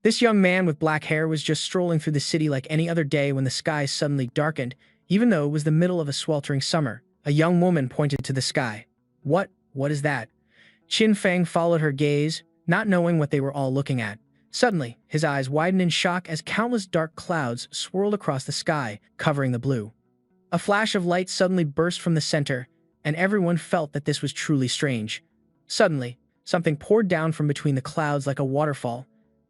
This young man with black hair was just strolling through the city like any other day when the sky suddenly darkened, even though it was the middle of a sweltering summer. A young woman pointed to the sky. What is that? Qin Feng followed her gaze, not knowing what they were all looking at. Suddenly, his eyes widened in shock as countless dark clouds swirled across the sky, covering the blue. A flash of light suddenly burst from the center, and everyone felt that this was truly strange. Suddenly, something poured down from between the clouds like a waterfall.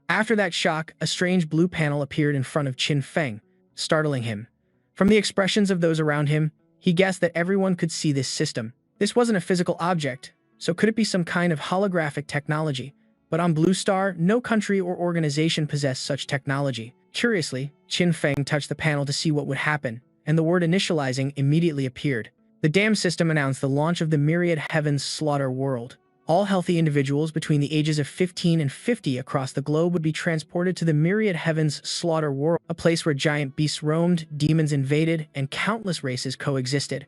After that shock, a strange blue panel appeared in front of Qin Feng, startling him. From the expressions of those around him, he guessed that everyone could see this system. This wasn't a physical object, so could it be some kind of holographic technology? But on Blue Star, no country or organization possessed such technology. Curiously, Qin Feng touched the panel to see what would happen, and the word initializing immediately appeared. The dam system announced the launch of the Myriad Heavens Slaughter World. All healthy individuals between the ages of 15 and 50 across the globe would be transported to the Myriad Heavens Slaughter World, a place where giant beasts roamed, demons invaded, and countless races coexisted.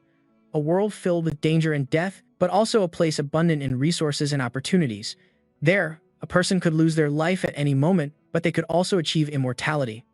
A world filled with danger and death, but also a place abundant in resources and opportunities. There, a person could lose their life at any moment, but they could also achieve immortality.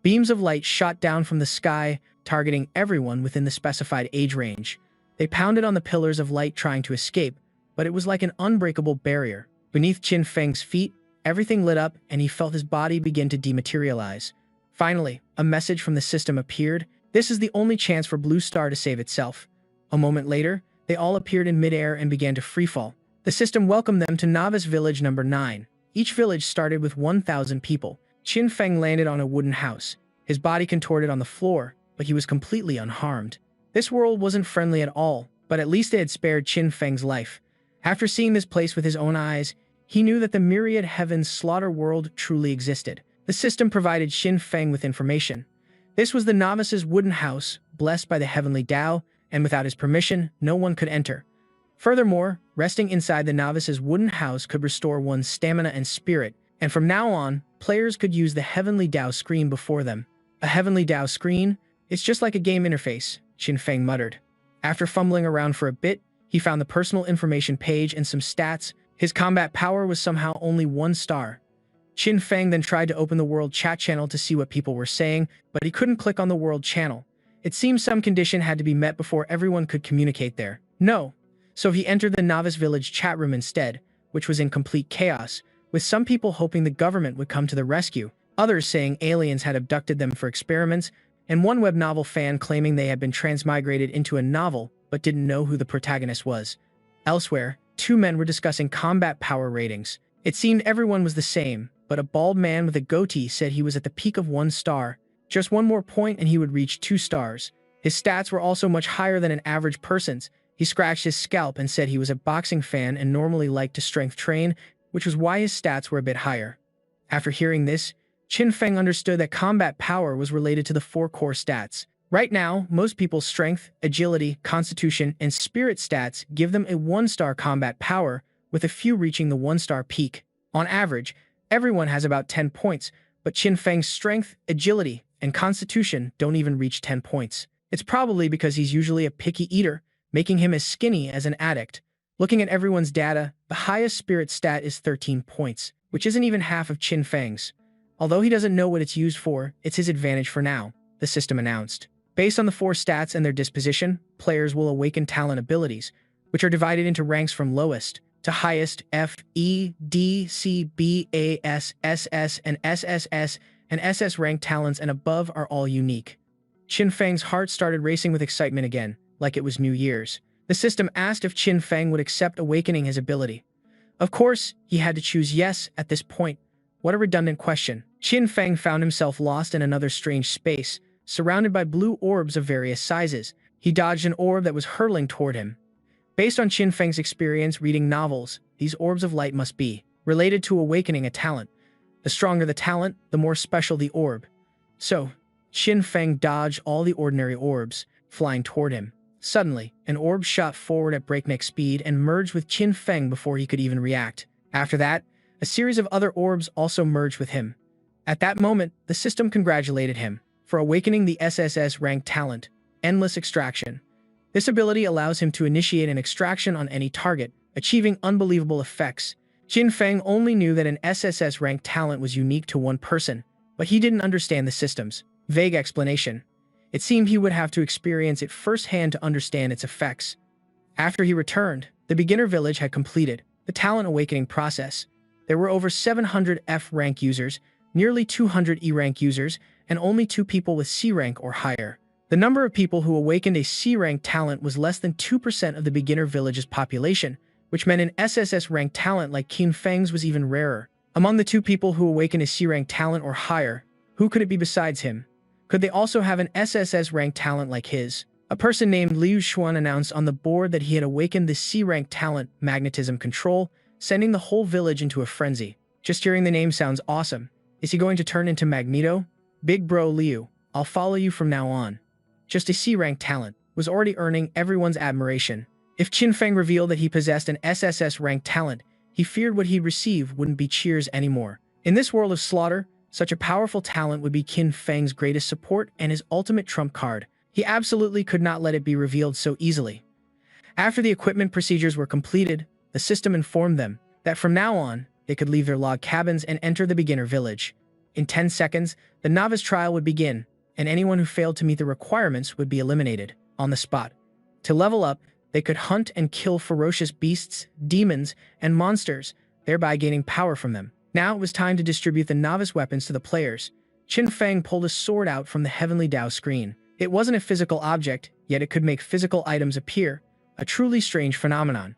Beams of light shot down from the sky, targeting everyone within the specified age range. They pounded on the pillars of light trying to escape, but it was like an unbreakable barrier. Beneath Qin Feng's feet, everything lit up and he felt his body begin to dematerialize. Finally, a message from the system appeared. This is the only chance for Blue Star to save itself. A moment later, they all appeared in midair and began to freefall. The system welcomed them to Novice Village number 9. Each village started with 1,000 people. Qin Feng landed on a wooden house. His body contorted on the floor, but he was completely unharmed. This world wasn't friendly at all, but at least they had spared Qin Feng's life. After seeing this place with his own eyes, he knew that the Myriad Heavens Slaughter World truly existed. The system provided Qin Feng with information. This was the novice's wooden house, blessed by the heavenly Tao, and without his permission, no one could enter. Furthermore, resting inside the novice's wooden house could restore one's stamina and spirit, and from now on, players could use the Heavenly Tao screen before them. A Heavenly Tao screen? It's just like a game interface, Qin Feng muttered. After fumbling around for a bit, he found the personal information page and some stats. His combat power was somehow only 1 star. Qin Feng then tried to open the world chat channel to see what people were saying, but he couldn't click on the world channel. It seemed some condition had to be met before everyone could communicate there. No. So he entered the Novice Village chat room instead, which was in complete chaos, with some people hoping the government would come to the rescue, others saying aliens had abducted them for experiments, and one web novel fan claiming they had been transmigrated into a novel but didn't know who the protagonist was. Elsewhere, 2 men were discussing combat power ratings. It seemed everyone was the same, but a bald man with a goatee said he was at the peak of 1 star. Just 1 more point and he would reach 2 stars. His stats were also much higher than an average person's. He scratched his scalp and said he was a boxing fan and normally liked to strength train, which was why his stats were a bit higher. After hearing this, Qin Feng understood that combat power was related to the 4 core stats. Right now, most people's strength, agility, constitution, and spirit stats give them a 1-star combat power, with a few reaching the 1-star peak. On average, everyone has about 10 points, but Qin Feng's strength, agility, and constitution don't even reach 10 points. It's probably because he's usually a picky eater, making him as skinny as an addict. Looking at everyone's data, the highest spirit stat is 13 points, which isn't even half of Qin Feng's. Although he doesn't know what it's used for, it's his advantage for now, the system announced. Based on the 4 stats and their disposition, players will awaken talent abilities, which are divided into ranks from lowest to highest. F, E, D, C, B, A, S, SS, and SSS, and SS rank talents and above are all unique. Qin Feng's heart started racing with excitement again, like it was New Year's. The system asked if Qin Feng would accept awakening his ability. Of course, he had to choose yes at this point. What a redundant question. Qin Feng found himself lost in another strange space, surrounded by blue orbs of various sizes. He dodged an orb that was hurtling toward him. Based on Qin Feng's experience reading novels, these orbs of light must be related to awakening a talent. The stronger the talent, the more special the orb. So, Qin Feng dodged all the ordinary orbs, flying toward him. Suddenly, an orb shot forward at breakneck speed and merged with Qin Feng before he could even react. After that, a series of other orbs also merged with him. At that moment, the system congratulated him for awakening the SSS rank talent, Endless Extraction. This ability allows him to initiate an extraction on any target, achieving unbelievable effects. Jin Feng only knew that an SSS ranked talent was unique to one person, but he didn't understand the system's vague explanation. It seemed he would have to experience it firsthand to understand its effects. After he returned, the beginner village had completed the talent awakening process. There were over 700 F rank users, nearly 200 E rank users, and only 2 people with C rank or higher. The number of people who awakened a C rank talent was less than 2% of the beginner village's population, which meant an SSS ranked talent like Qin Feng's was even rarer. Among the 2 people who awakened a C rank talent or higher, who could it be besides him? Could they also have an SSS ranked talent like his? A person named Liu Xuan announced on the board that he had awakened the C rank talent, Magnetism Control, sending the whole village into a frenzy. Just hearing the name sounds awesome. Is he going to turn into Magneto? Big bro Liu, I'll follow you from now on. Just a C rank talent was already earning everyone's admiration. If Qin Feng revealed that he possessed an SSS ranked talent, he feared what he'd receive wouldn't be cheers anymore. In this world of slaughter, such a powerful talent would be Qin Feng's greatest support and his ultimate trump card. He absolutely could not let it be revealed so easily. After the equipment procedures were completed, the system informed them that from now on, they could leave their log cabins and enter the beginner village. In 10 seconds, the novice trial would begin, and anyone who failed to meet the requirements would be eliminated on the spot. To level up, they could hunt and kill ferocious beasts, demons, and monsters, thereby gaining power from them. Now it was time to distribute the novice weapons to the players. Qin Feng pulled a sword out from the Heavenly Dao screen. It wasn't a physical object, yet it could make physical items appear, a truly strange phenomenon.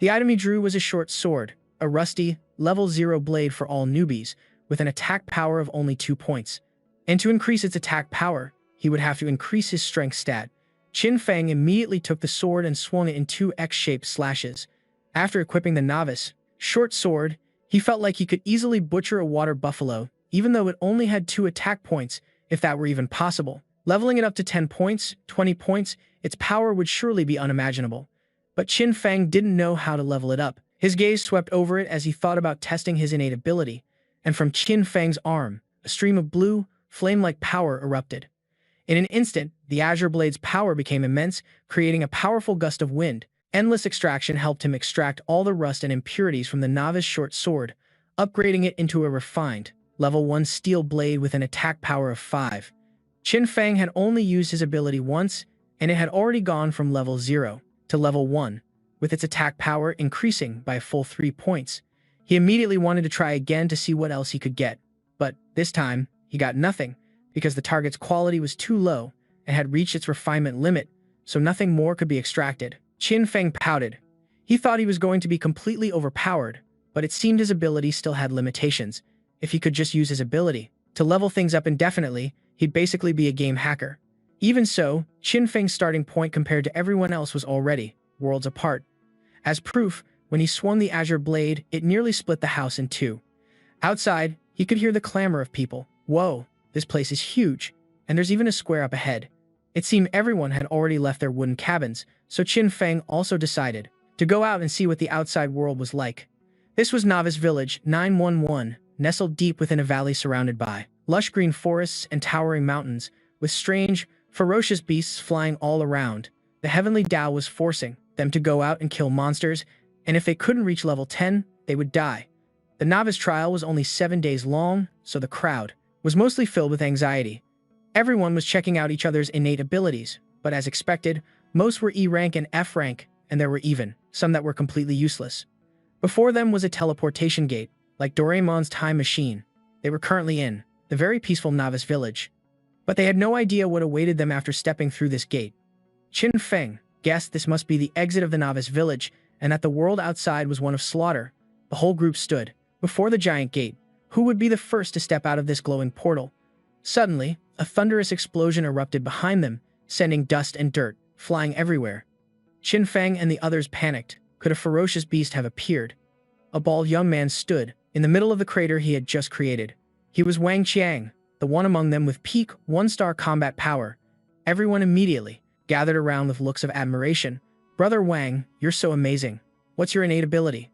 The item he drew was a short sword, a rusty, level 0 blade for all newbies, with an attack power of only 2 points. And to increase its attack power, he would have to increase his strength stat. Qin Feng immediately took the sword and swung it in 2 X-shaped slashes. After equipping the novice short sword, he felt like he could easily butcher a water buffalo, even though it only had 2 attack points, if that were even possible. Leveling it up to 10 points, 20 points, its power would surely be unimaginable. But Qin Feng didn't know how to level it up. His gaze swept over it as he thought about testing his innate ability, and from Qin Feng's arm, a stream of blue, flame-like power erupted. In an instant, the azure blade's power became immense, creating a powerful gust of wind. Endless extraction helped him extract all the rust and impurities from the novice short sword, upgrading it into a refined, level 1 steel blade with an attack power of 5. Qin Feng had only used his ability once, and it had already gone from level 0 to level 1, with its attack power increasing by a full 3 points. He immediately wanted to try again to see what else he could get, but this time, he got nothing, because the target's quality was too low and had reached its refinement limit, so nothing more could be extracted. Qin Feng pouted. He thought he was going to be completely overpowered, but it seemed his ability still had limitations. If he could just use his ability to level things up indefinitely, he'd basically be a game hacker. Even so, Qin Feng's starting point compared to everyone else was already worlds apart. As proof, when he swung the azure blade, it nearly split the house in 2. Outside, he could hear the clamor of people. Whoa, this place is huge, and there's even a square up ahead. It seemed everyone had already left their wooden cabins, so Qin Feng also decided to go out and see what the outside world was like. This was Novice Village 911, nestled deep within a valley surrounded by lush green forests and towering mountains, with strange, ferocious beasts flying all around. The Heavenly Dao was forcing them to go out and kill monsters, and if they couldn't reach level 10, they would die. The novice trial was only 7 days long, so the crowd was mostly filled with anxiety. Everyone was checking out each other's innate abilities, but as expected, most were E rank and F rank, and there were even some that were completely useless. Before them was a teleportation gate, like Doraemon's time machine. They were currently in the very peaceful novice village, but they had no idea what awaited them after stepping through this gate. Qin Feng guessed this must be the exit of the novice village, and that the world outside was one of slaughter. The whole group stood before the giant gate. Who would be the first to step out of this glowing portal? Suddenly, a thunderous explosion erupted behind them, sending dust and dirt flying everywhere. Qin Feng and the others panicked. Could a ferocious beast have appeared? A bald young man stood in the middle of the crater he had just created. He was Wang Qiang, the one among them with peak 1-star combat power. Everyone immediately gathered around with looks of admiration. Brother Wang, you're so amazing. What's your innate ability?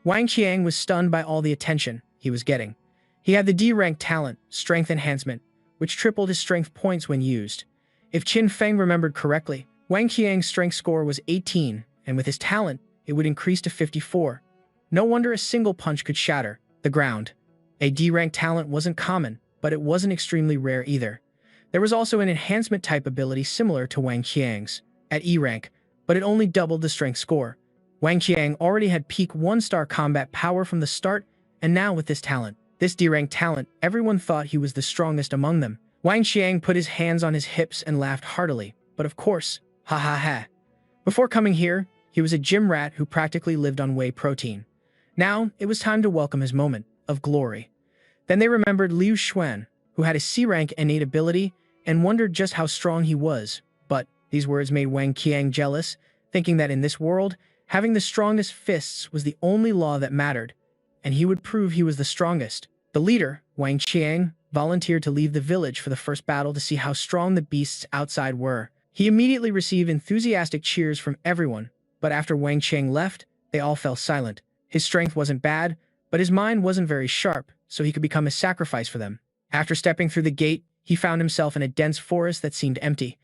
Wang Qiang was stunned by all the attention he was getting. He had the D-rank talent, Strength Enhancement, which tripled his strength points when used. If Qin Feng remembered correctly, Wang Qiang's strength score was 18, and with his talent, it would increase to 54. No wonder a single punch could shatter the ground. A D-rank talent wasn't common, but it wasn't extremely rare either. There was also an enhancement type ability similar to Wang Qiang's, at E rank, but it only doubled the strength score. Wang Qiang already had peak 1-star combat power from the start, and now with this talent, this D-rank talent, everyone thought he was the strongest among them. Wang Qiang put his hands on his hips and laughed heartily, but of course, ha ha ha. Before coming here, he was a gym rat who practically lived on whey protein. Now, it was time to welcome his moment of glory. Then they remembered Liu Xuan, who had a C-rank innate ability, and wondered just how strong he was. But these words made Wang Qiang jealous, thinking that in this world, having the strongest fists was the only law that mattered, and he would prove he was the strongest. The leader, Wang Qiang, volunteered to leave the village for the first battle to see how strong the beasts outside were. He immediately received enthusiastic cheers from everyone, but after Wang Qiang left, they all fell silent. His strength wasn't bad, but his mind wasn't very sharp, so he could become a sacrifice for them. After stepping through the gate, he found himself in a dense forest that seemed empty.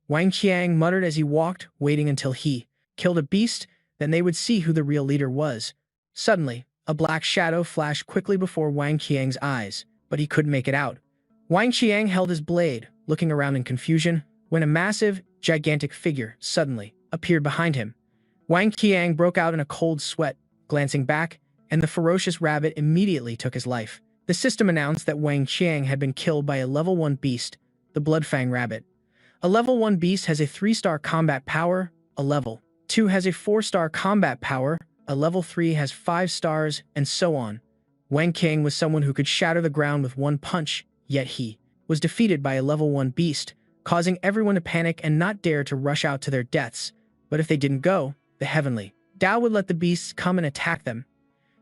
Wang Qiang muttered as he walked, waiting until he killed a beast, then they would see who the real leader was. Suddenly, a black shadow flashed quickly before Wang Qiang's eyes, but he couldn't make it out. Wang Qiang held his blade, looking around in confusion, when a massive, gigantic figure suddenly appeared behind him. Wang Qiang broke out in a cold sweat, glancing back, and the ferocious rabbit immediately took his life. The system announced that Wang Qiang had been killed by a level 1 beast, the Bloodfang rabbit. A level 1 beast has a 3-star combat power, a level 2 has a 4-star combat power, a level 3 has 5 stars, and so on. Wang Qiang was someone who could shatter the ground with one punch, yet he was defeated by a level 1 beast, causing everyone to panic and not dare to rush out to their deaths. But if they didn't go, the heavenly Tao would let the beasts come and attack them.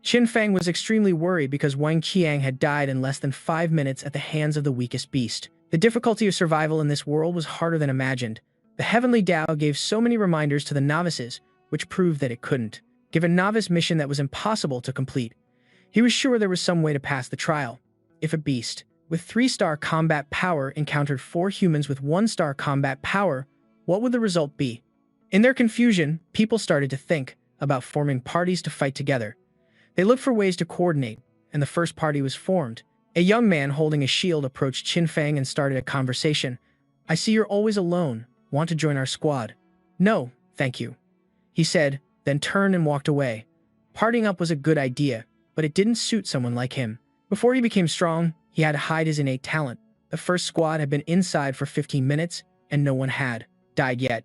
Qin Feng was extremely worried because Wang Qiang had died in less than 5 minutes at the hands of the weakest beast. The difficulty of survival in this world was harder than imagined. The heavenly Tao gave so many reminders to the novices, which proved that it couldn't give a novice mission that was impossible to complete. He was sure there was some way to pass the trial. If a beast with 3-star combat power encountered 4 humans with 1-star combat power, what would the result be? In their confusion, people started to think about forming parties to fight together. They looked for ways to coordinate, and the first party was formed. A young man holding a shield approached Qin Feng and started a conversation. "I see you're always alone. Want to join our squad?" "No, thank you," he said, then turned and walked away. Partying up was a good idea, but it didn't suit someone like him. Before he became strong, he had to hide his innate talent. The first squad had been inside for 15 minutes, and no one had died yet.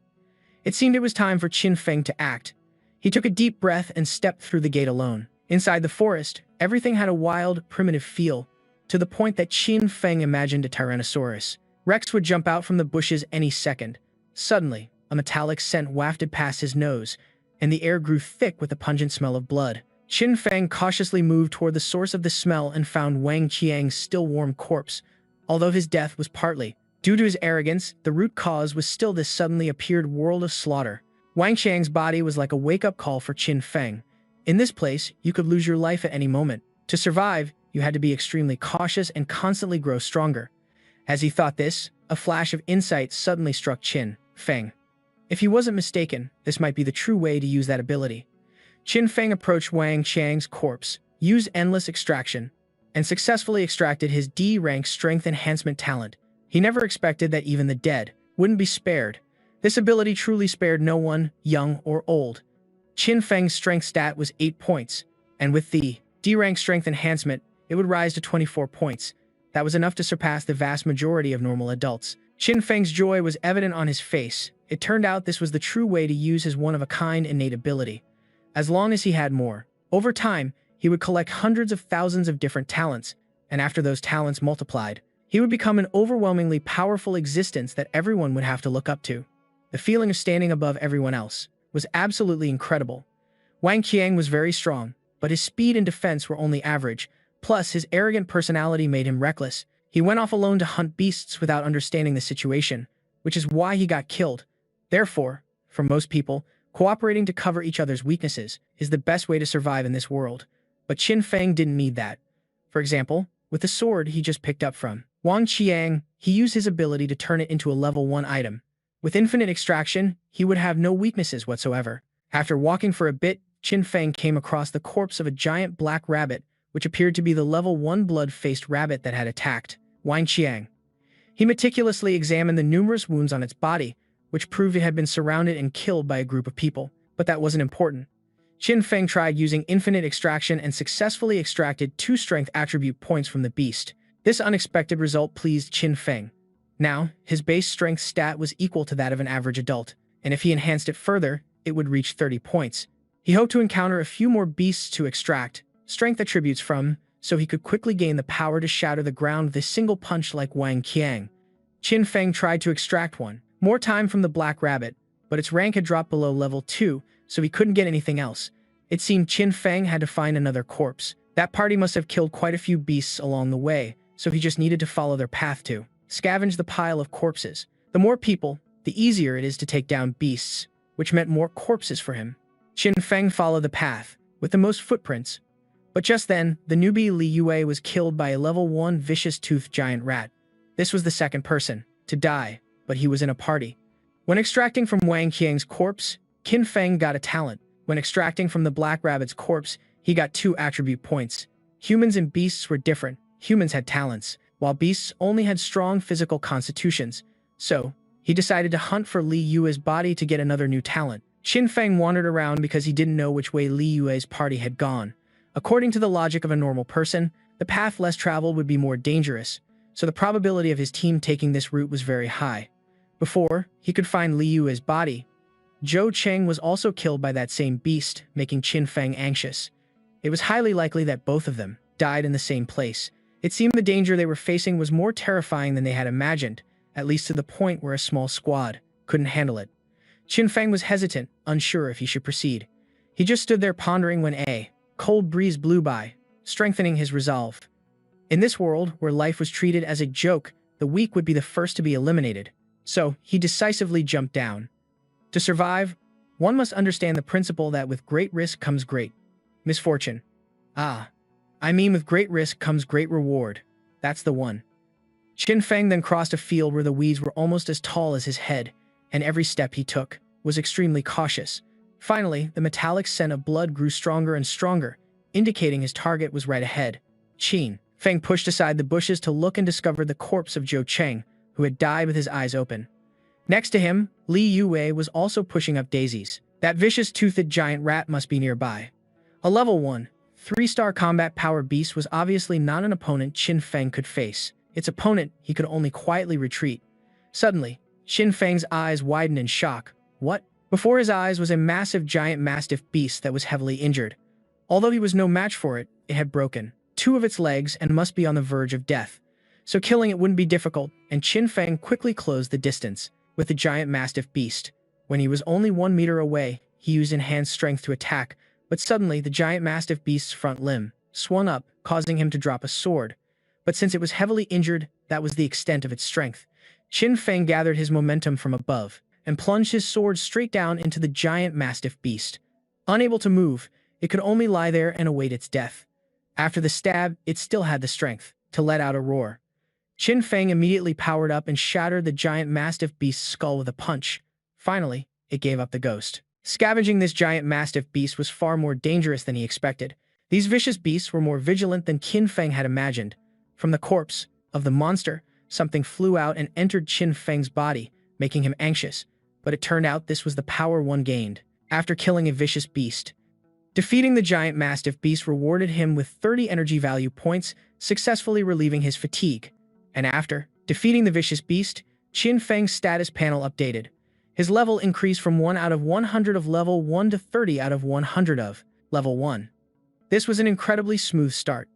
It seemed it was time for Qin Feng to act. He took a deep breath and stepped through the gate alone. Inside the forest, everything had a wild, primitive feel, to the point that Qin Feng imagined a Tyrannosaurus Rex would jump out from the bushes any second. Suddenly, a metallic scent wafted past his nose, and the air grew thick with the pungent smell of blood. Qin Feng cautiously moved toward the source of the smell and found Wang Qiang's still warm corpse. Although his death was partly due to his arrogance, the root cause was still this suddenly appeared world of slaughter. Wang Qiang's body was like a wake-up call for Qin Feng. In this place, you could lose your life at any moment. To survive, you had to be extremely cautious and constantly grow stronger. As he thought this, a flash of insight suddenly struck Qin Feng. If he wasn't mistaken, this might be the true way to use that ability. Qin Feng approached Wang Qiang's corpse, used endless extraction, and successfully extracted his D-rank strength enhancement talent. He never expected that even the dead wouldn't be spared. This ability truly spared no one, young or old. Qin Feng's strength stat was 8 points, and with the D-rank strength enhancement, it would rise to 24 points. That was enough to surpass the vast majority of normal adults. Qin Feng's joy was evident on his face. It turned out this was the true way to use his one-of-a-kind innate ability. As long as he had more, over time, he would collect hundreds of thousands of different talents, and after those talents multiplied, he would become an overwhelmingly powerful existence that everyone would have to look up to. The feeling of standing above everyone else was absolutely incredible. Wang Qiang was very strong, but his speed and defense were only average, plus his arrogant personality made him reckless. He went off alone to hunt beasts without understanding the situation, which is why he got killed. Therefore, for most people, cooperating to cover each other's weaknesses is the best way to survive in this world. But Qin Feng didn't need that. For example, with the sword he just picked up from Wang Qiang, he used his ability to turn it into a level 1 item. With infinite extraction, he would have no weaknesses whatsoever. After walking for a bit, Qin Feng came across the corpse of a giant black rabbit, which appeared to be the level 1 blood-faced rabbit that had attacked Wang Qiang. He meticulously examined the numerous wounds on its body, which proved it had been surrounded and killed by a group of people, but that wasn't important. Qin Feng tried using infinite extraction and successfully extracted 2 strength attribute points from the beast. This unexpected result pleased Qin Feng. Now, his base strength stat was equal to that of an average adult, and if he enhanced it further, it would reach 30 points. He hoped to encounter a few more beasts to extract strength attributes from, so he could quickly gain the power to shatter the ground with a single punch like Wang Qiang. Qin Feng tried to extract one more time from the black rabbit, but its rank had dropped below level 2, so he couldn't get anything else. It seemed Qin Feng had to find another corpse. That party must have killed quite a few beasts along the way, so he just needed to follow their path to scavenge the pile of corpses. The more people, the easier it is to take down beasts, which meant more corpses for him. Qin Feng followed the path, with the most footprints. But just then, the newbie Li Yue was killed by a level 1 vicious-toothed giant rat. This was the second person to die, but he was in a party. When extracting from Wang Qiang's corpse, Qin Feng got a talent. When extracting from the black rabbit's corpse, he got 2 attribute points. Humans and beasts were different. Humans had talents, while beasts only had strong physical constitutions. So, he decided to hunt for Li Yue's body to get another new talent. Qin Feng wandered around because he didn't know which way Li Yue's party had gone. According to the logic of a normal person, the path less traveled would be more dangerous, so the probability of his team taking this route was very high. Before he could find Li Yue's body, Zhou Cheng was also killed by that same beast, making Qin Feng anxious. It was highly likely that both of them died in the same place. It seemed the danger they were facing was more terrifying than they had imagined, at least to the point where a small squad couldn't handle it. Qin Feng was hesitant, unsure if he should proceed. He just stood there pondering when a cold breeze blew by, strengthening his resolve. In this world, where life was treated as a joke, the weak would be the first to be eliminated. So, he decisively jumped down. To survive, one must understand the principle that with great risk comes great misfortune. With great risk comes great reward. That's the one. Qin Feng then crossed a field where the weeds were almost as tall as his head, and every step he took was extremely cautious. Finally, the metallic scent of blood grew stronger and stronger, indicating his target was right ahead. Qin Feng pushed aside the bushes to look and discovered the corpse of Zhou Cheng, who had died with his eyes open. Next to him, Li Yue was also pushing up daisies. That vicious-toothed giant rat must be nearby. A level 1, 3-star combat power beast was obviously not an opponent Qin Feng could face. Its opponent, he could only quietly retreat. Suddenly, Qin Feng's eyes widened in shock. What? Before his eyes was a massive giant mastiff beast that was heavily injured. Although he was no match for it, it had broken 2 of its legs and must be on the verge of death. So killing it wouldn't be difficult, and Qin Feng quickly closed the distance with the giant mastiff beast. When he was only 1 meter away, he used enhanced strength to attack, but suddenly the giant mastiff beast's front limb swung up, causing him to drop a sword. But since it was heavily injured, that was the extent of its strength. Qin Feng gathered his momentum from above and plunged his sword straight down into the giant mastiff beast. Unable to move, it could only lie there and await its death. After the stab, it still had the strength to let out a roar. Qin Feng immediately powered up and shattered the giant mastiff beast's skull with a punch. Finally, it gave up the ghost. Scavenging this giant mastiff beast was far more dangerous than he expected. These vicious beasts were more vigilant than Qin Feng had imagined. From the corpse of the monster, something flew out and entered Qin Feng's body, making him anxious. But it turned out this was the power one gained after killing a vicious beast. Defeating the giant mastiff beast rewarded him with 30 energy value points, successfully relieving his fatigue. And after defeating the vicious beast, Qin Feng's status panel updated. His level increased from 1 out of 100 of level 1 to 30 out of 100 of level 1. This was an incredibly smooth start.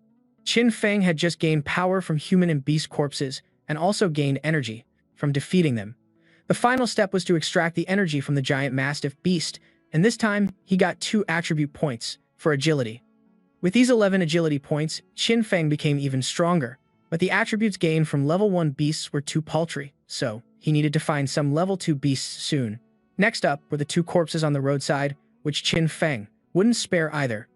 Qin Feng had just gained power from human and beast corpses, and also gained energy from defeating them. The final step was to extract the energy from the giant mastiff beast, and this time he got 2 attribute points for agility. With these 11 agility points, Qin Feng became even stronger, but the attributes gained from level 1 beasts were too paltry, so he needed to find some level 2 beasts soon. Next up were the 2 corpses on the roadside, which Qin Feng wouldn't spare either.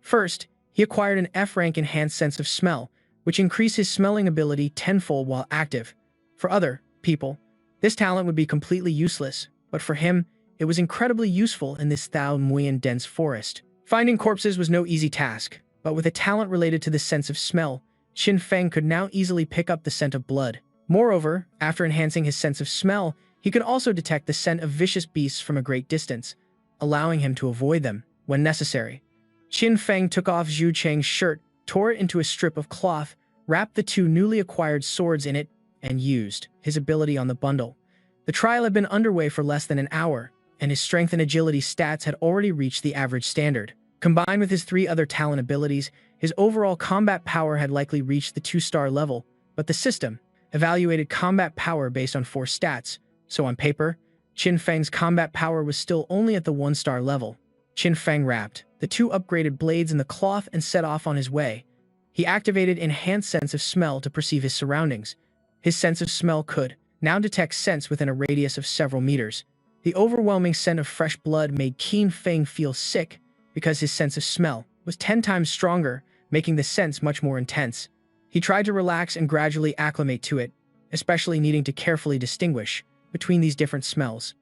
First, he acquired an F-rank enhanced sense of smell, which increased his smelling ability tenfold while active. For other people, this talent would be completely useless, but for him, it was incredibly useful in this Thao Muyan dense forest. Finding corpses was no easy task, but with a talent related to the sense of smell, Qin Feng could now easily pick up the scent of blood. Moreover, after enhancing his sense of smell, he could also detect the scent of vicious beasts from a great distance, allowing him to avoid them when necessary. Qin Feng took off Zhu Cheng's shirt, tore it into a strip of cloth, wrapped the two newly acquired swords in it, and used his ability on the bundle. The trial had been underway for less than an hour, and his strength and agility stats had already reached the average standard. Combined with his 3 other talent abilities, his overall combat power had likely reached the 2-star level, but the system evaluated combat power based on 4 stats, so on paper, Qin Feng's combat power was still only at the 1-star level. Qin Feng wrapped the 2 upgraded blades in the cloth and set off on his way. He activated Enhanced Sense of Smell to perceive his surroundings. His sense of smell could now detect scents within a radius of several meters. The overwhelming scent of fresh blood made Qin Feng feel sick because his sense of smell was 10 times stronger, making the sense much more intense. He tried to relax and gradually acclimate to it, especially needing to carefully distinguish between these different smells.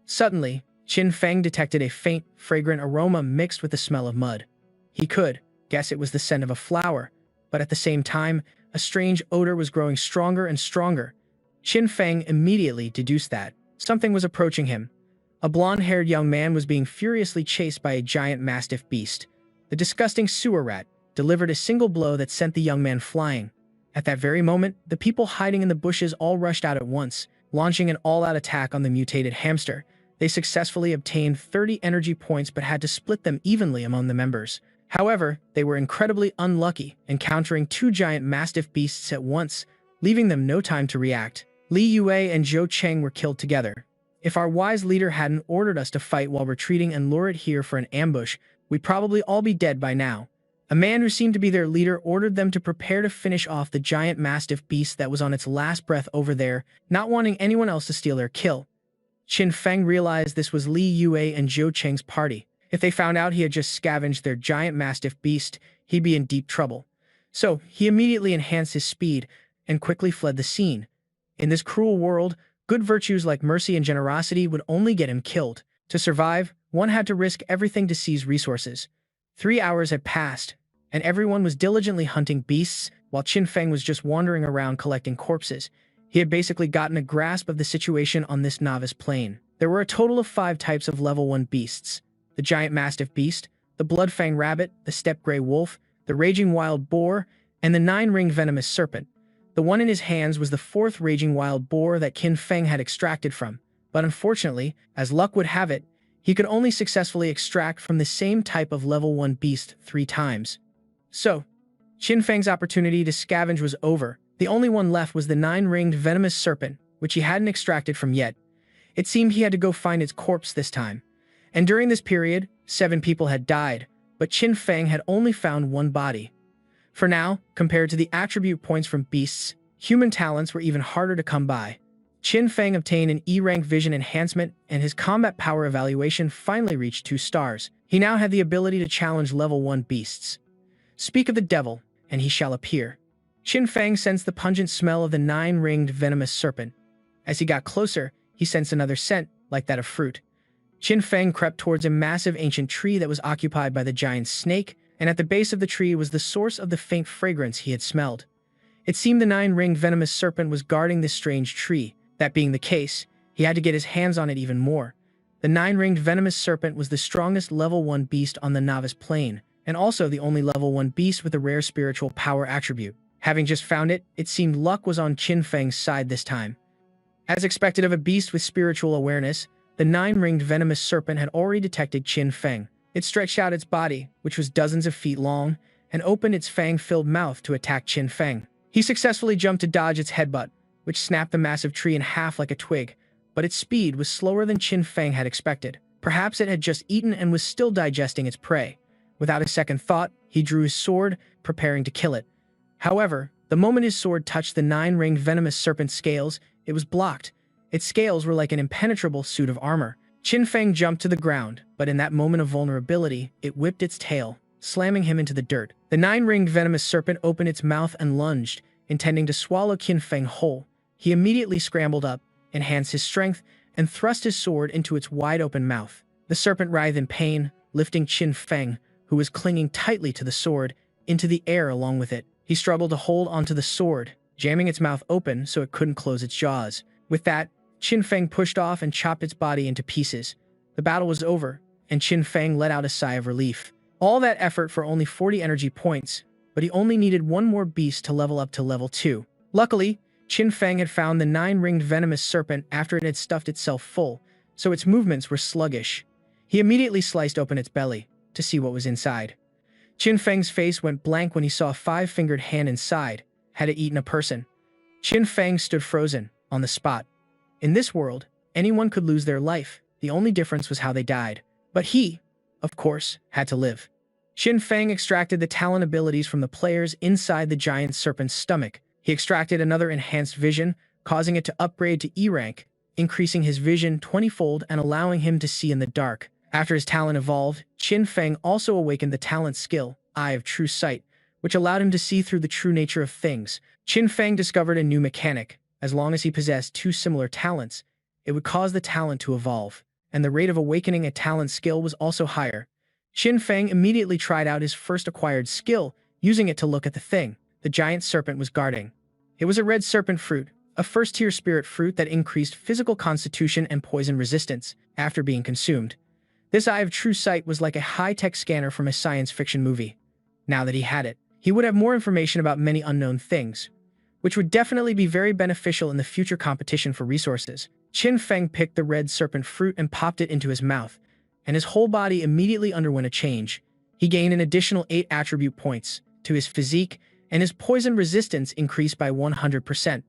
Suddenly, Qin Feng detected a faint, fragrant aroma mixed with the smell of mud. He could guess it was the scent of a flower, but at the same time, a strange odor was growing stronger and stronger. Qin Feng immediately deduced that something was approaching him. A blonde-haired young man was being furiously chased by a giant mastiff beast. The disgusting sewer rat delivered a single blow that sent the young man flying. At that very moment, the people hiding in the bushes all rushed out at once, launching an all-out attack on the mutated hamster. They successfully obtained 30 energy points but had to split them evenly among the members. However, they were incredibly unlucky, encountering 2 giant mastiff beasts at once, leaving them no time to react. Li Yue and Zhou Cheng were killed together. If our wise leader hadn't ordered us to fight while retreating and lure it here for an ambush, we'd probably all be dead by now. A man who seemed to be their leader ordered them to prepare to finish off the giant mastiff beast that was on its last breath over there, not wanting anyone else to steal their kill. Qin Feng realized this was Li Yue and Zhou Cheng's party. If they found out he had just scavenged their giant mastiff beast, he'd be in deep trouble. So, he immediately enhanced his speed and quickly fled the scene. In this cruel world, good virtues like mercy and generosity would only get him killed. To survive, one had to risk everything to seize resources. 3 hours had passed, and everyone was diligently hunting beasts, while Qin Feng was just wandering around collecting corpses. He had basically gotten a grasp of the situation on this novice plane. There were a total of 5 types of level 1 beasts: the giant mastiff beast, the blood-fang rabbit, the steppe gray wolf, the raging wild boar, and the 9-ringed venomous serpent. The one in his hands was the 4th raging wild boar that Qin Feng had extracted from, but unfortunately, as luck would have it, he could only successfully extract from the same type of level 1 beast 3 times. So, Qin Feng's opportunity to scavenge was over. The only one left was the 9-ringed venomous serpent, which he hadn't extracted from yet. It seemed he had to go find its corpse this time. And during this period, 7 people had died, but Qin Feng had only found 1 body. For now, compared to the attribute points from beasts, human talents were even harder to come by. Qin Feng obtained an E-rank vision enhancement, and his combat power evaluation finally reached 2 stars. He now had the ability to challenge level 1 beasts. Speak of the devil, and he shall appear. Qin Feng sensed the pungent smell of the 9-ringed venomous serpent. As he got closer, he sensed another scent, like that of fruit. Qin Feng crept towards a massive ancient tree that was occupied by the giant snake, and at the base of the tree was the source of the faint fragrance he had smelled. It seemed the 9-ringed venomous serpent was guarding this strange tree. That being the case, he had to get his hands on it even more. The 9-ringed venomous serpent was the strongest level 1 beast on the novice plane, and also the only level 1 beast with a rare spiritual power attribute. Having just found it, it seemed luck was on Qin Feng's side this time. As expected of a beast with spiritual awareness, the 9-ringed venomous serpent had already detected Qin Feng. It stretched out its body, which was dozens of feet long, and opened its fang-filled mouth to attack Qin Feng. He successfully jumped to dodge its headbutt, which snapped the massive tree in half like a twig, but its speed was slower than Qin Feng had expected. Perhaps it had just eaten and was still digesting its prey. Without a second thought, he drew his sword, preparing to kill it. However, the moment his sword touched the 9-ringed venomous serpent's scales, it was blocked. Its scales were like an impenetrable suit of armor. Qin Feng jumped to the ground, but in that moment of vulnerability, it whipped its tail, slamming him into the dirt. The 9-ringed venomous serpent opened its mouth and lunged, intending to swallow Qin Feng whole. He immediately scrambled up, enhanced his strength, and thrust his sword into its wide-open mouth. The serpent writhed in pain, lifting Qin Feng, who was clinging tightly to the sword, into the air along with it. He struggled to hold onto the sword, jamming its mouth open so it couldn't close its jaws. With that, Qin Feng pushed off and chopped its body into pieces. The battle was over, and Qin Feng let out a sigh of relief. All that effort for only 40 energy points, but he only needed one more beast to level up to level 2. Luckily, Qin Feng had found the 9-ringed venomous serpent after it had stuffed itself full, so its movements were sluggish. He immediately sliced open its belly to see what was inside. Qin Feng's face went blank when he saw a 5-fingered hand inside. Had it eaten a person? Qin Feng stood frozen, on the spot. In this world, anyone could lose their life. The only difference was how they died. But he, of course, had to live. Qin Feng extracted the talent abilities from the players inside the giant serpent's stomach. He extracted another enhanced vision, causing it to upgrade to E rank, increasing his vision 20-fold and allowing him to see in the dark. After his talent evolved, Qin Feng also awakened the talent skill, Eye of True Sight, which allowed him to see through the true nature of things. Qin Feng discovered a new mechanic. As long as he possessed 2 similar talents, it would cause the talent to evolve, and the rate of awakening a talent skill was also higher. Qin Feng immediately tried out his first acquired skill, using it to look at the thing the giant serpent was guarding. It was a red serpent fruit, a first-tier spirit fruit that increased physical constitution and poison resistance after being consumed. This Eye of True Sight was like a high-tech scanner from a science fiction movie. Now that he had it, he would have more information about many unknown things, which would definitely be very beneficial in the future competition for resources. Qin Feng picked the red serpent fruit and popped it into his mouth, and his whole body immediately underwent a change. He gained an additional 8 attribute points to his physique, and his poison resistance increased by 100%.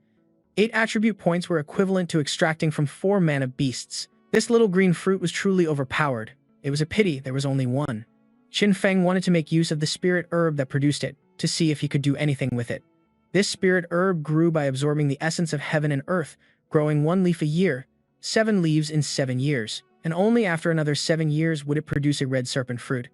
8 attribute points were equivalent to extracting from 4 mana beasts. This little green fruit was truly overpowered. It was a pity there was only one. Qin Feng wanted to make use of the spirit herb that produced it, to see if he could do anything with it. This spirit herb grew by absorbing the essence of heaven and earth, growing 1 leaf a year, 7 leaves in 7 years, and only after another 7 years would it produce a red serpent fruit.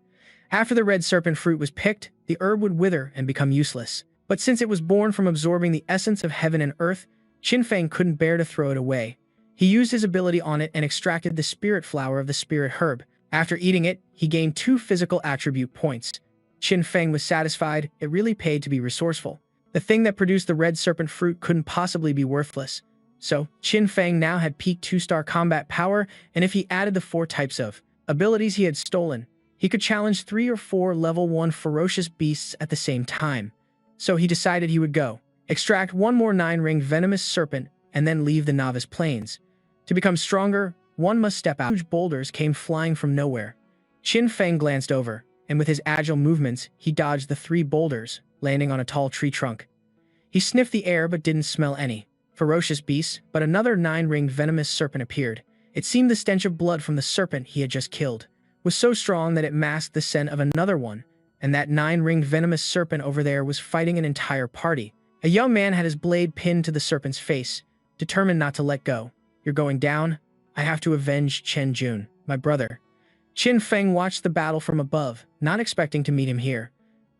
After the red serpent fruit was picked, the herb would wither and become useless. But since it was born from absorbing the essence of heaven and earth, Qin Feng couldn't bear to throw it away. He used his ability on it and extracted the spirit flower of the spirit herb. After eating it, he gained 2 physical attribute points. Qin Feng was satisfied. It really paid to be resourceful. The thing that produced the red serpent fruit couldn't possibly be worthless. So, Qin Feng now had peak 2-star combat power, and if he added the 4 types of abilities he had stolen, he could challenge 3 or 4 level 1 ferocious beasts at the same time. So he decided he would go, extract 1 more 9-ringed venomous serpent, and then leave the novice plains. To become stronger, one must step out. Huge boulders came flying from nowhere. Qin Feng glanced over, and with his agile movements, he dodged the 3 boulders, landing on a tall tree trunk. He sniffed the air but didn't smell any ferocious beasts, but another 9-ringed venomous serpent appeared. It seemed the stench of blood from the serpent he had just killed was so strong that it masked the scent of another one, and that 9-ringed venomous serpent over there was fighting an entire party. A young man had his blade pinned to the serpent's face, determined not to let go. "You're going down? I have to avenge Chen Jun, my brother." Qin Feng watched the battle from above, not expecting to meet him here.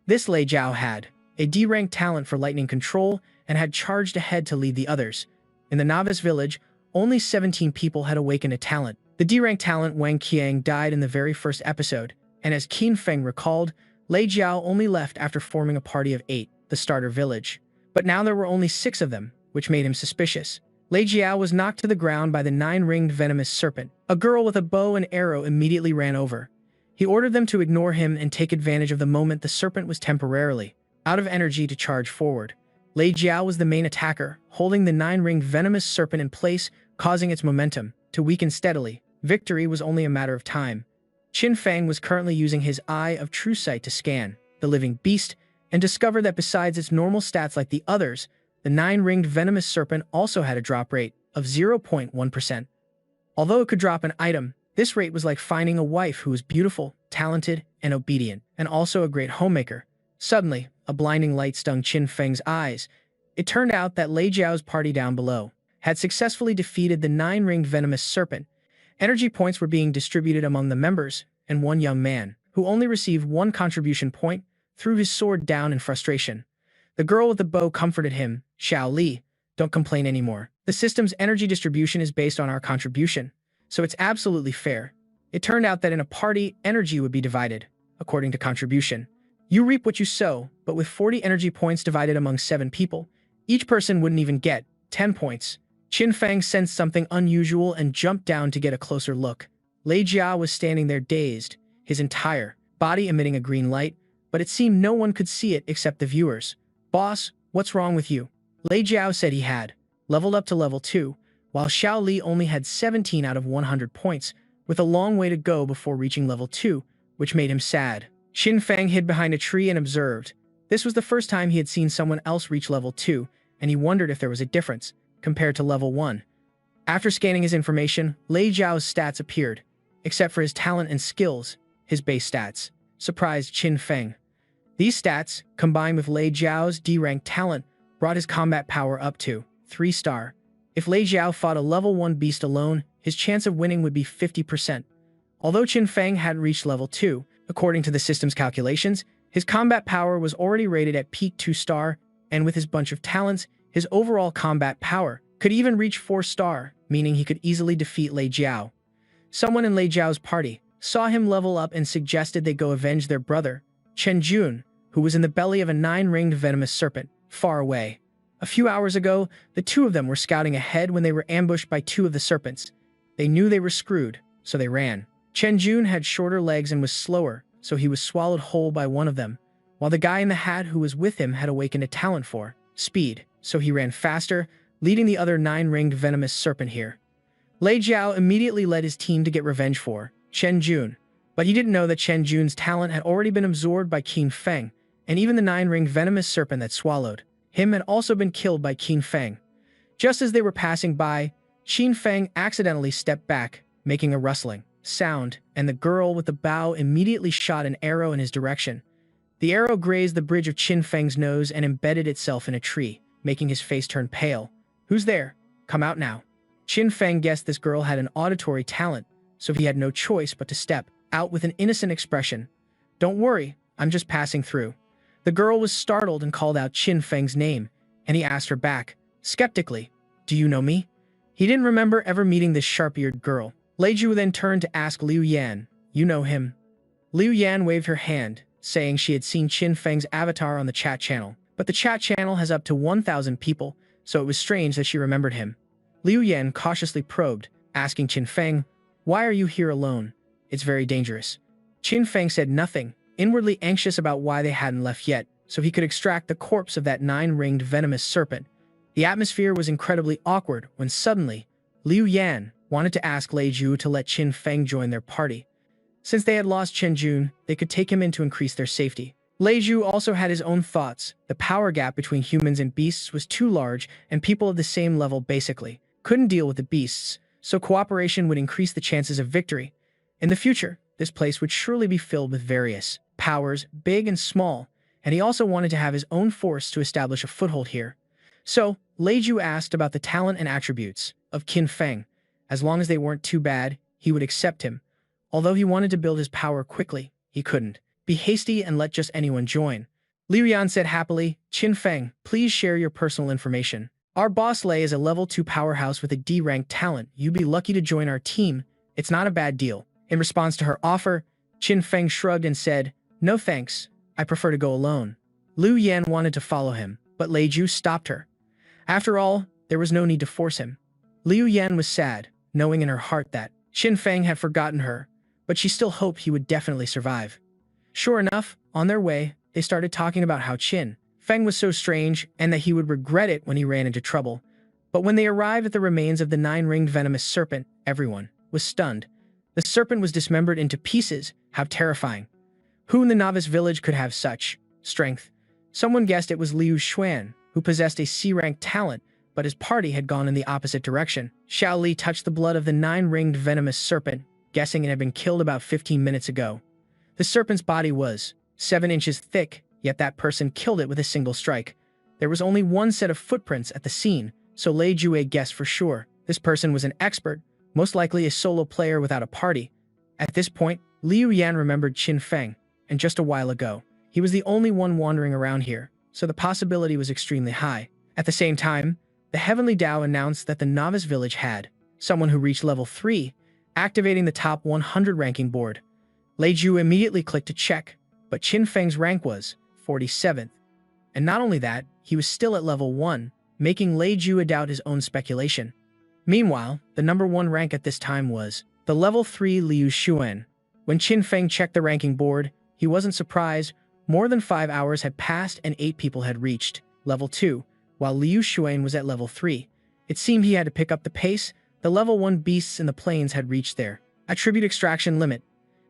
This Lei Jiao had a D-rank talent for lightning control and had charged ahead to lead the others. In the novice village, only 17 people had awakened a talent. The D-rank talent Wang Qiang died in the very first episode, and as Qin Feng recalled, Lei Jiao only left after forming a party of 8, the starter village. But now there were only 6 of them, which made him suspicious. Lei Jiao was knocked to the ground by the 9-ringed venomous serpent. A girl with a bow and arrow immediately ran over. He ordered them to ignore him and take advantage of the moment the serpent was temporarily out of energy to charge forward. Lei Jiao was the main attacker, holding the 9-ringed venomous serpent in place, causing its momentum to weaken steadily. Victory was only a matter of time. Qin Feng was currently using his Eye of True Sight to scan the living beast and discovered that besides its normal stats like the others, the 9-ringed venomous serpent also had a drop rate of 0.1%. Although it could drop an item, this rate was like finding a wife who was beautiful, talented, and obedient, and also a great homemaker. Suddenly, a blinding light stung Qin Feng's eyes. It turned out that Lei Jiao's party down below had successfully defeated the 9-ringed venomous serpent. Energy points were being distributed among the members, and one young man, who only received 1 contribution point, threw his sword down in frustration. The girl with the bow comforted him. "Xiao Li, don't complain anymore. The system's energy distribution is based on our contribution, so it's absolutely fair." It turned out that in a party, energy would be divided according to contribution. You reap what you sow, but with 40 energy points divided among 7 people, each person wouldn't even get 10 points. Qin Feng sensed something unusual and jumped down to get a closer look. Lei Jia was standing there dazed, his entire body emitting a green light, but it seemed no one could see it except the viewers. "Boss, what's wrong with you?" Lei Jiao said he had leveled up to level 2, while Xiao Li only had 17 out of 100 points, with a long way to go before reaching level 2, which made him sad. Qin Feng hid behind a tree and observed. This was the first time he had seen someone else reach level 2, and he wondered if there was a difference compared to level 1. After scanning his information, Lei Jiao's stats appeared, except for his talent and skills, his base stats, surprised Qin Feng. These stats, combined with Lei Jiao's D-rank talent, brought his combat power up to 3-star. If Lei Jiao fought a level 1 beast alone, his chance of winning would be 50%. Although Qin Feng hadn't reached level 2, according to the system's calculations, his combat power was already rated at peak 2-star, and with his bunch of talents, his overall combat power could even reach 4-star, meaning he could easily defeat Lei Jiao. Someone in Lei Jiao's party saw him level up and suggested they go avenge their brother, Chen Jun, who was in the belly of a 9-ringed venomous serpent, far away. A few hours ago, the two of them were scouting ahead when they were ambushed by 2 of the serpents. They knew they were screwed, so they ran. Chen Jun had shorter legs and was slower, so he was swallowed whole by one of them, while the guy in the hat who was with him had awakened a talent for speed, so he ran faster, leading the other 9-ringed venomous serpent here. Lei Jiao immediately led his team to get revenge for Chen Jun, but he didn't know that Chen Jun's talent had already been absorbed by Qin Feng, and even the 9-ringed venomous serpent that swallowed him had also been killed by Qin Feng. Just as they were passing by, Qin Feng accidentally stepped back, making a rustling sound, and the girl with the bow immediately shot an arrow in his direction. The arrow grazed the bridge of Qin Feng's nose and embedded itself in a tree, making his face turn pale. "Who's there? Come out now." Qin Feng guessed this girl had an auditory talent, so he had no choice but to step out with an innocent expression. "Don't worry, I'm just passing through." The girl was startled and called out Qin Feng's name, and he asked her back, skeptically, "Do you know me?" He didn't remember ever meeting this sharp-eared girl. Lei Ju then turned to ask Liu Yan, "You know him?" Liu Yan waved her hand, saying she had seen Qin Feng's avatar on the chat channel, but the chat channel has up to 1,000 people, so it was strange that she remembered him. Liu Yan cautiously probed, asking Qin Feng, "Why are you here alone? It's very dangerous." Qin Feng said nothing, inwardly anxious about why they hadn't left yet, so he could extract the corpse of that 9-ringed venomous serpent. The atmosphere was incredibly awkward when suddenly, Liu Yan wanted to ask Lei Ju to let Qin Feng join their party. Since they had lost Chen Jun, they could take him in to increase their safety. Lei Ju also had his own thoughts. The power gap between humans and beasts was too large, and people of the same level basically couldn't deal with the beasts, so cooperation would increase the chances of victory. In the future, this place would surely be filled with various powers, big and small, and he also wanted to have his own force to establish a foothold here. So, Lei Ju asked about the talent and attributes of Qin Feng. As long as they weren't too bad, he would accept him. Although he wanted to build his power quickly, he couldn't be hasty and let just anyone join. Liu Yan said happily, "Qin Feng, please share your personal information. Our boss Lei is a level 2 powerhouse with a D-rank talent. You'd be lucky to join our team. It's not a bad deal." In response to her offer, Qin Feng shrugged and said, "No thanks. I prefer to go alone." Liu Yan wanted to follow him, but Lei Ju stopped her. After all, there was no need to force him. Liu Yan was sad, knowing in her heart that Qin Feng had forgotten her, but she still hoped he would definitely survive. Sure enough, on their way, they started talking about how Qin Feng was so strange and that he would regret it when he ran into trouble. But when they arrived at the remains of the 9-ringed venomous serpent, everyone was stunned. The serpent was dismembered into pieces. How terrifying. Who in the novice village could have such strength? Someone guessed it was Liu Xuan, who possessed a C-rank talent, but his party had gone in the opposite direction. Xiao Li touched the blood of the 9-ringed venomous serpent, guessing it had been killed about 15 minutes ago. The serpent's body was 7 inches thick, yet that person killed it with a single strike. There was only one set of footprints at the scene, so Lei Jue guessed for sure. This person was an expert, most likely a solo player without a party. At this point, Liu Yan remembered Qin Feng, and just a while ago, he was the only one wandering around here, so the possibility was extremely high. At the same time, the Heavenly Dao announced that the novice village had someone who reached level 3, activating the top 100 ranking board. Lei Ju immediately clicked to check, but Qin Feng's rank was 47th. And not only that, he was still at level 1, making Lei Ju doubt his own speculation. Meanwhile, the number 1 rank at this time was the level 3 Liu Xuan. When Qin Feng checked the ranking board, he wasn't surprised. More than 5 hours had passed and 8 people had reached level 2, while Liu Xuan was at level 3. It seemed he had to pick up the pace. The level 1 beasts in the plains had reached their attribute extraction limit.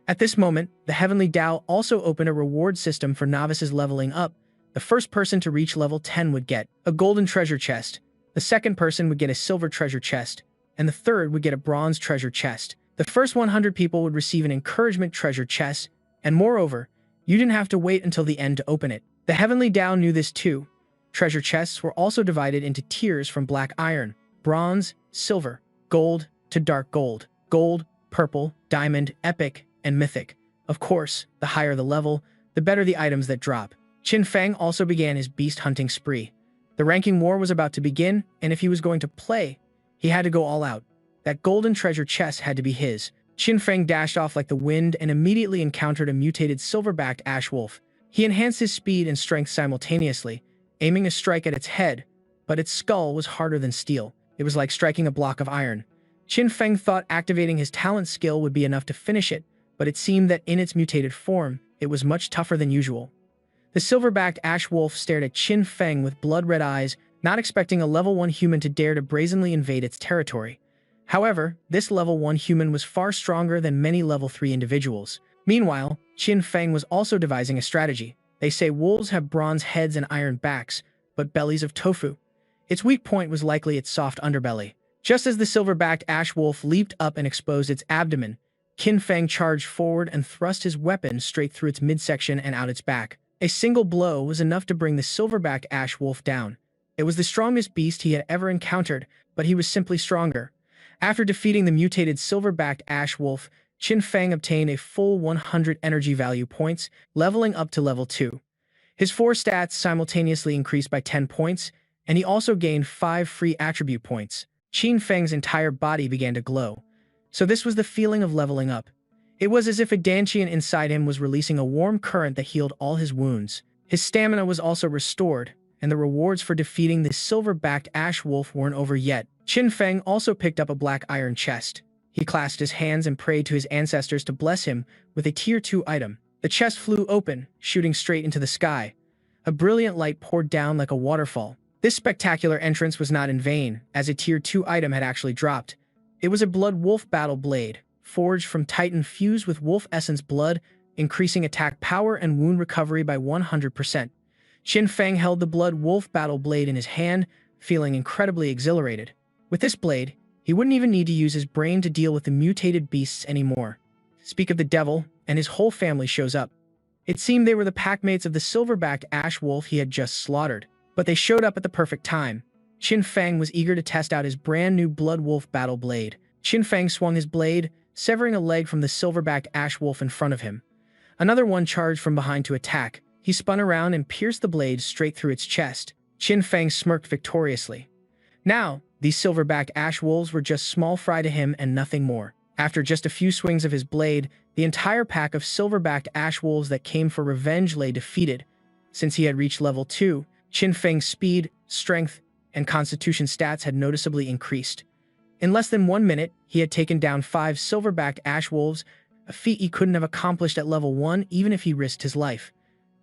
At this moment, the Heavenly Tao also opened a reward system for novices leveling up. The first person to reach level 10 would get a golden treasure chest, the second person would get a silver treasure chest, and the third would get a bronze treasure chest. The first 100 people would receive an encouragement treasure chest, and moreover, you didn't have to wait until the end to open it. The Heavenly Tao knew this too. Treasure chests were also divided into tiers from black iron, bronze, silver, gold, to dark gold, gold, purple, diamond, epic, and mythic. Of course, the higher the level, the better the items that drop. Qin Feng also began his beast hunting spree. The ranking war was about to begin, and if he was going to play, he had to go all out. That golden treasure chest had to be his. Qin Feng dashed off like the wind and immediately encountered a mutated silver-backed ash wolf. He enhanced his speed and strength simultaneously, aiming a strike at its head, but its skull was harder than steel. It was like striking a block of iron. Qin Feng thought activating his talent skill would be enough to finish it, but it seemed that in its mutated form, it was much tougher than usual. The silver-backed ash wolf stared at Qin Feng with blood-red eyes, not expecting a level 1 human to dare to brazenly invade its territory. However, this level 1 human was far stronger than many level 3 individuals. Meanwhile, Qin Feng was also devising a strategy. They say wolves have bronze heads and iron backs, but bellies of tofu. Its weak point was likely its soft underbelly. Just as the silver-backed ash wolf leaped up and exposed its abdomen, Qin Feng charged forward and thrust his weapon straight through its midsection and out its back. A single blow was enough to bring the silver-backed ash wolf down. It was the strongest beast he had ever encountered, but he was simply stronger. After defeating the mutated silver-backed ash wolf, Qin Feng obtained a full 100 energy value points, leveling up to level 2. His 4 stats simultaneously increased by 10 points, and he also gained 5 free attribute points. Qin Feng's entire body began to glow. So this was the feeling of leveling up. It was as if a Dantian inside him was releasing a warm current that healed all his wounds. His stamina was also restored, and the rewards for defeating the silver-backed ash wolf weren't over yet. Qin Feng also picked up a black iron chest. He clasped his hands and prayed to his ancestors to bless him with a tier 2 item. The chest flew open, shooting straight into the sky. A brilliant light poured down like a waterfall. This spectacular entrance was not in vain, as a tier 2 item had actually dropped. It was a blood wolf battle blade, forged from Titan fused with wolf essence blood, increasing attack power and wound recovery by 100%. Qin Feng held the blood wolf battle blade in his hand, feeling incredibly exhilarated. With this blade, he wouldn't even need to use his brain to deal with the mutated beasts anymore. Speak of the devil, and his whole family shows up. It seemed they were the packmates of the silver-backed ash wolf he had just slaughtered, but they showed up at the perfect time. Qin Feng was eager to test out his brand new blood wolf battle blade. Qin Feng swung his blade, severing a leg from the silver-backed ash wolf in front of him. Another one charged from behind to attack. He spun around and pierced the blade straight through its chest. Qin Feng smirked victoriously. Now, these silver-backed ash wolves were just small fry to him and nothing more. After just a few swings of his blade, the entire pack of silver-backed ash wolves that came for revenge lay defeated. Since he had reached level 2, Qin Feng's speed, strength, and constitution stats had noticeably increased. In less than 1 minute, he had taken down 5 silver-backed ash wolves, a feat he couldn't have accomplished at level 1 even if he risked his life.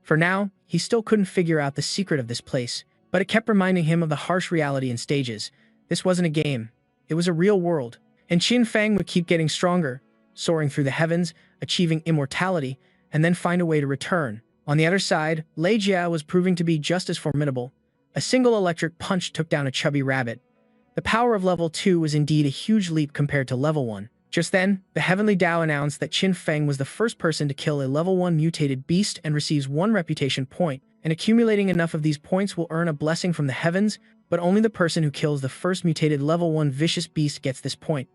For now, he still couldn't figure out the secret of this place, but it kept reminding him of the harsh reality in stages. This wasn't a game. It was a real world. And Qin Feng would keep getting stronger, soaring through the heavens, achieving immortality, and then find a way to return. On the other side, Lei Jia was proving to be just as formidable. A single electric punch took down a chubby rabbit. The power of level 2 was indeed a huge leap compared to level 1. Just then, the Heavenly Tao announced that Qin Feng was the first person to kill a level 1 mutated beast and receives 1 reputation point, and accumulating enough of these points will earn a blessing from the heavens, but only the person who kills the first mutated level 1 vicious beast gets this point.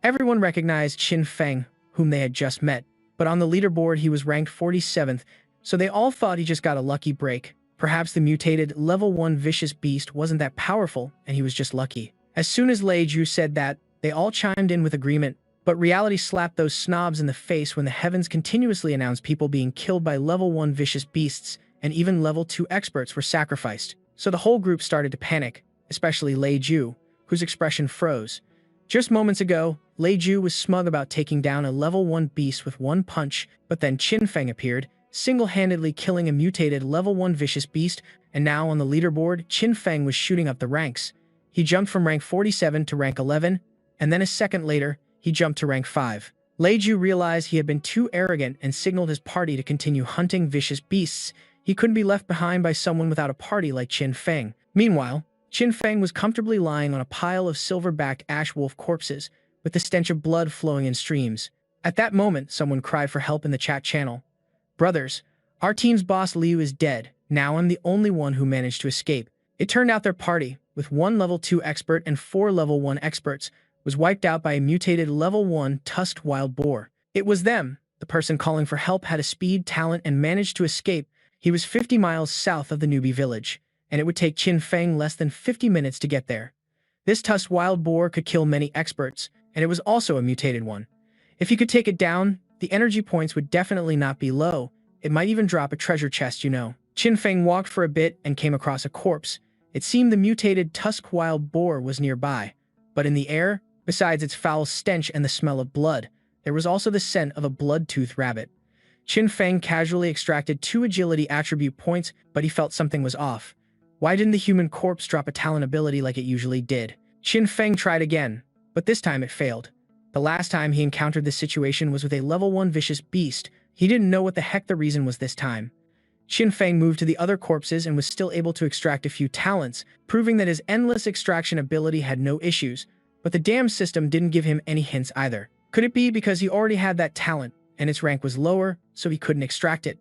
Everyone recognized Qin Feng, whom they had just met, but on the leaderboard he was ranked 47th, so they all thought he just got a lucky break. Perhaps the mutated level 1 vicious beast wasn't that powerful, and he was just lucky. As soon as Lei Ju said that, they all chimed in with agreement. But reality slapped those snobs in the face when the heavens continuously announced people being killed by level 1 vicious beasts, and even level 2 experts were sacrificed. So the whole group started to panic, especially Lei Ju, whose expression froze. Just moments ago, Lei Ju was smug about taking down a level 1 beast with one punch, but then Qin Feng appeared, single-handedly killing a mutated level 1 vicious beast, and now on the leaderboard, Qin Feng was shooting up the ranks. He jumped from rank 47 to rank 11, and then a second later, he jumped to rank 5. Lei Ju realized he had been too arrogant and signaled his party to continue hunting vicious beasts. He couldn't be left behind by someone without a party like Qin Feng. Meanwhile, Qin Feng was comfortably lying on a pile of silver-backed ash wolf corpses, with the stench of blood flowing in streams. At that moment, someone cried for help in the chat channel. "Brothers, our team's boss Liu is dead. Now I'm the only one who managed to escape." It turned out their party, with one level 2 expert and 4 level 1 experts, was wiped out by a mutated level 1 tusked wild boar. It was them. The person calling for help had a speed talent and managed to escape. He was 50 miles south of the newbie village, and it would take Qin Feng less than 50 minutes to get there. This tusked wild boar could kill many experts, and it was also a mutated one. If he could take it down, the energy points would definitely not be low. It might even drop a treasure chest, you know. Qin Feng walked for a bit and came across a corpse. It seemed the mutated tusked wild boar was nearby, but in the air, besides its foul stench and the smell of blood, there was also the scent of a blood-toothed rabbit. Qin Feng casually extracted 2 agility attribute points, but he felt something was off. Why didn't the human corpse drop a talent ability like it usually did? Qin Feng tried again, but this time it failed. The last time he encountered this situation was with a level 1 vicious beast. He didn't know what the heck the reason was this time. Qin Feng moved to the other corpses and was still able to extract a few talents, proving that his endless extraction ability had no issues, but the damn system didn't give him any hints either. Could it be because he already had that talent, and its rank was lower, so he couldn't extract it?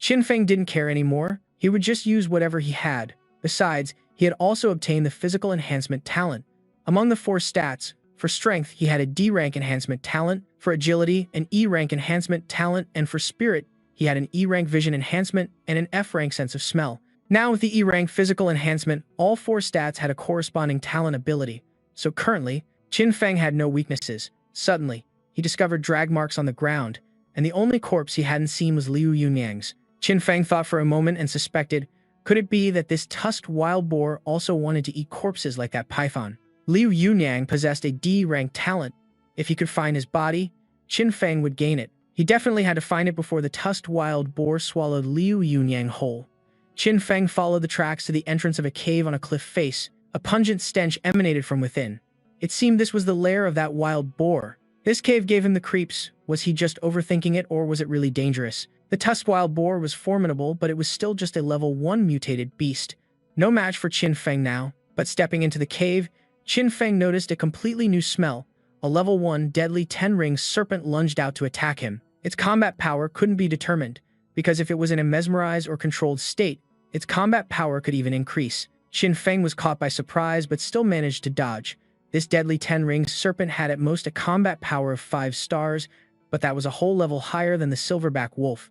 Qin Feng didn't care anymore. He would just use whatever he had. Besides, he had also obtained the physical enhancement talent. Among the 4 stats, for strength he had a D rank enhancement talent, for agility an E rank enhancement talent, and for spirit he had an E rank vision enhancement and an F rank sense of smell. Now with the E rank physical enhancement, all 4 stats had a corresponding talent ability. So currently, Qin Feng had no weaknesses. Suddenly, he discovered drag marks on the ground, and the only corpse he hadn't seen was Liu Yunyang's. Qin Feng thought for a moment and suspected, could it be that this tusked wild boar also wanted to eat corpses like that python? Liu Yunyang possessed a D-rank talent. If he could find his body, Qin Feng would gain it. He definitely had to find it before the tusked wild boar swallowed Liu Yunyang whole. Qin Feng followed the tracks to the entrance of a cave on a cliff face. A pungent stench emanated from within. It seemed this was the lair of that wild boar. This cave gave him the creeps. Was he just overthinking it, or was it really dangerous? The tusked wild boar was formidable, but it was still just a level 1 mutated beast. No match for Qin Feng now, but stepping into the cave, Qin Feng noticed a completely new smell. A level 1 deadly 10-ring serpent lunged out to attack him. Its combat power couldn't be determined, because if it was in a mesmerized or controlled state, its combat power could even increase. Qin Feng was caught by surprise but still managed to dodge. This deadly 10-ring serpent had at most a combat power of 5 stars, but that was a whole level higher than the silverback wolf.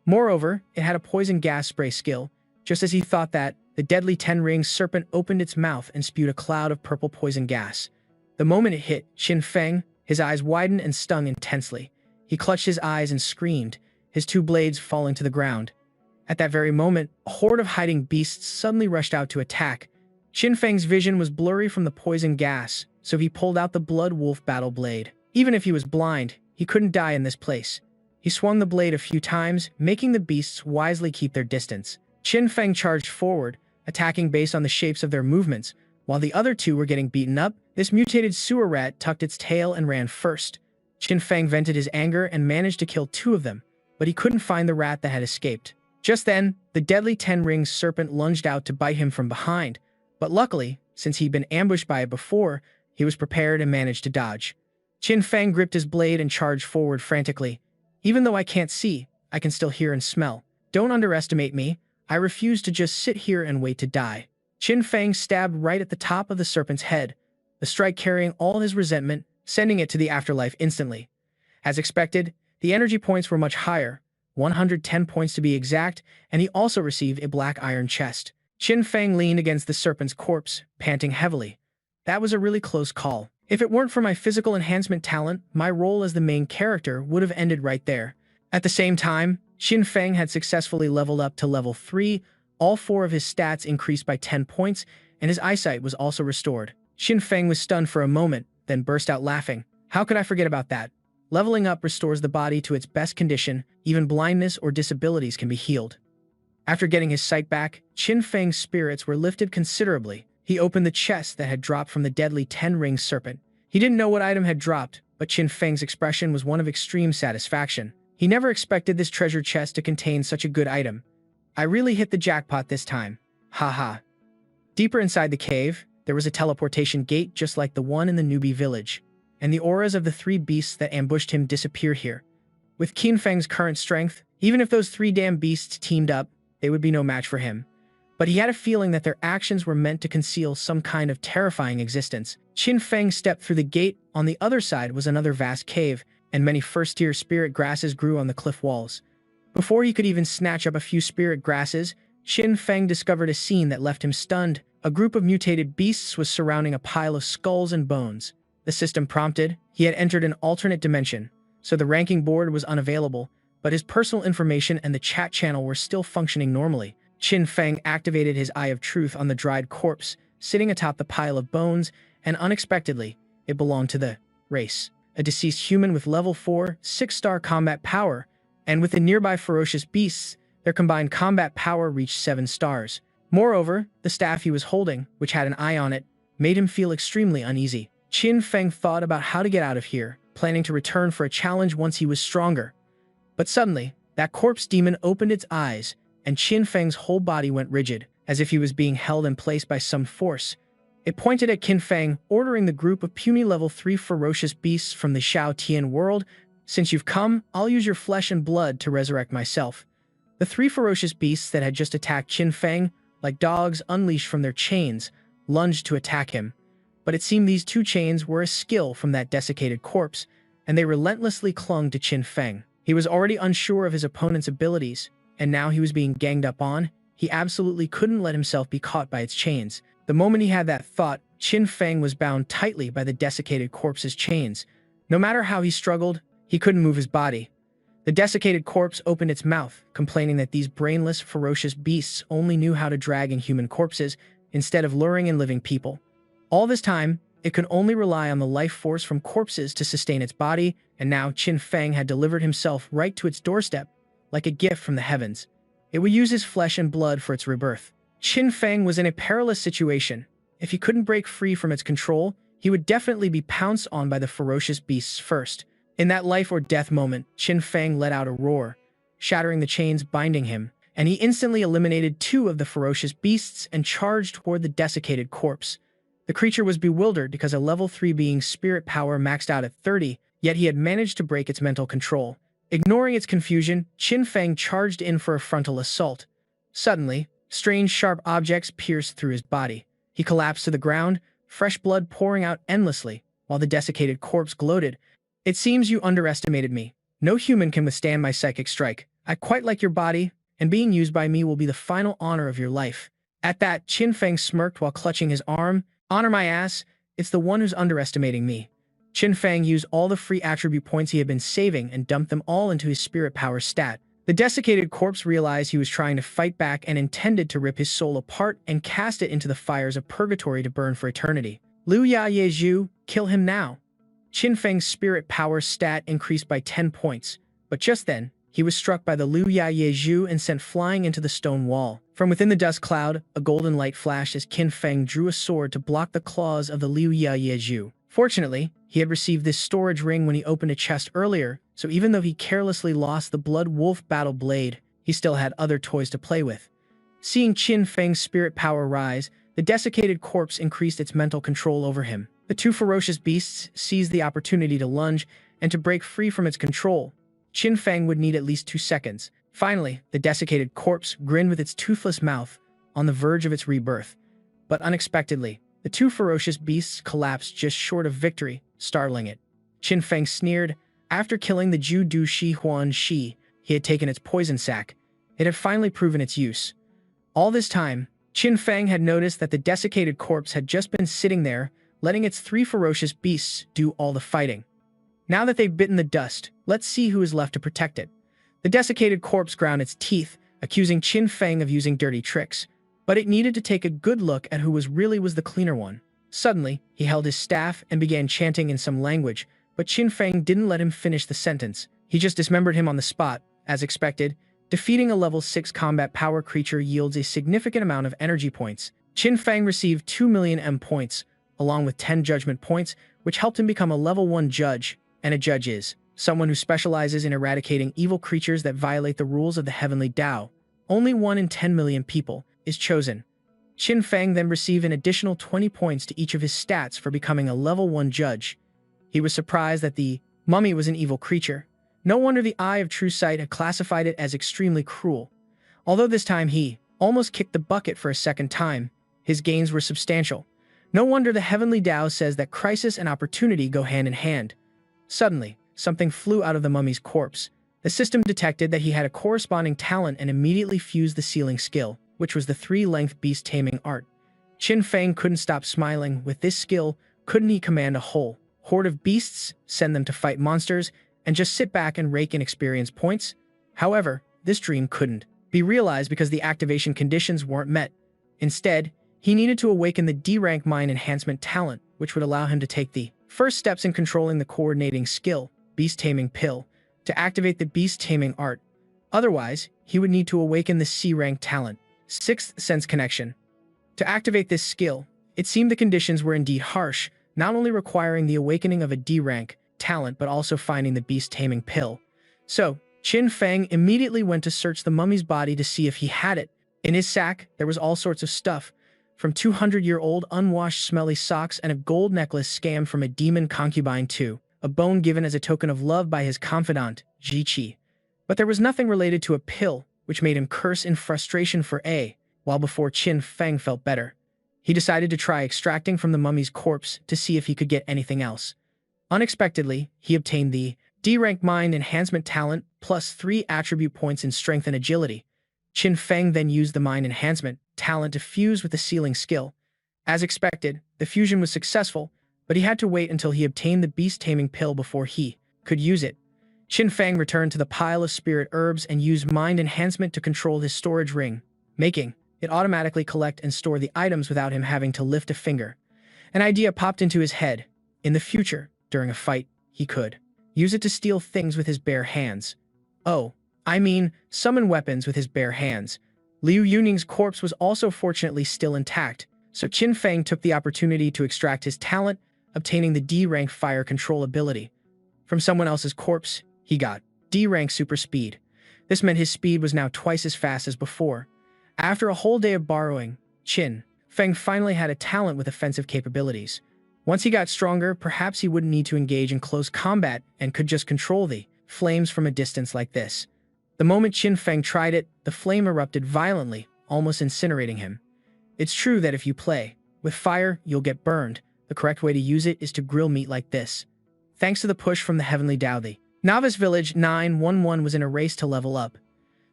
Moreover, it had a poison gas spray skill. Just as he thought that, the deadly 10-ring serpent opened its mouth and spewed a cloud of purple poison gas. The moment it hit Qin Feng, his eyes widened and stung intensely. He clutched his eyes and screamed, his 2 blades falling to the ground. At that very moment, a horde of hiding beasts suddenly rushed out to attack. Qin Feng's vision was blurry from the poison gas, so he pulled out the blood wolf battle blade. Even if he was blind, he couldn't die in this place. He swung the blade a few times, making the beasts wisely keep their distance. Qin Feng charged forward, attacking based on the shapes of their movements. While the other 2 were getting beaten up, this mutated sewer rat tucked its tail and ran first. Qin Feng vented his anger and managed to kill 2 of them, but he couldn't find the rat that had escaped. Just then, the deadly 10-ring serpent lunged out to bite him from behind, but luckily, since he'd been ambushed by it before, he was prepared and managed to dodge. Qin Feng gripped his blade and charged forward frantically. Even though I can't see, I can still hear and smell. Don't underestimate me. I refuse to just sit here and wait to die. Qin Feng stabbed right at the top of the serpent's head, the strike carrying all his resentment, sending it to the afterlife instantly. As expected, the energy points were much higher, 110 points to be exact, and he also received a black iron chest. Qin Feng leaned against the serpent's corpse, panting heavily. That was a really close call. If it weren't for my physical enhancement talent, my role as the main character would have ended right there. At the same time, Qin Feng had successfully leveled up to level 3, all 4 of his stats increased by 10 points, and his eyesight was also restored. Qin Feng was stunned for a moment, then burst out laughing. How could I forget about that? Leveling up restores the body to its best condition, even blindness or disabilities can be healed. After getting his sight back, Qin Feng's spirits were lifted considerably. He opened the chest that had dropped from the deadly 10-ringed serpent. He didn't know what item had dropped, but Qin Feng's expression was one of extreme satisfaction. He never expected this treasure chest to contain such a good item. I really hit the jackpot this time. Haha. Deeper inside the cave, there was a teleportation gate just like the one in the newbie village, and the auras of the 3 beasts that ambushed him disappear here. With Qin Feng's current strength, even if those 3 damn beasts teamed up, they would be no match for him. But he had a feeling that their actions were meant to conceal some kind of terrifying existence. Qin Feng stepped through the gate. On the other side was another vast cave, and many first-tier spirit grasses grew on the cliff walls. Before he could even snatch up a few spirit grasses, Qin Feng discovered a scene that left him stunned. A group of mutated beasts was surrounding a pile of skulls and bones. The system prompted. He had entered an alternate dimension, so the ranking board was unavailable, but his personal information and the chat channel were still functioning normally. Qin Feng activated his Eye of Truth on the dried corpse, sitting atop the pile of bones, and unexpectedly, it belonged to the race. A deceased human with level 4, 6-star combat power, and with the nearby ferocious beasts, their combined combat power reached 7 stars. Moreover, the staff he was holding, which had an eye on it, made him feel extremely uneasy. Qin Feng thought about how to get out of here, planning to return for a challenge once he was stronger. But suddenly, that corpse demon opened its eyes, and Qin Feng's whole body went rigid, as if he was being held in place by some force. It pointed at Qin Feng, ordering the group of puny level 3 ferocious beasts from the Shao Tian world. Since you've come, I'll use your flesh and blood to resurrect myself. The 3 ferocious beasts that had just attacked Qin Feng, like dogs unleashed from their chains, lunged to attack him. But it seemed these 2 chains were a skill from that desiccated corpse, and they relentlessly clung to Qin Feng. He was already unsure of his opponent's abilities, and now he was being ganged up on. He absolutely couldn't let himself be caught by its chains. The moment he had that thought, Qin Feng was bound tightly by the desiccated corpse's chains. No matter how he struggled, he couldn't move his body. The desiccated corpse opened its mouth, complaining that these brainless, ferocious beasts only knew how to drag in human corpses instead of luring in living people. All this time, it could only rely on the life force from corpses to sustain its body, and now Qin Feng had delivered himself right to its doorstep, like a gift from the heavens. It would use his flesh and blood for its rebirth. Qin Feng was in a perilous situation. If he couldn't break free from its control, he would definitely be pounced on by the ferocious beasts first. In that life or death moment, Qin Feng let out a roar, shattering the chains binding him, and he instantly eliminated 2 of the ferocious beasts and charged toward the desiccated corpse. The creature was bewildered because a level 3 being's spirit power maxed out at 30, yet he had managed to break its mental control. Ignoring its confusion, Qin Feng charged in for a frontal assault. Suddenly, strange sharp objects pierced through his body. He collapsed to the ground, fresh blood pouring out endlessly, while the desiccated corpse gloated. It seems you underestimated me. No human can withstand my psychic strike. I quite like your body, and being used by me will be the final honor of your life. At that, Qin Feng smirked while clutching his arm. Honor my ass, it's the one who's underestimating me. Qin Feng used all the free attribute points he had been saving and dumped them all into his spirit power stat. The desiccated corpse realized he was trying to fight back and intended to rip his soul apart and cast it into the fires of purgatory to burn for eternity. Liu Yahello, kill him now. Qin Feng's spirit power stat increased by 10 points, but just then, he was struck by the Liu Yahello and sent flying into the stone wall. From within the dust cloud, a golden light flashed as Qin Feng drew a sword to block the claws of the Liu Yahello. Fortunately, he had received this storage ring when he opened a chest earlier, so even though he carelessly lost the Blood Wolf battle blade, he still had other toys to play with. Seeing Qin Feng's spirit power rise, the desiccated corpse increased its mental control over him. The 2 ferocious beasts seized the opportunity to lunge and to break free from its control. Qin Feng would need at least 2 seconds. Finally, the desiccated corpse grinned with its toothless mouth, on the verge of its rebirth. But unexpectedly, the 2 ferocious beasts collapsed just short of victory, startling it. Qin Feng sneered. After killing the Ju Du Shi Huan Shi, he had taken its poison sac. It had finally proven its use. All this time, Qin Feng had noticed that the desiccated corpse had just been sitting there, letting its 3 ferocious beasts do all the fighting. Now that they've bitten the dust, let's see who is left to protect it. The desiccated corpse ground its teeth, accusing Qin Feng of using dirty tricks, but it needed to take a good look at who was the cleaner one. Suddenly, he held his staff and began chanting in some language, but Qin Feng didn't let him finish the sentence. He just dismembered him on the spot. As expected, defeating a level 6 combat power creature yields a significant amount of energy points. Qin Feng received 2 million M points, along with 10 judgment points, which helped him become a level 1 judge, and a judge is someone who specializes in eradicating evil creatures that violate the rules of the heavenly Tao. Only 1 in 10 million people is chosen. Qin Feng then received an additional 20 points to each of his stats for becoming a level 1 judge. He was surprised that the mummy was an evil creature. No wonder the Eye of True Sight had classified it as extremely cruel. Although this time he almost kicked the bucket for a second time, his gains were substantial. No wonder the heavenly Tao says that crisis and opportunity go hand in hand. Suddenly, something flew out of the mummy's corpse. The system detected that he had a corresponding talent and immediately fused the sealing skill, which was the 3-length beast taming art. Qin Feng couldn't stop smiling. With this skill, couldn't he command a whole horde of beasts, send them to fight monsters, and just sit back and rake in experience points? However, this dream couldn't be realized because the activation conditions weren't met. Instead, he needed to awaken the D-rank mind enhancement talent, which would allow him to take the first steps in controlling the coordinating skill, Beast Taming Pill, to activate the Beast Taming Art. Otherwise, he would need to awaken the C-rank talent, Sixth Sense Connection. To activate this skill, it seemed the conditions were indeed harsh, not only requiring the awakening of a D-rank talent but also finding the Beast Taming Pill. So, Qin Feng immediately went to search the mummy's body to see if he had it. In his sack, there was all sorts of stuff, from 200-year-old unwashed smelly socks and a gold necklace scammed from a demon concubine to a bone given as a token of love by his confidant, Ji Qi. But there was nothing related to a pill, which made him curse in frustration for a while before Qin Feng felt better. He decided to try extracting from the mummy's corpse to see if he could get anything else. Unexpectedly, he obtained the D-rank mind enhancement talent plus 3 attribute points in strength and agility. Qin Feng then used the mind enhancement talent to fuse with the sealing skill. As expected, the fusion was successful, but he had to wait until he obtained the beast taming pill before he could use it. Qin Feng returned to the pile of spirit herbs and used mind enhancement to control his storage ring, making it automatically collect and store the items without him having to lift a finger. An idea popped into his head. In the future, during a fight, he could use it to steal things with his bare hands. Summon weapons with his bare hands. Liu Yuning's corpse was also fortunately still intact, so Qin Feng took the opportunity to extract his talent, obtaining the D-rank fire control ability. From someone else's corpse, he got D-rank super speed. This meant his speed was now twice as fast as before. After a whole day of borrowing, Qin Feng finally had a talent with offensive capabilities. Once he got stronger, perhaps he wouldn't need to engage in close combat and could just control the flames from a distance like this. The moment Qin Feng tried it, the flame erupted violently, almost incinerating him. It's true that if you play with fire, you'll get burned. The correct way to use it is to grill meat like this. Thanks to the push from the Heavenly Tao, the Novice Village 911 was in a race to level up.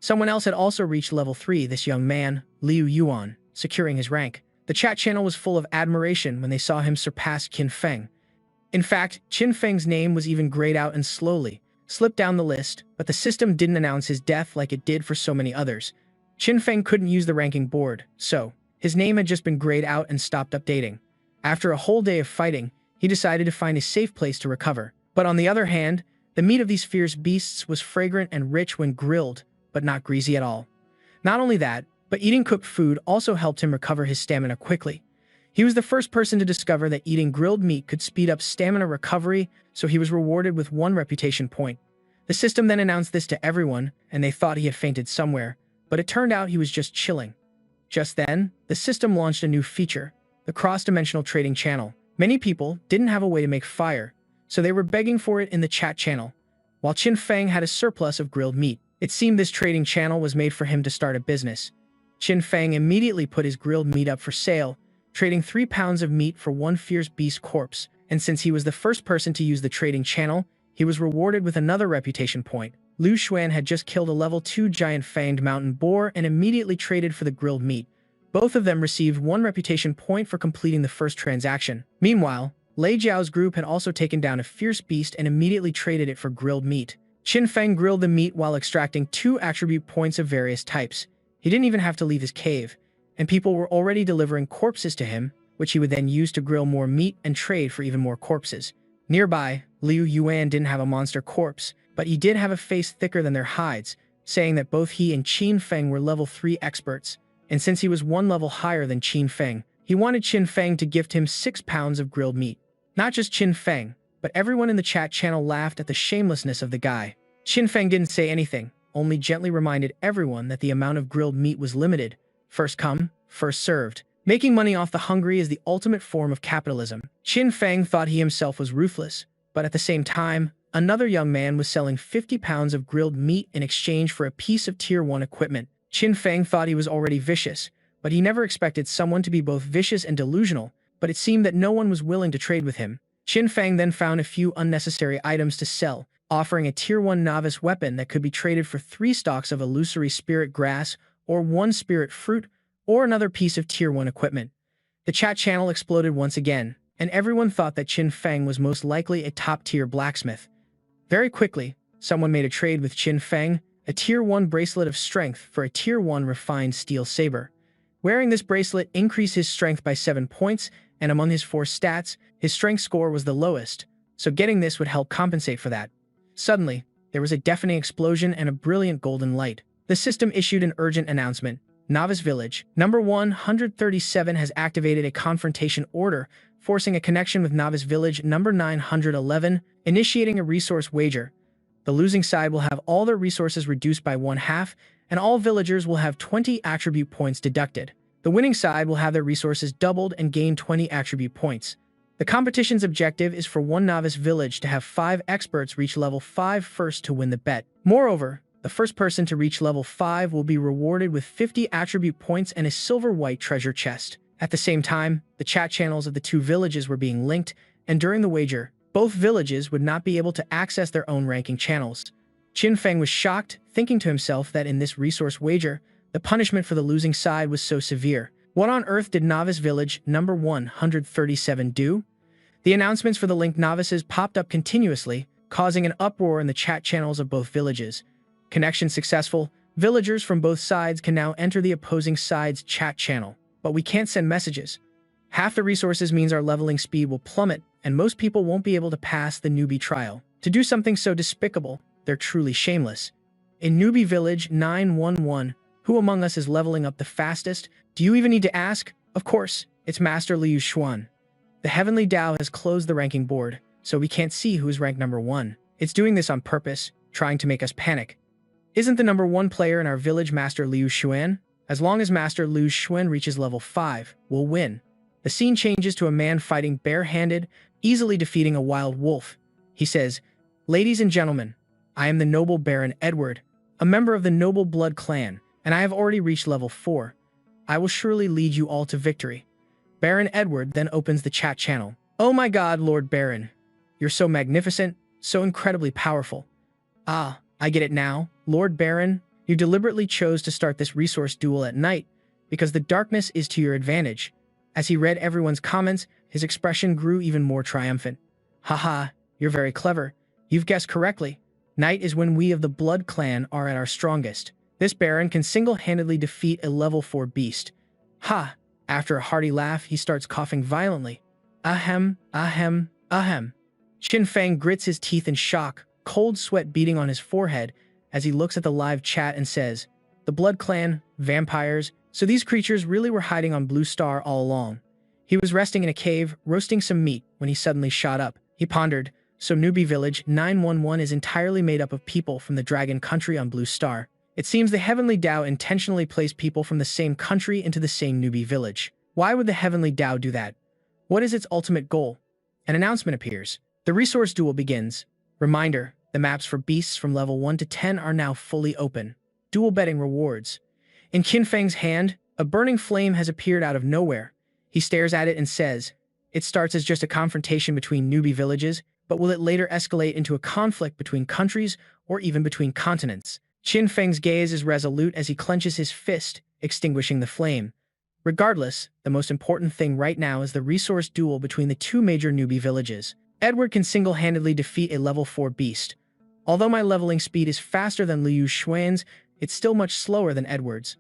Someone else had also reached level 3, this young man, Liu Yuan, securing his rank. The chat channel was full of admiration when they saw him surpass Qin Feng. In fact, Qin Feng's name was even grayed out and slowly slipped down the list, but the system didn't announce his death like it did for so many others. Qin Feng couldn't use the ranking board, so his name had just been grayed out and stopped updating. After a whole day of fighting, he decided to find a safe place to recover. But on the other hand, the meat of these fierce beasts was fragrant and rich when grilled, but not greasy at all. Not only that, but eating cooked food also helped him recover his stamina quickly. He was the first person to discover that eating grilled meat could speed up stamina recovery, so he was rewarded with 1 reputation point. The system then announced this to everyone, and they thought he had fainted somewhere, but it turned out he was just chilling. Just then, the system launched a new feature, the cross-dimensional trading channel. Many people didn't have a way to make fire, so they were begging for it in the chat channel. While Qin Feng had a surplus of grilled meat, it seemed this trading channel was made for him to start a business. Qin Feng immediately put his grilled meat up for sale, trading 3 pounds of meat for 1 fierce beast corpse, and since he was the first person to use the trading channel, he was rewarded with another reputation point. Lu Xuan had just killed a level 2 giant fanged mountain boar and immediately traded for the grilled meat. Both of them received 1 reputation point for completing the first transaction. Meanwhile, Lei Jiao's group had also taken down a fierce beast and immediately traded it for grilled meat. Qin Feng grilled the meat while extracting 2 attribute points of various types. He didn't even have to leave his cave, and people were already delivering corpses to him, which he would then use to grill more meat and trade for even more corpses. Nearby, Liu Yuan didn't have a monster corpse, but he did have a face thicker than their hides, saying that both he and Qin Feng were level 3 experts, and since he was 1 level higher than Qin Feng, he wanted Qin Feng to gift him 6 pounds of grilled meat. Not just Qin Feng, but everyone in the chat channel laughed at the shamelessness of the guy. Qin Feng didn't say anything, only gently reminded everyone that the amount of grilled meat was limited. First come, first served. Making money off the hungry is the ultimate form of capitalism. Qin Feng thought he himself was ruthless, but at the same time, another young man was selling 50 pounds of grilled meat in exchange for a piece of Tier 1 equipment. Qin Feng thought he was already vicious, but he never expected someone to be both vicious and delusional, but it seemed that no one was willing to trade with him. Qin Feng then found a few unnecessary items to sell, offering a Tier 1 novice weapon that could be traded for 3 stalks of illusory spirit grass or 1 spirit fruit or another piece of Tier 1 equipment. The chat channel exploded once again, and everyone thought that Qin Feng was most likely a top-tier blacksmith. Very quickly, someone made a trade with Qin Feng, a Tier 1 bracelet of strength for a Tier 1 refined steel saber. Wearing this bracelet increased his strength by 7 points, and among his 4 stats, his strength score was the lowest, so getting this would help compensate for that. Suddenly, there was a deafening explosion and a brilliant golden light. The system issued an urgent announcement. Novice Village, number 137 has activated a confrontation order, forcing a connection with Novice Village number 911, initiating a resource wager. The losing side will have all their resources reduced by 1/2, and all villagers will have 20 attribute points deducted. The winning side will have their resources doubled and gain 20 attribute points. The competition's objective is for 1 novice village to have 5 experts reach level 5 first to win the bet. Moreover, the first person to reach level 5 will be rewarded with 50 attribute points and a silver-white treasure chest. At the same time, the chat channels of the 2 villages were being linked, and during the wager, both villages would not be able to access their own ranking channels. Qin Feng was shocked, thinking to himself that in this resource wager, the punishment for the losing side was so severe. What on earth did Novice Village number 137 do? The announcements for the linked novices popped up continuously, causing an uproar in the chat channels of both villages. Connection successful, villagers from both sides can now enter the opposing side's chat channel. But we can't send messages. Half the resources means our leveling speed will plummet, and most people won't be able to pass the newbie trial. To do something so despicable, they're truly shameless. In Newbie Village 911, who among us is leveling up the fastest? Do you even need to ask? Of course, it's Master Liu Xuan. The Heavenly Dao has closed the ranking board, so we can't see who is ranked number 1. It's doing this on purpose, trying to make us panic. Isn't the number 1 player in our village Master Liu Xuan? As long as Master Liu Xuan reaches level 5, we'll win. The scene changes to a man fighting bare-handed, easily defeating a wild wolf. He says, "Ladies and gentlemen, I am the noble Baron Edward, a member of the Noble Blood clan, and I have already reached level 4. I will surely lead you all to victory." Baron Edward then opens the chat channel. "Oh my god, Lord Baron. You're so magnificent, so incredibly powerful. Ah, I get it now. Lord Baron, you deliberately chose to start this resource duel at night, because the darkness is to your advantage." As he read everyone's comments, his expression grew even more triumphant. "Haha, you're very clever. You've guessed correctly. Night is when we of the Blood clan are at our strongest. This Baron can single-handedly defeat a level 4 beast." Ha! After a hearty laugh, he starts coughing violently. Ahem, ahem, ahem. Qin Feng grits his teeth in shock, cold sweat beating on his forehead as he looks at the live chat and says, "The Blood clan, vampires, so these creatures really were hiding on Blue Star all along." He was resting in a cave, roasting some meat, when he suddenly shot up. He pondered, so Newbie Village 911 is entirely made up of people from the Dragon Country on Blue Star. It seems the Heavenly Dao intentionally placed people from the same country into the same Newbie Village. Why would the Heavenly Dao do that? What is its ultimate goal? An announcement appears. The resource duel begins. Reminder, the maps for beasts from level 1 to 10 are now fully open. Dual betting rewards. In Qin Feng's hand, a burning flame has appeared out of nowhere. He stares at it and says, "It starts as just a confrontation between newbie villages, but will it later escalate into a conflict between countries or even between continents?" Qin Feng's gaze is resolute as he clenches his fist, extinguishing the flame. Regardless, the most important thing right now is the resource duel between the two major newbie villages. Edward can single-handedly defeat a level 4 beast. Although my leveling speed is faster than Liu Xuan's, it's still much slower than Edward's.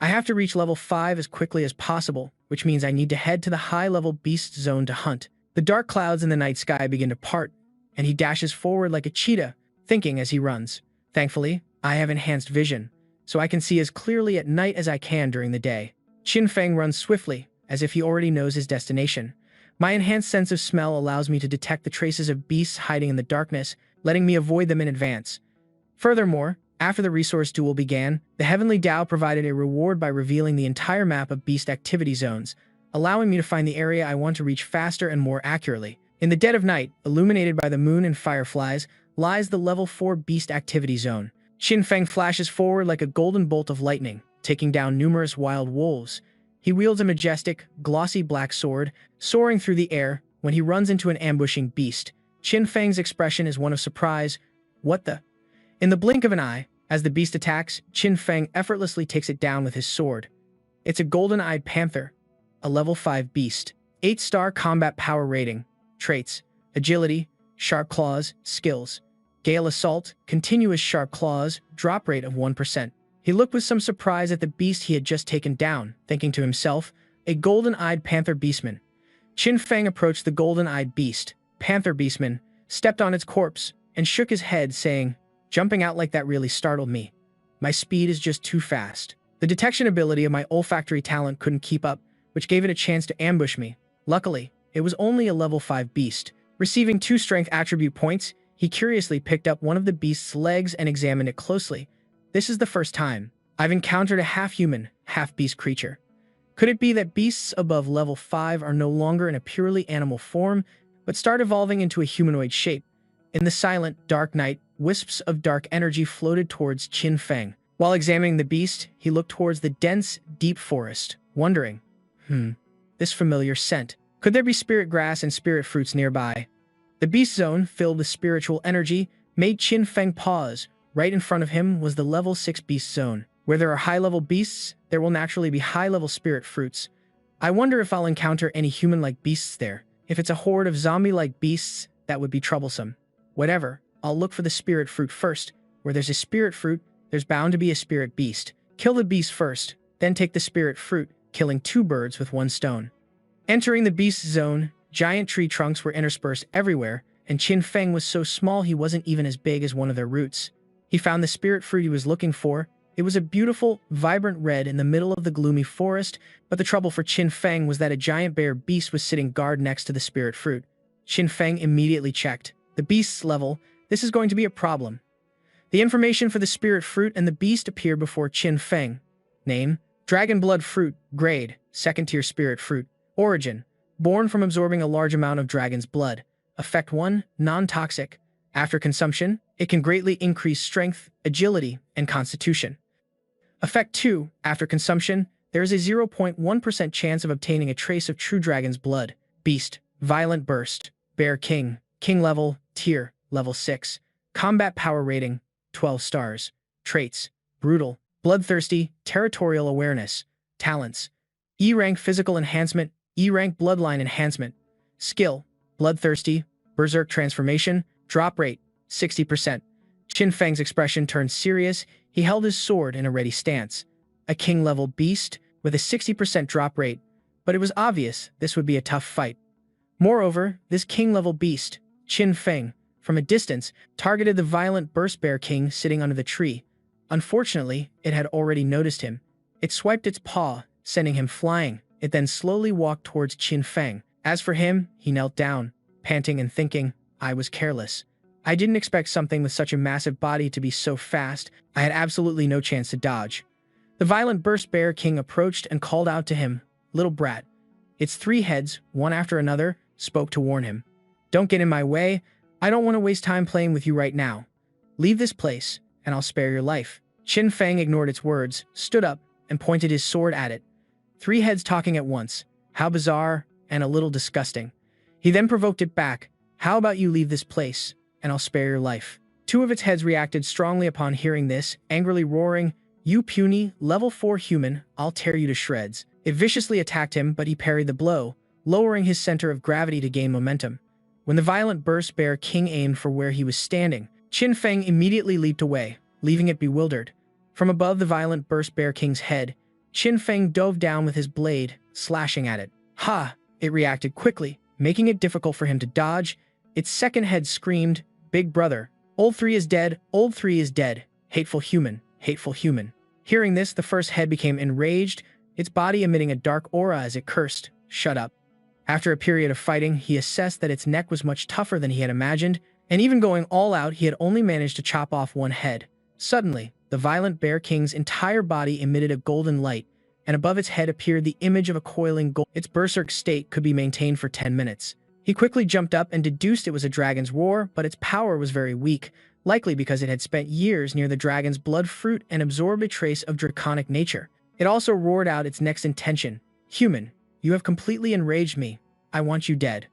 I have to reach level 5 as quickly as possible, which means I need to head to the high-level beast zone to hunt. The dark clouds in the night sky begin to part, and he dashes forward like a cheetah, thinking as he runs. Thankfully, I have enhanced vision, so I can see as clearly at night as I can during the day. Qin Feng runs swiftly, as if he already knows his destination. My enhanced sense of smell allows me to detect the traces of beasts hiding in the darkness, letting me avoid them in advance. Furthermore, after the resource duel began, the Heavenly Tao provided a reward by revealing the entire map of beast activity zones, allowing me to find the area I want to reach faster and more accurately. In the dead of night, illuminated by the moon and fireflies, lies the level 4 beast activity zone. Qin Feng flashes forward like a golden bolt of lightning, taking down numerous wild wolves. He wields a majestic, glossy black sword, soaring through the air. When he runs into an ambushing beast, Qin Feng's expression is one of surprise. What the? In the blink of an eye, as the beast attacks, Qin Feng effortlessly takes it down with his sword. It's a golden-eyed panther, a level 5 beast. 8-star combat power rating. Traits: agility, sharp claws, skills. Gale assault, continuous sharp claws, drop rate of 1%. He looked with some surprise at the beast he had just taken down, thinking to himself, a golden-eyed panther beastman. Qin Feng approached the golden-eyed beast, panther beastman, stepped on its corpse, and shook his head, saying, "Jumping out like that really startled me. My speed is just too fast." The detection ability of my olfactory talent couldn't keep up, which gave it a chance to ambush me. Luckily, it was only a level 5 beast. Receiving 2 strength attribute points, he curiously picked up one of the beast's legs and examined it closely. This is the first time I've encountered a half-human, half-beast creature. Could it be that beasts above level 5 are no longer in a purely animal form, but start evolving into a humanoid shape? In the silent, dark night, wisps of dark energy floated towards Qin Feng. While examining the beast, he looked towards the dense, deep forest, wondering, this familiar scent. Could there be spirit grass and spirit fruits nearby? The beast zone, filled with spiritual energy, made Qin Feng pause. Right in front of him was the level 6 beast zone. Where there are high-level beasts, there will naturally be high-level spirit fruits. I wonder if I'll encounter any human-like beasts there. If it's a horde of zombie-like beasts, that would be troublesome. Whatever, I'll look for the spirit fruit first. Where there's a spirit fruit, there's bound to be a spirit beast. Kill the beast first, then take the spirit fruit, killing 2 birds with 1 stone. Entering the beast zone, giant tree trunks were interspersed everywhere, and Qin Feng was so small he wasn't even as big as one of their roots. He found the spirit fruit he was looking for. It was a beautiful, vibrant red in the middle of the gloomy forest, but the trouble for Qin Feng was that a giant bear beast was sitting guard next to the spirit fruit. Qin Feng immediately checked. The beast's level, this is going to be a problem. The information for the spirit fruit and the beast appeared before Qin Feng. Name: Dragon Blood Fruit. Grade: 2nd-tier spirit fruit. Origin: born from absorbing a large amount of dragon's blood. Effect 1: non-toxic. After consumption, it can greatly increase strength, agility, and constitution. Effect 2: after consumption, there is a 0.1% chance of obtaining a trace of true dragon's blood. Beast: Violent Burst. Bear King. King level, tier, level 6. Combat power rating, 12 stars. Traits: brutal, bloodthirsty, territorial awareness. Talents: E-rank physical enhancement, E-rank bloodline enhancement. Skill: bloodthirsty, berserk transformation, drop rate, 60%. Qin Feng's expression turned serious. He held his sword in a ready stance. A king-level beast with a 60% drop rate, but it was obvious this would be a tough fight. Moreover, this king-level beast, Qin Feng, from a distance, targeted the violent burst bear king sitting under the tree. Unfortunately, it had already noticed him. It swiped its paw, sending him flying. It then slowly walked towards Qin Feng. As for him, he knelt down, panting and thinking, I was careless. I didn't expect something with such a massive body to be so fast. I had absolutely no chance to dodge. The violent burst bear king approached and called out to him, Little brat. Its 3 heads, one after another, spoke to warn him. Don't get in my way. I don't want to waste time playing with you right now. Leave this place, and I'll spare your life. Qin Feng ignored its words, stood up, and pointed his sword at it. 3 heads talking at once. How bizarre, and a little disgusting. He then provoked it back. How about you leave this place, and I'll spare your life. 2 of its heads reacted strongly upon hearing this, angrily roaring, "You puny, level 4 human, I'll tear you to shreds." It viciously attacked him, but he parried the blow, lowering his center of gravity to gain momentum. When the violent Burst Bear King aimed for where he was standing, Qin Feng immediately leaped away, leaving it bewildered. From above the violent Burst Bear King's head, Qin Feng dove down with his blade, slashing at it. Ha! It reacted quickly, making it difficult for him to dodge. Its second head screamed, "Big brother, old 3 is dead, old 3 is dead, hateful human, hateful human." Hearing this, the first head became enraged, its body emitting a dark aura as it cursed, "Shut up." After a period of fighting, he assessed that its neck was much tougher than he had imagined, and even going all out, he had only managed to chop off one head. Suddenly, the violent Bear King's entire body emitted a golden light, and above its head appeared the image of a coiling gold. Its berserk state could be maintained for 10 minutes. He quickly jumped up and deduced it was a dragon's roar, but its power was very weak, likely because it had spent years near the dragon's blood fruit and absorbed a trace of draconic nature. It also roared out its next intention. "Human, you have completely enraged me. I want you dead."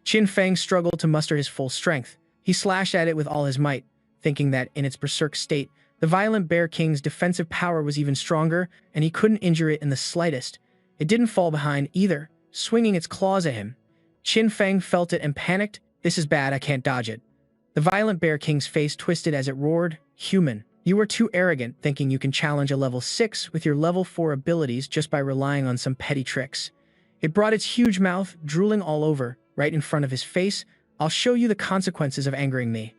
Qin Feng struggled to muster his full strength. He slashed at it with all his might, thinking that, in its berserk state, the violent Bear King's defensive power was even stronger, and he couldn't injure it in the slightest. It didn't fall behind either, swinging its claws at him. Qin Feng felt it and panicked. "This is bad, I can't dodge it." The violent Bear King's face twisted as it roared, "Human, you are too arrogant, thinking you can challenge a level 6 with your level 4 abilities just by relying on some petty tricks." It brought its huge mouth, drooling all over, right in front of his face. "I'll show you the consequences of angering me."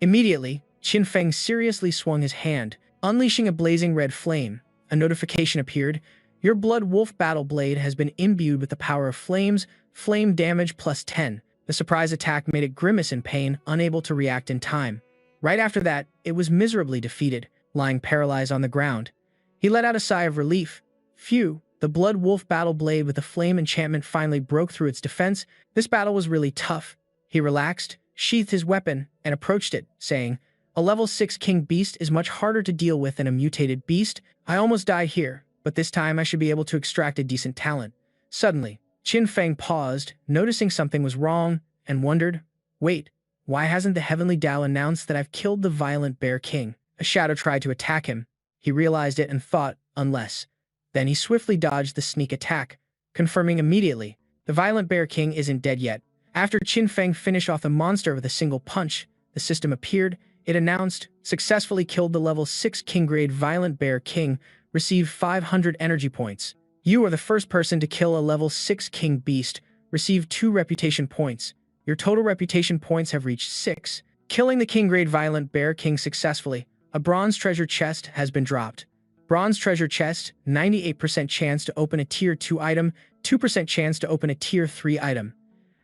Immediately, Qin Feng seriously swung his hand, unleashing a blazing red flame. A notification appeared. "Your Blood Wolf Battle Blade has been imbued with the power of flames, flame damage plus 10. The surprise attack made it grimace in pain, unable to react in time. Right after that, it was miserably defeated, lying paralyzed on the ground. He let out a sigh of relief. Phew, the Blood Wolf Battle Blade with the flame enchantment finally broke through its defense. This battle was really tough. He relaxed, sheathed his weapon, and approached it, saying, "A level 6 king beast is much harder to deal with than a mutated beast. I almost died here, but this time I should be able to extract a decent talent." Suddenly, Qin Feng paused, noticing something was wrong, and wondered, "Wait, why hasn't the Heavenly Tao announced that I've killed the violent Bear King?" A shadow tried to attack him. He realized it and thought, "Unless." Then he swiftly dodged the sneak attack, confirming immediately, the violent Bear King isn't dead yet. After Qin Feng finished off the monster with a single punch, the system appeared. It announced, "Successfully killed the level 6 king-grade violent Bear King, received 500 energy points. You are the first person to kill a level 6 king beast, received 2 reputation points. Your total reputation points have reached 6. Killing the king-grade violent Bear King successfully. A bronze treasure chest has been dropped. Bronze treasure chest, 98% chance to open a tier 2 item, 2% chance to open a tier 3 item."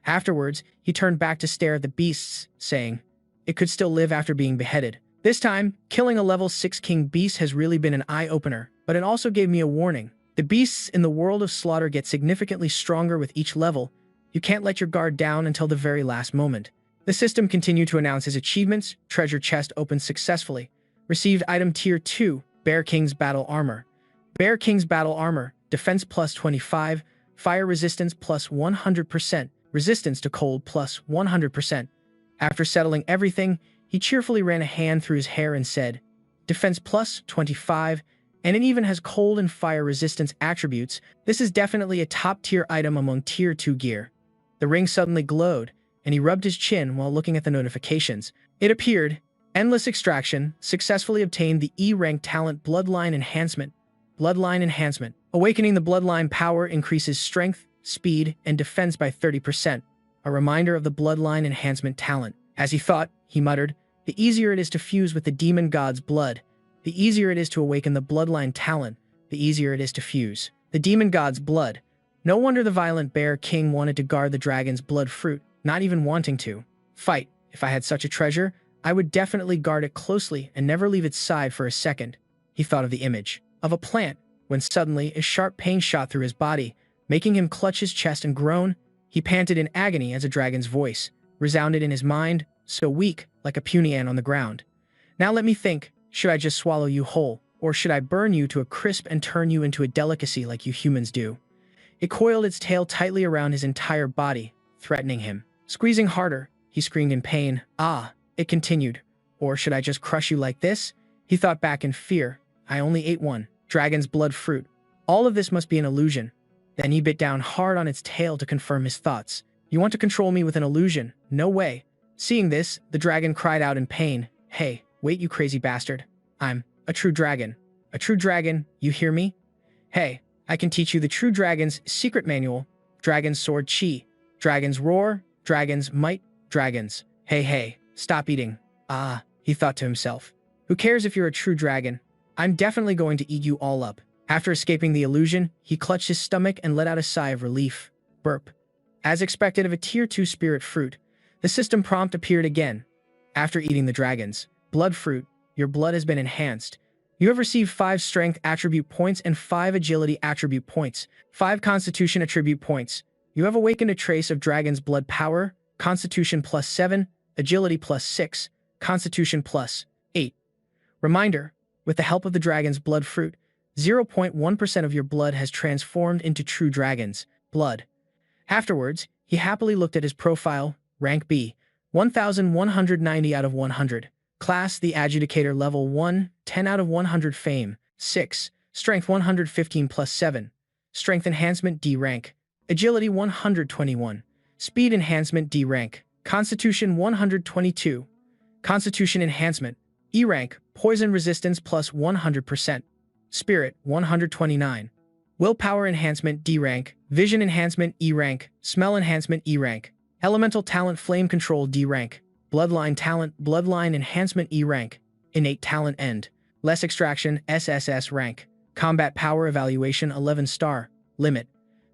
Afterwards, he turned back to stare at the beasts, saying, "It could still live after being beheaded." This time, killing a level 6 king beast has really been an eye-opener, but it also gave me a warning. The beasts in the world of slaughter get significantly stronger with each level. You can't let your guard down until the very last moment. The system continued to announce his achievements. Treasure chest opened successfully. Received item tier 2, Bear King's Battle Armor. Bear King's Battle Armor, defense plus 25, fire resistance plus 100%, resistance to cold plus 100%. After settling everything, he cheerfully ran a hand through his hair and said, "Defense plus 25, and it even has cold and fire resistance attributes. This is definitely a top-tier item among tier 2 gear." The ring suddenly glowed, and he rubbed his chin while looking at the notifications. It appeared, "Endless Extraction, successfully obtained the E-rank talent Bloodline Enhancement." Bloodline Enhancement. Awakening the Bloodline power increases strength, speed, and defense by 30%. A reminder of the Bloodline Enhancement talent. As he thought, he muttered, "The easier it is to fuse with the demon god's blood. The easier it is to awaken the Bloodline talent, the easier it is to fuse. The demon god's blood. No wonder the violent Bear King wanted to guard the dragon's blood fruit, not even wanting to fight. If I had such a treasure, I would definitely guard it closely and never leave its side for a second." He thought of the image of a plant, when suddenly a sharp pain shot through his body, making him clutch his chest and groan. He panted in agony as a dragon's voice resounded in his mind, so weak, like a puny ant on the ground. "Now let me think. Should I just swallow you whole, or should I burn you to a crisp and turn you into a delicacy like you humans do?" It coiled its tail tightly around his entire body, threatening him. Squeezing harder, he screamed in pain. "Ah," it continued, "or should I just crush you like this?" He thought back in fear. I only ate one. Dragon's blood fruit. All of this must be an illusion. Then he bit down hard on its tail to confirm his thoughts. You want to control me with an illusion? No way. Seeing this, the dragon cried out in pain. Hey, wait, you crazy bastard. I'm a true dragon. A true dragon, you hear me? Hey, I can teach you the true dragon's secret manual. Dragon's sword chi. Dragon's roar. Dragon's might. Dragons. Hey, stop eating. Ah, he thought to himself. Who cares if you're a true dragon? I'm definitely going to eat you all up. After escaping the illusion, he clutched his stomach and let out a sigh of relief. Burp. As expected of a Tier 2 spirit fruit, the system prompt appeared again. After eating the dragon's blood fruit, your blood has been enhanced. You have received 5 strength attribute points and 5 agility attribute points, 5 constitution attribute points. You have awakened a trace of dragon's blood power, constitution +7, agility +6, constitution +8. Reminder, with the help of the dragon's blood fruit, 0.1% of your blood has transformed into true dragon's blood. Afterwards, he happily looked at his profile, rank B, 1190 out of 100. Class, the Adjudicator, level 1, 10 out of 100. Fame, 6. Strength 115 +7. Strength enhancement D rank. Agility 121. Speed enhancement D rank. Constitution 122. Constitution enhancement E rank. Poison resistance plus 100%. Spirit 129. Willpower enhancement D rank. Vision enhancement E rank. Smell enhancement E rank. Elemental talent flame control D rank. Bloodline talent bloodline enhancement E rank. Innate talent end. Less extraction SSS rank. Combat power evaluation 11 star. Limit.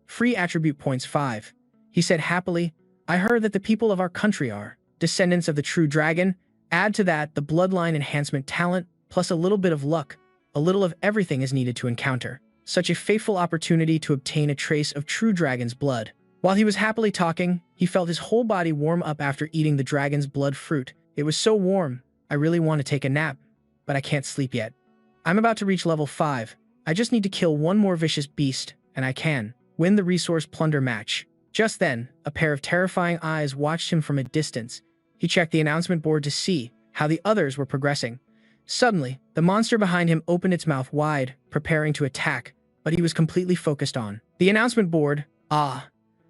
Free attribute points 5. He said happily, I heard that the people of our country are descendants of the true dragon. Add to that the bloodline enhancement talent, plus a little bit of luck. A little of everything is needed to encounter such a fateful opportunity to obtain a trace of true dragon's blood. While he was happily talking, he felt his whole body warm up after eating the dragon's blood fruit. It was so warm, I really want to take a nap, but I can't sleep yet. I'm about to reach level 5. I just need to kill one more vicious beast, and I can win the resource plunder match. Just then, a pair of terrifying eyes watched him from a distance. He checked the announcement board to see how the others were progressing. Suddenly, the monster behind him opened its mouth wide, preparing to attack, but he was completely focused on the announcement board. Ah!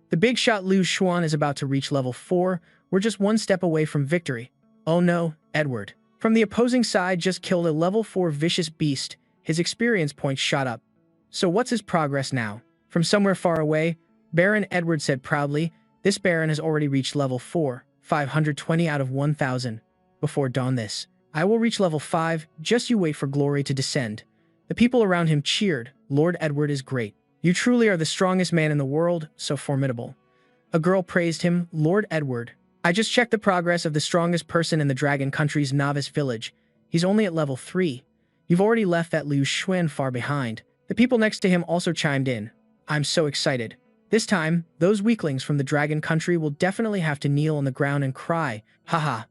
The big shot Liu Xuan is about to reach level 4. We're just one step away from victory. Oh no, Edward. From the opposing side just killed a level 4 vicious beast. His experience points shot up. So what's his progress now? From somewhere far away, Baron Edward said proudly, this Baron has already reached level 4, 520 out of 1000. Before dawn this, I will reach level 5, just you wait for glory to descend. The people around him cheered, Lord Edward is great. You truly are the strongest man in the world, so formidable. A girl praised him, Lord Edward. I just checked the progress of the strongest person in the Dragon Country's novice village. He's only at level 3. You've already left that Liu Xuan far behind. The people next to him also chimed in. I'm so excited. This time, those weaklings from the Dragon Country will definitely have to kneel on the ground and cry. Haha.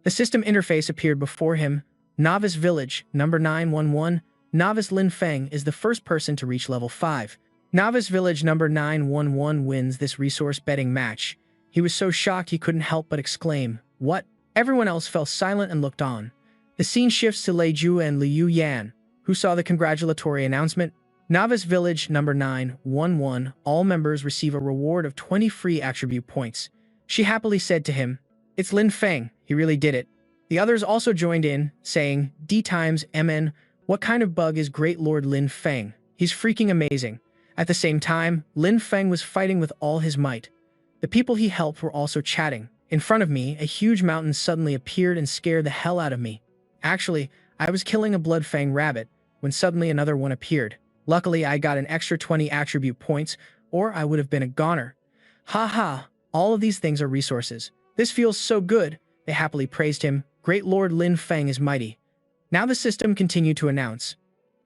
The system interface appeared before him. Novice Village, number 911. Novice Lin Feng is the first person to reach level 5. Novice Village number 911 wins this resource betting match. He was so shocked he couldn't help but exclaim, what? Everyone else fell silent and looked on. The scene shifts to Lei Ju and Liu Yan, who saw the congratulatory announcement. Novice Village number 911, all members receive a reward of 20 free attribute points. She happily said to him, it's Lin Feng, he really did it. The others also joined in, saying, D times MN, what kind of bug is Great Lord Lin Feng? He's freaking amazing. At the same time, Lin Feng was fighting with all his might. The people he helped were also chatting. In front of me, a huge mountain suddenly appeared and scared the hell out of me. Actually, I was killing a Bloodfang rabbit, when suddenly another one appeared. Luckily, I got an extra 20 attribute points, or I would have been a goner. Ha, all of these things are resources. This feels so good, they happily praised him. Great Lord Lin Feng is mighty. Now the system continued to announce.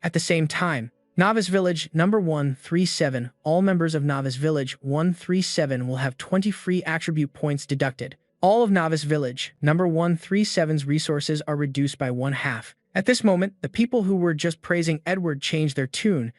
At the same time, Novice Village number 137, all members of Novice Village 137 will have 20 free attribute points deducted. All of Novice Village number 137's resources are reduced by 1/2. At this moment, the people who were just praising Edward changed their tune.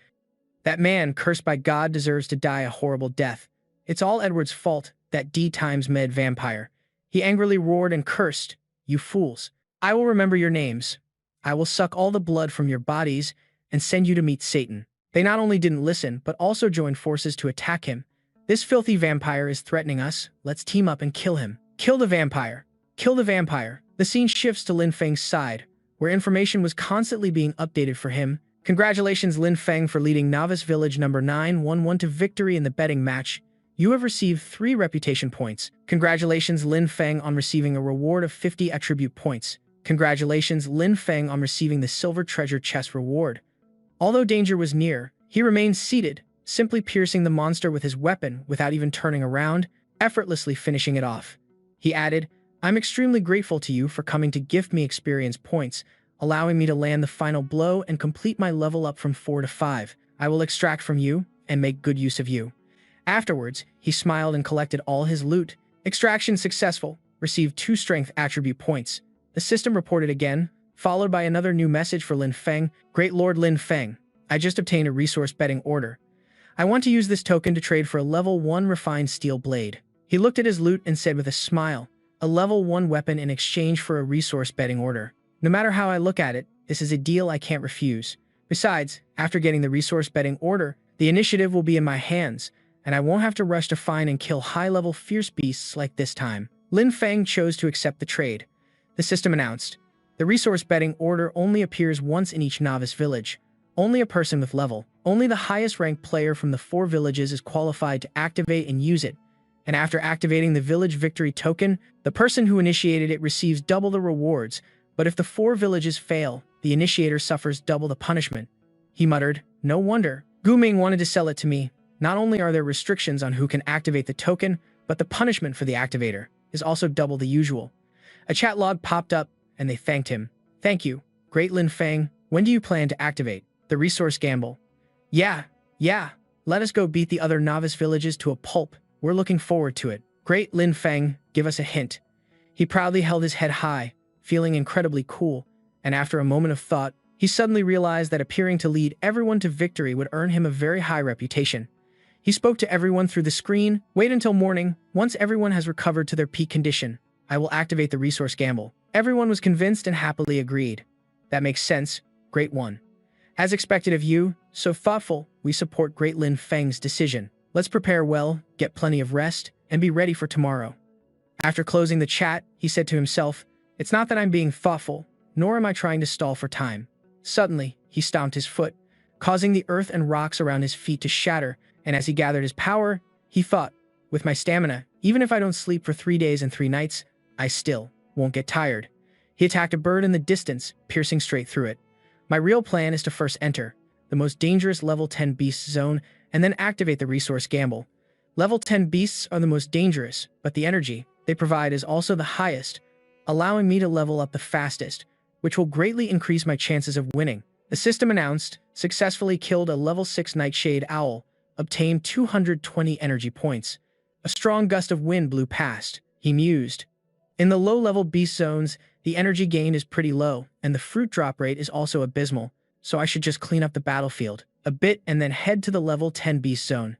That man, cursed by God, deserves to die a horrible death. It's all Edward's fault, that D times med vampire. He angrily roared and cursed, you fools. I will remember your names. I will suck all the blood from your bodies, and send you to meet Satan. They not only didn't listen, but also joined forces to attack him. This filthy vampire is threatening us. Let's team up and kill him. Kill the vampire. Kill the vampire. The scene shifts to Lin Feng's side, where information was constantly being updated for him. Congratulations, Lin Feng, for leading Novice Village number 911 to victory in the betting match. You have received 3 reputation points. Congratulations, Lin Feng, on receiving a reward of 50 attribute points. Congratulations, Lin Feng, on receiving the silver treasure chest reward. Although danger was near, he remained seated, simply piercing the monster with his weapon without even turning around, effortlessly finishing it off. He added, I'm extremely grateful to you for coming to gift me experience points, allowing me to land the final blow and complete my level up from 4 to 5. I will extract from you and make good use of you. Afterwards, he smiled and collected all his loot. Extraction successful. Received 2 strength attribute points. The system reported again, followed by another new message for Lin Feng. Great Lord Lin Feng, I just obtained a resource betting order. I want to use this token to trade for a level 1 refined steel blade. He looked at his loot and said with a smile, a level 1 weapon in exchange for a resource betting order. No matter how I look at it, this is a deal I can't refuse. Besides, after getting the resource betting order, the initiative will be in my hands, and I won't have to rush to find and kill high-level fierce beasts like this time. Lin Feng chose to accept the trade. The system announced, the resource betting order only appears once in each novice village. Only a person with level, only the highest ranked player from the 4 villages is qualified to activate and use it. And after activating the village victory token, the person who initiated it receives double the rewards, but if the 4 villages fail, the initiator suffers double the punishment. He muttered, no wonder. Gu Ming wanted to sell it to me. Not only are there restrictions on who can activate the token, but the punishment for the activator is also double the usual. A chat log popped up, and they thanked him. Thank you, Great Lin Feng. When do you plan to activate the resource gamble? Yeah. Let us go beat the other novice villages to a pulp. We're looking forward to it. Great Lin Feng, give us a hint. He proudly held his head high, feeling incredibly cool, and after a moment of thought, he suddenly realized that appearing to lead everyone to victory would earn him a very high reputation. He spoke to everyone through the screen. Wait until morning. Once everyone has recovered to their peak condition, I will activate the resource gamble. Everyone was convinced and happily agreed. That makes sense, Great One. As expected of you, so thoughtful, we support Great Lin Feng's decision. Let's prepare well, get plenty of rest, and be ready for tomorrow. After closing the chat, he said to himself, it's not that I'm being thoughtful, nor am I trying to stall for time. Suddenly, he stomped his foot, causing the earth and rocks around his feet to shatter, and as he gathered his power, he thought, with my stamina, even if I don't sleep for 3 days and 3 nights, I still won't get tired. He attacked a bird in the distance, piercing straight through it. My real plan is to first enter the most dangerous level 10 beast zone and then activate the resource gamble. Level 10 beasts are the most dangerous, but the energy they provide is also the highest, allowing me to level up the fastest, which will greatly increase my chances of winning. The system announced, successfully killed a level 6 nightshade owl, obtained 220 energy points. A strong gust of wind blew past. He mused. In the low-level beast zones, the energy gain is pretty low, and the fruit drop rate is also abysmal, so I should just clean up the battlefield a bit and then head to the level 10 beast zone.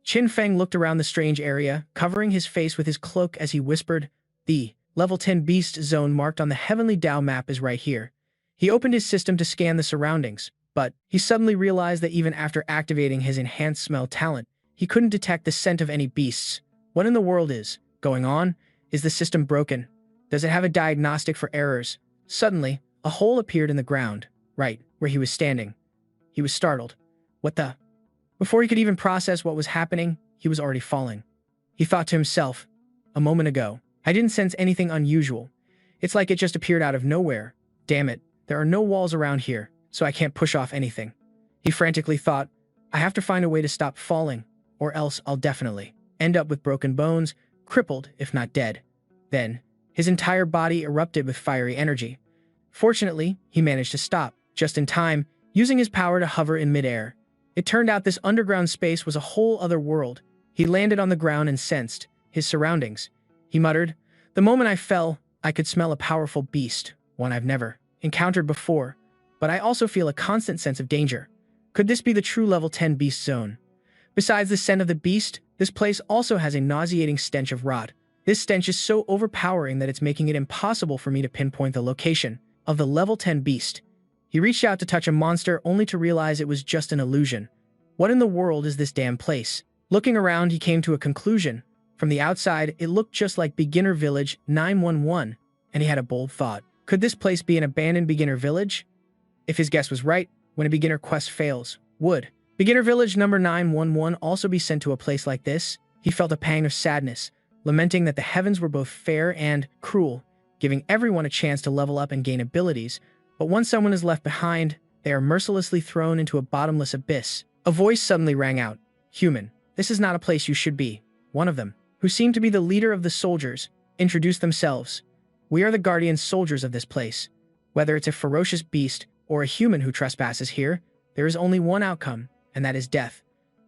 Qin Feng looked around the strange area, covering his face with his cloak as he whispered, the level 10 beast zone marked on the Heavenly Dao map is right here. He opened his system to scan the surroundings, but he suddenly realized that even after activating his enhanced smell talent, he couldn't detect the scent of any beasts. What in the world is going on? Is the system broken? Does it have a diagnostic for errors? Suddenly, a hole appeared in the ground, right where he was standing. He was startled. What the? Before he could even process what was happening, he was already falling. He thought to himself, a moment ago, I didn't sense anything unusual. It's like it just appeared out of nowhere. Damn it, there are no walls around here, so I can't push off anything. He frantically thought, I have to find a way to stop falling, or else I'll definitely end up with broken bones, crippled if not dead. Then, his entire body erupted with fiery energy. Fortunately, he managed to stop, just in time, using his power to hover in midair. It turned out this underground space was a whole other world. He landed on the ground and sensed his surroundings. He muttered, the moment I fell, I could smell a powerful beast, one I've never encountered before, but I also feel a constant sense of danger. Could this be the true level 10 beast zone? Besides the scent of the beast, this place also has a nauseating stench of rot. This stench is so overpowering that it's making it impossible for me to pinpoint the location of the level 10 beast. He reached out to touch a monster only to realize it was just an illusion. What in the world is this damn place? Looking around, he came to a conclusion. From the outside, it looked just like Beginner Village 911, and he had a bold thought. Could this place be an abandoned beginner village? If his guess was right, when a beginner quest fails, would Beginner Village number 911 also be sent to a place like this? He felt a pang of sadness, lamenting that the heavens were both fair and cruel, giving everyone a chance to level up and gain abilities, but once someone is left behind, they are mercilessly thrown into a bottomless abyss. A voice suddenly rang out. Human, this is not a place you should be. One of them, who seemed to be the leader of the soldiers, introduced themselves. We are the guardian soldiers of this place. Whether it's a ferocious beast or a human who trespasses here, there is only one outcome, and that is death.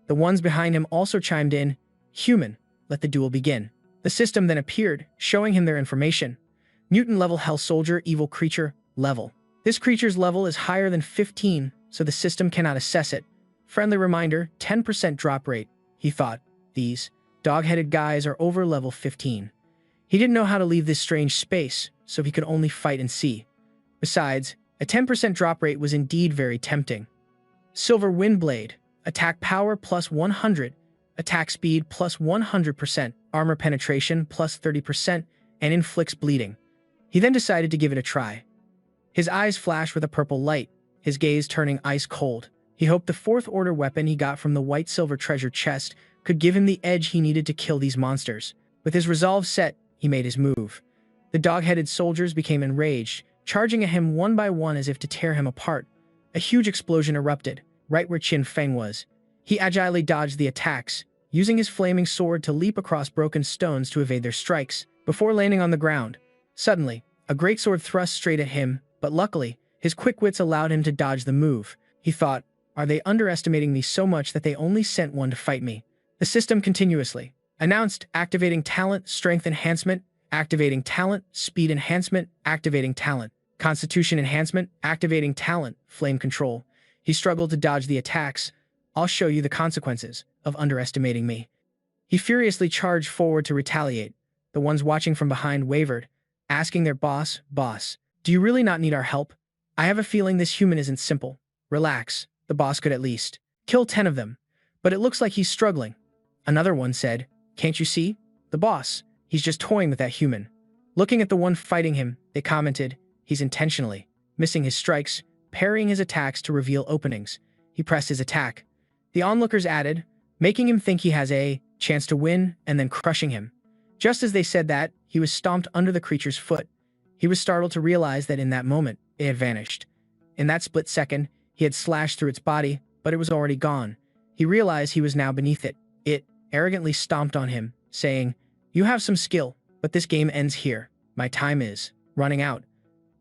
The ones behind him also chimed in. Human, let the duel begin. The system then appeared, showing him their information. Mutant level Hell Soldier Evil Creature level. This creature's level is higher than 15, so the system cannot assess it. Friendly reminder, 10% drop rate. He thought, these dog-headed guys are over level 15. He didn't know how to leave this strange space, so he could only fight and see. Besides, a 10% drop rate was indeed very tempting. Silver Windblade. Attack power plus 100. Attack speed plus 100%. Armor penetration plus 30%, and inflicts bleeding. He then decided to give it a try. His eyes flashed with a purple light, his gaze turning ice cold. He hoped the fourth order weapon he got from the white silver treasure chest could give him the edge he needed to kill these monsters. With his resolve set, he made his move. The dog-headed soldiers became enraged, charging at him one by one as if to tear him apart. A huge explosion erupted, right where Qin Feng was. He agilely dodged the attacks, using his flaming sword to leap across broken stones to evade their strikes, before landing on the ground. Suddenly, a greatsword thrust straight at him, but luckily, his quick wits allowed him to dodge the move. He thought, are they underestimating me so much that they only sent one to fight me? The system continuously announced activating talent, strength enhancement, activating talent, speed enhancement, activating talent, constitution enhancement, activating talent, flame control. He struggled to dodge the attacks. I'll show you the consequences of underestimating me. He furiously charged forward to retaliate. The ones watching from behind wavered, asking their boss, do you really not need our help? I have a feeling this human isn't simple. Relax, the boss could at least kill 10 of them, but it looks like he's struggling. Another one said, can't you see? The boss, he's just toying with that human. Looking at the one fighting him, they commented, he's intentionally missing his strikes, parrying his attacks to reveal openings. He pressed his attack. The onlookers added, making him think he has a chance to win and then crushing him. Just as they said that, he was stomped under the creature's foot. He was startled to realize that in that moment, it had vanished. In that split second, he had slashed through its body, but it was already gone. He realized he was now beneath it. It arrogantly stomped on him, saying, you have some skill, but this game ends here. My time is running out.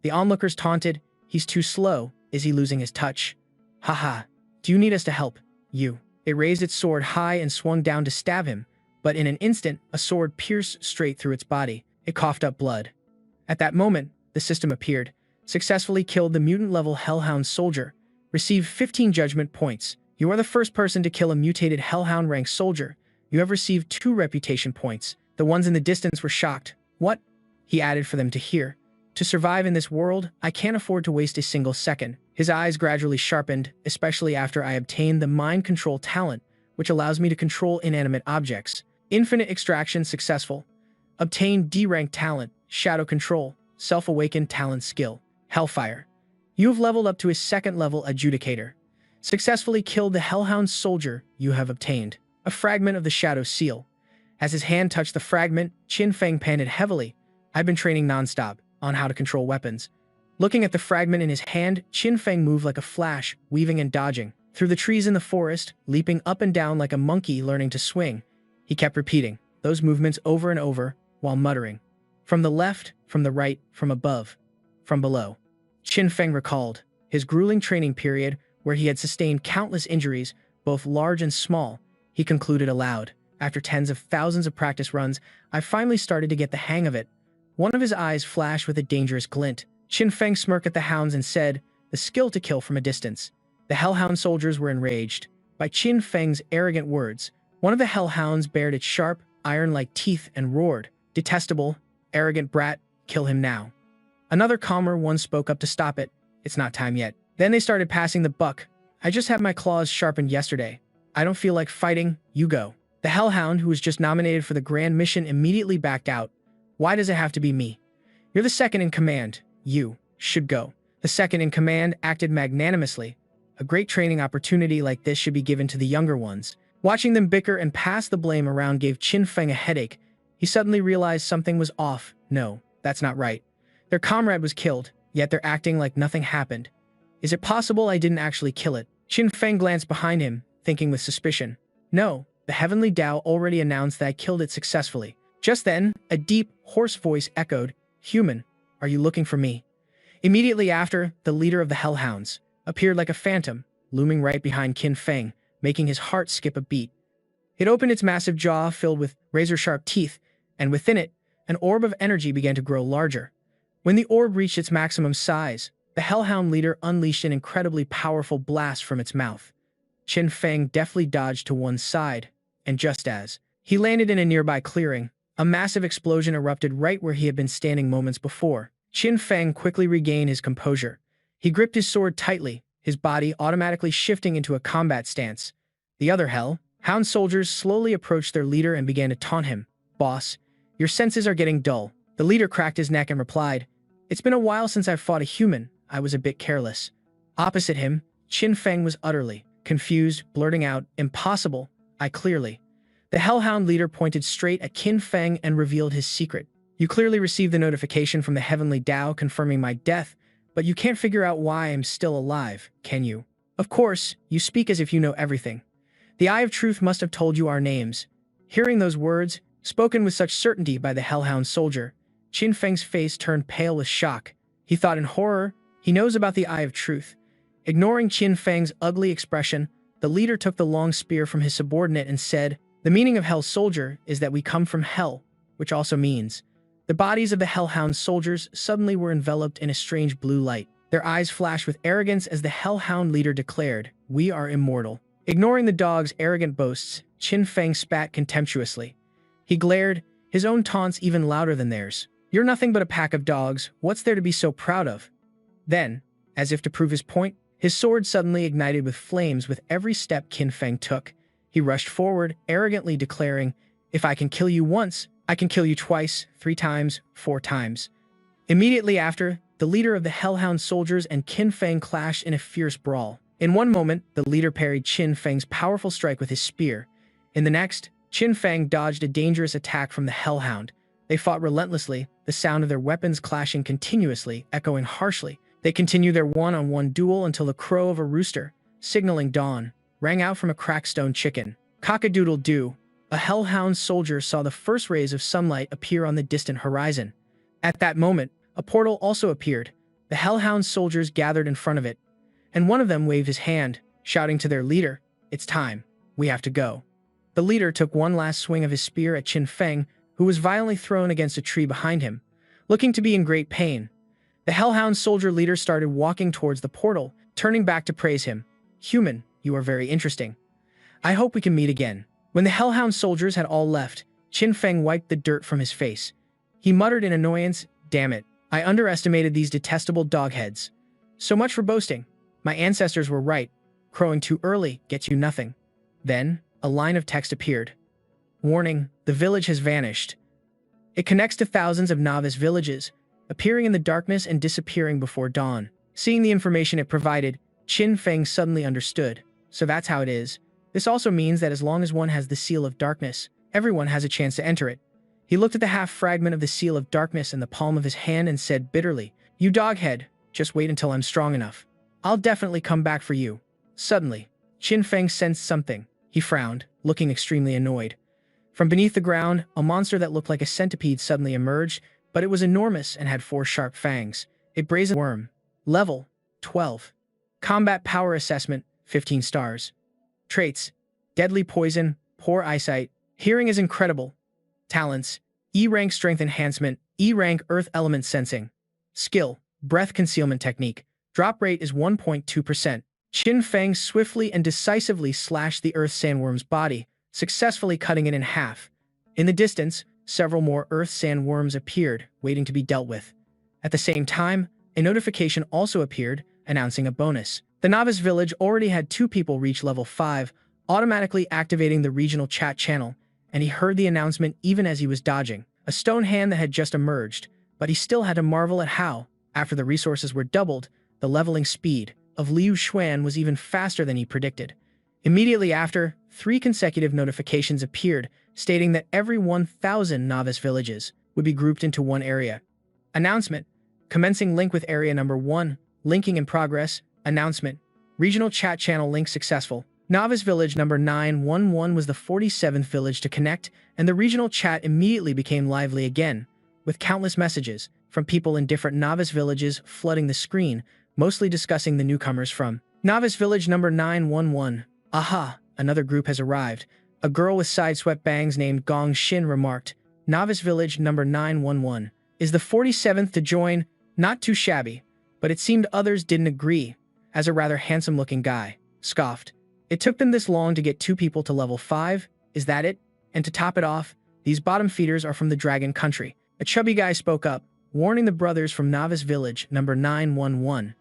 The onlookers taunted, he's too slow. Is he losing his touch? Haha, do you need us to help? You. It raised its sword high and swung down to stab him, but in an instant, a sword pierced straight through its body. It coughed up blood. At that moment, the system appeared, successfully killed the mutant-level Hellhound soldier, received 15 judgment points. You are the first person to kill a mutated Hellhound-ranked soldier. You have received 2 reputation points. The ones in the distance were shocked. What? He added for them to hear. To survive in this world, I can't afford to waste a single second. His eyes gradually sharpened, especially after I obtained the mind control talent, which allows me to control inanimate objects. Infinite extraction successful. Obtained D-rank talent, shadow control, self-awakened talent skill, Hellfire. You have leveled up to a 2nd level adjudicator. Successfully killed the Hellhound soldier you have obtained. A fragment of the shadow seal. As his hand touched the fragment, Qin Feng panted heavily. I've been training non-stop on how to control weapons. Looking at the fragment in his hand, Qin Feng moved like a flash, weaving and dodging. Through the trees in the forest, leaping up and down like a monkey learning to swing. He kept repeating those movements over and over, while muttering. From the left, from the right, from above, from below. Qin Feng recalled his grueling training period where he had sustained countless injuries, both large and small. He concluded aloud. After tens of thousands of practice runs, I finally started to get the hang of it. One of his eyes flashed with a dangerous glint. Qin Feng smirked at the hounds and said, the skill to kill from a distance. The Hellhound soldiers were enraged by Qin Feng's arrogant words. One of the Hellhounds bared its sharp, iron-like teeth and roared, detestable, arrogant brat, kill him now. Another calmer one spoke up to stop it. It's not time yet. Then they started passing the buck. I just had my claws sharpened yesterday. I don't feel like fighting, you go. The Hellhound, who was just nominated for the grand mission, immediately backed out. Why does it have to be me? You're the second in command. You should go. The second in command acted magnanimously. A great training opportunity like this should be given to the younger ones. Watching them bicker and pass the blame around gave Qin Feng a headache. He suddenly realized something was off. No, that's not right. Their comrade was killed, yet they're acting like nothing happened. Is it possible I didn't actually kill it? Qin Feng glanced behind him, thinking with suspicion. No, the Heavenly Tao already announced that I killed it successfully. Just then, a deep, hoarse voice echoed, "Human, are you looking for me?" Immediately after, the leader of the Hellhounds appeared like a phantom, looming right behind Qin Feng, making his heart skip a beat. It opened its massive jaw filled with razor-sharp teeth, and within it, an orb of energy began to grow larger. When the orb reached its maximum size, the Hellhound leader unleashed an incredibly powerful blast from its mouth. Qin Feng deftly dodged to one side, and just as he landed in a nearby clearing, a massive explosion erupted right where he had been standing moments before. Qin Feng quickly regained his composure. He gripped his sword tightly, his body automatically shifting into a combat stance. The other Hellhound soldiers slowly approached their leader and began to taunt him. "Boss, your senses are getting dull." The leader cracked his neck and replied, "It's been a while since I've fought a human. I was a bit careless." Opposite him, Qin Feng was utterly confused, blurting out, "Impossible, I clearly." The Hellhound leader pointed straight at Qin Feng and revealed his secret. "You clearly received the notification from the Heavenly Tao confirming my death, but you can't figure out why I'm still alive, can you? Of course, you speak as if you know everything. The Eye of Truth must have told you our names." Hearing those words, spoken with such certainty by the Hellhound soldier, Qin Feng's face turned pale with shock. He thought in horror, he knows about the Eye of Truth. Ignoring Qin Feng's ugly expression, the leader took the long spear from his subordinate and said, "The meaning of Hell Soldier is that we come from Hell, which also means..." The bodies of the Hellhound soldiers suddenly were enveloped in a strange blue light. Their eyes flashed with arrogance as the Hellhound leader declared, "We are immortal." Ignoring the dog's arrogant boasts, Qin Feng spat contemptuously. He glared, his own taunts even louder than theirs. "You're nothing but a pack of dogs. What's there to be so proud of?" Then, as if to prove his point, his sword suddenly ignited with flames with every step Qin Feng took. He rushed forward, arrogantly declaring, "If I can kill you once, I can kill you twice, 3 times, 4 times." Immediately after, the leader of the Hellhound soldiers and Qin Feng clashed in a fierce brawl. In one moment, the leader parried Qin Feng's powerful strike with his spear. In the next, Qin Feng dodged a dangerous attack from the Hellhound. They fought relentlessly, the sound of their weapons clashing continuously, echoing harshly. They continued their one-on-one duel until the crow of a rooster, signaling dawn, rang out from a cracked stone chicken. Cock-a-doodle-doo. A Hellhound soldier saw the first rays of sunlight appear on the distant horizon. At that moment, a portal also appeared. The Hellhound soldiers gathered in front of it, and one of them waved his hand, shouting to their leader, "It's time. We have to go." The leader took one last swing of his spear at Qin Feng, who was violently thrown against a tree behind him, looking to be in great pain. The Hellhound soldier leader started walking towards the portal, turning back to praise him. "Human, you are very interesting. I hope we can meet again." When the Hellhound soldiers had all left, Qin Feng wiped the dirt from his face. He muttered in annoyance, "Damn it, I underestimated these detestable dogheads. So much for boasting. My ancestors were right. Crowing too early gets you nothing." Then, a line of text appeared. "Warning, the village has vanished." It connects to thousands of novice villages, appearing in the darkness and disappearing before dawn. Seeing the information it provided, Qin Feng suddenly understood. So that's how it is. This also means that as long as one has the Seal of Darkness, everyone has a chance to enter it. He looked at the half-fragment of the Seal of Darkness in the palm of his hand and said bitterly, "You doghead, just wait until I'm strong enough. I'll definitely come back for you." Suddenly, Qin Feng sensed something. He frowned, looking extremely annoyed. From beneath the ground, a monster that looked like a centipede suddenly emerged, but it was enormous and had 4 sharp fangs. A brazen worm. Level 12. Combat Power Assessment, 15 stars. Traits: Deadly Poison, Poor Eyesight, Hearing is Incredible. Talents: E-Rank Strength Enhancement, E-Rank Earth Element Sensing. Skill: Breath Concealment Technique. Drop rate is 1.2%. Qin Feng swiftly and decisively slashed the Earth Sandworm's body, successfully cutting it in half. In the distance, several more Earth Sandworms appeared, waiting to be dealt with. At the same time, a notification also appeared, announcing a bonus. The novice village already had 2 people reach level 5, automatically activating the regional chat channel, and he heard the announcement even as he was dodging a stone hand that had just emerged, but he still had to marvel at how, after the resources were doubled, the leveling speed of Liu Xuan was even faster than he predicted. Immediately after, 3 consecutive notifications appeared, stating that every 1,000 novice villages would be grouped into one area. Announcement: commencing link with area number 1, linking in progress. Announcement: regional chat channel link successful. Novice village number 911 was the 47th village to connect, and the regional chat immediately became lively again, with countless messages from people in different novice villages flooding the screen, mostly discussing the newcomers from novice village number 911. Aha, another group has arrived. A girl with side-swept bangs named Gong Xin remarked, "Novice village number 911 is the 47th to join. Not too shabby," but it seemed others didn't agree, as a rather handsome-looking guy scoffed. "It took them this long to get 2 people to level 5, is that it? And to top it off, these bottom feeders are from the Dragon Country." A chubby guy spoke up, warning the brothers from Novice Village number 911.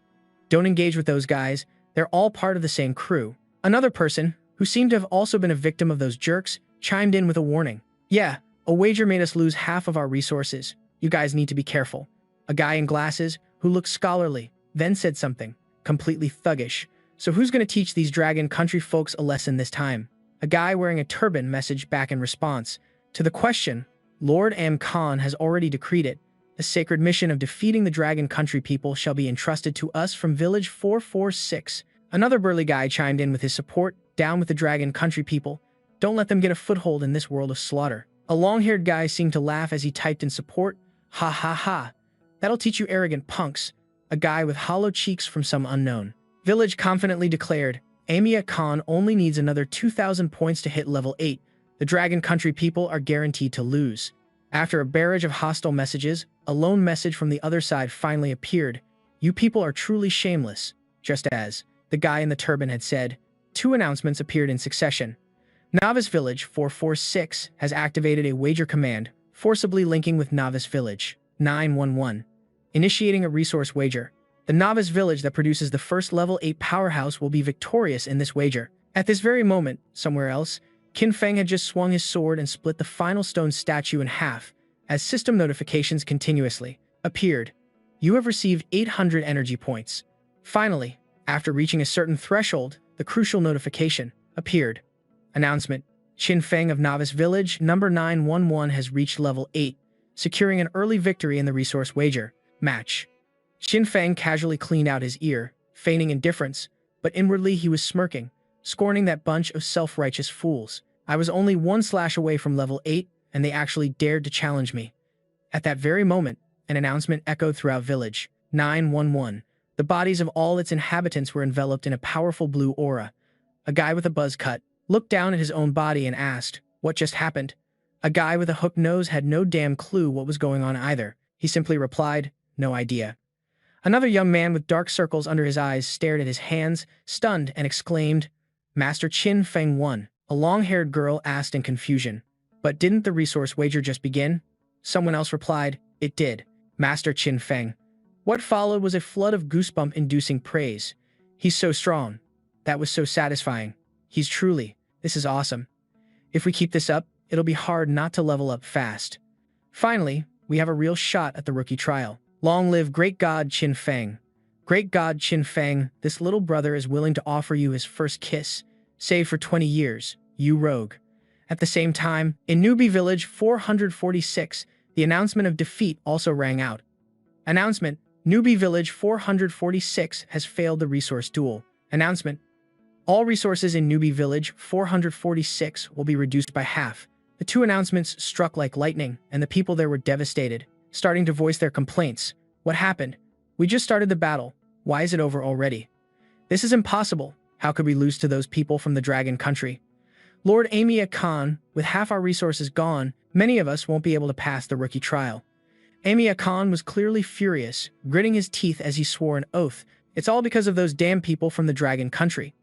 "Don't engage with those guys, they're all part of the same crew." Another person, who seemed to have also been a victim of those jerks, chimed in with a warning. "Yeah, a wager made us lose half of our resources. You guys need to be careful." A guy in glasses, who looked scholarly, then said something completely thuggish. "So who's going to teach these Dragon Country folks a lesson this time?" A guy wearing a turban messaged back in response to the question. "Lord Am Khan has already decreed it. The sacred mission of defeating the Dragon Country people shall be entrusted to us from Village 446. Another burly guy chimed in with his support. "Down with the Dragon Country people. Don't let them get a foothold in this world of slaughter." A long-haired guy seemed to laugh as he typed in support. "Ha ha ha. That'll teach you arrogant punks." A guy with hollow cheeks from some unknown village confidently declared, "Amia Khan only needs another 2,000 points to hit level 8. The Dragon Country people are guaranteed to lose." After a barrage of hostile messages, a lone message from the other side finally appeared. "You people are truly shameless." Just as the guy in the turban had said, 2 announcements appeared in succession. Novice Village 446 has activated a wager command, forcibly linking with Novice Village 911. Initiating a resource wager. The Novice Village that produces the first level 8 powerhouse will be victorious in this wager. At this very moment, somewhere else, Qin Feng had just swung his sword and split the final stone statue in half, as system notifications continuously appeared. "You have received 800 energy points." Finally, after reaching a certain threshold, the crucial notification appeared. Announcement: Qin Feng of Novice Village number 911 has reached level 8, securing an early victory in the resource wager match. Qin Feng casually cleaned out his ear, feigning indifference, but inwardly he was smirking, scorning that bunch of self-righteous fools. "I was only 1 slash away from level 8, and they actually dared to challenge me." At that very moment, an announcement echoed throughout Village 911. The bodies of all its inhabitants were enveloped in a powerful blue aura. A guy with a buzz cut looked down at his own body and asked, "What just happened?" A guy with a hooked nose had no damn clue what was going on either. He simply replied, "No idea." Another young man with dark circles under his eyes stared at his hands, stunned, and exclaimed, "Master Qin Feng won." A long-haired girl asked in confusion, "But didn't the resource wager just begin?" Someone else replied, "It did, Master Qin Feng." What followed was a flood of goosebump-inducing praise. "He's so strong. That was so satisfying. He's truly, this is awesome. If we keep this up, it'll be hard not to level up fast." Finally, we have a real shot at the rookie trial. "Long live Great God Qin Feng. Great God Qin Feng, this little brother is willing to offer you his first kiss, save for 20 years, you rogue." At the same time, in Newbie Village 446, the announcement of defeat also rang out. Announcement: Newbie Village 446 has failed the resource duel. Announcement: all resources in Newbie Village 446 will be reduced by half. The 2 announcements struck like lightning, and the people there were devastated, starting to voice their complaints. "What happened? We just started the battle. Why is it over already? This is impossible. How could we lose to those people from the Dragon Country? Lord Amia Khan, with half our resources gone, many of us won't be able to pass the rookie trial." Amia Khan was clearly furious, gritting his teeth as he swore an oath. "It's all because of those damn people from the Dragon Country.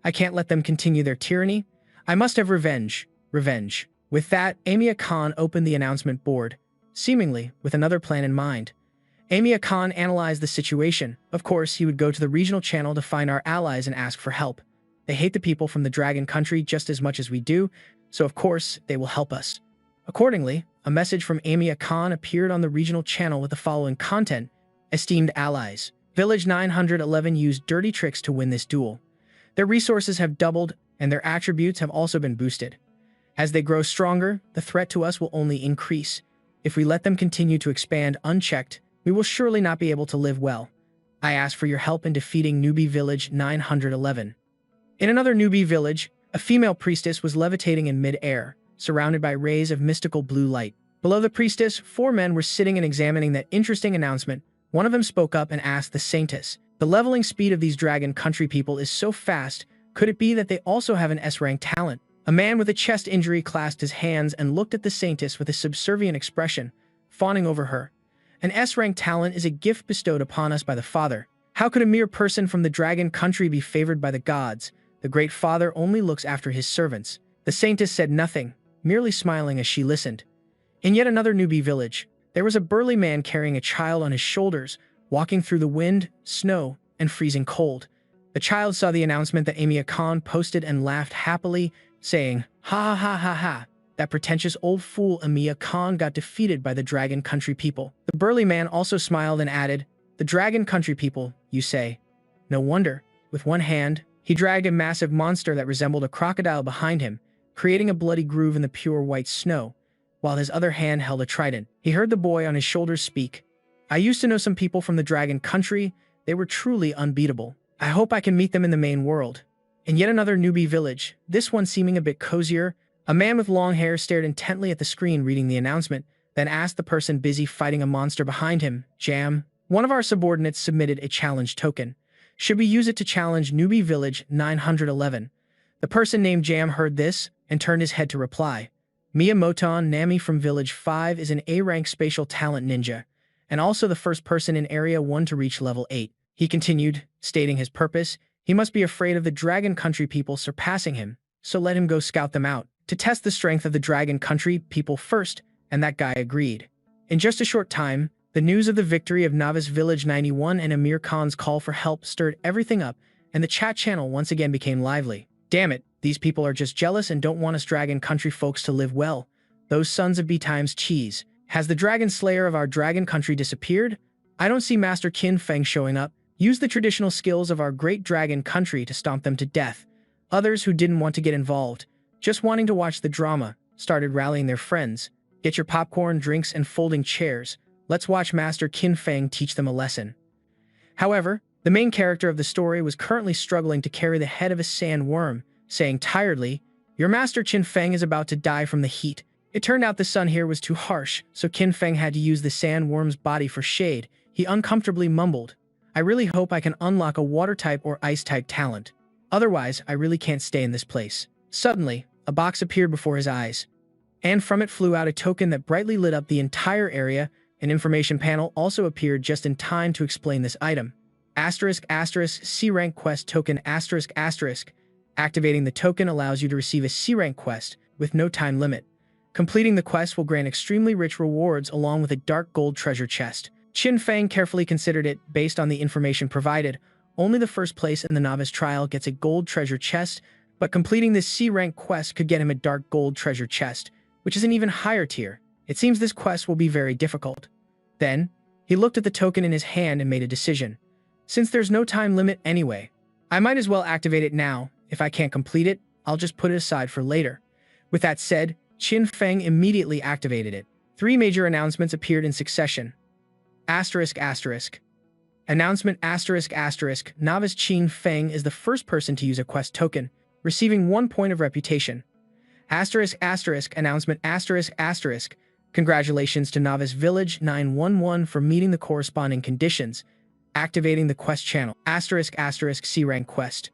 I can't let them continue their tyranny. I must have revenge. Revenge." With that, Amia Khan opened the announcement board, seemingly with another plan in mind. Amia Khan analyzed the situation. Of course, he would go to the regional channel to find our allies and ask for help. They hate the people from the dragon country just as much as we do, so of course, they will help us. Accordingly, a message from Amia Khan appeared on the regional channel with the following content: Esteemed allies, Village 911 used dirty tricks to win this duel. Their resources have doubled, and their attributes have also been boosted. As they grow stronger, the threat to us will only increase. If we let them continue to expand unchecked, we will surely not be able to live well. I ask for your help in defeating Newbie Village 911. In another newbie village, a female priestess was levitating in mid-air, surrounded by rays of mystical blue light. Below the priestess, 4 men were sitting and examining that interesting announcement. One of them spoke up and asked the saintess, "The leveling speed of these dragon country people is so fast, could it be that they also have an S-rank talent?" A man with a chest injury clasped his hands and looked at the saintess with a subservient expression, fawning over her. An S-rank talent is a gift bestowed upon us by the Father. How could a mere person from the dragon country be favored by the gods? The great Father only looks after his servants. The saintess said nothing, merely smiling as she listened. In yet another newbie village, there was a burly man carrying a child on his shoulders, walking through the wind, snow, and freezing cold. The child saw the announcement that Amia Khan posted and laughed happily, saying, "Ha ha ha ha ha, that pretentious old fool Amia Khan got defeated by the dragon country people." The burly man also smiled and added, "The dragon country people, you say? No wonder." With one hand, he dragged a massive monster that resembled a crocodile behind him, creating a bloody groove in the pure white snow, while his other hand held a trident. He heard the boy on his shoulders speak. "I used to know some people from the dragon country. They were truly unbeatable. I hope I can meet them in the main world." In yet another newbie village, this one seeming a bit cozier, a man with long hair stared intently at the screen reading the announcement, then asked the person busy fighting a monster behind him, "Jam, one of our subordinates submitted a challenge token. Should we use it to challenge Newbie Village 911? The person named Jam heard this and turned his head to reply. Miyamoto Nami from Village 5 is an A-rank spatial talent ninja, and also the first person in Area 1 to reach level 8. He continued, stating his purpose. He must be afraid of the Dragon Country people surpassing him, so let him go scout them out, to test the strength of the Dragon Country people first, and that guy agreed. In just a short time, the news of the victory of Novice Village 91 and Amir Khan's call for help stirred everything up, and the chat channel once again became lively. Damn it, these people are just jealous and don't want us Dragon Country folks to live well. Those sons of B times cheese. Has the Dragon Slayer of our Dragon Country disappeared? I don't see Master Qin Feng showing up. Use the traditional skills of our great Dragon Country to stomp them to death. Others who didn't want to get involved, just wanting to watch the drama, started rallying their friends. Get your popcorn, drinks, and folding chairs. Let's watch Master Qin Feng teach them a lesson. However, the main character of the story was currently struggling to carry the head of a sandworm, saying tiredly, "Your Master Qin Feng is about to die from the heat." It turned out the sun here was too harsh, so Qin Feng had to use the sandworm's body for shade. He uncomfortably mumbled, "I really hope I can unlock a water-type or ice-type talent. Otherwise, I really can't stay in this place." Suddenly, a box appeared before his eyes, and from it flew out a token that brightly lit up the entire area. An information panel also appeared just in time to explain this item. **C-rank quest token ***. Activating the token allows you to receive a C-rank quest with no time limit. Completing the quest will grant extremely rich rewards along with a dark gold treasure chest. Qin Feng carefully considered it. Based on the information provided, only the first place in the novice trial gets a gold treasure chest, but completing this C-rank quest could get him a dark gold treasure chest, which is an even higher tier. It seems this quest will be very difficult. Then, he looked at the token in his hand and made a decision. Since there's no time limit anyway, I might as well activate it now. If I can't complete it, I'll just put it aside for later. With that said, Qin Feng immediately activated it. 3 major announcements appeared in succession. Announcement Novice Qin Feng is the first person to use a quest token, receiving 1 point of reputation. Announcement Congratulations to Novice Village 911 for meeting the corresponding conditions. Activating the quest channel. C-rank quest.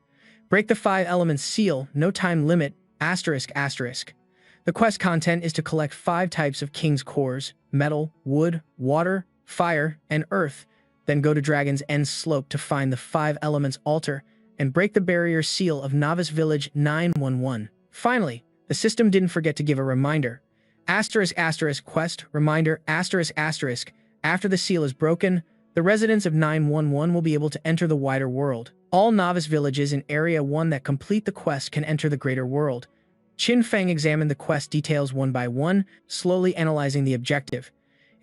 Break the 5 elements seal, no time limit. The quest content is to collect 5 types of king's cores: metal, wood, water, fire, and earth. Then go to Dragon's End Slope to find the 5 elements altar and break the barrier seal of Novice Village 911. Finally, the system didn't forget to give a reminder. Quest reminder After the seal is broken, the residents of 911 will be able to enter the wider world. All novice villages in Area 1 that complete the quest can enter the greater world. Qin Feng examined the quest details one by one, slowly analyzing the objective.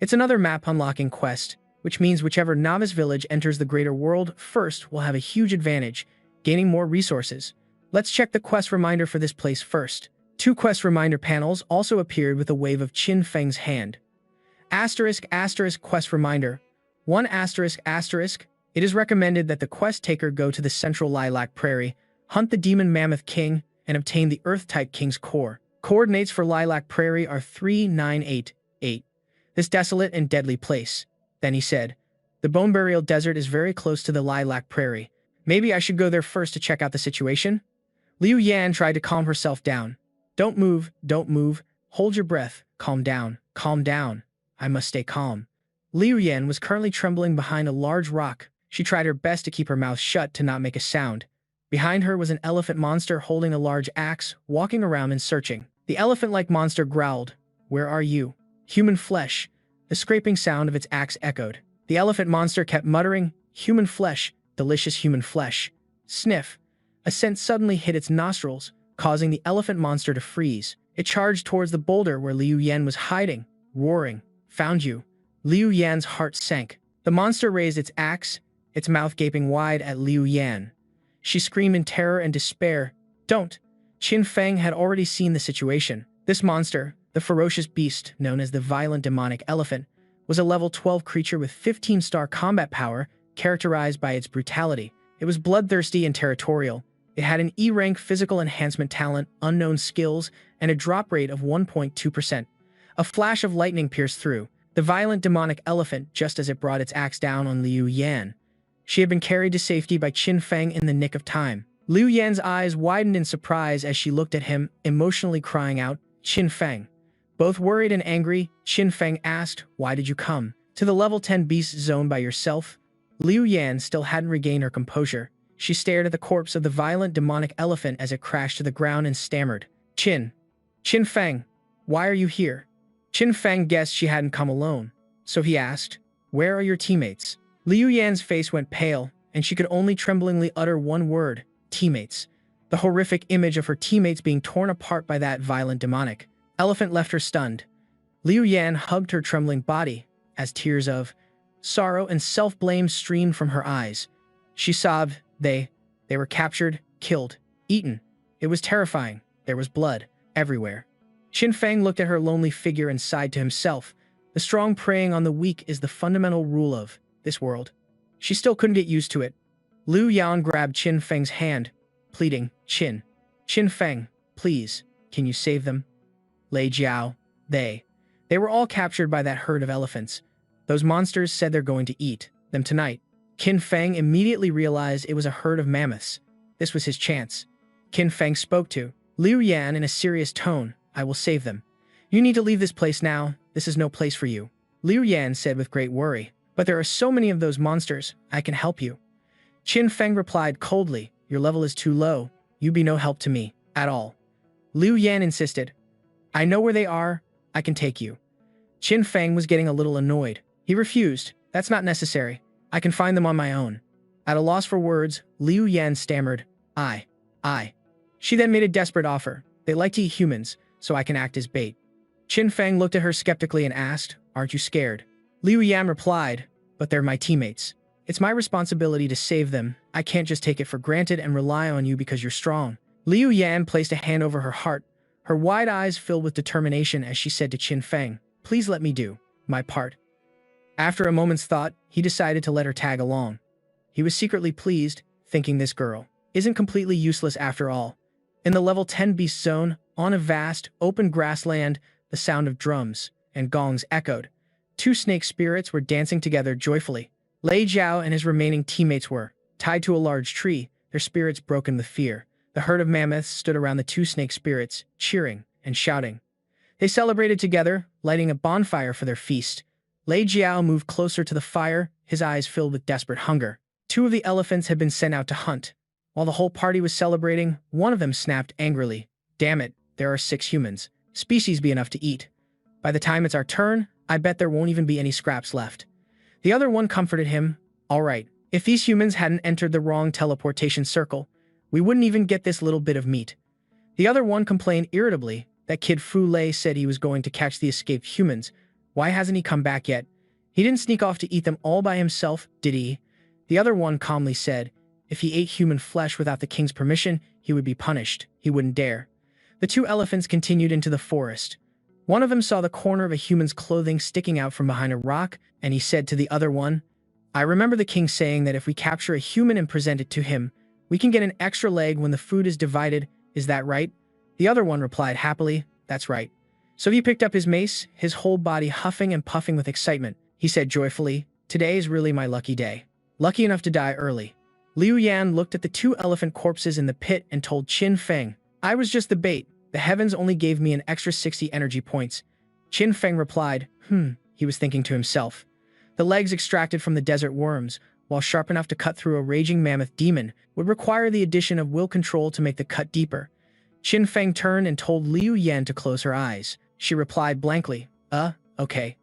It's another map unlocking quest, which means whichever novice village enters the greater world first will have a huge advantage, gaining more resources. Let's check the quest reminder for this place first. 2 quest reminder panels also appeared with a wave of Qin Feng's hand. Asterisk asterisk quest reminder. 1 asterisk asterisk. It is recommended that the quest taker go to the central Lilac Prairie, hunt the demon mammoth king, and obtain the Earth-type king's core. Coordinates for Lilac Prairie are 3988. This desolate and deadly place. Then he said, the Bone Burial Desert is very close to the Lilac Prairie. Maybe I should go there first to check out the situation? Liu Yan tried to calm herself down. Don't move, hold your breath, calm down. I must stay calm. Liu Yan was currently trembling behind a large rock. She tried her best to keep her mouth shut to not make a sound. Behind her was an elephant monster holding a large axe, walking around and searching. The elephant-like monster growled, "Where are you?" Human flesh. The scraping sound of its axe echoed. The elephant monster kept muttering, "Human flesh, delicious human flesh." Sniff. A scent suddenly hit its nostrils, causing the elephant monster to freeze. It charged towards the boulder where Liu Yan was hiding, roaring, "Found you." Liu Yan's heart sank. The monster raised its axe, its mouth gaping wide at Liu Yan. She screamed in terror and despair, "Don't!" Qin Feng had already seen the situation. This monster, the ferocious beast known as the violent demonic elephant, was a level 12 creature with 15-star combat power, characterized by its brutality. It was bloodthirsty and territorial. It had an E-rank physical enhancement talent, unknown skills, and a drop rate of 1.2%. A flash of lightning pierced through the violent demonic elephant just as it brought its axe down on Liu Yan. She had been carried to safety by Qin Feng in the nick of time. Liu Yan's eyes widened in surprise as she looked at him, emotionally crying out, "Qin Feng." Both worried and angry, Qin Feng asked, "Why did you come to the level 10 beast zone by yourself?" Liu Yan still hadn't regained her composure. She stared at the corpse of the violent demonic elephant as it crashed to the ground and stammered, Qin Feng, why are you here?" Qin Feng guessed she hadn't come alone, so he asked, "Where are your teammates?" Liu Yan's face went pale, and she could only tremblingly utter one word, "Teammates." The horrific image of her teammates being torn apart by that violent demonic elephant left her stunned. Liu Yan hugged her trembling body, as tears of sorrow and self-blame streamed from her eyes. She sobbed, They were captured, killed, eaten. It was terrifying. There was blood everywhere." Qin Feng looked at her lonely figure and sighed to himself. The strong preying on the weak is the fundamental rule of this world. She still couldn't get used to it. Liu Yan grabbed Qin Feng's hand, pleading, Qin Feng, please, can you save them?" Lei Jiao, they were all captured by that herd of elephants. Those monsters said they're going to eat them tonight. Qin Feng immediately realized it was a herd of mammoths. This was his chance. Qin Feng spoke to Liu Yan in a serious tone, "I will save them. You need to leave this place now. This is no place for you." Liu Yan said with great worry, "But there are so many of those monsters. I can help you." Qin Feng replied coldly, "Your level is too low. You'd be no help to me, at all." Liu Yan insisted, "I know where they are. I can take you." Qin Feng was getting a little annoyed. He refused. "That's not necessary. I can find them on my own." At a loss for words, Liu Yan stammered, I. She then made a desperate offer. "They like to eat humans, so I can act as bait." Qin Feng looked at her skeptically and asked, "Aren't you scared?" Liu Yan replied, "But they're my teammates. It's my responsibility to save them. I can't just take it for granted and rely on you because you're strong." Liu Yan placed a hand over her heart. Her wide eyes filled with determination as she said to Qin Feng, "Please let me do my part." After a moment's thought, he decided to let her tag along. He was secretly pleased, thinking this girl isn't completely useless after all. In the level 10 beast zone, on a vast, open grassland, the sound of drums and gongs echoed. 2 snake spirits were dancing together joyfully. Lei Jiao and his remaining teammates were tied to a large tree, their spirits broken with fear. The herd of mammoths stood around the 2 snake spirits, cheering and shouting. They celebrated together, lighting a bonfire for their feast. Lei Jiao moved closer to the fire, his eyes filled with desperate hunger. 2 of the elephants had been sent out to hunt. While the whole party was celebrating, one of them snapped angrily, "Damn it, there are 6 humans. Species be enough to eat. By the time it's our turn, I bet there won't even be any scraps left. The other one comforted him. All right, if these humans hadn't entered the wrong teleportation circle, we wouldn't even get this little bit of meat. The other one complained irritably. That kid Fule said he was going to catch the escaped humans. Why hasn't he come back yet? He didn't sneak off to eat them all by himself, did he? The other one calmly said, if he ate human flesh without the king's permission, he would be punished. He wouldn't dare. The two elephants continued into the forest. One of them saw the corner of a human's clothing sticking out from behind a rock, and he said to the other one, I remember the king saying that if we capture a human and present it to him, we can get an extra leg when the food is divided. Is that right? The other one replied happily, that's right. So he picked up his mace, his whole body huffing and puffing with excitement. He said joyfully, today is really my lucky day. Lucky enough to die early. Liu Yan looked at the two elephant corpses in the pit and told Qin Feng, I was just the bait. The heavens only gave me an extra 60 energy points. Qin Feng replied, he was thinking to himself. The legs extracted from the desert worms, while sharp enough to cut through a raging mammoth demon, would require the addition of will control to make the cut deeper. Qin Feng turned and told Liu Yan to close her eyes. She replied blankly, okay.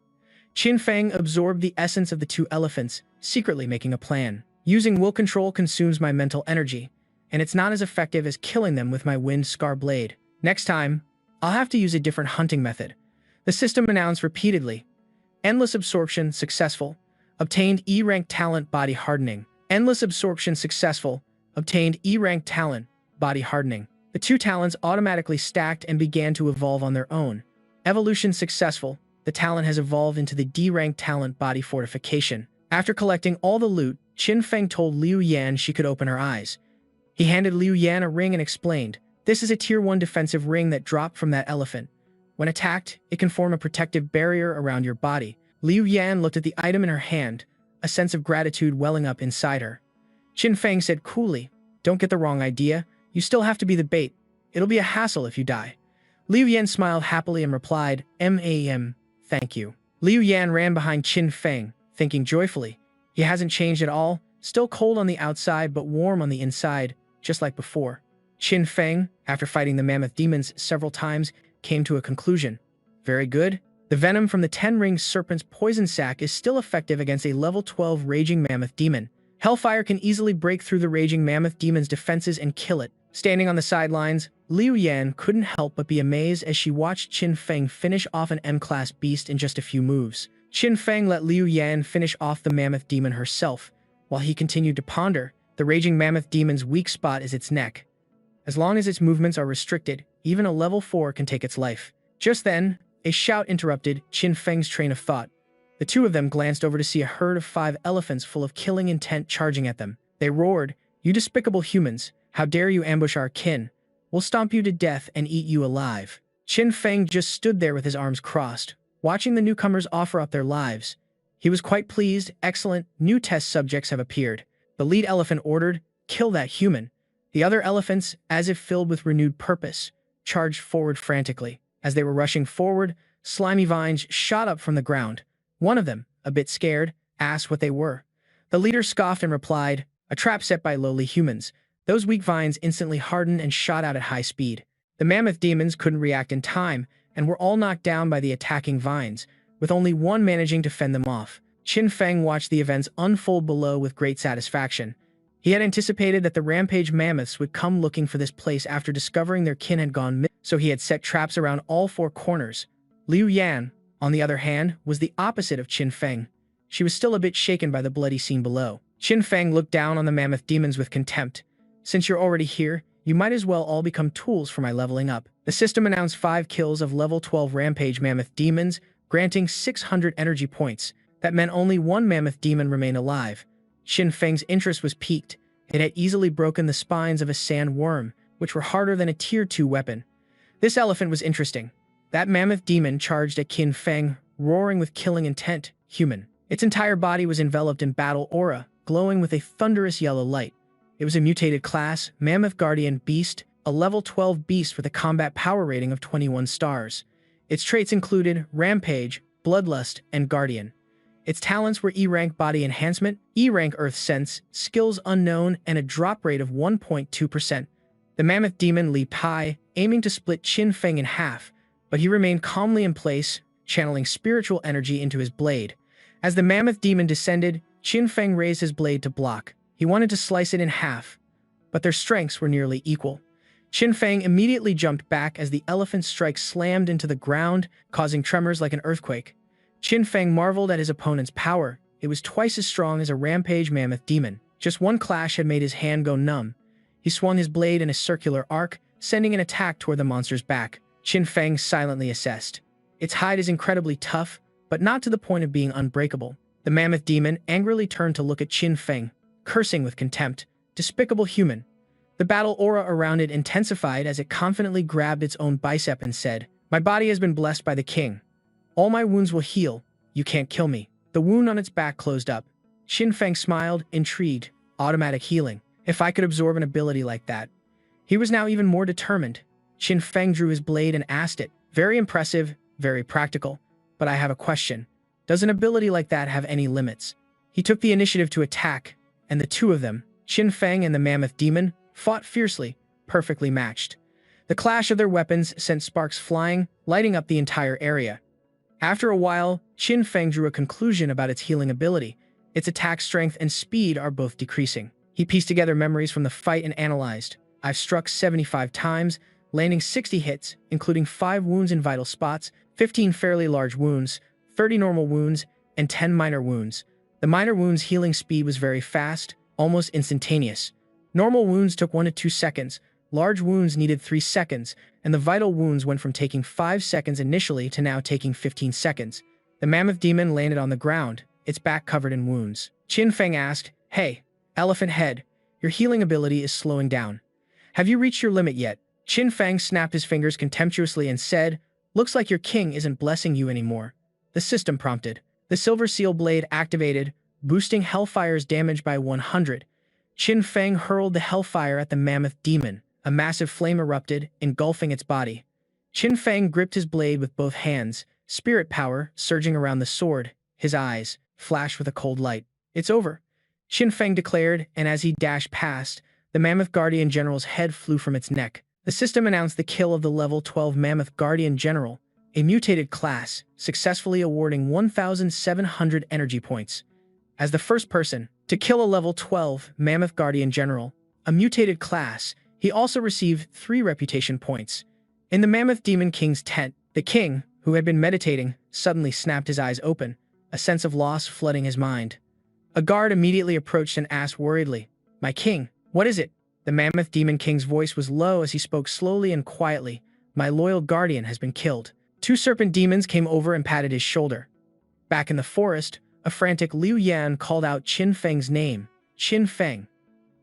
Qin Feng absorbed the essence of the two elephants, secretly making a plan. Using will control consumes my mental energy, and it's not as effective as killing them with my wind scar blade. Next time, I'll have to use a different hunting method. The system announced repeatedly. Endless absorption successful. Obtained E-rank talent body hardening. Endless absorption successful. Obtained E-rank talent body hardening. The two talents automatically stacked and began to evolve on their own. Evolution successful. The talent has evolved into the D-rank talent body fortification. After collecting all the loot, Qin Feng told Liu Yan she could open her eyes. He handed Liu Yan a ring and explained, this is a tier 1 defensive ring that dropped from that elephant. When attacked, it can form a protective barrier around your body. Liu Yan looked at the item in her hand, a sense of gratitude welling up inside her. Qin Feng said coolly, don't get the wrong idea. You still have to be the bait. It'll be a hassle if you die. Liu Yan smiled happily and replied, thank you. Liu Yan ran behind Qin Feng, thinking joyfully. He hasn't changed at all, still cold on the outside but warm on the inside, just like before. Qin Feng, after fighting the mammoth demons several times, came to a conclusion. Very good. The venom from the 10-ringed serpent's poison sac is still effective against a level 12 raging mammoth demon. Hellfire can easily break through the raging mammoth demon's defenses and kill it. Standing on the sidelines, Liu Yan couldn't help but be amazed as she watched Qin Feng finish off an M-class beast in just a few moves. Qin Feng let Liu Yan finish off the mammoth demon herself, while he continued to ponder. The raging mammoth demon's weak spot is its neck. As long as its movements are restricted, even a level 4 can take its life. Just then, a shout interrupted Qin Feng's train of thought. The two of them glanced over to see a herd of 5 elephants full of killing intent charging at them. They roared, you despicable humans, how dare you ambush our kin? We'll stomp you to death and eat you alive. Qin Feng just stood there with his arms crossed, watching the newcomers offer up their lives. He was quite pleased. Excellent, new test subjects have appeared. The lead elephant ordered, kill that human. The other elephants, as if filled with renewed purpose, charged forward frantically. As they were rushing forward, slimy vines shot up from the ground. One of them, a bit scared, asked what they were. The leader scoffed and replied, a trap set by lowly humans. Those weak vines instantly hardened and shot out at high speed. The mammoth demons couldn't react in time and were all knocked down by the attacking vines, with only one managing to fend them off. Qin Feng watched the events unfold below with great satisfaction. He had anticipated that the rampage mammoths would come looking for this place after discovering their kin had gone missing, so he had set traps around all 4 corners. Liu Yan, on the other hand, was the opposite of Qin Feng. She was still a bit shaken by the bloody scene below. Qin Feng looked down on the mammoth demons with contempt. Since you're already here, you might as well all become tools for my leveling up. The system announced 5 kills of level 12 rampage mammoth demons, granting 600 energy points. That meant only 1 mammoth demon remained alive. Qin Feng's interest was piqued. It had easily broken the spines of a sand worm, which were harder than a tier 2 weapon. This elephant was interesting. That mammoth demon charged at Qin Feng, roaring with killing intent. Human. Its entire body was enveloped in battle aura, glowing with a thunderous yellow light. It was a mutated class, Mammoth Guardian Beast, a level 12 beast with a combat power rating of 21 stars. Its traits included Rampage, Bloodlust, and Guardian. Its talents were E-rank Body Enhancement, E-rank Earth Sense, Skills Unknown, and a drop rate of 1.2%. The Mammoth Demon leaped high, aiming to split Qin Feng in half, but he remained calmly in place, channeling spiritual energy into his blade. As the mammoth demon descended, Qin Feng raised his blade to block. He wanted to slice it in half, but their strengths were nearly equal. Qin Feng immediately jumped back as the elephant's strike slammed into the ground, causing tremors like an earthquake. Qin Feng marveled at his opponent's power. It was twice as strong as a rampage mammoth demon. Just one clash had made his hand go numb. He swung his blade in a circular arc, sending an attack toward the monster's back. Qin Feng silently assessed. Its hide is incredibly tough, but not to the point of being unbreakable. The mammoth demon angrily turned to look at Qin Feng, cursing with contempt. Despicable human. The battle aura around it intensified as it confidently grabbed its own bicep and said, "My body has been blessed by the king. All my wounds will heal. You can't kill me." The wound on its back closed up. Qin Feng smiled, intrigued. Automatic healing. If I could absorb an ability like that. He was now even more determined. Qin Feng drew his blade and asked it, "Very impressive, very practical. But I have a question. Does an ability like that have any limits?" He took the initiative to attack, and the two of them, Qin Feng and the mammoth demon, fought fiercely, perfectly matched. The clash of their weapons sent sparks flying, lighting up the entire area. After a while, Qin Feng drew a conclusion about its healing ability. Its attack strength and speed are both decreasing. He pieced together memories from the fight and analyzed. I've struck 75 times, landing 60 hits, including 5 wounds in vital spots, 15 fairly large wounds, 30 normal wounds, and 10 minor wounds. The minor wounds' healing speed was very fast, almost instantaneous. Normal wounds took 1 to 2 seconds, large wounds needed 3 seconds, and the vital wounds went from taking 5 seconds initially to now taking 15 seconds. The mammoth demon landed on the ground, its back covered in wounds. Qin Feng asked, "Hey, elephant head, your healing ability is slowing down. Have you reached your limit yet?" Qin Feng snapped his fingers contemptuously and said, "Looks like your king isn't blessing you anymore." The system prompted. The silver seal blade activated, boosting Hellfire's damage by 100. Qin Feng hurled the Hellfire at the mammoth demon. A massive flame erupted, engulfing its body. Qin Feng gripped his blade with both hands, spirit power surging around the sword. His eyes flashed with a cold light. "It's over," Qin Feng declared, and as he dashed past, the Mammoth Guardian General's head flew from its neck. The system announced the kill of the level 12 Mammoth Guardian General, a mutated class, successfully awarding 1,700 energy points. As the first person to kill a level 12 Mammoth Guardian General, a mutated class, he also received 3 reputation points. In the Mammoth Demon King's tent, the king, who had been meditating, suddenly snapped his eyes open, a sense of loss flooding his mind. A guard immediately approached and asked worriedly, "My king, what is it?" The Mammoth Demon King's voice was low as he spoke slowly and quietly. "My loyal guardian has been killed." 2 serpent demons came over and patted his shoulder. Back in the forest, a frantic Liu Yan called out Qin Feng's name. "Qin Feng."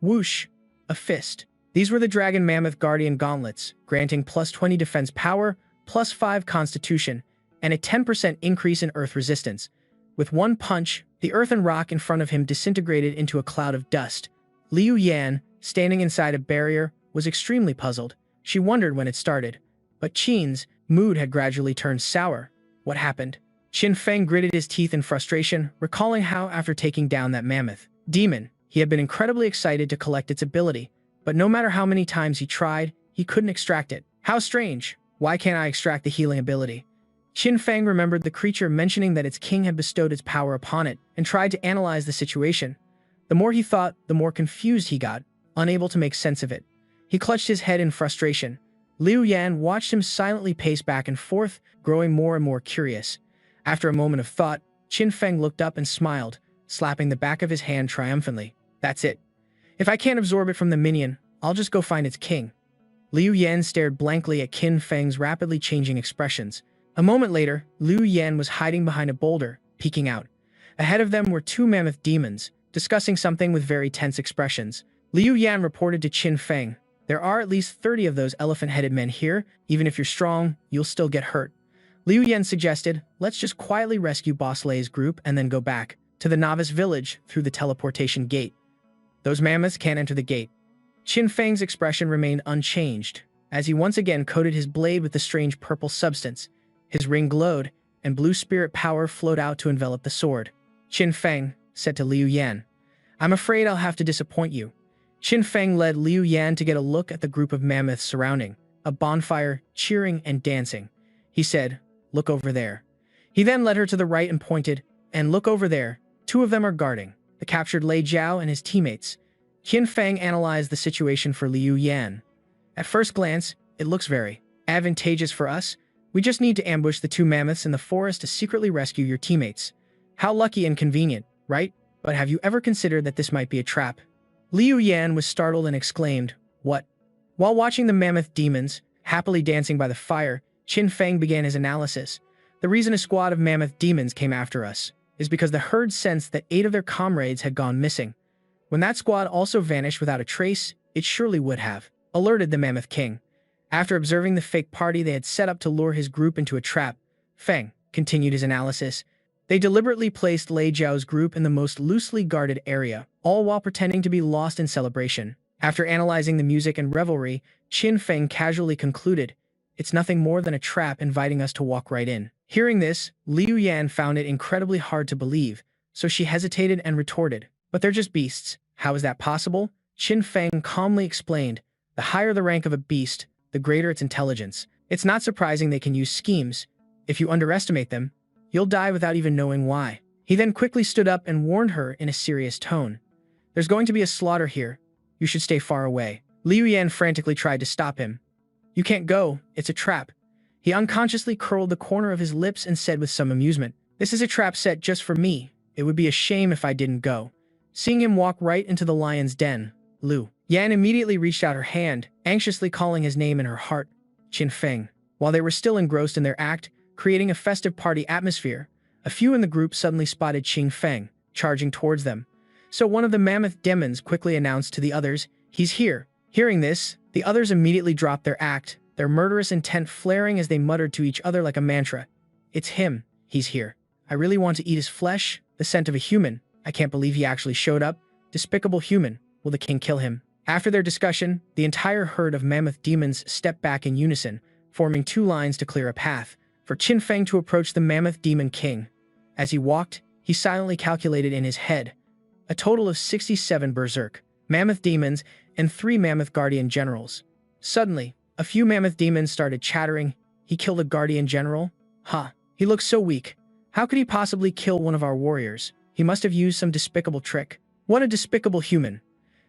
Whoosh! A fist. These were the Dragon Mammoth Guardian Gauntlets, granting plus 20 defense power, plus 5 constitution, and a 10% increase in earth resistance. With one punch, the earth and rock in front of him disintegrated into a cloud of dust. Liu Yan, standing inside a barrier, was extremely puzzled. She wondered when it started. But Qin's mood had gradually turned sour. What happened? Qin Feng gritted his teeth in frustration, recalling how, after taking down that mammoth demon, he had been incredibly excited to collect its ability. But no matter how many times he tried, he couldn't extract it. How strange! Why can't I extract the healing ability? Qin Feng remembered the creature mentioning that its king had bestowed its power upon it, and tried to analyze the situation. The more he thought, the more confused he got, unable to make sense of it. He clutched his head in frustration. Liu Yan watched him silently pace back and forth, growing more and more curious. After a moment of thought, Qin Feng looked up and smiled, slapping the back of his hand triumphantly. "That's it. If I can't absorb it from the minion, I'll just go find its king." Liu Yan stared blankly at Qin Feng's rapidly changing expressions. A moment later, Liu Yan was hiding behind a boulder, peeking out. Ahead of them were 2 mammoth demons, discussing something with very tense expressions. Liu Yan reported to Qin Feng, "There are at least 30 of those elephant-headed men here. Even if you're strong, you'll still get hurt." Liu Yan suggested, "Let's just quietly rescue Boss Lei's group and then go back to the novice village through the teleportation gate. Those mammoths can't enter the gate." Qin Feng's expression remained unchanged, as he once again coated his blade with the strange purple substance. His ring glowed, and blue spirit power flowed out to envelop the sword. Qin Feng said to Liu Yan, "I'm afraid I'll have to disappoint you." Qin Feng led Liu Yan to get a look at the group of mammoths surrounding, a bonfire, cheering and dancing. He said, "Look over there." He then led her to the right and pointed, and look over there, 2 of them are guarding the captured Lei Jiao and his teammates. Qin Feng analyzed the situation for Liu Yan. At first glance, it looks very advantageous for us. We just need to ambush the 2 mammoths in the forest to secretly rescue your teammates. How lucky and convenient, right? But have you ever considered that this might be a trap? Liu Yan was startled and exclaimed, "What?" While watching the mammoth demons happily dancing by the fire, Qin Feng began his analysis. The reason a squad of mammoth demons came after us is because the herd sensed that 8 of their comrades had gone missing. When that squad also vanished without a trace, it surely would have alerted the Mammoth King. After observing the fake party they had set up to lure his group into a trap, Feng continued his analysis. They deliberately placed Lei Jiao's group in the most loosely guarded area, all while pretending to be lost in celebration. After analyzing the music and revelry, Qin Feng casually concluded, "It's nothing more than a trap inviting us to walk right in." Hearing this, Liu Yan found it incredibly hard to believe, so she hesitated and retorted, "But they're just beasts. How is that possible?" Qin Feng calmly explained, "The higher the rank of a beast, the greater its intelligence. It's not surprising they can use schemes. If you underestimate them, you'll die without even knowing why." He then quickly stood up and warned her in a serious tone, "There's going to be a slaughter here. You should stay far away." Liu Yan frantically tried to stop him. "You can't go. It's a trap." He unconsciously curled the corner of his lips and said with some amusement, "This is a trap set just for me. It would be a shame if I didn't go." Seeing him walk right into the lion's den, Liu Yan immediately reached out her hand, anxiously calling his name in her heart, Qin Feng. While they were still engrossed in their act, creating a festive party atmosphere, a few in the group suddenly spotted Qin Feng, charging towards them. So one of the mammoth demons quickly announced to the others, "He's here." Hearing this, the others immediately dropped their act, their murderous intent flaring as they muttered to each other like a mantra. "It's him. He's here. I really want to eat his flesh, the scent of a human. I can't believe he actually showed up. Despicable human. Will the king kill him?" After their discussion, the entire herd of mammoth demons stepped back in unison, forming 2 lines to clear a path for Qin Feng to approach the mammoth demon king. As he walked, he silently calculated in his head a total of 67 berserk mammoth demons and 3 mammoth guardian generals. Suddenly, a few mammoth demons started chattering. "He killed a guardian general? Huh. He looks so weak. How could he possibly kill one of our warriors? He must have used some despicable trick. What a despicable human."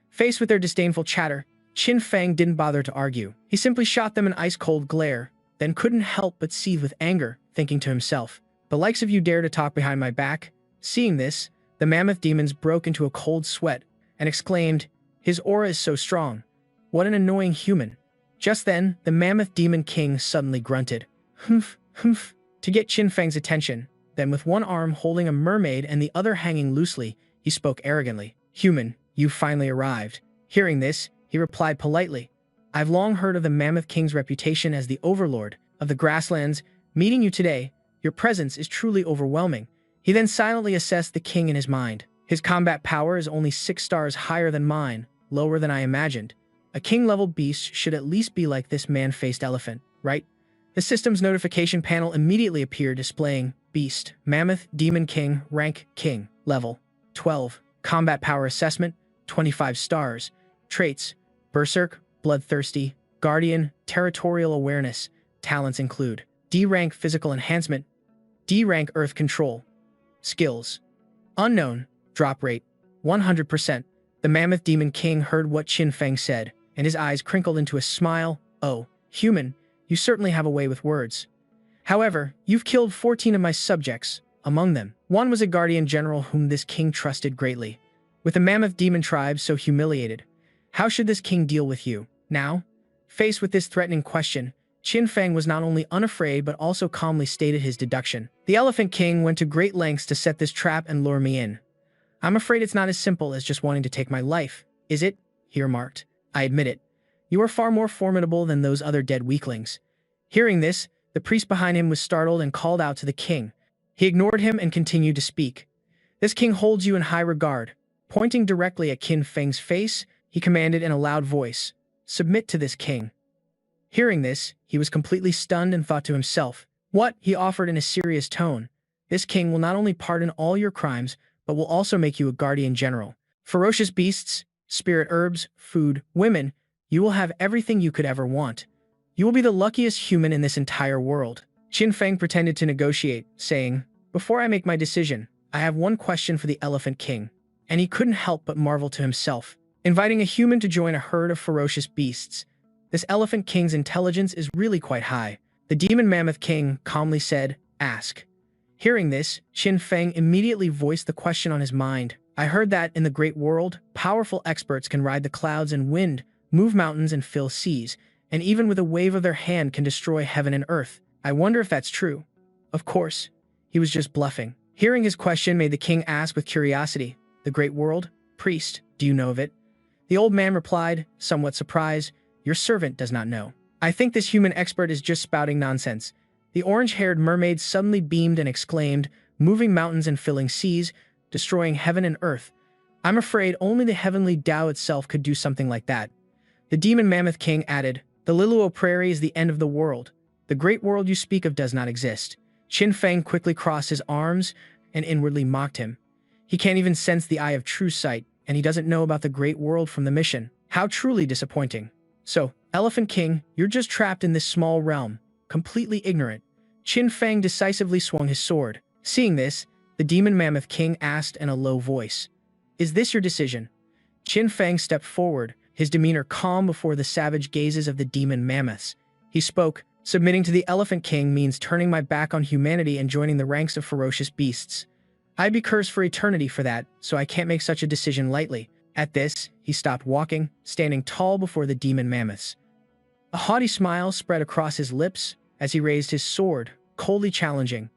Faced with their disdainful chatter, Qin Feng didn't bother to argue. He simply shot them an ice-cold glare, then couldn't help but seethe with anger, thinking to himself, "The likes of you dare to talk behind my back?" Seeing this, the mammoth demons broke into a cold sweat and exclaimed, "His aura is so strong. What an annoying human." Just then, the mammoth demon king suddenly grunted, "Humph, humph," to get Qin Feng's attention. Then with one arm holding a mermaid and the other hanging loosely, he spoke arrogantly, "Human, you've finally arrived." Hearing this, he replied politely, "I've long heard of the Mammoth King's reputation as the overlord of the grasslands. Meeting you today, your presence is truly overwhelming." He then silently assessed the king in his mind. "His combat power is only 6 stars higher than mine, lower than I imagined. A king-level beast should at least be like this man-faced elephant, right?" The system's notification panel immediately appeared displaying Beast, Mammoth, Demon King, Rank King, Level 12, Combat Power Assessment, 25 stars, Traits, Berserk, Bloodthirsty, Guardian, Territorial Awareness, Talents include D rank Physical Enhancement, D rank Earth Control, Skills, Unknown, Drop Rate, 100%. The Mammoth Demon King heard what Qin Feng said, and his eyes crinkled into a smile. "Oh, human, you certainly have a way with words. However, you've killed 14 of my subjects. Among them, one was a guardian general whom this king trusted greatly. With the mammoth demon tribe so humiliated, how should this king deal with you now?" Faced with this threatening question, Qin Feng was not only unafraid but also calmly stated his deduction. "The Elephant King went to great lengths to set this trap and lure me in. I'm afraid it's not as simple as just wanting to take my life, is it?" he remarked. "I admit it. You are far more formidable than those other dead weaklings." Hearing this, the priest behind him was startled and called out to the king. He ignored him and continued to speak. "This king holds you in high regard." Pointing directly at Qin Feng's face, he commanded in a loud voice, "Submit to this king." Hearing this, he was completely stunned and thought to himself, "What?" He offered in a serious tone. "This king will not only pardon all your crimes, but will also make you a guardian general. Ferocious beasts, spirit herbs, food, women, you will have everything you could ever want. You will be the luckiest human in this entire world." Qin Feng pretended to negotiate, saying, "Before I make my decision, I have one question for the Elephant King." And he couldn't help but marvel to himself. Inviting a human to join a herd of ferocious beasts. This Elephant King's intelligence is really quite high. The Demon Mammoth King calmly said, "Ask." Hearing this, Qin Feng immediately voiced the question on his mind. "I heard that in the great world, powerful experts can ride the clouds and wind, move mountains and fill seas, and even with a wave of their hand can destroy heaven and earth. I wonder if that's true." Of course, he was just bluffing. Hearing his question made the king ask with curiosity, "The great world? Priest, do you know of it?" The old man replied, somewhat surprised, "Your servant does not know. I think this human expert is just spouting nonsense." The orange-haired mermaid suddenly beamed and exclaimed, "Moving mountains and filling seas, destroying heaven and earth. I'm afraid only the heavenly Tao itself could do something like that." The Demon Mammoth King added, "The Liluo Prairie is the end of the world. The great world you speak of does not exist." Qin Feng quickly crossed his arms and inwardly mocked him. He can't even sense the eye of true sight, and he doesn't know about the great world from the mission. How truly disappointing. "So, Elephant King, you're just trapped in this small realm, completely ignorant." Qin Feng decisively swung his sword. Seeing this, the Demon Mammoth King asked in a low voice, "Is this your decision?" Qin Feng stepped forward, his demeanor calm before the savage gazes of the demon mammoths. He spoke, "Submitting to the Elephant King means turning my back on humanity and joining the ranks of ferocious beasts. I'd be cursed for eternity for that, so I can't make such a decision lightly." At this, he stopped walking, standing tall before the demon mammoths. A haughty smile spread across his lips as he raised his sword, coldly challenging,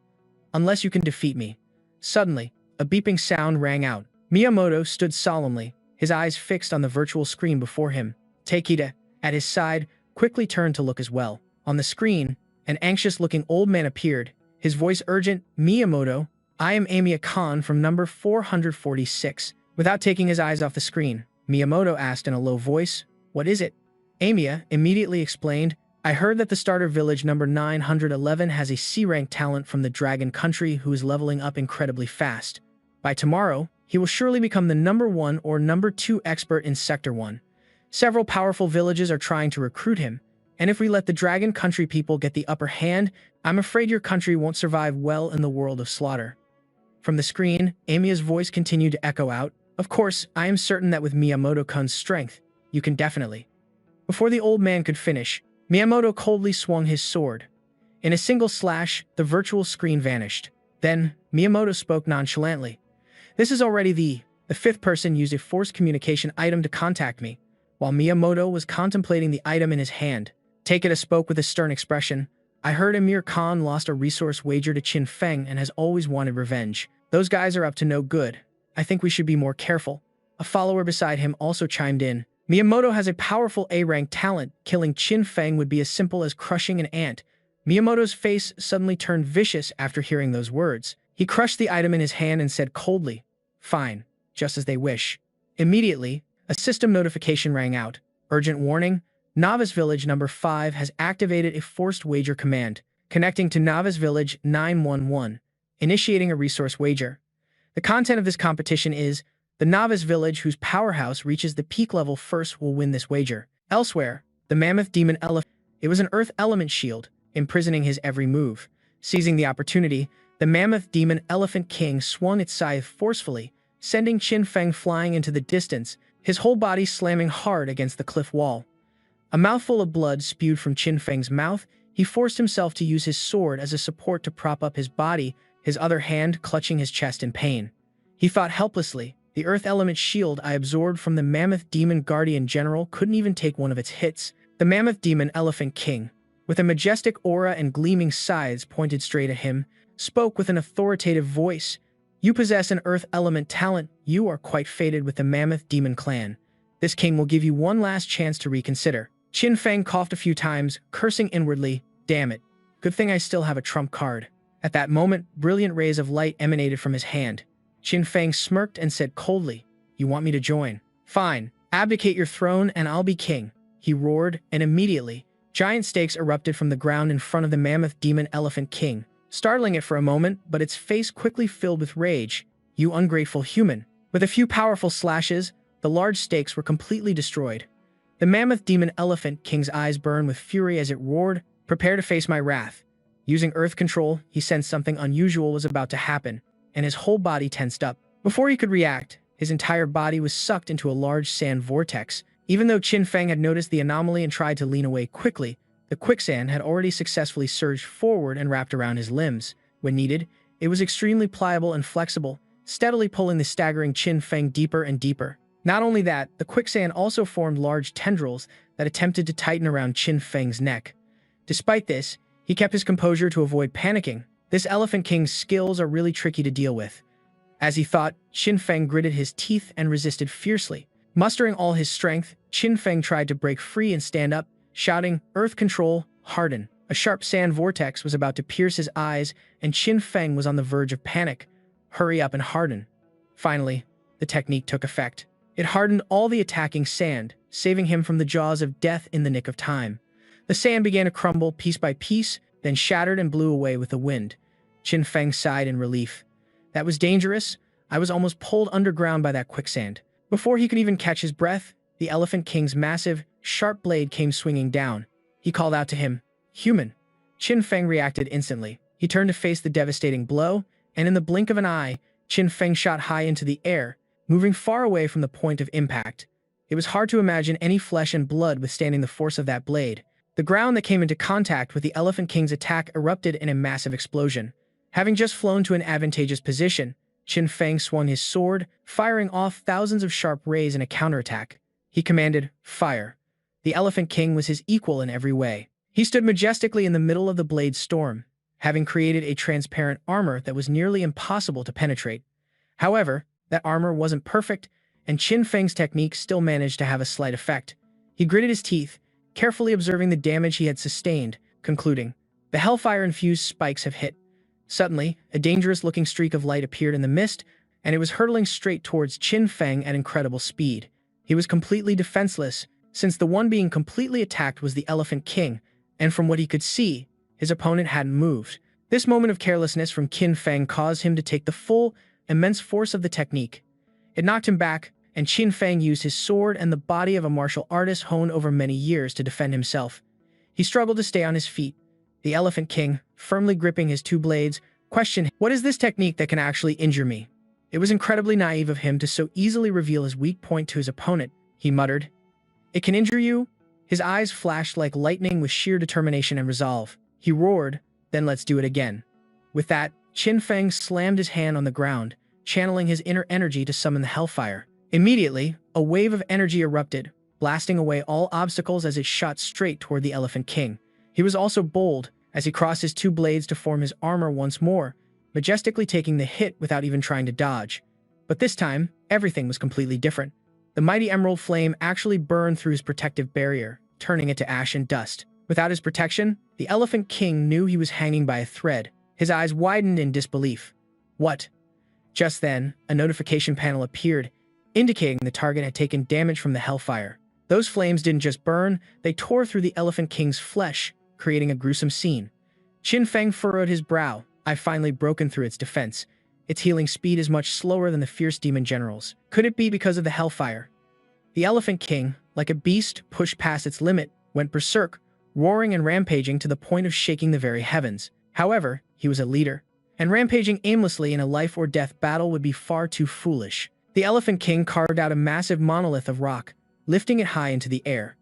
"Unless you can defeat me." Suddenly, a beeping sound rang out. Miyamoto stood solemnly, his eyes fixed on the virtual screen before him. Takeda, at his side, quickly turned to look as well. On the screen, an anxious-looking old man appeared, his voice urgent, "Miyamoto, I am Amiya Khan from number 446. Without taking his eyes off the screen, Miyamoto asked in a low voice, "What is it?" Amiya immediately explained, "I heard that the starter village number 911 has a C-rank talent from the Dragon Country who is leveling up incredibly fast. By tomorrow, he will surely become the number 1 or number 2 expert in Sector 1. Several powerful villages are trying to recruit him, and if we let the Dragon Country people get the upper hand, I'm afraid your country won't survive well in the world of slaughter." From the screen, Amiya's voice continued to echo out, "Of course, I am certain that with Miyamoto-kun's strength, you can definitely." Before the old man could finish, Miyamoto coldly swung his sword. In a single slash, the virtual screen vanished. Then, Miyamoto spoke nonchalantly. "This is already the 5th person used a forced communication item to contact me." While Miyamoto was contemplating the item in his hand, Takeda spoke with a stern expression, "I heard Amir Khan lost a resource wager to Qin Feng and has always wanted revenge. Those guys are up to no good. I think we should be more careful." A follower beside him also chimed in, "Miyamoto has a powerful A-rank talent. Killing Qin Feng would be as simple as crushing an ant." Miyamoto's face suddenly turned vicious after hearing those words. He crushed the item in his hand and said coldly, "Fine, just as they wish." Immediately, a system notification rang out. "Urgent warning, Novice Village number 5 has activated a forced wager command, connecting to Novice Village 911, initiating a resource wager. The content of this competition is, the Novice Village whose powerhouse reaches the peak level first will win this wager." Elsewhere, the Mammoth Demon Elephant, it was an Earth element shield, imprisoning his every move. Seizing the opportunity, the Mammoth Demon Elephant King swung its scythe forcefully, sending Qin Feng flying into the distance, his whole body slamming hard against the cliff wall. A mouthful of blood spewed from Qin Feng's mouth. He forced himself to use his sword as a support to prop up his body, his other hand clutching his chest in pain. He thought helplessly, the Earth element shield I absorbed from the Mammoth Demon Guardian General couldn't even take one of its hits. The Mammoth Demon Elephant King, with a majestic aura and gleaming scythes pointed straight at him, spoke with an authoritative voice. "You possess an Earth element talent. You are quite fated with the Mammoth Demon clan. This king will give you one last chance to reconsider." Qin Feng coughed a few times, cursing inwardly, "Damn it. Good thing I still have a trump card." At that moment, brilliant rays of light emanated from his hand. Qin Feng smirked and said coldly, "You want me to join? Fine, abdicate your throne and I'll be king." He roared, and immediately, giant stakes erupted from the ground in front of the Mammoth Demon Elephant King, startling it for a moment, but its face quickly filled with rage. "You ungrateful human." With a few powerful slashes, the large stakes were completely destroyed. The Mammoth Demon Elephant King's eyes burned with fury as it roared, "Prepare to face my wrath." Using earth control, he sensed something unusual was about to happen, and his whole body tensed up. Before he could react, his entire body was sucked into a large sand vortex. Even though Qin Feng had noticed the anomaly and tried to lean away quickly, the quicksand had already successfully surged forward and wrapped around his limbs. When needed, it was extremely pliable and flexible, steadily pulling the staggering Qin Feng deeper and deeper. Not only that, the quicksand also formed large tendrils that attempted to tighten around Qin Feng's neck. Despite this, he kept his composure to avoid panicking. This Elephant King's skills are really tricky to deal with. As he thought, Qin Feng gritted his teeth and resisted fiercely. Mustering all his strength, Qin Feng tried to break free and stand up, shouting, "Earth control, harden." A sharp sand vortex was about to pierce his eyes, and Qin Feng was on the verge of panic. "Hurry up and harden." Finally, the technique took effect. It hardened all the attacking sand, saving him from the jaws of death in the nick of time. The sand began to crumble piece by piece, then shattered and blew away with the wind. Qin Feng sighed in relief. That was dangerous. I was almost pulled underground by that quicksand. Before he could even catch his breath, the Elephant King's massive, sharp blade came swinging down. He called out to him, "Human." Qin Feng reacted instantly. He turned to face the devastating blow, and in the blink of an eye, Qin Feng shot high into the air, moving far away from the point of impact. It was hard to imagine any flesh and blood withstanding the force of that blade. The ground that came into contact with the Elephant King's attack erupted in a massive explosion. Having just flown to an advantageous position, Qin Feng swung his sword, firing off thousands of sharp rays in a counterattack. He commanded, "Fire." The Elephant King was his equal in every way. He stood majestically in the middle of the blade's storm, having created a transparent armor that was nearly impossible to penetrate. However, that armor wasn't perfect, and Qin Feng's technique still managed to have a slight effect. He gritted his teeth, carefully observing the damage he had sustained, concluding, "The hellfire-infused spikes have hit." Suddenly, a dangerous-looking streak of light appeared in the mist, and it was hurtling straight towards Qin Feng at incredible speed. He was completely defenseless, since the one being completely attacked was the Elephant King, and from what he could see, his opponent hadn't moved. This moment of carelessness from Qin Feng caused him to take the full, immense force of the technique. It knocked him back, and Qin Feng used his sword and the body of a martial artist honed over many years to defend himself. He struggled to stay on his feet. The Elephant King, firmly gripping his two blades, questioned, "What is this technique that can actually injure me?" It was incredibly naive of him to so easily reveal his weak point to his opponent. He muttered, "It can injure you?" His eyes flashed like lightning with sheer determination and resolve. He roared, "Then let's do it again." With that, Qin Feng slammed his hand on the ground, channeling his inner energy to summon the hellfire. Immediately, a wave of energy erupted, blasting away all obstacles as it shot straight toward the Elephant King. He was also bold, as he crossed his two blades to form his armor once more, majestically taking the hit without even trying to dodge. But this time, everything was completely different. The mighty emerald flame actually burned through his protective barrier, turning it to ash and dust. Without his protection, the Elephant King knew he was hanging by a thread. His eyes widened in disbelief. What? Just then, a notification panel appeared, indicating the target had taken damage from the hellfire. Those flames didn't just burn, they tore through the Elephant King's flesh, creating a gruesome scene. Qin Feng furrowed his brow. "I've finally broken through its defense. Its healing speed is much slower than the fierce demon generals. Could it be because of the hellfire?" The Elephant King, like a beast pushed past its limit, went berserk, roaring and rampaging to the point of shaking the very heavens. However, he was a leader, and rampaging aimlessly in a life-or-death battle would be far too foolish. The Elephant King carved out a massive monolith of rock, lifting it high into the air.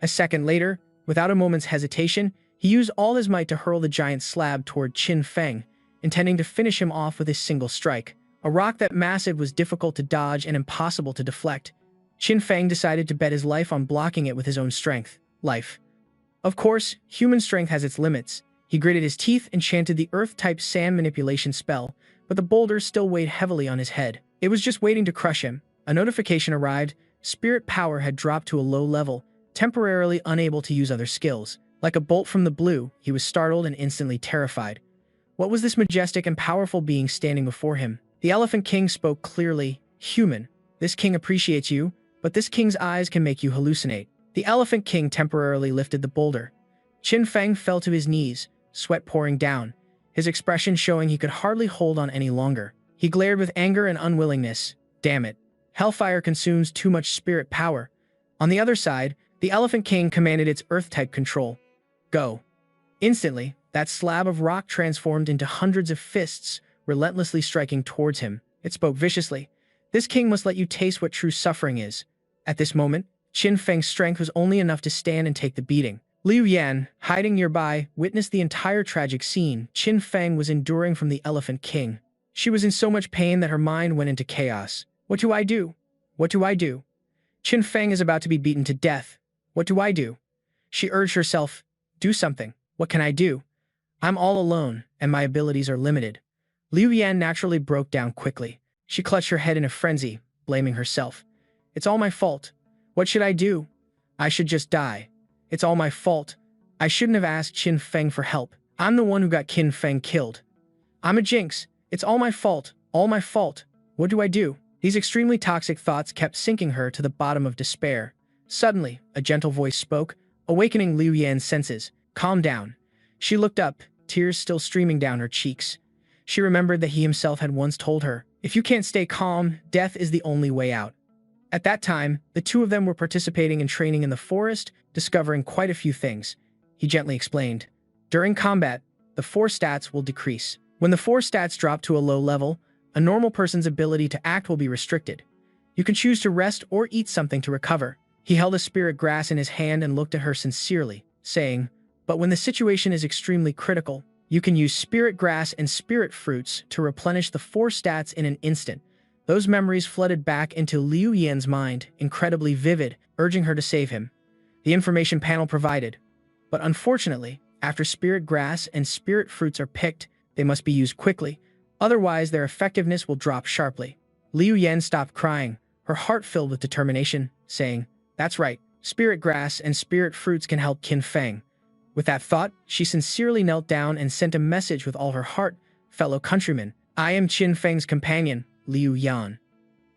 A second later, without a moment's hesitation, he used all his might to hurl the giant slab toward Qin Feng, intending to finish him off with a single strike. A rock that massive was difficult to dodge and impossible to deflect. Qin Feng decided to bet his life on blocking it with his own strength. Life. Of course, human strength has its limits. He gritted his teeth and chanted the Earth-type sand manipulation spell, but the boulder still weighed heavily on his head. It was just waiting to crush him. A notification arrived. Spirit power had dropped to a low level, temporarily unable to use other skills. Like a bolt from the blue, he was startled and instantly terrified. What was this majestic and powerful being standing before him? The Elephant King spoke clearly. "Human, this king appreciates you, but this king's eyes can make you hallucinate." The Elephant King temporarily lifted the boulder. Qin Feng fell to his knees, sweat pouring down, his expression showing he could hardly hold on any longer. He glared with anger and unwillingness. Damn it. Hellfire consumes too much spirit power. On the other side, the Elephant King commanded its Earth-type control. Go. Instantly, That slab of rock transformed into hundreds of fists, relentlessly striking towards him. It spoke viciously. This king must let you taste what true suffering is. At this moment, Qin Feng's strength was only enough to stand and take the beating. Liu Yan, hiding nearby, witnessed the entire tragic scene Qin Feng was enduring from the Elephant King. She was in so much pain that her mind went into chaos. What do I do? What do I do? Qin Feng is about to be beaten to death. What do I do? She urged herself, do something. What can I do? I'm all alone, and my abilities are limited. Liu Yan naturally broke down quickly. She clutched her head in a frenzy, blaming herself. It's all my fault. What should I do? I should just die. It's all my fault. I shouldn't have asked Qin Feng for help. I'm the one who got Qin Feng killed. I'm a jinx. It's all my fault. All my fault. What do I do? These extremely toxic thoughts kept sinking her to the bottom of despair. Suddenly, a gentle voice spoke, awakening Liu Yan's senses. Calm down. She looked up, tears still streaming down her cheeks. She remembered that he himself had once told her, if you can't stay calm, death is the only way out. At that time, the two of them were participating in training in the forest, discovering quite a few things. He gently explained, during combat, the 4 stats will decrease. When the 4 stats drop to a low level, a normal person's ability to act will be restricted. You can choose to rest or eat something to recover. He held a spirit grass in his hand and looked at her sincerely, saying, but when the situation is extremely critical, you can use spirit grass and spirit fruits to replenish the 4 stats in an instant. Those memories flooded back into Liu Yan's mind, incredibly vivid, urging her to save him. The information panel provided. But unfortunately, after spirit grass and spirit fruits are picked, they must be used quickly, otherwise their effectiveness will drop sharply. Liu Yan stopped crying, her heart filled with determination, saying, that's right, spirit grass and spirit fruits can help Qin Feng. With that thought, she sincerely knelt down and sent a message with all her heart, fellow countrymen, I am Qin Feng's companion, Liu Yan.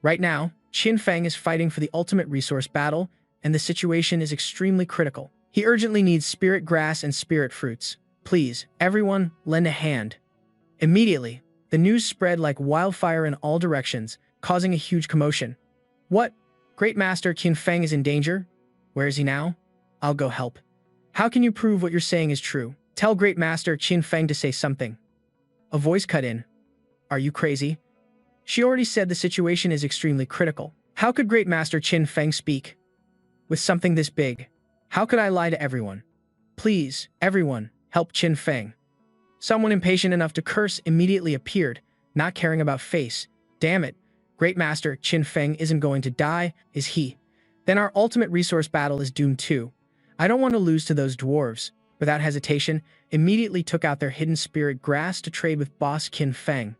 Right now, Qin Feng is fighting for the ultimate resource battle, and the situation is extremely critical. He urgently needs spirit grass and spirit fruits. Please, everyone, lend a hand. Immediately, the news spread like wildfire in all directions, causing a huge commotion. What? Great Master Qin Feng is in danger? Where is he now? I'll go help. How can you prove what you're saying is true? Tell Great Master Qin Feng to say something. A voice cut in. Are you crazy? She already said the situation is extremely critical. How could Great Master Qin Feng speak? With something this big. How could I lie to everyone? Please, everyone, help Qin Feng. Someone impatient enough to curse immediately appeared, not caring about face. Damn it. Great Master Qin Feng isn't going to die, is he? Then our ultimate resource battle is doomed too. I don't want to lose to those dwarves. Without hesitation, immediately took out their hidden spirit grass to trade with boss Qin Feng.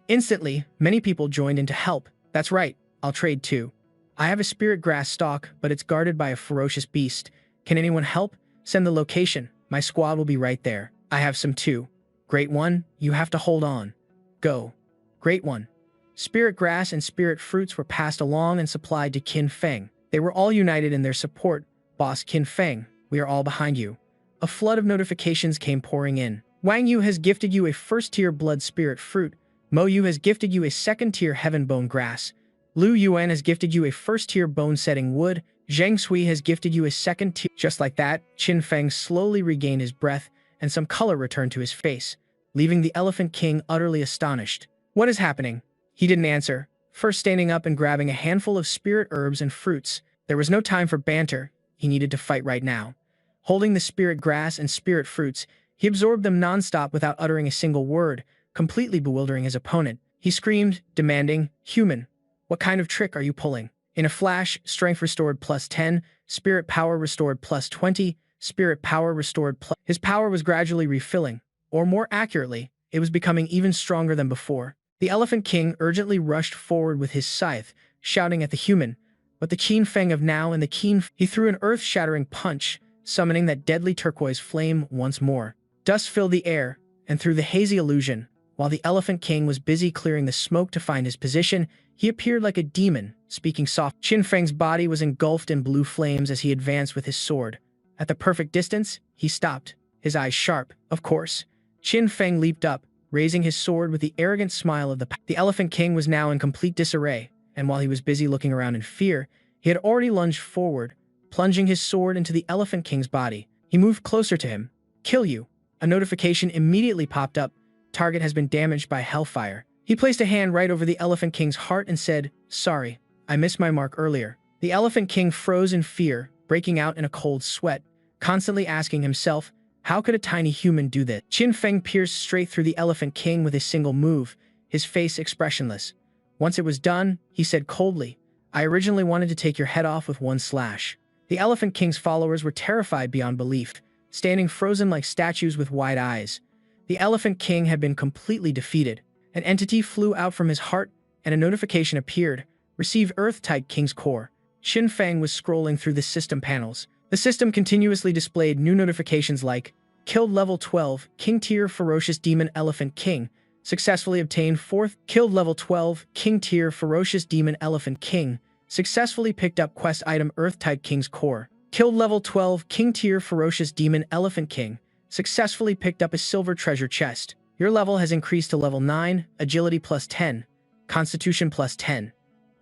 Instantly, many people joined in to help. That's right, I'll trade too. I have a spirit grass stalk, but it's guarded by a ferocious beast. Can anyone help? Send the location. My squad will be right there. I have some too. Great One, you have to hold on. Go. Great One. Spirit grass and spirit fruits were passed along and supplied to Qin Feng. They were all united in their support. Boss Qin Feng, we are all behind you. A flood of notifications came pouring in. Wang Yu has gifted you a first-tier blood spirit fruit. Mo Yu has gifted you a second-tier heaven bone grass. Lu Yuan has gifted you a first-tier bone-setting wood. Zheng Sui has gifted you a second-tier. Just like that, Qin Feng slowly regained his breath, and some color returned to his face, leaving the Elephant King utterly astonished. What is happening? He didn't answer, first standing up and grabbing a handful of spirit herbs and fruits. There was no time for banter. He needed to fight right now. Holding the spirit grass and spirit fruits, he absorbed them non-stop without uttering a single word, completely bewildering his opponent. He screamed, demanding, human, what kind of trick are you pulling? In a flash, strength restored +10, spirit power restored +20, spirit power restored plus. His power was gradually refilling, or more accurately, it was becoming even stronger than before. The Elephant King urgently rushed forward with his scythe, shouting at the human, but the Qin Feng of now and the Qin... He threw an earth-shattering punch, summoning that deadly turquoise flame once more. Dust filled the air, and through the hazy illusion, while the Elephant King was busy clearing the smoke to find his position, he appeared like a demon, speaking soft. Qin Feng's body was engulfed in blue flames as he advanced with his sword. At the perfect distance, he stopped, his eyes sharp. Of course, Qin Feng leaped up, raising his sword with the arrogant smile of the Elephant King was now in complete disarray, and while he was busy looking around in fear, he had already lunged forward, plunging his sword into the Elephant King's body. He moved closer to him. Kill you. A notification immediately popped up. Target has been damaged by hellfire. He placed a hand right over the Elephant King's heart and said, "Sorry, I missed my mark earlier." The Elephant King froze in fear, breaking out in a cold sweat, constantly asking himself, how could a tiny human do this? Qin Feng pierced straight through the Elephant King with a single move, his face expressionless. Once it was done, he said coldly, "I originally wanted to take your head off with one slash." The Elephant King's followers were terrified beyond belief, standing frozen like statues with wide eyes. The Elephant King had been completely defeated. An entity flew out from his heart, and a notification appeared. Receive Earth-type King's Core. Qin Feng was scrolling through the system panels. The system continuously displayed new notifications like, killed level 12, King Tier Ferocious Demon Elephant King, successfully obtained 4th, killed level 12, King Tier Ferocious Demon Elephant King, successfully picked up quest item Earth-type King's Core. Killed level 12, King Tier Ferocious Demon Elephant King, successfully picked up a silver treasure chest. Your level has increased to level 9, Agility plus 10, Constitution plus 10.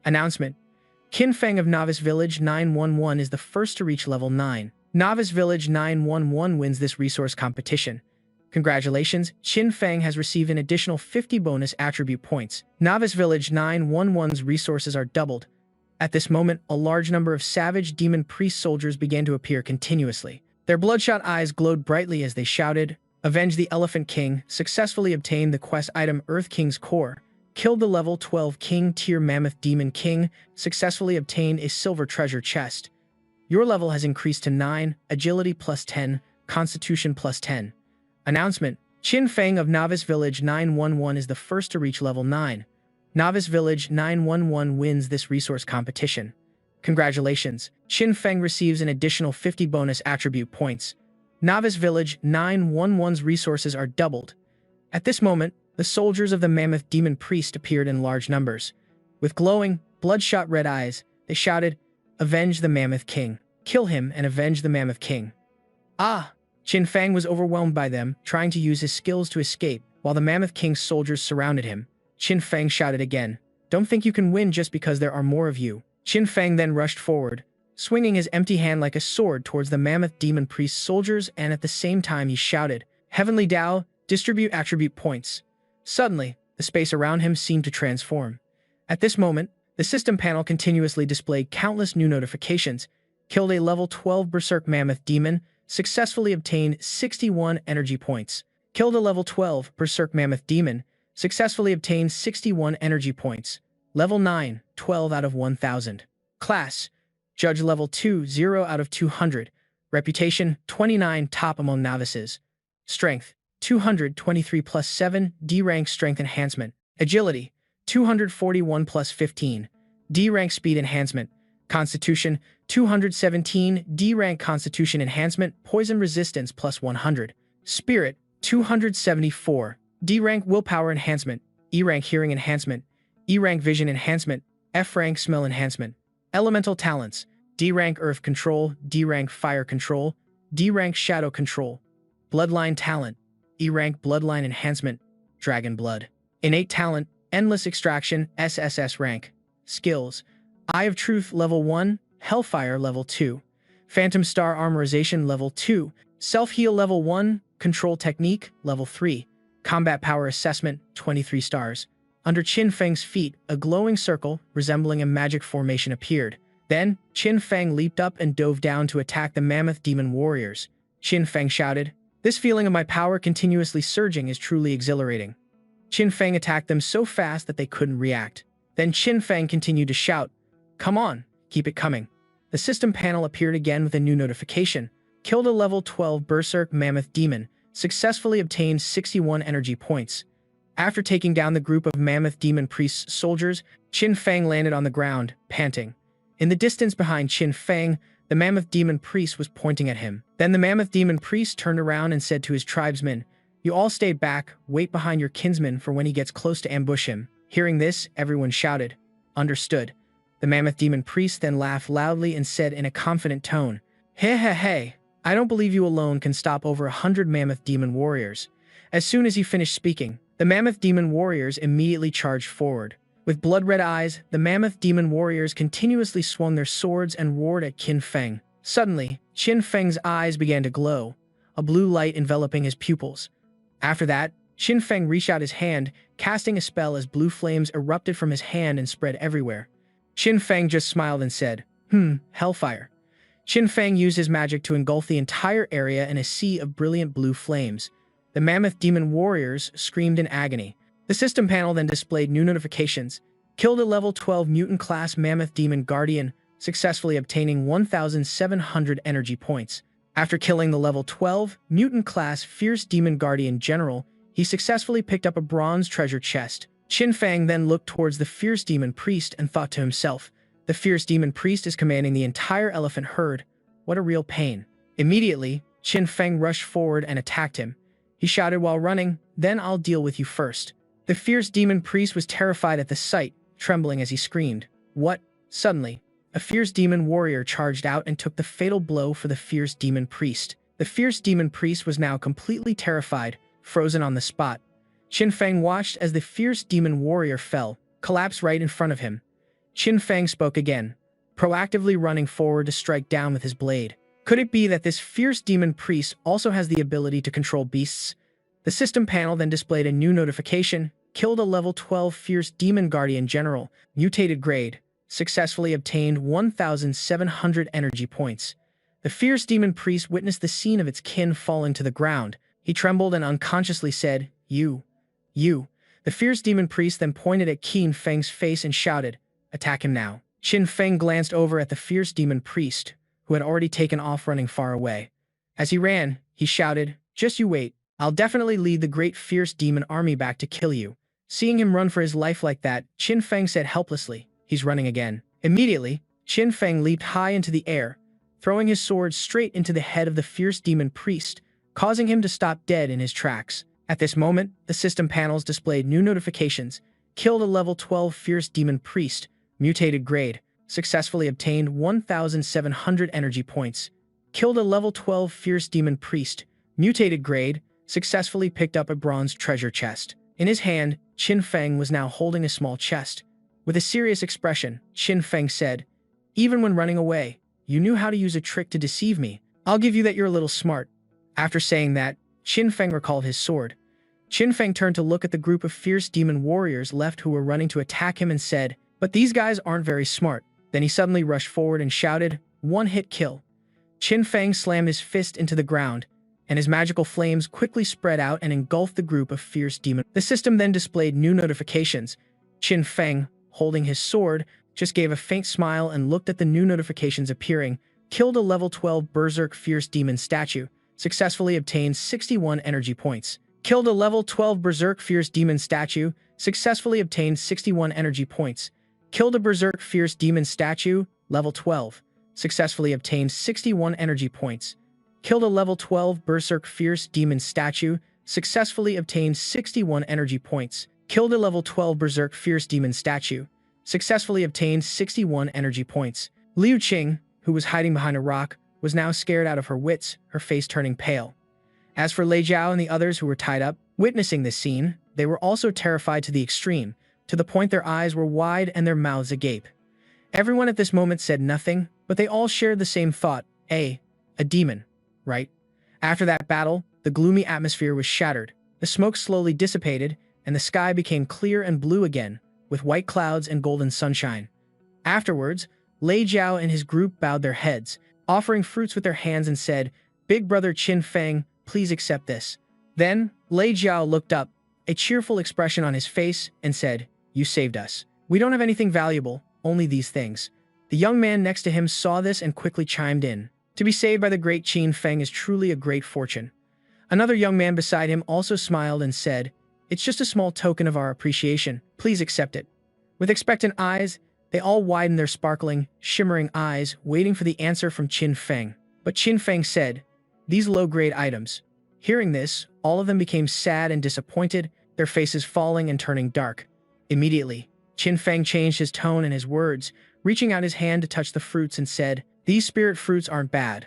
Announcement. Qin Feng of Novice Village 911 is the first to reach level 9. Novice Village 911 wins this resource competition. Congratulations, Qin Feng has received an additional 50 bonus attribute points. Novice Village 911's resources are doubled. At this moment, a large number of savage demon priest soldiers began to appear continuously. Their bloodshot eyes glowed brightly as they shouted, "Avenge the Elephant King, successfully obtained the quest item Earth King's Core, killed the level 12 King Tier Mammoth Demon King, successfully obtained a silver treasure chest. Your level has increased to 9, Agility plus 10, Constitution plus 10. Announcement. Qin Feng of Novice Village 911 is the first to reach level 9. Novice Village 911 wins this resource competition. Congratulations, Qin Feng receives an additional 50 bonus attribute points. Novice Village 911's resources are doubled. At this moment, the soldiers of the Mammoth Demon Priest appeared in large numbers. With glowing, bloodshot red eyes, they shouted, "Avenge the Mammoth King. Kill him and avenge the Mammoth King." Ah! Qin Feng was overwhelmed by them, trying to use his skills to escape, while the Mammoth King's soldiers surrounded him. Qin Feng shouted again, "Don't think you can win just because there are more of you." Qin Feng then rushed forward, swinging his empty hand like a sword towards the Mammoth Demon Priest soldiers, and at the same time he shouted, "Heavenly Tao, distribute attribute points." Suddenly, the space around him seemed to transform. At this moment, the system panel continuously displayed countless new notifications. Killed a level 12 Berserk Mammoth Demon, successfully obtained 61 energy points. Killed a level 12 Berserk Mammoth Demon, successfully obtained 61 energy points. Level 9, 12 out of 1000. Class, Judge level 2, 0 out of 200. Reputation, 29, top among novices. Strength, 223 plus 7, D-rank strength enhancement. Agility, 241 plus 15, D-rank speed enhancement. Constitution, 217, D-rank constitution enhancement. Poison resistance plus 100. Spirit, 274, D-rank willpower enhancement. E-rank hearing enhancement. E-rank vision enhancement. F-rank smell enhancement. Elemental talents, D-rank earth control, D-rank fire control, D-rank shadow control. Bloodline talent, E-rank bloodline enhancement, dragon blood. Innate talent, endless extraction, SSS rank. Skills, Eye of Truth level 1, Hellfire level 2, Phantom Star Armorization level 2, Self-Heal level 1, Control Technique level 3, Combat Power Assessment 23 stars. Under Qin Feng's feet, a glowing circle resembling a magic formation appeared. Then, Qin Feng leaped up and dove down to attack the Mammoth Demon warriors. Qin Feng shouted, "This feeling of my power continuously surging is truly exhilarating." Qin Feng attacked them so fast that they couldn't react. Then Qin Feng continued to shout, "Come on, keep it coming." The system panel appeared again with a new notification. Killed a level 12 Berserk Mammoth Demon, successfully obtained 61 energy points. After taking down the group of Mammoth Demon Priest's soldiers, Qin Feng landed on the ground, panting. In the distance behind Qin Feng, the Mammoth Demon Priest was pointing at him. Then the Mammoth Demon Priest turned around and said to his tribesmen, "You all stay back, wait behind your kinsman for when he gets close to ambush him." Hearing this, everyone shouted, "Understood." The Mammoth Demon Priest then laughed loudly and said in a confident tone, "Hey, hey, hey, I don't believe you alone can stop over 100 Mammoth Demon warriors." As soon as he finished speaking, the Mammoth Demon warriors immediately charged forward. With blood-red eyes, the Mammoth Demon warriors continuously swung their swords and roared at Qin Feng. Suddenly, Qin Feng's eyes began to glow. a blue light enveloping his pupils. After that, Qin Feng reached out his hand, casting a spell as blue flames erupted from his hand and spread everywhere. Qin Feng just smiled and said, hellfire. Qin Feng used his magic to engulf the entire area in a sea of brilliant blue flames. The mammoth demon warriors screamed in agony. The system panel then displayed new notifications. Killed a level 12 mutant class mammoth demon guardian, successfully obtaining 1,700 energy points. After killing the level 12 mutant class fierce demon guardian general, he successfully picked up a bronze treasure chest. Qin Feng then looked towards the fierce demon priest and thought to himself, the fierce demon priest is commanding the entire elephant herd. What a real pain. Immediately, Qin Feng rushed forward and attacked him. He shouted while running, "Then I'll deal with you first." The fierce demon priest was terrified at the sight, trembling as he screamed, "What?" Suddenly, a fierce demon warrior charged out and took the fatal blow for the fierce demon priest. The fierce demon priest was now completely terrified, frozen on the spot. Qin Feng watched as the fierce demon warrior fell, collapsed right in front of him. Qin Feng spoke again, proactively running forward to strike down with his blade. Could it be that this fierce demon priest also has the ability to control beasts? The system panel then displayed a new notification, killed a level 12 fierce demon guardian general, mutated grade, successfully obtained 1,700 energy points. The fierce demon priest witnessed the scene of its kin falling to the ground. He trembled and unconsciously said, You. The fierce demon priest then pointed at Qin Feng's face and shouted, "Attack him now." Qin Feng glanced over at the fierce demon priest, who had already taken off running far away. As he ran, he shouted, "Just you wait. I'll definitely lead the great fierce demon army back to kill you." Seeing him run for his life like that, Qin Feng said helplessly, "He's running again." Immediately, Qin Feng leaped high into the air, throwing his sword straight into the head of the fierce demon priest, causing him to stop dead in his tracks. At this moment, the system panels displayed new notifications. Killed a level 12 fierce demon priest, mutated grade, successfully obtained 1,700 energy points. Killed a level 12 fierce demon priest, mutated grade, successfully picked up a bronze treasure chest. In his hand, Qin Feng was now holding a small chest. With a serious expression, Qin Feng said, "Even when running away, you knew how to use a trick to deceive me. I'll give you that you're a little smart." After saying that, Qin Feng recalled his sword. Qin Feng turned to look at the group of fierce demon warriors left who were running to attack him and said, "But these guys aren't very smart." Then he suddenly rushed forward and shouted, "One-hit kill." Qin Feng slammed his fist into the ground, and his magical flames quickly spread out and engulfed the group of fierce demons. The system then displayed new notifications. Qin Feng, holding his sword, just gave a faint smile and looked at the new notifications appearing. Killed a level 12 berserk fierce demon statue, successfully obtained 61 energy points. Killed a level 12 berserk fierce demon statue, successfully obtained 61 energy points. Killed a berserk fierce demon statue, level 12, successfully obtained 61 energy points. Killed a level 12 berserk fierce demon statue, successfully obtained 61 energy points. Killed a level 12 berserk fierce demon statue, successfully obtained 61 energy points. Liu Qing, who was hiding behind a rock, was now scared out of her wits, her face turning pale. As for Lei Jiao and the others who were tied up, witnessing this scene, they were also terrified to the extreme, to the point their eyes were wide and their mouths agape. Everyone at this moment said nothing, but they all shared the same thought, a demon, right? After that battle, the gloomy atmosphere was shattered, the smoke slowly dissipated, and the sky became clear and blue again, with white clouds and golden sunshine. Afterwards, Lei Jiao and his group bowed their heads, offering fruits with their hands and said, "Big brother Qin Feng, please accept this." Then, Lei Jiao looked up, a cheerful expression on his face, and said, "You saved us. We don't have anything valuable, only these things." The young man next to him saw this and quickly chimed in. To be saved by the great Qin Feng is truly a great fortune. Another young man beside him also smiled and said, "It's just a small token of our appreciation. Please accept it." With expectant eyes, they all widened their sparkling, shimmering eyes, waiting for the answer from Qin Feng. But Qin Feng said, "These low-grade items." Hearing this, all of them became sad and disappointed, their faces falling and turning dark. Immediately, Qin Feng changed his tone and his words, reaching out his hand to touch the fruits and said, "These spirit fruits aren't bad."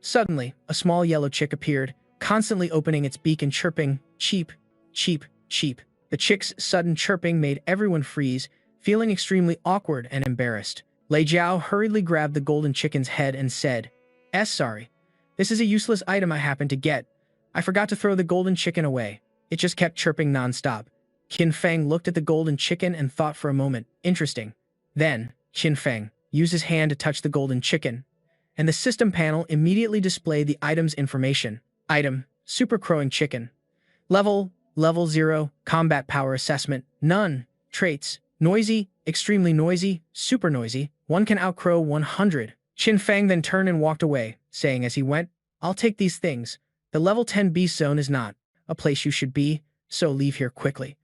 Suddenly, a small yellow chick appeared, constantly opening its beak and chirping, "Cheep, cheep, cheep." The chick's sudden chirping made everyone freeze, feeling extremely awkward and embarrassed. Lei Jiao hurriedly grabbed the golden chicken's head and said, "Sorry. This is a useless item I happened to get. I forgot to throw the golden chicken away. It just kept chirping nonstop. Qin Feng looked at the golden chicken and thought for a moment. Interesting. Then, Qin Feng used his hand to touch the golden chicken, and the system panel immediately displayed the item's information. Item, Super Crowing Chicken. Level 0, Combat Power Assessment, none. Traits, noisy, extremely noisy, super noisy, one can outcrow 100. Qin Feng then turned and walked away, saying as he went, I'll take these things. The level 10 beast zone is not a place you should be, so leave here quickly.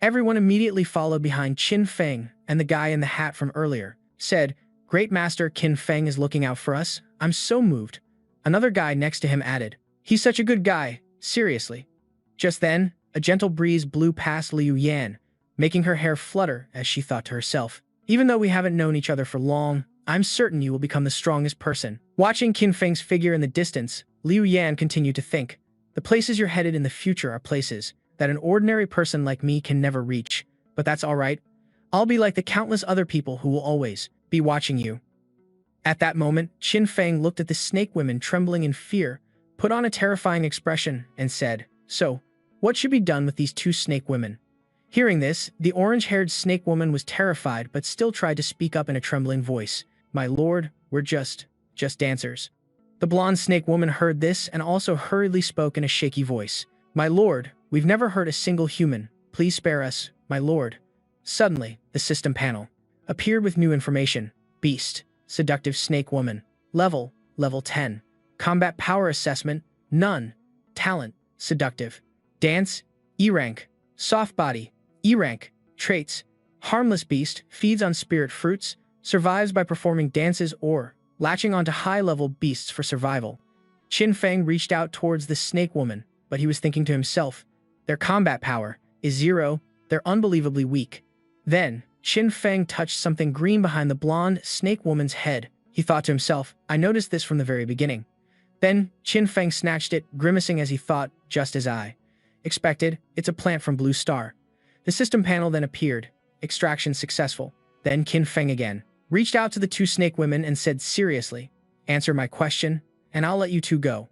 Everyone immediately followed behind Qin Feng, and the guy in the hat from earlier said, Great Master Qin Feng is looking out for us. I'm so moved. Another guy next to him added, He's such a good guy, seriously. Just then, a gentle breeze blew past Liu Yan, making her hair flutter as she thought to herself, Even though we haven't known each other for long, I'm certain you will become the strongest person. Watching Qin Feng's figure in the distance, Liu Yan continued to think, The places you're headed in the future are places that an ordinary person like me can never reach. But that's all right. I'll be like the countless other people who will always be watching you. At that moment, Qin Feng looked at the snake women trembling in fear, put on a terrifying expression, and said, So, what should be done with these two snake women? Hearing this, the orange-haired snake woman was terrified but still tried to speak up in a trembling voice. My lord, we're just dancers. The blonde snake woman heard this and also hurriedly spoke in a shaky voice. My lord, we've never hurt a single human. Please spare us, my lord. Suddenly, the system panel appeared with new information. Beast, seductive snake woman. Level 10. Combat power assessment, none. Talent, seductive. Dance, E rank. Soft body, E rank. Traits, harmless beast, feeds on spirit fruits, survives by performing dances or latching onto high-level beasts for survival. Qin Feng reached out towards the snake woman, but he was thinking to himself, Their combat power is 0, they're unbelievably weak. Then, Qin Feng touched something green behind the blonde snake woman's head. He thought to himself, I noticed this from the very beginning. Then, Qin Feng snatched it, grimacing as he thought, just as I expected, it's a plant from Blue Star. The system panel then appeared. Extraction successful. Then Qin Feng again reached out to the two snake women and said seriously, Answer my question, and I'll let you two go.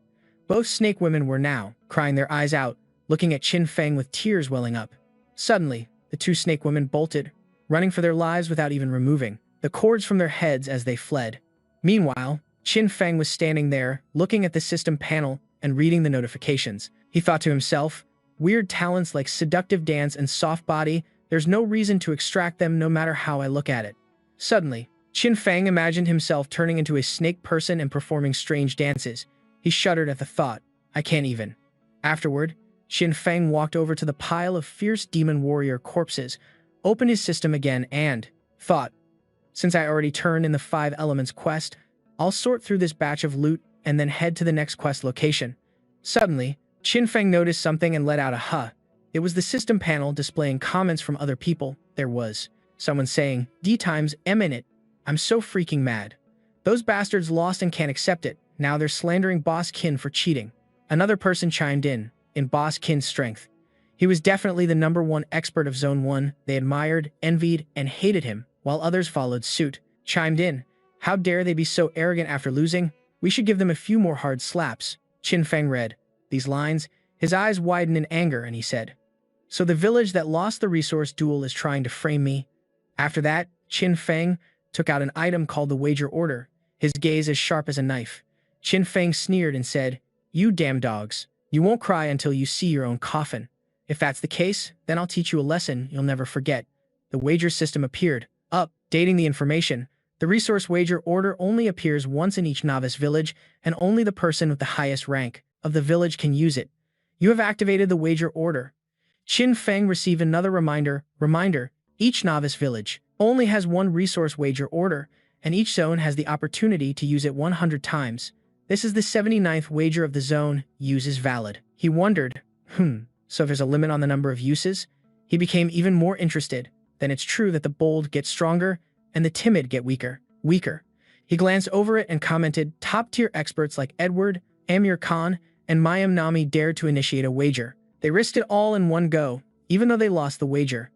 Both snake women were now crying their eyes out, looking at Qin Feng with tears welling up. Suddenly, the two snake women bolted, running for their lives without even removing the cords from their heads as they fled. Meanwhile, Qin Feng was standing there, looking at the system panel and reading the notifications. He thought to himself, Weird talents like seductive dance and soft body, there's no reason to extract them no matter how I look at it. Suddenly, Qin Feng imagined himself turning into a snake person and performing strange dances. He shuddered at the thought. I can't even. Afterward, Qin Feng walked over to the pile of fierce demon warrior corpses, opened his system again and thought, Since I already turned in the 5 Elements quest, I'll sort through this batch of loot and then head to the next quest location. Suddenly, Qin Feng noticed something and let out a huh. It was the system panel displaying comments from other people. There was someone saying, D times M in it. I'm so freaking mad. Those bastards lost and can't accept it. Now they're slandering Boss Qin for cheating. Another person chimed in Boss Qin's strength. He was definitely the #1 expert of Zone 1. They admired, envied, and hated him, while others followed suit, chimed in. How dare they be so arrogant after losing? We should give them a few more hard slaps. Qin Feng read these lines. His eyes widened in anger and he said, So the village that lost the resource duel is trying to frame me? After that, Qin Feng took out an item called the wager order, his gaze as sharp as a knife. Qin Feng sneered and said, You damn dogs. You won't cry until you see your own coffin. If that's the case, then I'll teach you a lesson you'll never forget. The wager system appeared, updating the information. The resource wager order only appears once in each novice village, and only the person with the highest rank of the village can use it. You have activated the wager order. Qin Feng received another reminder, each novice village only has one resource wager order, and each zone has the opportunity to use it 100 times. This is the 79th wager of the zone, use is valid. He wondered, so if there's a limit on the number of uses? He became even more interested. Then it's true that the bold get stronger, and the timid get weaker. He glanced over it and commented, Top-tier experts like Edward, Amir Khan, and Mayam Nami dared to initiate a wager. They risked it all in one go, even though they lost the wager.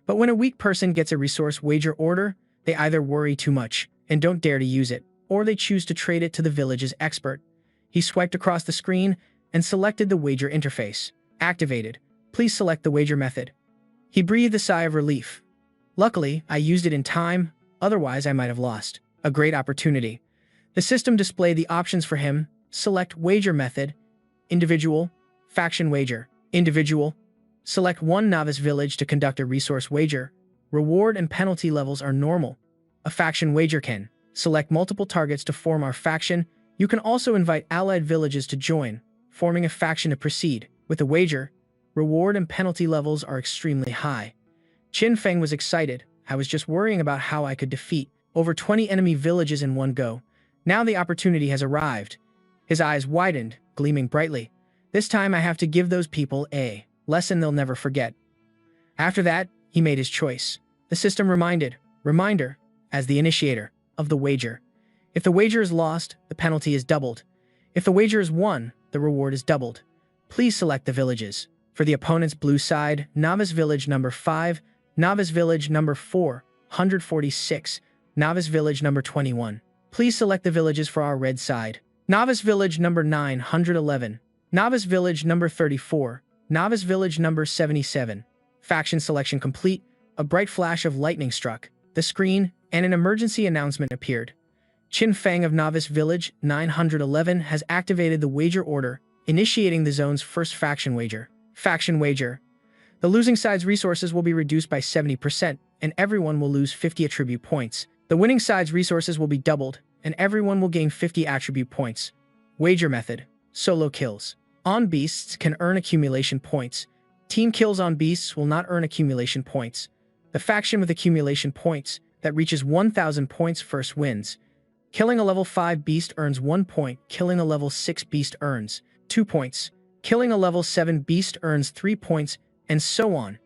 But when a weak person gets a resource wager order, they either worry too much and don't dare to use it, or they choose to trade it to the village's expert. He swiped across the screen and selected the wager interface. Activated. Please select the wager method. He breathed a sigh of relief. Luckily, I used it in time, otherwise I might have lost. A great opportunity. The system displayed the options for him. Select wager method. Individual. Faction wager. Individual. Select one novice village to conduct a resource wager. Reward and penalty levels are normal. A faction wager can select multiple targets to form our faction. You can also invite allied villages to join, forming a faction to proceed. With a wager, reward and penalty levels are extremely high. Qin Feng was excited. I was just worrying about how I could defeat over 20 enemy villages in one go. Now the opportunity has arrived. His eyes widened, gleaming brightly. This time I have to give those people a lesson they'll never forget. After that, he made his choice. The system reminder, as the initiator of the wager. If the wager is lost, the penalty is doubled. If the wager is won, the reward is doubled. Please select the villages. For the opponent's blue side, Novice Village number 5, Novice Village number 446, Novice Village number 21. Please select the villages for our red side. Novice Village number 911, Novice Village number 34, Novice Village number 77. Faction selection complete. A bright flash of lightning struck the screen, and an emergency announcement appeared. Qin Feng of Novice Village 911 has activated the wager order, initiating the zone's first faction wager. Faction wager. The losing side's resources will be reduced by 70%, and everyone will lose 50 attribute points. The winning side's resources will be doubled, and everyone will gain 50 attribute points. Wager method. Solo kills. On beasts can earn accumulation points. Team kills on beasts will not earn accumulation points. The faction with accumulation points that reaches 1,000 points first wins. Killing a level 5 beast earns 1 point. Killing a level 6 beast earns 2 points. Killing a level 7 beast earns 3 points, and so on.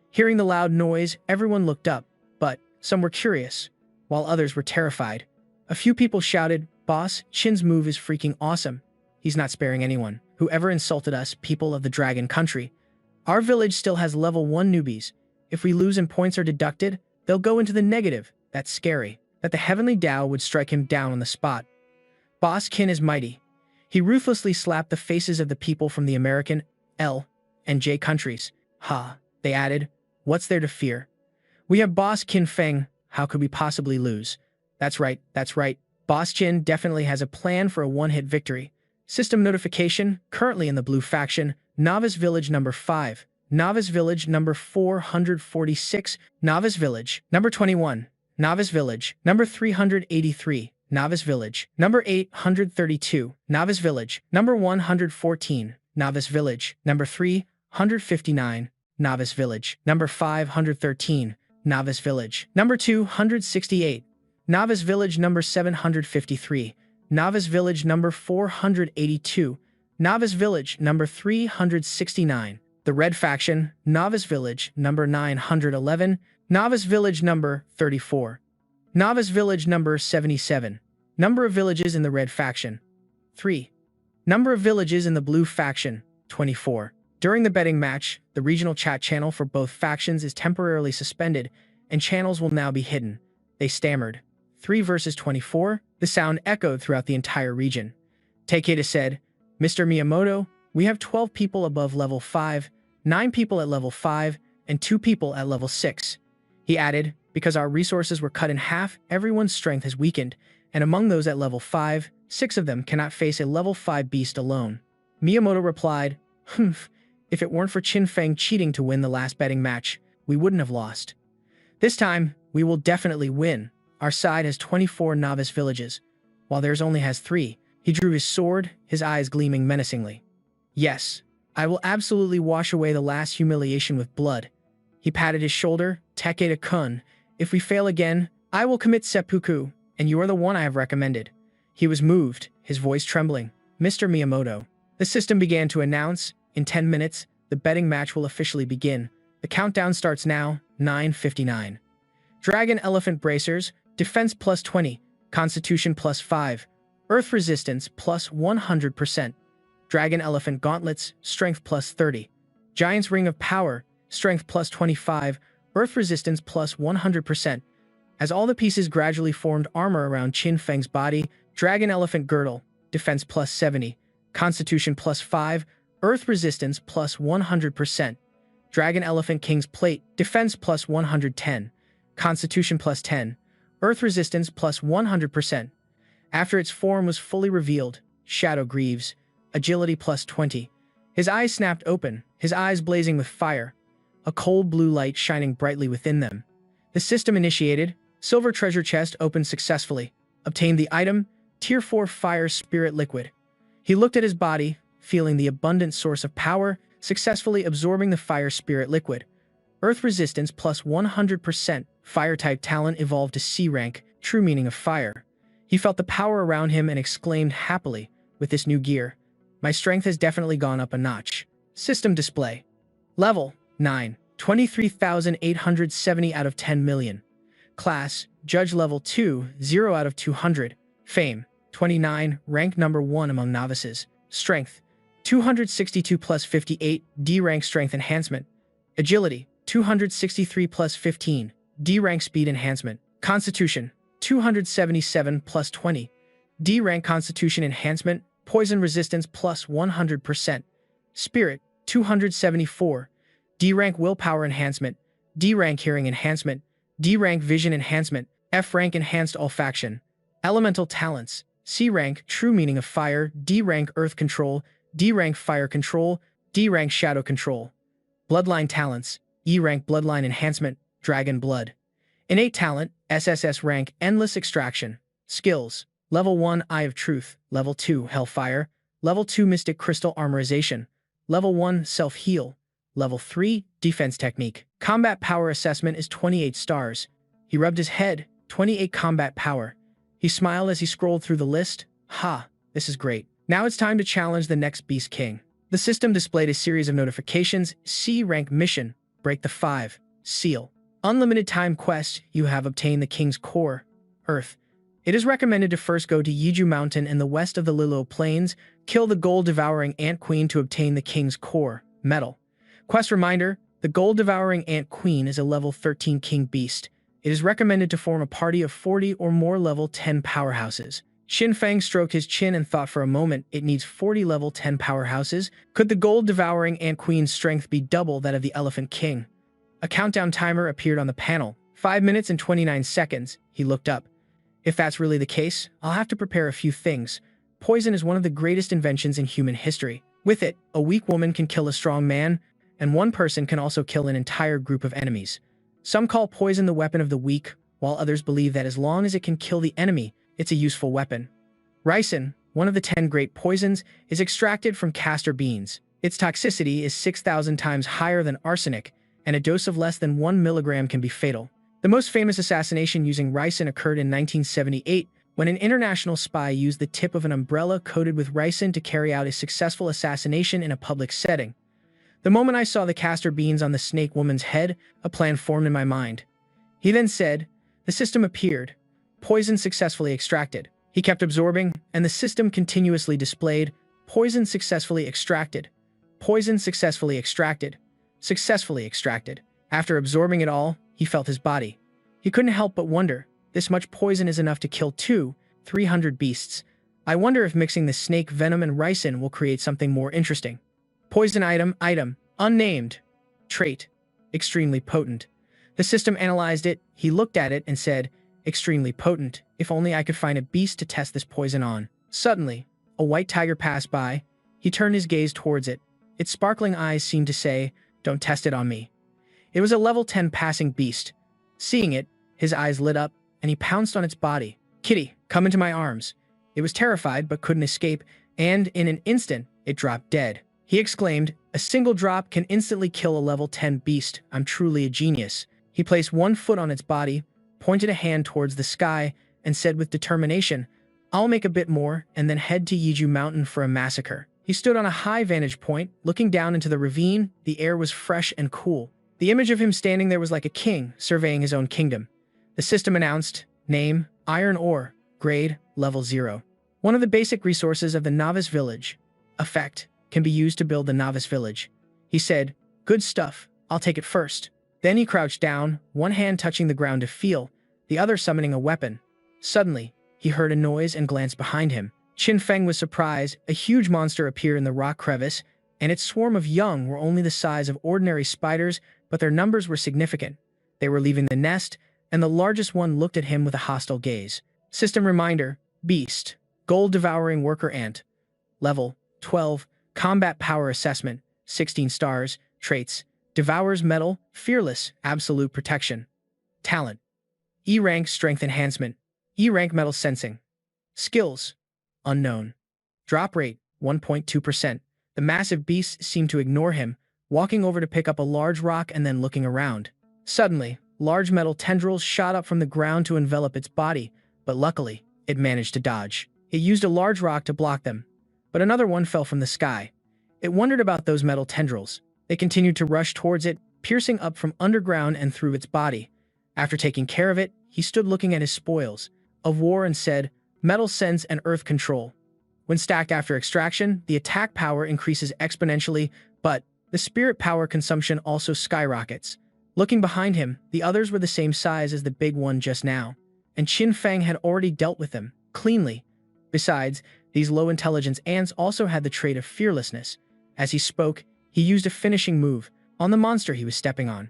Hearing the loud noise, everyone looked up, but some were curious, while others were terrified. A few people shouted, "Boss, Qin's move is freaking awesome. He's not sparing anyone. Whoever insulted us, people of the Dragon Country. Our village still has level 1 newbies. If we lose and points are deducted, they'll go into the negative. That's scary." That the heavenly Tao would strike him down on the spot. Boss Qin is mighty. He ruthlessly slapped the faces of the people from the American, L, and J countries. Ha, they added. What's there to fear? We have Boss Qin Feng. How could we possibly lose? That's right. Boss Qin definitely has a plan for a one-hit victory. System notification, currently in the blue faction, Novice Village number 5, Novice Village number 446, Novice Village number 21, Novice Village number 383, Novice Village number 832, Novice Village number 114, Novice Village number 359, Novice Village number 513, Novice Village number 268, Novice Village number 753, Novice Village number 482, Novice Village number 369. The Red Faction, Novice Village number 911, Novice Village number 34, Novice Village number 77. Number of villages in the Red Faction, 3. Number of villages in the Blue Faction, 24. During the betting match, the regional chat channel for both factions is temporarily suspended, and channels will now be hidden. They stammered. 3 versus 24? The sound echoed throughout the entire region. Takeda said, "Mr. Miyamoto, we have 12 people above level 5, 9 people at level 5, and 2 people at level 6. He added, "Because our resources were cut in half, everyone's strength has weakened, and among those at level 5, 6 of them cannot face a level 5 beast alone." Miyamoto replied, "If it weren't for Qin Feng cheating to win the last betting match, we wouldn't have lost. This time, we will definitely win. Our side has 24 novice villages, while theirs only has 3. He drew his sword, his eyes gleaming menacingly. "Yes, I will absolutely wash away the last humiliation with blood." He patted his shoulder. "Takeda-kun, if we fail again, I will commit seppuku, and you are the one I have recommended." He was moved, his voice trembling. "Mr. Miyamoto." The system began to announce, "In 10 minutes, the betting match will officially begin. The countdown starts now, 9:59. Dragon Elephant Bracers, Defense plus 20, Constitution plus 5, Earth Resistance plus 100%. Dragon Elephant Gauntlets, Strength plus 30. Giant's Ring of Power, Strength plus 25, Earth Resistance plus 100%. As all the pieces gradually formed armor around Qin Feng's body, Dragon Elephant Girdle, Defense plus 70, Constitution +5, Earth Resistance +100%. Dragon Elephant King's Plate, Defense +110. Constitution +10, Earth Resistance +100%. After its form was fully revealed, Shadow Greaves, Agility +20. His eyes snapped open, his eyes blazing with fire, a cold blue light shining brightly within them. The system initiated, Silver Treasure Chest opened successfully, obtained the item, Tier 4 Fire Spirit Liquid. He looked at his body, feeling the abundant source of power, successfully absorbing the Fire Spirit Liquid. Earth Resistance +100%, Fire-type talent evolved to C rank, true meaning of fire. He felt the power around him and exclaimed happily, with this new gear, my strength has definitely gone up a notch. System display. Level 9, 23,870 out of 10 million. Class, Judge Level 2, 0 out of 200. Fame, 29, rank number 1 among novices. Strength, 262 plus 58, D rank strength enhancement. Agility, 263 plus 15, D rank speed enhancement. Constitution, 277 plus 20, D rank constitution enhancement. Poison resistance plus 100%. Spirit, 274, D rank willpower enhancement, D rank hearing enhancement, D rank vision enhancement, F rank enhanced olfaction. Elemental talents, C rank true meaning of fire, D rank earth control, D rank fire control, D rank shadow control. Bloodline talents, E rank bloodline enhancement, dragon blood. Innate talent, SSS rank endless extraction. Skills, Level 1 Eye of Truth, Level 2 Hellfire, Level 2 Mystic Crystal Armorization, Level 1 Self-Heal, Level 3 Defense Technique. Combat Power Assessment is 28 stars. He rubbed his head, 28 combat power. He smiled as he scrolled through the list. Ha, this is great. Now it's time to challenge the next Beast King. The system displayed a series of notifications. C rank mission, break the 5, seal. Unlimited time quest, you have obtained the King's Core, Earth. It is recommended to first go to Yeju Mountain in the west of the Lilo Plains, kill the gold-devouring Ant Queen to obtain the King's Core, Metal. Quest reminder, the gold-devouring Ant Queen is a level 13 King Beast. It is recommended to form a party of 40 or more level 10 powerhouses. Xin Fang stroked his chin and thought for a moment, it needs 40 level 10 powerhouses. Could the gold-devouring Ant Queen's strength be double that of the Elephant King? A countdown timer appeared on the panel. 5 minutes and 29 seconds. He looked up. If that's really the case, I'll have to prepare a few things. Poison is one of the greatest inventions in human history. With it, a weak woman can kill a strong man, and one person can also kill an entire group of enemies. Some call poison the weapon of the weak, while others believe that as long as it can kill the enemy, it's a useful weapon. Ricin, one of the 10 great poisons, is extracted from castor beans. Its toxicity is 6,000 times higher than arsenic, and a dose of less than 1 milligram can be fatal. The most famous assassination using ricin occurred in 1978, when an international spy used the tip of an umbrella coated with ricin to carry out a successful assassination in a public setting. The moment I saw the castor beans on the snake woman's head, a plan formed in my mind. He then said, the system appeared. Poison successfully extracted. He kept absorbing, and the system continuously displayed, poison successfully extracted. Poison successfully extracted. Successfully extracted. After absorbing it all, he felt his body. He couldn't help but wonder, this much poison is enough to kill 300 beasts. I wonder if mixing the snake venom and ricin will create something more interesting. Poison item, unnamed. Trait, extremely potent. The system analyzed it, he looked at it and said, extremely potent, if only I could find a beast to test this poison on. Suddenly, a white tiger passed by. He turned his gaze towards it. Its sparkling eyes seemed to say, don't test it on me. It was a level 10 passing beast. Seeing it, his eyes lit up, and he pounced on its body. Kitty, come into my arms. It was terrified but couldn't escape, and in an instant, it dropped dead. He exclaimed, a single drop can instantly kill a level 10 beast. I'm truly a genius. He placed one foot on its body, pointed a hand towards the sky, and said with determination, I'll make a bit more and then head to Yeju Mountain for a massacre. He stood on a high vantage point, looking down into the ravine. The air was fresh and cool. The image of him standing there was like a king surveying his own kingdom. The system announced, name, iron ore, grade, level 0. One of the basic resources of the novice village. Effect, can be used to build the novice village. He said, good stuff, I'll take it first. Then he crouched down, one hand touching the ground to feel, the other summoning a weapon. Suddenly, he heard a noise and glanced behind him. Qin Feng was surprised. A huge monster appeared in the rock crevice, and its swarm of young were only the size of ordinary spiders, but their numbers were significant. They were leaving the nest, and the largest one looked at him with a hostile gaze. System reminder: Beast. Gold Devouring Worker Ant. Level 12. Combat Power Assessment. 16 stars. Traits: Devours Metal, Fearless, Absolute Protection. Talent: E rank Strength Enhancement. E rank Metal Sensing. Skills: Unknown. Drop rate: 1.2%. The massive beast seemed to ignore him, walking over to pick up a large rock and then looking around. Suddenly, large metal tendrils shot up from the ground to envelop its body, but luckily, it managed to dodge. It used a large rock to block them, but another one fell from the sky. It wondered about those metal tendrils. They continued to rush towards it, piercing up from underground and through its body. After taking care of it, he stood looking at his spoils of war and said, "Metal Sense and Earth Control." When stacked after extraction, the attack power increases exponentially, but the spirit power consumption also skyrockets. Looking behind him, the others were the same size as the big one just now, and Qin Feng had already dealt with them cleanly. Besides, these low-intelligence ants also had the trait of fearlessness. As he spoke, he used a finishing move on the monster he was stepping on.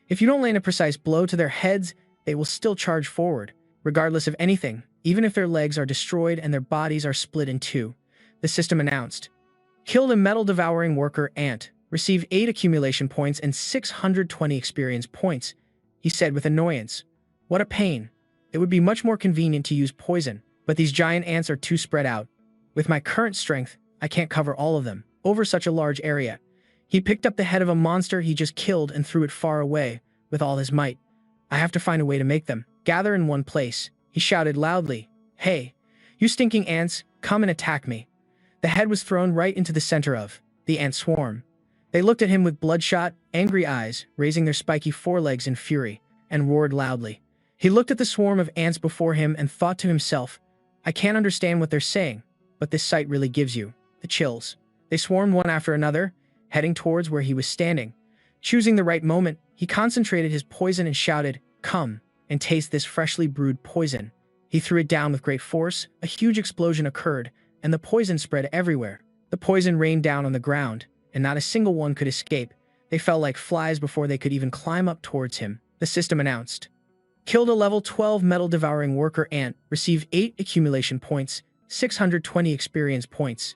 If you don't land a precise blow to their heads, they will still charge forward, regardless of anything, even if their legs are destroyed and their bodies are split in two. The system announced. Killed a metal-devouring worker ant. Received 8 accumulation points and 620 experience points. He said with annoyance. What a pain. It would be much more convenient to use poison, but these giant ants are too spread out. With my current strength, I can't cover all of them over such a large area. He picked up the head of a monster he just killed and threw it far away with all his might. I have to find a way to make them gather in one place. He shouted loudly, "Hey, you stinking ants, come and attack me." The head was thrown right into the center of the ant swarm. They looked at him with bloodshot, angry eyes, raising their spiky forelegs in fury, and roared loudly. He looked at the swarm of ants before him and thought to himself, I can't understand what they're saying, but this sight really gives you the chills. They swarmed one after another, heading towards where he was standing. Choosing the right moment, he concentrated his poison and shouted, "Come and taste this freshly brewed poison." He threw it down with great force. A huge explosion occurred, and the poison spread everywhere. The poison rained down on the ground, and not a single one could escape. They fell like flies before they could even climb up towards him. The system announced. Killed a level 12 metal-devouring worker ant. Received 8 accumulation points, 620 experience points.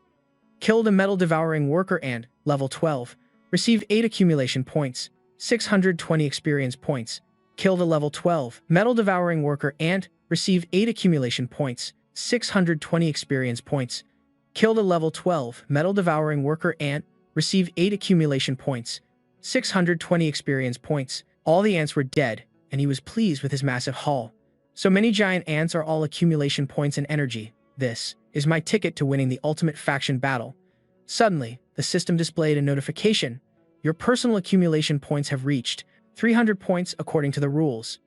Killed a metal-devouring worker ant. Level 12. Received 8 accumulation points, 620 experience points. Killed a level 12 metal-devouring worker ant. Received 8 accumulation points, 620 experience points. Killed a level 12 metal-devouring worker ant. Received 8 accumulation points, 620 experience points. All the ants were dead, and he was pleased with his massive haul. So many giant ants are all accumulation points and energy. This is my ticket to winning the ultimate faction battle. Suddenly, the system displayed a notification. Your personal accumulation points have reached 300 points according to the rules.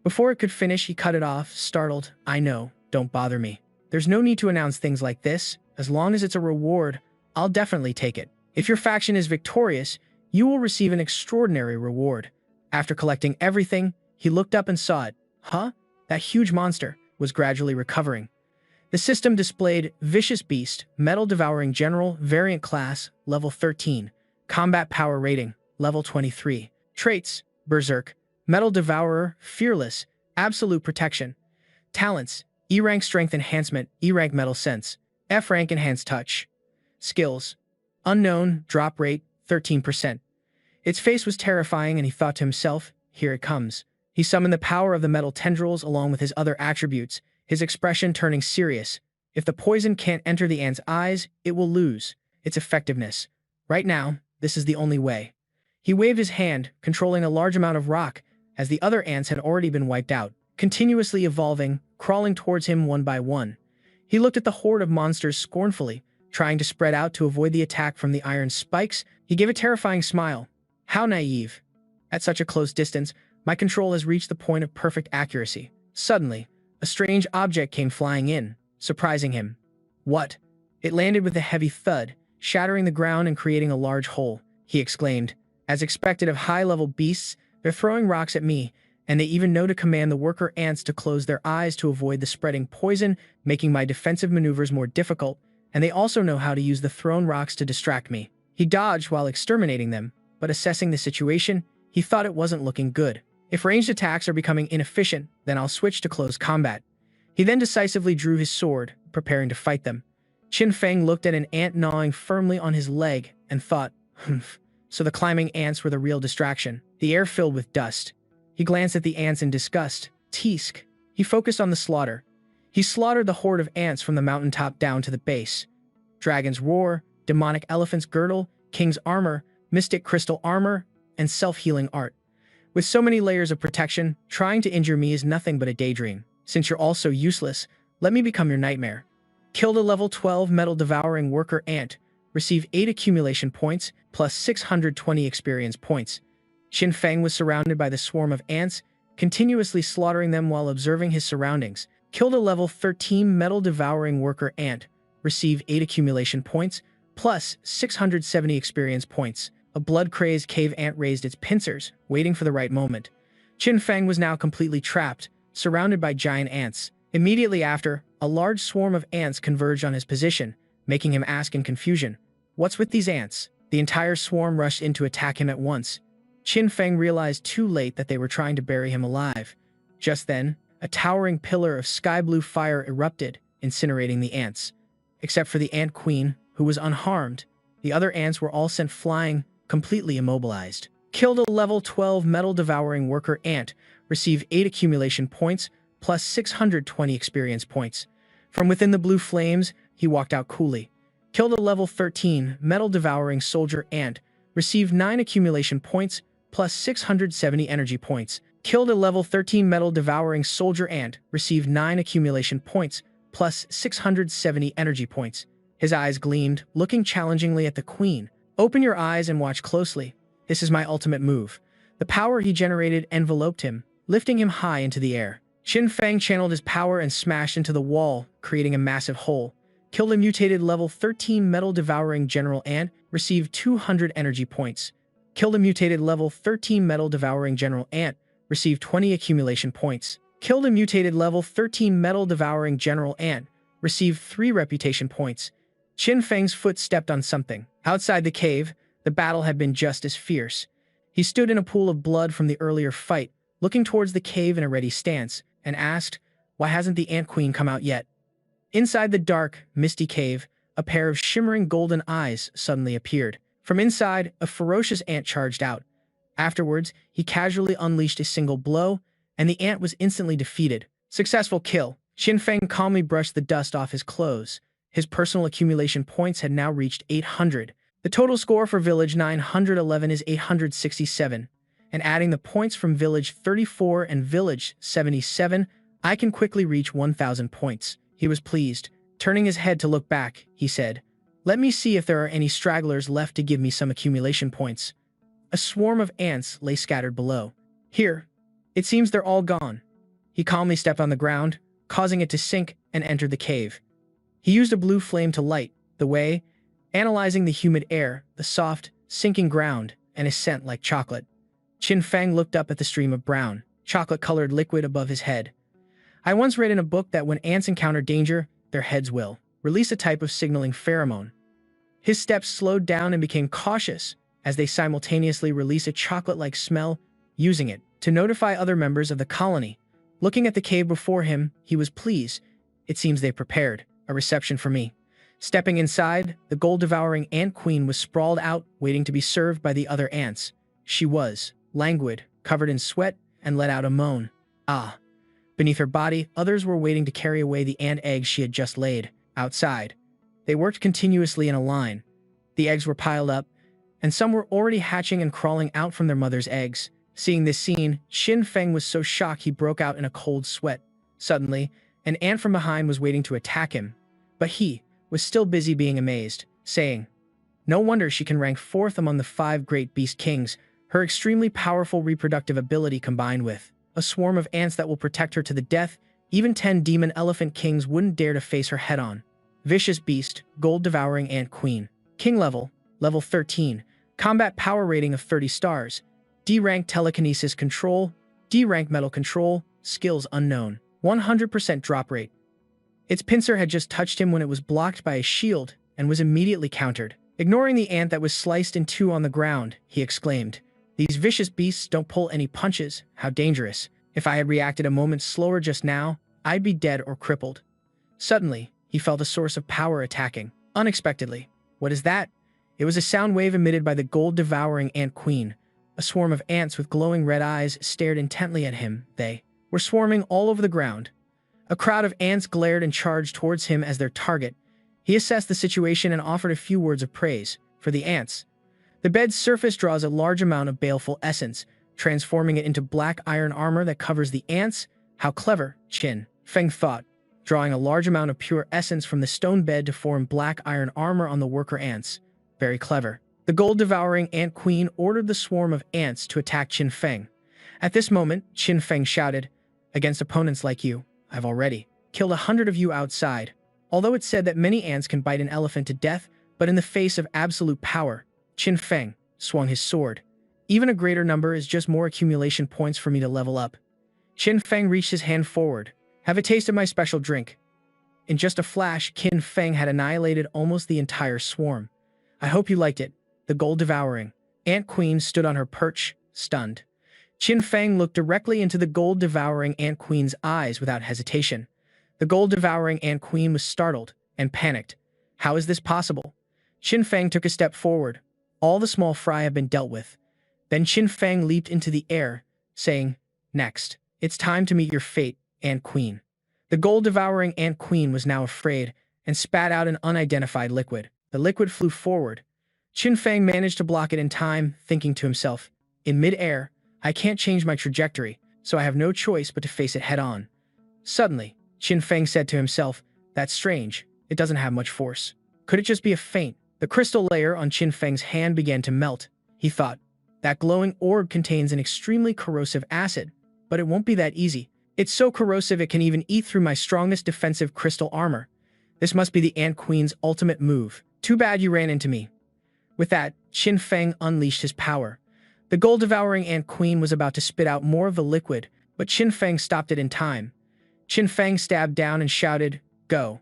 Before it could finish, he cut it off, startled. I know, don't bother me. There's no need to announce things like this. As long as it's a reward, I'll definitely take it. If your faction is victorious, you will receive an extraordinary reward. After collecting everything, he looked up and saw it. Huh? That huge monster was gradually recovering. The system displayed Vicious Beast, Metal Devouring General, Variant Class, Level 13. Combat Power Rating, Level 23. Traits, Berserk, Metal Devourer, Fearless, Absolute Protection. Talents, E-Rank Strength Enhancement, E-Rank Metal Sense, F-Rank Enhanced Touch. Skills, Unknown, Drop Rate, 13%. Its face was terrifying and he thought to himself, here it comes. He summoned the power of the metal tendrils along with his other attributes, his expression turning serious. If the poison can't enter the ant's eyes, it will lose its effectiveness. Right now, this is the only way. He waved his hand, controlling a large amount of rock, as the other ants had already been wiped out, continuously evolving, crawling towards him one by one. He looked at the horde of monsters scornfully, trying to spread out to avoid the attack from the iron spikes. He gave a terrifying smile. How naive. At such a close distance, my control has reached the point of perfect accuracy. Suddenly, a strange object came flying in, surprising him. What? It landed with a heavy thud, shattering the ground and creating a large hole. He exclaimed, as expected of high-level beasts, they're throwing rocks at me, and they even know to command the worker ants to close their eyes to avoid the spreading poison, making my defensive maneuvers more difficult, and they also know how to use the thrown rocks to distract me. He dodged while exterminating them, but assessing the situation, he thought it wasn't looking good. If ranged attacks are becoming inefficient, then I'll switch to close combat. He then decisively drew his sword, preparing to fight them. Qin Feng looked at an ant gnawing firmly on his leg and thought, humph. So the climbing ants were the real distraction. The air filled with dust. He glanced at the ants in disgust. Teesk. He focused on the slaughter. He slaughtered the horde of ants from the mountaintop down to the base. Dragon's roar, demonic elephant's girdle, king's armor, mystic crystal armor, and self-healing art. With so many layers of protection, trying to injure me is nothing but a daydream. Since you're all so useless, let me become your nightmare. Killed a level 12 metal-devouring worker ant. Receive 8 accumulation points, plus 620 experience points. Qin Feng was surrounded by the swarm of ants, continuously slaughtering them while observing his surroundings. Killed a level 13 metal-devouring worker ant. Receive 8 accumulation points, plus 670 experience points. A blood-crazed cave ant raised its pincers, waiting for the right moment. Qin Feng was now completely trapped, surrounded by giant ants. Immediately after, a large swarm of ants converged on his position, making him ask in confusion, "What's with these ants?" The entire swarm rushed in to attack him at once. Qin Feng realized too late that they were trying to bury him alive. Just then, a towering pillar of sky-blue fire erupted, incinerating the ants. Except for the ant queen, who was unharmed, the other ants were all sent flying, completely immobilized. Killed a level 12 metal-devouring worker ant. Receive 8 accumulation points, plus 620 experience points. From within the blue flames, he walked out coolly. Killed a level 13 metal-devouring soldier ant. Received 9 accumulation points, plus 670 energy points. Killed a level 13 metal-devouring soldier ant. Received 9 accumulation points, plus 670 energy points. His eyes gleamed, looking challengingly at the queen. Open your eyes and watch closely. This is my ultimate move. The power he generated enveloped him, lifting him high into the air. Qin Feng channeled his power and smashed into the wall, creating a massive hole. Killed a mutated level 13 metal-devouring general ant. Received 200 energy points. Killed a mutated level 13 metal-devouring general ant. Received 20 accumulation points. Killed a mutated level 13 metal-devouring general ant. Received 3 reputation points. Qin Feng's foot stepped on something. Outside the cave, the battle had been just as fierce. He stood in a pool of blood from the earlier fight, looking towards the cave in a ready stance, and asked, "Why hasn't the Ant Queen come out yet?" Inside the dark, misty cave, a pair of shimmering golden eyes suddenly appeared. From inside, a ferocious ant charged out. Afterwards, he casually unleashed a single blow, and the ant was instantly defeated. Successful kill. Qin Feng calmly brushed the dust off his clothes. His personal accumulation points had now reached 800. The total score for Village 911 is 867, and adding the points from Village 34 and Village 77, I can quickly reach 1,000 points. He was pleased. Turning his head to look back, he said, "Let me see if there are any stragglers left to give me some accumulation points." A swarm of ants lay scattered below. "Here. It seems they're all gone." He calmly stepped on the ground, causing it to sink, and entered the cave. He used a blue flame to light the way, analyzing the humid air, the soft, sinking ground, and a scent like chocolate. Qin Feng looked up at the stream of brown, chocolate-colored liquid above his head. I once read in a book that when ants encounter danger, their heads will release a type of signaling pheromone. His steps slowed down and became cautious as they simultaneously release a chocolate-like smell, using it to notify other members of the colony. Looking at the cave before him, he was pleased. It seems they prepared a reception for me. Stepping inside, the gold-devouring ant queen was sprawled out, waiting to be served by the other ants. She was languid, covered in sweat, and let out a moan. Ah. Beneath her body, others were waiting to carry away the ant eggs she had just laid. Outside, they worked continuously in a line. The eggs were piled up, and some were already hatching and crawling out from their mother's eggs. Seeing this scene, Qin Feng was so shocked he broke out in a cold sweat. Suddenly, an ant from behind was waiting to attack him, but he was still busy being amazed, saying, "No wonder she can rank 4th among the 5 great beast kings, her extremely powerful reproductive ability combined with a swarm of ants that will protect her to the death. Even 10 demon elephant kings wouldn't dare to face her head-on." Vicious beast, gold-devouring ant queen. King level, level 13. Combat power rating of 30 stars. D rank telekinesis control, D rank metal control, skills unknown, 100% drop rate. Its pincer had just touched him when it was blocked by a shield and was immediately countered. Ignoring the ant that was sliced in two on the ground, he exclaimed, "These vicious beasts don't pull any punches. How dangerous. If I had reacted a moment slower just now, I'd be dead or crippled." Suddenly, he felt a source of power attacking, unexpectedly. What is that? It was a sound wave emitted by the gold-devouring ant queen. A swarm of ants with glowing red eyes stared intently at him. They were swarming all over the ground. A crowd of ants glared and charged towards him as their target. He assessed the situation and offered a few words of praise for the ants. The bed's surface draws a large amount of baleful essence, transforming it into black iron armor that covers the ants. How clever, Qin Feng thought, drawing a large amount of pure essence from the stone bed to form black iron armor on the worker ants. Very clever. The gold-devouring ant queen ordered the swarm of ants to attack Qin Feng. At this moment, Qin Feng shouted, "Against opponents like you, I've already killed 100 of you outside." Although it's said that many ants can bite an elephant to death, but in the face of absolute power, Qin Feng swung his sword. Even a greater number is just more accumulation points for me to level up. Qin Feng reached his hand forward. "Have a taste of my special drink." In just a flash, Qin Feng had annihilated almost the entire swarm. "I hope you liked it." The gold-devouring ant queen stood on her perch, stunned. Qin Feng looked directly into the gold-devouring ant queen's eyes without hesitation. The gold-devouring ant queen was startled and panicked. How is this possible? Qin Feng took a step forward. All the small fry have been dealt with. Then Qin Feng leaped into the air, saying, "Next, it's time to meet your fate, Ant Queen." The gold-devouring ant queen was now afraid and spat out an unidentified liquid. The liquid flew forward. Qin Feng managed to block it in time, thinking to himself, "In mid-air, I can't change my trajectory, so I have no choice but to face it head-on." Suddenly, Qin Feng said to himself, "That's strange. It doesn't have much force. Could it just be a feint?" The crystal layer on Qin Feng's hand began to melt. He thought, "That glowing orb contains an extremely corrosive acid, but it won't be that easy. It's so corrosive it can even eat through my strongest defensive crystal armor. This must be the Ant Queen's ultimate move. Too bad you ran into me." With that, Qin Feng unleashed his power. The gold-devouring ant queen was about to spit out more of the liquid, but Qin Feng stopped it in time. Qin Feng stabbed down and shouted, "Go."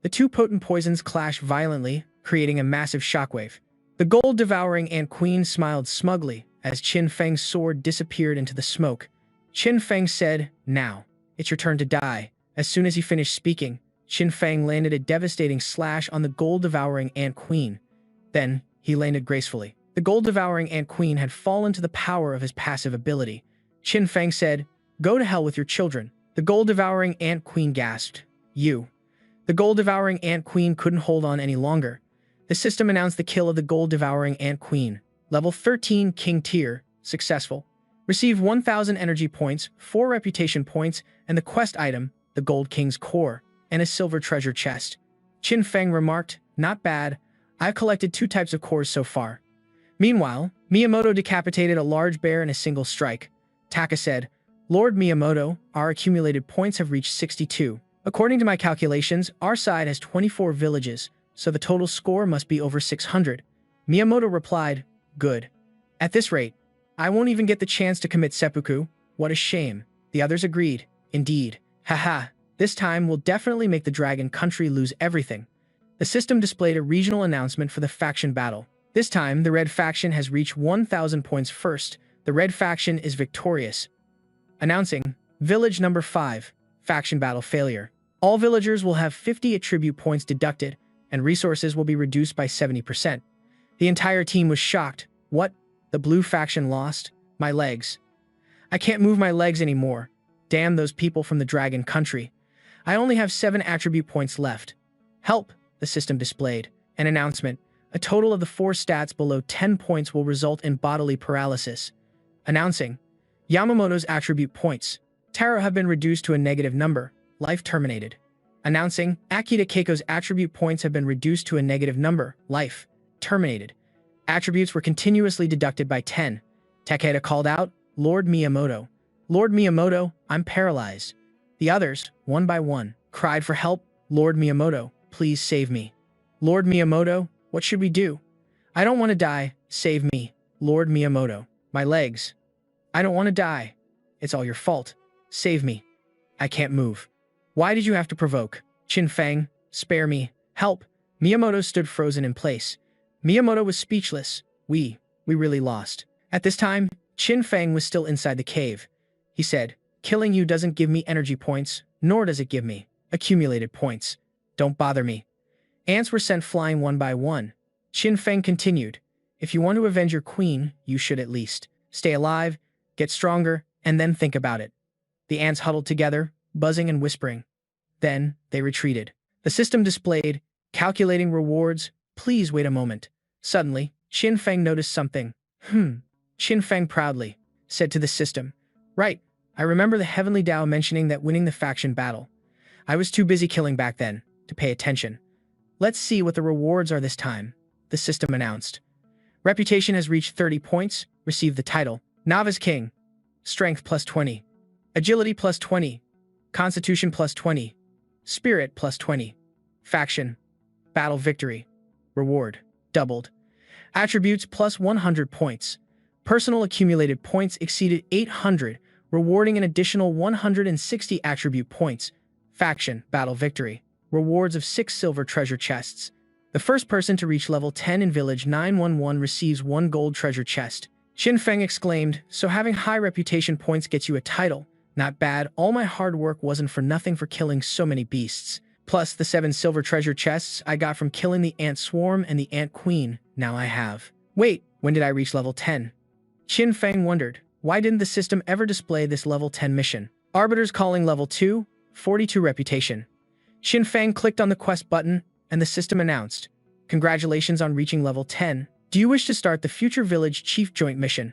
The two potent poisons clashed violently, creating a massive shockwave. The gold-devouring ant queen smiled smugly as Qin Feng's sword disappeared into the smoke. Qin Feng said, "Now, it's your turn to die." As soon as he finished speaking, Qin Feng landed a devastating slash on the gold-devouring ant queen. Then, he landed gracefully. The gold-devouring ant queen had fallen to the power of his passive ability. Qin Feng said, "Go to hell with your children." The gold-devouring ant queen gasped, "You." The gold-devouring ant queen couldn't hold on any longer. The system announced the kill of the gold-devouring ant queen. Level 13 King Tier, successful. Receive 1,000 energy points, 4 reputation points, and the quest item, the Gold King's Core, and a silver treasure chest. Qin Feng remarked, "Not bad. I've collected 2 types of cores so far." Meanwhile, Miyamoto decapitated a large bear in a single strike. Taka said, "Lord Miyamoto, our accumulated points have reached 62. According to my calculations, our side has 24 villages, so the total score must be over 600. Miyamoto replied, "Good. At this rate, I won't even get the chance to commit seppuku. What a shame." The others agreed, "Indeed. Haha, this time we'll definitely make the Dragon Country lose everything." The system displayed a regional announcement for the faction battle. This time, the red faction has reached 1,000 points first. The red faction is victorious. Announcing, Village Number 5, Faction Battle Failure. All villagers will have 50 attribute points deducted, and resources will be reduced by 70%. The entire team was shocked. What? The blue faction lost? My legs. I can't move my legs anymore. Damn those people from the Dragon Country. I only have 7 attribute points left. Help, the system displayed. An announcement. A total of the 4 stats below 10 points will result in bodily paralysis. Announcing, Yamamoto's attribute points. Taro have been reduced to a negative number. Life terminated. Announcing, Akita Keiko's attribute points have been reduced to a negative number. Life terminated. Attributes were continuously deducted by 10. Takeda called out, "Lord Miyamoto. Lord Miyamoto, I'm paralyzed." The others, one by one, cried for help. "Lord Miyamoto, please save me. Lord Miyamoto, what should we do? I don't want to die. Save me. Lord Miyamoto. My legs. I don't want to die." It's all your fault. Save me. I can't move. Why did you have to provoke? Qin Feng, spare me. Help. Miyamoto stood frozen in place. Miyamoto was speechless. We really lost. At this time, Qin Feng was still inside the cave. He said, killing you doesn't give me energy points, nor does it give me accumulated points. Don't bother me. Ants were sent flying one by one. Qin Feng continued, if you want to avenge your queen, you should at least stay alive, get stronger, and then think about it. The ants huddled together, buzzing and whispering. Then they retreated. The system displayed, calculating rewards. Please wait a moment. Suddenly, Qin Feng noticed something. Qin Feng proudly said to the system, right, I remember the Heavenly Tao mentioning that winning the faction battle. I was too busy killing back then to pay attention. Let's see what the rewards are this time, the system announced. Reputation has reached 30 points, receive the title, Novice King. Strength plus 20. Agility plus 20. Constitution plus 20. Spirit plus 20. Faction. Battle victory. Reward. Doubled. Attributes plus 100 points. Personal accumulated points exceeded 800, rewarding an additional 160 attribute points. Faction. Battle victory. Rewards of 6 silver treasure chests. The first person to reach level 10 in Village 911 receives 1 gold treasure chest. Qin Feng exclaimed, so having high reputation points gets you a title. Not bad, all my hard work wasn't for nothing for killing so many beasts. Plus the 7 silver treasure chests I got from killing the ant swarm and the ant queen, now I have. Wait, when did I reach level 10? Qin Feng wondered, why didn't the system ever display this level 10 mission? Arbiters calling level 2, 42 reputation. Qin Feng clicked on the quest button, and the system announced, congratulations on reaching level 10. Do you wish to start the future Village Chief Joint Mission?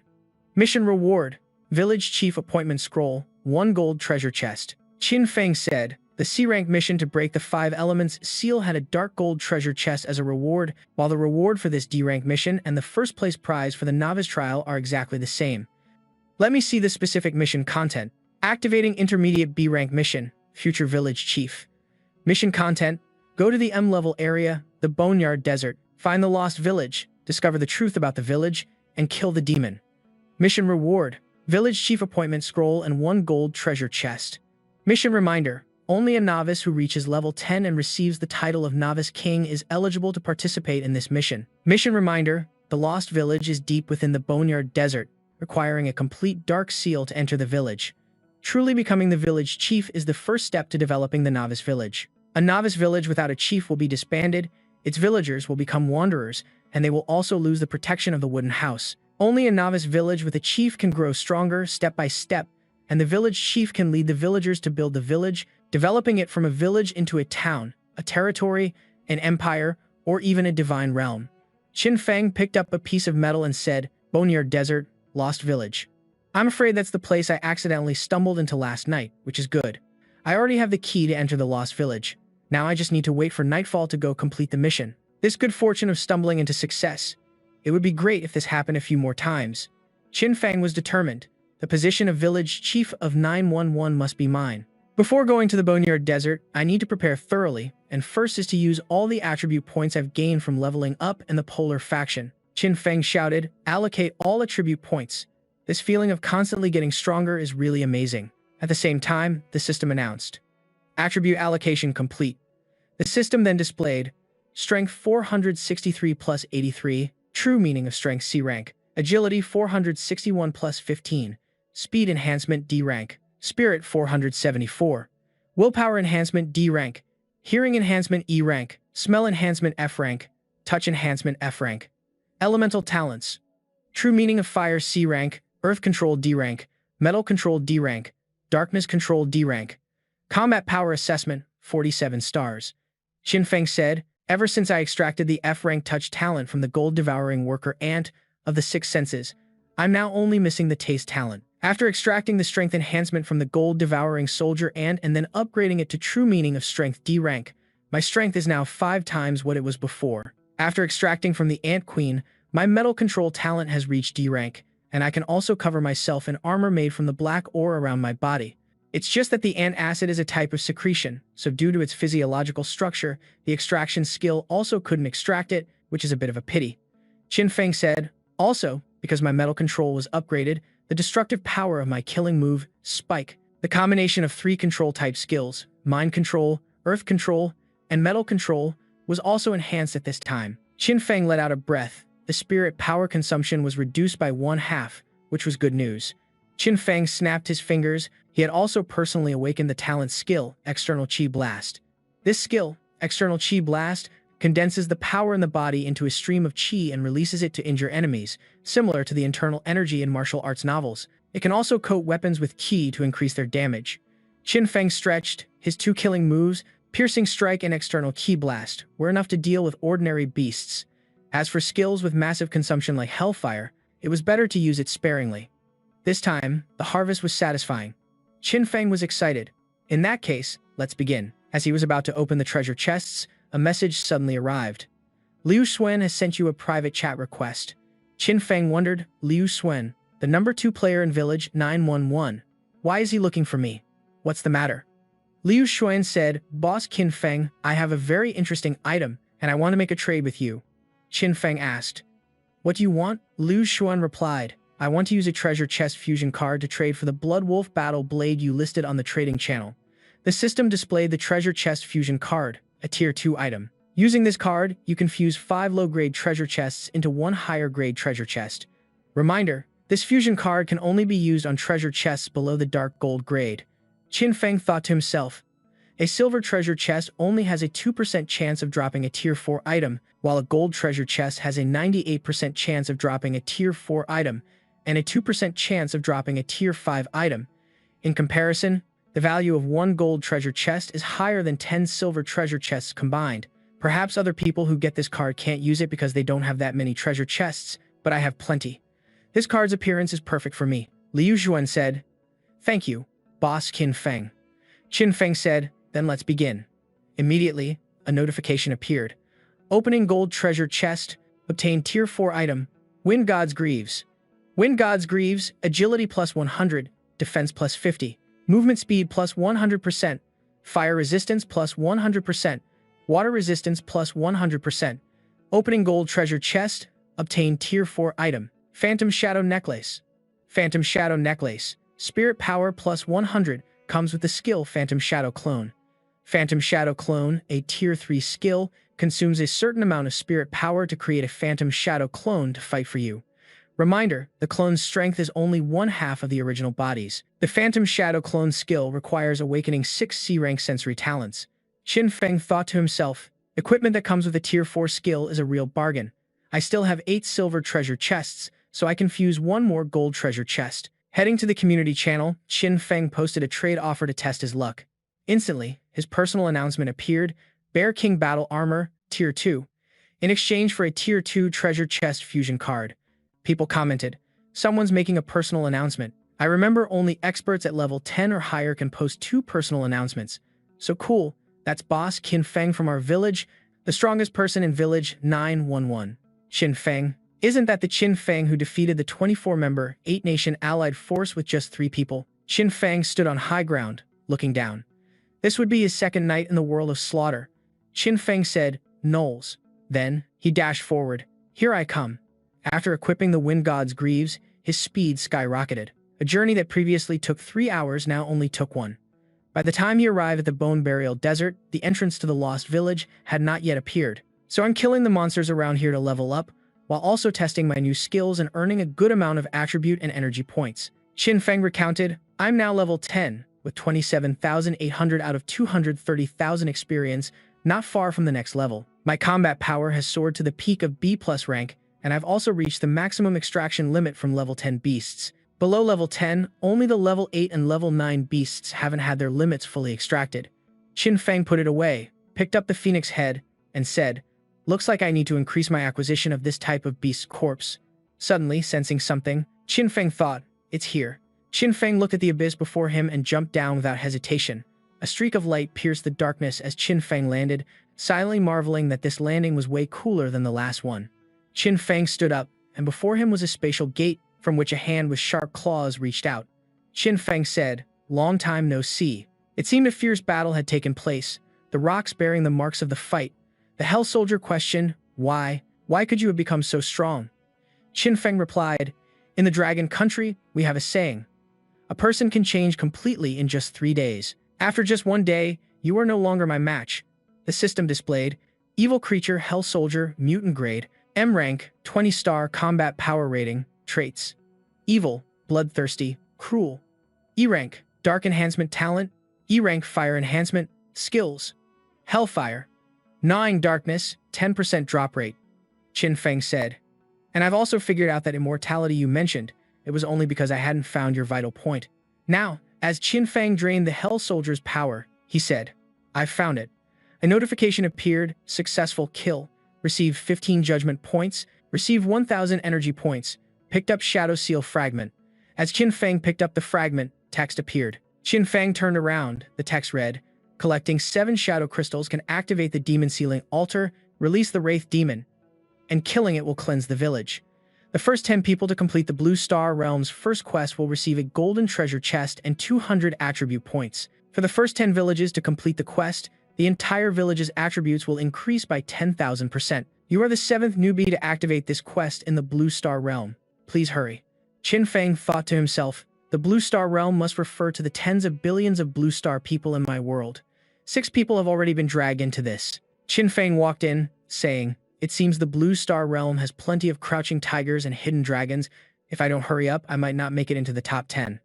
Mission Reward. Village Chief Appointment Scroll, 1 gold treasure chest. Qin Feng said, the C-rank mission to break the 5 elements seal had a dark gold treasure chest as a reward, while the reward for this D-rank mission and the first place prize for the novice trial are exactly the same. Let me see the specific mission content. Activating intermediate B-rank mission, Future Village Chief. Mission content, go to the M-level area, the Boneyard Desert, find the lost village, discover the truth about the village, and kill the demon. Mission reward, Village Chief Appointment Scroll and 1 gold treasure chest. Mission reminder, only a novice who reaches level 10 and receives the title of Novice King is eligible to participate in this mission. Mission reminder, the lost village is deep within the Boneyard Desert, requiring a complete dark seal to enter the village. Truly becoming the village chief is the first step to developing the novice village. A novice village without a chief will be disbanded, its villagers will become wanderers, and they will also lose the protection of the wooden house. Only a novice village with a chief can grow stronger step by step, and the village chief can lead the villagers to build the village, developing it from a village into a town, a territory, an empire, or even a divine realm. Qin Feng picked up a piece of metal and said, Boneyard Desert, Lost Village. I'm afraid that's the place I accidentally stumbled into last night, which is good. I already have the key to enter the Lost Village. Now I just need to wait for nightfall to go complete the mission. This good fortune of stumbling into success. It would be great if this happened a few more times. Qin Feng was determined. The position of Village Chief of 911 must be mine. Before going to the Boneyard Desert, I need to prepare thoroughly, and first is to use all the attribute points I've gained from leveling up in the Polar faction. Qin Feng shouted, allocate all attribute points. This feeling of constantly getting stronger is really amazing. At the same time, the system announced, attribute allocation complete. The system then displayed, Strength 463 plus 83, true meaning of Strength C rank, Agility 461 plus 15, Speed enhancement D rank, Spirit 474, Willpower enhancement D rank, Hearing enhancement E rank, Smell enhancement F rank, Touch enhancement F rank. Elemental talents, true meaning of Fire C rank, Earth control D rank, Metal control D rank, Darkness control D rank. Combat power assessment, 47 stars. Qin Feng said, ever since I extracted the F-rank touch talent from the gold-devouring worker ant of the 6 senses, I'm now only missing the taste talent. After extracting the strength enhancement from the gold-devouring soldier ant and then upgrading it to true meaning of strength D rank, my strength is now 5 times what it was before. After extracting from the ant queen, my metal control talent has reached D rank, and I can also cover myself in armor made from the black ore around my body. It's just that the ant acid is a type of secretion, so due to its physiological structure, the extraction skill also couldn't extract it, which is a bit of a pity. Qin Feng said, also, because my metal control was upgraded, The destructive power of my killing move, Spike. The combination of 3 control-type skills, Mind Control, Earth Control, and Metal Control, was also enhanced at this time. Qin Feng let out a breath. The spirit power consumption was reduced by 1/2, which was good news. Qin Feng snapped his fingers. He had also personally awakened the talent skill, External Qi Blast. This skill, External Qi Blast, condenses the power in the body into a stream of qi and releases it to injure enemies, similar to the internal energy in martial arts novels. It can also coat weapons with qi to increase their damage. Qin Feng stretched. His 2 killing moves, Piercing Strike and External Qi Blast, were enough to deal with ordinary beasts. As for skills with massive consumption like Hellfire, it was better to use it sparingly. This time, the harvest was satisfying. Qin Feng was excited. In that case, let's begin. As he was about to open the treasure chests, a message suddenly arrived. Liu Xuan has sent you a private chat request. Qin Feng wondered, Liu Xuan, the number 2 player in Village 911. Why is he looking for me? What's the matter? Liu Xuan said, Boss Qin Feng, I have a very interesting item, and I want to make a trade with you. Qin Feng asked. What do you want? Liu Xuan replied, I want to use a treasure chest fusion card to trade for the Blood Wolf Battle Blade you listed on the trading channel. The system displayed the treasure chest fusion card, a tier 2 item. Using this card, you can fuse 5 low-grade treasure chests into 1 higher-grade treasure chest. Reminder, this fusion card can only be used on treasure chests below the dark gold grade. Qin Feng thought to himself, a silver treasure chest only has a 2% chance of dropping a tier 4 item, while a gold treasure chest has a 98% chance of dropping a tier 4 item, and a 2% chance of dropping a tier 5 item. In comparison, the value of 1 gold treasure chest is higher than 10 silver treasure chests combined. Perhaps other people who get this card can't use it because they don't have that many treasure chests, but I have plenty. This card's appearance is perfect for me. Liu Xuan said, Thank you, Boss Qin Feng. Qin Feng said, Then let's begin. Immediately, a notification appeared. Opening gold treasure chest, obtain tier 4 item, Wind God's Greaves. Wind God's Greaves, agility plus 100, defense plus 50. Movement speed plus 100%, fire resistance plus 100%, water resistance plus 100%. Opening gold treasure chest, obtain tier 4 item, Phantom Shadow Necklace. Phantom Shadow Necklace, spirit power plus 100, comes with the skill Phantom Shadow Clone. Phantom Shadow Clone, a tier 3 skill, consumes a certain amount of spirit power to create a Phantom Shadow Clone to fight for you. Reminder, the clone's strength is only 1/2 of the original body's. The Phantom Shadow Clone skill requires awakening 6 C-rank sensory talents. Qin Feng thought to himself, equipment that comes with a tier 4 skill is a real bargain. I still have 8 silver treasure chests, so I can fuse 1 more gold treasure chest. Heading to the community channel, Qin Feng posted a trade offer to test his luck. Instantly, his personal announcement appeared, Bear King Battle Armor, Tier 2. In exchange for a Tier 2 treasure chest fusion card. People commented, someone's making a personal announcement. I remember only experts at level 10 or higher can post 2 personal announcements. So cool, that's Boss Qin Feng from our village, the strongest person in Village 911. Qin Feng. Isn't that the Qin Feng who defeated the 24-member, 8-nation allied force with just 3 people? Qin Feng stood on high ground, looking down. This would be his second night in the world of slaughter. Qin Feng said, Knowles. Then, he dashed forward. Here I come. After equipping the Wind God's Greaves, his speed skyrocketed. A journey that previously took 3 hours now only took 1. By the time he arrived at the Bone Burial Desert, the entrance to the Lost Village had not yet appeared. So I'm killing the monsters around here to level up, while also testing my new skills and earning a good amount of attribute and energy points. Qin Feng recounted, I'm now level 10, with 27,800 out of 230,000 experience, not far from the next level. My combat power has soared to the peak of B+ rank, and I've also reached the maximum extraction limit from level 10 beasts. Below level 10, only the level 8 and level 9 beasts haven't had their limits fully extracted. Qin Feng put it away, picked up the phoenix head, and said, Looks like I need to increase my acquisition of this type of beast corpse. Suddenly, sensing something, Qin Feng thought, It's here. Qin Feng looked at the abyss before him and jumped down without hesitation. A streak of light pierced the darkness as Qin Feng landed, silently marveling that this landing was way cooler than the last one. Qin Feng stood up, and before him was a spatial gate, from which a hand with sharp claws reached out. Qin Feng said, Long time no see. It seemed a fierce battle had taken place, the rocks bearing the marks of the fight. The Hell Soldier questioned, Why? Why could you have become so strong? Qin Feng replied, In the Dragon Country, we have a saying: a person can change completely in just 3 days. After just 1 day, you are no longer my match. The system displayed: Evil Creature, Hell Soldier, Mutant Grade, M rank, 20-star combat power rating, traits: Evil, Bloodthirsty, Cruel. E rank, Dark Enhancement Talent, E rank, Fire Enhancement, Skills: Hellfire. Gnawing Darkness, 10% drop rate. Qin Feng said, and I've also figured out that immortality you mentioned, it was only because I hadn't found your vital point. Now, as Qin Feng drained the Hell Soldier's power, he said, I've found it. A notification appeared: successful kill, received 15 judgment points, received 1000 energy points, picked up Shadow Seal fragment. As Qin Feng picked up the fragment, text appeared. Qin Feng turned around. The text read, collecting 7 shadow crystals can activate the demon sealing altar, release the Wraith demon, and killing it will cleanse the village. The first 10 people to complete the Blue Star Realm's first quest will receive a golden treasure chest and 200 attribute points. For the first 10 villages to complete the quest, the entire village's attributes will increase by 10,000%. You are the 7th newbie to activate this quest in the Blue Star Realm. Please hurry. Qin Feng thought to himself, the Blue Star Realm must refer to the tens of billions of Blue Star people in my world. 6 people have already been dragged into this. Qin Feng walked in, saying, it seems the Blue Star Realm has plenty of crouching tigers and hidden dragons. If I don't hurry up, I might not make it into the top 10.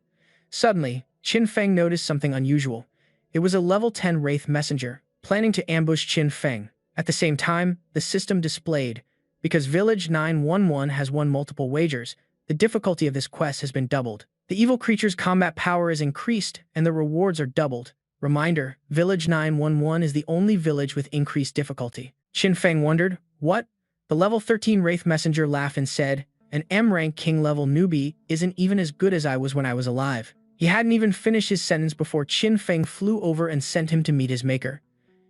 Suddenly, Qin Feng noticed something unusual. It was a level 10 Wraith Messenger, planning to ambush Qin Feng. At the same time, the system displayed, because Village 911 has won multiple wagers, the difficulty of this quest has been doubled. The evil creature's combat power is increased, and the rewards are doubled. Reminder, Village 911 is the only village with increased difficulty. Qin Feng wondered, what? The level 13 Wraith Messenger laughed and said, an M-rank king-level newbie isn't even as good as I was when I was alive. He hadn't even finished his sentence before Qin Feng flew over and sent him to meet his maker.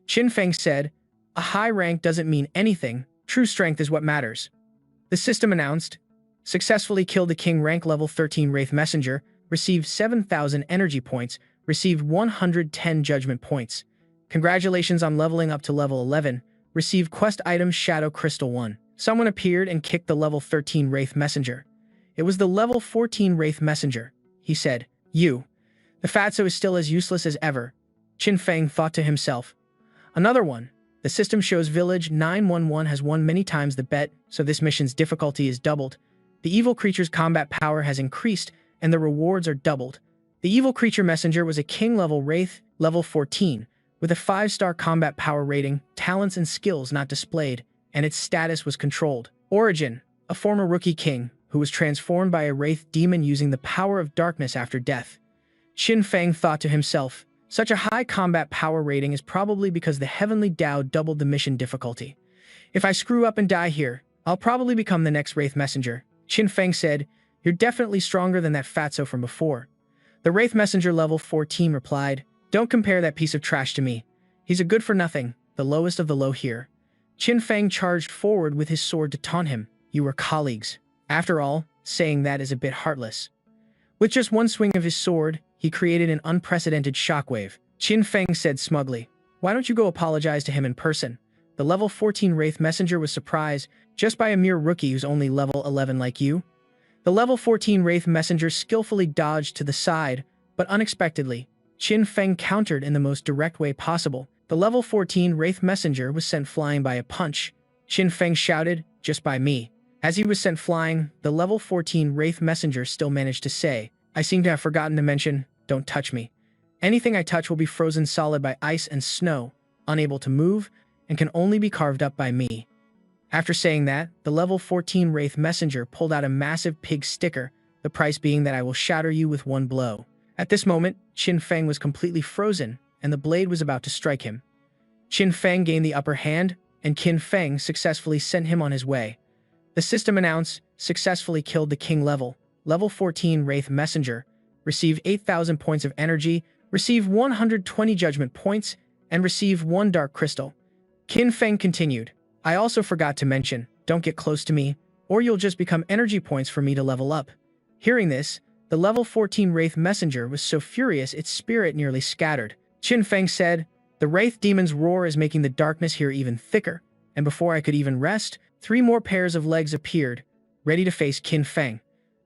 Qin Feng said, a high rank doesn't mean anything, true strength is what matters. The system announced, successfully killed the king rank level 13 Wraith Messenger, received 7,000 energy points, received 110 judgment points. Congratulations on leveling up to level 11, received quest item Shadow Crystal 1. Someone appeared and kicked the level 13 Wraith Messenger. It was the level 14 Wraith Messenger. He said, you. The fatso is still as useless as ever. Qin Feng thought to himself. Another one. The system shows Village 911 has won many times the bet, so this mission's difficulty is doubled. The evil creature's combat power has increased, and the rewards are doubled. The evil creature messenger was a king-level Wraith, level 14, with a 5-star combat power rating, talents and skills not displayed, and its status was controlled. Origin, a former rookie king, who was transformed by a Wraith demon using the power of darkness after death. Qin Feng thought to himself, such a high combat power rating is probably because the Heavenly Tao doubled the mission difficulty. If I screw up and die here, I'll probably become the next Wraith Messenger. Qin Feng said, you're definitely stronger than that fatso from before. The Wraith Messenger level 14 replied, don't compare that piece of trash to me. He's a good-for-nothing, the lowest of the low here. Qin Feng charged forward with his sword to taunt him. You were colleagues. After all, saying that is a bit heartless. With just one swing of his sword, he created an unprecedented shockwave. Qin Feng said smugly, why don't you go apologize to him in person? The level 14 Wraith Messenger was surprised, just by a mere rookie who's only level 11 like you. The level 14 Wraith Messenger skillfully dodged to the side, but unexpectedly, Qin Feng countered in the most direct way possible. The level 14 Wraith Messenger was sent flying by a punch. Qin Feng shouted, just by me. As he was sent flying, the level 14 Wraith Messenger still managed to say, I seem to have forgotten to mention, don't touch me. Anything I touch will be frozen solid by ice and snow, unable to move, and can only be carved up by me. After saying that, the level 14 Wraith Messenger pulled out a massive pig sticker, the price being that I will shatter you with one blow. At this moment, Qin Feng was completely frozen, and the blade was about to strike him. Qin Feng gained the upper hand, and Qin Feng successfully sent him on his way. The system announced, successfully killed the king level 14 Wraith Messenger, received 8,000 points of energy, received 120 judgment points, and received 1 dark crystal. Qin Feng continued, I also forgot to mention, don't get close to me, or you'll just become energy points for me to level up. Hearing this, the level 14 Wraith Messenger was so furious its spirit nearly scattered. Qin Feng said, the Wraith Demon's roar is making the darkness here even thicker, and before I could even rest, 3 more pairs of legs appeared, ready to face Qin Feng.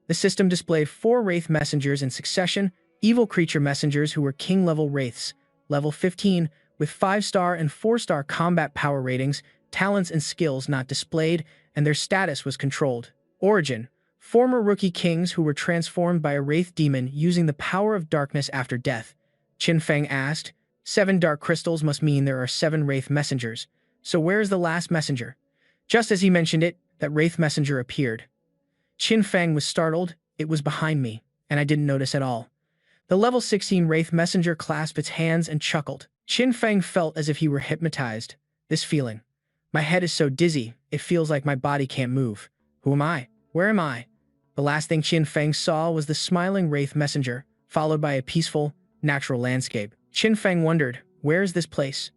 The system displayed 4 wraith messengers in succession, evil creature messengers who were king-level wraiths, level 15, with 5-star and 4-star combat power ratings, talents and skills not displayed, and their status was controlled. Origin: former rookie kings who were transformed by a wraith demon using the power of darkness after death. Qin Feng asked. 7 dark crystals must mean there are 7 wraith messengers. So where is the last messenger? Just as he mentioned it, that wraith messenger appeared. Qin Feng was startled. It was behind me, and I didn't notice at all. The level 16 wraith messenger clasped its hands and chuckled. Qin Feng felt as if he were hypnotized. This feeling. My head is so dizzy, it feels like my body can't move. Who am I? Where am I? The last thing Qin Feng saw was the smiling wraith messenger, followed by a peaceful, natural landscape. Qin Feng wondered, where is this place?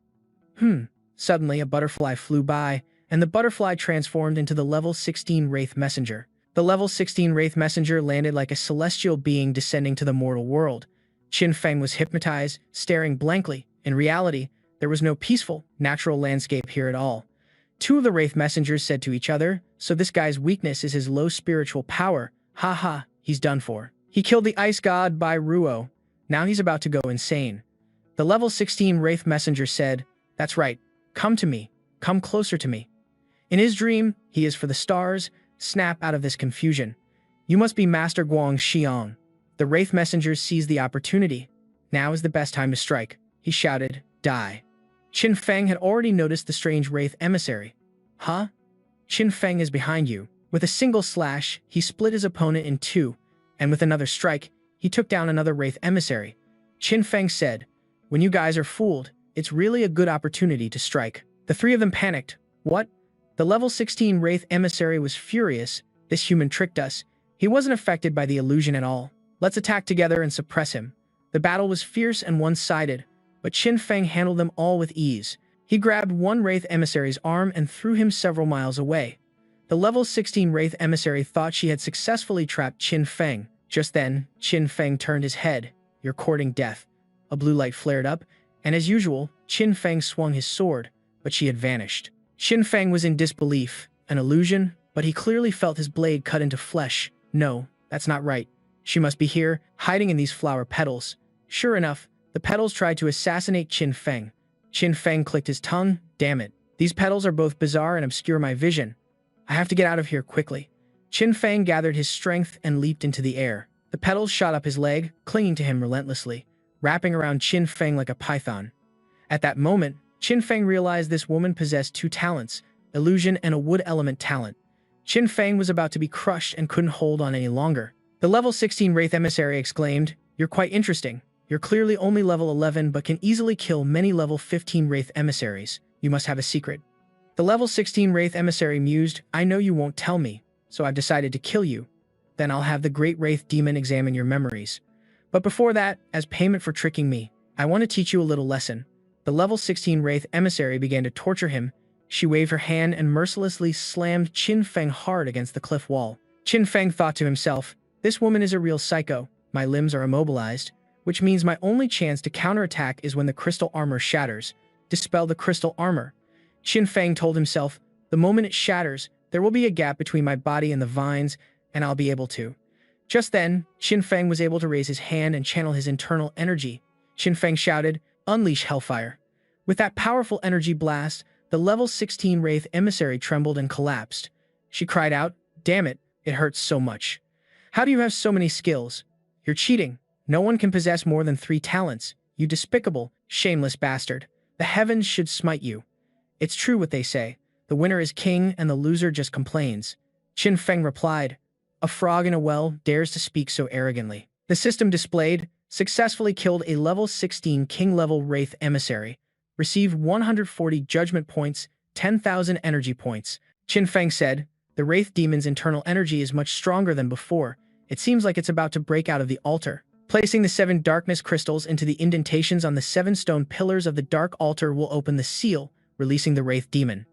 Suddenly a butterfly flew by, and the butterfly transformed into the level 16 wraith messenger. The level 16 wraith messenger landed like a celestial being descending to the mortal world. Qin Feng was hypnotized, staring blankly. In reality, there was no peaceful, natural landscape here at all. 2 of the wraith messengers said to each other, so this guy's weakness is his low spiritual power. Ha, he's done for. He killed the ice god Bai Ruo. Now he's about to go insane. The level 16 wraith messenger said, that's right, come to me, come closer to me. In his dream, he is for the stars. Snap out of this confusion. You must be Master Guang Xiang. The wraith messenger seized the opportunity. Now is the best time to strike. He shouted, die. Qin Feng had already noticed the strange wraith emissary. Huh? Qin Feng is behind you. With a single slash, he split his opponent in 2, and with another strike, he took down another wraith emissary. Qin Feng said, when you guys are fooled, it's really a good opportunity to strike. The 3 of them panicked. What? The level 16 wraith emissary was furious. This human tricked us. He wasn't affected by the illusion at all. Let's attack together and suppress him. The battle was fierce and one-sided, but Qin Feng handled them all with ease. He grabbed one wraith emissary's arm and threw him several miles away. The level 16 wraith emissary thought she had successfully trapped Qin Feng. Just then, Qin Feng turned his head. You're courting death. A blue light flared up, and as usual, Qin Feng swung his sword, but she had vanished. Qin Feng was in disbelief. An illusion, but he clearly felt his blade cut into flesh. No, that's not right. She must be here, hiding in these flower petals. Sure enough, the petals tried to assassinate Qin Feng. Qin Feng clicked his tongue. Damn it. These petals are both bizarre and obscure my vision. I have to get out of here quickly. Qin Feng gathered his strength and leaped into the air. The petals shot up his leg, clinging to him relentlessly, wrapping around Qin Feng like a python. At that moment, Qin Feng realized this woman possessed 2 talents, illusion and a wood element talent. Qin Feng was about to be crushed and couldn't hold on any longer. The level 16 wraith emissary exclaimed, "You're quite interesting. You're clearly only level 11 but can easily kill many level 15 wraith emissaries. You must have a secret." The level 16 wraith emissary mused, "I know you won't tell me, so I've decided to kill you. Then I'll have the great wraith demon examine your memories. But before that, as payment for tricking me, I want to teach you a little lesson." The level 16 wraith emissary began to torture him. She waved her hand and mercilessly slammed Qin Feng hard against the cliff wall. Qin Feng thought to himself, "This woman is a real psycho. My limbs are immobilized, which means my only chance to counterattack is when the crystal armor shatters. Dispel the crystal armor." Qin Feng told himself, "The moment it shatters, there will be a gap between my body and the vines, and I'll be able to." Just then, Qin Feng was able to raise his hand and channel his internal energy. Qin Feng shouted, "Unleash hellfire." With that powerful energy blast, the level 16 wraith emissary trembled and collapsed. She cried out, "Damn it, it hurts so much. How do you have so many skills? You're cheating. No one can possess more than 3 talents. You despicable, shameless bastard. The heavens should smite you." "It's true what they say. The winner is king and the loser just complains." Qin Feng replied, "A frog in a well dares to speak so arrogantly." The system displayed, successfully killed a level 16 king-level wraith emissary, received 140 judgment points, 10,000 energy points. Qin Feng said, "The wraith demon's internal energy is much stronger than before. It seems like it's about to break out of the altar. Placing the 7 darkness crystals into the indentations on the 7 stone pillars of the dark altar will open the seal, releasing the wraith demon."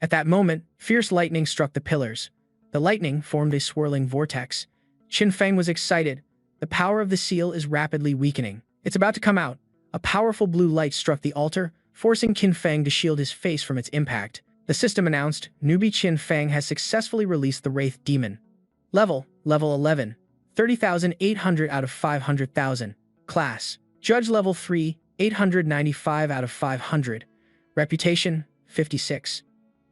At that moment, fierce lightning struck the pillars. The lightning formed a swirling vortex. Qin Feng was excited. The power of the seal is rapidly weakening. It's about to come out. A powerful blue light struck the altar, forcing Qin Feng to shield his face from its impact. The system announced, "Newbie Qin Feng has successfully released the wraith demon. Level 11. 30,800 out of 500,000. Class: Judge level 3, 895 out of 500. Reputation: 56.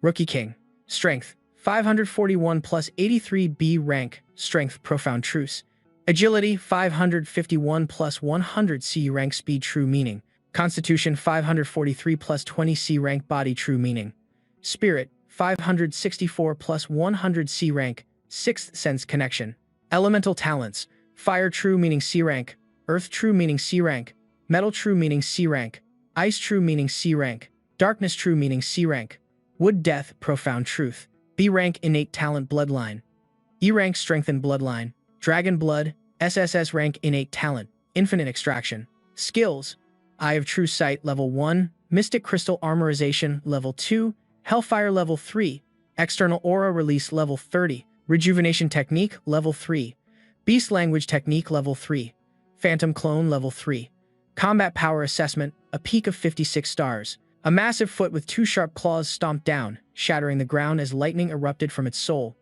Rookie King. Strength: 541 plus 83 B rank, Strength Profound Truce. Agility: 551 plus 100 C rank Speed True Meaning. Constitution: 543 plus 20 C rank Body True Meaning. Spirit: 564 plus 100 C rank, Sixth Sense Connection. Elemental Talents: Fire True Meaning C rank, Earth True Meaning C rank, Metal True Meaning C rank, Ice True Meaning C rank, Darkness True Meaning C rank. Wood Death Profound Truth. B rank Innate Talent Bloodline. E rank Strengthened Bloodline. Dragon Blood. SSS rank Innate Talent. Infinite Extraction. Skills: Eye of True Sight level 1, Mystic Crystal Armorization level 2, Hellfire level 3, External Aura Release level 30, Rejuvenation Technique level 3, Beast Language Technique level 3, Phantom Clone level 3. Combat Power Assessment, a peak of 56 stars. A massive foot with 2 sharp claws stomped down, shattering the ground as lightning erupted from its soul.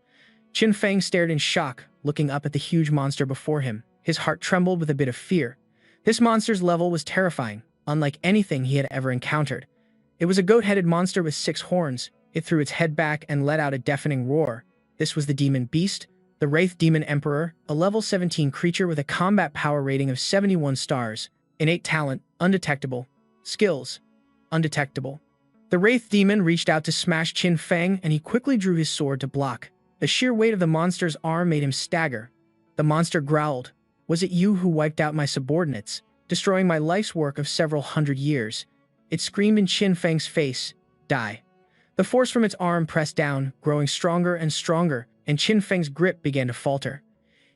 Qin Feng stared in shock, looking up at the huge monster before him. His heart trembled with a bit of fear. This monster's level was terrifying, unlike anything he had ever encountered. It was a goat-headed monster with 6 horns. It threw its head back and let out a deafening roar. This was the Demon Beast, the Wraith Demon Emperor, a level 17 creature with a combat power rating of 71 stars. Innate Talent: Undetectable. Skills: Undetectable. The Wraith Demon reached out to smash Qin Feng, and he quickly drew his sword to block. The sheer weight of the monster's arm made him stagger. The monster growled, "Was it you who wiped out my subordinates, destroying my life's work of several hundred years?" It screamed in Qin Feng's face, "Die." The force from its arm pressed down, growing stronger and stronger, and Qin Feng's grip began to falter.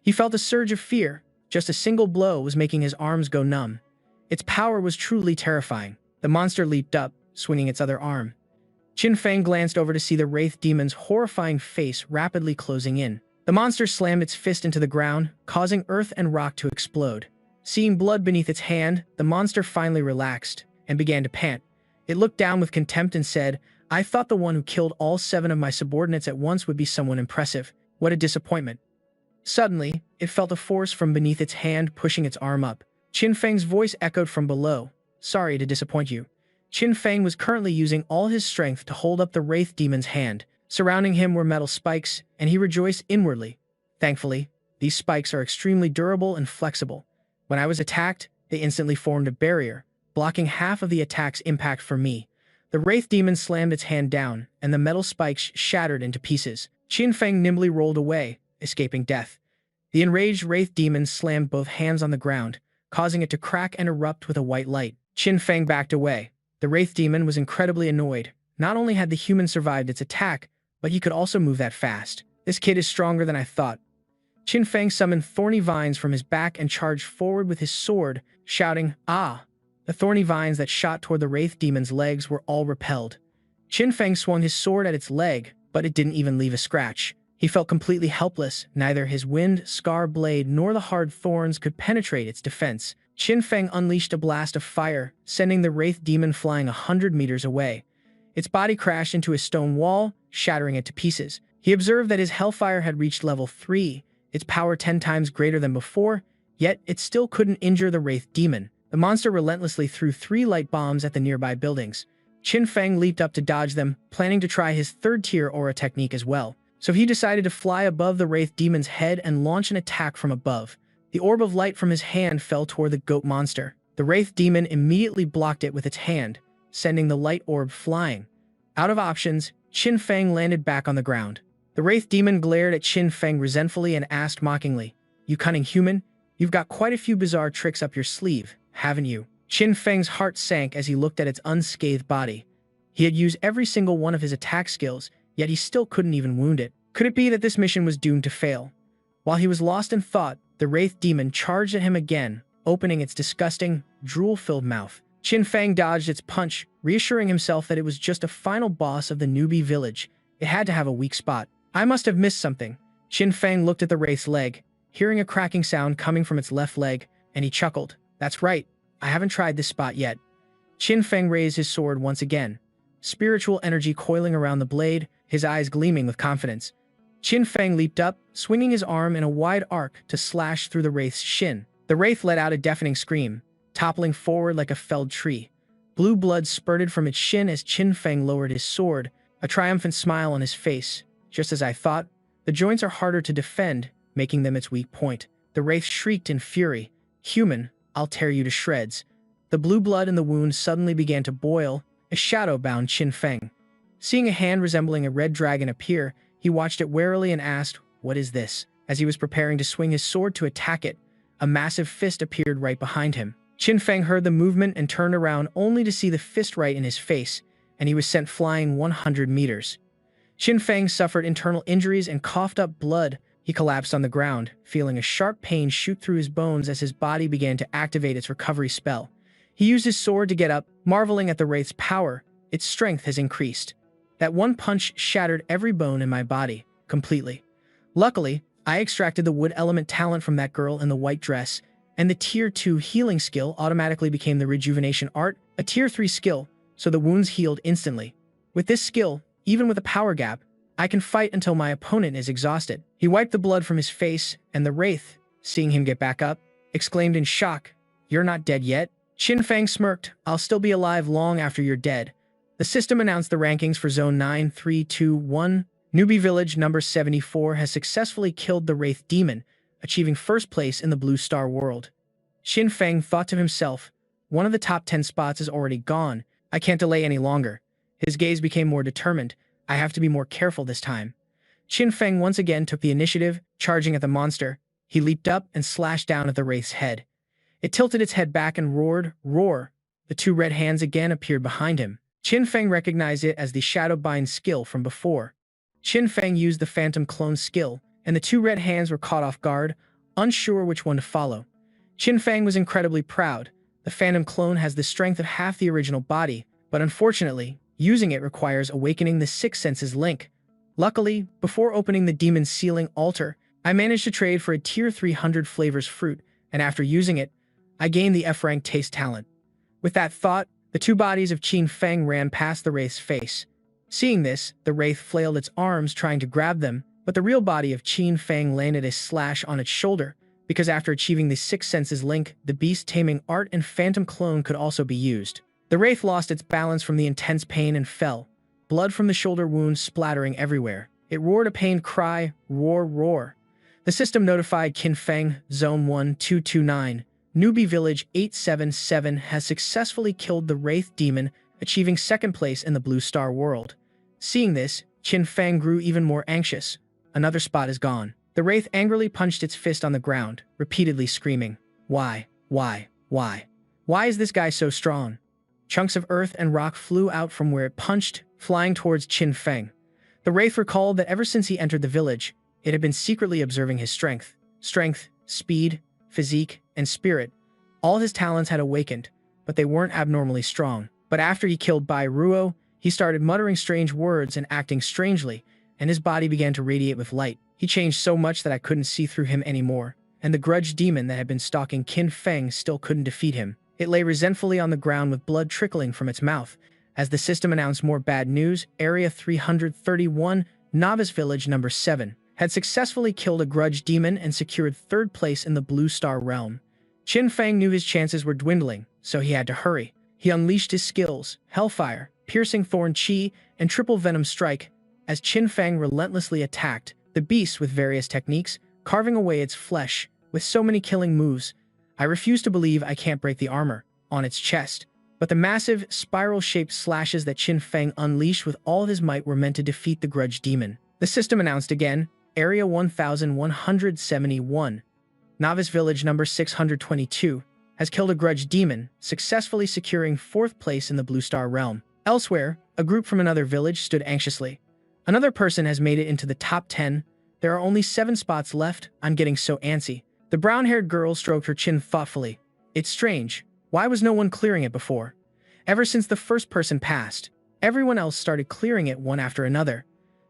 He felt a surge of fear. Just a single blow was making his arms go numb. Its power was truly terrifying. The monster leaped up, swinging its other arm. Qin Feng glanced over to see the Wraith Demon's horrifying face rapidly closing in. The monster slammed its fist into the ground, causing earth and rock to explode. Seeing blood beneath its hand, the monster finally relaxed and began to pant. It looked down with contempt and said, "I thought the one who killed all 7 of my subordinates at once would be someone impressive. What a disappointment." Suddenly, it felt a force from beneath its hand pushing its arm up. Qin Feng's voice echoed from below, "Sorry to disappoint you." Qin Feng was currently using all his strength to hold up the Wraith Demon's hand. Surrounding him were metal spikes, and he rejoiced inwardly. Thankfully, these spikes are extremely durable and flexible. When I was attacked, they instantly formed a barrier, blocking half of the attack's impact for me. The Wraith Demon slammed its hand down, and the metal spikes shattered into pieces. Qin Feng nimbly rolled away, escaping death. The enraged Wraith Demon slammed both hands on the ground, causing it to crack and erupt with a white light. Qin Feng backed away. The Wraith Demon was incredibly annoyed. Not only had the human survived its attack, but he could also move that fast. "This kid is stronger than I thought." Qin Feng summoned thorny vines from his back and charged forward with his sword, shouting, "Ah!" The thorny vines that shot toward the Wraith Demon's legs were all repelled. Qin Feng swung his sword at its leg, but it didn't even leave a scratch. He felt completely helpless. Neither his wind, scar blade nor the hard thorns could penetrate its defense. Qin Feng unleashed a blast of fire, sending the Wraith Demon flying 100 meters away. Its body crashed into a stone wall, shattering it to pieces. He observed that his Hellfire had reached level 3, its power 10 times greater than before, yet it still couldn't injure the Wraith Demon. The monster relentlessly threw 3 light bombs at the nearby buildings. Qin Feng leaped up to dodge them, planning to try his 3rd-tier aura technique as well. So he decided to fly above the Wraith Demon's head and launch an attack from above. The orb of light from his hand fell toward the goat monster. The Wraith Demon immediately blocked it with its hand, sending the light orb flying. Out of options, Qin Feng landed back on the ground. The Wraith Demon glared at Qin Feng resentfully and asked mockingly, "You cunning human, you've got quite a few bizarre tricks up your sleeve, haven't you?" Qin Feng's heart sank as he looked at its unscathed body. He had used every single one of his attack skills, yet he still couldn't even wound it. Could it be that this mission was doomed to fail? While he was lost in thought, the Wraith Demon charged at him again, opening its disgusting, drool-filled mouth. Qin Feng dodged its punch, reassuring himself that it was just a final boss of the newbie village. It had to have a weak spot. "I must have missed something." Qin Feng looked at the Wraith's leg, hearing a cracking sound coming from its left leg, and he chuckled. "That's right, I haven't tried this spot yet." Qin Feng raised his sword once again, spiritual energy coiling around the blade, his eyes gleaming with confidence. Qin Feng leaped up, swinging his arm in a wide arc to slash through the wraith's shin. The wraith let out a deafening scream, toppling forward like a felled tree. Blue blood spurted from its shin as Qin Feng lowered his sword, a triumphant smile on his face. Just as I thought, the joints are harder to defend, making them its weak point. The wraith shrieked in fury. Human, I'll tear you to shreds. The blue blood in the wound suddenly began to boil. A shadow bound Qin Feng. Seeing a hand resembling a red dragon appear, he watched it warily and asked, "What is this?" As he was preparing to swing his sword to attack it, a massive fist appeared right behind him. Qin Feng heard the movement and turned around only to see the fist right in his face, and he was sent flying 100 meters. Qin Feng suffered internal injuries and coughed up blood. He collapsed on the ground, feeling a sharp pain shoot through his bones as his body began to activate its recovery spell. He used his sword to get up, marveling at the wraith's power. Its strength has increased. That one punch shattered every bone in my body, completely. Luckily, I extracted the wood element talent from that girl in the white dress, and the Tier 2 healing skill automatically became the rejuvenation art, a Tier 3 skill, so the wounds healed instantly. With this skill, even with a power gap, I can fight until my opponent is exhausted. He wiped the blood from his face, and the wraith, seeing him get back up, exclaimed in shock, "You're not dead yet?" Qin Feng smirked, "I'll still be alive long after you're dead." The system announced the rankings for Zone 9321. Newbie Village number 74 has successfully killed the Wraith Demon, achieving first place in the Blue Star world. Qin Feng thought to himself, one of the top 10 spots is already gone. I can't delay any longer. His gaze became more determined. I have to be more careful this time. Qin Feng once again took the initiative, charging at the monster. He leaped up and slashed down at the Wraith's head. It tilted its head back and roared, "Roar!" The two red hands again appeared behind him. Qin Feng recognized it as the Shadow Bind skill from before. Qin Feng used the Phantom Clone skill, and the two red hands were caught off guard, unsure which one to follow. Qin Feng was incredibly proud. The Phantom Clone has the strength of half the original body, but unfortunately, using it requires awakening the Six Senses link. Luckily, before opening the Demon's Sealing Altar, I managed to trade for a Tier 300 Flavors fruit, and after using it, I gained the F-rank taste talent. With that thought, the two bodies of Qin Feng ran past the Wraith's face. Seeing this, the Wraith flailed its arms trying to grab them, but the real body of Qin Feng landed a slash on its shoulder, because after achieving the Six Senses link, the Beast Taming Art and Phantom Clone could also be used. The Wraith lost its balance from the intense pain and fell, blood from the shoulder wound splattering everywhere. It roared a pained cry, "Roar, roar." The system notified Qin Feng, Zone 1229. Newbie Village 877 has successfully killed the Wraith Demon, achieving second place in the Blue Star world. Seeing this, Qin Feng grew even more anxious. Another spot is gone. The Wraith angrily punched its fist on the ground, repeatedly screaming, "Why? Why? Why? Why is this guy so strong?" Chunks of earth and rock flew out from where it punched, flying towards Qin Feng. The Wraith recalled that ever since he entered the village, it had been secretly observing his strength, speed, physique, and spirit. All his talents had awakened, but they weren't abnormally strong. But after he killed Bai Ruo, he started muttering strange words and acting strangely, and his body began to radiate with light. He changed so much that I couldn't see through him anymore, and the grudge demon that had been stalking Qin Feng still couldn't defeat him. It lay resentfully on the ground with blood trickling from its mouth. As the system announced more bad news, Area 331, Novice Village number 7, had successfully killed a grudge demon and secured third place in the Blue Star realm. Qin Feng knew his chances were dwindling, so he had to hurry. He unleashed his skills, Hellfire, Piercing Thorn Chi, and Triple Venom Strike, as Qin Feng relentlessly attacked the beast with various techniques, carving away its flesh. With so many killing moves, I refuse to believe I can't break the armor on its chest. But the massive, spiral-shaped slashes that Qin Feng unleashed with all his might were meant to defeat the grudge demon. The system announced again, Area 1171, Novice Village number 622, has killed a grudge demon, successfully securing fourth place in the Blue Star realm. Elsewhere, a group from another village stood anxiously. Another person has made it into the top 10. There are only 7 spots left. I'm getting so antsy. The brown-haired girl stroked her chin thoughtfully. It's strange. Why was no one clearing it before? Ever since the first person passed, everyone else started clearing it one after another.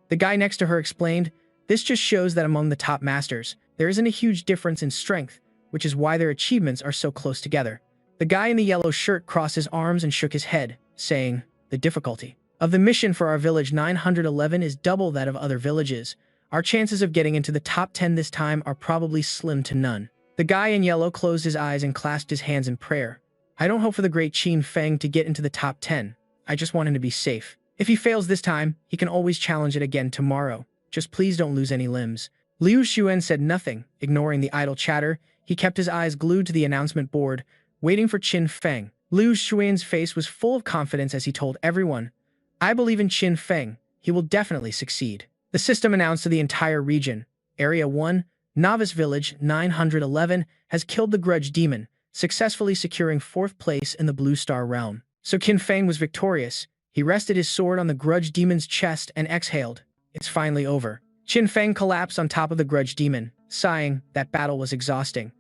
The guy next to her explained, "This just shows that among the top masters, there isn't a huge difference in strength, which is why their achievements are so close together." The guy in the yellow shirt crossed his arms and shook his head, saying, "The difficulty of the mission for our village 911 is double that of other villages. Our chances of getting into the top 10 this time are probably slim to none. The guy in yellow closed his eyes and clasped his hands in prayer. I don't hope for the great Qin Feng to get into the top 10. I just want him to be safe. If he fails this time, he can always challenge it again tomorrow. Just please don't lose any limbs. Liu Xuan said nothing, ignoring the idle chatter. He kept his eyes glued to the announcement board, waiting for Qin Feng. Liu Xuan's face was full of confidence as he told everyone, I believe in Qin Feng. He will definitely succeed. The system announced to the entire region, Area 1, Novice Village 911, has killed the Grudge Demon, successfully securing 4th place in the Blue Star Realm. So Qin Feng was victorious. He rested his sword on the Grudge Demon's chest and exhaled. It's finally over. Qin Feng collapsed on top of the Grudge Demon, sighing. That battle was exhausting.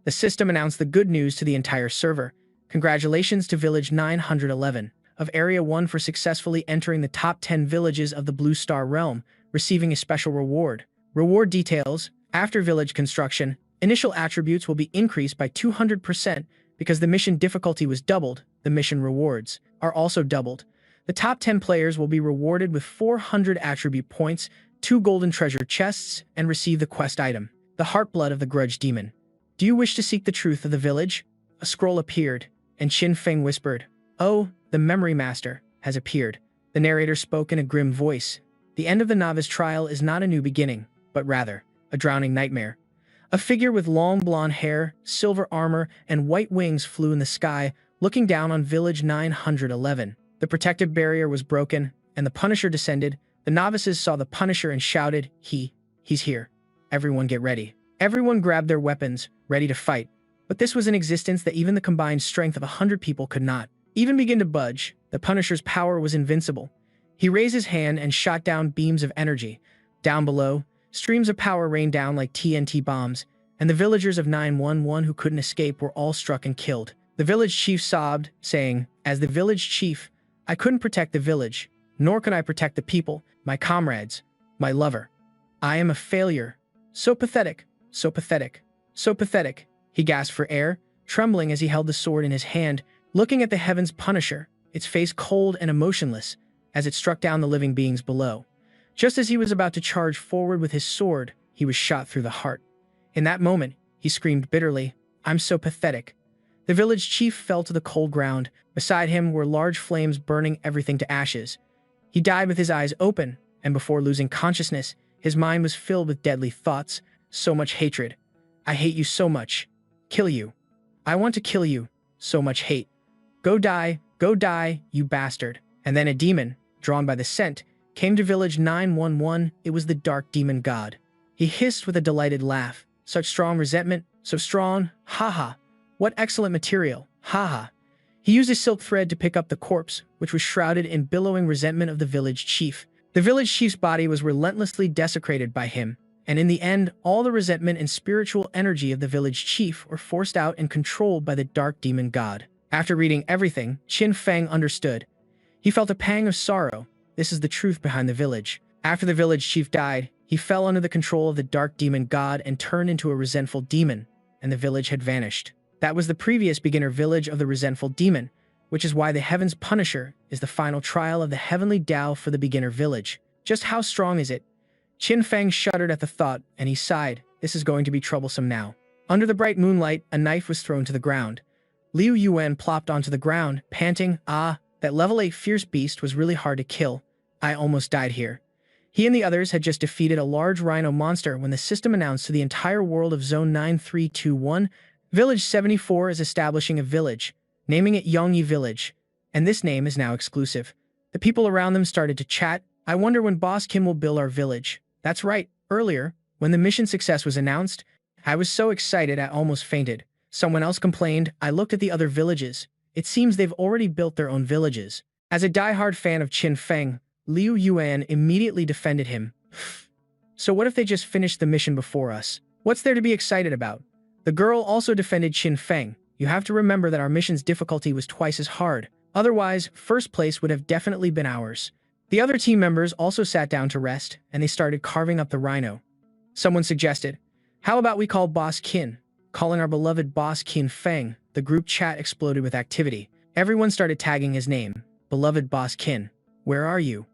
The system announced the good news to the entire server. Congratulations to Village 911 of Area 1 for successfully entering the top 10 villages of the Blue Star Realm, receiving a special reward. Reward details: after village construction, initial attributes will be increased by 200% because the mission difficulty was doubled. The mission rewards are also doubled. The top 10 players will be rewarded with 400 attribute points, 2 golden treasure chests, and receive the quest item, the Heartblood of the Grudge Demon. Do you wish to seek the truth of the village? A scroll appeared, and Qin Feng whispered, Oh, the Memory Master has appeared. The narrator spoke in a grim voice. The end of the novice trial is not a new beginning, but rather a drowning nightmare. A figure with long blonde hair, silver armor, and white wings flew in the sky, looking down on Village 911. The protective barrier was broken, and the Punisher descended. The novices saw the Punisher and shouted, He's here. Everyone get ready. Everyone grabbed their weapons, ready to fight. But this was an existence that even the combined strength of 100 people could not even begin to budge. The Punisher's power was invincible. He raised his hand and shot down beams of energy. Down below, streams of power rained down like TNT bombs, and the villagers of 911 who couldn't escape were all struck and killed. The village chief sobbed, saying, As the village chief, I couldn't protect the village, nor could I protect the people, my comrades, my lover. I am a failure. So pathetic, so pathetic, so pathetic. He gasped for air, trembling as he held the sword in his hand, looking at the heavens Punisher, its face cold and emotionless, as it struck down the living beings below. Just as he was about to charge forward with his sword, he was shot through the heart. In that moment, he screamed bitterly, I'm so pathetic. The village chief fell to the cold ground. Beside him were large flames burning everything to ashes. He died with his eyes open, and before losing consciousness, his mind was filled with deadly thoughts, so much hatred. I hate you so much. Kill you. I want to kill you. So much hate. Go die, you bastard. And then a demon, drawn by the scent, came to Village 911. It was the Dark Demon God. He hissed with a delighted laugh. Such strong resentment, so strong, haha. What excellent material, haha. He used a silk thread to pick up the corpse, which was shrouded in billowing resentment of the village chief. The village chief's body was relentlessly desecrated by him, and in the end, all the resentment and spiritual energy of the village chief were forced out and controlled by the Dark Demon God. After reading everything, Qin Feng understood. He felt a pang of sorrow. This is the truth behind the village. After the village chief died, he fell under the control of the Dark Demon God and turned into a resentful demon, and the village had vanished. That was the previous beginner village of the resentful demon, which is why the Heaven's Punisher is the final trial of the heavenly Tao for the beginner village. Just how strong is it? Qin Feng shuddered at the thought, and he sighed. This is going to be troublesome now. Under the bright moonlight, a knife was thrown to the ground. Liu Yuan plopped onto the ground, panting, that level 8 fierce beast was really hard to kill. I almost died here. He and the others had just defeated a large rhino monster when the system announced to the entire world of Zone 9321, Village 74 is establishing a village, naming it Yongyi Village, and this name is now exclusive. The people around them started to chat. I wonder when Boss Kim will build our village. That's right, earlier, when the mission success was announced, I was so excited I almost fainted. Someone else complained. I looked at the other villages. It seems they've already built their own villages. As a die-hard fan of Qin Feng, Liu Yuan immediately defended him. So what if they just finished the mission before us? What's there to be excited about? The girl also defended Qin Feng. You have to remember that our mission's difficulty was twice as hard. Otherwise, first place would have definitely been ours. The other team members also sat down to rest, and they started carving up the rhino. Someone suggested, how about we call Boss Qin? Calling our beloved boss Qin Feng, the group chat exploded with activity. Everyone started tagging his name. Beloved boss Qin, where are you?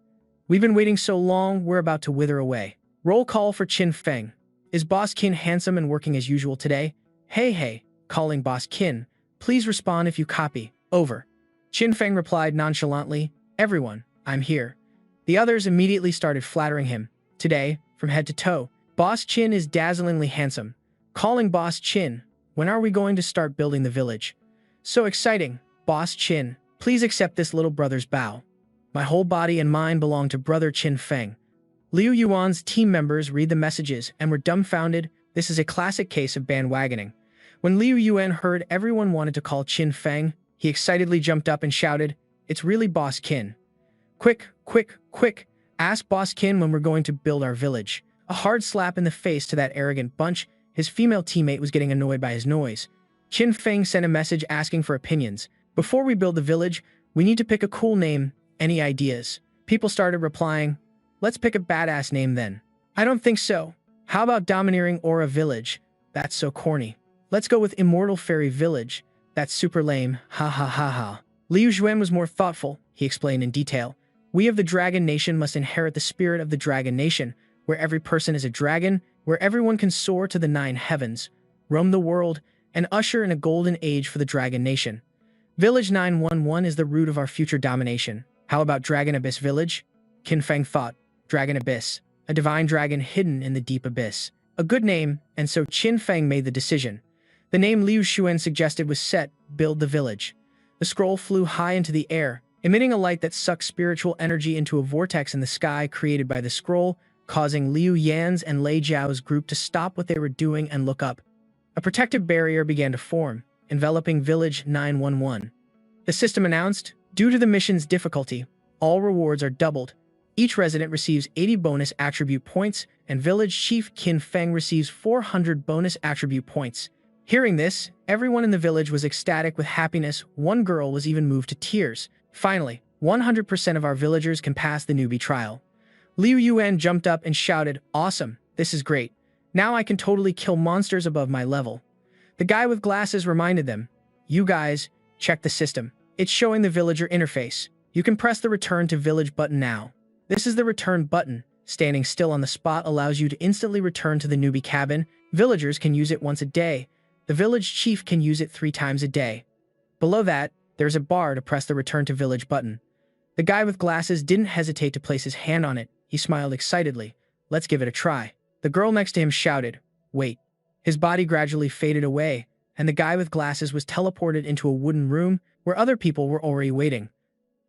We've been waiting so long, we're about to wither away. Roll call for Qin Feng. Is Boss Qin handsome and working as usual today? Hey, calling Boss Qin. Please respond if you copy. Over. Qin Feng replied nonchalantly, everyone, I'm here. The others immediately started flattering him. Today, from head to toe, Boss Qin is dazzlingly handsome. Calling Boss Qin, when are we going to start building the village? So exciting, Boss Qin. Please accept this little brother's bow. My whole body and mind belong to brother Qin Feng. Liu Yuan's team members read the messages and were dumbfounded. This is a classic case of bandwagoning. When Liu Yuan heard everyone wanted to call Qin Feng, he excitedly jumped up and shouted, it's really Boss Qin. Quick, ask Boss Qin when we're going to build our village. A hard slap in the face to that arrogant bunch. His female teammate was getting annoyed by his noise. Qin Feng sent a message asking for opinions. Before we build the village, we need to pick a cool name. Any ideas? People started replying, let's pick a badass name then. I don't think so. How about Domineering Aura Village? That's so corny. Let's go with Immortal Fairy Village. That's super lame. Ha. Liu Yuan was more thoughtful. He explained in detail. We of the Dragon Nation must inherit the spirit of the Dragon Nation, where every person is a dragon, where everyone can soar to the 9 heavens, roam the world, and usher in a golden age for the Dragon Nation. Village 911 is the root of our future domination. How about Dragon Abyss Village? Qin Feng thought. Dragon Abyss, a divine dragon hidden in the deep abyss. A good name, and so Qin Feng made the decision. The name Liu Xuan suggested was set, build the village. The scroll flew high into the air, emitting a light that sucked spiritual energy into a vortex in the sky created by the scroll, causing Liu Yan's and Lei Zhao's group to stop what they were doing and look up. A protective barrier began to form, enveloping Village 911. The system announced, due to the mission's difficulty, all rewards are doubled. Each resident receives 80 bonus attribute points, and Village Chief Qin Feng receives 400 bonus attribute points. Hearing this, everyone in the village was ecstatic with happiness. One girl was even moved to tears. Finally, 100% of our villagers can pass the newbie trial. Liu Yuan jumped up and shouted, awesome, this is great. Now I can totally kill monsters above my level. The guy with glasses reminded them, you guys, check the system. It's showing the villager interface. You can press the return to village button now. This is the return button. Standing still on the spot allows you to instantly return to the newbie cabin. Villagers can use it once a day. The village chief can use it 3 times a day. Below that, there's a bar to press the return to village button. The guy with glasses didn't hesitate to place his hand on it. He smiled excitedly. Let's give it a try. The girl next to him shouted, wait. His body gradually faded away, and the guy with glasses was teleported into a wooden room where other people were already waiting.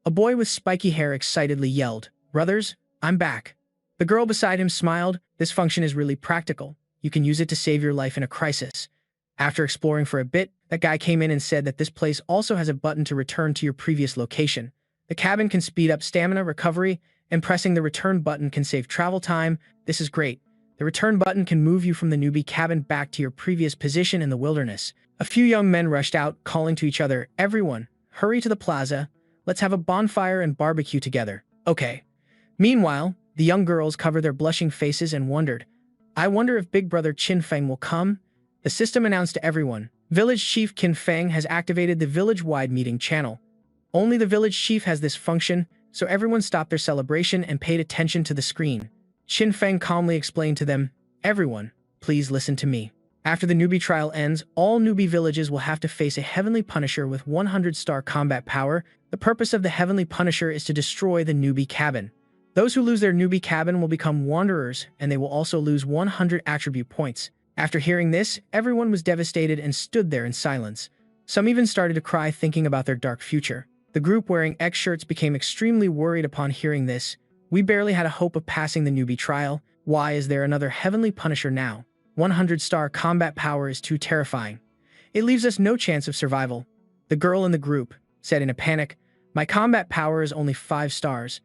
A boy with spiky hair excitedly yelled, brothers, I'm back. The girl beside him smiled. This function is really practical. You can use it to save your life in a crisis. After exploring for a bit, that guy came in and said that this place also has a button to return to your previous location. The cabin can speed up stamina recovery, and pressing the return button can save travel time. This is great. The return button can move you from the newbie cabin back to your previous position in the wilderness. A few young men rushed out, calling to each other, everyone, hurry to the plaza. Let's have a bonfire and barbecue together. Okay. Meanwhile, the young girls covered their blushing faces and wondered, I wonder if Big Brother Qin Feng will come? The system announced to everyone, Village Chief Qin Feng has activated the village-wide meeting channel. Only the village chief has this function, so everyone stopped their celebration and paid attention to the screen. Qin Feng calmly explained to them, everyone, please listen to me. After the newbie trial ends, all newbie villages will have to face a Heavenly Punisher with 100-star combat power. The purpose of the Heavenly Punisher is to destroy the newbie cabin. Those who lose their newbie cabin will become wanderers, and they will also lose 100 attribute points. After hearing this, everyone was devastated and stood there in silence. Some even started to cry thinking about their dark future. The group wearing X shirts became extremely worried upon hearing this. We barely had a hope of passing the newbie trial. Why is there another Heavenly Punisher now? 100-star combat power is too terrifying. It leaves us no chance of survival. The girl in the group said in a panic, my combat power is only 5 stars.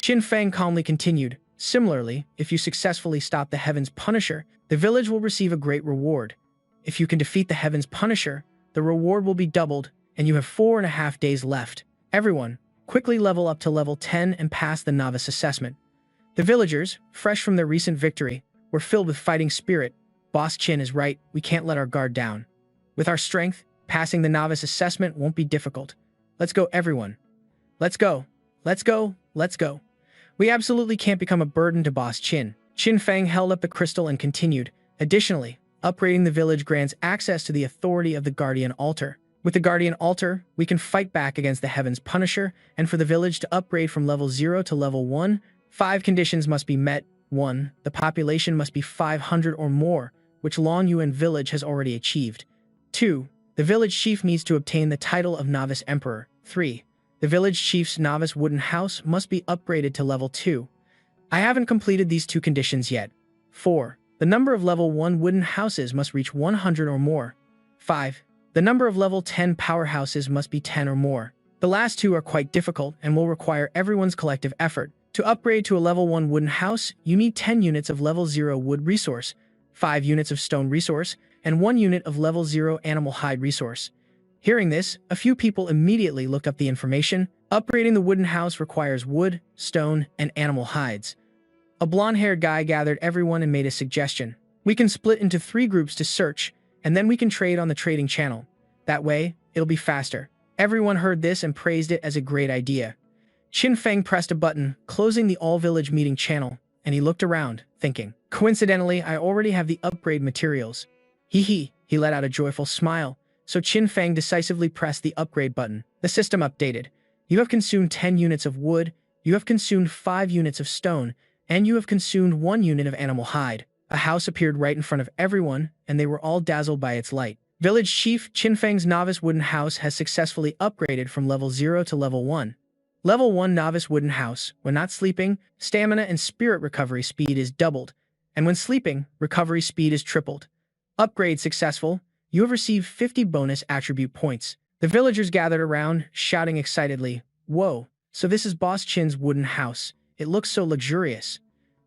Qin Feng calmly continued, similarly, if you successfully stop the Heaven's Punisher, the village will receive a great reward. If you can defeat the Heaven's Punisher, the reward will be doubled, and you have 4.5 days left. Everyone, quickly level up to level 10 and pass the novice assessment. The villagers, fresh from their recent victory, were filled with fighting spirit. Boss Qin is right, we can't let our guard down. With our strength, passing the novice assessment won't be difficult. Let's go, everyone. Let's go. Let's go. Let's go. We absolutely can't become a burden to Boss Qin. Qin Feng held up the crystal and continued. Additionally, upgrading the village grants access to the authority of the Guardian Altar. With the Guardian Altar, we can fight back against the Heaven's Punisher, and for the village to upgrade from level 0 to level 1, 5 conditions must be met. 1. The population must be 500 or more, which Long Yuan village has already achieved. 2. The village chief needs to obtain the title of Novice Emperor. 3. The village chief's novice wooden house must be upgraded to level 2. I haven't completed these 2 conditions yet. 4. The number of level 1 wooden houses must reach 100 or more. 5. The number of level 10 powerhouses must be 10 or more. The last 2 are quite difficult and will require everyone's collective effort. To upgrade to a level 1 wooden house, you need 10 units of level 0 wood resource, 5 units of stone resource, and 1 unit of level 0 animal hide resource. Hearing this, a few people immediately looked up the information. Upgrading the wooden house requires wood, stone, and animal hides. A blonde-haired guy gathered everyone and made a suggestion. We can split into 3 groups to search, and then we can trade on the trading channel. That way, it'll be faster. Everyone heard this and praised it as a great idea. Qin Feng pressed a button, closing the all-village meeting channel, and he looked around, thinking, coincidentally, I already have the upgrade materials. He let out a joyful smile, so Qin Feng decisively pressed the upgrade button. The system updated. You have consumed 10 units of wood, you have consumed 5 units of stone, and you have consumed 1 unit of animal hide. A house appeared right in front of everyone, and they were all dazzled by its light. Village Chief Qin Feng's novice wooden house has successfully upgraded from level 0 to level 1. Level 1 novice wooden house. When not sleeping, stamina and spirit recovery speed is doubled, and when sleeping, recovery speed is tripled. Upgrade successful. You have received 50 bonus attribute points. The villagers gathered around, shouting excitedly, "Whoa, so this is Boss Qin's wooden house. It looks so luxurious."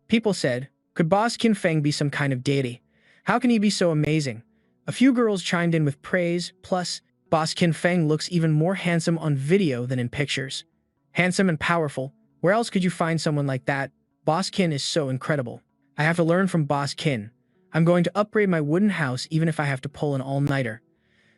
People said, "Could Boss Qin Feng be some kind of deity? How can he be so amazing?" A few girls chimed in with praise, plus, Boss Qin Feng looks even more handsome on video than in pictures. Handsome and powerful. Where else could you find someone like that? Boss Qin is so incredible. I have to learn from Boss Qin. I'm going to upgrade my wooden house even if I have to pull an all-nighter.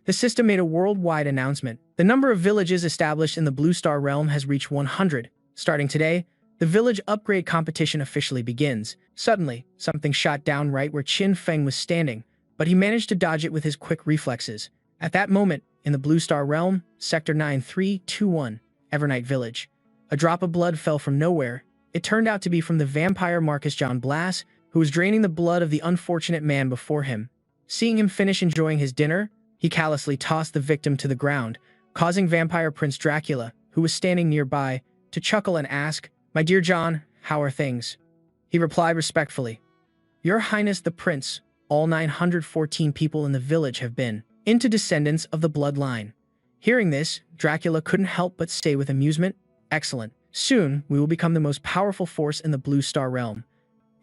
The system made a worldwide announcement. The number of villages established in the Blue Star realm has reached 100. Starting today, the village upgrade competition officially begins. Suddenly, something shot down right where Qin Feng was standing, but he managed to dodge it with his quick reflexes. At that moment, in the Blue Star realm, Sector 9321, Evernight Village, a drop of blood fell from nowhere. It turned out to be from the vampire Marcus John Blas, who was draining the blood of the unfortunate man before him. Seeing him finish enjoying his dinner, he callously tossed the victim to the ground, causing vampire Prince Dracula, who was standing nearby, to chuckle and ask, "My dear John, how are things?" He replied respectfully, "Your Highness the Prince, all 914 people in the village have been into descendants of the bloodline." Hearing this, Dracula couldn't help but say with amusement, "Excellent. Soon, we will become the most powerful force in the Blue Star realm."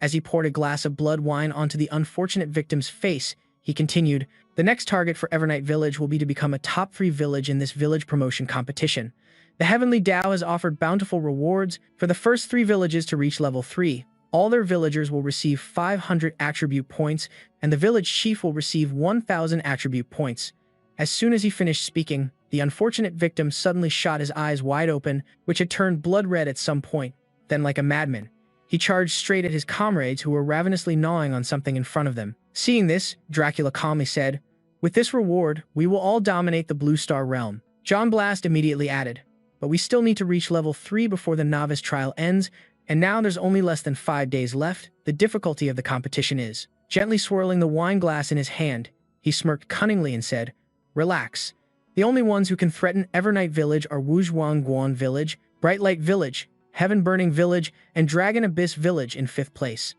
As he poured a glass of blood wine onto the unfortunate victim's face, he continued, "The next target for Evernight Village will be to become a top 3 village in this village promotion competition. The Heavenly Tao has offered bountiful rewards for the first 3 villages to reach level 3. All their villagers will receive 500 attribute points, and the village chief will receive 1,000 attribute points." As soon as he finished speaking, the unfortunate victim suddenly shot his eyes wide open, which had turned blood red at some point. Then, like a madman, he charged straight at his comrades who were ravenously gnawing on something in front of them. Seeing this, Dracula calmly said, "With this reward, we will all dominate the Blue Star realm." John Blast immediately added, "But we still need to reach level 3 before the novice trial ends, and now there's only less than 5 days left. The difficulty of the competition is..." Gently swirling the wine glass in his hand, he smirked cunningly and said, "Relax. The only ones who can threaten Evernight Village are Wuzhuang Guan Village, Bright Light Village, Heaven Burning Village, and Dragon Abyss Village in 5th place."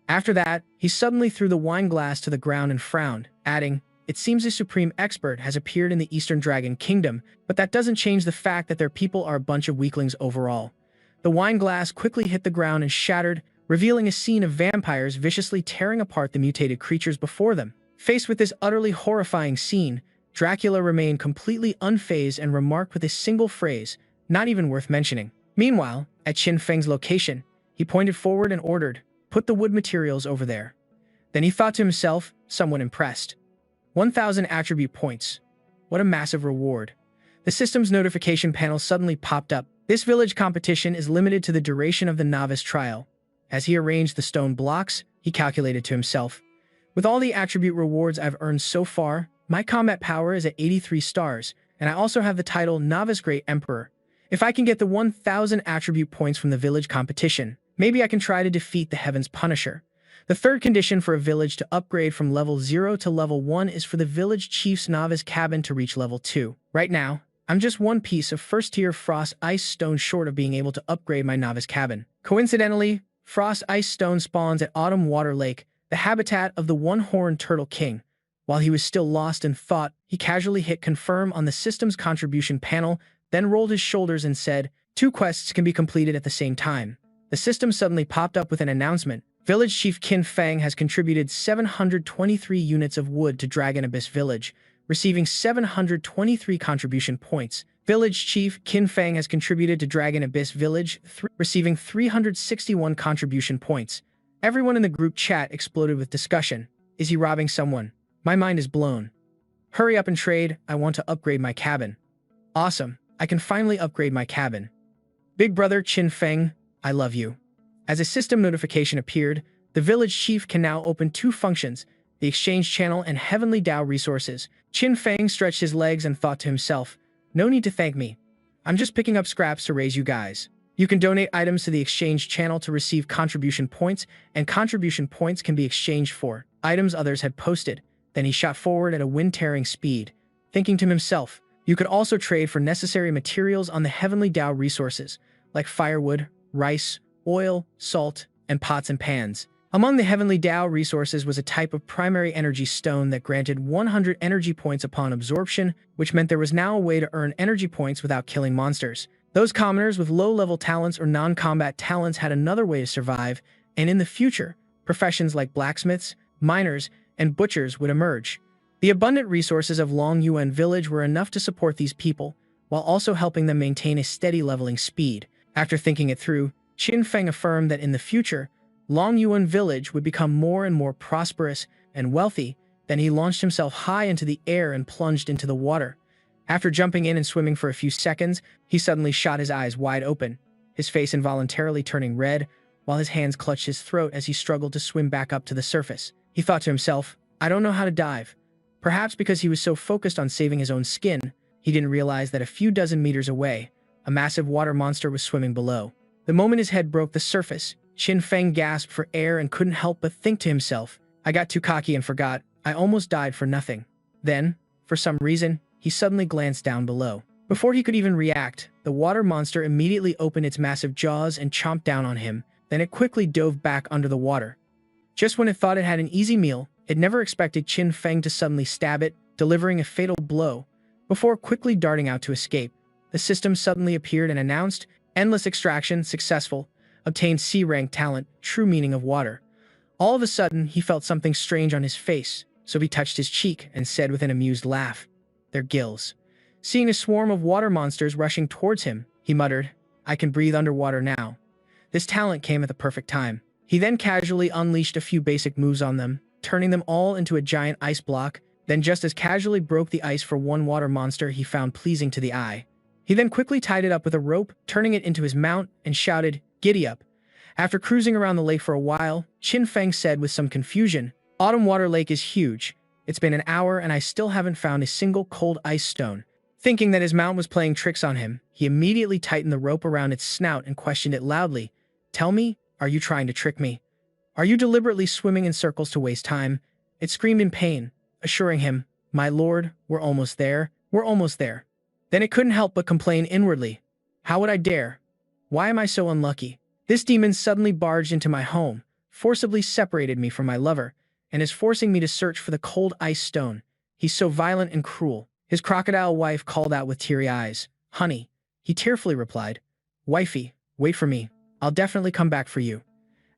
After that, he suddenly threw the wine glass to the ground and frowned, adding, "It seems a supreme expert has appeared in the Eastern Dragon Kingdom, but that doesn't change the fact that their people are a bunch of weaklings overall." The wine glass quickly hit the ground and shattered, revealing a scene of vampires viciously tearing apart the mutated creatures before them. Faced with this utterly horrifying scene, Dracula remained completely unfazed and remarked with a single phrase, "Not even worth mentioning." Meanwhile, at Qin Feng's location, he pointed forward and ordered, "Put the wood materials over there." Then he thought to himself, somewhat impressed, 1,000 attribute points. What a massive reward. The system's notification panel suddenly popped up. This village competition is limited to the duration of the novice trial. As he arranged the stone blocks, he calculated to himself, with all the attribute rewards I've earned so far, my combat power is at 83 stars, and I also have the title Novice Great Emperor. If I can get the 1,000 attribute points from the village competition, maybe I can try to defeat the Heaven's Punisher. The third condition for a village to upgrade from level 0 to level 1 is for the village chief's novice cabin to reach level 2. Right now, I'm just one piece of first-tier Frost Ice Stone short of being able to upgrade my novice cabin. Coincidentally, Frost Ice Stone spawns at Autumn Water Lake, the habitat of the one-horned turtle king. While he was still lost in thought, he casually hit confirm on the system's contribution panel, then rolled his shoulders and said, 2 quests can be completed at the same time. The system suddenly popped up with an announcement. Village Chief Qin Feng has contributed 723 units of wood to Dragon Abyss Village, receiving 723 contribution points. Village Chief Qin Feng has contributed to Dragon Abyss Village, receiving 361 contribution points. Everyone in the group chat exploded with discussion. Is he robbing someone? My mind is blown. Hurry up and trade, I want to upgrade my cabin. Awesome, I can finally upgrade my cabin. Big brother Qin Feng, I love you. As a system notification appeared, the village chief can now open 2 functions, the exchange channel and Heavenly Dao resources. Qin Feng stretched his legs and thought to himself, no need to thank me. I'm just picking up scraps to raise you guys. You can donate items to the exchange channel to receive contribution points, and contribution points can be exchanged for items others had posted. Then he shot forward at a wind-tearing speed, thinking to himself, you could also trade for necessary materials on the Heavenly Dao resources, like firewood, rice, oil, salt, and pots and pans. Among the Heavenly Dao resources was a type of primary energy stone that granted 100 energy points upon absorption, which meant there was now a way to earn energy points without killing monsters. Those commoners with low-level talents or non-combat talents had another way to survive, and in the future, professions like blacksmiths, miners, and butchers would emerge. The abundant resources of Long Yuan Village were enough to support these people, while also helping them maintain a steady leveling speed. After thinking it through, Qin Feng affirmed that in the future, Long Yuan Village would become more and more prosperous and wealthy. Then he launched himself high into the air and plunged into the water. After jumping in and swimming for a few seconds, he suddenly shot his eyes wide open, his face involuntarily turning red, while his hands clutched his throat as he struggled to swim back up to the surface. He thought to himself, I don't know how to dive. Perhaps because he was so focused on saving his own skin, he didn't realize that a few dozen meters away, a massive water monster was swimming below. The moment his head broke the surface, Qin Feng gasped for air and couldn't help but think to himself, I got too cocky and forgot, I almost died for nothing. Then, for some reason, he suddenly glanced down below. Before he could even react, the water monster immediately opened its massive jaws and chomped down on him, then it quickly dove back under the water. Just when it thought it had an easy meal, it never expected Qin Feng to suddenly stab it, delivering a fatal blow. Before quickly darting out to escape, the system suddenly appeared and announced, Endless extraction, successful. Obtained C-rank talent, true meaning of water. All of a sudden, he felt something strange on his face, so he touched his cheek and said with an amused laugh, They're gills. Seeing a swarm of water monsters rushing towards him, he muttered, I can breathe underwater now. This talent came at the perfect time. He then casually unleashed a few basic moves on them, turning them all into a giant ice block, then just as casually broke the ice for one water monster he found pleasing to the eye. He then quickly tied it up with a rope, turning it into his mount, and shouted, Giddy up. After cruising around the lake for a while, Qin Feng said with some confusion, Autumn Water Lake is huge. It's been an hour and I still haven't found a single cold ice stone. Thinking that his mount was playing tricks on him, he immediately tightened the rope around its snout and questioned it loudly. Tell me, are you trying to trick me? Are you deliberately swimming in circles to waste time? It screamed in pain, assuring him, My lord, we're almost there. We're almost there. Then it couldn't help but complain inwardly. How would I dare? Why am I so unlucky? This demon suddenly barged into my home, forcibly separated me from my lover, and is forcing me to search for the cold ice stone. He's so violent and cruel. His crocodile wife called out with teary eyes. Honey, he tearfully replied. Wifey, wait for me. I'll definitely come back for you.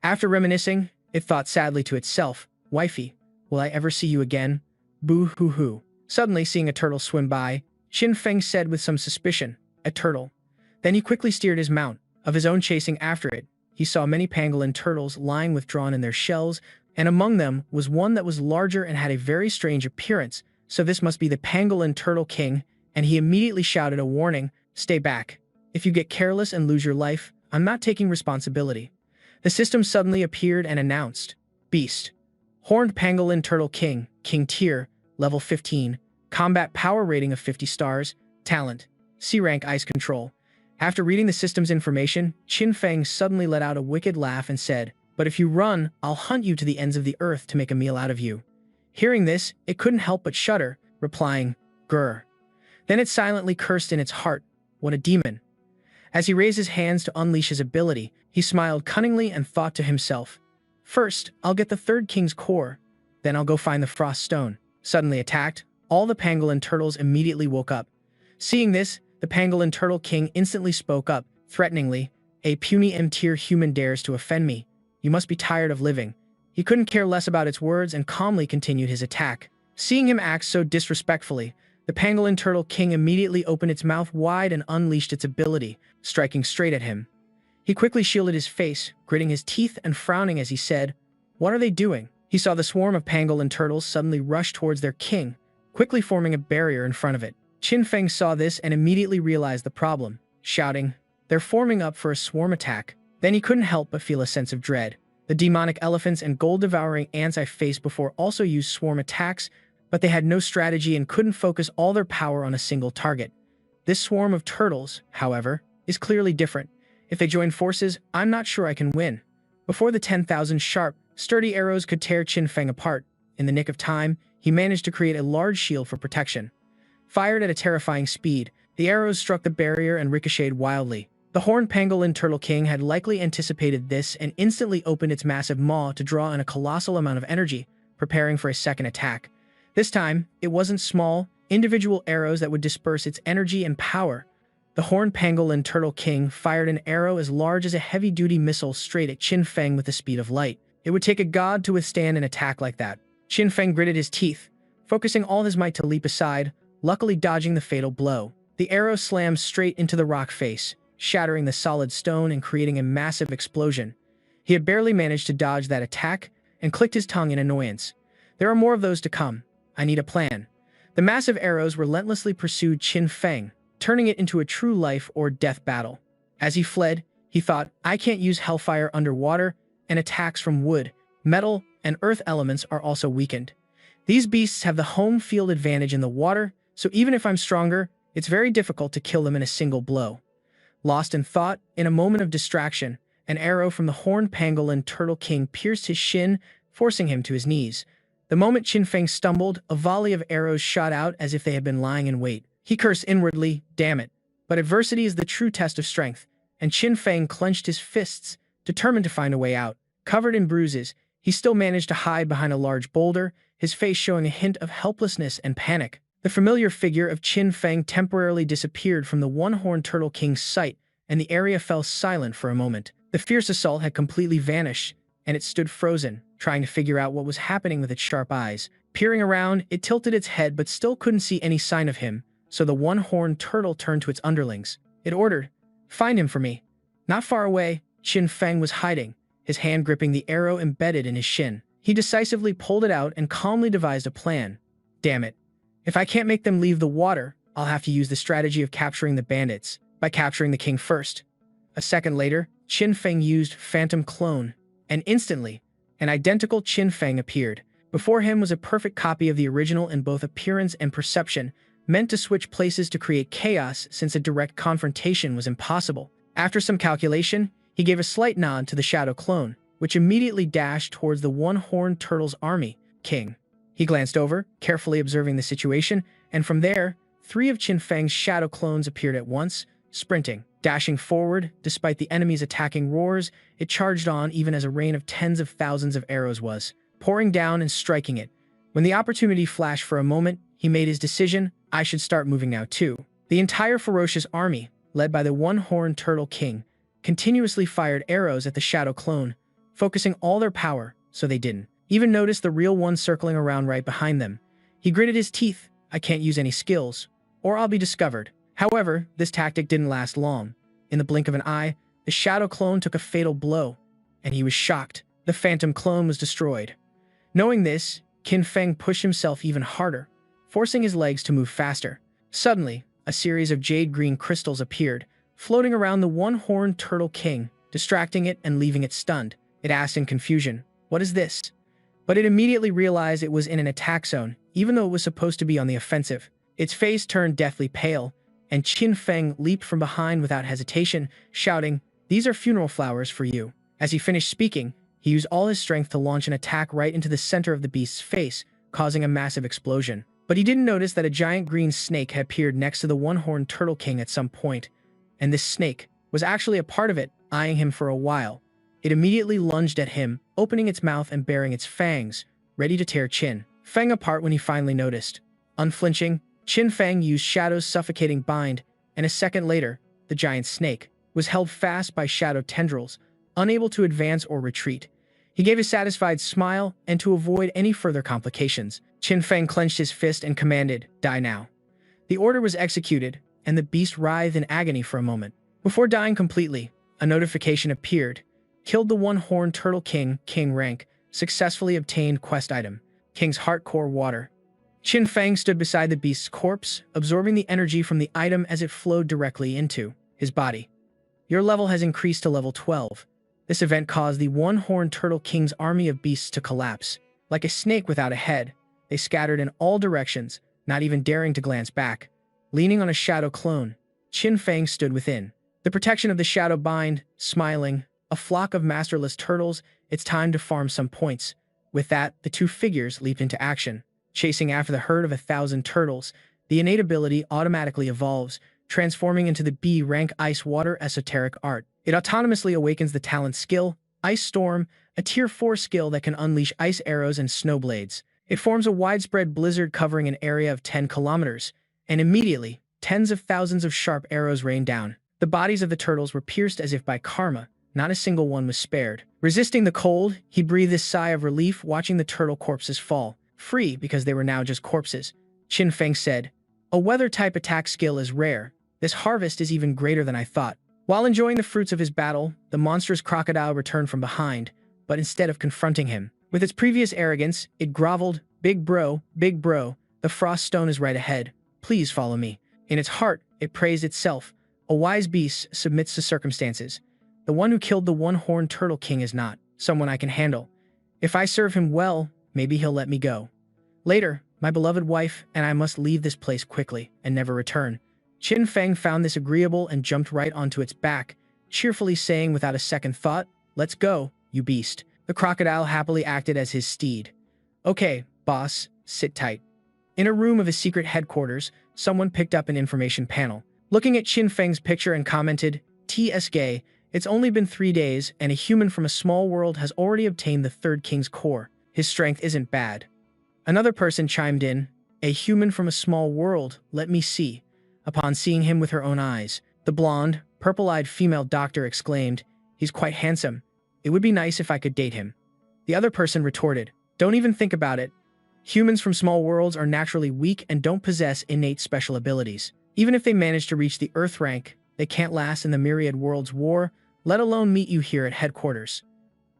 After reminiscing, it thought sadly to itself, Wifey, will I ever see you again? Boo-hoo-hoo. Suddenly seeing a turtle swim by, Qin Feng said with some suspicion, A turtle. Then he quickly steered his mount, of his own chasing after it. He saw many pangolin turtles lying withdrawn in their shells, and among them was one that was larger and had a very strange appearance, so this must be the pangolin turtle king, and he immediately shouted a warning, Stay back. If you get careless and lose your life, I'm not taking responsibility. The system suddenly appeared and announced, Beast. Horned Pangolin Turtle King, King Tier, Level 15, Combat Power Rating of 50 stars, Talent, C-Rank Ice Control. After reading the system's information, Qin Feng suddenly let out a wicked laugh and said, But if you run, I'll hunt you to the ends of the earth to make a meal out of you. Hearing this, it couldn't help but shudder, replying, Grr. Then it silently cursed in its heart, What a demon. As he raised his hands to unleash his ability, he smiled cunningly and thought to himself, First, I'll get the third king's core, then I'll go find the frost stone. Suddenly attacked, all the pangolin turtles immediately woke up. Seeing this, the pangolin turtle king instantly spoke up, threateningly, A puny M-tier human dares to offend me. You must be tired of living. He couldn't care less about its words and calmly continued his attack. Seeing him act so disrespectfully, the pangolin turtle king immediately opened its mouth wide and unleashed its ability, striking straight at him. He quickly shielded his face, gritting his teeth and frowning as he said, What are they doing? He saw the swarm of pangolin turtles suddenly rush towards their king, quickly forming a barrier in front of it. Qin Feng saw this and immediately realized the problem, shouting, They're forming up for a swarm attack. Then he couldn't help but feel a sense of dread. The demonic elephants and gold-devouring ants I faced before also used swarm attacks, but they had no strategy and couldn't focus all their power on a single target. This swarm of turtles, however, is clearly different. If they join forces, I'm not sure I can win. Before the 10,000 sharp, sturdy arrows could tear Qin Feng apart, in the nick of time, he managed to create a large shield for protection. Fired at a terrifying speed, the arrows struck the barrier and ricocheted wildly. The horned pangolin turtle king had likely anticipated this and instantly opened its massive maw to draw in a colossal amount of energy, preparing for a second attack. This time, it wasn't small, individual arrows that would disperse its energy and power. The horned pangolin turtle king fired an arrow as large as a heavy-duty missile straight at Qin Feng with the speed of light. It would take a god to withstand an attack like that. Qin Feng gritted his teeth, focusing all his might to leap aside, luckily dodging the fatal blow. The arrow slammed straight into the rock face, shattering the solid stone and creating a massive explosion. He had barely managed to dodge that attack and clicked his tongue in annoyance. There are more of those to come. I need a plan. The massive arrows relentlessly pursued Qin Feng, turning it into a true life or death battle. As he fled, he thought, I can't use hellfire underwater, and attacks from wood, metal, and earth elements are also weakened. These beasts have the home field advantage in the water, so even if I'm stronger, it's very difficult to kill them in a single blow. Lost in thought, in a moment of distraction, an arrow from the horned pangolin turtle king pierced his shin, forcing him to his knees. The moment Qin Feng stumbled, a volley of arrows shot out as if they had been lying in wait. He cursed inwardly, damn it. But adversity is the true test of strength, and Qin Feng clenched his fists, determined to find a way out. Covered in bruises, he still managed to hide behind a large boulder, his face showing a hint of helplessness and panic. The familiar figure of Qin Feng temporarily disappeared from the one-horned turtle king's sight, and the area fell silent for a moment. The fierce assault had completely vanished, and it stood frozen, trying to figure out what was happening with its sharp eyes. Peering around, it tilted its head but still couldn't see any sign of him, so the one-horned turtle turned to its underlings. It ordered, Find him for me. Not far away, Qin Feng was hiding, his hand gripping the arrow embedded in his shin. He decisively pulled it out and calmly devised a plan. Damn it. If I can't make them leave the water, I'll have to use the strategy of capturing the bandits, by capturing the king first. A second later, Qin Feng used Phantom Clone, and instantly, an identical Qin Feng appeared. Before him was a perfect copy of the original in both appearance and perception, meant to switch places to create chaos since a direct confrontation was impossible. After some calculation, he gave a slight nod to the shadow clone, which immediately dashed towards the one-horned turtle's army, King. He glanced over, carefully observing the situation, and from there, 3 of Qin Feng's shadow clones appeared at once, sprinting. Dashing forward, despite the enemy's attacking roars, it charged on even as a rain of tens of thousands of arrows was, pouring down and striking it. When the opportunity flashed for a moment, he made his decision, I should start moving now too. The entire ferocious army, led by the one-horned turtle king, continuously fired arrows at the shadow clone, focusing all their power, so they didn't even notice the real one circling around right behind them. He gritted his teeth, I can't use any skills, or I'll be discovered. However, this tactic didn't last long. In the blink of an eye, the shadow clone took a fatal blow, and he was shocked. The phantom clone was destroyed. Knowing this, Qin Feng pushed himself even harder, forcing his legs to move faster. Suddenly, a series of jade-green crystals appeared, floating around the one-horned turtle king. distracting it and leaving it stunned. It asked in confusion, "What is this?" But it immediately realized it was in an attack zone, even though it was supposed to be on the offensive. Its face turned deathly pale, and Qin Feng leaped from behind without hesitation, shouting, "These are funeral flowers for you." As he finished speaking, he used all his strength to launch an attack right into the center of the beast's face, causing a massive explosion. But he didn't notice that a giant green snake had appeared next to the one-horned turtle king at some point, and this snake was actually a part of it, eyeing him for a while. It immediately lunged at him, opening its mouth and baring its fangs, ready to tear Qin Feng apart when he finally noticed. Unflinching, Qin Feng used Shadow's suffocating bind, and a second later, the giant snake was held fast by shadow tendrils, unable to advance or retreat. He gave a satisfied smile, and to avoid any further complications, Qin Feng clenched his fist and commanded, "Die now." The order was executed, and the beast writhed in agony for a moment. Before dying completely, a notification appeared. Killed the one-horned turtle king, king rank, successfully obtained quest item, King's Heart Core Water. Qin Feng stood beside the beast's corpse, absorbing the energy from the item as it flowed directly into his body. Your level has increased to level 12. This event caused the one-horned turtle king's army of beasts to collapse. Like a snake without a head, they scattered in all directions, not even daring to glance back. Leaning on a shadow clone, Qin Feng stood within the protection of the shadow bind, smiling. A flock of masterless turtles, it's time to farm some points. With that, the two figures leaped into action. Chasing after the herd of 1,000 turtles, the innate ability automatically evolves, transforming into the B-rank Ice Water Esoteric Art. It autonomously awakens the talent skill, Ice Storm, a tier 4 skill that can unleash ice arrows and snow blades. It forms a widespread blizzard covering an area of 10 kilometers, and immediately, tens of thousands of sharp arrows rained down. The bodies of the turtles were pierced as if by karma. Not a single one was spared. Resisting the cold, he breathed a sigh of relief watching the turtle corpses fall, free because they were now just corpses. Qin Feng said, "A weather-type attack skill is rare. This harvest is even greater than I thought." While enjoying the fruits of his battle, the monstrous crocodile returned from behind, but instead of confronting him with its previous arrogance, it groveled, big bro, the frost stone is right ahead. Please follow me." In its heart, it praised itself. A wise beast submits to circumstances. The one who killed the one-horned turtle king is not someone I can handle. If I serve him well, maybe he'll let me go. Later, my beloved wife and I must leave this place quickly and never return. Qin Feng found this agreeable and jumped right onto its back, cheerfully saying without a second thought, "Let's go, you beast." The crocodile happily acted as his steed. "Okay, boss, sit tight." In a room of his secret headquarters, someone picked up an information panel. Looking at Qin Feng's picture and commented, "TSG, it's only been 3 days, and a human from a small world has already obtained the third king's core. His strength isn't bad." Another person chimed in, "A human from a small world, let me see." Upon seeing him with her own eyes, the blonde, purple-eyed female doctor exclaimed, "He's quite handsome. It would be nice if I could date him." The other person retorted, "Don't even think about it. Humans from small worlds are naturally weak and don't possess innate special abilities. Even if they manage to reach the Earth rank, they can't last in the myriad worlds war, let alone meet you here at headquarters."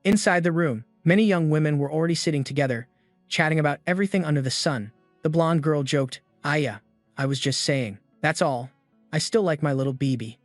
Inside the room, many young women were already sitting together, chatting about everything under the sun. The blonde girl joked, "Aya, I was just saying. That's all. I still like my little BB."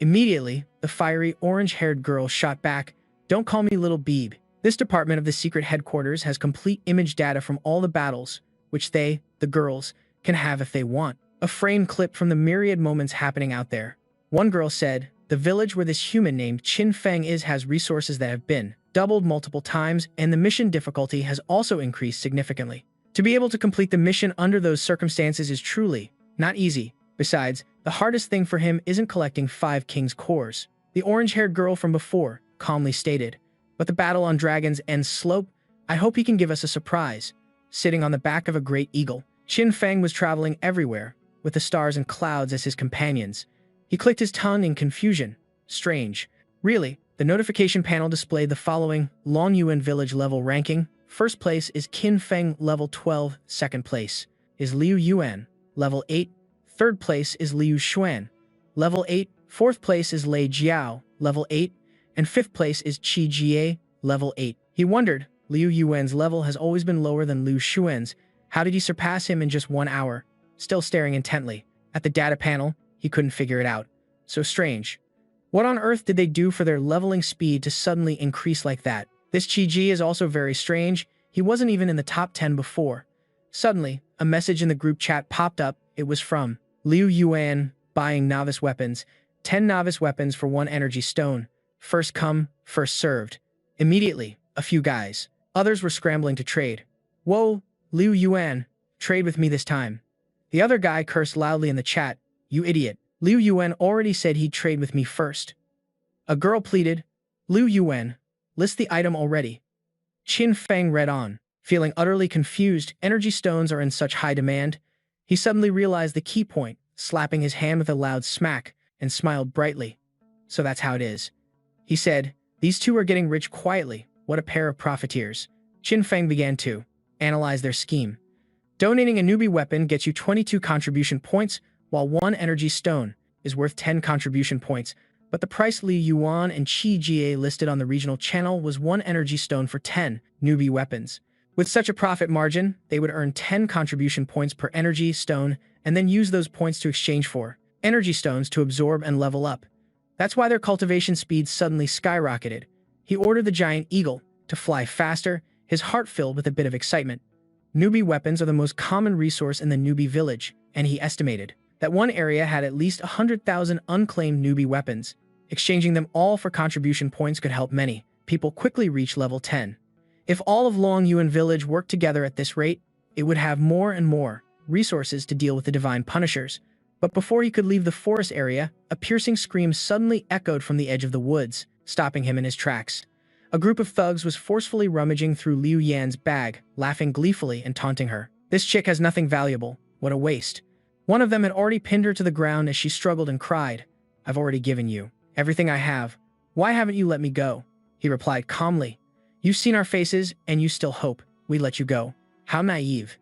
Immediately, the fiery orange-haired girl shot back, "Don't call me little Beeb. This department of the secret headquarters has complete image data from all the battles, which they, the girls, can have if they want." A frame clip from the myriad moments happening out there. One girl said, "The village where this human named Qin Feng is has resources that have been doubled multiple times, and the mission difficulty has also increased significantly. To be able to complete the mission under those circumstances is truly not easy. Besides, the hardest thing for him isn't collecting 5 king's cores." The orange-haired girl from before calmly stated, "But the battle on Dragon's End slope, I hope he can give us a surprise." Sitting on the back of a great eagle, Qin Feng was traveling everywhere, with the stars and clouds as his companions. He clicked his tongue in confusion. Strange. Really, the notification panel displayed the following Long Yuan Village level ranking. First place is Qin Feng, level 12. Second place is Liu Yuan, level 8. Third place is Liu Xuan, level 8. Fourth place is Lei Jiao, level 8. And fifth place is Qi Jie, level 8. He wondered, Liu Yuan's level has always been lower than Liu Xuan's. How did he surpass him in just 1 hour? Still staring intently at the data panel, he couldn't figure it out. So strange. What on earth did they do for their leveling speed to suddenly increase like that? This Chi-Ji is also very strange. He wasn't even in the top 10 before. Suddenly, a message in the group chat popped up. It was from Liu Yuan, buying novice weapons. 10 novice weapons for 1 energy stone. First come, first served. Immediately, a few guys. Others were scrambling to trade. Whoa, Liu Yuan, trade with me this time. The other guy cursed loudly in the chat. You idiot. Liu Yuan already said he'd trade with me first. A girl pleaded. Liu Yuan, list the item already. Qin Feng read on. Feeling utterly confused, energy stones are in such high demand. He suddenly realized the key point, slapping his hand with a loud smack, and smiled brightly. So that's how it is. He said, these two are getting rich quietly. What a pair of profiteers. Qin Feng began to analyze their scheme. Donating a newbie weapon gets you 22 contribution points, while 1 energy stone is worth 10 contribution points, but the price Li Yuan and Qi Jie listed on the regional channel was 1 energy stone for 10 newbie weapons. With such a profit margin, they would earn 10 contribution points per energy stone and then use those points to exchange for energy stones to absorb and level up. That's why their cultivation speed suddenly skyrocketed. He ordered the giant eagle to fly faster, his heart filled with a bit of excitement. Newbie weapons are the most common resource in the newbie village, and he estimated that one area had at least 100,000 unclaimed newbie weapons. Exchanging them all for contribution points could help many people quickly reach level 10. If all of Long Yuan Village worked together at this rate, it would have more and more resources to deal with the divine punishers. But before he could leave the forest area, a piercing scream suddenly echoed from the edge of the woods, stopping him in his tracks. A group of thugs was forcefully rummaging through Liu Yan's bag, laughing gleefully and taunting her. This chick has nothing valuable. What a waste. One of them had already pinned her to the ground as she struggled and cried. I've already given you everything I have. Why haven't you let me go? He replied calmly. You've seen our faces, and you still hope we let you go. How naive.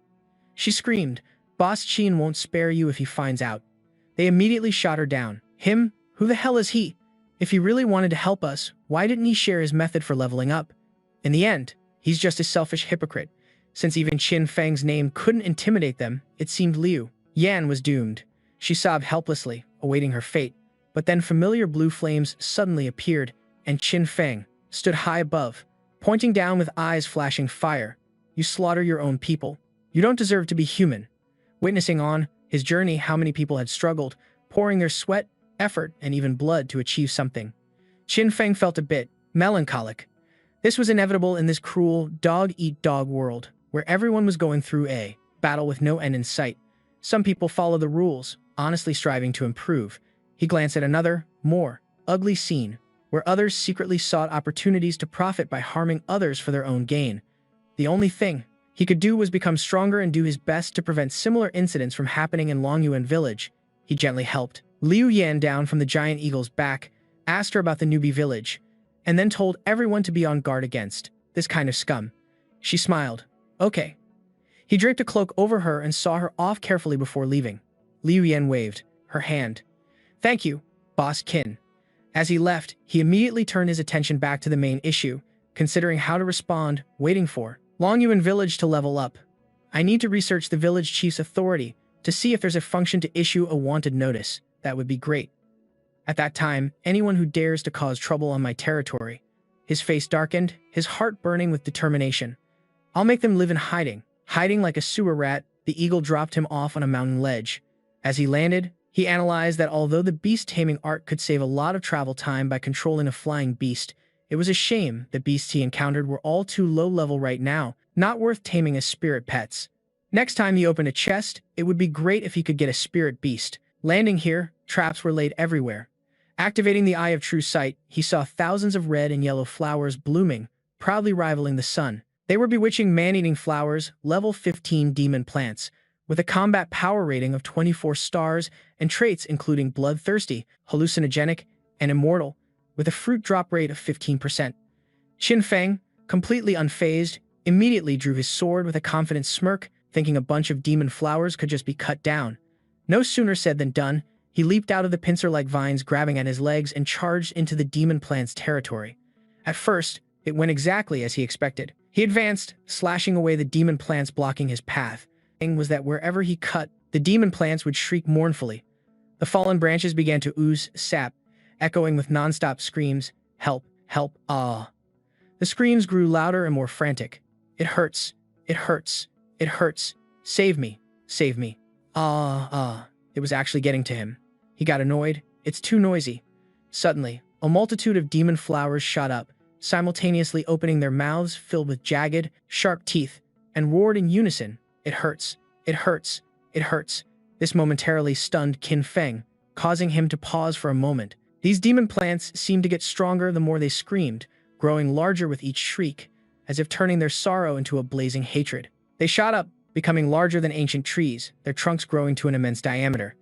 She screamed. Boss Qin won't spare you if he finds out. They immediately shot her down. Him? Who the hell is he? If he really wanted to help us, why didn't he share his method for leveling up? In the end, he's just a selfish hypocrite. Since even Qin Feng's name couldn't intimidate them, it seemed Liu Yan was doomed. She sobbed helplessly, awaiting her fate. But then familiar blue flames suddenly appeared, and Qin Feng stood high above, pointing down with eyes flashing fire. You slaughter your own people. You don't deserve to be human. Witnessing on his journey how many people had struggled, pouring their sweat, effort, and even blood to achieve something. Qin Feng felt a bit melancholic. This was inevitable in this cruel, dog-eat-dog world, where everyone was going through a battle with no end in sight. Some people follow the rules, honestly striving to improve. He glanced at another, more ugly scene, where others secretly sought opportunities to profit by harming others for their own gain. The only thing he could do was become stronger and do his best to prevent similar incidents from happening in Long Yuan Village. He gently helped Liu Yan down from the giant eagle's back, asked her about the newbie village, and then told everyone to be on guard against this kind of scum. She smiled. Okay. He draped a cloak over her and saw her off carefully before leaving. Liu Yan waved her hand. Thank you, Boss Qin. As he left, he immediately turned his attention back to the main issue, considering how to respond, waiting for Long Yuan Village to level up. I need to research the village chief's authority to see if there's a function to issue a wanted notice. That would be great. At that time, anyone who dares to cause trouble on my territory. His face darkened, his heart burning with determination. I'll make them live in hiding. Hiding like a sewer rat, the eagle dropped him off on a mountain ledge. As he landed, he analyzed that although the beast-taming art could save a lot of travel time by controlling a flying beast, it was a shame the beasts he encountered were all too low-level right now, not worth taming as spirit pets. Next time he opened a chest, it would be great if he could get a spirit beast. Landing here, traps were laid everywhere. Activating the Eye of True Sight, he saw thousands of red and yellow flowers blooming, proudly rivaling the sun. They were bewitching man-eating flowers, level 15 demon plants, with a combat power rating of 24 stars and traits including bloodthirsty, hallucinogenic, and immortal, with a fruit drop rate of 15%. Qin Feng, completely unfazed, immediately drew his sword with a confident smirk, thinking a bunch of demon flowers could just be cut down. No sooner said than done, he leaped out of the pincer-like vines grabbing at his legs and charged into the demon plant's territory. At first, it went exactly as he expected. He advanced, slashing away the demon plants blocking his path. The thing was that wherever he cut, the demon plants would shriek mournfully. The fallen branches began to ooze sap, echoing with non-stop screams, "Help! Help! Ah!" The screams grew louder and more frantic. "It hurts! It hurts! It hurts! Save me! Save me! Ah! Ah!" It was actually getting to him. He got annoyed. "It's too noisy." Suddenly, a multitude of demon flowers shot up, simultaneously opening their mouths filled with jagged, sharp teeth, and roared in unison, "It hurts! It hurts! It hurts!" This momentarily stunned Qin Feng, causing him to pause for a moment. These demon plants seemed to get stronger the more they screamed, growing larger with each shriek, as if turning their sorrow into a blazing hatred. They shot up, becoming larger than ancient trees, their trunks growing to an immense diameter.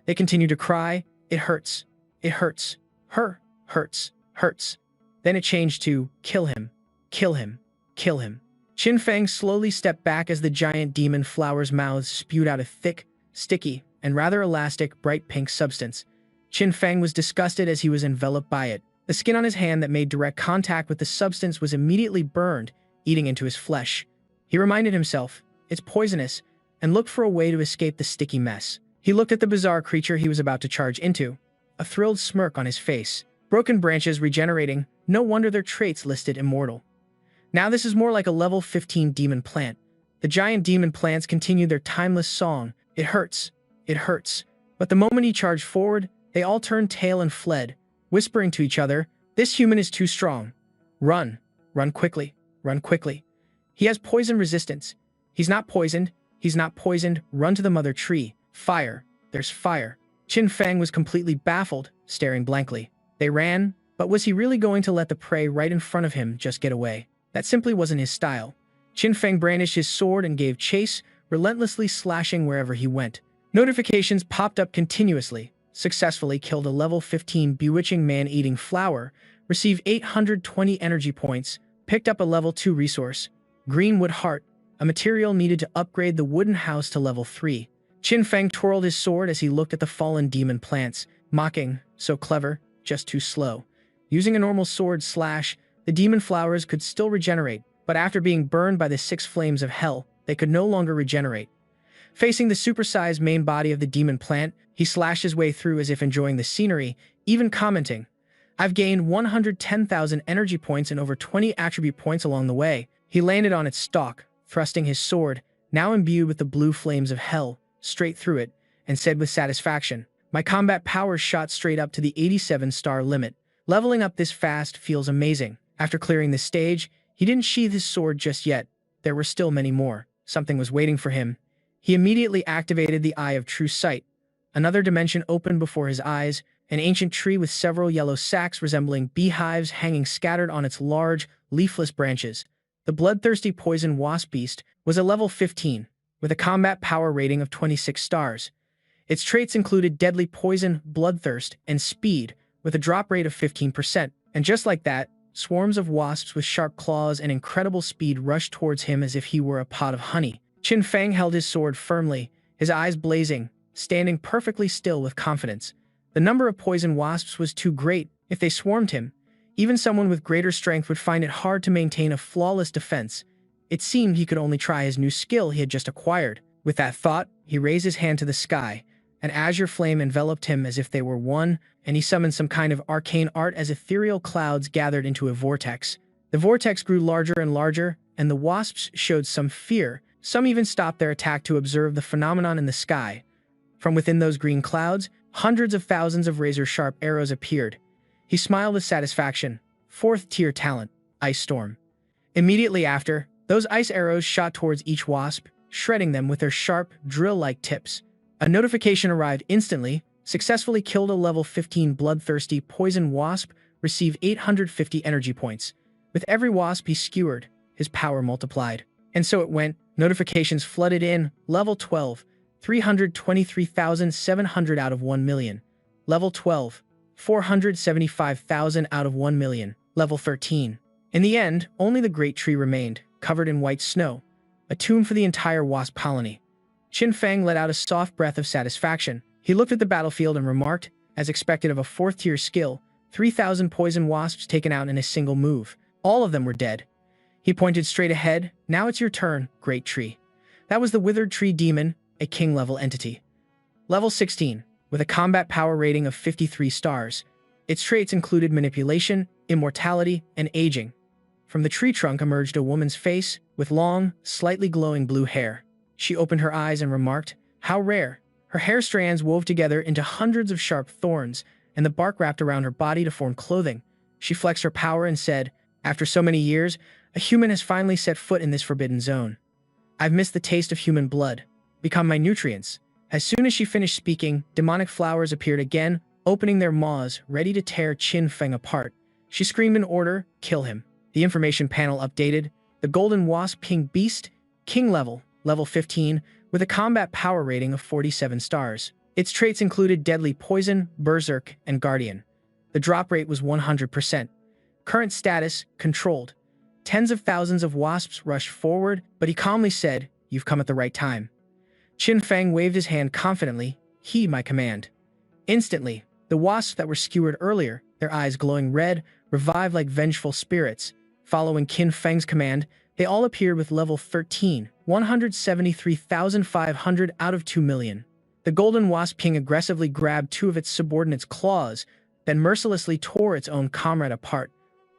They continued to cry, "It hurts! It hurts! Hurts! Hurts!" Then it changed to, "Kill him! Kill him! Kill him!" Qin Feng slowly stepped back as the giant demon flowers' mouths spewed out a thick, sticky, and rather elastic, bright pink substance. Qin Feng was disgusted as he was enveloped by it. The skin on his hand that made direct contact with the substance was immediately burned, eating into his flesh. He reminded himself, "It's poisonous," and looked for a way to escape the sticky mess. He looked at the bizarre creature he was about to charge into, a thrilled smirk on his face. Broken branches regenerating, no wonder their traits listed immortal. Now this is more like a level 15 demon plant. The giant demon plants continued their timeless song, "It hurts! It hurts!" But the moment he charged forward, they all turned tail and fled, whispering to each other, "This human is too strong. Run! Run quickly! Run quickly! He has poison resistance. He's not poisoned. He's not poisoned. Run to the mother tree. Fire! There's fire!" Qin Feng was completely baffled, staring blankly. They ran, but was he really going to let the prey right in front of him just get away? That simply wasn't his style. Qin Feng brandished his sword and gave chase, relentlessly slashing wherever he went. Notifications popped up continuously. Successfully killed a level 15 bewitching man-eating flower, received 820 energy points, picked up a level 2 resource, greenwood heart, a material needed to upgrade the wooden house to level 3. Qin Feng twirled his sword as he looked at the fallen demon plants, mocking, "So clever, just too slow." Using a normal sword slash, the demon flowers could still regenerate, but after being burned by the 6 flames of hell, they could no longer regenerate. Facing the supersized main body of the demon plant, he slashed his way through as if enjoying the scenery, even commenting, "I've gained 110,000 energy points and over 20 attribute points along the way." He landed on its stalk, thrusting his sword, now imbued with the blue flames of hell, straight through it, and said with satisfaction, "My combat powers shot straight up to the 87-star limit. Leveling up this fast feels amazing." After clearing the stage, he didn't sheath his sword just yet. There were still many more. Something was waiting for him. He immediately activated the Eye of True Sight. Another dimension opened before his eyes, an ancient tree with several yellow sacs resembling beehives hanging scattered on its large, leafless branches. The bloodthirsty poison wasp beast was a level 15, with a combat power rating of 26 stars. Its traits included deadly poison, bloodthirst, and speed, with a drop rate of 15%. And just like that, swarms of wasps with sharp claws and incredible speed rushed towards him as if he were a pot of honey. Qin Feng held his sword firmly, his eyes blazing, standing perfectly still with confidence. The number of poison wasps was too great. If they swarmed him, even someone with greater strength would find it hard to maintain a flawless defense. It seemed he could only try his new skill he had just acquired. With that thought, he raised his hand to the sky. An azure flame enveloped him as if they were one, and he summoned some kind of arcane art as ethereal clouds gathered into a vortex. The vortex grew larger and larger, and the wasps showed some fear. Some even stopped their attack to observe the phenomenon in the sky. From within those green clouds, hundreds of thousands of razor-sharp arrows appeared. He smiled with satisfaction. 4th-tier talent, Ice Storm. Immediately after, those ice arrows shot towards each wasp, shredding them with their sharp, drill-like tips. A notification arrived instantly. Successfully killed a level 15 bloodthirsty poison wasp, received 850 energy points. With every wasp he skewered, his power multiplied. And so it went. Notifications flooded in. Level 12, 323,700 out of 1 million. Level 12, 475,000 out of 1 million. Level 13. In the end, only the great tree remained, covered in white snow, a tomb for the entire wasp colony. Qin Feng let out a soft breath of satisfaction. He looked at the battlefield and remarked, as expected of a 4th-tier skill, 3,000 poison wasps taken out in a single move. All of them were dead. He pointed straight ahead. "Now it's your turn, Great Tree." That was the Withered Tree Demon, a king-level entity. Level 16, with a combat power rating of 53 stars. Its traits included manipulation, immortality, and aging. From the tree trunk emerged a woman's face with long, slightly glowing blue hair. She opened her eyes and remarked, "How rare." Her hair strands wove together into hundreds of sharp thorns, and the bark wrapped around her body to form clothing. She flexed her power and said, "After so many years, a human has finally set foot in this forbidden zone. I've missed the taste of human blood. Become my nutrients." As soon as she finished speaking, demonic flowers appeared again, opening their maws, ready to tear Qin Feng apart. She screamed an order, "Kill him." The information panel updated. The Golden Wasp King Beast, King level, level 15, with a combat power rating of 47 stars. Its traits included Deadly Poison, Berserk, and Guardian. The drop rate was 100%. Current status, Controlled. Tens of thousands of wasps rushed forward, but he calmly said, "You've come at the right time." Qin Feng waved his hand confidently, "Heed my command." Instantly, the wasps that were skewered earlier, their eyes glowing red, revived like vengeful spirits. Following Qin Feng's command, they all appeared with level 13, 173,500 out of 2 million. The Golden Wasp King aggressively grabbed two of its subordinates' claws, then mercilessly tore its own comrade apart.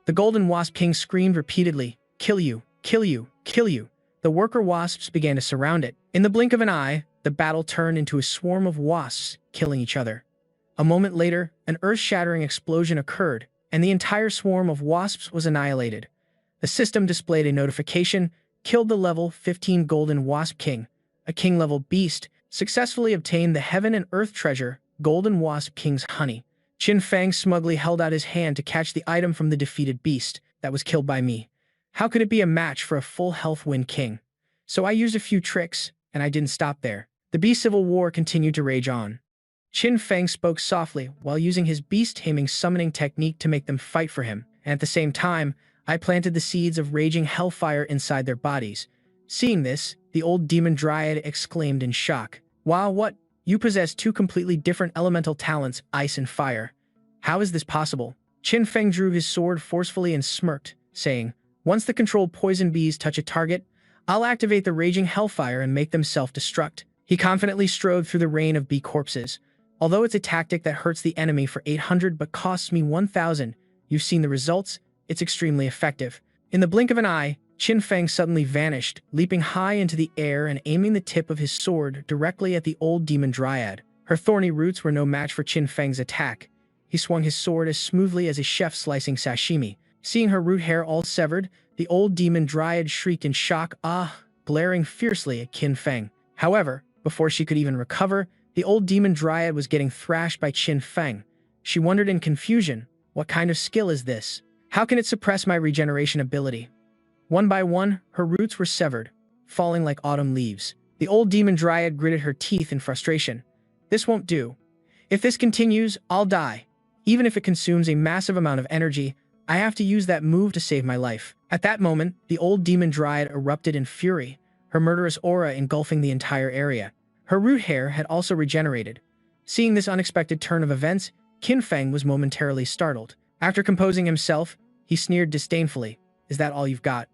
The Golden Wasp King screamed repeatedly, "Kill you, kill you, kill you." The worker wasps began to surround it. In the blink of an eye, the battle turned into a swarm of wasps, killing each other. A moment later, an earth-shattering explosion occurred, and the entire swarm of wasps was annihilated. The system displayed a notification, "Killed the level 15 Golden Wasp King." A king-level beast successfully obtained the Heaven and Earth treasure, Golden Wasp King's Honey. Qin Feng smugly held out his hand to catch the item from the defeated beast that was killed by me. How could it be a match for a full-health Wind King? So I used a few tricks, and I didn't stop there. The beast civil war continued to rage on. Qin Feng spoke softly while using his beast-taming summoning technique to make them fight for him, and at the same time, I planted the seeds of raging hellfire inside their bodies. Seeing this, the old demon dryad exclaimed in shock, "Wow, what? You possess two completely different elemental talents, ice and fire. How is this possible?" Qin Feng drew his sword forcefully and smirked, saying, "Once the controlled poison bees touch a target, I'll activate the raging hellfire and make them self-destruct." He confidently strode through the rain of bee corpses. "Although it's a tactic that hurts the enemy for 800 but costs me 1,000, you've seen the results, it's extremely effective." In the blink of an eye, Qin Feng suddenly vanished, leaping high into the air and aiming the tip of his sword directly at the old demon dryad. Her thorny roots were no match for Qin Feng's attack. He swung his sword as smoothly as a chef slicing sashimi. Seeing her root hair all severed, the old demon dryad shrieked in shock, glaring fiercely at Qin Feng. However, before she could even recover, the old demon dryad was getting thrashed by Qin Feng. She wondered in confusion, what kind of skill is this? How can it suppress my regeneration ability? One by one, her roots were severed, falling like autumn leaves. The old demon dryad gritted her teeth in frustration. "This won't do. If this continues, I'll die. Even if it consumes a massive amount of energy, I have to use that move to save my life." At that moment, the old demon dryad erupted in fury, her murderous aura engulfing the entire area. Her root hair had also regenerated. Seeing this unexpected turn of events, Qin Feng was momentarily startled. After composing himself, he sneered disdainfully, "Is that all you've got?"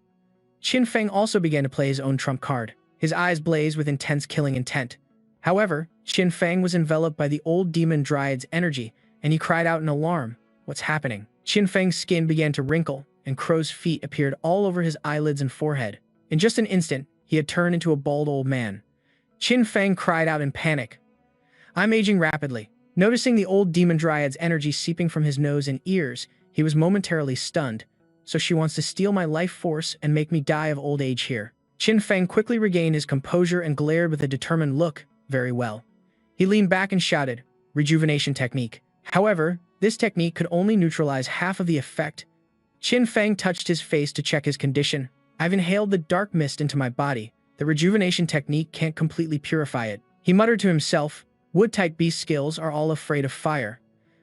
Qin Feng also began to play his own trump card. His eyes blazed with intense killing intent. However, Qin Feng was enveloped by the old demon dryad's energy, and he cried out in alarm, "What's happening?" Qin Feng's skin began to wrinkle, and crow's feet appeared all over his eyelids and forehead. In just an instant, he had turned into a bald old man. Qin Feng cried out in panic, "I'm aging rapidly." Noticing the old demon dryad's energy seeping from his nose and ears, he was momentarily stunned. "So she wants to steal my life force and make me die of old age here." Qin Feng quickly regained his composure and glared with a determined look. "Very well." He leaned back and shouted, "Rejuvenation technique." However, this technique could only neutralize half of the effect. Qin Feng touched his face to check his condition. "I've inhaled the dark mist into my body. The rejuvenation technique can't completely purify it." He muttered to himself, "Wood-type beast skills are all afraid of fire.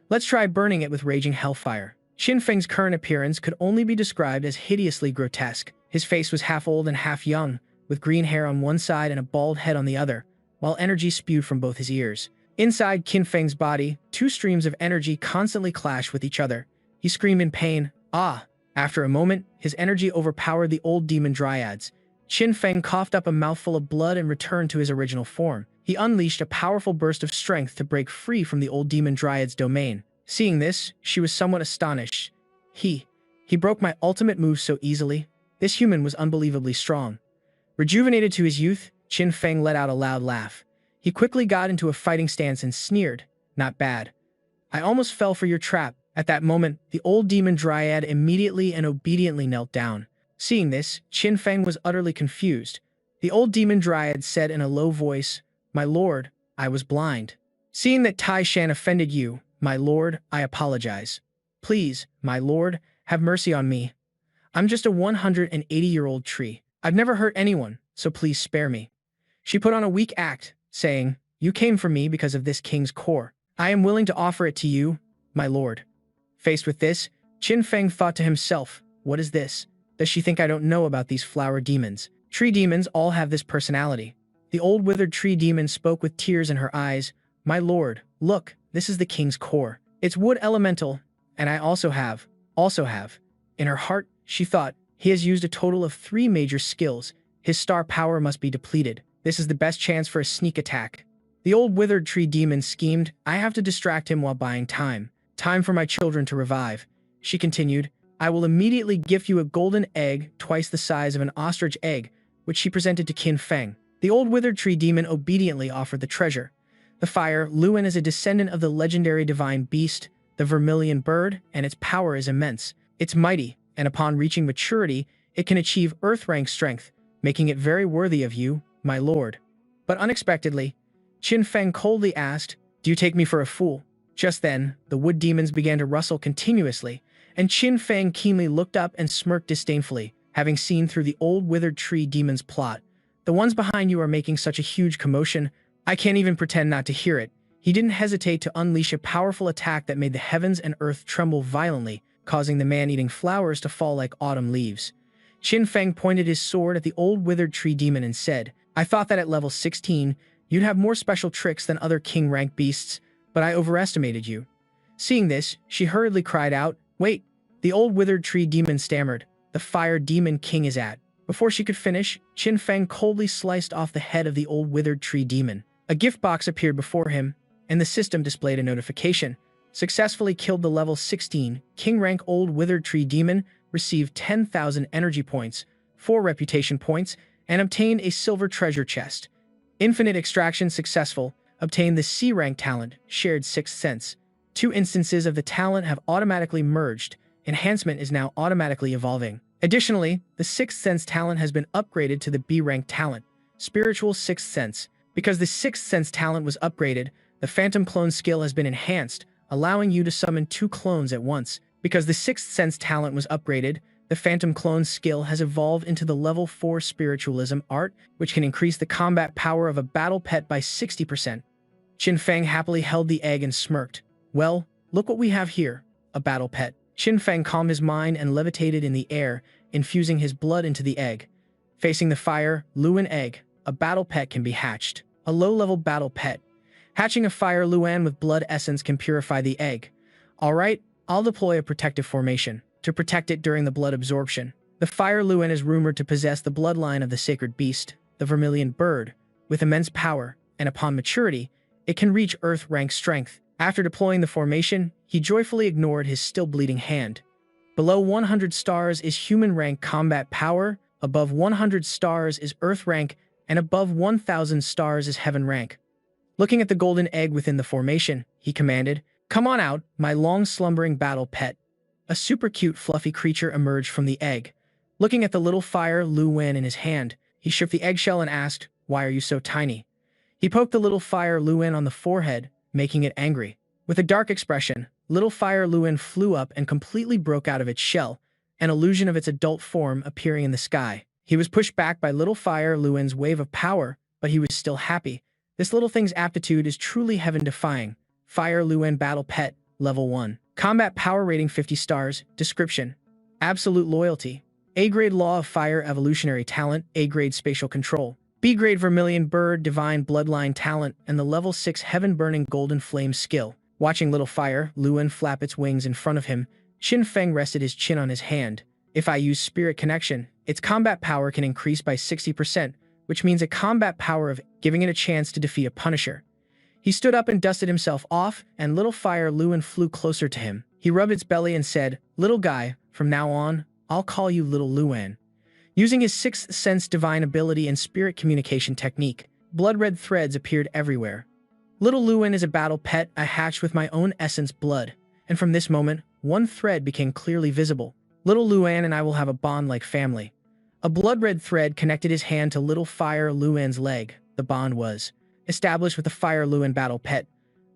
Let's try burning it with raging hellfire." Qin Feng's current appearance could only be described as hideously grotesque. His face was half old and half young, with green hair on one side and a bald head on the other, while energy spewed from both his ears. Inside Qin Feng's body, two streams of energy constantly clashed with each other. He screamed in pain, "Ah!" After a moment, his energy overpowered the old demon dryads. Qin Feng coughed up a mouthful of blood and returned to his original form. He unleashed a powerful burst of strength to break free from the old demon dryad's domain. Seeing this, she was somewhat astonished. He broke my ultimate move so easily. This human was unbelievably strong. Rejuvenated to his youth, Qin Feng let out a loud laugh. He quickly got into a fighting stance and sneered, "Not bad. I almost fell for your trap." At that moment, the old demon dryad immediately and obediently knelt down. Seeing this, Qin Feng was utterly confused. The old demon dryad said in a low voice, "My lord, I was blind. Seeing that Tai Shan offended you, my lord, I apologize. Please, my lord, have mercy on me. I'm just a 180-year-old tree. I've never hurt anyone, so please spare me." She put on a weak act, saying, "You came for me because of this king's core. I am willing to offer it to you, my lord." Faced with this, Qin Feng thought to himself, "What is this? Does she think I don't know about these flower demons? Tree demons all have this personality." The old withered tree demon spoke with tears in her eyes, "My lord, look, this is the king's core. It's wood elemental, and I also have. In her heart, she thought, he has used a total of 3 major skills. His star power must be depleted. This is the best chance for a sneak attack." The old withered tree demon schemed, "I have to distract him while buying time. Time for my children to revive." She continued, "I will immediately give you a golden egg twice the size of an ostrich egg," which she presented to Qin Feng. The old withered tree demon obediently offered the treasure. The fire, Luan, is a descendant of the legendary divine beast, the vermilion bird, and its power is immense. It's mighty, and upon reaching maturity, it can achieve earth rank strength, making it very worthy of you, my lord. But unexpectedly, Qin Feng coldly asked, "Do you take me for a fool?" Just then, the wood demons began to rustle continuously, and Qin Feng keenly looked up and smirked disdainfully, having seen through the old withered tree demon's plot. "The ones behind you are making such a huge commotion, I can't even pretend not to hear it." He didn't hesitate to unleash a powerful attack that made the heavens and earth tremble violently, causing the man-eating flowers to fall like autumn leaves. Qin Feng pointed his sword at the old withered tree demon and said, "I thought that at level 16, you'd have more special tricks than other king-rank beasts, but I overestimated you." Seeing this, she hurriedly cried out, "Wait!" The old withered tree demon stammered, "The fire demon king is at." Before she could finish, Qin Feng coldly sliced off the head of the old withered tree demon. A gift box appeared before him, and the system displayed a notification. Successfully killed the level 16, king-rank old withered tree demon, received 10,000 energy points, 4 reputation points, and obtained a silver treasure chest. Infinite extraction successful. Obtained the C-rank talent, shared 6th sense. 2 instances of the talent have automatically merged. Enhancement is now automatically evolving. Additionally, the 6th sense talent has been upgraded to the B-rank talent, spiritual 6th sense. Because the 6th sense talent was upgraded, the phantom clone skill has been enhanced, allowing you to summon 2 clones at once. Because the 6th sense talent was upgraded, the phantom clone skill has evolved into the level 4 spiritualism art, which can increase the combat power of a battle pet by 60%. Qin Feng happily held the egg and smirked. "Well, look what we have here, a battle pet." Qin Feng calmed his mind and levitated in the air, infusing his blood into the egg. Facing the fire, Luan egg, a battle pet can be hatched. A low-level battle pet. Hatching a fire Luan with blood essence can purify the egg. Alright, I'll deploy a protective formation to protect it during the blood absorption. The fire Luan is rumored to possess the bloodline of the sacred beast, the vermilion bird, with immense power, and upon maturity, it can reach earth rank strength. After deploying the formation, he joyfully ignored his still bleeding hand. Below 100 stars is human rank combat power, above 100 stars is earth rank, and above 1,000 stars is heaven rank. Looking at the golden egg within the formation, he commanded, "Come on out, my long-slumbering battle pet." A super cute fluffy creature emerged from the egg. Looking at the little fire Lu Wen in his hand, he shook the eggshell and asked, "Why are you so tiny?" He poked the little fire Lu Wen on the forehead, making it angry. With a dark expression, little fire Lu Wen flew up and completely broke out of its shell, an illusion of its adult form appearing in the sky. He was pushed back by little fire Lu Wen's wave of power, but he was still happy. This little thing's aptitude is truly heaven-defying. Fire Lu Wen Battle Pet, Level 1. Combat Power Rating 50 stars. Description: Absolute Loyalty. A-Grade Law of Fire Evolutionary Talent, A-Grade Spatial Control. B-Grade Vermilion Bird Divine Bloodline Talent, and the Level 6 Heaven Burning Golden Flame Skill. Watching little fire Lu Wen flap its wings in front of him, Qin Feng rested his chin on his hand. If I use Spirit Connection, its combat power can increase by 60%, which means a combat power of giving it a chance to defeat a Punisher. He stood up and dusted himself off, and little Fire Luan flew closer to him. He rubbed its belly and said, "Little guy, from now on, I'll call you Little Luan." Using his sixth sense divine ability and spirit communication technique, blood-red threads appeared everywhere. Little Luan is a battle pet I hatched with my own essence blood, and from this moment, one thread became clearly visible. Little Luan and I will have a bond like family. A blood-red thread connected his hand to Little Fire Luan's leg. The bond was established with the Fire Luan battle pet.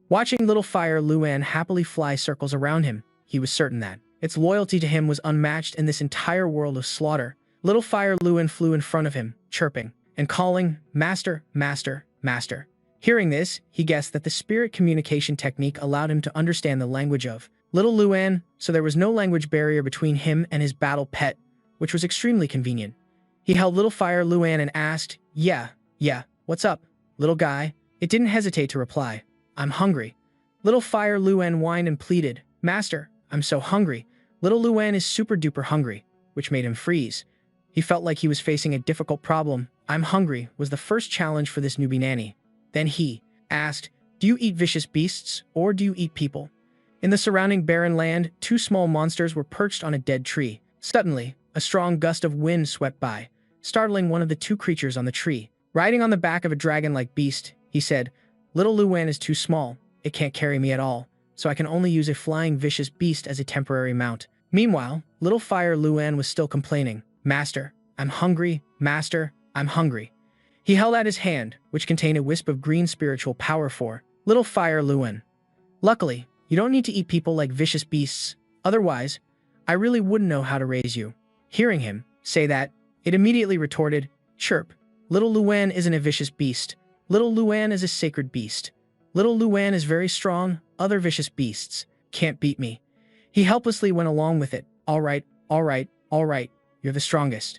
Watching Little Fire Luan happily fly circles around him, he was certain that its loyalty to him was unmatched in this entire world of slaughter. Little Fire Luan flew in front of him, chirping and calling, "Master, Master, Master." Hearing this, he guessed that the spirit communication technique allowed him to understand the language of Little Luan, so there was no language barrier between him and his battle pet, which was extremely convenient. He held Little Fire Luan and asked, Yeah, what's up, little guy?" It didn't hesitate to reply, "I'm hungry." Little Fire Luan whined and pleaded, "Master, I'm so hungry." Little Luan is super duper hungry, which made him freeze. He felt like he was facing a difficult problem. "I'm hungry" was the first challenge for this newbie nanny. Then he asked, "Do you eat vicious beasts, or do you eat people?" In the surrounding barren land, two small monsters were perched on a dead tree. Suddenly, a strong gust of wind swept by, startling one of the two creatures on the tree. Riding on the back of a dragon-like beast, he said, "Little Luan is too small. It can't carry me at all, so I can only use a flying vicious beast as a temporary mount." Meanwhile, Little Fire Luan was still complaining, "Master, I'm hungry. Master, I'm hungry." He held out his hand, which contained a wisp of green spiritual power for Little Fire Luan. "Luckily, you don't need to eat people like vicious beasts. Otherwise, I really wouldn't know how to raise you." Hearing him say that, it immediately retorted, "Chirp. Little Luan isn't a vicious beast. Little Luan is a sacred beast. Little Luan is very strong. Other vicious beasts can't beat me." He helplessly went along with it. All right, you're the strongest."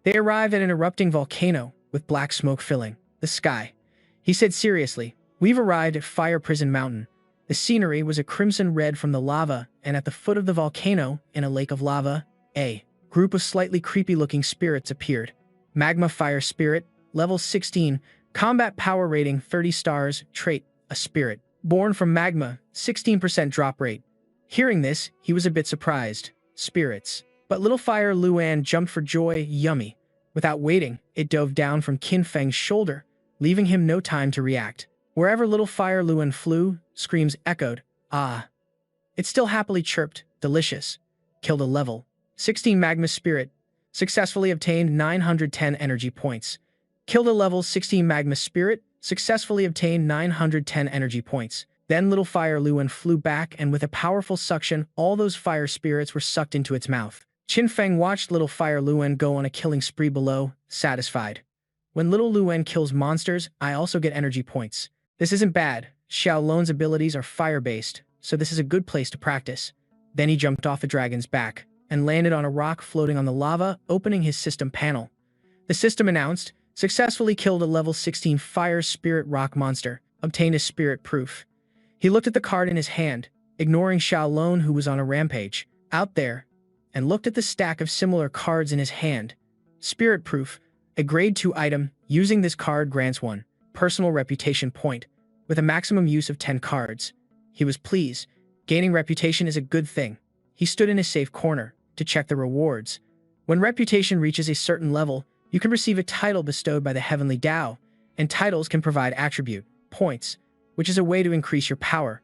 They arrived at an erupting volcano, with black smoke filling the sky. He said seriously, "We've arrived at Fire Prison Mountain." The scenery was a crimson red from the lava, and at the foot of the volcano, in a lake of lava, a group of slightly creepy-looking spirits appeared. Magma Fire Spirit, level 16, combat power rating 30 stars, trait, a spirit. Born from magma, 16% drop rate. Hearing this, he was a bit surprised. Spirits. But Little Fire Luan jumped for joy, yummy. Without waiting, it dove down from Qin Feng's shoulder, leaving him no time to react. Wherever Little Fire Luan flew, screams echoed, "Ah!" It still happily chirped, "Delicious." Killed a level 16 Magma Spirit. Successfully obtained 910 energy points. Killed a level 16 Magma Spirit. Successfully obtained 910 energy points. Then Little Fire Luan flew back, and with a powerful suction, all those fire spirits were sucked into its mouth. Qin Feng watched Little Fire Luan go on a killing spree below, satisfied. When Little Luan kills monsters, I also get energy points. This isn't bad. Xiaolon's abilities are fire-based, so this is a good place to practice. Then he jumped off the dragon's back and landed on a rock floating on the lava, opening his system panel. The system announced, "Successfully killed a level 16 fire spirit rock monster. Obtained a spirit proof." He looked at the card in his hand, ignoring Xiaolon, who was on a rampage out there, and looked at the stack of similar cards in his hand. Spirit proof, a grade 2 item. Using this card grants 1 personal reputation point, with a maximum use of 10 cards. He was pleased. Gaining reputation is a good thing. He stood in a safe corner to check the rewards. When reputation reaches a certain level, you can receive a title bestowed by the Heavenly Tao, and titles can provide attribute points, which is a way to increase your power.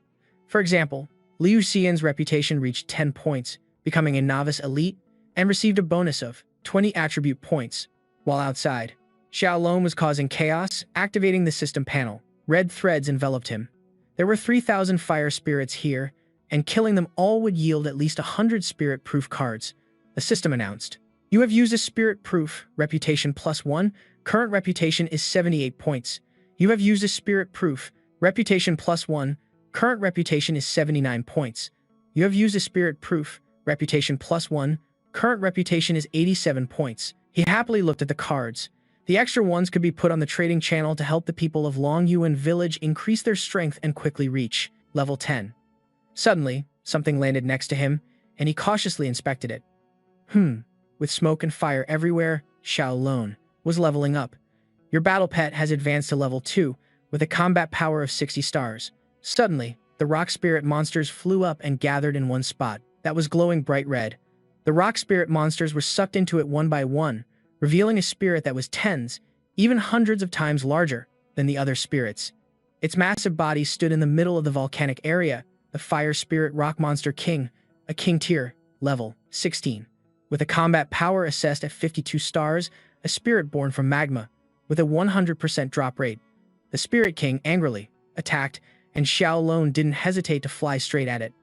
For example, Liu Xian's reputation reached 10 points, becoming a novice elite, and received a bonus of 20 attribute points. While outside, Xiaolong was causing chaos, activating the system panel. Red threads enveloped him. There were 3,000 fire spirits here, and killing them all would yield at least 100 spirit-proof cards. The system announced, "You have used a spirit-proof, reputation +1, current reputation is 78 points. You have used a spirit-proof, reputation +1, current reputation is 79 points. You have used a spirit-proof, reputation +1, current reputation is 87 points." He happily looked at the cards. The extra ones could be put on the trading channel to help the people of Longyuan Village increase their strength and quickly reach level 10. Suddenly, something landed next to him, and he cautiously inspected it. With smoke and fire everywhere, Xiaolon was leveling up. "Your battle pet has advanced to level 2. with a combat power of 60 stars. Suddenly, the rock spirit monsters flew up and gathered in one spot that was glowing bright red. The rock spirit monsters were sucked into it one by one, revealing a spirit that was tens, even hundreds of times larger than the other spirits. Its massive body stood in the middle of the volcanic area, the fire spirit rock monster king, a king tier, level 16. With a combat power assessed at 52 stars, a spirit born from magma, with a 100% drop rate. The Spirit King angrily attacked, and Xiao Lone didn't hesitate to fly straight at it.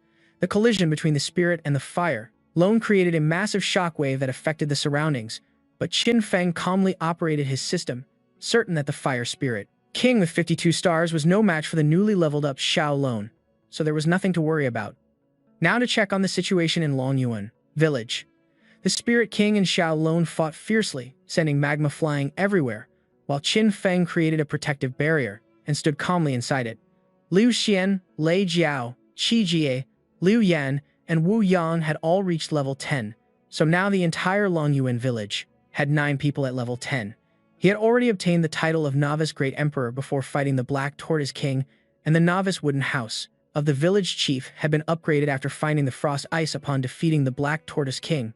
The collision between the spirit and the fire Lone created a massive shockwave that affected the surroundings, but Qin Feng calmly operated his system, certain that the fire spirit King with 52 stars was no match for the newly leveled up Xiao Lone, so there was nothing to worry about. Now to check on the situation in Longyuan village. The Spirit King and Xiao Lone fought fiercely, sending magma flying everywhere, while Qin Feng created a protective barrier and stood calmly inside it. Liu Xian, Lei Jiao, Qi Jie, Liu Yan, and Wu Yang had all reached level 10, so now the entire Longyuan village had 9 people at level 10. He had already obtained the title of Novice Great Emperor before fighting the Black Tortoise King, and the Novice Wooden House of the village chief had been upgraded after finding the Frost Ice upon defeating the Black Tortoise King.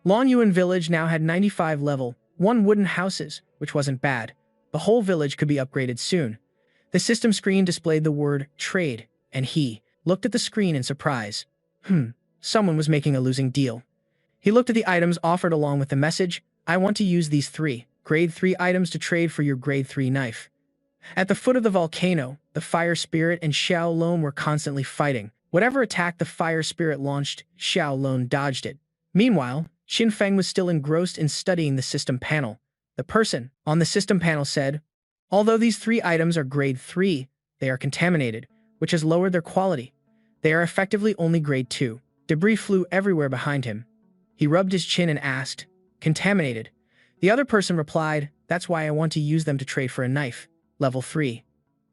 Longyuan village now had 95 level 1 wooden houses, which wasn't bad. The whole village could be upgraded soon. The system screen displayed the word trade, and he looked at the screen in surprise. Someone was making a losing deal. He looked at the items offered along with the message, I want to use these 3 grade 3 items to trade for your grade 3 knife. At the foot of the volcano, the fire spirit and Xiao Lone were constantly fighting. Whatever attack the fire spirit launched, Xiao Lone dodged it. Meanwhile, Qin Feng was still engrossed in studying the system panel. The person on the system panel said, although these 3 items are grade 3, they are contaminated, which has lowered their quality. They are effectively only grade 2. Debris flew everywhere behind him. He rubbed his chin and asked, contaminated? The other person replied, that's why I want to use them to trade for a knife. Level 3.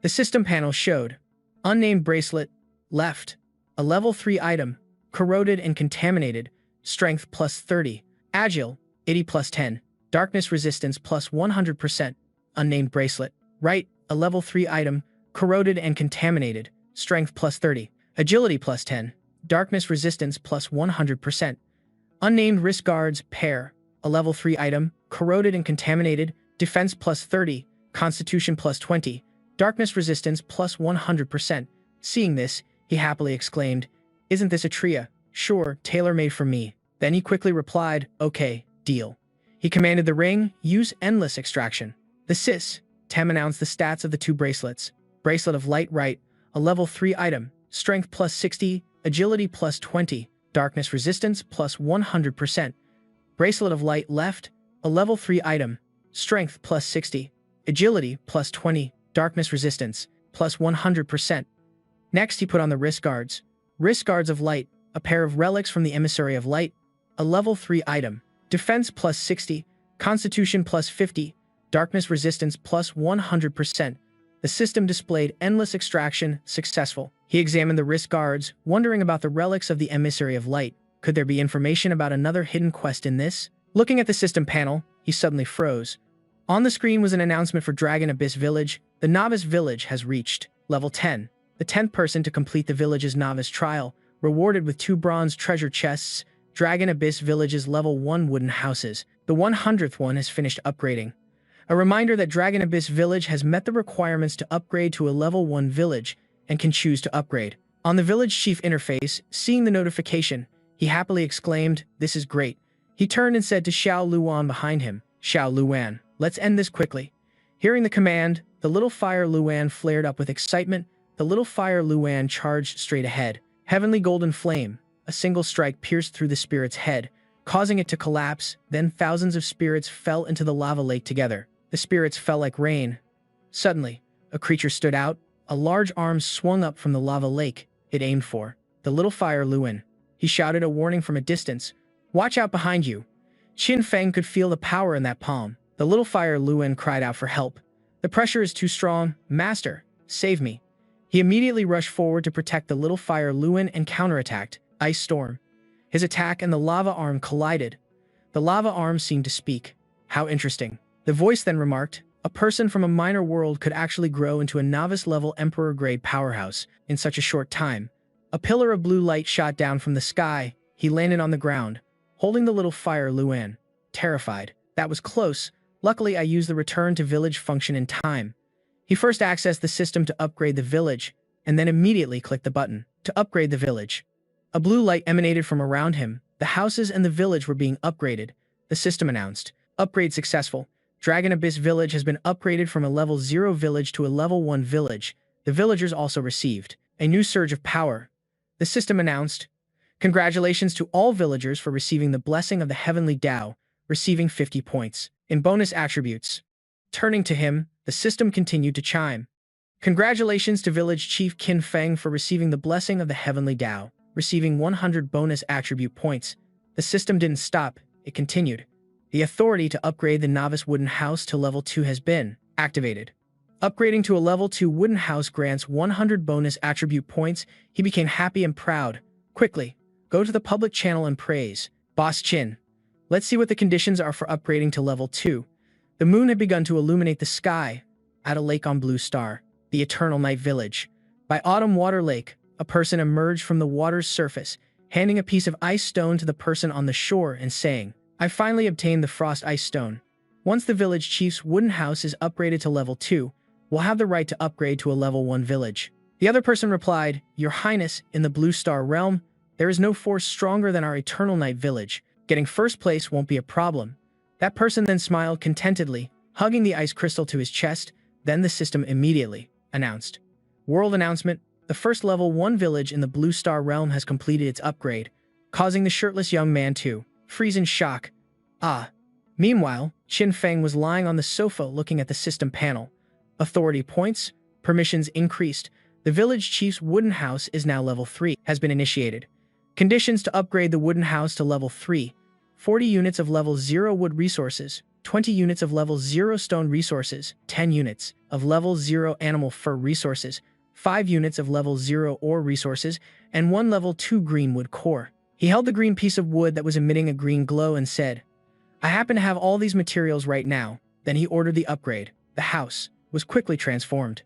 The system panel showed, unnamed bracelet, left, a level 3 item, corroded and contaminated, strength plus 30, agile, 80 plus 10, darkness resistance plus 100%, unnamed bracelet, right, a level 3 item, corroded and contaminated, strength plus 30, agility plus 10, darkness resistance plus 100%, unnamed wrist guards, pair, a level 3 item, corroded and contaminated, defense plus 30, constitution plus 20, darkness resistance plus 100%. Seeing this, he happily exclaimed, isn't this a tria? Sure, tailor-made for me. Then he quickly replied, okay, deal. He commanded the ring, use endless extraction. The Sis, Tem announced the stats of the 2 bracelets. Bracelet of Light right, a level 3 item, strength plus 60, agility plus 20, darkness resistance plus 100%. Bracelet of Light left, a level 3 item, strength plus 60, agility plus 20, darkness resistance plus 100%. Next he put on the wrist guards. Wrist guards of Light, a pair of relics from the Emissary of Light, a level 3 item, defense plus 60, constitution plus 50, darkness resistance plus 100%. The system displayed endless extraction, successful. He examined the wrist guards, wondering about the relics of the Emissary of Light. Could there be information about another hidden quest in this? Looking at the system panel, he suddenly froze. On the screen was an announcement for Dragon Abyss Village. The Novice Village has reached level 10. The 10th person to complete the village's Novice Trial, rewarded with 2 bronze treasure chests. Dragon Abyss Village's level 1 wooden houses. The 100th one has finished upgrading. A reminder that Dragon Abyss Village has met the requirements to upgrade to a level 1 village and can choose to upgrade. On the village chief interface, seeing the notification, he happily exclaimed, this is great. He turned and said to Xiao Luan behind him, Xiao Luan, let's end this quickly. Hearing the command, the little fire Luan flared up with excitement. The little fire Luan charged straight ahead. Heavenly golden flame. A single strike pierced through the spirit's head, causing it to collapse. Then thousands of spirits fell into the lava lake together. The spirits fell like rain. Suddenly, a creature stood out. A large arm swung up from the lava lake. It aimed for the little fire Luan. He shouted a warning from a distance. Watch out behind you. Qin Feng could feel the power in that palm. The little fire Luan cried out for help. The pressure is too strong. Master, save me. He immediately rushed forward to protect the little fire Luan and counterattacked. Ice storm. His attack and the lava arm collided. The lava arm seemed to speak. How interesting. The voice then remarked, A person from a minor world could actually grow into a novice-level emperor-grade powerhouse in such a short time. A pillar of blue light shot down from the sky. He landed on the ground, holding the little fire Luan. Terrified. That was close. Luckily, I used the return to village function in time. He first accessed the system to upgrade the village, and then immediately clicked the button to upgrade the village. A blue light emanated from around him. The houses and the village were being upgraded. The system announced, "Upgrade successful. Dragon Abyss Village has been upgraded from a level 0 village to a level 1 village." The villagers also received a new surge of power. The system announced, "Congratulations to all villagers for receiving the blessing of the heavenly Tao, receiving 50 points in bonus attributes." Turning to him, the system continued to chime. "Congratulations to village chief Qin Feng for receiving the blessing of the heavenly Tao, receiving 100 bonus attribute points." The system didn't stop, it continued. "The authority to upgrade the novice wooden house to level 2 has been activated. Upgrading to a level 2 wooden house grants 100 bonus attribute points." He became happy and proud. "Quickly, go to the public channel and praise Boss Qin. Let's see what the conditions are for upgrading to level 2. The moon had begun to illuminate the sky. At a lake on Blue Star, the Eternal Night Village. By Autumn Water Lake, a person emerged from the water's surface, handing a piece of ice stone to the person on the shore and saying, "I finally obtained the Frost Ice Stone. Once the village chief's wooden house is upgraded to level 2, we'll have the right to upgrade to a level 1 village." The other person replied, "Your Highness, in the Blue Star realm, there is no force stronger than our Eternal Night Village. Getting first place won't be a problem." That person then smiled contentedly, hugging the ice crystal to his chest. Then the system immediately announced, "World announcement. The first level 1 village in the Blue Star realm has completed its upgrade," causing the shirtless young man to freeze in shock. Ah. Meanwhile, Qin Feng was lying on the sofa looking at the system panel. Authority points, permissions increased. The village chief's wooden house is now level 3, has been initiated. Conditions to upgrade the wooden house to level 3. 40 units of level 0 wood resources, 20 units of level 0 stone resources, 10 units of level 0 animal fur resources, 5 units of level 0 ore resources, and 1 level 2 green wood core. He held the green piece of wood that was emitting a green glow and said, "I happen to have all these materials right now." Then he ordered the upgrade. The house was quickly transformed.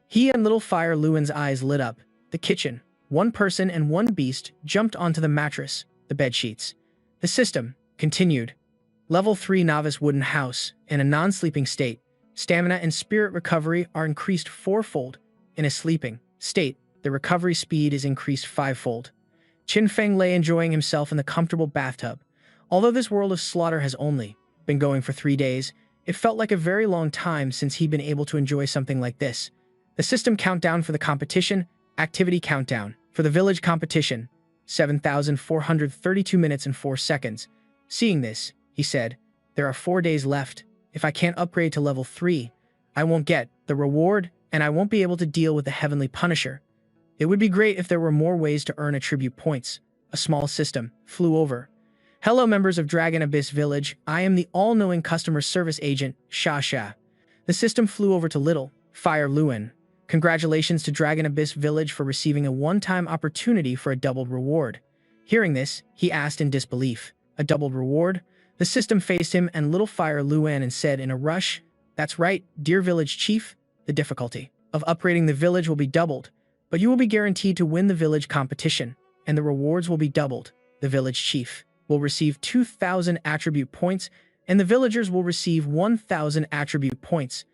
He and little Fire Luan's eyes lit up. The kitchen. 1 person and 1 beast jumped onto the mattress, the bed sheets. The system continued. Level 3 novice wooden house. In a non-sleeping state, stamina and spirit recovery are increased 4-fold. In a sleeping state, the recovery speed is increased 5-fold. Qin Feng lay enjoying himself in the comfortable bathtub. Although this world of slaughter has only been going for 3 days, it felt like a very long time since he'd been able to enjoy something like this. The system countdown for the competition. Activity countdown. For the village competition, 7,432 minutes and 4 seconds. Seeing this, he said, "There are 4 days left. If I can't upgrade to level 3, I won't get the reward, and I won't be able to deal with the Heavenly Punisher. It would be great if there were more ways to earn attribute points." A small system flew over. "Hello, members of Dragon Abyss Village. I am the all-knowing customer service agent, Sha Sha." The system flew over to little Fire Luan. "Congratulations to Dragon Abyss Village for receiving a one-time opportunity for a doubled reward." Hearing this, he asked in disbelief, "A doubled reward?" The system faced him and little Fire Luan and said in a rush, "That's right, dear village chief. The difficulty of upgrading the village will be doubled, but you will be guaranteed to win the village competition, and the rewards will be doubled. The village chief will receive 2,000 attribute points, and the villagers will receive 1,000 attribute points."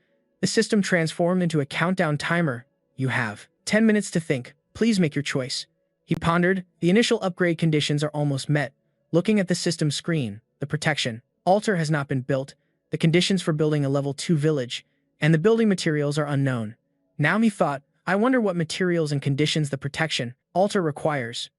The system transformed into a countdown timer. "You have 10 minutes to think. Please make your choice." He pondered. The initial upgrade conditions are almost met. Looking at the system screen, the protection altar has not been built, the conditions for building a level 2 village, and the building materials are unknown. Now he thought, "I wonder what materials and conditions the protection altar requires."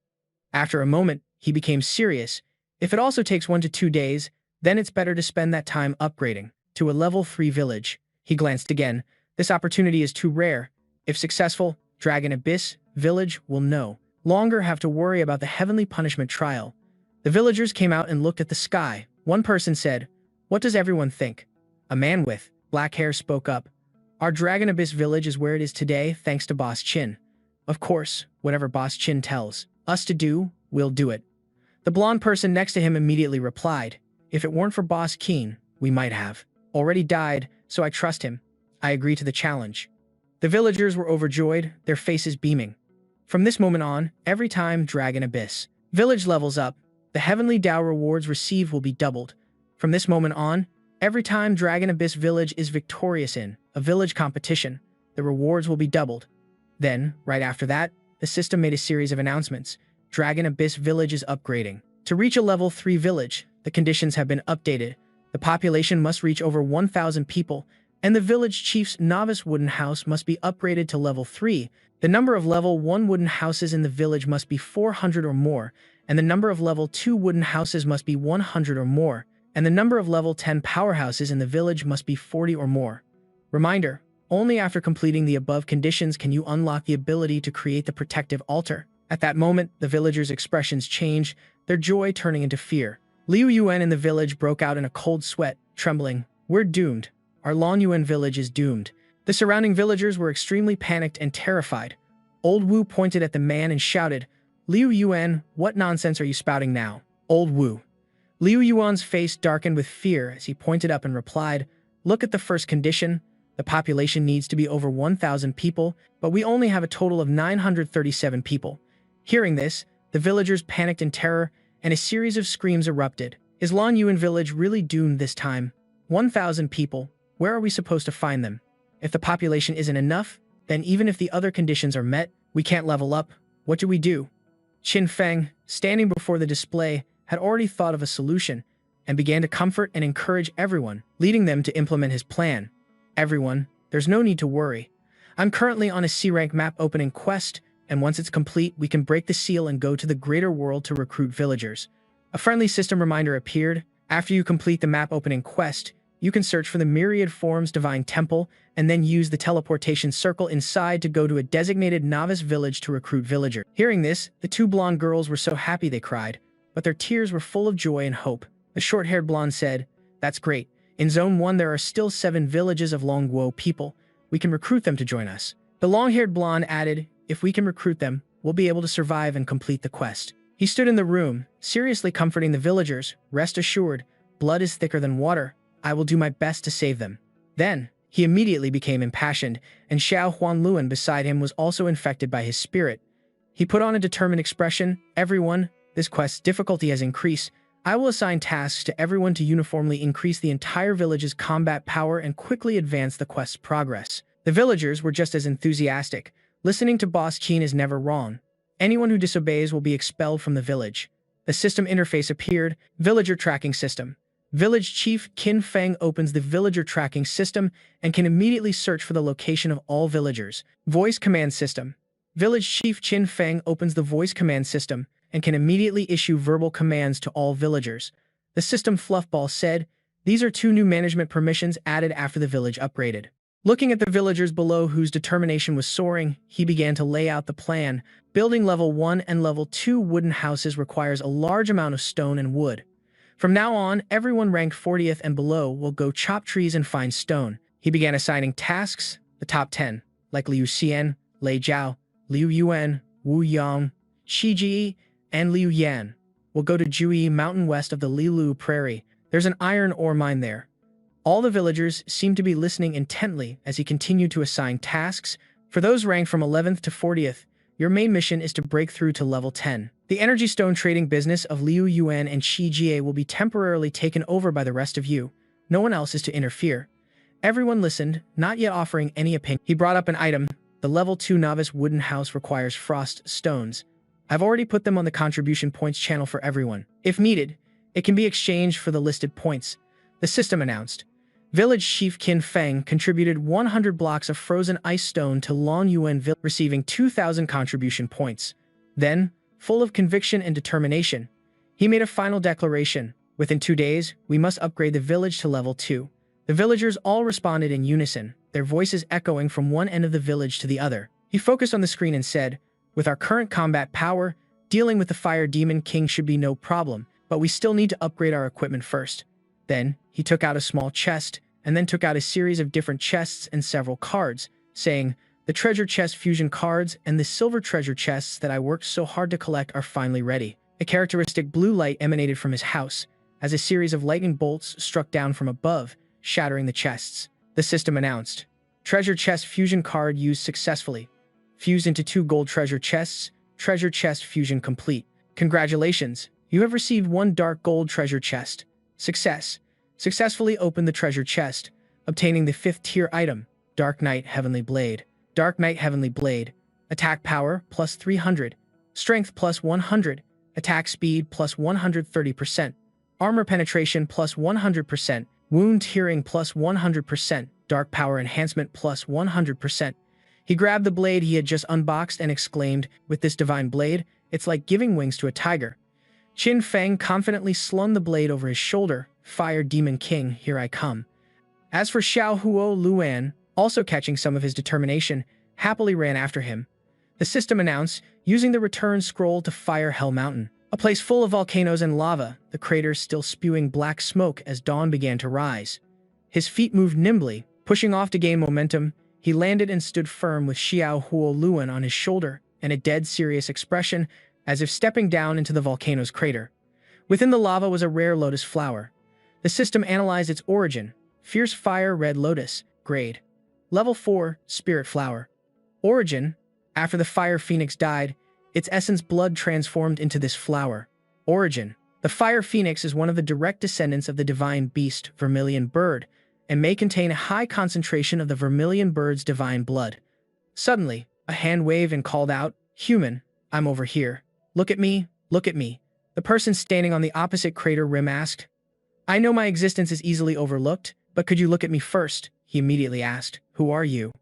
After a moment, he became serious. If it also takes 1 to 2 days, then it's better to spend that time upgrading to a level 3 village. He glanced again. This opportunity is too rare. If successful, Dragon Abyss Village will no longer have to worry about the heavenly punishment trial. The villagers came out and looked at the sky. One person said, "What does everyone think?" A man with black hair spoke up. "Our Dragon Abyss Village is where it is today thanks to Boss Qin. Of course, whatever Boss Qin tells us to do, we'll do it." The blonde person next to him immediately replied, "If it weren't for Boss Qin, we might have already died." so I trust him. I agree to the challenge." The villagers were overjoyed, their faces beaming. From this moment on, every time Dragon Abyss village levels up, the heavenly Dao rewards received will be doubled. From this moment on, every time Dragon Abyss village is victorious in a village competition, the rewards will be doubled. Then, right after that, the system made a series of announcements. Dragon Abyss village is upgrading. To reach a level 3 village, the conditions have been updated. The population must reach over 1,000 people, and the village chief's novice wooden house must be upgraded to level 3. The number of level 1 wooden houses in the village must be 400 or more, and the number of level 2 wooden houses must be 100 or more, and the number of level 10 powerhouses in the village must be 40 or more. Reminder: only after completing the above conditions can you unlock the ability to create the protective altar. At that moment, the villagers' expressions changed, their joy turning into fear. Liu Yuan in the village broke out in a cold sweat, trembling. "We're doomed. Our Long Yuan village is doomed." The surrounding villagers were extremely panicked and terrified. Old Wu pointed at the man and shouted, "Liu Yuan, what nonsense are you spouting now?" Old Wu. Liu Yuan's face darkened with fear as he pointed up and replied, "Look at the first condition. The population needs to be over 1,000 people, but we only have a total of 937 people." Hearing this, the villagers panicked in terror, and a series of screams erupted. Is Long Yuan village really doomed this time? 1,000 people. Where are we supposed to find them? If the population isn't enough, then even if the other conditions are met, we can't level up. What do we do? Qin Feng, standing before the display, had already thought of a solution and began to comfort and encourage everyone, leading them to implement his plan. "Everyone, there's no need to worry. I'm currently on a C-rank map opening quest, and once it's complete, we can break the seal and go to the greater world to recruit villagers." A friendly system reminder appeared. After you complete the map opening quest, you can search for the Myriad Forms Divine Temple and then use the teleportation circle inside to go to a designated novice village to recruit villagers. Hearing this, the two blonde girls were so happy they cried, but their tears were full of joy and hope. The short-haired blonde said, "That's great. In Zone 1 there are still 7 villages of Longguo people. We can recruit them to join us." The long-haired blonde added, "If we can recruit them, we'll be able to survive and complete the quest." He stood in the room, seriously comforting the villagers. "Rest assured, blood is thicker than water. I will do my best to save them." Then, he immediately became impassioned, and Xiao Huanluan beside him was also infected by his spirit. He put on a determined expression. "Everyone, this quest's difficulty has increased. I will assign tasks to everyone to uniformly increase the entire village's combat power and quickly advance the quest's progress." The villagers were just as enthusiastic. Listening to Boss Qin is never wrong. Anyone who disobeys will be expelled from the village. The system interface appeared. Villager tracking system. Village Chief Qin Feng opens the villager tracking system and can immediately search for the location of all villagers. Voice command system. Village Chief Qin Feng opens the voice command system and can immediately issue verbal commands to all villagers. The system Fluffball said, "These are 2 new management permissions added after the village upgraded." Looking at the villagers below whose determination was soaring, he began to lay out the plan. Building level 1 and level 2 wooden houses requires a large amount of stone and wood. From now on, everyone ranked 40th and below will go chop trees and find stone. He began assigning tasks. The top 10, like Liu Xian, Lei Zhao, Liu Yuan, Wu Yang, Shi Ji, and Liu Yan, will go to Jui Mountain west of the Lilu Prairie. There's an iron ore mine there. All the villagers seemed to be listening intently as he continued to assign tasks. For those ranked from 11th to 40th, your main mission is to break through to level 10. The energy stone trading business of Liu Yuan and Shi Jie will be temporarily taken over by the rest of you. No one else is to interfere. Everyone listened, not yet offering any opinion. He brought up an item. The level 2 novice wooden house requires frost stones. I've already put them on the contribution points channel for everyone. If needed, it can be exchanged for the listed points. The system announced. Village Chief Qin Feng contributed 100 blocks of frozen ice stone to Long Yuan Village, receiving 2,000 contribution points. Then, full of conviction and determination, he made a final declaration. Within 2 days, we must upgrade the village to level 2. The villagers all responded in unison, their voices echoing from one end of the village to the other. He focused on the screen and said, "With our current combat power, dealing with the Fire Demon King should be no problem, but we still need to upgrade our equipment first." Then, he took out a small chest, and then took out a series of different chests and several cards, saying, "The treasure chest fusion cards and the silver treasure chests that I worked so hard to collect are finally ready." A characteristic blue light emanated from his house, as a series of lightning bolts struck down from above, shattering the chests. the system announced. Treasure chest fusion card used successfully. Fused into 2 gold treasure chests. Treasure chest fusion complete. Congratulations, you have received 1 dark gold treasure chest. Success. Successfully opened the treasure chest, obtaining the 5th tier item, Dark Knight Heavenly Blade. Dark Knight Heavenly Blade. Attack power plus 300. Strength plus 100. Attack speed plus 130%. Armor penetration plus 100%. Wound healing plus 100%. Dark power enhancement plus 100%. He grabbed the blade he had just unboxed and exclaimed, with this divine blade, it's like giving wings to a tiger. Qin Feng confidently slung the blade over his shoulder. Fire Demon King, here I come. As for Xiao Huo Luan, also catching some of his determination, happily ran after him. The system announced, using the return scroll to fire Hell Mountain, a place full of volcanoes and lava, the craters still spewing black smoke as dawn began to rise. His feet moved nimbly, pushing off to gain momentum. He landed and stood firm with Xiao Huo Luan on his shoulder and a dead serious expression, as if stepping down into the volcano's crater. Within the lava was a rare lotus flower. The system analyzed its origin. Fierce Fire Red Lotus, grade. Level 4, Spirit Flower. Origin: after the Fire Phoenix died, its essence blood transformed into this flower. Origin: the Fire Phoenix is one of the direct descendants of the divine beast, Vermilion Bird, and may contain a high concentration of the Vermilion Bird's divine blood. Suddenly, a hand waved and called out, "Human, I'm over here. Look at me, look at me." The person standing on the opposite crater rim asked, "I know my existence is easily overlooked, but could you look at me first?" He immediately asked, "Who are you?"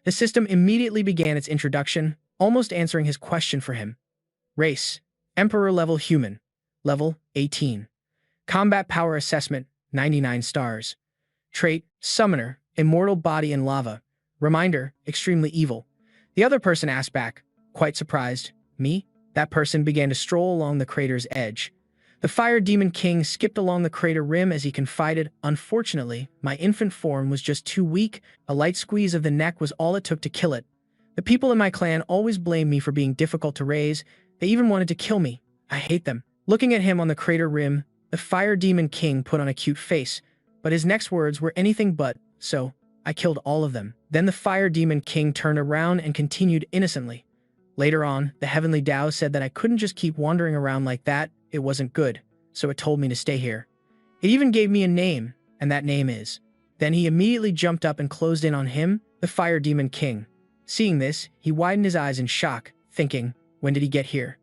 The system immediately began its introduction, almost answering his question for him. Race: Emperor level human. Level: 18. Combat power assessment: 99 stars. Trait: Summoner, immortal body in lava. Reminder: extremely evil. The other person asked back, quite surprised, "Me?" That person began to stroll along the crater's edge. The Fire Demon King skipped along the crater rim as he confided, "Unfortunately, my infant form was just too weak. A light squeeze of the neck was all it took to kill it. The people in my clan always blamed me for being difficult to raise. They even wanted to kill me. I hate them." Looking at him on the crater rim, the Fire Demon King put on a cute face, but his next words were anything but, "So, I killed all of them." Then the Fire Demon King turned around and continued innocently. Later on, the Heavenly Tao said that I couldn't just keep wandering around like that. It wasn't good, so it told me to stay here. It even gave me a name, and that name is. Then he immediately jumped up and closed in on him, the Fire Demon King. Seeing this, he widened his eyes in shock, thinking, when did he get here?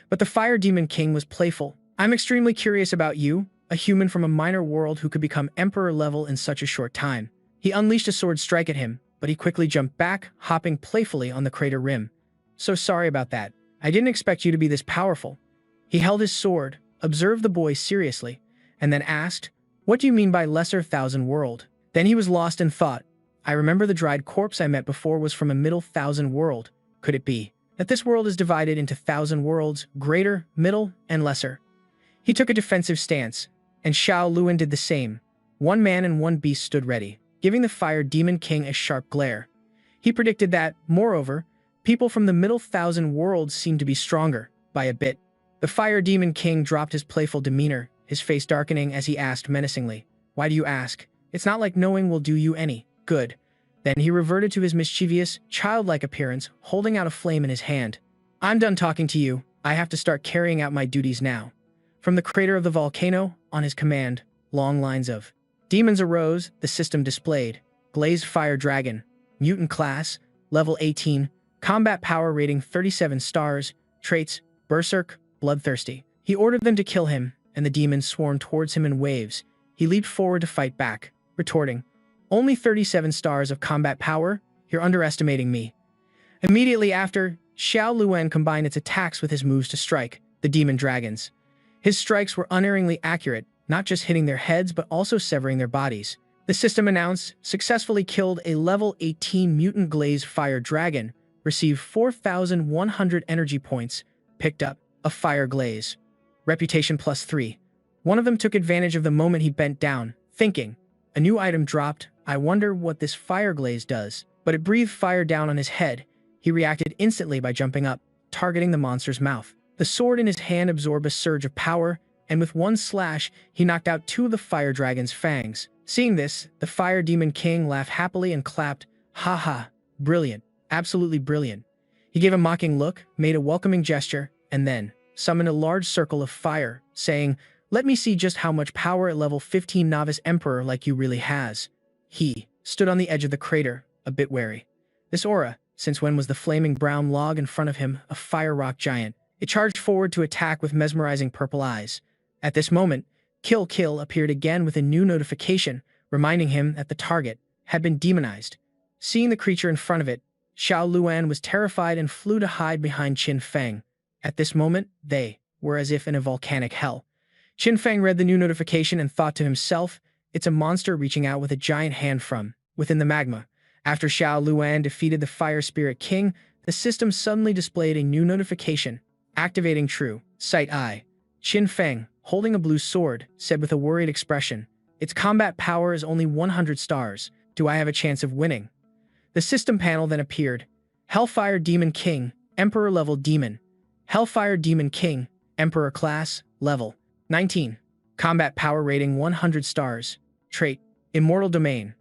But the Fire Demon King was playful. "I'm extremely curious about you, a human from a minor world who could become Emperor level in such a short time." He unleashed a sword strike at him, but he quickly jumped back, hopping playfully on the crater rim. "So sorry about that. I didn't expect you to be this powerful." He held his sword, observed the boy seriously, and then asked, "What do you mean by lesser thousand world?" Then he was lost in thought. "I remember the dried corpse I met before was from a middle thousand world. Could it be that this world is divided into thousand worlds, greater, middle, and lesser?" He took a defensive stance, and Xiao Luan did the same. One man and one beast stood ready, giving the Fire Demon King a sharp glare. He predicted that, moreover, people from the middle thousand worlds seemed to be stronger, by a bit. The Fire Demon King dropped his playful demeanor, his face darkening as he asked menacingly, "Why do you ask? It's not like knowing will do you any good." Then he reverted to his mischievous, childlike appearance, holding out a flame in his hand. "I'm done talking to you. I have to start carrying out my duties now." From the crater of the volcano, on his command, long lines of demons arose. The system displayed. Glazed Fire Dragon. Mutant class. Level 18. Combat power rating 37 stars. Traits: Berserk, Bloodthirsty. He ordered them to kill him, and the demons swarmed towards him in waves. He leaped forward to fight back, retorting, "Only 37 stars of combat power? You're underestimating me." Immediately after, Xiao Luan combined its attacks with his moves to strike the demon dragons. His strikes were unerringly accurate, not just hitting their heads but also severing their bodies. The system announced, successfully killed a level 18 mutant glazed fire dragon, received 4,100 energy points, picked up a fire glaze. Reputation +3. One of them took advantage of the moment he bent down, thinking, a new item dropped, I wonder what this fire glaze does. But it breathed fire down on his head. He reacted instantly by jumping up, targeting the monster's mouth. The sword in his hand absorbed a surge of power, and with one slash, he knocked out two of the fire dragon's fangs. Seeing this, the Fire Demon King laughed happily and clapped, "Ha ha, brilliant, absolutely brilliant." He gave a mocking look, made a welcoming gesture, and then summoned a large circle of fire, saying, "Let me see just how much power a level 15 novice emperor like you really has." He stood on the edge of the crater, a bit wary. This aura, since when was the flaming brown log in front of him a fire rock giant? It charged forward to attack with mesmerizing purple eyes. At this moment, Kill appeared again with a new notification, reminding him that the target had been demonized. Seeing the creature in front of it, Xiao Luan was terrified and flew to hide behind Qin Feng. At this moment, they were as if in a volcanic hell. Qin Feng read the new notification and thought to himself, "It's a monster reaching out with a giant hand from within the magma." After Xiao Luan defeated the Fire Spirit King, the system suddenly displayed a new notification, activating True Sight Eye. Qin Feng, holding a blue sword, said with a worried expression, "Its combat power is only 100 stars. Do I have a chance of winning?" The system panel then appeared. Hellfire Demon King, Emperor Level Demon. Hellfire Demon King, Emperor Class, Level 19. Combat Power Rating 100 stars. Trait, Immortal Domain.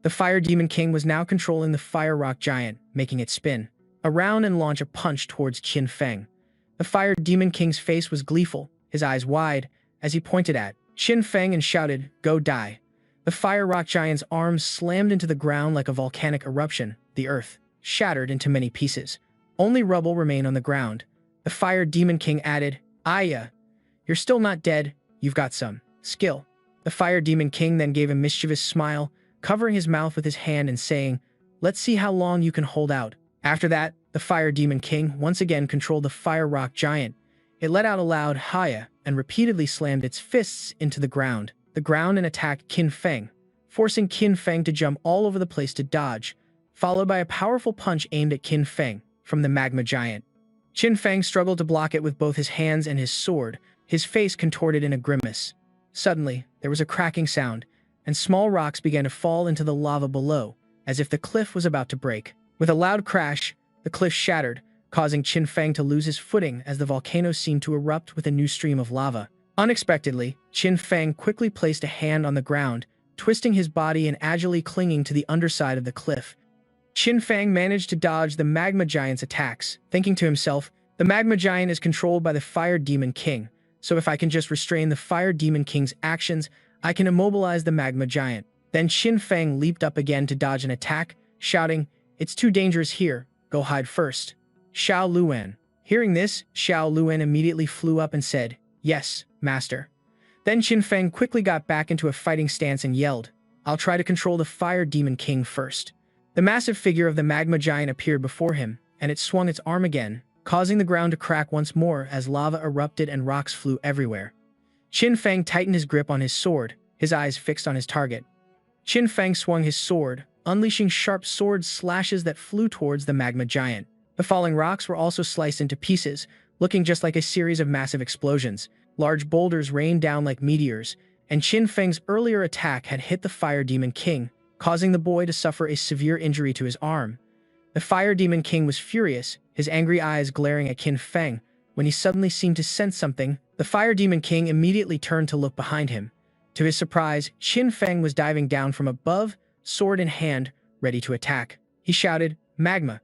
The Fire Demon King was now controlling the Fire Rock Giant, making it spin around and launch a punch towards Qin Feng. The Fire Demon King's face was gleeful, his eyes wide, as he pointed at Qin Feng and shouted, "Go die." The Fire Rock Giant's arms slammed into the ground like a volcanic eruption. The earth shattered into many pieces. Only rubble remained on the ground. The Fire Demon King added, "Aya, you're still not dead. You've got some skill." The Fire Demon King then gave a mischievous smile, covering his mouth with his hand and saying, "Let's see how long you can hold out." After that, the Fire Demon King once again controlled the Fire Rock Giant. It let out a loud "Haya" and repeatedly slammed its fists into the ground and attacked Qin Feng, forcing Qin Feng to jump all over the place to dodge, followed by a powerful punch aimed at Qin Feng from the Magma Giant. Qin Feng struggled to block it with both his hands and his sword, his face contorted in a grimace. Suddenly, there was a cracking sound, and small rocks began to fall into the lava below, as if the cliff was about to break. With a loud crash, the cliff shattered, causing Qin Feng to lose his footing as the volcano seemed to erupt with a new stream of lava. Unexpectedly, Qin Feng quickly placed a hand on the ground, twisting his body and agilely clinging to the underside of the cliff. Qin Feng managed to dodge the Magma Giant's attacks, thinking to himself, "The Magma Giant is controlled by the Fire Demon King, so if I can just restrain the Fire Demon King's actions, I can immobilize the Magma Giant." Then Qin Feng leaped up again to dodge an attack, shouting, "It's too dangerous here. Go hide first." Xiao Luan. Hearing this, Xiao Luan immediately flew up and said, "Yes, master." Then Qin Feng quickly got back into a fighting stance and yelled, "I'll try to control the Fire Demon King first." The massive figure of the Magma Giant appeared before him, and it swung its arm again, causing the ground to crack once more as lava erupted and rocks flew everywhere. Qin Feng tightened his grip on his sword, his eyes fixed on his target. Qin Feng swung his sword, unleashing sharp sword slashes that flew towards the Magma Giant. The falling rocks were also sliced into pieces, looking just like a series of massive explosions. Large boulders rained down like meteors, and Qin Feng's earlier attack had hit the Fire Demon King, causing the boy to suffer a severe injury to his arm. The Fire Demon King was furious, his angry eyes glaring at Qin Feng. When he suddenly seemed to sense something, the Fire Demon King immediately turned to look behind him. To his surprise, Qin Feng was diving down from above, sword in hand, ready to attack. He shouted, "Magma!"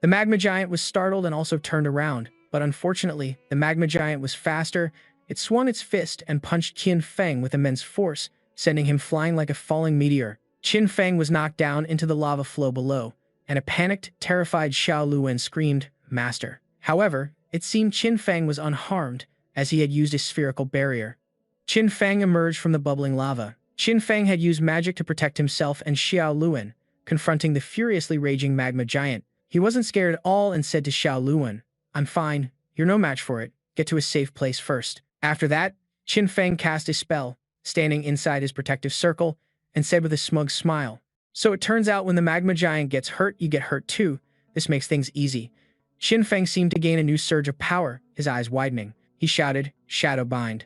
The Magma Giant was startled and also turned around, but unfortunately, the Magma Giant was faster. It swung its fist and punched Qin Feng with immense force, sending him flying like a falling meteor. Qin Feng was knocked down into the lava flow below, and a panicked, terrified Xiao Luan screamed, "Master." However, it seemed Qin Feng was unharmed, as he had used a spherical barrier. Qin Feng emerged from the bubbling lava. Qin Feng had used magic to protect himself and Xiao Luan, confronting the furiously raging Magma Giant. He wasn't scared at all and said to Xiao Luan, "I'm fine. You're no match for it. Get to a safe place first." After that, Qin Feng cast a spell, standing inside his protective circle, and said with a smug smile, "So it turns out when the Magma Giant gets hurt, you get hurt too. This makes things easy." Qin Feng seemed to gain a new surge of power, his eyes widening. He shouted, "Shadow Bind."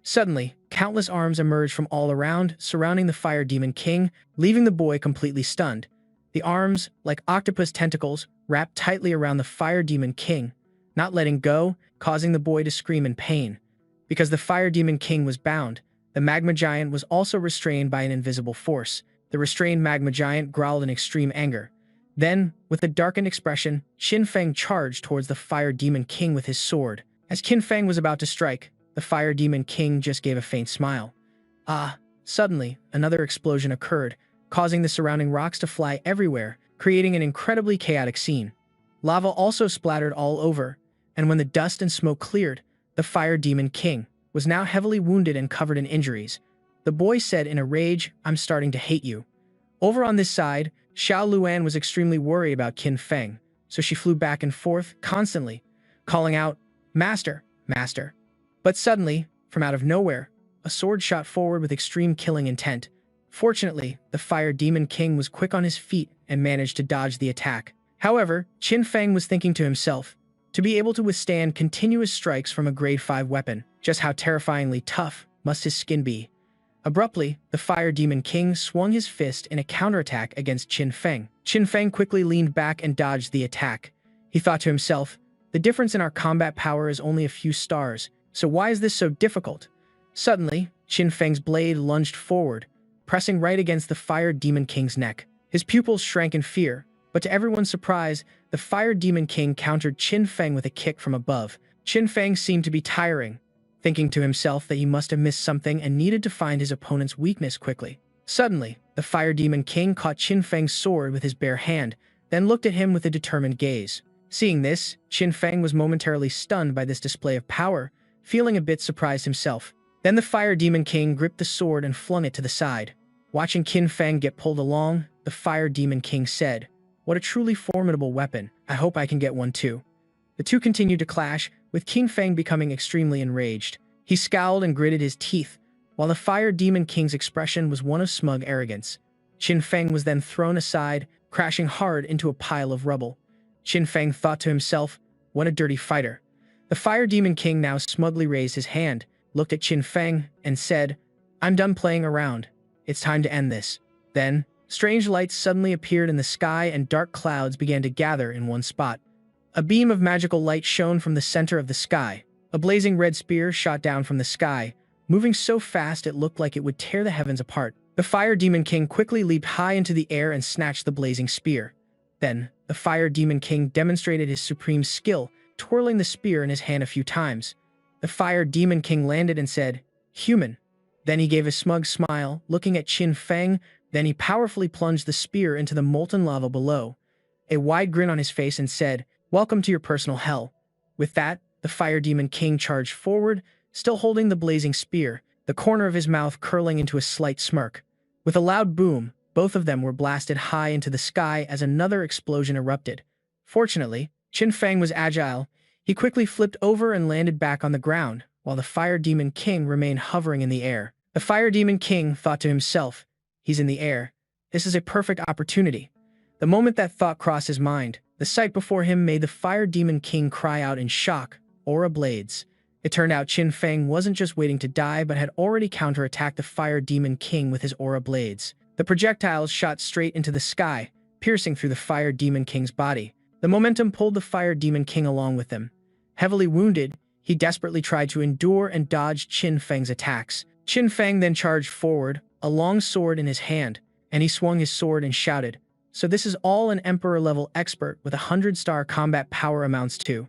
Suddenly, countless arms emerged from all around, surrounding the Fire Demon King, leaving the boy completely stunned. The arms, like octopus tentacles, wrapped tightly around the Fire Demon King, not letting go, causing the boy to scream in pain. Because the Fire Demon King was bound, the Magma Giant was also restrained by an invisible force. The restrained Magma Giant growled in extreme anger. Then, with a darkened expression, Qin Feng charged towards the Fire Demon King with his sword. As Qin Feng was about to strike, the Fire Demon King just gave a faint smile. Suddenly, another explosion occurred, causing the surrounding rocks to fly everywhere, creating an incredibly chaotic scene. Lava also splattered all over, and when the dust and smoke cleared, the Fire Demon King was now heavily wounded and covered in injuries. The boy said in a rage, "I'm starting to hate you." Over on this side, Xiao Luan was extremely worried about Qin Feng, so she flew back and forth constantly, calling out, "Master, Master." But suddenly, from out of nowhere, a sword shot forward with extreme killing intent. Fortunately, the Fire Demon King was quick on his feet and managed to dodge the attack. However, Qin Feng was thinking to himself, to be able to withstand continuous strikes from a grade 5 weapon, just how terrifyingly tough must his skin be. Abruptly, the Fire Demon King swung his fist in a counterattack against Qin Feng. Qin Feng quickly leaned back and dodged the attack. He thought to himself, the difference in our combat power is only a few stars, so why is this so difficult? Suddenly, Qin Feng's blade lunged forward, pressing right against the Fire Demon King's neck. His pupils shrank in fear, but to everyone's surprise, the Fire Demon King countered Qin Feng with a kick from above. Qin Feng seemed to be tiring, thinking to himself that he must have missed something and needed to find his opponent's weakness quickly. Suddenly, the Fire Demon King caught Qin Feng's sword with his bare hand, then looked at him with a determined gaze. Seeing this, Qin Feng was momentarily stunned by this display of power, feeling a bit surprised himself. Then the Fire Demon King gripped the sword and flung it to the side. Watching Qin Feng get pulled along, the Fire Demon King said, "What a truly formidable weapon. I hope I can get one too." The two continued to clash, with Qin Feng becoming extremely enraged. He scowled and gritted his teeth, while the Fire Demon King's expression was one of smug arrogance. Qin Feng was then thrown aside, crashing hard into a pile of rubble. Qin Feng thought to himself, "What a dirty fighter." The Fire Demon King now smugly raised his hand, looked at Qin Feng, and said, "I'm done playing around. It's time to end this." Then, strange lights suddenly appeared in the sky and dark clouds began to gather in one spot. A beam of magical light shone from the center of the sky. A blazing red spear shot down from the sky, moving so fast it looked like it would tear the heavens apart. The Fire Demon King quickly leaped high into the air and snatched the blazing spear. Then, the Fire Demon King demonstrated his supreme skill, twirling the spear in his hand a few times. The Fire Demon King landed and said, "Human." Then he gave a smug smile, looking at Qin Feng, then he powerfully plunged the spear into the molten lava below. A wide grin on his face and said, "Welcome to your personal hell." With that, the Fire Demon King charged forward, still holding the blazing spear, the corner of his mouth curling into a slight smirk. With a loud boom, both of them were blasted high into the sky as another explosion erupted. Fortunately, Qin Feng was agile. He quickly flipped over and landed back on the ground, while the Fire Demon King remained hovering in the air. The Fire Demon King thought to himself, "He's in the air. This is a perfect opportunity." The moment that thought crossed his mind, the sight before him made the Fire Demon King cry out in shock, "Aura Blades." It turned out Qin Feng wasn't just waiting to die but had already counterattacked the Fire Demon King with his Aura Blades. The projectiles shot straight into the sky, piercing through the Fire Demon King's body. The momentum pulled the Fire Demon King along with them. Heavily wounded, he desperately tried to endure and dodge Qin Feng's attacks. Qin Feng then charged forward, a long sword in his hand, and he swung his sword and shouted, "So this is all an Emperor-level expert with 100-star combat power amounts to."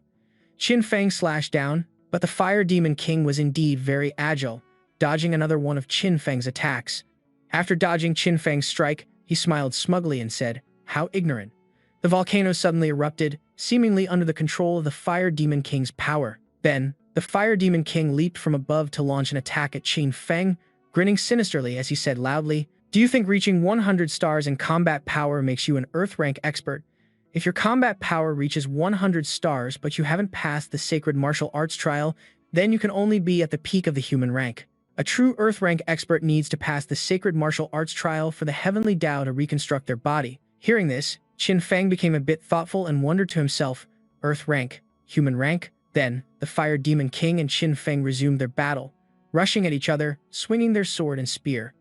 Qin Feng slashed down, but the Fire Demon King was indeed very agile, dodging another one of Qin Feng's attacks. After dodging Qin Feng's strike, he smiled smugly and said, "How ignorant." The volcano suddenly erupted, seemingly under the control of the Fire Demon King's power. Then, the Fire Demon King leaped from above to launch an attack at Qin Feng, grinning sinisterly as he said loudly, "Do you think reaching 100 stars in combat power makes you an Earth rank expert? If your combat power reaches 100 stars but you haven't passed the sacred martial arts trial, then you can only be at the peak of the human rank. A true Earth rank expert needs to pass the sacred martial arts trial for the heavenly Tao to reconstruct their body." Hearing this, Qin Feng became a bit thoughtful and wondered to himself, Earth rank, human rank? Then, the Fire Demon King and Qin Feng resumed their battle, rushing at each other, swinging their sword and spear.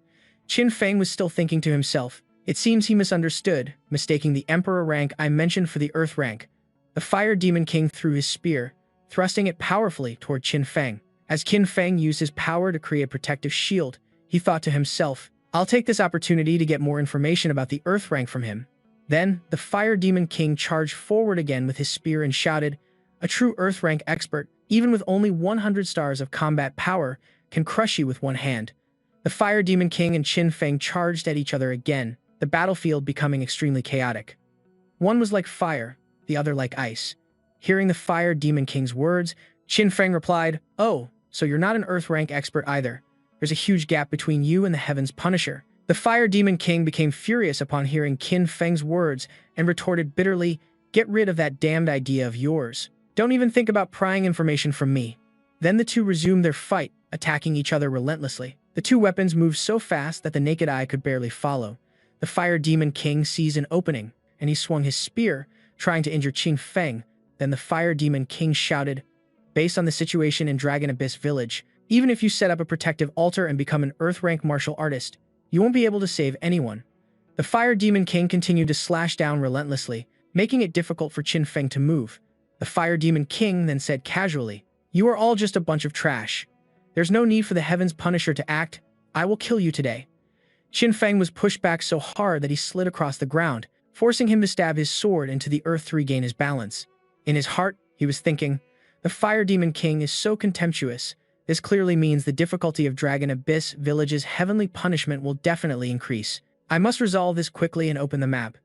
Qin Feng was still thinking to himself, "It seems he misunderstood, mistaking the Emperor rank I mentioned for the Earth rank." The Fire Demon King threw his spear, thrusting it powerfully toward Qin Feng. As Qin Feng used his power to create a protective shield, he thought to himself, I'll take this opportunity to get more information about the Earth rank from him. Then, the Fire Demon King charged forward again with his spear and shouted, a true Earth rank expert, even with only 100 stars of combat power, can crush you with one hand. The Fire Demon King and Qin Feng charged at each other again, the battlefield becoming extremely chaotic. One was like fire, the other like ice. Hearing the Fire Demon King's words, Qin Feng replied, oh, so you're not an Earth rank expert either. There's a huge gap between you and the Heaven's Punisher. The Fire Demon King became furious upon hearing Qin Feng's words and retorted bitterly, get rid of that damned idea of yours. Don't even think about prying information from me. Then the two resumed their fight, attacking each other relentlessly. The two weapons moved so fast that the naked eye could barely follow. The Fire Demon King seized an opening, and he swung his spear, trying to injure Qin Feng. Then the Fire Demon King shouted, based on the situation in Dragon Abyss Village, even if you set up a protective altar and become an Earth rank martial artist, you won't be able to save anyone. The Fire Demon King continued to slash down relentlessly, making it difficult for Qin Feng to move. The Fire Demon King then said casually, you are all just a bunch of trash. There's no need for the Heaven's Punisher to act. I will kill you today. Qin Feng was pushed back so hard that he slid across the ground, forcing him to stab his sword into the earth to regain his balance. In his heart, he was thinking, the Fire Demon King is so contemptuous. This clearly means the difficulty of Dragon Abyss Village's heavenly punishment will definitely increase. I must resolve this quickly and open the map.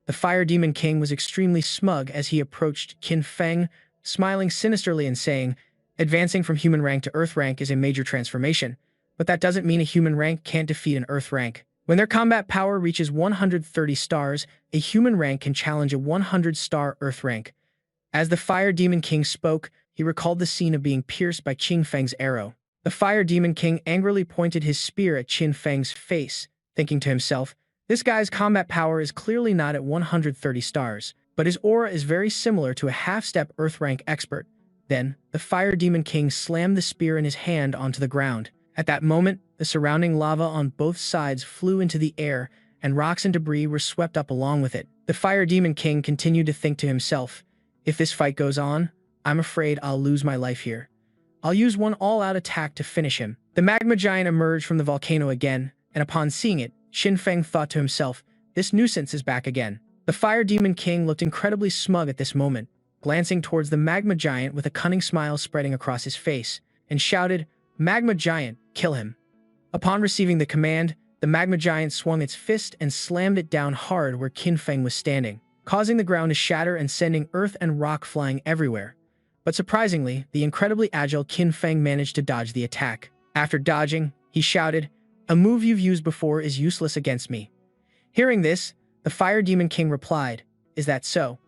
The Fire Demon King was extremely smug as he approached Qin Feng, smiling sinisterly and saying, advancing from human rank to Earth rank is a major transformation, but that doesn't mean a human rank can't defeat an Earth rank. When their combat power reaches 130 stars, a human rank can challenge a 100-star Earth rank. As the Fire Demon King spoke, he recalled the scene of being pierced by Qin Feng's arrow. The Fire Demon King angrily pointed his spear at Qin Feng's face, thinking to himself, this guy's combat power is clearly not at 130 stars, but his aura is very similar to a half-step Earth rank expert. Then, the Fire Demon King slammed the spear in his hand onto the ground. At that moment, the surrounding lava on both sides flew into the air, and rocks and debris were swept up along with it. The Fire Demon King continued to think to himself, if this fight goes on, I'm afraid I'll lose my life here. I'll use one all-out attack to finish him. The magma giant emerged from the volcano again, and upon seeing it, Qin Feng thought to himself, this nuisance is back again. The Fire Demon King looked incredibly smug at this moment, glancing towards the magma giant with a cunning smile spreading across his face, and shouted, Magma Giant, kill him. Upon receiving the command, the magma giant swung its fist and slammed it down hard where Qin Feng was standing, causing the ground to shatter and sending earth and rock flying everywhere. But surprisingly, the incredibly agile Qin Feng managed to dodge the attack. After dodging, he shouted, a move you've used before is useless against me. Hearing this, the Fire Demon King replied, is that so?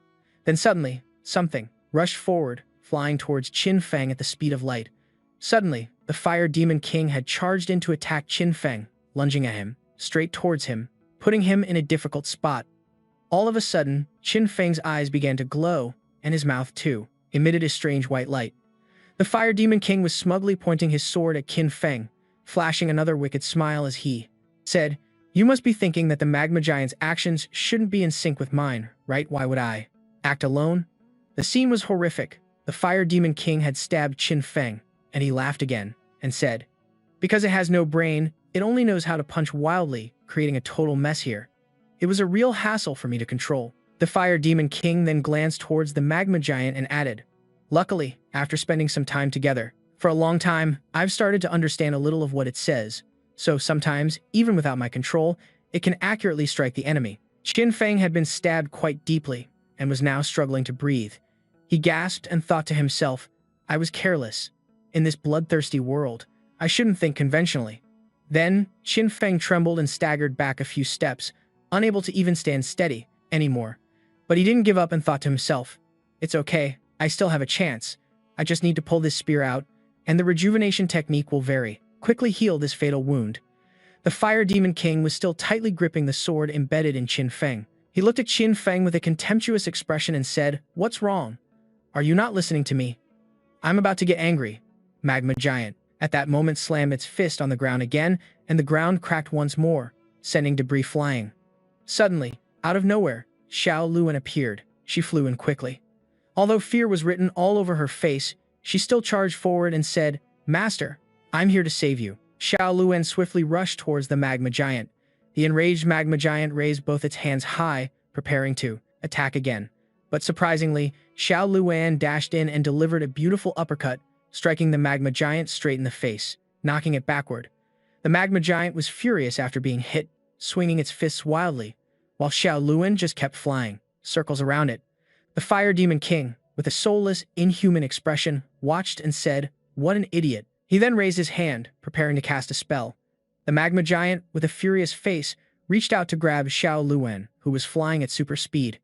Then suddenly, something rushed forward, flying towards Qin Feng at the speed of light. Suddenly, the Fire Demon King had charged in to attack Qin Feng, lunging at him, straight towards him, putting him in a difficult spot. All of a sudden, Qin Feng's eyes began to glow, and his mouth too emitted a strange white light. The Fire Demon King was smugly pointing his sword at Qin Feng, flashing another wicked smile as he said, you must be thinking that the magma giant's actions shouldn't be in sync with mine, right? Why would I act alone? The scene was horrific. The Fire Demon King had stabbed Qin Feng, and he laughed again, and said, because it has no brain, it only knows how to punch wildly, creating a total mess here. It was a real hassle for me to control. The Fire Demon King then glanced towards the magma giant and added, luckily, after spending some time together, for a long time, I've started to understand a little of what it says, so sometimes, even without my control, it can accurately strike the enemy. Qin Feng had been stabbed quite deeply, and was now struggling to breathe. He gasped and thought to himself, I was careless. In this bloodthirsty world, I shouldn't think conventionally. Then, Qin Feng trembled and staggered back a few steps, unable to even stand steady anymore. But he didn't give up and thought to himself, it's okay, I still have a chance. I just need to pull this spear out, and the rejuvenation technique will quickly heal this fatal wound. The Fire Demon King was still tightly gripping the sword embedded in Qin Feng. He looked at Qin Feng with a contemptuous expression and said, what's wrong? Are you not listening to me? I'm about to get angry. Magma Giant, at that moment, slammed its fist on the ground again, and the ground cracked once more, sending debris flying. Suddenly, out of nowhere, Xiao Luan appeared. She flew in quickly. Although fear was written all over her face, she still charged forward and said, "Master, I'm here to save you." Xiao Luan swiftly rushed towards the magma giant. The enraged magma giant raised both its hands high, preparing to attack again. But surprisingly, Xiao Luan dashed in and delivered a beautiful uppercut, striking the magma giant straight in the face, knocking it backward. The magma giant was furious after being hit, swinging its fists wildly, while Xiao Luan just kept flying, circles around it. The Fire Demon King, with a soulless, inhuman expression, watched and said, "What an idiot." He then raised his hand, preparing to cast a spell. The magma giant, with a furious face, reached out to grab Xiao Luan, who was flying at super speed.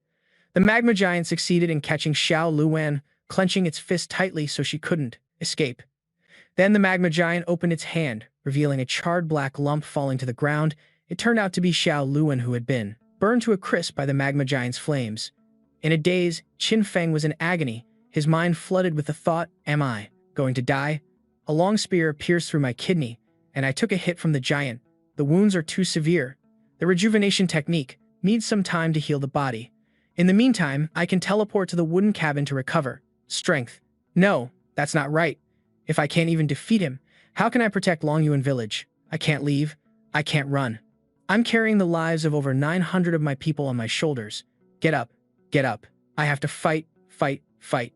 The magma giant succeeded in catching Xiao Luan, clenching its fist tightly so she couldn't escape. Then the magma giant opened its hand, revealing a charred black lump falling to the ground. It turned out to be Xiao Luan, who had been burned to a crisp by the magma giant's flames. In a daze, Qin Feng was in agony, his mind flooded with the thought, "Am I going to die? A long spear pierced through my kidney, and I took a hit from the giant. The wounds are too severe. The rejuvenation technique needs some time to heal the body. In the meantime, I can teleport to the wooden cabin to recover strength." No, that's not right. If I can't even defeat him, how can I protect Longyuan village? I can't leave. I can't run. I'm carrying the lives of over 900 of my people on my shoulders. Get up. Get up. I have to fight, fight, fight.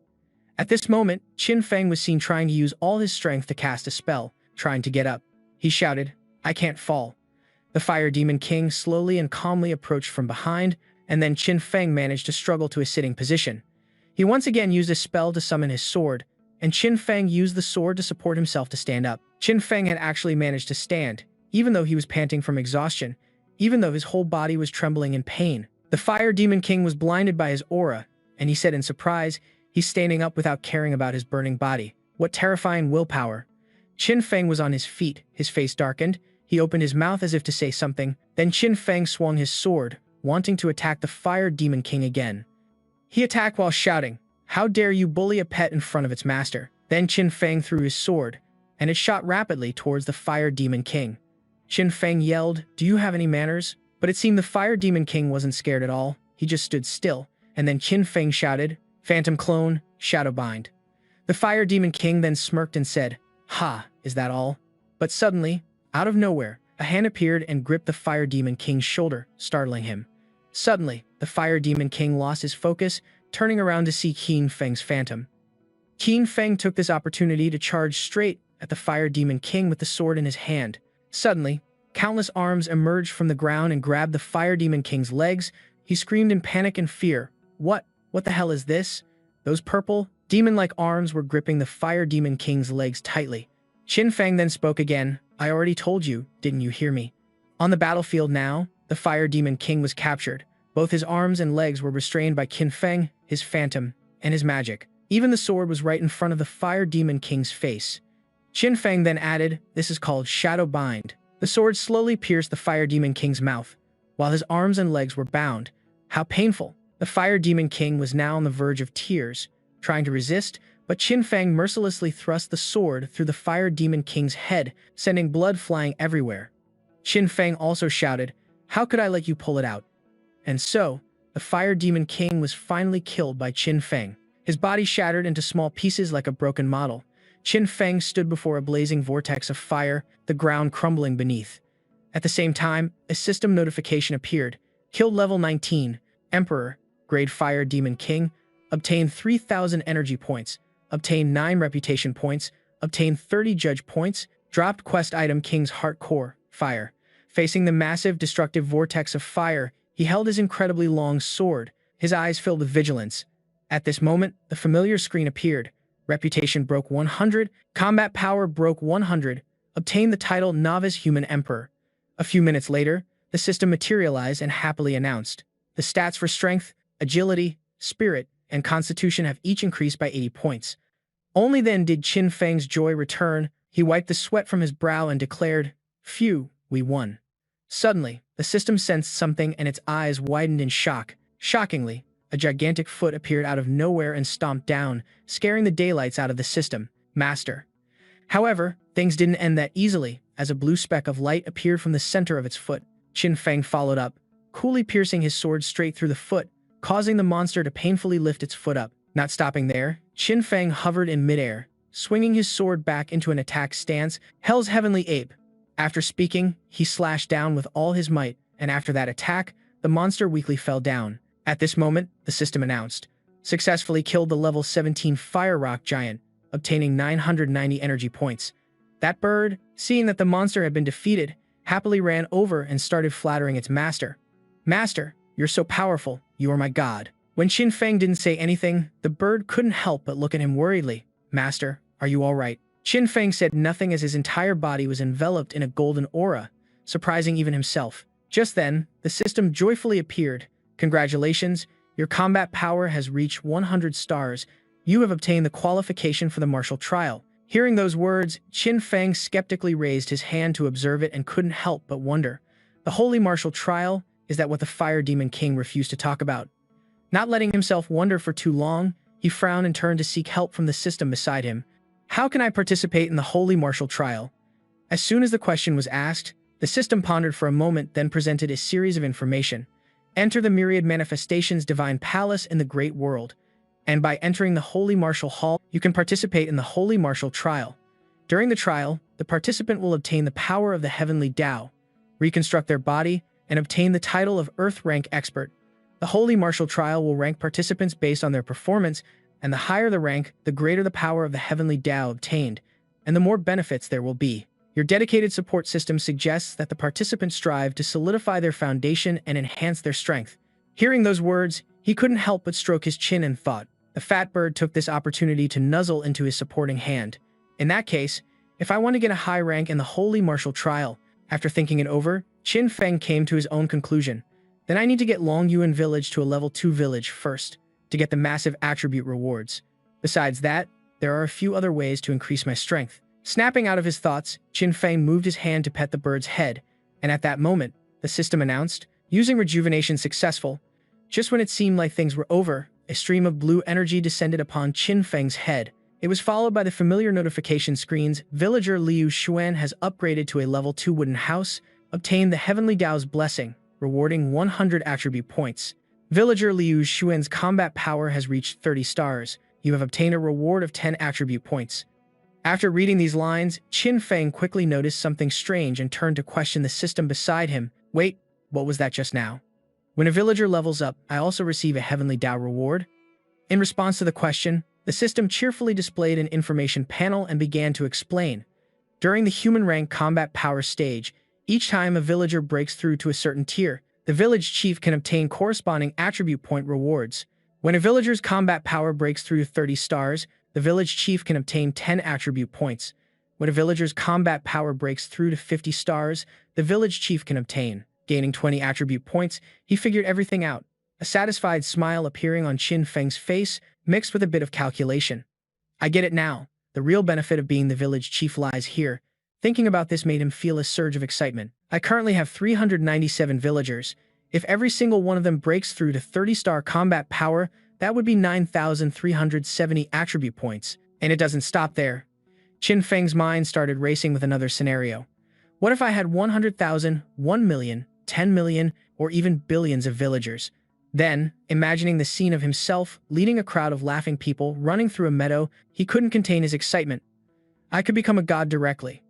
At this moment, Qin Feng was seen trying to use all his strength to cast a spell, trying to get up. He shouted, "I can't fall." The Fire Demon King slowly and calmly approached from behind, and then Qin Feng managed to struggle to a sitting position. He once again used a spell to summon his sword, and Qin Feng used the sword to support himself to stand up. Qin Feng had actually managed to stand, even though he was panting from exhaustion, even though his whole body was trembling in pain. The Fire Demon King was blinded by his aura, and he said in surprise, "He's standing up without caring about his burning body. What terrifying willpower." Qin Feng was on his feet, his face darkened. He opened his mouth as if to say something. Then Qin Feng swung his sword, wanting to attack the Fire Demon King again. He attacked while shouting, "How dare you bully a pet in front of its master?" Then Qin Feng threw his sword, and it shot rapidly towards the Fire Demon King. Qin Feng yelled, "Do you have any manners?" But it seemed the Fire Demon King wasn't scared at all. He just stood still, and then Qin Feng shouted, "Phantom Clone, Shadowbind." The Fire Demon King then smirked and said, "Ha, is that all?" But suddenly, out of nowhere, a hand appeared and gripped the Fire Demon King's shoulder, startling him. Suddenly, the Fire Demon King lost his focus, turning around to see Qin Feng's phantom. Qin Feng took this opportunity to charge straight at the Fire Demon King with the sword in his hand. Suddenly, countless arms emerged from the ground and grabbed the Fire Demon King's legs. He screamed in panic and fear. What the hell is this?" Those purple, demon-like arms were gripping the Fire Demon King's legs tightly. Qin Feng then spoke again. "I already told you, didn't you hear me?" On the battlefield now, the Fire Demon King was captured. Both his arms and legs were restrained by Qin Feng, his phantom, and his magic. Even the sword was right in front of the Fire Demon King's face. Qin Feng then added, "This is called Shadow Bind." The sword slowly pierced the Fire Demon King's mouth, while his arms and legs were bound. How painful! The Fire Demon King was now on the verge of tears, trying to resist, but Qin Feng mercilessly thrust the sword through the Fire Demon King's head, sending blood flying everywhere. Qin Feng also shouted, "How could I let you pull it out?" And so, the Fire Demon King was finally killed by Qin Feng. His body shattered into small pieces like a broken model. Qin Feng stood before a blazing vortex of fire, the ground crumbling beneath. At the same time, a system notification appeared. Killed level 19, Emperor, Grade Fire Demon King, obtained 3,000 energy points, obtained 9 reputation points, obtained 30 judge points, dropped quest item King's Heart Core, Fire. Facing the massive destructive vortex of fire, he held his incredibly long sword, his eyes filled with vigilance. At this moment, the familiar screen appeared. Reputation broke 100, combat power broke 100, obtained the title Novice Human Emperor. A few minutes later, the system materialized and happily announced. The stats for strength, agility, spirit, and constitution have each increased by 80 points. Only then did Qin Feng's joy return. He wiped the sweat from his brow and declared, "Phew, we won." Suddenly, the system sensed something and its eyes widened in shock. Shockingly, a gigantic foot appeared out of nowhere and stomped down, scaring the daylights out of the system. "Master." However, things didn't end that easily, as a blue speck of light appeared from the center of its foot. Qin Feng followed up, coolly piercing his sword straight through the foot, causing the monster to painfully lift its foot up. Not stopping there, Qin Feng hovered in midair, swinging his sword back into an attack stance. Hell's heavenly ape. After speaking, he slashed down with all his might, and after that attack, the monster weakly fell down. At this moment, the system announced, successfully killed the level 17 fire rock giant, obtaining 990 energy points. That bird, seeing that the monster had been defeated, happily ran over and started flattering its master. Master, you're so powerful, you are my god. When Qin Feng didn't say anything, the bird couldn't help but look at him worriedly. Master, are you all right? Qin Feng said nothing as his entire body was enveloped in a golden aura, surprising even himself. Just then, the system joyfully appeared. Congratulations, your combat power has reached 100 stars. You have obtained the qualification for the martial trial. Hearing those words, Qin Feng skeptically raised his hand to observe it and couldn't help but wonder. The holy martial trial, is that what the Fire Demon King refused to talk about? Not letting himself wonder for too long, he frowned and turned to seek help from the system beside him. How can I participate in the holy martial trial? As soon as the question was asked, the system pondered for a moment, then presented a series of information. Enter the myriad manifestations divine palace in the great world. And by entering the holy martial hall, you can participate in the holy martial trial. During the trial, the participant will obtain the power of the heavenly Tao, reconstruct their body, and obtain the title of Earth Rank Expert. The holy martial trial will rank participants based on their performance, and the higher the rank, the greater the power of the heavenly Tao obtained, and the more benefits there will be. Your dedicated support system suggests that the participants strive to solidify their foundation and enhance their strength. Hearing those words, he couldn't help but stroke his chin and thought. The fat bird took this opportunity to nuzzle into his supporting hand. In that case, if I want to get a high rank in the holy martial trial, after thinking it over, Qin Feng came to his own conclusion. Then I need to get Long Yuan village to a level 2 village first, to get the massive attribute rewards. Besides that, there are a few other ways to increase my strength. Snapping out of his thoughts, Qin Feng moved his hand to pet the bird's head, and at that moment, the system announced, using rejuvenation successful. Just when it seemed like things were over, a stream of blue energy descended upon Qin Feng's head. It was followed by the familiar notification screens. Villager Liu Xuan has upgraded to a level 2 wooden house, obtained the Heavenly Tao's blessing, rewarding 100 attribute points. Villager Liu Xuan's combat power has reached 30 stars. You have obtained a reward of 10 attribute points. After reading these lines, Qin Feng quickly noticed something strange and turned to question the system beside him. Wait, what was that just now? When a villager levels up, I also receive a Heavenly Tao reward? In response to the question, the system cheerfully displayed an information panel and began to explain. During the human rank combat power stage, each time a villager breaks through to a certain tier, the village chief can obtain corresponding attribute point rewards. When a villager's combat power breaks through to 30 stars, the village chief can obtain 10 attribute points. When a villager's combat power breaks through to 50 stars, the village chief can obtain, gaining 20 attribute points. He figured everything out. A satisfied smile appearing on Qin Feng's face, mixed with a bit of calculation. I get it now. The real benefit of being the village chief lies here. Thinking about this made him feel a surge of excitement. I currently have 397 villagers. If every single one of them breaks through to 30-star combat power, that would be 9,370 attribute points. And it doesn't stop there. Qin Feng's mind started racing with another scenario. What if I had 100,000, 1 million, 10 million, or even billions of villagers? Then, imagining the scene of himself leading a crowd of laughing people running through a meadow, he couldn't contain his excitement. I could become a god directly.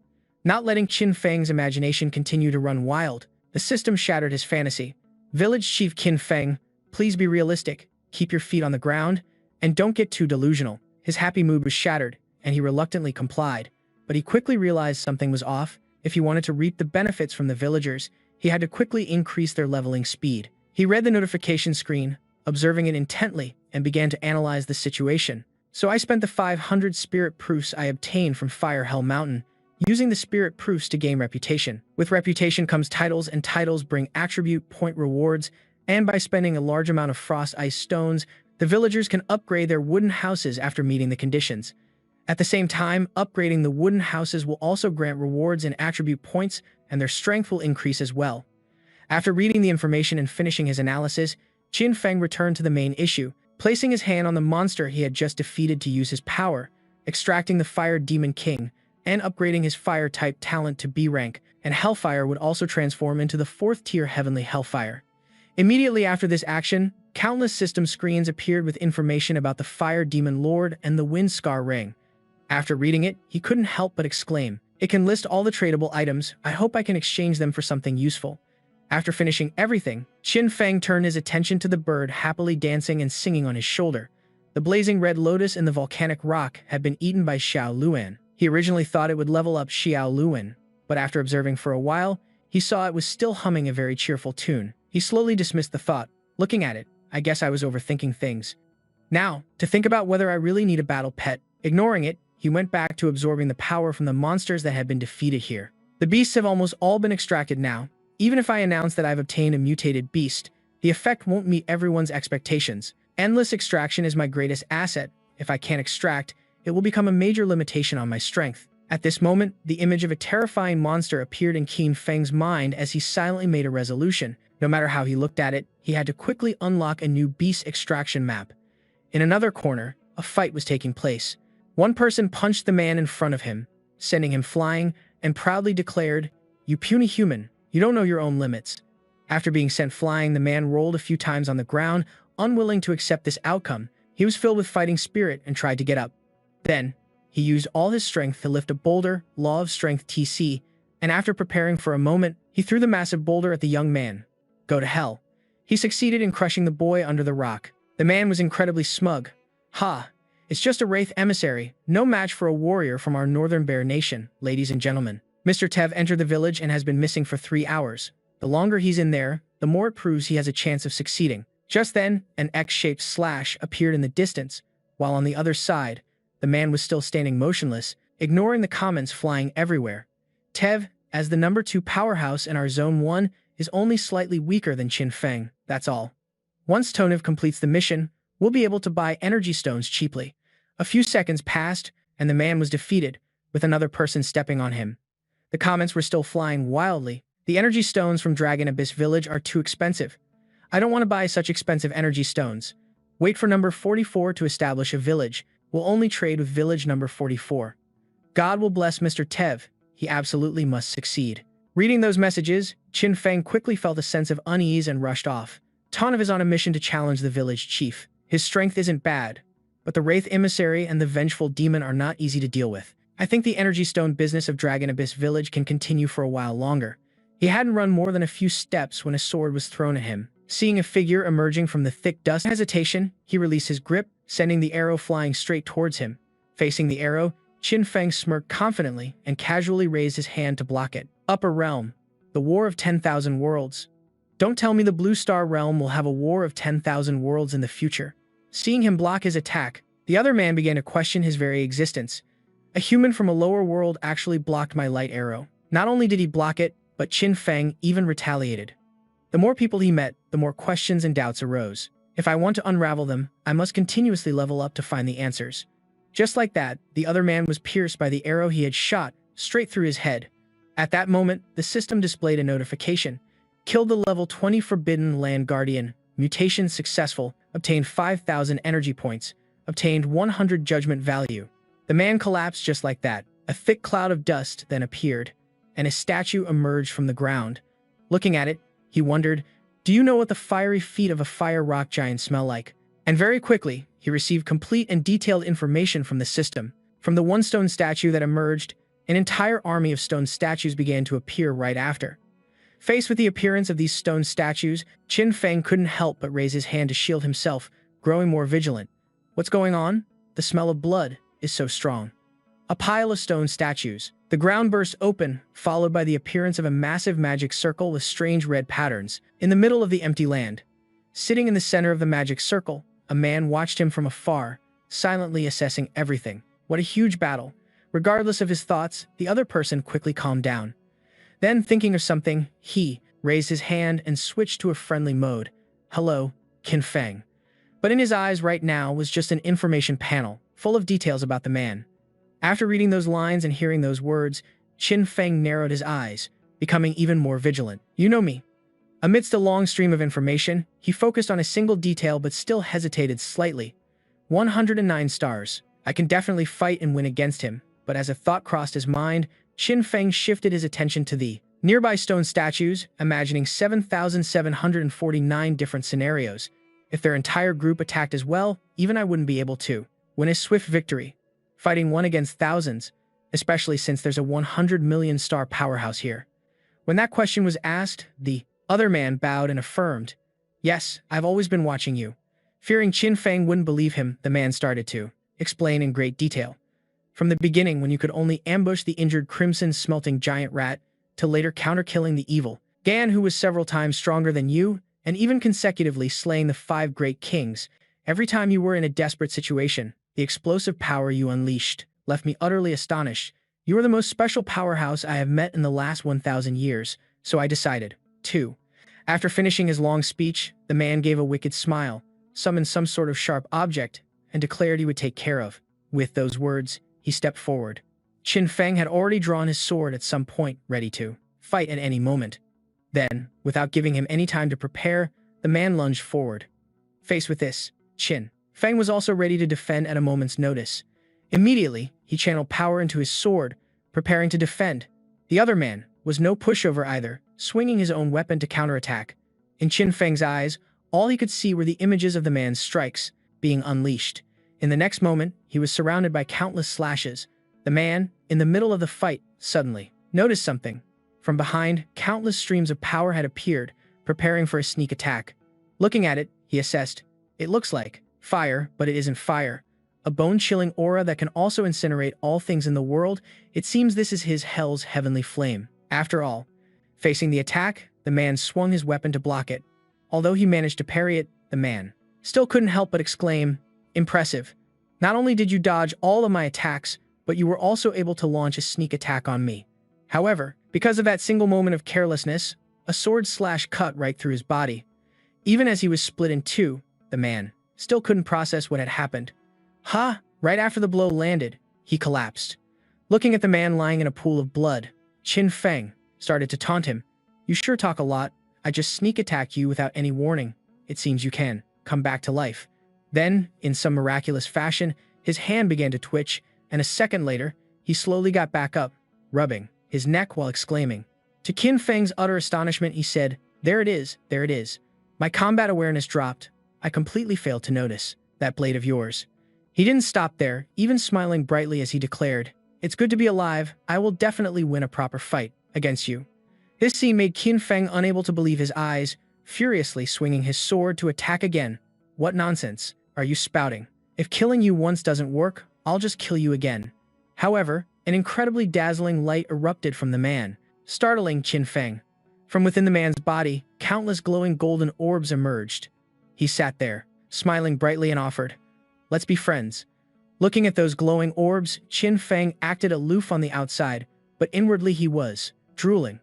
Not letting Qin Feng's imagination continue to run wild, the system shattered his fantasy. Village Chief Qin Feng, please be realistic, keep your feet on the ground, and don't get too delusional. His happy mood was shattered, and he reluctantly complied. But he quickly realized something was off. If he wanted to reap the benefits from the villagers, he had to quickly increase their leveling speed. He read the notification screen, observing it intently, and began to analyze the situation. So I spent the 500 spirit proofs I obtained from Fire Hell Mountain, using the spirit proofs to gain reputation. With reputation comes titles, and titles bring attribute point rewards, and by spending a large amount of frost ice stones, the villagers can upgrade their wooden houses after meeting the conditions. At the same time, upgrading the wooden houses will also grant rewards and attribute points, and their strength will increase as well. After reading the information and finishing his analysis, Qin Feng returned to the main issue, placing his hand on the monster he had just defeated to use his power, extracting the Fire Demon King, and upgrading his fire-type talent to B rank, and Hellfire would also transform into the 4th-tier Heavenly Hellfire. Immediately after this action, countless system screens appeared with information about the Fire Demon Lord and the Wind Scar Ring. After reading it, he couldn't help but exclaim, "It can list all the tradable items. I hope I can exchange them for something useful." After finishing everything, Qin Feng turned his attention to the bird happily dancing and singing on his shoulder. The blazing red lotus in the volcanic rock had been eaten by Xiao Luan. He originally thought it would level up Xiao Luan, but after observing for a while, he saw it was still humming a very cheerful tune. He slowly dismissed the thought. Looking at it, I guess I was overthinking things. Now, to think about whether I really need a battle pet. Ignoring it, he went back to absorbing the power from the monsters that had been defeated here. The beasts have almost all been extracted now. Even if I announce that I've obtained a mutated beast, the effect won't meet everyone's expectations. Endless extraction is my greatest asset. If I can't extract, it will become a major limitation on my strength. At this moment, the image of a terrifying monster appeared in Qin Feng's mind as he silently made a resolution. No matter how he looked at it, he had to quickly unlock a new beast extraction map. In another corner, a fight was taking place. One person punched the man in front of him, sending him flying, and proudly declared, "You puny human, you don't know your own limits." After being sent flying, the man rolled a few times on the ground, unwilling to accept this outcome. He was filled with fighting spirit and tried to get up. Then, he used all his strength to lift a boulder, Law of Strength TC, and after preparing for a moment, he threw the massive boulder at the young man. Go to hell. He succeeded in crushing the boy under the rock. The man was incredibly smug. "Ha, it's just a wraith emissary, no match for a warrior from our northern bear nation, ladies and gentlemen." Mr. Tev entered the village and has been missing for 3 hours. The longer he's in there, the more it proves he has a chance of succeeding. Just then, an X-shaped slash appeared in the distance, while on the other side, the man was still standing motionless, ignoring the comments flying everywhere. Tev, as the number 2 powerhouse in our Zone 1, is only slightly weaker than Qin Feng, that's all. Once Tonev completes the mission, we'll be able to buy energy stones cheaply. A few seconds passed, and the man was defeated, with another person stepping on him. The comments were still flying wildly. "The energy stones from Dragon Abyss Village are too expensive. I don't want to buy such expensive energy stones. Wait for number 44 to establish a village. We'll only trade with village number 44. God will bless Mr. Tev. He absolutely must succeed." Reading those messages, Qin Feng quickly felt a sense of unease and rushed off. Tonev is on a mission to challenge the village chief. His strength isn't bad, but the Wraith Emissary and the Vengeful Demon are not easy to deal with. I think the energy stone business of Dragon Abyss Village can continue for a while longer. He hadn't run more than a few steps when a sword was thrown at him. Seeing a figure emerging from the thick dust hesitation, he released his grip, sending the arrow flying straight towards him. Facing the arrow, Qin Feng smirked confidently and casually raised his hand to block it. Upper Realm. The War of 10,000 Worlds. Don't tell me the Blue Star Realm will have a War of 10,000 Worlds in the future. Seeing him block his attack, the other man began to question his very existence. A human from a lower world actually blocked my light arrow. Not only did he block it, but Qin Feng even retaliated. The more people he met, the more questions and doubts arose. If I want to unravel them, I must continuously level up to find the answers. Just like that, the other man was pierced by the arrow he had shot straight through his head. At that moment, the system displayed a notification. Killed the level 20 Forbidden Land Guardian. Mutation successful. Obtained 5,000 energy points. Obtained 100 judgment value. The man collapsed just like that. A thick cloud of dust then appeared, and a statue emerged from the ground. Looking at it, he wondered, "Do you know what the fiery feet of a fire rock giant smell like?" And very quickly, he received complete and detailed information from the system. From the one stone statue that emerged, an entire army of stone statues began to appear right after. Faced with the appearance of these stone statues, Qin Feng couldn't help but raise his hand to shield himself, growing more vigilant. What's going on? The smell of blood is so strong. A pile of stone statues. The ground burst open, followed by the appearance of a massive magic circle with strange red patterns, in the middle of the empty land. Sitting in the center of the magic circle, a man watched him from afar, silently assessing everything. What a huge battle. Regardless of his thoughts, the other person quickly calmed down. Then, thinking of something, he raised his hand and switched to a friendly mode. "Hello, Qin Feng." But in his eyes right now was just an information panel, full of details about the man. After reading those lines and hearing those words, Qin Feng narrowed his eyes, becoming even more vigilant. "You know me." Amidst a long stream of information, he focused on a single detail but still hesitated slightly. 109 stars. I can definitely fight and win against him, but as a thought crossed his mind, Qin Feng shifted his attention to the nearby stone statues, imagining 7,749 different scenarios. If their entire group attacked as well, even I wouldn't be able to win a swift victory. fighting one against thousands, especially since there's a 100 million star powerhouse here. When that question was asked, the other man bowed and affirmed, "Yes, I've always been watching you." Fearing Qin Feng wouldn't believe him, the man started to explain in great detail. From the beginning, when you could only ambush the injured crimson-smelting giant rat, to later counter-killing the evil Gan, who was several times stronger than you, and even consecutively slaying the 5 great kings. Every time you were in a desperate situation, the explosive power you unleashed left me utterly astonished. You are the most special powerhouse I have met in the last 1,000 years, so I decided to. After finishing his long speech, the man gave a wicked smile, summoned some sort of sharp object, and declared he would take care of. With those words, he stepped forward. Qin Feng had already drawn his sword at some point, ready to fight at any moment. Then, without giving him any time to prepare, the man lunged forward. Faced with this, Qin Feng was also ready to defend at a moment's notice. Immediately, he channeled power into his sword, preparing to defend. The other man was no pushover either, swinging his own weapon to counterattack. In Qin Feng's eyes, all he could see were the images of the man's strikes being unleashed. In the next moment, he was surrounded by countless slashes. The man, in the middle of the fight, suddenly noticed something. From behind, countless streams of power had appeared, preparing for a sneak attack. Looking at it, he assessed, "It looks like fire, but it isn't fire. A bone-chilling aura that can also incinerate all things in the world. It seems this is his hell's heavenly flame." After all, facing the attack, the man swung his weapon to block it. Although he managed to parry it, the man still couldn't help but exclaim, "Impressive. Not only did you dodge all of my attacks, but you were also able to launch a sneak attack on me." However, because of that single moment of carelessness, a sword slash cut right through his body. Even as he was split in two, the man still couldn't process what had happened. Right after the blow landed, he collapsed. Looking at the man lying in a pool of blood, Qin Feng started to taunt him. "You sure talk a lot. I just sneak attacked you without any warning. It seems you can come back to life." Then, in some miraculous fashion, his hand began to twitch, and a second later, he slowly got back up, rubbing his neck while exclaiming. To Qin Feng's utter astonishment, he said, there it is. My combat awareness dropped. I completely failed to notice that blade of yours." He didn't stop there, even smiling brightly as he declared, "It's good to be alive. I will definitely win a proper fight against you." This scene made Qin Feng unable to believe his eyes, furiously swinging his sword to attack again. "What nonsense are you spouting? If killing you once doesn't work, I'll just kill you again." However, an incredibly dazzling light erupted from the man, startling Qin Feng. From within the man's body, countless glowing golden orbs emerged. He sat there, smiling brightly and offered, "Let's be friends." Looking at those glowing orbs, Qin Feng acted aloof on the outside, but inwardly he was drooling.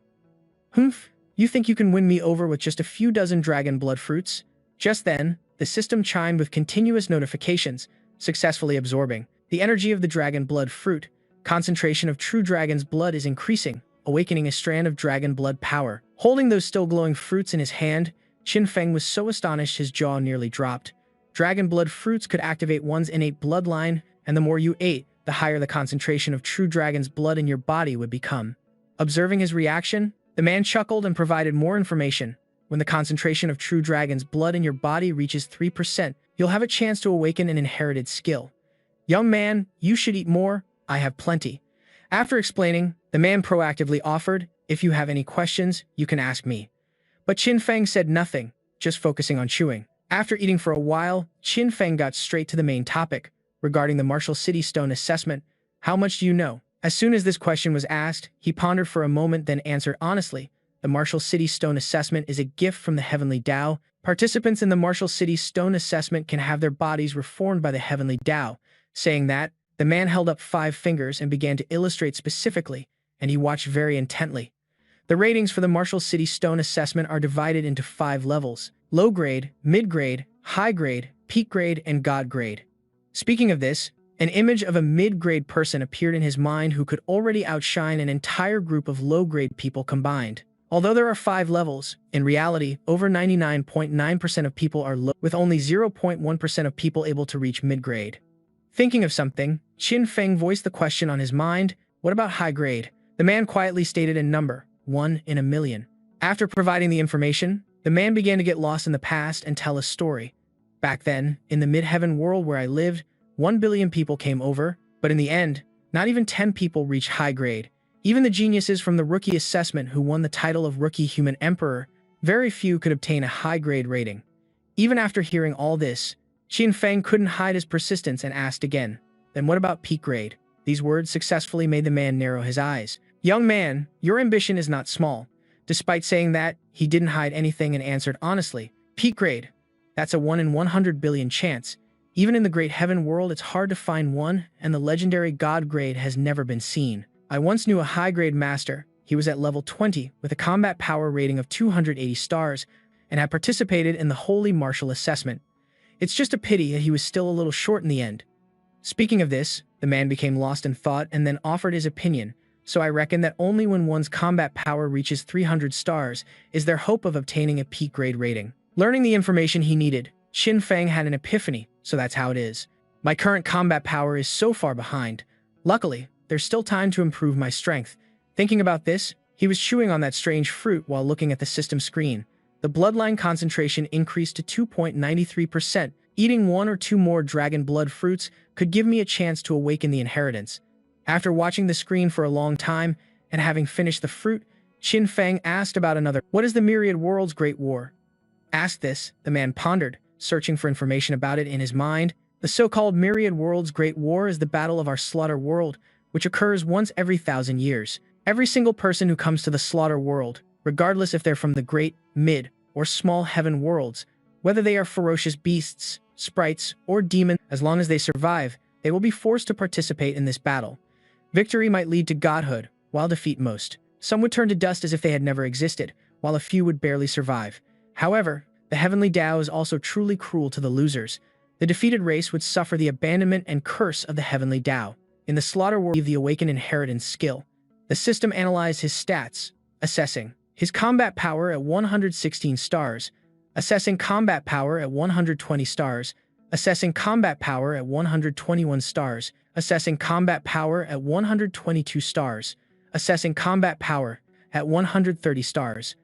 "Humph, you think you can win me over with just a few dozen dragon blood fruits?" Just then, the system chimed with continuous notifications, successfully absorbing the energy of the dragon blood fruit. Concentration of true dragon's blood is increasing, awakening a strand of dragon blood power. Holding those still glowing fruits in his hand, Qin Feng was so astonished his jaw nearly dropped. Dragon blood fruits could activate one's innate bloodline, and the more you ate, the higher the concentration of true dragon's blood in your body would become. Observing his reaction, the man chuckled and provided more information. "When the concentration of true dragon's blood in your body reaches 3%, you'll have a chance to awaken an inherited skill. Young man, you should eat more. I have plenty." After explaining, the man proactively offered, "If you have any questions, you can ask me." But Qin Feng said nothing, just focusing on chewing. After eating for a while, Qin Feng got straight to the main topic, regarding the Martial City Stone assessment. "How much do you know?" As soon as this question was asked, he pondered for a moment, then answered honestly, "The Martial City Stone assessment is a gift from the Heavenly Tao. Participants in the Martial City Stone assessment can have their bodies reformed by the Heavenly Tao." Saying that, the man held up 5 fingers and began to illustrate specifically, and he watched very intently. The ratings for the Martial City Stone assessment are divided into 5 levels: low grade, mid grade, high grade, peak grade, and god grade. Speaking of this, an image of a mid-grade person appeared in his mind who could already outshine an entire group of low-grade people combined. Although there are 5 levels, in reality, over 99.9% of people are low, with only 0.1% of people able to reach mid-grade. Thinking of something, Qin Feng voiced the question on his mind, "What about high grade?" The man quietly stated a number, 1 in a million. After providing the information, the man began to get lost in the past and tell a story. "Back then, in the mid-heaven world where I lived, 1 billion people came over. But in the end, not even 10 people reached high grade. Even the geniuses from the rookie assessment who won the title of Rookie Human Emperor, very few could obtain a high grade rating. Even after hearing all this, Qin Feng couldn't hide his persistence and asked again, "Then what about peak grade?" These words successfully made the man narrow his eyes. "Young man, your ambition is not small." Despite saying that, he didn't hide anything and answered honestly, "Peak grade? That's a 1 in 100 billion chance. Even in the great heaven world, it's hard to find one, and the legendary god grade has never been seen. I once knew a high-grade master. He was at level 20 with a combat power rating of 280 stars and had participated in the Holy Martial Assessment. It's just a pity that he was still a little short in the end." Speaking of this, the man became lost in thought and then offered his opinion. "So I reckon that only when one's combat power reaches 300 stars is there hope of obtaining a peak grade rating." Learning the information he needed, Qin Feng had an epiphany, so that's how it is. "My current combat power is so far behind. Luckily, there's still time to improve my strength." Thinking about this, he was chewing on that strange fruit while looking at the system screen. The bloodline concentration increased to 2.93%. Eating 1 or 2 more dragon blood fruits could give me a chance to awaken the inheritance. After watching the screen for a long time and having finished the fruit, Qin Feng asked about another. "What is the Myriad World's Great War?" Asked this, the man pondered, searching for information about it in his mind. "The so-called Myriad World's Great War is the battle of our slaughter world, which occurs once every 1,000 years. Every single person who comes to the slaughter world, regardless if they're from the great, mid, or small heaven worlds, whether they are ferocious beasts, sprites, or demons, as long as they survive, they will be forced to participate in this battle. Victory might lead to godhood, while defeat most. Some would turn to dust as if they had never existed, while a few would barely survive. However, the heavenly Tao is also truly cruel to the losers. The defeated race would suffer the abandonment and curse of the heavenly Tao. In the slaughter world, the awakened inheritance skill. The system analyzed his stats, assessing his combat power at 116 stars, assessing combat power at 120 stars, assessing combat power at 121 stars, assessing combat power at 122 stars, assessing combat power at 130 stars.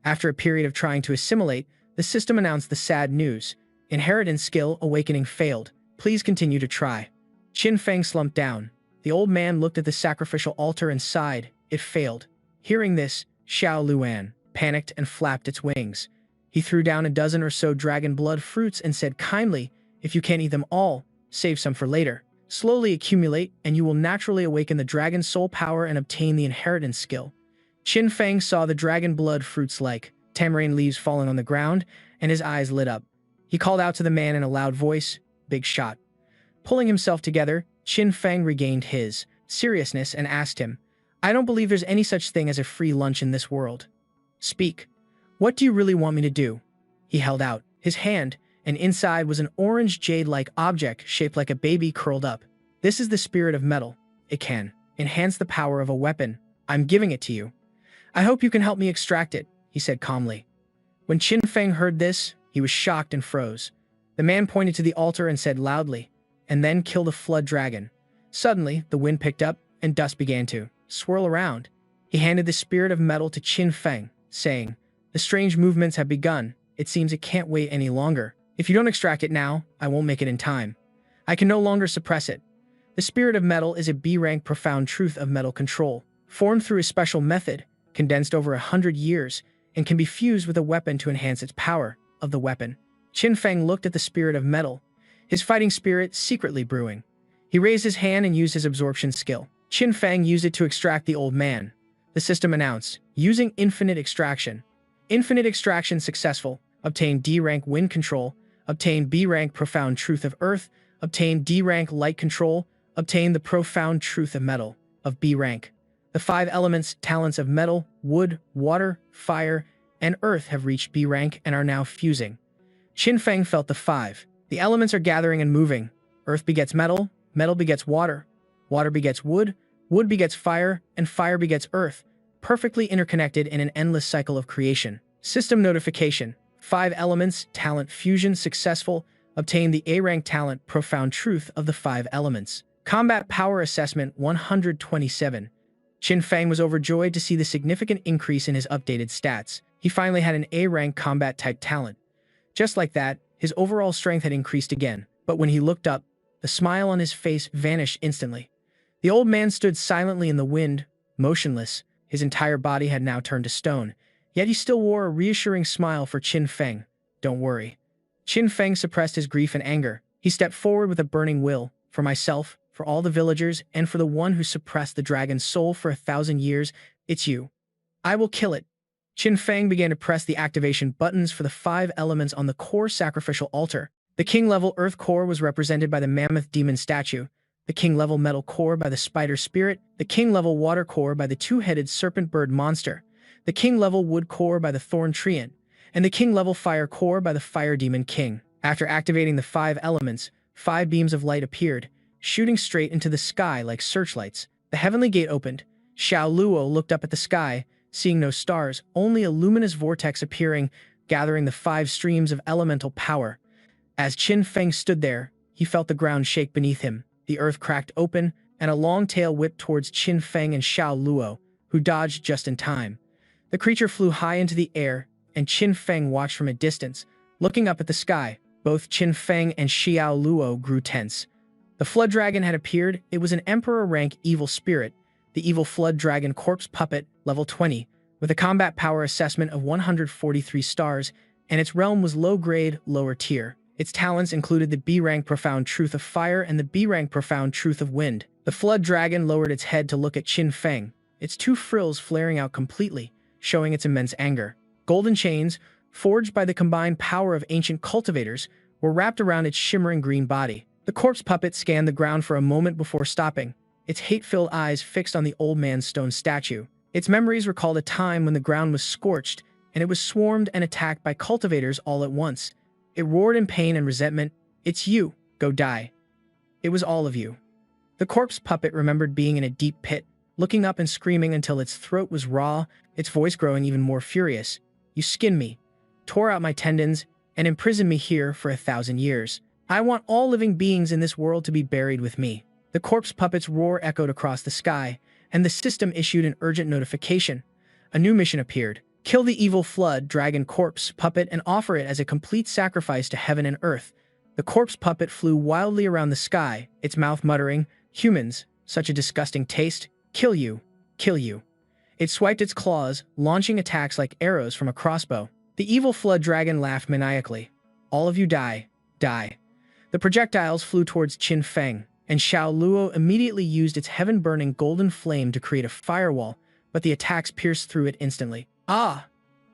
After a period of trying to assimilate, the system announced the sad news. Inheritance skill awakening failed. Please continue to try. Qin Feng slumped down. The old man looked at the sacrificial altar and sighed. It failed. Hearing this, Xiao Luan panicked and flapped its wings. He threw down a dozen or so dragon blood fruits and said kindly, "If you can't eat them all, save some for later. Slowly accumulate, and you will naturally awaken the dragon soul power and obtain the inheritance skill." Qin Feng saw the dragon blood fruits like tamarind leaves falling on the ground, and his eyes lit up. He called out to the man in a loud voice, "Big shot." Pulling himself together, Qin Feng regained his seriousness and asked him, "I don't believe there's any such thing as a free lunch in this world. Speak. What do you really want me to do?" He held out his hand, and inside was an orange jade-like object shaped like a baby curled up. "This is the spirit of metal. It can enhance the power of a weapon. I'm giving it to you. I hope you can help me extract it," he said calmly. When Qin Feng heard this, he was shocked and froze. The man pointed to the altar and said loudly, "And then kill the flood dragon." Suddenly, the wind picked up, and dust began to swirl around. He handed the spirit of metal to Qin Feng, saying, "The strange movements have begun. It seems it can't wait any longer. If you don't extract it now, I won't make it in time. I can no longer suppress it." The spirit of metal is a B-rank profound truth of metal control, formed through a special method, condensed over 100 years, and can be fused with a weapon to enhance its power of the weapon. Qin Feng looked at the spirit of metal, his fighting spirit secretly brewing. He raised his hand and used his absorption skill. Qin Feng used it to extract the old man. The system announced, using infinite extraction. Infinite extraction successful. Obtain D-rank wind control. Obtain B-rank profound truth of earth. Obtain D-rank light control. Obtain the profound truth of metal of B-rank. The 5 elements, talents of metal, wood, water, fire, and earth have reached B rank and are now fusing. Qin Feng felt the 5. The elements are gathering and moving. Earth begets metal, metal begets water, water begets wood, wood begets fire, and fire begets earth, perfectly interconnected in an endless cycle of creation. System notification. 5 elements, talent fusion successful. Obtain the A-rank talent, profound truth of the 5 elements. Combat power assessment 127. Qin Feng was overjoyed to see the significant increase in his updated stats. He finally had an A-rank combat-type talent. Just like that, his overall strength had increased again. But when he looked up, The smile on his face vanished instantly. The old man stood silently in the wind, motionless. His entire body had now turned to stone, yet he still wore a reassuring smile for Qin Feng. Don't worry. Qin Feng suppressed his grief and anger. He stepped forward with a burning will. For myself, for all the villagers, and for the one who suppressed the dragon's soul for 1,000 years, it's you. I will kill it. Qin Feng began to press the activation buttons for the 5 elements on the core sacrificial altar. The king-level earth core was represented by the mammoth demon statue, the king-level metal core by the spider spirit, the king-level water core by the 2-headed serpent bird monster, the king-level wood core by the thorn treant, and the king-level fire core by the fire demon king. After activating the 5 elements, 5 beams of light appeared, shooting straight into the sky like searchlights. The heavenly gate opened. Xiao Luo looked up at the sky, seeing no stars, only a luminous vortex appearing, gathering the 5 streams of elemental power. As Qin Feng stood there, he felt the ground shake beneath him. The earth cracked open, and a long tail whipped towards Qin Feng and Xiao Luo, who dodged just in time. The creature flew high into the air, and Qin Feng watched from a distance. Looking up at the sky, both Qin Feng and Xiao Luo grew tense. The flood dragon had appeared. It was an emperor-rank evil spirit, the evil flood dragon corpse puppet, level 20, with a combat power assessment of 143 stars, and its realm was low-grade, lower tier. Its talents included the B-rank Profound Truth of Fire and the B-rank Profound Truth of Wind. The flood dragon lowered its head to look at Qin Feng, its 2 frills flaring out completely, showing its immense anger. Golden chains, forged by the combined power of ancient cultivators, were wrapped around its shimmering green body. The corpse puppet scanned the ground for a moment before stopping, its hate-filled eyes fixed on the old man's stone statue. Its memories recalled a time when the ground was scorched, and it was swarmed and attacked by cultivators all at once. It roared in pain and resentment. It's you. Go die. It was all of you. The corpse puppet remembered being in a deep pit, looking up and screaming until its throat was raw, its voice growing even more furious. You skinned me, tore out my tendons, and imprisoned me here for 1,000 years. I want all living beings in this world to be buried with me. The corpse puppet's roar echoed across the sky, and the system issued an urgent notification. A new mission appeared. Kill the evil flood dragon corpse puppet and offer it as a complete sacrifice to heaven and earth. The corpse puppet flew wildly around the sky, its mouth muttering, "Humans, such a disgusting taste. Kill you. Kill you." It swiped its claws, launching attacks like arrows from a crossbow. The evil flood dragon laughed maniacally. All of you die. Die. The projectiles flew towards Qin Feng, and Xiao Luo immediately used its heaven-burning golden flame to create a firewall, but the attacks pierced through it instantly. Ah!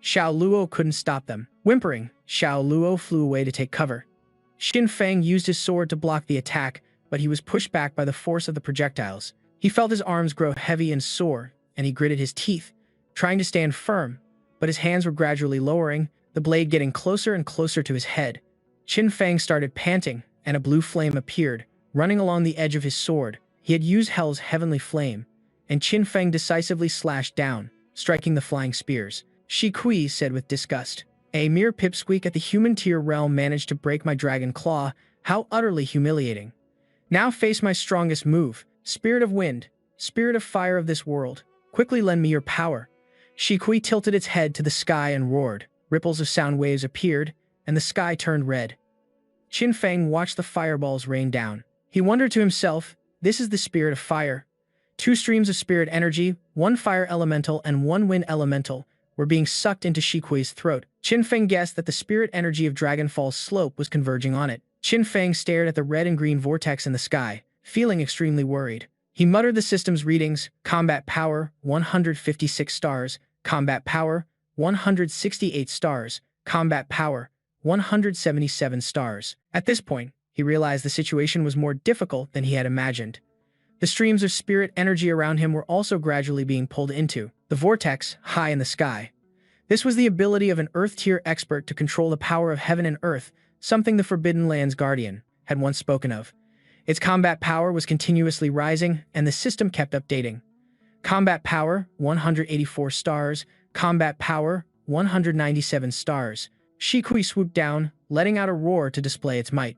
Xiao Luo couldn't stop them. Whimpering, Xiao Luo flew away to take cover. Qin Feng used his sword to block the attack, but he was pushed back by the force of the projectiles. He felt his arms grow heavy and sore, and he gritted his teeth, trying to stand firm, but his hands were gradually lowering, the blade getting closer and closer to his head. Qin Feng started panting, and a blue flame appeared, running along the edge of his sword. He had used Hell's heavenly flame, and Qin Feng decisively slashed down, striking the flying spears. Shi Kui said with disgust, "A mere pipsqueak at the human tier realm managed to break my dragon claw. How utterly humiliating. Now face my strongest move, Spirit of Wind, Spirit of Fire of this world. Quickly lend me your power." Shi Kui tilted its head to the sky and roared. Ripples of sound waves appeared, and the sky turned red. Qin Feng watched the fireballs rain down. He wondered to himself, this is the Spirit of Fire. 2 streams of spirit energy, 1 fire elemental and 1 wind elemental, were being sucked into Shi Kui's throat. Qin Feng guessed that the spirit energy of Dragonfall's slope was converging on it. Qin Feng stared at the red and green vortex in the sky, feeling extremely worried. He muttered the system's readings: combat power, 156 stars, combat power, 168 stars, combat power, 177 stars. At this point, he realized the situation was more difficult than he had imagined. The streams of spirit energy around him were also gradually being pulled into the vortex high in the sky. This was the ability of an Earth-tier expert to control the power of heaven and earth, something the Forbidden Land's guardian had once spoken of. Its combat power was continuously rising, and the system kept updating. Combat power, 184 stars. Combat power, 197 stars. Shi Kui swooped down, letting out a roar to display its might.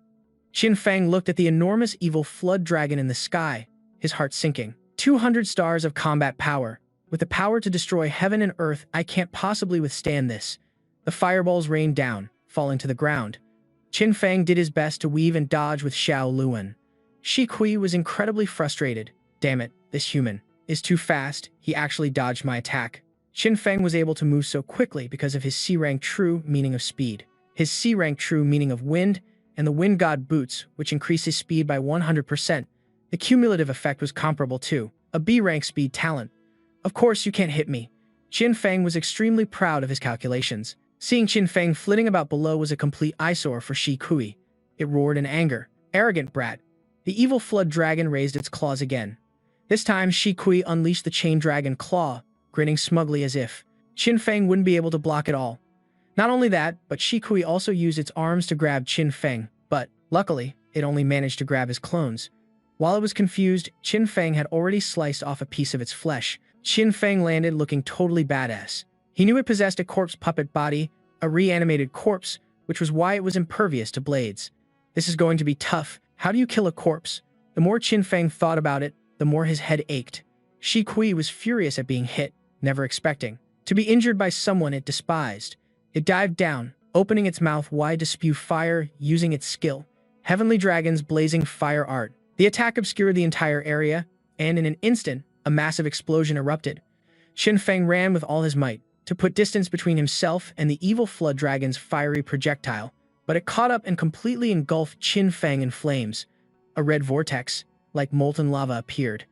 Qin Feng looked at the enormous evil flood dragon in the sky, his heart sinking. 200 stars of combat power. With the power to destroy heaven and earth, I can't possibly withstand this. The fireballs rained down, falling to the ground. Qin Feng did his best to weave and dodge with Xiao Luan. Shi Kui was incredibly frustrated. Damn it, this human is too fast. He actually dodged my attack. Qin Feng was able to move so quickly because of his C-rank true meaning of speed, his C-rank true meaning of wind, and the wind god boots, which increased his speed by 100%. The cumulative effect was comparable to a B-rank speed talent. Of course, you can't hit me. Qin Feng was extremely proud of his calculations. Seeing Qin Feng flitting about below was a complete eyesore for Shi Kui. It roared in anger. Arrogant brat. The evil flood dragon raised its claws again. This time, Shi Kui unleashed the chain dragon claw, grinning smugly as if Qin Feng wouldn't be able to block it all. Not only that, but Shi Kui also used its arms to grab Qin Feng, but, luckily, it only managed to grab his clones. While it was confused, Qin Feng had already sliced off a piece of its flesh. Qin Feng landed looking totally badass. He knew it possessed a corpse puppet body, a reanimated corpse, which was why it was impervious to blades. This is going to be tough. How do you kill a corpse? The more Qin Feng thought about it, the more his head ached. Shi Kui was furious at being hit, never expecting to be injured by someone it despised. It dived down, opening its mouth wide to spew fire using its skill. Heavenly Dragon's blazing fire art. The attack obscured the entire area, and in an instant, a massive explosion erupted. Qin Feng ran with all his might to put distance between himself and the evil flood dragon's fiery projectile, but it caught up and completely engulfed Qin Feng in flames. A red vortex, like molten lava, appeared.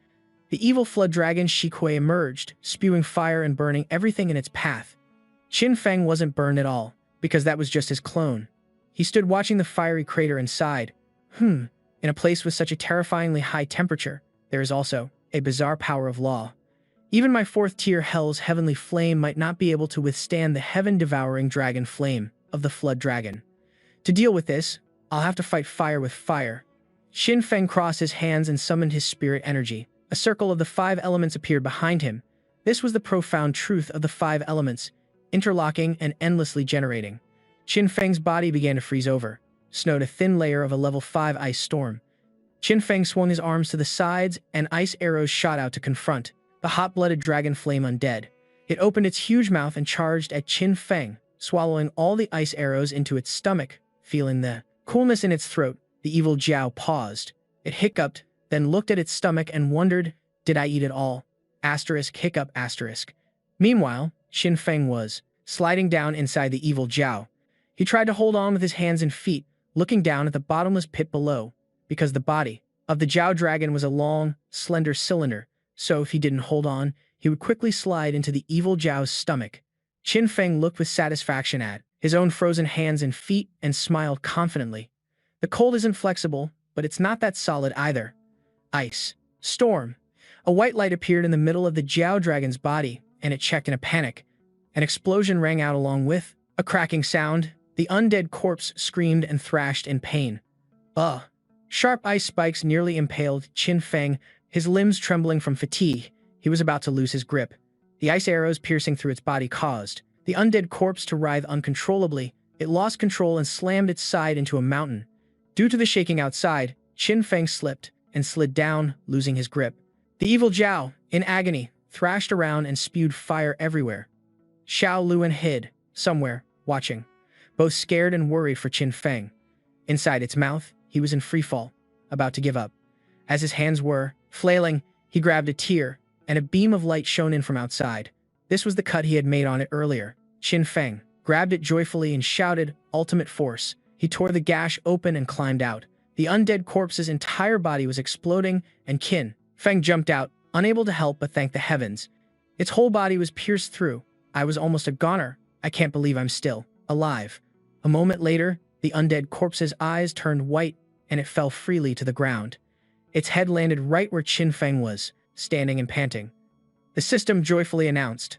The evil flood dragon Shi Kui emerged, spewing fire and burning everything in its path. Qin Feng wasn't burned at all, because that was just his clone. He stood watching the fiery crater and sighed. In a place with such a terrifyingly high temperature, there is also a bizarre power of law. Even my 4th tier Hell's heavenly flame might not be able to withstand the heaven-devouring dragon flame of the flood dragon. To deal with this, I'll have to fight fire with fire. Qin Feng crossed his hands and summoned his spirit energy. A circle of the 5 elements appeared behind him. This was the profound truth of the 5 elements, interlocking and endlessly generating. Qin Feng's body began to freeze over, snowed a thin layer of a level 5 ice storm. Qin Feng swung his arms to the sides, and ice arrows shot out to confront the hot-blooded dragon flame undead. It opened its huge mouth and charged at Qin Feng, swallowing all the ice arrows into its stomach. Feeling the coolness in its throat, the evil Jiao paused. It hiccuped, then looked at its stomach and wondered, did I eat it all? Asterisk hiccup asterisk. Meanwhile, Qin Feng was sliding down inside the evil Jiao. He tried to hold on with his hands and feet, looking down at the bottomless pit below, because the body of the Jiao dragon was a long, slender cylinder, so if he didn't hold on, he would quickly slide into the evil Jiao's stomach. Qin Feng looked with satisfaction at his own frozen hands and feet and smiled confidently. The cold isn't flexible, but it's not that solid either. Ice. Storm. A white light appeared in the middle of the Jiao dragon's body, and it checked in a panic. An explosion rang out along with a cracking sound. The undead corpse screamed and thrashed in pain. Ugh. Sharp ice spikes nearly impaled Qin Feng, his limbs trembling from fatigue. He was about to lose his grip. The ice arrows piercing through its body caused the undead corpse to writhe uncontrollably. It lost control and slammed its side into a mountain. Due to the shaking outside, Qin Feng slipped and slid down, losing his grip. The evil Jiao, in agony, thrashed around and spewed fire everywhere. Xiao Luan hid, somewhere, watching, both scared and worried for Qin Feng. Inside its mouth, he was in freefall, about to give up. As his hands were flailing, he grabbed a tear, and a beam of light shone in from outside. This was the cut he had made on it earlier. Qin Feng grabbed it joyfully and shouted, "Ultimate force." He tore the gash open and climbed out. The undead corpse's entire body was exploding, and Qin Feng jumped out, unable to help but thank the heavens. Its whole body was pierced through. I was almost a goner. I can't believe I'm still alive. A moment later, the undead corpse's eyes turned white, and it fell freely to the ground. Its head landed right where Qin Feng was, standing and panting. The system joyfully announced,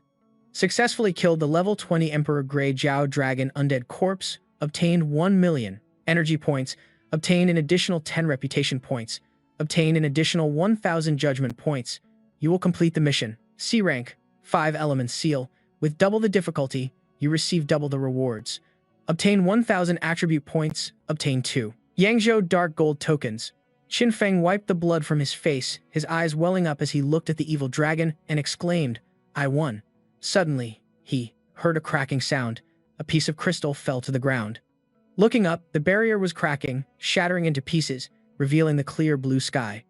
"Successfully killed the level 20 Emperor Grey Jiao Dragon Undead Corpse, obtained 1 million energy points, obtained an additional 10 reputation points, obtained an additional 1,000 judgment points. You will complete the mission. C rank, 5 elements seal. With double the difficulty, you receive double the rewards. Obtain 1,000 attribute points, obtain 2 Yangzhou Dark Gold tokens." Qin Feng wiped the blood from his face, his eyes welling up as he looked at the evil dragon and exclaimed, "I won." Suddenly, he heard a cracking sound. A piece of crystal fell to the ground. Looking up, the barrier was cracking, shattering into pieces. revealing the clear blue sky.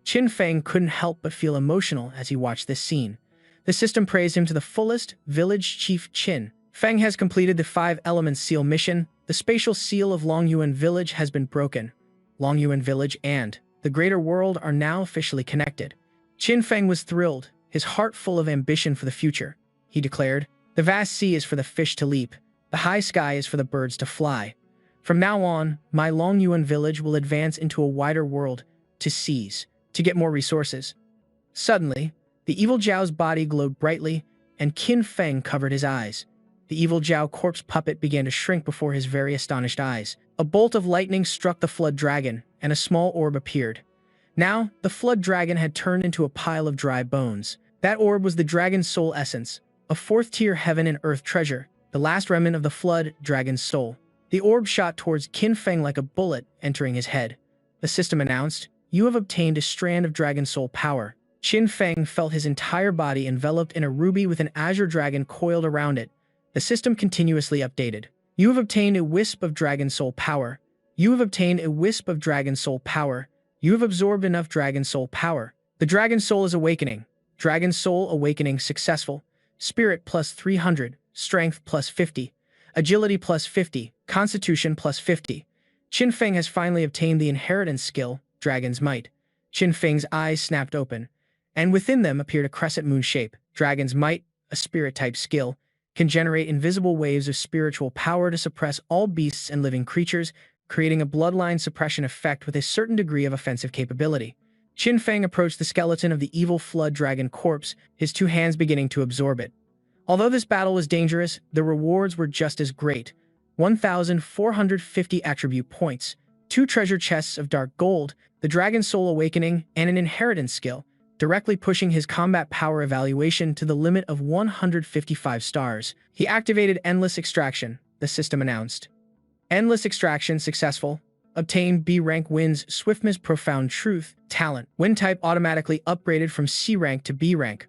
Qin Feng couldn't help but feel emotional as he watched this scene. The system praised him to the fullest. Village Chief Qin Feng has completed the 5 Elements Seal mission. The spatial seal of Longyuan Village has been broken. Longyuan Village and the greater world are now officially connected. Qin Feng was thrilled, his heart full of ambition for the future. He declared, "The vast sea is for the fish to leap. The high sky is for the birds to fly. From now on, my Longyuan Village will advance into a wider world to seize, to get more resources." Suddenly, the evil Zhao's body glowed brightly, and Qin Feng covered his eyes. The evil Zhao corpse puppet began to shrink before his very astonished eyes. A bolt of lightning struck the flood dragon, and a small orb appeared. Now, the flood dragon had turned into a pile of dry bones. That orb was the dragon's soul essence, a 4th-tier heaven and earth treasure, the last remnant of the flood dragon's soul. The orb shot towards Qin Feng like a bullet, entering his head. The system announced, "You have obtained a strand of dragon soul power." Qin Feng felt his entire body enveloped in a ruby with an azure dragon coiled around it. The system continuously updated. "You have obtained a wisp of dragon soul power. You have obtained a wisp of dragon soul power. You have absorbed enough dragon soul power. The dragon soul is awakening. Dragon soul awakening successful. Spirit plus 300, strength plus 50, agility plus 50, constitution plus 50. Qin Feng has finally obtained the inheritance skill, Dragon's Might." Qin Feng's eyes snapped open, and within them appeared a crescent moon shape. Dragon's Might, a spirit-type skill, can generate invisible waves of spiritual power to suppress all beasts and living creatures, creating a bloodline suppression effect with a certain degree of offensive capability. Qin Feng approached the skeleton of the evil flood dragon corpse, his 2 hands beginning to absorb it. Although this battle was dangerous, the rewards were just as great. 1,450 attribute points, 2 treasure chests of dark gold, the Dragon Soul Awakening, and an inheritance skill, directly pushing his combat power evaluation to the limit of 155 stars. He activated Endless Extraction, the system announced. Endless Extraction successful. Obtain B rank wins Swiftness Profound Truth talent. Wind type automatically upgraded from C rank to B rank,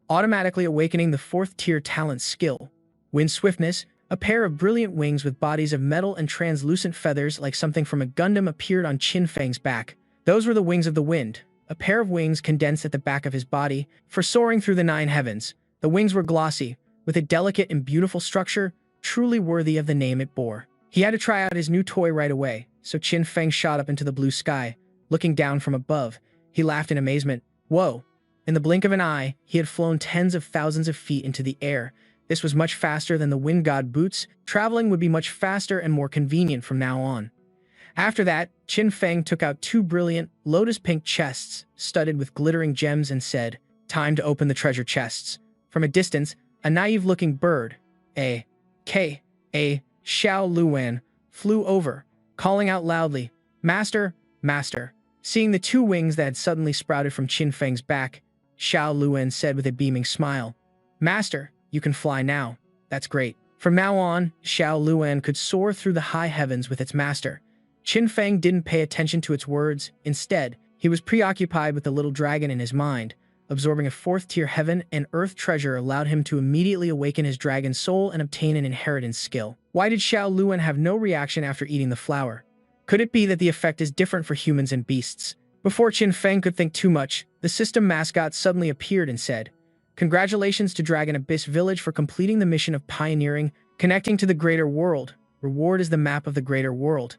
automatically awakening the 4th tier talent skill. Wind Swiftness, a pair of brilliant wings with bodies of metal and translucent feathers like something from a Gundam appeared on Qin Feng's back. Those were the wings of the wind, a pair of wings condensed at the back of his body for soaring through the 9 heavens. The wings were glossy, with a delicate and beautiful structure, truly worthy of the name it bore. He had to try out his new toy right away, so Qin Feng shot up into the blue sky. Looking down from above, he laughed in amazement. Whoa! In the blink of an eye, he had flown tens of thousands of feet into the air. This was much faster than the wind god boots. Traveling would be much faster and more convenient from now on. After that, Qin Feng took out 2 brilliant, lotus-pink chests studded with glittering gems and said, "Time to open the treasure chests." From a distance, a naive-looking bird, a Xiao Luan, flew over, calling out loudly, "Master, Master." Seeing the 2 wings that had suddenly sprouted from Qin Feng's back, Xiao Luan said with a beaming smile, "Master, you can fly now. That's great." From now on, Xiao Luan could soar through the high heavens with its master. Qin Feng didn't pay attention to its words. Instead, he was preoccupied with the little dragon in his mind. Absorbing a 4th tier heaven and earth treasure allowed him to immediately awaken his dragon soul and obtain an inheritance skill. Why did Xiao Luan have no reaction after eating the flower? Could it be that the effect is different for humans and beasts? Before Qin Feng could think too much, the system mascot suddenly appeared and said, "Congratulations to Dragon Abyss Village for completing the mission of pioneering, connecting to the greater world. Reward is the map of the greater world.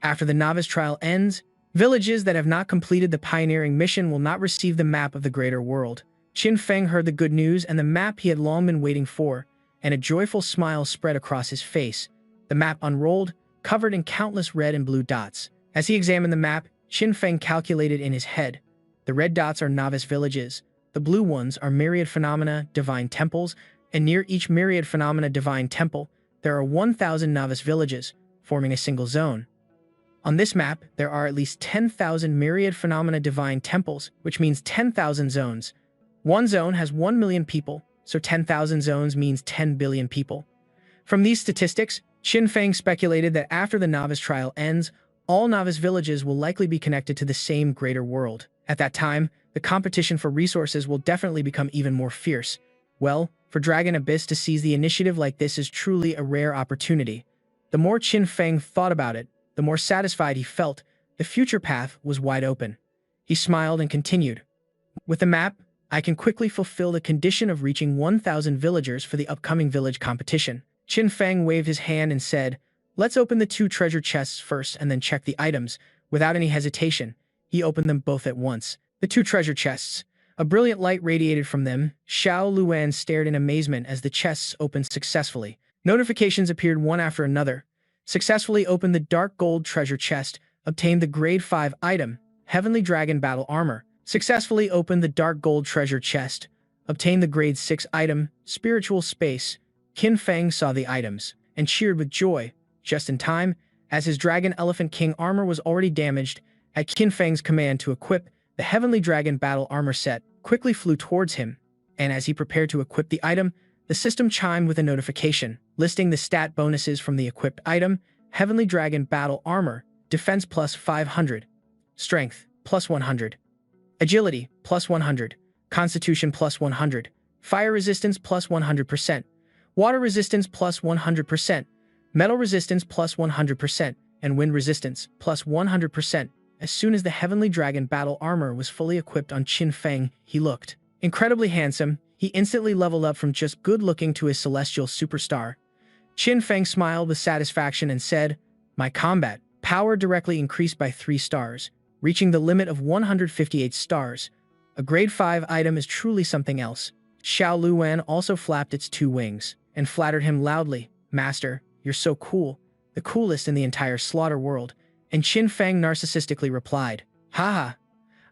After the novice trial ends, villages that have not completed the pioneering mission will not receive the map of the greater world." Qin Feng heard the good news and the map he had long been waiting for, and a joyful smile spread across his face. The map unrolled, covered in countless red and blue dots. As he examined the map, Qin Feng calculated in his head. The red dots are novice villages, the blue ones are myriad phenomena, divine temples, and near each myriad phenomena divine temple, there are 1,000 novice villages, forming a single zone. On this map, there are at least 10,000 myriad phenomena divine temples, which means 10,000 zones. One zone has 1 million people, so 10,000 zones means 10 billion people. From these statistics, Qin Feng speculated that after the novice trial ends, all novice villages will likely be connected to the same greater world. At that time, the competition for resources will definitely become even more fierce. Well, for Dragon Abyss to seize the initiative like this is truly a rare opportunity. The more Qin Feng thought about it, the more satisfied he felt. The future path was wide open. He smiled and continued. With the map, I can quickly fulfill the condition of reaching 1,000 villagers for the upcoming village competition. Qin Feng waved his hand and said, let's open the 2 treasure chests first and then check the items. Without any hesitation, he opened them both at once. The 2 treasure chests. A brilliant light radiated from them. Xiao Luan stared in amazement as the chests opened successfully. Notifications appeared one after another. Successfully opened the dark gold treasure chest. Obtained the grade 5 item, Heavenly Dragon Battle Armor. Successfully opened the dark gold treasure chest. Obtained the grade 6 item, Spiritual Space. Qin Feng saw the items and cheered with joy, just in time, as his Dragon Elephant King armor was already damaged. At Qin Feng's command to equip, the Heavenly Dragon Battle Armor set quickly flew towards him, and as he prepared to equip the item, the system chimed with a notification, listing the stat bonuses from the equipped item, Heavenly Dragon Battle Armor, Defense plus 500, Strength plus 100, Agility plus 100, Constitution plus 100, Fire Resistance plus 100%, Water Resistance plus 100%, Metal Resistance plus 100%, and Wind Resistance plus 100%. As soon as the Heavenly Dragon Battle Armor was fully equipped on Qin Feng, he looked incredibly handsome. He instantly leveled up from just good-looking to a celestial superstar. Qin Feng smiled with satisfaction and said, my combat power directly increased by 3 stars, reaching the limit of 158 stars. A grade 5 item is truly something else. Xiao Luan also flapped its 2 wings and flattered him loudly. Master, you're so cool, the coolest in the entire slaughter world. And Qin Feng narcissistically replied, haha,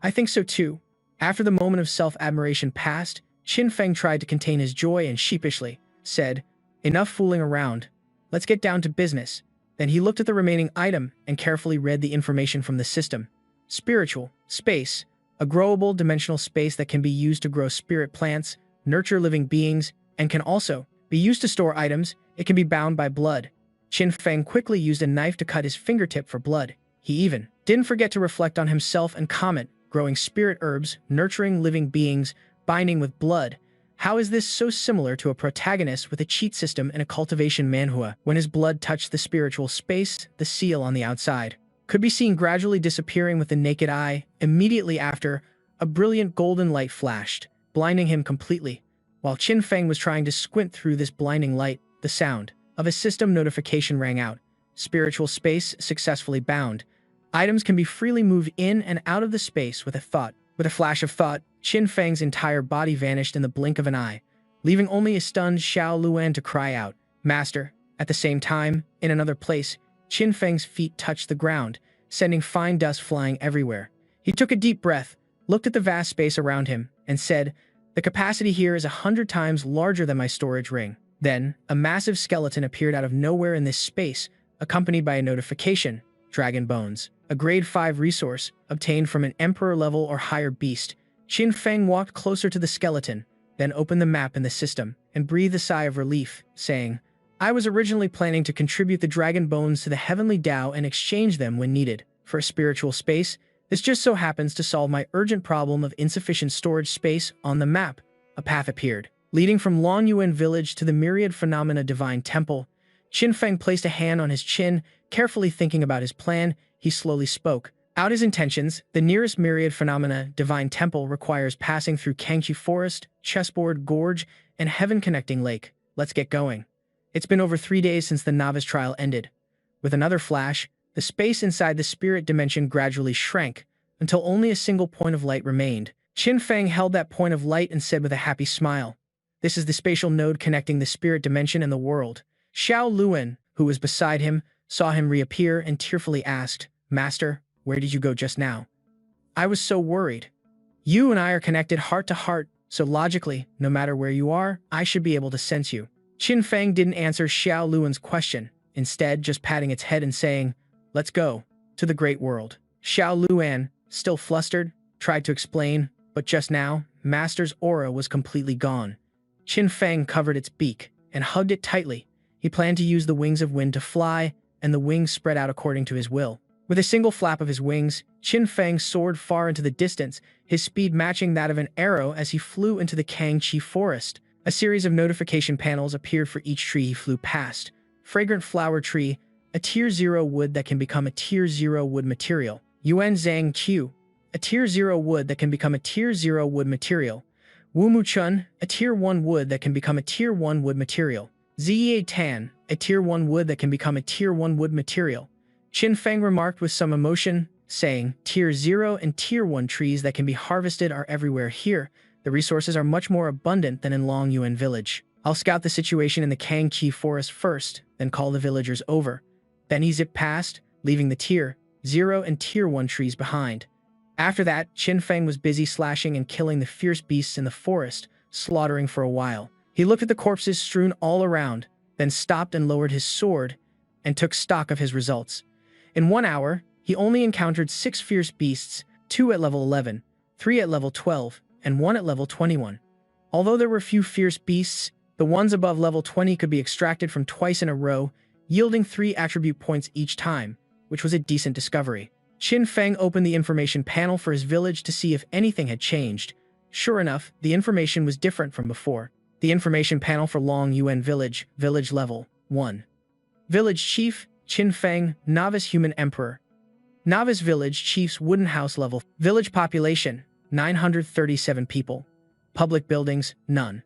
I think so too. After the moment of self-admiration passed, Qin Feng tried to contain his joy and sheepishly said, enough fooling around, let's get down to business. Then he looked at the remaining item and carefully read the information from the system. Spiritual Space, a growable dimensional space that can be used to grow spirit plants, nurture living beings, and can also be used to store items. It can be bound by blood. Qin Feng quickly used a knife to cut his fingertip for blood. He even didn't forget to reflect on himself and comment, growing spirit herbs, nurturing living beings, binding with blood. How is this so similar to a protagonist with a cheat system and a cultivation manhua? When his blood touched the spiritual space, the seal on the outside could be seen gradually disappearing with the naked eye. Immediately after, a brilliant golden light flashed, blinding him completely. While Qin Feng was trying to squint through this blinding light, the sound of a system notification rang out. Spiritual space successfully bound. Items can be freely moved in and out of the space with a thought. With a flash of thought, Qin Feng's entire body vanished in the blink of an eye, leaving only a stunned Xiao Luan to cry out, Master. At the same time, in another place, Qin Feng's feet touched the ground, sending fine dust flying everywhere. He took a deep breath, looked at the vast space around him, and said, the capacity here is 100 times larger than my storage ring. Then, a massive skeleton appeared out of nowhere in this space, accompanied by a notification, Dragon Bones, a grade 5 resource, obtained from an emperor-level or higher beast. Qin Feng walked closer to the skeleton, then opened the map in the system, and breathed a sigh of relief, saying, I was originally planning to contribute the Dragon Bones to the Heavenly Tao and exchange them when needed for a spiritual space. This just so happens to solve my urgent problem of insufficient storage space on the map. A path appeared, leading from Longyuan village to the Myriad Phenomena Divine Temple. Qin Feng placed a hand on his chin, carefully thinking about his plan. He slowly spoke out his intentions. The nearest Myriad Phenomena Divine Temple requires passing through Kangchi Forest, Chessboard Gorge, and Heaven-connecting Lake. Let's get going. It's been over 3 days since the novice trial ended. With another flash, the space inside the spirit dimension gradually shrank, until only a single point of light remained. Qin Feng held that point of light and said with a happy smile, this is the spatial node connecting the spirit dimension and the world. Xiao Luan, who was beside him, saw him reappear and tearfully asked, Master, where did you go just now? I was so worried. You and I are connected heart to heart, so logically, no matter where you are, I should be able to sense you. Qin Feng didn't answer Xiao Luan's question, instead just patting its head and saying, let's go, to the great world. Xiao Luan, still flustered, tried to explain, but just now, Master's aura was completely gone. Qin Feng covered its beak and hugged it tightly. He planned to use the wings of wind to fly, and the wings spread out according to his will. With a single flap of his wings, Qin Feng soared far into the distance, his speed matching that of an arrow as he flew into the Kangchi Forest. A series of notification panels appeared for each tree he flew past. Fragrant flower tree, a tier 0 wood that can become a tier 0 wood material. Yuan Zhang Q, a tier 0 wood that can become a tier 0 wood material. Wu Mu Chun, a tier 1 wood that can become a tier 1 wood material. Ziye Tan, a tier 1 wood that can become a tier 1 wood material. Qin Feng remarked with some emotion, saying, tier 0 and tier 1 trees that can be harvested are everywhere here. The resources are much more abundant than in Long Yuan village. I'll scout the situation in the Kangqi forest first, then call the villagers over. Then he zipped past, leaving the tier 0 and tier 1 trees behind. After that, Qin Feng was busy slashing and killing the fierce beasts in the forest, slaughtering for a while. He looked at the corpses strewn all around, then stopped and lowered his sword, and took stock of his results. In 1 hour, he only encountered 6 fierce beasts, 2 at level 11, 3 at level 12, and 1 at level 21. Although there were few fierce beasts, the ones above level 20 could be extracted from twice in a row, yielding 3 attribute points each time, which was a decent discovery. Qin Feng opened the information panel for his village to see if anything had changed. Sure enough, the information was different from before. The information panel for Long Yuan Village, Village Level 1. Village Chief, Qin Feng, Novice Human Emperor. Novice Village Chief's Wooden House Level. Village Population, 937 people. Public buildings, none.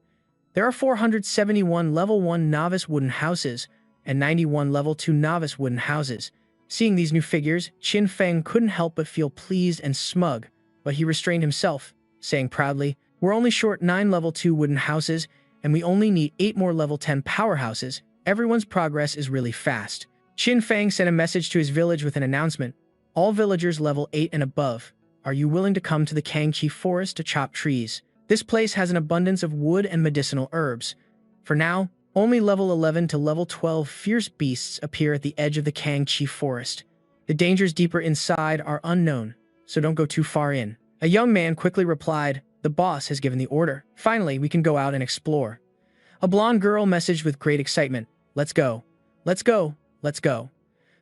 There are 471 Level 1 Novice Wooden Houses and 91 Level 2 Novice Wooden Houses. Seeing these new figures, Qin Feng couldn't help but feel pleased and smug, but he restrained himself, saying proudly, "We're only short 9 level 2 wooden houses, and we only need 8 more level 10 powerhouses. Everyone's progress is really fast." Qin Feng sent a message to his village with an announcement. "All villagers level 8 and above, are you willing to come to the Kangqi forest to chop trees? This place has an abundance of wood and medicinal herbs. For now, only level 11 to level 12 fierce beasts appear at the edge of the Kangqi forest. The dangers deeper inside are unknown, so don't go too far in." A young man quickly replied, "The boss has given the order. Finally, we can go out and explore." A blonde girl messaged with great excitement, "Let's go. Let's go. Let's go."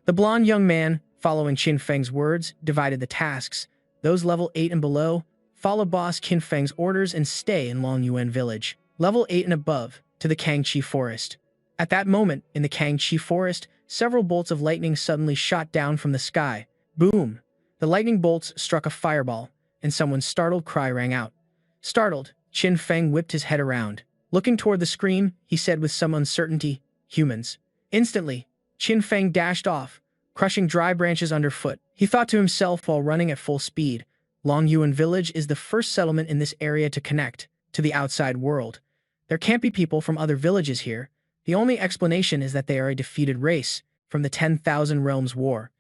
The blonde young man, following Qin Feng's words, divided the tasks. Those level 8 and below, follow boss Qin Feng's orders and stay in Long Yuan village. Level 8 and above, to the Kangqi forest. At that moment, in the Kangqi forest, several bolts of lightning suddenly shot down from the sky. Boom! The lightning bolts struck a fireball, and someone's startled cry rang out. Startled, Qin Feng whipped his head around. Looking toward the scream, he said with some uncertainty, "Humans." Instantly, Qin Feng dashed off, crushing dry branches underfoot. He thought to himself while running at full speed, Long Yuan village is the first settlement in this area to connect to the outside world. There can't be people from other villages here. The only explanation is that they are a defeated race from the 10,000 Realms War.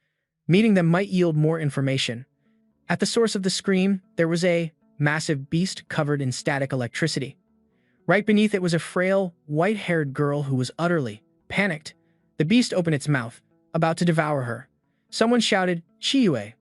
Meeting them might yield more information. At the source of the scream, there was a massive beast covered in static electricity. Right beneath it was a frail, white-haired girl who was utterly panicked. The beast opened its mouth, about to devour her. Someone shouted, "Chiyue."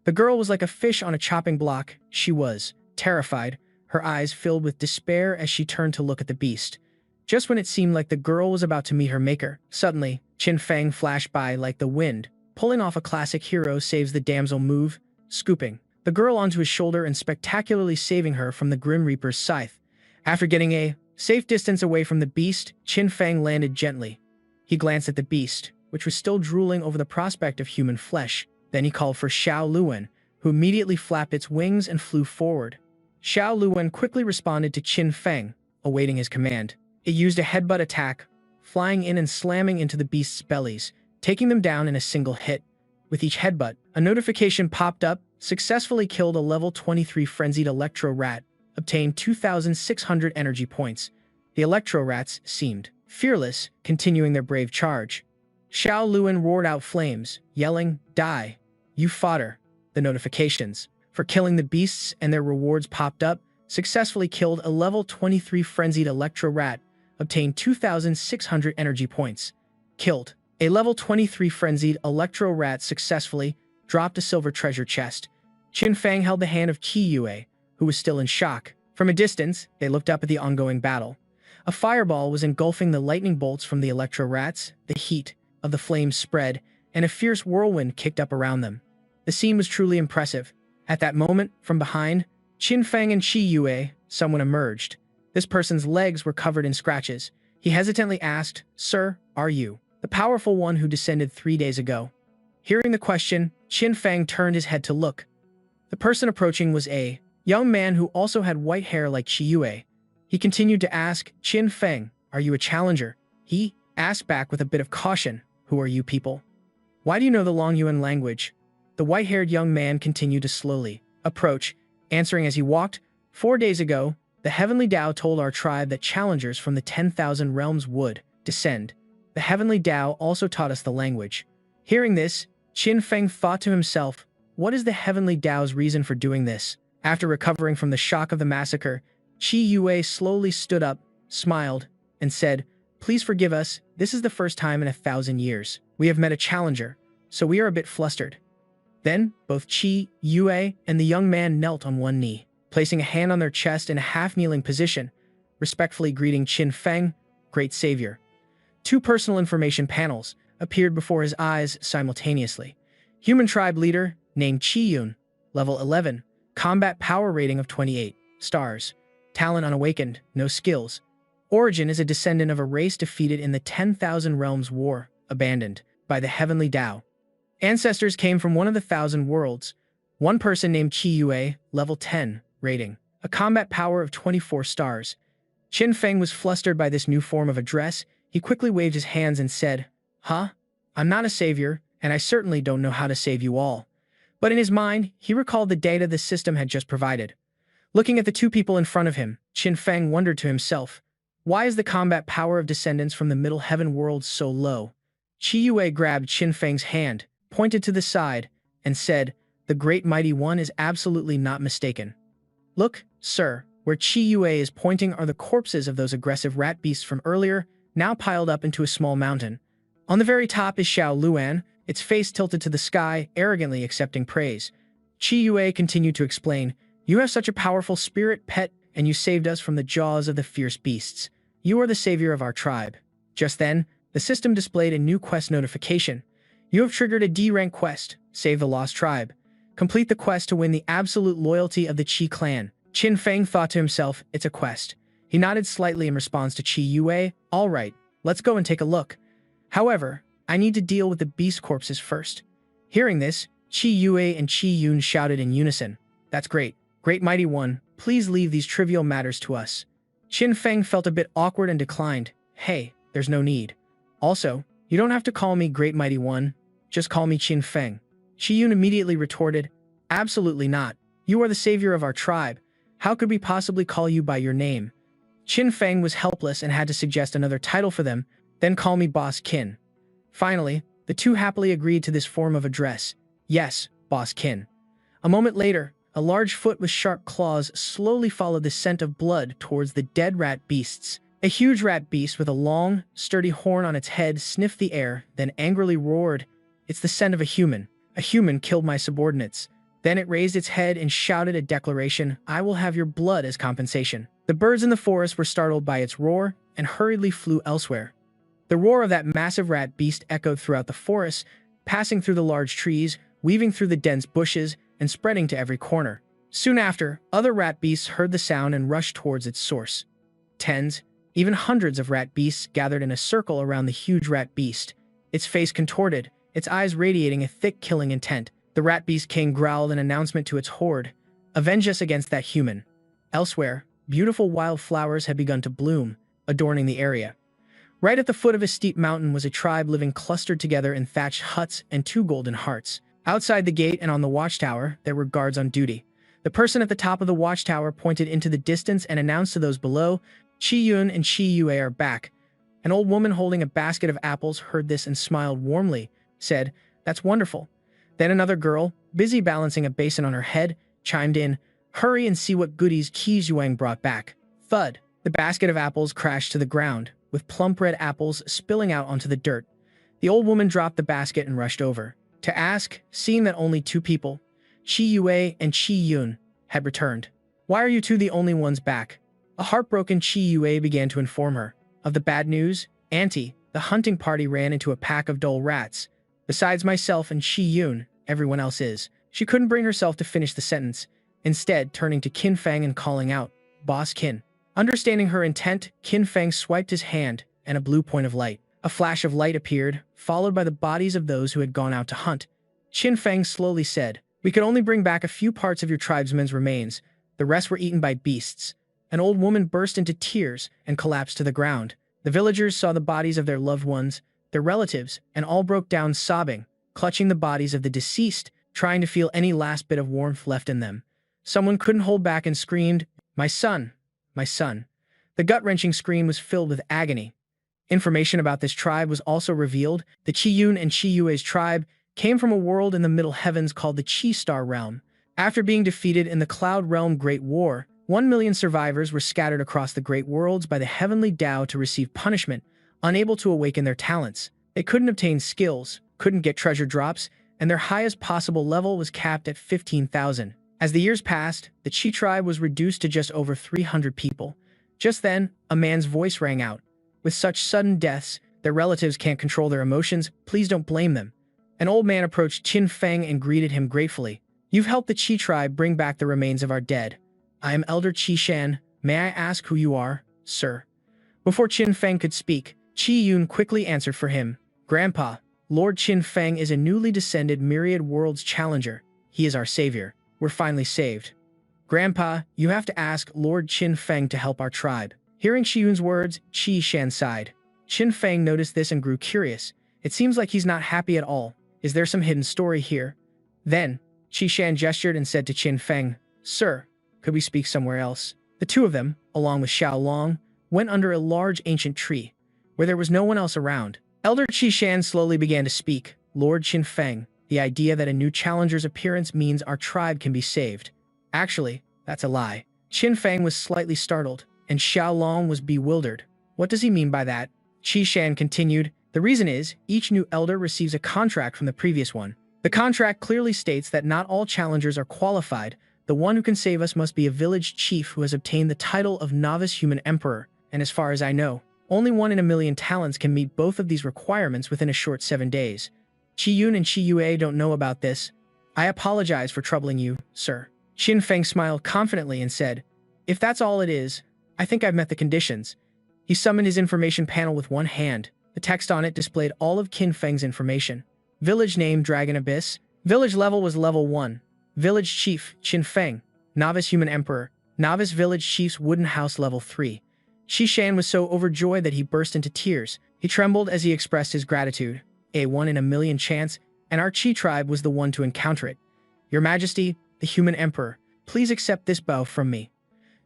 The girl was like a fish on a chopping block. She was terrified, her eyes filled with despair as she turned to look at the beast. Just when it seemed like the girl was about to meet her maker, suddenly, Qin Feng flashed by like the wind, pulling off a classic hero saves the damsel move, scooping the girl onto his shoulder and spectacularly saving her from the Grim Reaper's scythe. After getting a safe distance away from the beast, Qin Feng landed gently. He glanced at the beast, which was still drooling over the prospect of human flesh. Then he called for Xiao Luan, who immediately flapped its wings and flew forward. Xiao Luan quickly responded to Qin Feng, awaiting his command. It used a headbutt attack, flying in and slamming into the beast's bellies, taking them down in a single hit. With each headbutt, a notification popped up, successfully killed a level 23 frenzied electro rat, obtained 2,600 energy points. The electro rats seemed fearless, continuing their brave charge. Xiao Luan roared out flames, yelling, "Die, you fodder." The notifications for killing the beasts and their rewards popped up, successfully killed a level 23 frenzied electro rat, obtained 2,600 energy points. Killed a level 23 frenzied electro rat successfully, dropped a silver treasure chest. Qin Feng held the hand of Qi Yue, who was still in shock. From a distance, they looked up at the ongoing battle. A fireball was engulfing the lightning bolts from the electro rats, the heat of the flames spread, and a fierce whirlwind kicked up around them. The scene was truly impressive. At that moment, from behind Qin Feng and Qi Yue, someone emerged. This person's legs were covered in scratches. He hesitantly asked, "Sir, are you the powerful one who descended 3 days ago?" Hearing the question, Qin Feng turned his head to look. The person approaching was a young man who also had white hair like Qi Yue. He continued to ask, Qin Feng, are you a challenger? He asked back with a bit of caution, who are you people? Why do you know the Long Yuan language? The white-haired young man continued to slowly approach, answering as he walked. 4 days ago, the Heavenly Tao told our tribe that challengers from the 10,000 realms would descend. The Heavenly Tao also taught us the language. Hearing this, Qin Feng thought to himself, what is the Heavenly Tao's reason for doing this? After recovering from the shock of the massacre, Qi Yue slowly stood up, smiled, and said, please forgive us, this is the first time in 1,000 years we have met a challenger, so we are a bit flustered. Then, both Qi Yue and the young man knelt on one knee, placing a hand on their chest in a half-kneeling position, respectfully greeting Qin Feng, Great Savior. 2 personal information panels appeared before his eyes simultaneously. Human tribe leader, named Qi Yun, level 11, combat power rating of 28 stars, talent unawakened, no skills. Origin is a descendant of a race defeated in the 10,000 Realms War, abandoned by the Heavenly Tao. Ancestors came from one of the 1,000 worlds. One person named Qi Yue, level 10, rating, a combat power of 24 stars. Qin Feng was flustered by this new form of address. He quickly waved his hands and said, huh? I'm not a savior, and I certainly don't know how to save you all. But in his mind, he recalled the data the system had just provided. Looking at the 2 people in front of him, Qin Feng wondered to himself, why is the combat power of descendants from the Middle Heaven world so low? Qi Yue grabbed Qin Feng's hand, pointed to the side, and said, the Great Mighty One is absolutely not mistaken. Look, sir, where Qi Yue is pointing are the corpses of those aggressive rat beasts from earlier, now piled up into a small mountain. On the very top is Xiao Luan, its face tilted to the sky, arrogantly accepting praise. Qi Yue continued to explain, you have such a powerful spirit, pet, and you saved us from the jaws of the fierce beasts. You are the savior of our tribe. Just then, the system displayed a new quest notification. You have triggered a D-rank quest, Save the Lost Tribe. Complete the quest to win the absolute loyalty of the Qi clan. Qin Feng thought to himself, it's a quest. He nodded slightly in response to Qi Yue. All right, let's go and take a look. However, I need to deal with the beast corpses first. Hearing this, Qi Yue and Qi Yun shouted in unison. That's great. Great Mighty One, please leave these trivial matters to us. Qin Feng felt a bit awkward and declined. Hey, there's no need. Also, you don't have to call me Great Mighty One. Just call me Qin Feng. Qi Yun immediately retorted, absolutely not. You are the savior of our tribe. How could we possibly call you by your name? Qin Feng was helpless and had to suggest another title for them, then call me Boss Qin. Finally, the 2 happily agreed to this form of address. Yes, Boss Qin. A moment later, a large foot with sharp claws slowly followed the scent of blood towards the dead rat beasts. A huge rat beast with a long, sturdy horn on its head sniffed the air, then angrily roared, it's the scent of a human. A human killed my subordinates. Then it raised its head and shouted a declaration, I will have your blood as compensation. The birds in the forest were startled by its roar and hurriedly flew elsewhere. The roar of that massive rat beast echoed throughout the forest, passing through the large trees, weaving through the dense bushes, and spreading to every corner. Soon after, other rat beasts heard the sound and rushed towards its source. Tens, even hundreds of rat beasts gathered in a circle around the huge rat beast, its face contorted, its eyes radiating a thick killing intent. The rat beast king growled an announcement to its horde, avenge us against that human. Elsewhere, beautiful wild flowers had begun to bloom, adorning the area. Right at the foot of a steep mountain was a tribe living clustered together in thatched huts and 2 golden hearts. Outside the gate and on the watchtower, there were guards on duty. The person at the top of the watchtower pointed into the distance and announced to those below, Qi Yun and Qi Yue are back. An old woman holding a basket of apples heard this and smiled warmly, said, that's wonderful. Then another girl, busy balancing a basin on her head, chimed in, hurry and see what goodies Qi Zhuang brought back. Thud. The basket of apples crashed to the ground, with plump red apples spilling out onto the dirt. The old woman dropped the basket and rushed over to ask, seeing that only 2 people, Qi Yue and Qi Yun, had returned. Why are you 2 the only ones back? A heartbroken Qi Yue began to inform her of the bad news. Auntie, the hunting party ran into a pack of dull rats. Besides myself and Qi Yun, everyone else is. She couldn't bring herself to finish the sentence, instead turning to Qin Feng and calling out, Boss Qin. Understanding her intent, Qin Feng swiped his hand, and a blue point of light. A flash of light appeared, followed by the bodies of those who had gone out to hunt. Qin Feng slowly said, "We could only bring back a few parts of your tribesmen's remains. The rest were eaten by beasts." An old woman burst into tears and collapsed to the ground. The villagers saw the bodies of their loved ones, their relatives, and all broke down sobbing, clutching the bodies of the deceased, trying to feel any last bit of warmth left in them. Someone couldn't hold back and screamed, "My son! My son!" The gut-wrenching scream was filled with agony. Information about this tribe was also revealed. The Qiyun and Qiyue's tribe came from a world in the Middle Heavens called the Qi Star Realm. After being defeated in the Cloud Realm Great War, 1 million survivors were scattered across the Great Worlds by the Heavenly Tao to receive punishment, unable to awaken their talents. They couldn't obtain skills, couldn't get treasure drops, and their highest possible level was capped at 15,000. As the years passed, the Qi tribe was reduced to just over 300 people. Just then, a man's voice rang out. "With such sudden deaths, their relatives can't control their emotions. Please don't blame them." An old man approached Qin Feng and greeted him gratefully. "You've helped the Qi tribe bring back the remains of our dead. I am Elder Qi Shan. May I ask who you are, sir?" Before Qin Feng could speak, Qi Yun quickly answered for him. "Grandpa, Lord Qin Feng is a newly descended Myriad Worlds challenger. He is our savior. We're finally saved. Grandpa, you have to ask Lord Qin Feng to help our tribe." Hearing Qi Yun's words, Qi Shan sighed. Qin Feng noticed this and grew curious. It seems like he's not happy at all. Is there some hidden story here? Then, Qi Shan gestured and said to Qin Feng, "Sir, could we speak somewhere else?" The two of them, along with Xiao Long, went under a large ancient tree, where there was no one else around. Elder Qi Shan slowly began to speak. "Lord Qin Feng, the idea that a new challenger's appearance means our tribe can be saved. Actually, that's a lie." Qin Feng was slightly startled, and Xiao Long was bewildered. "What does he mean by that?" Qi Shan continued, "The reason is, each new elder receives a contract from the previous one. The contract clearly states that not all challengers are qualified. The one who can save us must be a village chief who has obtained the title of Novice Human Emperor, and as far as I know, only 1 in a million talents can meet both of these requirements within a short 7 days. Qiyun and Qiyue don't know about this. I apologize for troubling you, sir." Qin Feng smiled confidently and said, "If that's all it is, I think I've met the conditions." He summoned his information panel with one hand. The text on it displayed all of Qin Feng's information. Village name Dragon Abyss. Village level was level 1. Village chief Qin Feng. Novice Human Emperor. Novice Village Chief's Wooden House level 3. Qi Shan was so overjoyed that he burst into tears. He trembled as he expressed his gratitude. A 1 in a million chance, and our Qi tribe was the one to encounter it. "Your Majesty, the Human Emperor, please accept this bow from me."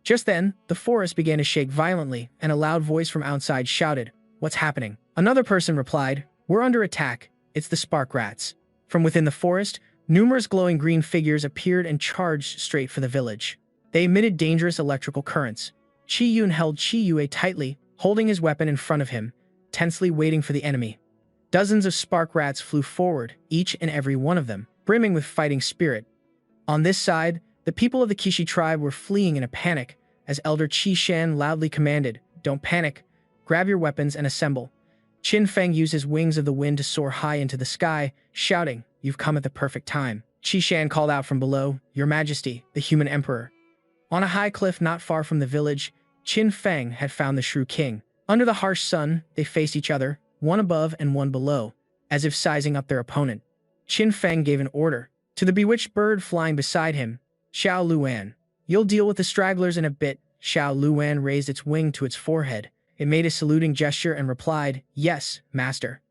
Just then, the forest began to shake violently, and a loud voice from outside shouted, "What's happening?" Another person replied, "We're under attack. It's the Spark Rats." From within the forest, numerous glowing green figures appeared and charged straight for the village. They emitted dangerous electrical currents. Qi Yun held Qi Yue tightly, holding his weapon in front of him, tensely waiting for the enemy. Dozens of Spark Rats flew forward, each and every one of them, brimming with fighting spirit. On this side, the people of the Kishi tribe were fleeing in a panic, as Elder Qi Shan loudly commanded, "Don't panic. Grab your weapons and assemble." Qin Feng used his wings of the wind to soar high into the sky, shouting, "You've come at the perfect time." Qi Shan called out from below, "Your Majesty, the Human Emperor." On a high cliff not far from the village, Qin Feng had found the Shrew King. Under the harsh sun, they faced each other, one above and one below, as if sizing up their opponent. Qin Feng gave an order to the bewitched bird flying beside him, "Xiao Luan, you'll deal with the stragglers in a bit." Xiao Luan raised its wing to its forehead. It made a saluting gesture and replied, "Yes, master."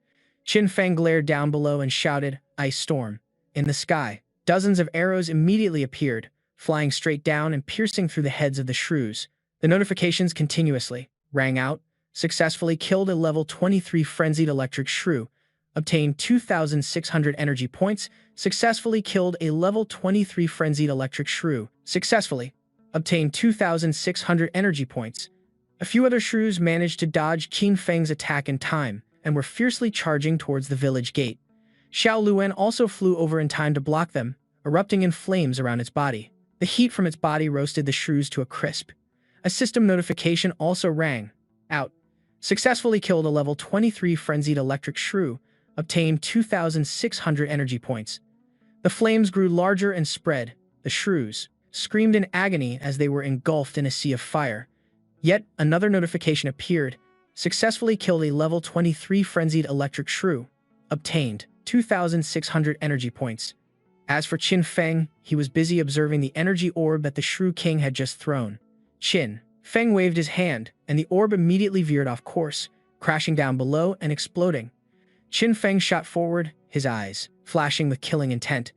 Qin Feng glared down below and shouted, "Ice storm." In the sky, dozens of arrows immediately appeared, flying straight down and piercing through the heads of the shrews. The notifications continuously rang out. Successfully killed a level 23 frenzied electric shrew. Obtained 2,600 energy points. Successfully killed a level 23 frenzied electric shrew. Successfully obtained 2,600 energy points. A few other shrews managed to dodge Qin Feng's attack in time and were fiercely charging towards the village gate. Xiao Luan also flew over in time to block them, erupting in flames around its body. The heat from its body roasted the shrews to a crisp. A system notification also rang out. Successfully killed a level 23 frenzied electric shrew. Obtained 2,600 energy points. The flames grew larger and spread. The shrews screamed in agony as they were engulfed in a sea of fire. Yet another notification appeared. Successfully killed a level 23 frenzied electric shrew. Obtained 2,600 energy points. As for Qin Feng, he was busy observing the energy orb that the Shrew King had just thrown. Qin Feng waved his hand, and the orb immediately veered off course, crashing down below and exploding. Qin Feng shot forward, his eyes flashing with killing intent.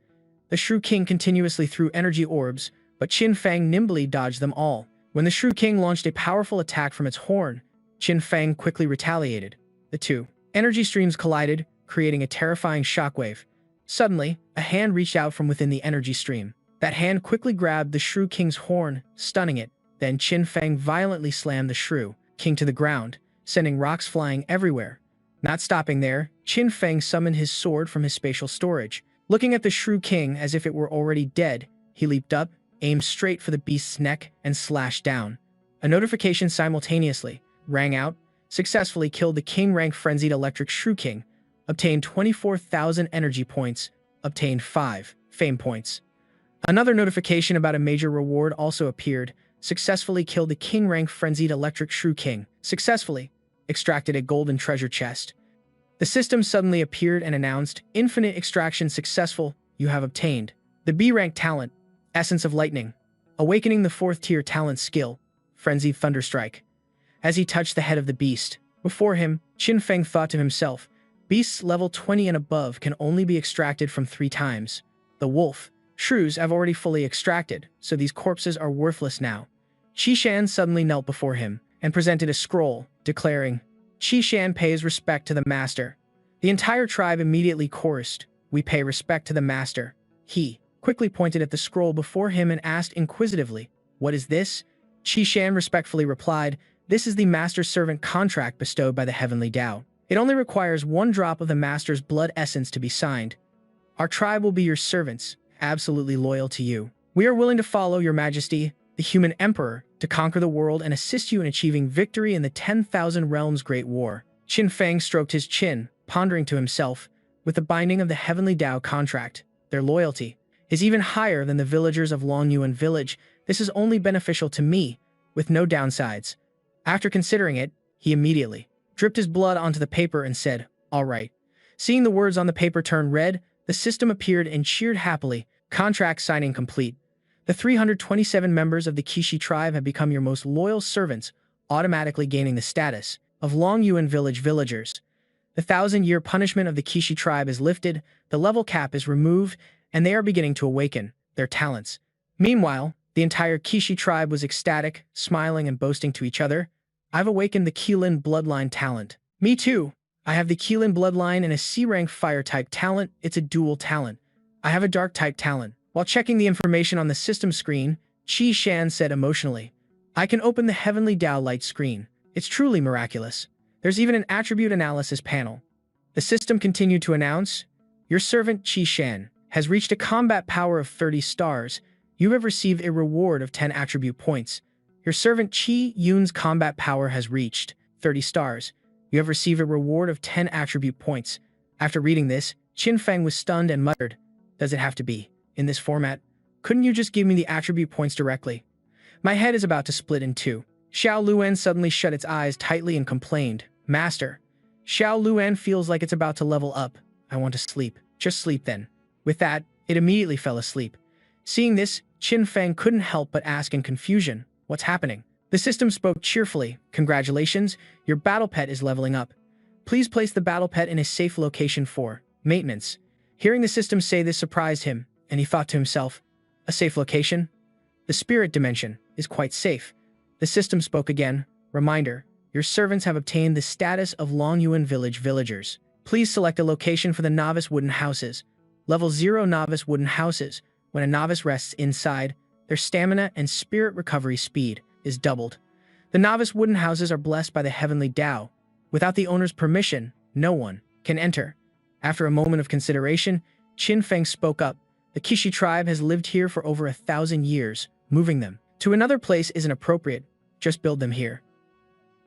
The Shrew King continuously threw energy orbs, but Qin Feng nimbly dodged them all. When the Shrew King launched a powerful attack from its horn, Qin Feng quickly retaliated. The two energy streams collided, creating a terrifying shockwave. Suddenly, a hand reached out from within the energy stream. That hand quickly grabbed the Shrew King's horn, stunning it. Then Qin Feng violently slammed the Shrew King to the ground, sending rocks flying everywhere. Not stopping there, Qin Feng summoned his sword from his spatial storage. Looking at the Shrew King as if it were already dead, he leaped up, aimed straight for the beast's neck, and slashed down. A notification simultaneously rang out, successfully killed the king-rank frenzied electric Shrew King, obtained 24,000 energy points, obtained 5 fame points. Another notification about a major reward also appeared, successfully killed the king-rank frenzied electric Shrew King, successfully extracted a golden treasure chest. The system suddenly appeared and announced, infinite extraction successful, you have obtained the B-rank talent, Essence of Lightning, awakening the 4th tier talent skill, Frenzied Thunderstrike. As he touched the head of the beast before him, Qin Feng thought to himself, beasts level 20 and above can only be extracted from 3 times. The wolf, shrews have already fully extracted, so these corpses are worthless now. Qi Shan suddenly knelt before him and presented a scroll, declaring, Qi Shan pays respect to the master. The entire tribe immediately chorused, we pay respect to the master. He quickly pointed at the scroll before him and asked inquisitively, what is this? Qi Shan respectfully replied, this is the master's servant contract bestowed by the Heavenly Tao. It only requires 1 drop of the master's blood essence to be signed. Our tribe will be your servants, absolutely loyal to you. We are willing to follow your majesty, the human emperor, to conquer the world and assist you in achieving victory in the 10,000 Realms Great War. Qin Feng stroked his chin, pondering to himself, with the binding of the Heavenly Tao contract, their loyalty is even higher than the villagers of Longyuan village. This is only beneficial to me, with no downsides. After considering it, he immediately dripped his blood onto the paper and said, all right. Seeing the words on the paper turn red, the system appeared and cheered happily, contract signing complete. The 327 members of the Kishi tribe have become your most loyal servants, automatically gaining the status of Longyuan village villagers. The 1,000-year punishment of the Kishi tribe is lifted, the level cap is removed, and they are beginning to awaken their talents. Meanwhile, the entire Kishi tribe was ecstatic, smiling and boasting to each other. I've awakened the Qilin bloodline talent. Me too. I have the Qilin bloodline and a C-rank fire-type talent. It's a dual talent. I have a dark-type talent. While checking the information on the system screen, Qi Shan said emotionally, I can open the Heavenly Tao light screen. It's truly miraculous. There's even an attribute analysis panel. The system continued to announce, your servant Qi Shan has reached a combat power of 30 stars. You have received a reward of 10 attribute points. Your servant Qi Yun's combat power has reached 30 stars. You have received a reward of 10 attribute points. After reading this, Qin Feng was stunned and muttered, does it have to be in this format? Couldn't you just give me the attribute points directly? My head is about to split in two. Xiao Luan suddenly shut its eyes tightly and complained, Master, Xiao Luan feels like it's about to level up. I want to sleep. Just sleep then. With that, it immediately fell asleep. Seeing this, Qin Feng couldn't help but ask in confusion, what's happening? The system spoke cheerfully, congratulations, your battle pet is leveling up. Please place the battle pet in a safe location for maintenance. Hearing the system say this surprised him, and he thought to himself, a safe location? The spirit dimension is quite safe. The system spoke again, reminder, your servants have obtained the status of Longyuan village villagers. Please select a location for the novice wooden houses. Level 0 novice wooden houses. When a novice rests inside, their stamina and spirit recovery speed is doubled. The novice wooden houses are blessed by the Heavenly Tao. Without the owner's permission, no one can enter. After a moment of consideration, Qin Feng spoke up. The Kishi tribe has lived here for over 1,000 years. Moving them to another place isn't appropriate. Just build them here.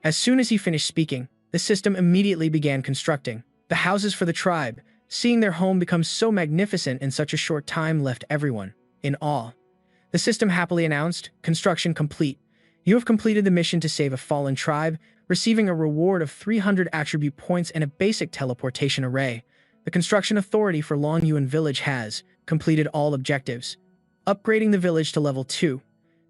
As soon as he finished speaking, the system immediately began constructing the houses for the tribe. Seeing their home become so magnificent in such a short time left everyone in awe. The system happily announced, construction complete. You have completed the mission to save a fallen tribe, receiving a reward of 300 attribute points and a basic teleportation array. The construction authority for Longyuan village has completed all objectives, upgrading the village to level 2.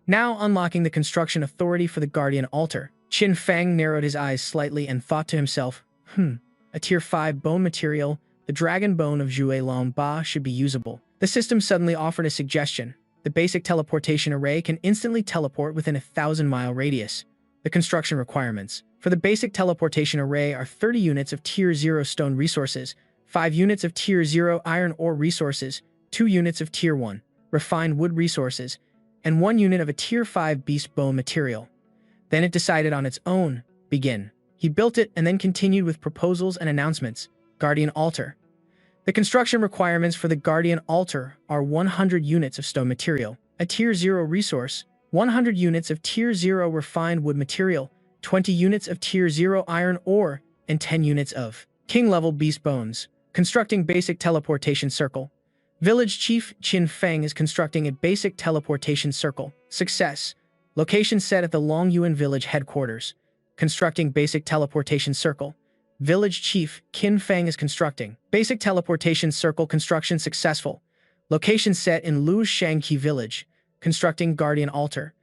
Now unlocking the construction authority for the Guardian Altar. Qin Feng narrowed his eyes slightly and thought to himself, a tier 5 bone material, the dragon bone of Zhuai Long Ba should be usable. The system suddenly offered a suggestion. The basic teleportation array can instantly teleport within a 1,000-mile radius. The construction requirements for the basic teleportation array are 30 units of tier 0 stone resources, 5 units of tier 0 iron ore resources, 2 units of tier 1 refined wood resources, and 1 unit of a tier 5 beast bone material. Then it decided on its own. Begin. He built it and then continued with proposals and announcements. Guardian Altar. The construction requirements for the Guardian Altar are 100 units of stone material, a tier 0 resource, 100 units of tier 0 refined wood material, 20 units of tier 0 iron ore, and 10 units of king-level beast bones. Constructing basic teleportation circle. Village Chief Qin Feng is constructing a basic teleportation circle. Success. Location set at the Longyuan village headquarters. Constructing basic teleportation circle. Village Chief Qin Feng is constructing basic teleportation circle. Construction successful. Location set in Lu Shangqi village. Constructing Guardian Altar.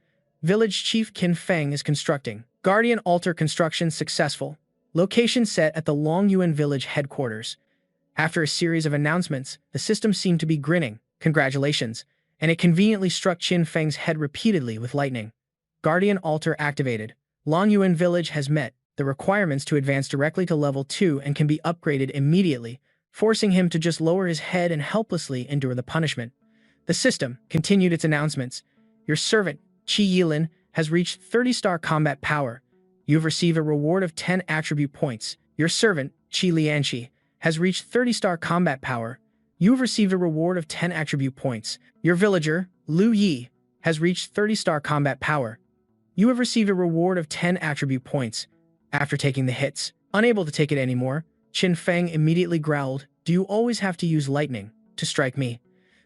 Village Chief Qin Feng is constructing Guardian Altar. Construction successful. Location set at the Longyuan village headquarters. After a series of announcements, the system seemed to be grinning. Congratulations. And it conveniently struck Qin Feng's head repeatedly with lightning. Guardian Altar activated. Longyuan village has met the requirements to advance directly to level 2 and can be upgraded immediately, forcing him to just lower his head and helplessly endure the punishment. The system continued its announcements. Your servant, Qi Yilin, has reached 30-star combat power. You've received a reward of 10 attribute points. Your servant, Qi Lianqi, has reached 30-star combat power. You've received a reward of 10 attribute points. Your villager, Lu Yi, has reached 30-star combat power. You have received a reward of 10 attribute points. After taking the hits, unable to take it anymore, Qin Feng immediately growled, "Do you always have to use lightning to strike me?"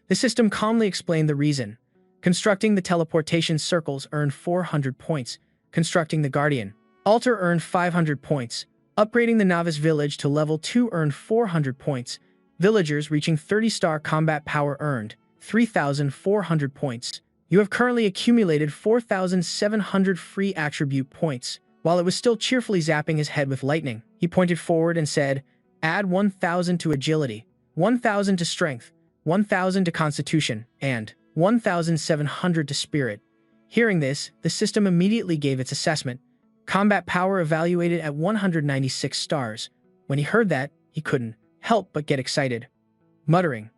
The system calmly explained the reason. Constructing the teleportation circles earned 400 points. Constructing the Guardian Altar earned 500 points. Upgrading the Novice Village to level 2 earned 400 points. Villagers reaching 30-star combat power earned 3,400 points. You have currently accumulated 4,700 free attribute points. While it was still cheerfully zapping his head with lightning, he pointed forward and said, "Add 1,000 to agility, 1,000 to strength, 1,000 to constitution, and 1,700 to spirit." Hearing this, the system immediately gave its assessment. Combat power evaluated at 196 stars. When he heard that, he couldn't help but get excited. Muttering,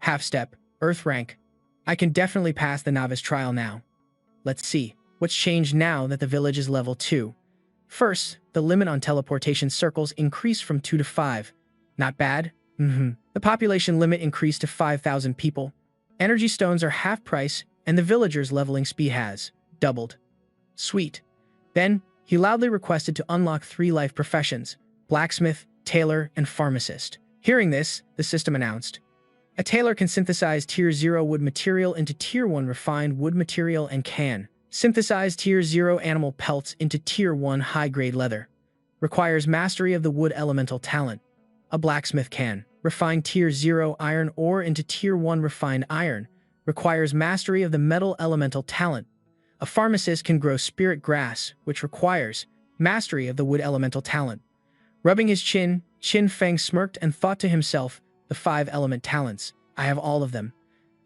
"Half step, earth rank. I can definitely pass the novice trial now. Let's see what's changed now that the village is level 2. First, the limit on teleportation circles increased from 2 to 5. Not bad. The population limit increased to 5,000 people. Energy stones are half price, and the villagers' leveling speed has doubled. Sweet. Then, he loudly requested to unlock 3 life professions: blacksmith, tailor, and pharmacist. Hearing this, the system announced, a tailor can synthesize tier 0 wood material into tier 1 refined wood material and can synthesize tier 0 animal pelts into tier 1 high-grade leather. Requires mastery of the wood elemental talent. A blacksmith can refine tier 0 iron ore into tier 1 refined iron. Requires mastery of the metal elemental talent. A pharmacist can grow spirit grass, which requires mastery of the wood elemental talent. Rubbing his chin, Qin Feng smirked and thought to himself, the 5 element talents. I have all of them.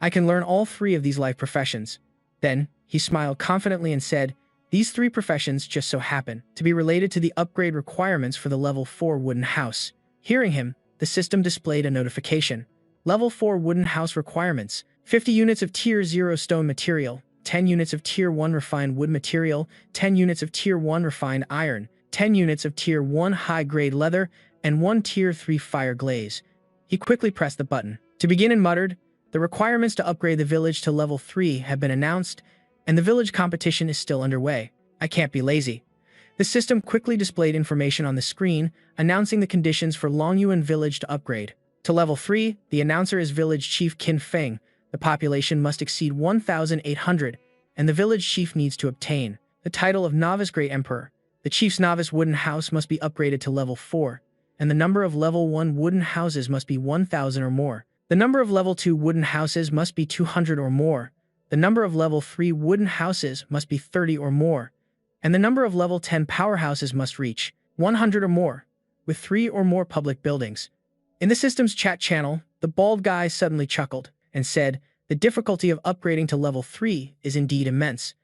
I can learn all 3 of these life professions. Then, he smiled confidently and said, these 3 professions just so happen to be related to the upgrade requirements for the level 4 wooden house. Hearing him, the system displayed a notification. Level 4 wooden house requirements: 50 units of tier 0 stone material, 10 units of tier 1 refined wood material, 10 units of tier 1 refined iron, 10 units of tier 1 high-grade leather, and 1 tier 3 fire glaze. He quickly pressed the button to begin and muttered, the requirements to upgrade the village to level 3 have been announced, and the village competition is still underway. I can't be lazy. The system quickly displayed information on the screen, announcing the conditions for Longyuan village to upgrade. To level 3, the announcer is Village Chief Qin Feng. The population must exceed 1,800, and the village chief needs to obtain the title of Novice Great Emperor. The chief's novice wooden house must be upgraded to level 4. and the number of level 1 wooden houses must be 1,000 or more. The number of level 2 wooden houses must be 200 or more. The number of level 3 wooden houses must be 30 or more. And the number of level 10 powerhouses must reach 100 or more, with 3 or more public buildings. In the system's chat channel, the bald guy suddenly chuckled and said, "The difficulty of upgrading to level 3 is indeed immense."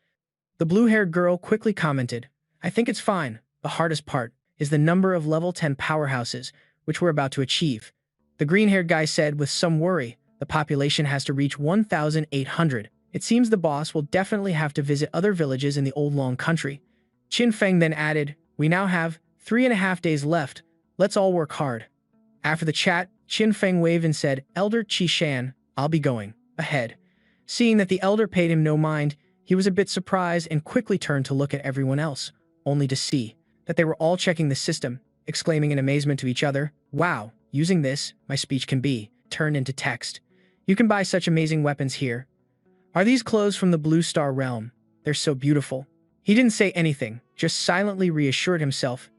The blue-haired girl quickly commented, "I think it's fine. The hardest part is the number of level 10 powerhouses, which we're about to achieve." The green-haired guy said with some worry, "The population has to reach 1,800. It seems the boss will definitely have to visit other villages in the old long country." Qin Feng then added, "We now have 3.5 days left. Let's all work hard." After the chat, Qin Feng waved and said, "Elder Qi Shan, I'll be going ahead." Seeing that the elder paid him no mind, he was a bit surprised and quickly turned to look at everyone else, only to see that they were all checking the system, exclaiming in amazement to each other, "Wow, using this, my speech can be turned into text. You can buy such amazing weapons here. Are these clothes from the Blue Star Realm? They're so beautiful." He didn't say anything, just silently reassured himself.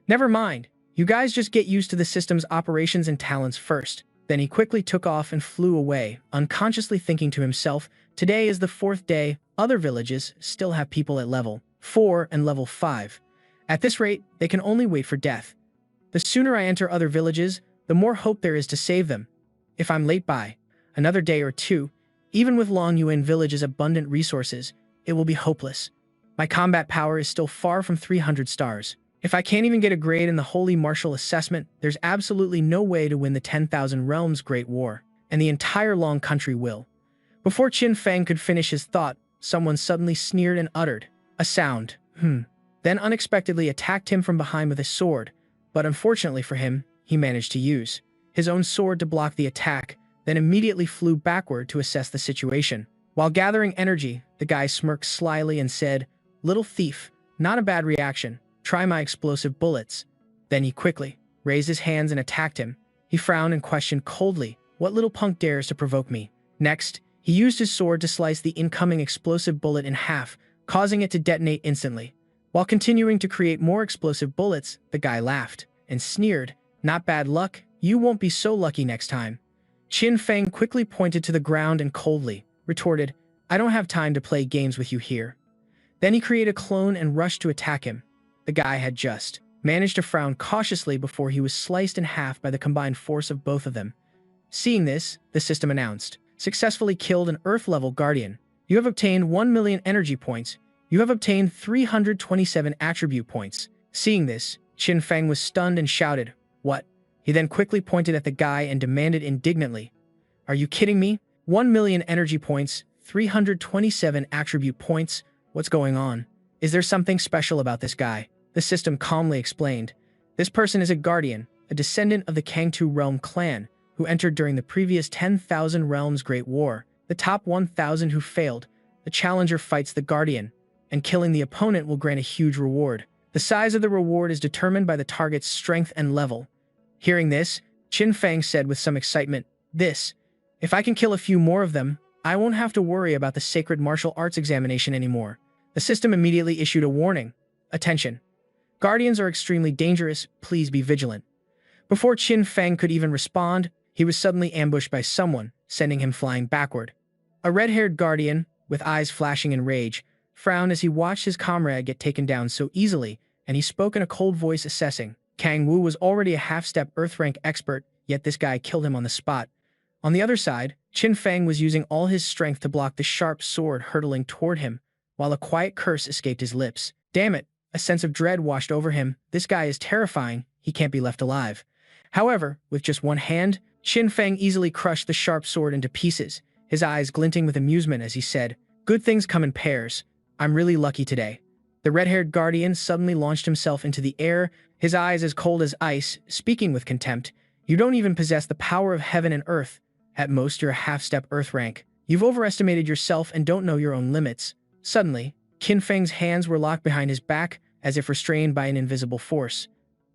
"Never mind, you guys just get used to the system's operations and talents first." Then he quickly took off and flew away, unconsciously thinking to himself, "Today is the 4th day. Other villages still have people at level 4 and level 5. At this rate, they can only wait for death. The sooner I enter other villages, the more hope there is to save them. If I'm late by another day or two, even with Long Yuan Village's abundant resources, it will be hopeless. My combat power is still far from 300 stars. If I can't even get a grade in the Holy Martial Assessment, there's absolutely no way to win the 10,000 Realms Great War, and the entire Long Country will." Before Qin Feng could finish his thought, someone suddenly sneered and uttered a sound, then unexpectedly attacked him from behind with a sword, but unfortunately for him, he managed to use his own sword to block the attack, then immediately flew backward to assess the situation. While gathering energy, the guy smirked slyly and said, "Little thief, not a bad reaction. Try my explosive bullets." Then he quickly raised his hands and attacked him. He frowned and questioned coldly, "What little punk dares to provoke me?" Next, he used his sword to slice the incoming explosive bullet in half, causing it to detonate instantly. While continuing to create more explosive bullets, the guy laughed and sneered, "Not bad luck. You won't be so lucky next time." Qin Feng quickly pointed to the ground and coldly retorted, "I don't have time to play games with you here." Then he created a clone and rushed to attack him. The guy had just managed to frown cautiously before he was sliced in half by the combined force of both of them. Seeing this, the system announced, "Successfully killed an Earth-level Guardian. You have obtained 1 million energy points. You have obtained 327 attribute points." Seeing this, Qin Feng was stunned and shouted, "What?" He then quickly pointed at the guy and demanded indignantly, "Are you kidding me? 1 million energy points, 327 attribute points? What's going on? Is there something special about this guy?" The system calmly explained, "This person is a guardian, a descendant of the Kangtu Realm clan, who entered during the previous 10,000 Realms Great War. The top 1,000 who failed, the challenger fights the guardian, and killing the opponent will grant a huge reward. The size of the reward is determined by the target's strength and level." Hearing this, Qin Feng said with some excitement, If I can kill a few more of them, I won't have to worry about the sacred martial arts examination anymore." The system immediately issued a warning, "Attention! Guardians are extremely dangerous. Please be vigilant." Before Qin Feng could even respond, he was suddenly ambushed by someone, sending him flying backward. A red-haired guardian, with eyes flashing in rage, frowned as he watched his comrade get taken down so easily, and he spoke in a cold voice assessing. Kang Wu was already a half-step Earth-rank expert, yet this guy killed him on the spot. On the other side, Qin Feng was using all his strength to block the sharp sword hurtling toward him, while a quiet curse escaped his lips. Damn it! A sense of dread washed over him. This guy is terrifying. He can't be left alive. However, with just one hand, Qin Feng easily crushed the sharp sword into pieces, his eyes glinting with amusement as he said, "Good things come in pairs. I'm really lucky today." The red-haired guardian suddenly launched himself into the air, his eyes as cold as ice, speaking with contempt. "You don't even possess the power of heaven and earth. At most, you're a half-step Earth rank. You've overestimated yourself and don't know your own limits." Suddenly, Qin Feng's hands were locked behind his back, as if restrained by an invisible force.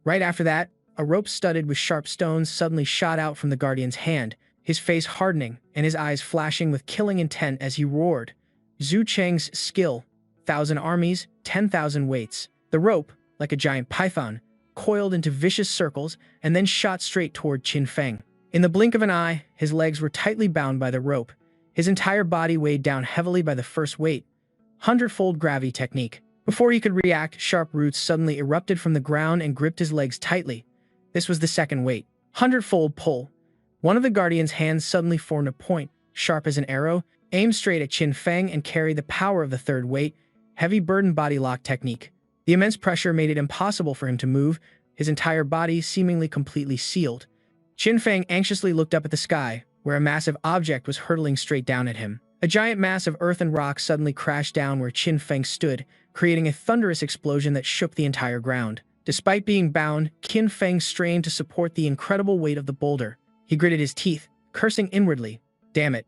Right after that, a rope studded with sharp stones suddenly shot out from the guardian's hand, his face hardening and his eyes flashing with killing intent as he roared, "Zhu Cheng's skill, 1,000 armies, 10,000 weights." The rope, like a giant python, coiled into vicious circles, and then shot straight toward Qin Feng. In the blink of an eye, his legs were tightly bound by the rope, his entire body weighed down heavily by the first weight, hundredfold gravity technique. Before he could react, sharp roots suddenly erupted from the ground and gripped his legs tightly. This was the second weight. Hundredfold pull. One of the Guardian's hands suddenly formed a point, sharp as an arrow, aimed straight at Qin Feng and carried the power of the third weight, heavy burden body lock technique. The immense pressure made it impossible for him to move, his entire body seemingly completely sealed. Qin Feng anxiously looked up at the sky, where a massive object was hurtling straight down at him. A giant mass of earth and rock suddenly crashed down where Qin Feng stood, creating a thunderous explosion that shook the entire ground. Despite being bound, Qin Feng strained to support the incredible weight of the boulder. He gritted his teeth, cursing inwardly. Damn it.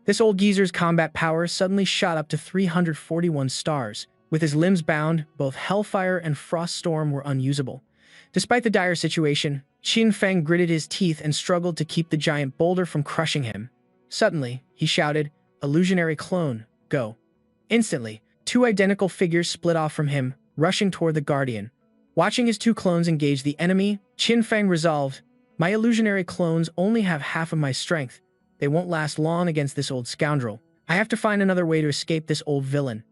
This old geezer's combat power suddenly shot up to 341 stars. With his limbs bound, both Hellfire and Frost Storm were unusable. Despite the dire situation, Qin Feng gritted his teeth and struggled to keep the giant boulder from crushing him. Suddenly, he shouted, "Illusionary clone, go." Instantly, two identical figures split off from him, rushing toward the Guardian. Watching his two clones engage the enemy, Qin Feng resolved, "My illusionary clones only have half of my strength. They won't last long against this old scoundrel. I have to find another way to escape this old villain."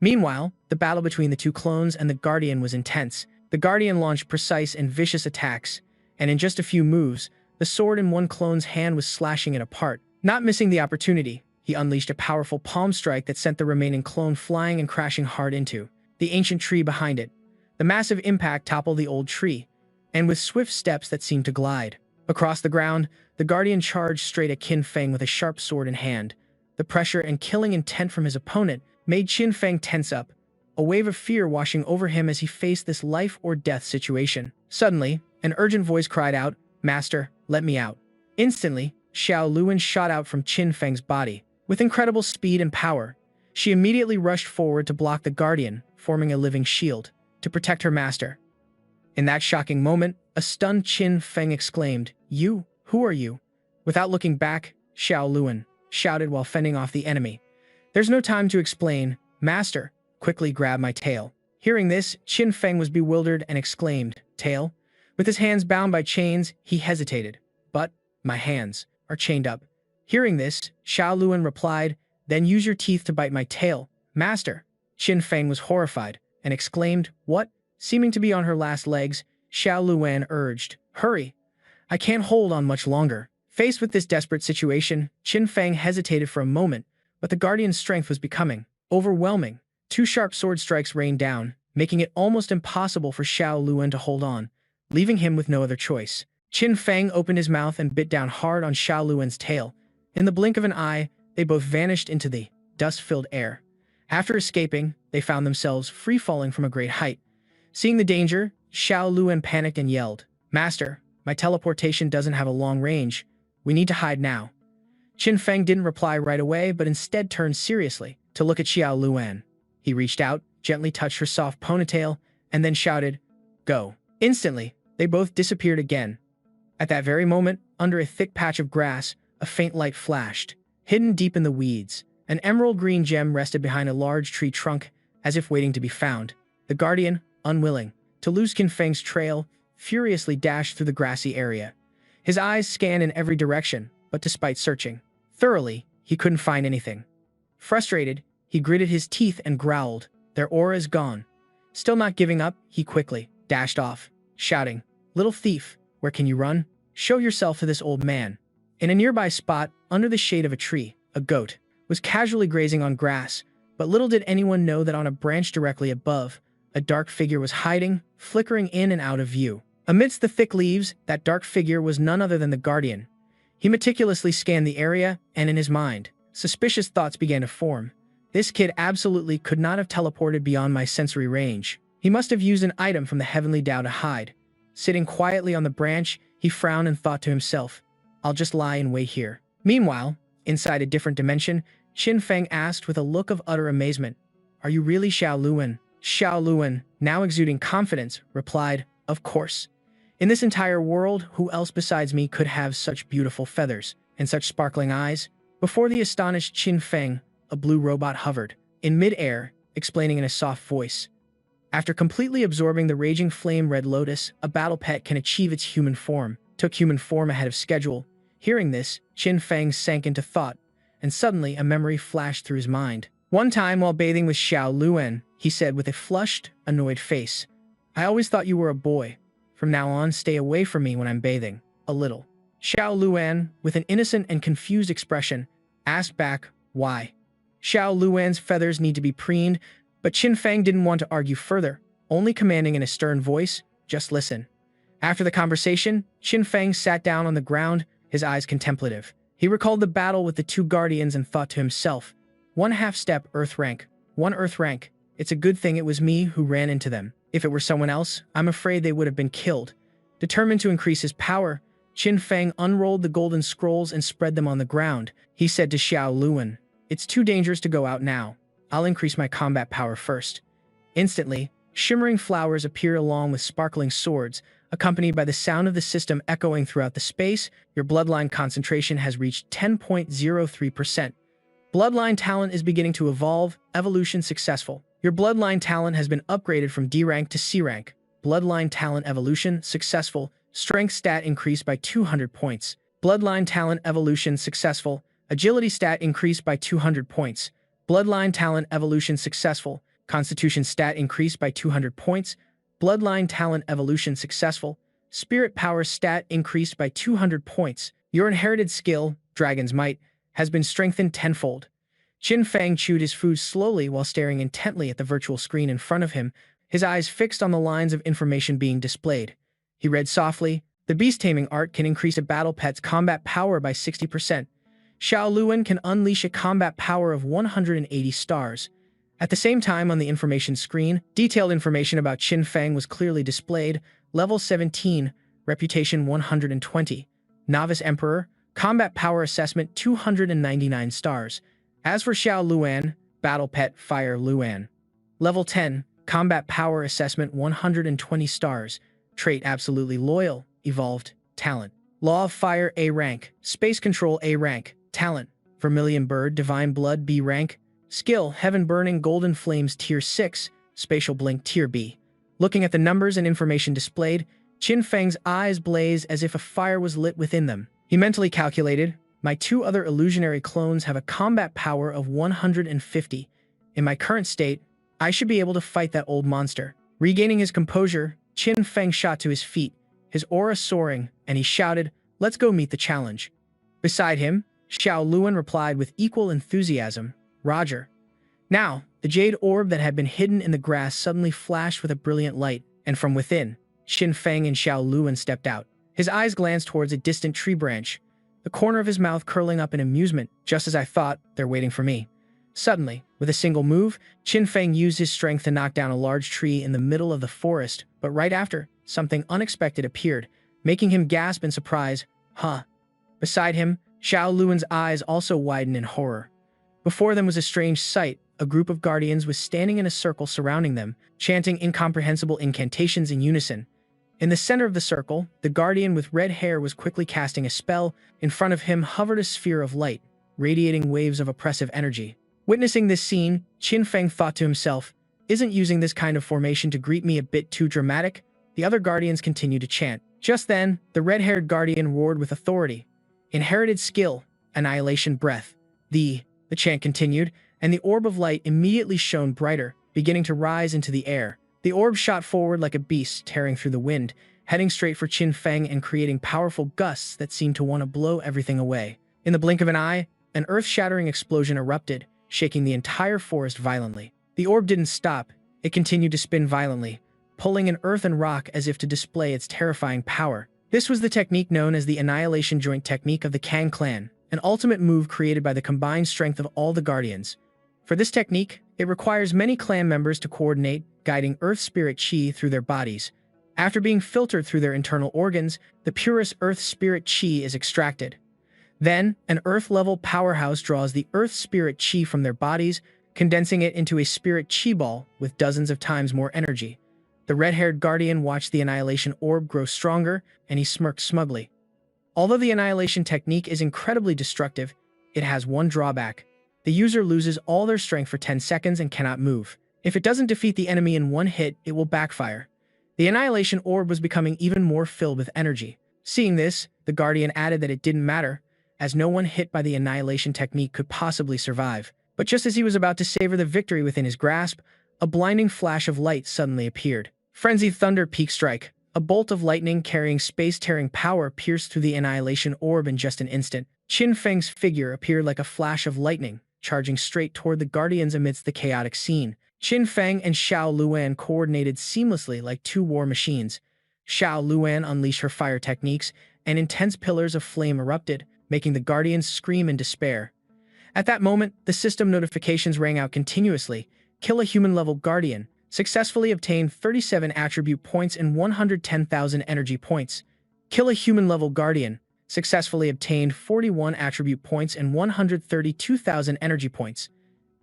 Meanwhile, the battle between the two clones and the Guardian was intense. The Guardian launched precise and vicious attacks, and in just a few moves, the sword in one clone's hand was slashing it apart. Not missing the opportunity, he unleashed a powerful palm strike that sent the remaining clone flying and crashing hard into the ancient tree behind it. The massive impact toppled the old tree, and with swift steps that seemed to glide across the ground, the Guardian charged straight at Qin Feng with a sharp sword in hand. The pressure and killing intent from his opponent made Qin Feng tense up, a wave of fear washing over him as he faced this life-or-death situation. Suddenly, an urgent voice cried out, "Master, let me out." Instantly, Xiao Luan shot out from Qin Feng's body. With incredible speed and power, she immediately rushed forward to block the Guardian, forming a living shield, to protect her master. In that shocking moment, a stunned Qin Feng exclaimed, "You? Who are you?" Without looking back, Xiao Luan shouted while fending off the enemy, "There's no time to explain. Master, quickly grab my tail." Hearing this, Qin Feng was bewildered and exclaimed, "Tail?" With his hands bound by chains, he hesitated. "But my hands are chained up." Hearing this, Xiao Luan replied, "Then use your teeth to bite my tail, master." Qin Feng was horrified and exclaimed, "What?" Seeming to be on her last legs, Xiao Luan urged, "Hurry! I can't hold on much longer." Faced with this desperate situation, Qin Feng hesitated for a moment, but the Guardian's strength was becoming overwhelming. Two sharp sword strikes rained down, making it almost impossible for Xiao Luan to hold on, leaving him with no other choice. Qin Feng opened his mouth and bit down hard on Xiao Luan's tail. In the blink of an eye, they both vanished into the dust-filled air. After escaping, they found themselves free-falling from a great height. Seeing the danger, Xiao Luan panicked and yelled, "Master, my teleportation doesn't have a long range. We need to hide now." Qin Feng didn't reply right away, but instead turned seriously to look at Xiao Luan. He reached out, gently touched her soft ponytail, and then shouted, "Go." Instantly, they both disappeared again. At that very moment, under a thick patch of grass, a faint light flashed. Hidden deep in the weeds, an emerald green gem rested behind a large tree trunk, as if waiting to be found. The Guardian, unwilling to lose Qin Feng's trail, furiously dashed through the grassy area. His eyes scanned in every direction, but despite searching thoroughly, he couldn't find anything. Frustrated, he gritted his teeth and growled, "Their aura is gone." Still not giving up, he quickly dashed off, shouting, "Little thief, where can you run? Show yourself to this old man." In a nearby spot, under the shade of a tree, a goat was casually grazing on grass, but little did anyone know that on a branch directly above, a dark figure was hiding, flickering in and out of view. Amidst the thick leaves, that dark figure was none other than the Guardian. He meticulously scanned the area, and in his mind, suspicious thoughts began to form. This kid absolutely could not have teleported beyond my sensory range. He must have used an item from the Heavenly Tao to hide. Sitting quietly on the branch, he frowned and thought to himself, "I'll just lie and wait here." Meanwhile, inside a different dimension, Qin Feng asked with a look of utter amazement, "Are you really Xiao Luan?" Xiao Luan, now exuding confidence, replied, "Of course. In this entire world, who else besides me could have such beautiful feathers and such sparkling eyes?" Before the astonished Qin Feng, a blue robot hovered in mid-air, explaining in a soft voice, After completely absorbing the raging flame Red Lotus, a battle pet can achieve its human form. Took human form ahead of schedule. Hearing this, Qin Feng sank into thought, and suddenly a memory flashed through his mind. One time while bathing with Xiao Luan, he said with a flushed, annoyed face, "I always thought you were a boy. From now on, stay away from me when I'm bathing. A little." Xiao Luan, with an innocent and confused expression, asked back, "Why?" Xiao Luan's feathers need to be preened, but Qin Feng didn't want to argue further, only commanding in a stern voice, "Just listen." After the conversation, Qin Feng sat down on the ground, his eyes contemplative. He recalled the battle with the two guardians and thought to himself, "One half-step Earth rank, one Earth rank. It's a good thing it was me who ran into them. If it were someone else, I'm afraid they would have been killed." Determined to increase his power, Qin Feng unrolled the golden scrolls and spread them on the ground. He said to Xiao Luan, "It's too dangerous to go out now. I'll increase my combat power first." Instantly, shimmering flowers appear along with sparkling swords, accompanied by the sound of the system echoing throughout the space. Your bloodline concentration has reached 10.03%. Bloodline talent is beginning to evolve. Evolution successful. Your bloodline talent has been upgraded from D rank to C rank. Bloodline talent evolution successful. Strength stat increased by 200 points. Bloodline talent evolution successful. Agility stat increased by 200 points. Bloodline talent evolution successful. Constitution stat increased by 200 points. Bloodline talent evolution successful. Spirit power stat increased by 200 points. Your inherited skill, Dragon's Might, has been strengthened tenfold. Qin Feng chewed his food slowly while staring intently at the virtual screen in front of him, his eyes fixed on the lines of information being displayed. He read softly, "The beast taming art can increase a battle pet's combat power by 60%. Xiao Luan can unleash a combat power of 180 stars." At the same time on the information screen, detailed information about Qin Feng was clearly displayed. Level 17, Reputation 120. Novice Emperor, Combat Power Assessment 299 stars. As for Xiao Luan, Battle Pet Fire Luan. Level 10, Combat Power Assessment 120 stars. Trait Absolutely Loyal, Evolved, Talent. Law of Fire A rank, Space Control A rank, Talent. Vermilion Bird Divine Blood B rank. Skill Heaven Burning Golden Flames Tier 6, Spatial Blink Tier B. Looking at the numbers and information displayed, Qin Feng's eyes blazed as if a fire was lit within them. He mentally calculated, "My two other illusionary clones have a combat power of 150. In my current state, I should be able to fight that old monster." Regaining his composure, Qin Feng shot to his feet, his aura soaring, and he shouted, "Let's go meet the challenge." Beside him, Xiao Luan replied with equal enthusiasm, "Roger." Now, the jade orb that had been hidden in the grass suddenly flashed with a brilliant light, and from within, Qin Feng and Xiao Luan stepped out. His eyes glanced towards a distant tree branch, the corner of his mouth curling up in amusement. "Just as I thought, they're waiting for me." Suddenly, with a single move, Qin Feng used his strength to knock down a large tree in the middle of the forest, but right after, something unexpected appeared, making him gasp in surprise. "Huh?" Beside him, Xiao Luan's eyes also widened in horror. Before them was a strange sight. A group of guardians was standing in a circle surrounding them, chanting incomprehensible incantations in unison. In the center of the circle, the guardian with red hair was quickly casting a spell. In front of him hovered a sphere of light, radiating waves of oppressive energy. Witnessing this scene, Qin Feng thought to himself, "Isn't using this kind of formation to greet me a bit too dramatic?" The other guardians continued to chant. Just then, the red-haired guardian roared with authority. "Inherited skill, Annihilation Breath." The chant continued, and the orb of light immediately shone brighter, beginning to rise into the air. The orb shot forward like a beast, tearing through the wind, heading straight for Qin Feng and creating powerful gusts that seemed to want to blow everything away. In the blink of an eye, an earth-shattering explosion erupted, shaking the entire forest violently. The orb didn't stop. It continued to spin violently, pulling in earth and rock as if to display its terrifying power. This was the technique known as the Annihilation Joint Technique of the Kang clan, an ultimate move created by the combined strength of all the guardians. For this technique, it requires many clan members to coordinate, guiding Earth Spirit Chi through their bodies. After being filtered through their internal organs, the purest Earth Spirit Chi is extracted. Then, an Earth-level powerhouse draws the Earth Spirit Chi from their bodies, condensing it into a Spirit Chi ball with dozens of times more energy. The red-haired guardian watched the Annihilation Orb grow stronger, and he smirked smugly. Although the Annihilation technique is incredibly destructive, it has one drawback. The user loses all their strength for 10 seconds and cannot move. If it doesn't defeat the enemy in one hit, it will backfire. The annihilation orb was becoming even more filled with energy. Seeing this, the Guardian added that it didn't matter, as no one hit by the annihilation technique could possibly survive. But just as he was about to savor the victory within his grasp, a blinding flash of light suddenly appeared. Frenzied thunder peak strike. A bolt of lightning carrying space-tearing power pierced through the annihilation orb in just an instant. Qin Feng's figure appeared like a flash of lightning, charging straight toward the Guardians amidst the chaotic scene. Qin Feng and Xiao Luan coordinated seamlessly like two war machines. Xiao Luan unleashed her fire techniques, and intense pillars of flame erupted, making the Guardians scream in despair. At that moment, the system notifications rang out continuously. Kill a human-level Guardian. Successfully obtained 37 attribute points and 110,000 energy points. Kill a human-level Guardian. Successfully obtained 41 attribute points and 132,000 energy points.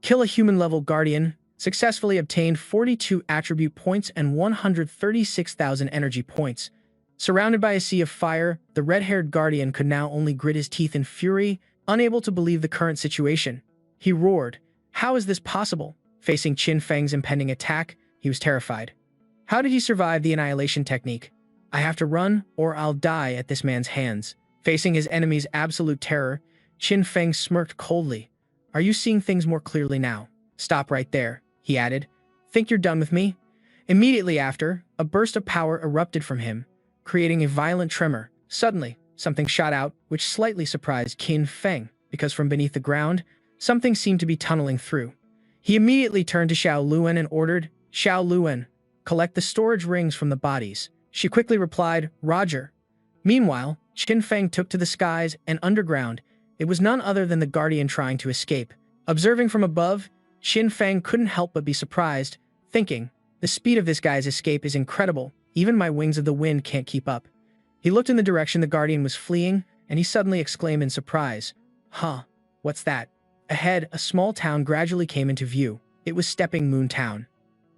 Kill a human-level Guardian. Successfully obtained 42 attribute points and 136,000 energy points. Surrounded by a sea of fire, the red-haired Guardian could now only grit his teeth in fury, unable to believe the current situation. He roared, "How is this possible?" Facing Qin Feng's impending attack, he was terrified. How did he survive the annihilation technique? I have to run, or I'll die at this man's hands. Facing his enemy's absolute terror, Qin Feng smirked coldly. Are you seeing things more clearly now? Stop right there, he added. Think you're done with me? Immediately after, a burst of power erupted from him, creating a violent tremor. Suddenly, something shot out, which slightly surprised Qin Feng, because from beneath the ground, something seemed to be tunneling through. He immediately turned to Xiao Luan and ordered, Xiao Luan, collect the storage rings from the bodies. She quickly replied, Roger. Meanwhile, Qin Feng took to the skies and underground. It was none other than the Guardian trying to escape. Observing from above, Qin Feng couldn't help but be surprised, thinking, the speed of this guy's escape is incredible. Even my wings of the wind can't keep up. He looked in the direction the Guardian was fleeing, and he suddenly exclaimed in surprise, Huh, what's that? Ahead, a small town gradually came into view. It was Stepping Moon Town.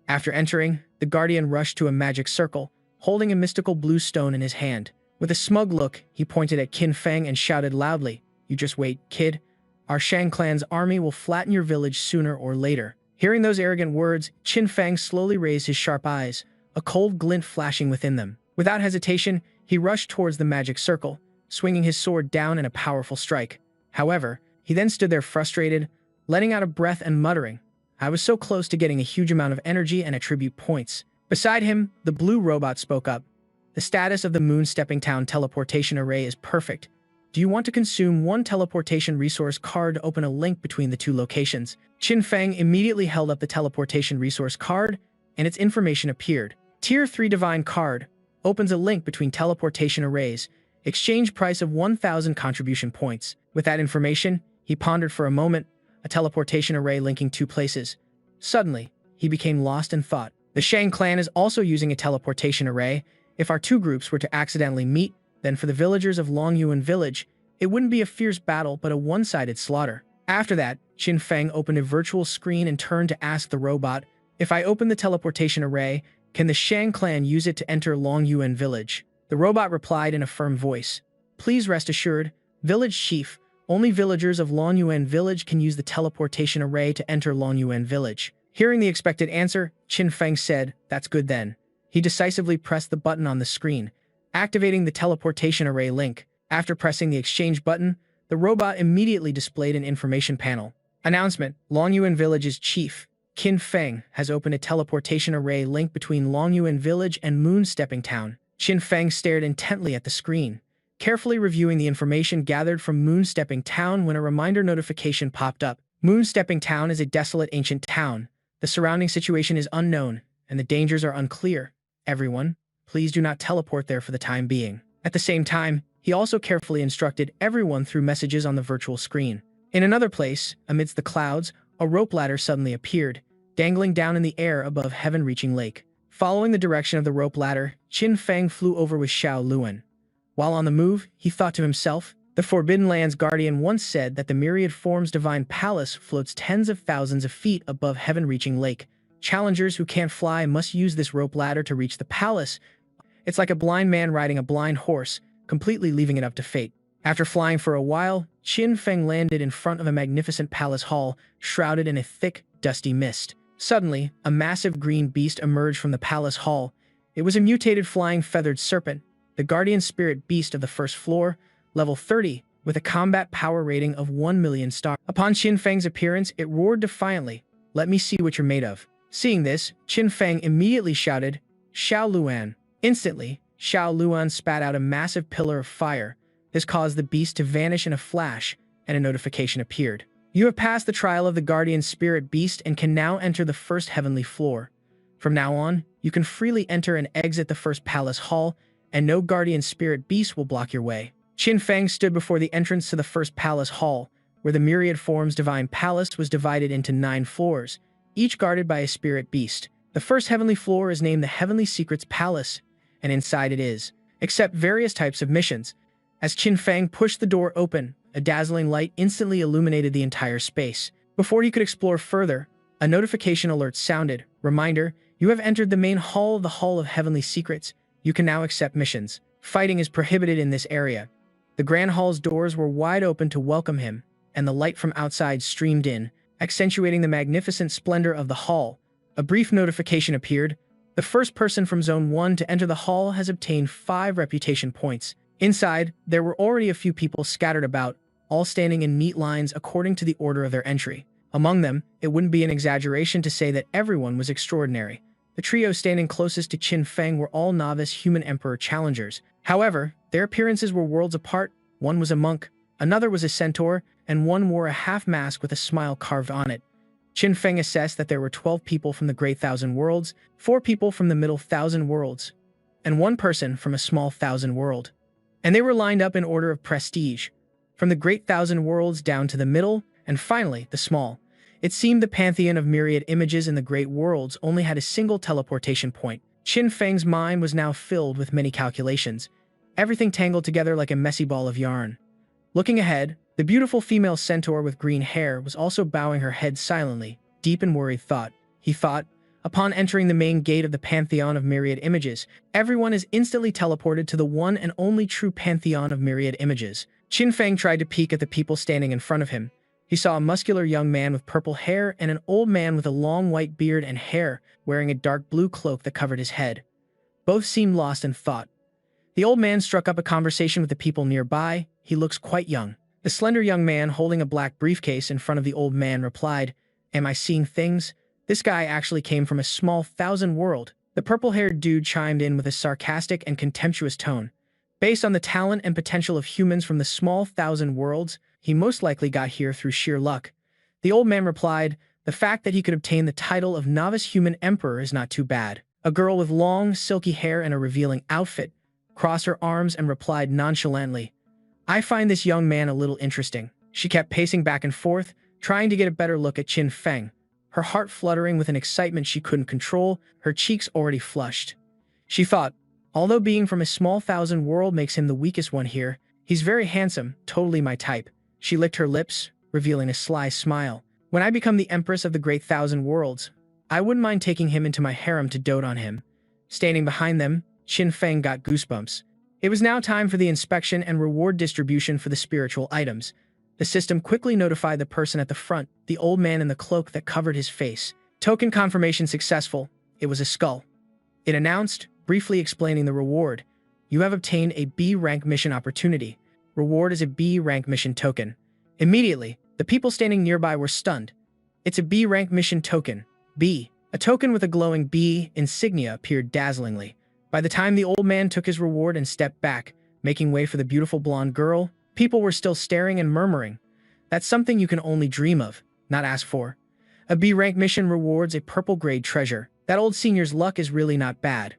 After entering, the Guardian rushed to a magic circle, holding a mystical blue stone in his hand. With a smug look, he pointed at Qin Feng and shouted loudly, You just wait, kid. Our Shang clan's army will flatten your village sooner or later. Hearing those arrogant words, Qin Feng slowly raised his sharp eyes, a cold glint flashing within them. Without hesitation, he rushed towards the magic circle, swinging his sword down in a powerful strike. However, he then stood there frustrated, letting out a breath and muttering, I was so close to getting a huge amount of energy and attribute points. Beside him, the blue robot spoke up. The status of the Moon Stepping Town teleportation array is perfect. Do you want to consume one teleportation resource card to open a link between the two locations? Qin Feng immediately held up the teleportation resource card, and its information appeared. Tier 3 Divine Card opens a link between teleportation arrays. Exchange price of 1,000 contribution points. With that information, he pondered for a moment, a teleportation array linking two places. Suddenly, he became lost in thought. The Shang clan is also using a teleportation array. If our two groups were to accidentally meet, then for the villagers of Longyuan Village, it wouldn't be a fierce battle but a one-sided slaughter. After that, Qin Feng opened a virtual screen and turned to ask the robot, If I open the teleportation array, can the Shang clan use it to enter Longyuan Village? The robot replied in a firm voice, Please rest assured, Village Chief, only villagers of Longyuan Village can use the teleportation array to enter Longyuan Village. Hearing the expected answer, Qin Feng said, That's good then. He decisively pressed the button on the screen, activating the teleportation array link. After pressing the exchange button, the robot immediately displayed an information panel. Announcement, Longyuan Village's chief, Qin Feng, has opened a teleportation array link between Longyuan Village and Moon Stepping Town. Qin Feng stared intently at the screen, carefully reviewing the information gathered from Moon Stepping Town when a reminder notification popped up. Moon Stepping Town is a desolate ancient town. The surrounding situation is unknown, and the dangers are unclear. Everyone, please do not teleport there for the time being. At the same time, he also carefully instructed everyone through messages on the virtual screen. In another place, amidst the clouds, a rope ladder suddenly appeared, dangling down in the air above heaven-reaching lake. Following the direction of the rope ladder, Qin Feng flew over with Xiao Luan. While on the move, he thought to himself, the Forbidden Land's guardian once said that the Myriad Forms Divine Palace floats tens of thousands of feet above heaven-reaching lake. Challengers who can't fly must use this rope ladder to reach the palace. It's like a blind man riding a blind horse, completely leaving it up to fate. After flying for a while, Qin Feng landed in front of a magnificent palace hall, shrouded in a thick, dusty mist. Suddenly, a massive green beast emerged from the palace hall. It was a mutated flying feathered serpent, the guardian spirit beast of the first floor, level 30, with a combat power rating of 1,000,000 stars. Upon Qin Feng's appearance, it roared defiantly, "Let me see what you're made of." Seeing this, Qin Feng immediately shouted, "Xiao Luan." Instantly, Xiao Luan spat out a massive pillar of fire. This caused the beast to vanish in a flash, and a notification appeared. You have passed the trial of the guardian spirit beast and can now enter the first heavenly floor. From now on, you can freely enter and exit the first palace hall, and no guardian spirit beast will block your way. Qin Feng stood before the entrance to the first palace hall, where the myriad forms divine palace was divided into 9 floors, each guarded by a spirit beast. The first heavenly floor is named the Heavenly Secrets Palace, and inside it is, accept various types of missions. As Qin Feng pushed the door open, a dazzling light instantly illuminated the entire space. Before he could explore further, a notification alert sounded. Reminder, you have entered the main hall of the Hall of Heavenly Secrets. You can now accept missions. Fighting is prohibited in this area. The Grand Hall's doors were wide open to welcome him, and the light from outside streamed in, accentuating the magnificent splendor of the hall. A brief notification appeared. The first person from Zone 1 to enter the hall has obtained 5 reputation points. Inside, there were already a few people scattered about, all standing in neat lines according to the order of their entry. Among them, it wouldn't be an exaggeration to say that everyone was extraordinary. The trio standing closest to Qin Feng were all novice human emperor challengers. However, their appearances were worlds apart. One was a monk, another was a centaur, and one wore a half mask with a smile carved on it. Qin Feng assessed that there were 12 people from the Great Thousand Worlds, 4 people from the Middle Thousand Worlds, and 1 person from a Small Thousand World. And they were lined up in order of prestige, from the Great Thousand Worlds down to the Middle, and finally, the Small. It seemed the pantheon of myriad images in the Great Worlds only had a single teleportation point. Qin Feng's mind was now filled with many calculations, everything tangled together like a messy ball of yarn. Looking ahead, the beautiful female centaur with green hair was also bowing her head silently, deep in worried thought. He thought, upon entering the main gate of the pantheon of myriad images, everyone is instantly teleported to the one and only true pantheon of myriad images. Qin Feng tried to peek at the people standing in front of him. He saw a muscular young man with purple hair and an old man with a long white beard and hair, wearing a dark blue cloak that covered his head. Both seemed lost in thought. The old man struck up a conversation with the people nearby. He looks quite young. The slender young man holding a black briefcase in front of the old man replied, "Am I seeing things? This guy actually came from a small thousand world." The purple-haired dude chimed in with a sarcastic and contemptuous tone. Based on the talent and potential of humans from the small thousand worlds, he most likely got here through sheer luck. The old man replied, "The fact that he could obtain the title of Novice Human Emperor is not too bad." A girl with long, silky hair and a revealing outfit crossed her arms and replied nonchalantly, "I find this young man a little interesting." She kept pacing back and forth, trying to get a better look at Qin Feng, her heart fluttering with an excitement she couldn't control, her cheeks already flushed. She thought, although being from a small thousand world makes him the weakest one here, he's very handsome, totally my type. She licked her lips, revealing a sly smile. "When I become the Empress of the Great Thousand Worlds, I wouldn't mind taking him into my harem to dote on him." Standing behind them, Qin Feng got goosebumps. It was now time for the inspection and reward distribution for the spiritual items. The system quickly notified the person at the front, the old man in the cloak that covered his face. Token confirmation successful. It was a skull. It announced, briefly explaining the reward. "You have obtained a B-rank mission opportunity. Reward is a B-rank mission token." Immediately, the people standing nearby were stunned. "It's a B-rank mission token. B." A token with a glowing B insignia appeared dazzlingly. By the time the old man took his reward and stepped back, making way for the beautiful blonde girl, people were still staring and murmuring, "That's something you can only dream of, not ask for." A B-rank mission rewards a purple-grade treasure. That old senior's luck is really not bad.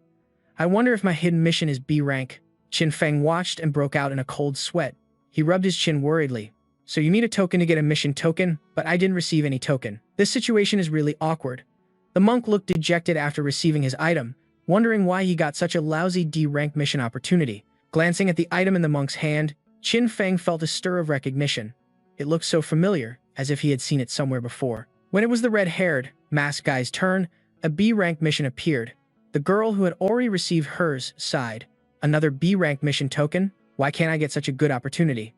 I wonder if my hidden mission is B-rank. Qin Feng watched and broke out in a cold sweat. He rubbed his chin worriedly. "So you need a token to get a mission token, but I didn't receive any token. This situation is really awkward." The monk looked dejected after receiving his item, wondering why he got such a lousy D-rank mission opportunity. Glancing at the item in the monk's hand, Qin Feng felt a stir of recognition. It looked so familiar, as if he had seen it somewhere before. When it was the red-haired, masked guy's turn, a B-rank mission appeared. The girl who had already received hers sighed. "Another B-rank mission token? Why can't I get such a good opportunity?"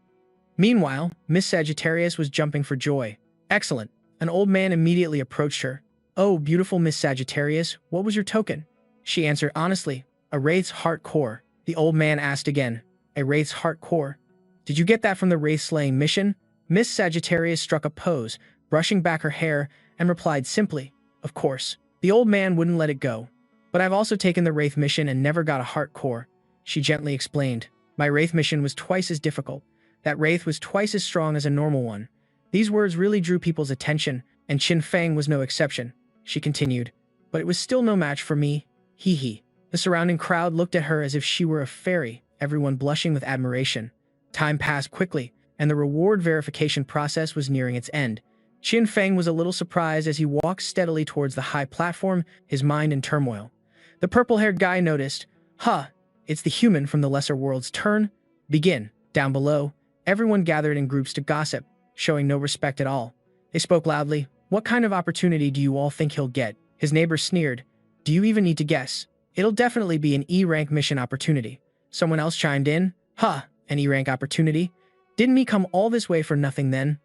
Meanwhile, Miss Sagittarius was jumping for joy. "Excellent." An old man immediately approached her. "Oh, beautiful Miss Sagittarius, what was your token?" She answered honestly, "A Wraith's Heart Core." The old man asked again, "A Wraith's Heart Core? Did you get that from the Wraith-slaying mission?" Miss Sagittarius struck a pose, brushing back her hair, and replied simply, "Of course." The old man wouldn't let it go. "But I've also taken the Wraith mission and never got a Heart Core," she gently explained. "My Wraith mission was twice as difficult. That Wraith was twice as strong as a normal one." These words really drew people's attention, and Qin Feng was no exception. She continued, "But it was still no match for me. Hee hee." The surrounding crowd looked at her as if she were a fairy, everyone blushing with admiration. Time passed quickly, and the reward verification process was nearing its end. Qin Feng was a little surprised as he walked steadily towards the high platform, his mind in turmoil. The purple-haired guy noticed, "Huh, it's the human from the lesser world's turn. Begin." Down below, everyone gathered in groups to gossip, showing no respect at all. They spoke loudly. "What kind of opportunity do you all think he'll get?" His neighbor sneered. "Do you even need to guess? It'll definitely be an E-rank mission opportunity." Someone else chimed in. "Huh, an E-rank opportunity? Didn't he come all this way for nothing then?"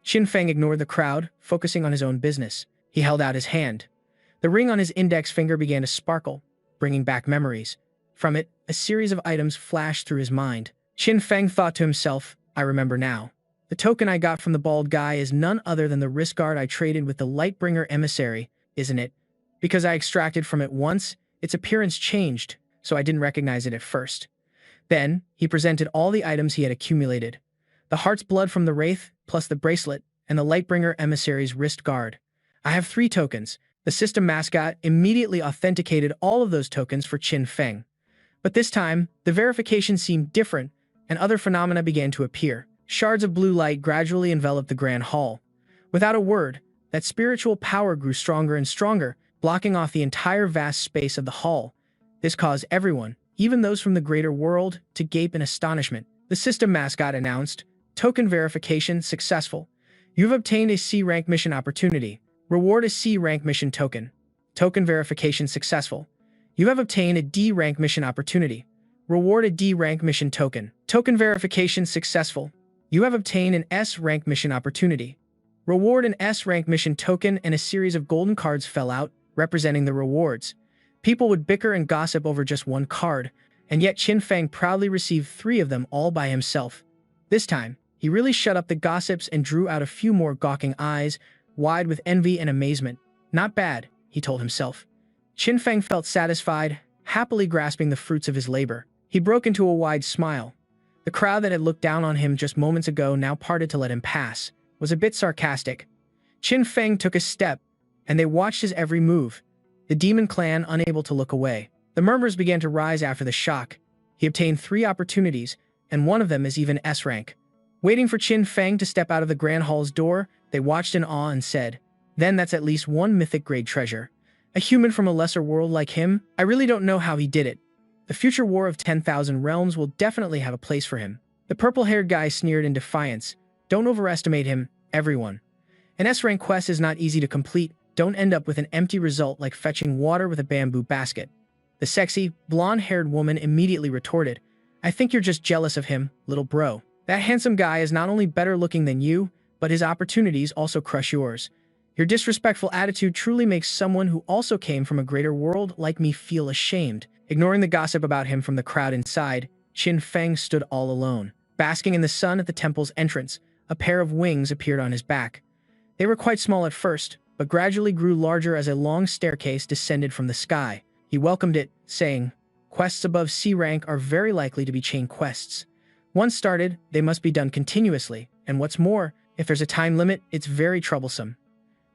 Qin Feng ignored the crowd, focusing on his own business. He held out his hand. The ring on his index finger began to sparkle, bringing back memories. From it, a series of items flashed through his mind. Qin Feng thought to himself, "I remember now. The token I got from the bald guy is none other than the wrist guard I traded with the Lightbringer emissary, isn't it? Because I extracted from it once, its appearance changed, so I didn't recognize it at first." Then, he presented all the items he had accumulated. The heart's blood from the Wraith, plus the bracelet, and the Lightbringer emissary's wrist guard. "I have 3 tokens." The system mascot immediately authenticated all of those tokens for Qin Feng. But this time, the verification seemed different, and other phenomena began to appear. Shards of blue light gradually enveloped the Grand Hall. Without a word, that spiritual power grew stronger and stronger, blocking off the entire vast space of the hall. This caused everyone, even those from the greater world, to gape in astonishment. The system mascot announced, "Token verification successful. You've obtained a C-rank mission opportunity. Reward a C-rank mission token. Token verification successful. You have obtained a D-rank mission opportunity. Reward a D-rank mission token. Token verification successful. You have obtained an S-rank mission opportunity. Reward an S-rank mission token," and a series of golden cards fell out, representing the rewards. People would bicker and gossip over just one card, and yet Qin Feng proudly received 3 of them all by himself. This time, he really shut up the gossips and drew out a few more gawking eyes, wide with envy and amazement. "Not bad," he told himself. Qin Feng felt satisfied, happily grasping the fruits of his labor. He broke into a wide smile. The crowd that had looked down on him just moments ago now parted to let him pass, was a bit sarcastic. Qin Feng took a step, and they watched his every move, the demon clan unable to look away. The murmurs began to rise after the shock. He obtained 3 opportunities, and one of them is even S-rank. Waiting for Qin Feng to step out of the Grand Hall's door, they watched in awe and said, "Then that's at least one mythic-grade treasure. A human from a lesser world like him? I really don't know how he did it. The future war of 10,000 realms will definitely have a place for him." The purple-haired guy sneered in defiance. "Don't overestimate him, everyone. An S-rank quest is not easy to complete. Don't end up with an empty result like fetching water with a bamboo basket." The sexy, blonde-haired woman immediately retorted, "I think you're just jealous of him, little bro. That handsome guy is not only better looking than you, but his opportunities also crush yours. Your disrespectful attitude truly makes someone who also came from a greater world like me feel ashamed." Ignoring the gossip about him from the crowd inside, Qin Feng stood all alone. Basking in the sun at the temple's entrance, a pair of wings appeared on his back. They were quite small at first, but gradually grew larger as a long staircase descended from the sky. He welcomed it, saying, "Quests above C rank are very likely to be chain quests. Once started, they must be done continuously, and what's more, if there's a time limit, it's very troublesome."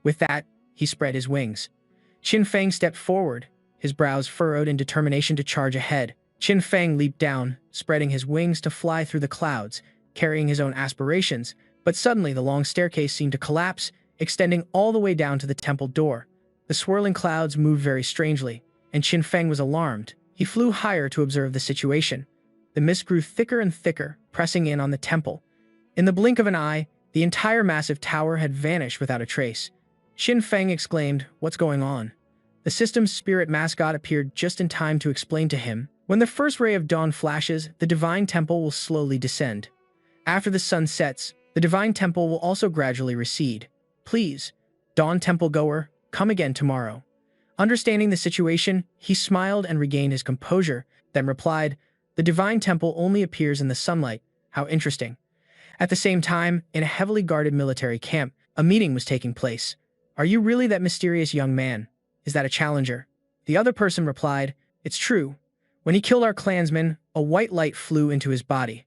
With that, he spread his wings. Qin Feng stepped forward, his brows furrowed in determination to charge ahead. Qin Feng leaped down, spreading his wings to fly through the clouds, carrying his own aspirations, but suddenly the long staircase seemed to collapse, extending all the way down to the temple door. The swirling clouds moved very strangely, and Qin Feng was alarmed. He flew higher to observe the situation. The mist grew thicker and thicker, pressing in on the temple. In the blink of an eye, the entire massive tower had vanished without a trace. Qin Feng exclaimed, "What's going on?" The system's spirit mascot appeared just in time to explain to him, "When the first ray of dawn flashes, the divine temple will slowly descend. After the sun sets, the divine temple will also gradually recede. Please, Dawn Temple goer, come again tomorrow. Understanding the situation, he smiled and regained his composure, then replied, "The divine temple only appears in the sunlight. How interesting." At the same time, in a heavily guarded military camp, a meeting was taking place. "Are you really that mysterious young man? Is that a challenger?" The other person replied, "It's true. When he killed our clansman, a white light flew into his body."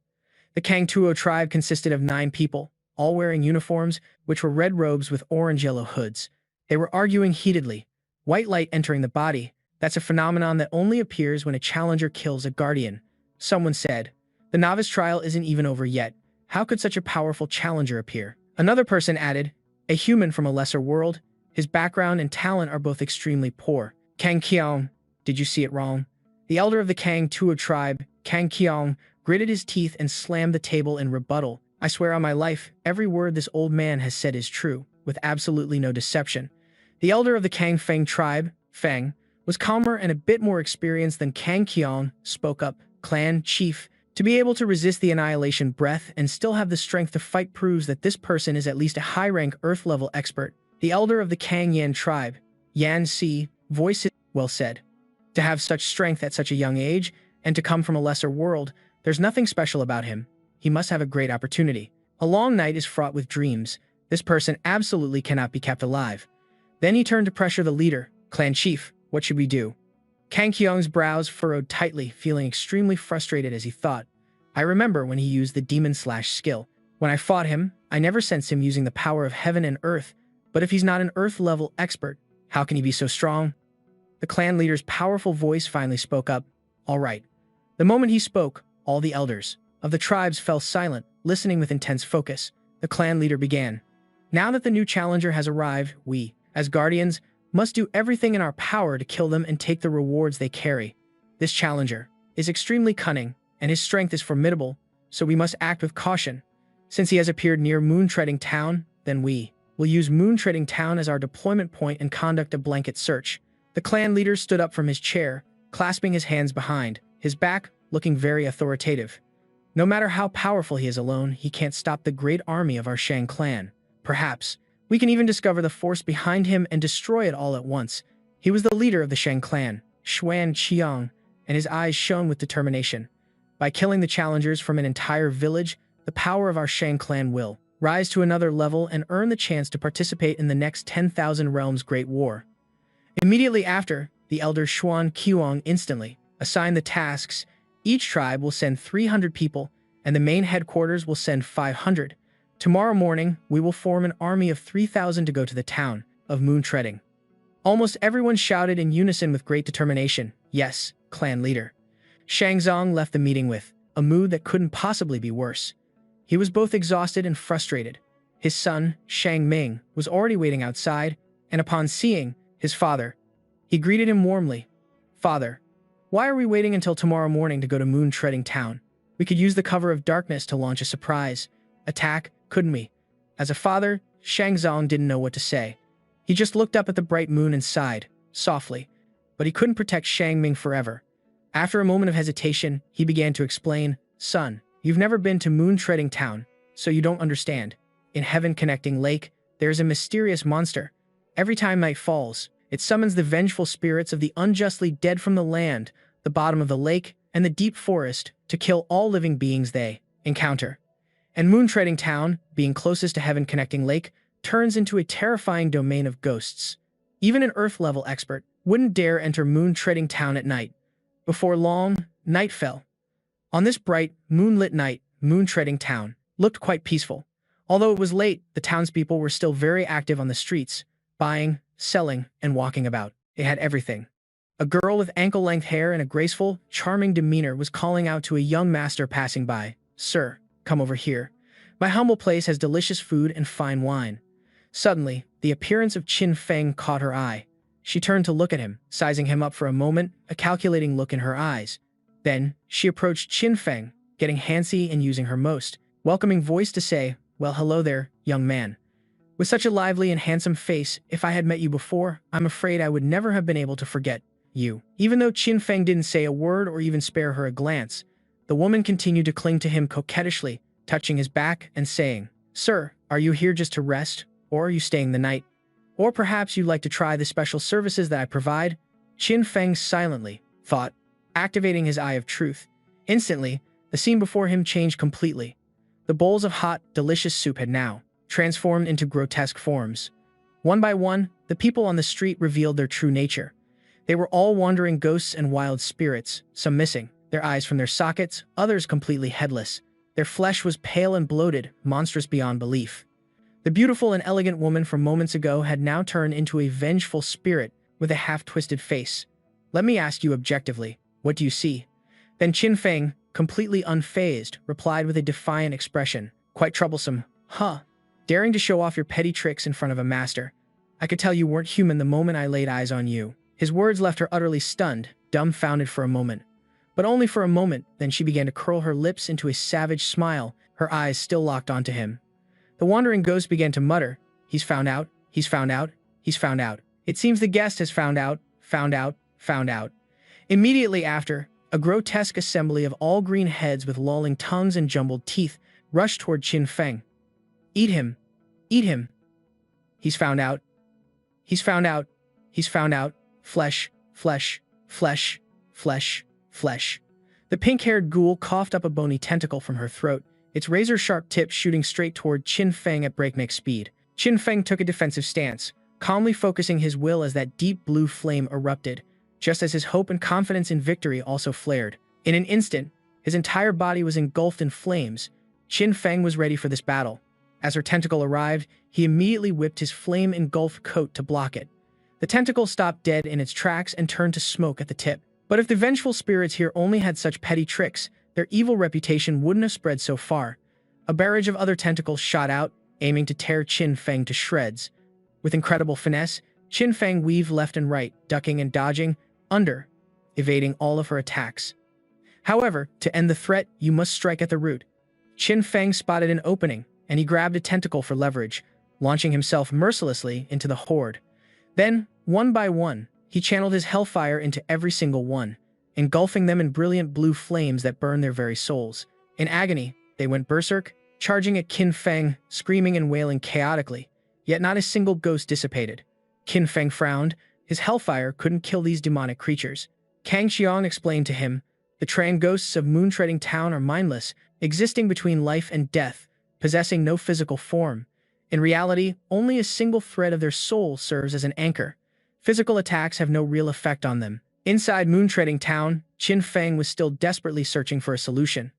The Kangtuo tribe consisted of 9 people, all wearing uniforms, which were red robes with orange-yellow hoods. They were arguing heatedly. White light entering the body, that's a phenomenon that only appears when a challenger kills a guardian. Someone said, "The novice trial isn't even over yet. How could such a powerful challenger appear?" Another person added, "A human from a lesser world. His background and talent are both extremely poor." Kang Qiang, did you see it wrong? The elder of the Kang Tuo tribe, Kang Qiang, gritted his teeth and slammed the table in rebuttal. "I swear on my life, every word this old man has said is true, with absolutely no deception." The elder of the Kang Feng tribe, Feng, was calmer and a bit more experienced than Kang Qiang, spoke up, "Clan chief, to be able to resist the annihilation breath and still have the strength to fight proves that this person is at least a high-rank Earth-level expert." The elder of the Kang Yan tribe, Yan Si, voiced it, "Well said. To have such strength at such a young age, and to come from a lesser world, there's nothing special about him. He must have a great opportunity. A long night is fraught with dreams. This person absolutely cannot be kept alive." Then he turned to pressure the leader, "Clan chief, what should we do?" Kang Qiang's brows furrowed tightly, feeling extremely frustrated as he thought, "I remember when he used the demon-slash skill. When I fought him, I never sensed him using the power of heaven and earth, but if he's not an earth-level expert, how can he be so strong?" The clan leader's powerful voice finally spoke up, "All right." The moment he spoke, all the elders of the tribes fell silent, listening with intense focus. The clan leader began, "Now that the new challenger has arrived, we, as guardians, must do everything in our power to kill them and take the rewards they carry. This challenger is extremely cunning, and his strength is formidable, so we must act with caution. Since he has appeared near Moon-Treading Town, then we will use Moon-Treading Town as our deployment point and conduct a blanket search." The clan leader stood up from his chair, clasping his hands behind his back, looking very authoritative. "No matter how powerful he is alone, he can't stop the great army of our Shang clan. Perhaps we can even discover the force behind him and destroy it all at once." He was the leader of the Shang clan, Xuan Qiang, and his eyes shone with determination. "By killing the challengers from an entire village, the power of our Shang clan will rise to another level and earn the chance to participate in the next 10,000 Realms Great War." Immediately after, the elder Xuan Qiang instantly assigned the tasks. Each tribe will send 300 people, and the main headquarters will send 500. Tomorrow morning, we will form an army of 3,000 to go to the town of Moon-Treading. Almost everyone shouted in unison with great determination, "Yes, clan leader." Shang Zong left the meeting with a mood that couldn't possibly be worse. He was both exhausted and frustrated. His son, Shang Ming, was already waiting outside, and upon seeing his father, he greeted him warmly. "Father, why are we waiting until tomorrow morning to go to Moon-Treading Town? We could use the cover of darkness to launch a surprise attack, couldn't we?" As a father, Shang Zong didn't know what to say. He just looked up at the bright moon and sighed, softly. But he couldn't protect Shang Ming forever. After a moment of hesitation, he began to explain, "Son, you've never been to Moon-Treading Town, so you don't understand. In Heaven Connecting Lake, there is a mysterious monster. Every time night falls, it summons the vengeful spirits of the unjustly dead from the land, the bottom of the lake, and the deep forest to kill all living beings they encounter. And Moon-Treading Town, being closest to Heaven Connecting Lake, turns into a terrifying domain of ghosts. Even an Earth-level expert wouldn't dare enter Moon-Treading Town at night." Before long, night fell. On this bright, moonlit night, Moon-Treading Town looked quite peaceful. Although it was late, the townspeople were still very active on the streets, buying, selling, and walking about. It had everything. A girl with ankle-length hair and a graceful, charming demeanor was calling out to a young master passing by, "Sir, come over here. My humble place has delicious food and fine wine." Suddenly, the appearance of Qin Feng caught her eye. She turned to look at him, sizing him up for a moment, a calculating look in her eyes. Then, she approached Qin Feng, getting handsy and using her most welcoming voice to say, "Well, hello there, young man. With such a lively and handsome face, if I had met you before, I'm afraid I would never have been able to forget you." Even though Qin Feng didn't say a word or even spare her a glance, the woman continued to cling to him coquettishly, touching his back and saying, "Sir, are you here just to rest, or are you staying the night? Or perhaps you'd like to try the special services that I provide? Qin Feng silently thought, activating his eye of truth. Instantly, the scene before him changed completely. The bowls of hot, delicious soup had now transformed into grotesque forms. One by one, the people on the street revealed their true nature. They were all wandering ghosts and wild spirits, some missing their eyes from their sockets, others completely headless. Their flesh was pale and bloated, monstrous beyond belief. The beautiful and elegant woman from moments ago had now turned into a vengeful spirit with a half-twisted face. Let me ask you objectively, what do you see? Then Qin Feng, completely unfazed, replied with a defiant expression. Quite troublesome, huh? Daring to show off your petty tricks in front of a master. I could tell you weren't human the moment I laid eyes on you. His words left her utterly stunned, dumbfounded for a moment. But only for a moment, then she began to curl her lips into a savage smile, her eyes still locked onto him. The wandering ghost began to mutter, he's found out, he's found out, he's found out. It seems the guest has found out, found out, found out. Immediately after, a grotesque assembly of all green heads with lolling tongues and jumbled teeth rushed toward Qin Feng. Eat him! Eat him! He's found out. He's found out. He's found out. Flesh, flesh, flesh, flesh, flesh. The pink-haired ghoul coughed up a bony tentacle from her throat, its razor-sharp tip shooting straight toward Qin Feng at breakneck speed. Qin Feng took a defensive stance, calmly focusing his will as that deep blue flame erupted, just as his hope and confidence in victory also flared. In an instant, his entire body was engulfed in flames. Qin Feng was ready for this battle. As her tentacle arrived, he immediately whipped his flame-engulfed coat to block it. The tentacle stopped dead in its tracks and turned to smoke at the tip. But if the vengeful spirits here only had such petty tricks, their evil reputation wouldn't have spread so far. A barrage of other tentacles shot out, aiming to tear Qin Feng to shreds. With incredible finesse, Qin Feng weaved left and right, ducking and dodging, evading all of her attacks. However, to end the threat, you must strike at the root. Qin Feng spotted an opening, and he grabbed a tentacle for leverage, launching himself mercilessly into the horde. Then, one by one, he channeled his hellfire into every single one, engulfing them in brilliant blue flames that burned their very souls. In agony, they went berserk, charging at Qin Feng, screaming and wailing chaotically, yet not a single ghost dissipated. Qin Feng frowned. His hellfire couldn't kill these demonic creatures. Kang Xiang explained to him, the Tran ghosts of Moon-Treading Town are mindless, existing between life and death, possessing no physical form. In reality, only a single thread of their soul serves as an anchor. Physical attacks have no real effect on them. Inside Moon-Treading Town, Qin Feng was still desperately searching for a solution.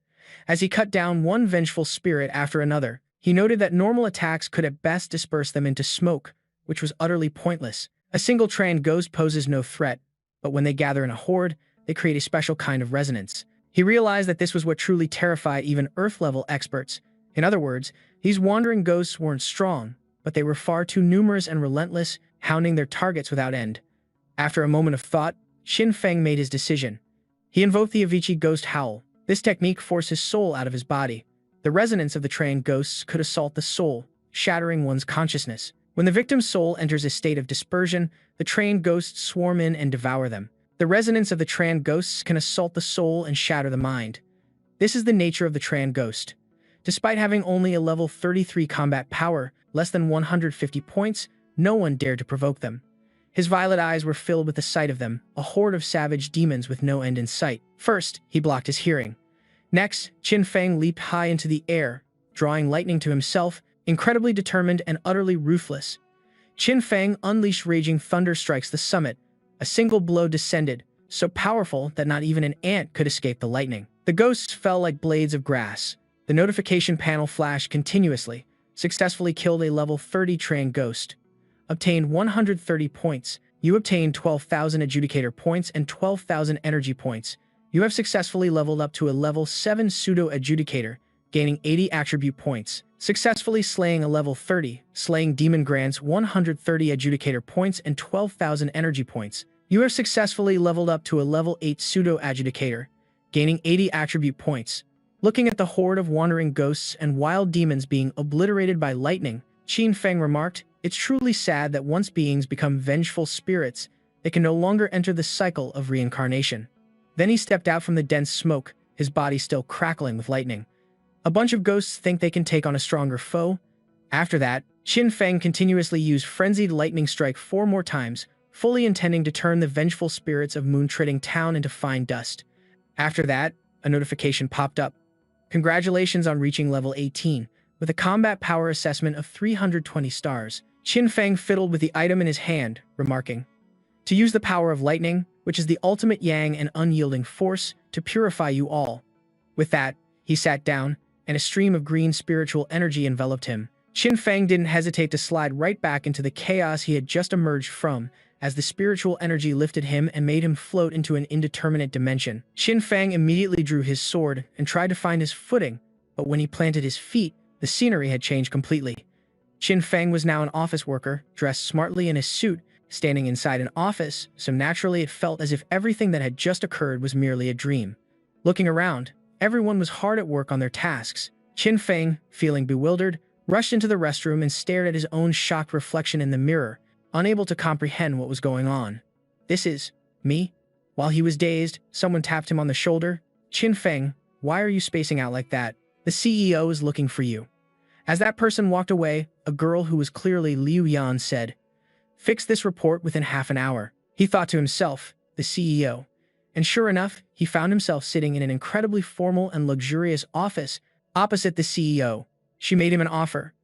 As he cut down one vengeful spirit after another, he noted that normal attacks could at best disperse them into smoke, which was utterly pointless. A single Tran ghost poses no threat, but when they gather in a horde, they create a special kind of resonance. He realized that this was what truly terrified even Earth-level experts. In other words, these wandering ghosts weren't strong, but they were far too numerous and relentless, hounding their targets without end. After a moment of thought, Qin Feng made his decision. He invoked the Avicii Ghost Howl. This technique forced his soul out of his body. The resonance of the Tran ghosts could assault the soul, shattering one's consciousness. When the victim's soul enters a state of dispersion, the Tran ghosts swarm in and devour them. The resonance of the Tran ghosts can assault the soul and shatter the mind. This is the nature of the Tran ghost. Despite having only a level 33 combat power, less than 150 points, no one dared to provoke them. His violet eyes were filled with the sight of them, a horde of savage demons with no end in sight. First, he blocked his hearing. Next, Qin Feng leaped high into the air, drawing lightning to himself, incredibly determined and utterly ruthless. Qin Feng unleashed raging thunder strikes the summit. A single blow descended, so powerful that not even an ant could escape the lightning. The ghosts fell like blades of grass. The notification panel flashed continuously. Successfully killed a level 30 Tran ghost. Obtained 130 points. You obtained 12,000 adjudicator points and 12,000 energy points. You have successfully leveled up to a level 7 pseudo adjudicator, gaining 80 attribute points. Successfully slaying a level 30, slaying demon grants 130 adjudicator points and 12,000 energy points. You have successfully leveled up to a level 8 pseudo adjudicator, gaining 80 attribute points. Looking at the horde of wandering ghosts and wild demons being obliterated by lightning, Qin Feng remarked, it's truly sad that once beings become vengeful spirits, they can no longer enter the cycle of reincarnation. Then he stepped out from the dense smoke, his body still crackling with lightning. A bunch of ghosts think they can take on a stronger foe. After that, Qin Feng continuously used Frenzied Lightning Strike 4 more times, fully intending to turn the vengeful spirits of Moon-treading Town into fine dust. After that, a notification popped up. Congratulations on reaching level 18, with a combat power assessment of 320 stars. Qin Feng fiddled with the item in his hand, remarking, "To use the power of lightning, which is the ultimate yang and unyielding force, to purify you all." With that, he sat down, and a stream of green spiritual energy enveloped him. Qin Feng didn't hesitate to slide right back into the chaos he had just emerged from, as the spiritual energy lifted him and made him float into an indeterminate dimension. Qin Feng immediately drew his sword and tried to find his footing, but when he planted his feet, the scenery had changed completely. Qin Feng was now an office worker, dressed smartly in his suit, standing inside an office, so naturally it felt as if everything that had just occurred was merely a dream. Looking around, everyone was hard at work on their tasks. Qin Feng, feeling bewildered, rushed into the restroom and stared at his own shocked reflection in the mirror, unable to comprehend what was going on. "This is me?" While he was dazed, someone tapped him on the shoulder. "Qin Feng, why are you spacing out like that? The CEO is looking for you." As that person walked away, a girl who was clearly Liu Yan said, "Fix this report within half an hour." He thought to himself, the CEO. And sure enough, he found himself sitting in an incredibly formal and luxurious office opposite the CEO. She made him an offer.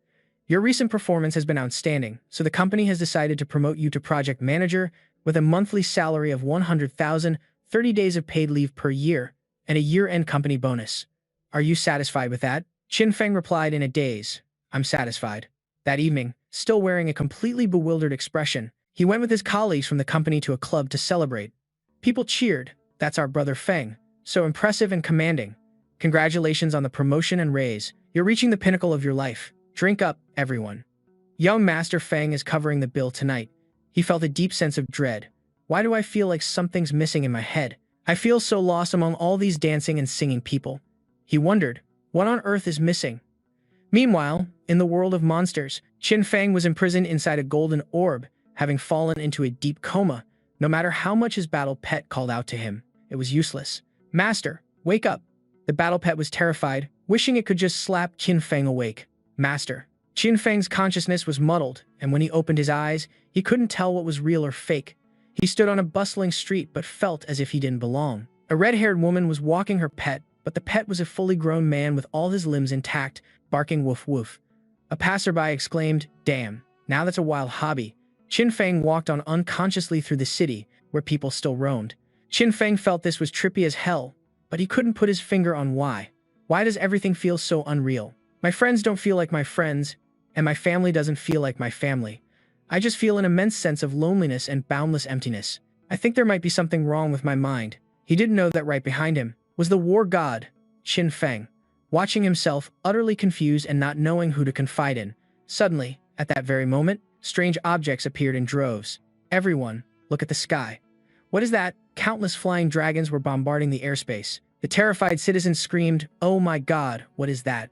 "Your recent performance has been outstanding, so the company has decided to promote you to project manager with a monthly salary of 100,000, 30 days of paid leave per year, and a year-end company bonus. Are you satisfied with that?" Qin Feng replied in a daze, "I'm satisfied." That evening, still wearing a completely bewildered expression, he went with his colleagues from the company to a club to celebrate. People cheered. "That's our brother Feng. So impressive and commanding. Congratulations on the promotion and raise. You're reaching the pinnacle of your life. Drink up, everyone." Young Master Feng is covering the bill tonight. He felt a deep sense of dread. "Why do I feel like something's missing in my head? I feel so lost among all these dancing and singing people." He wondered, what on earth is missing? Meanwhile, in the world of monsters, Qin Feng was imprisoned inside a golden orb, having fallen into a deep coma. No matter how much his battle pet called out to him, it was useless. "Master, wake up." The battle pet was terrified, wishing it could just slap Qin Feng awake. "Master." Qin Feng's consciousness was muddled, and when he opened his eyes, he couldn't tell what was real or fake. He stood on a bustling street but felt as if he didn't belong. A red-haired woman was walking her pet, but the pet was a fully grown man with all his limbs intact, barking woof woof. A passerby exclaimed, "Damn, now that's a wild hobby." Qin Feng walked on unconsciously through the city, where people still roamed. Qin Feng felt this was trippy as hell, but he couldn't put his finger on why. Why does everything feel so unreal? My friends don't feel like my friends, and my family doesn't feel like my family. I just feel an immense sense of loneliness and boundless emptiness. I think there might be something wrong with my mind. He didn't know that right behind him was the war god, Qin Feng, watching himself, utterly confused and not knowing who to confide in. Suddenly, at that very moment, strange objects appeared in droves. "Everyone, look at the sky. What is that?" Countless flying dragons were bombarding the airspace. The terrified citizens screamed, "Oh my god, what is that?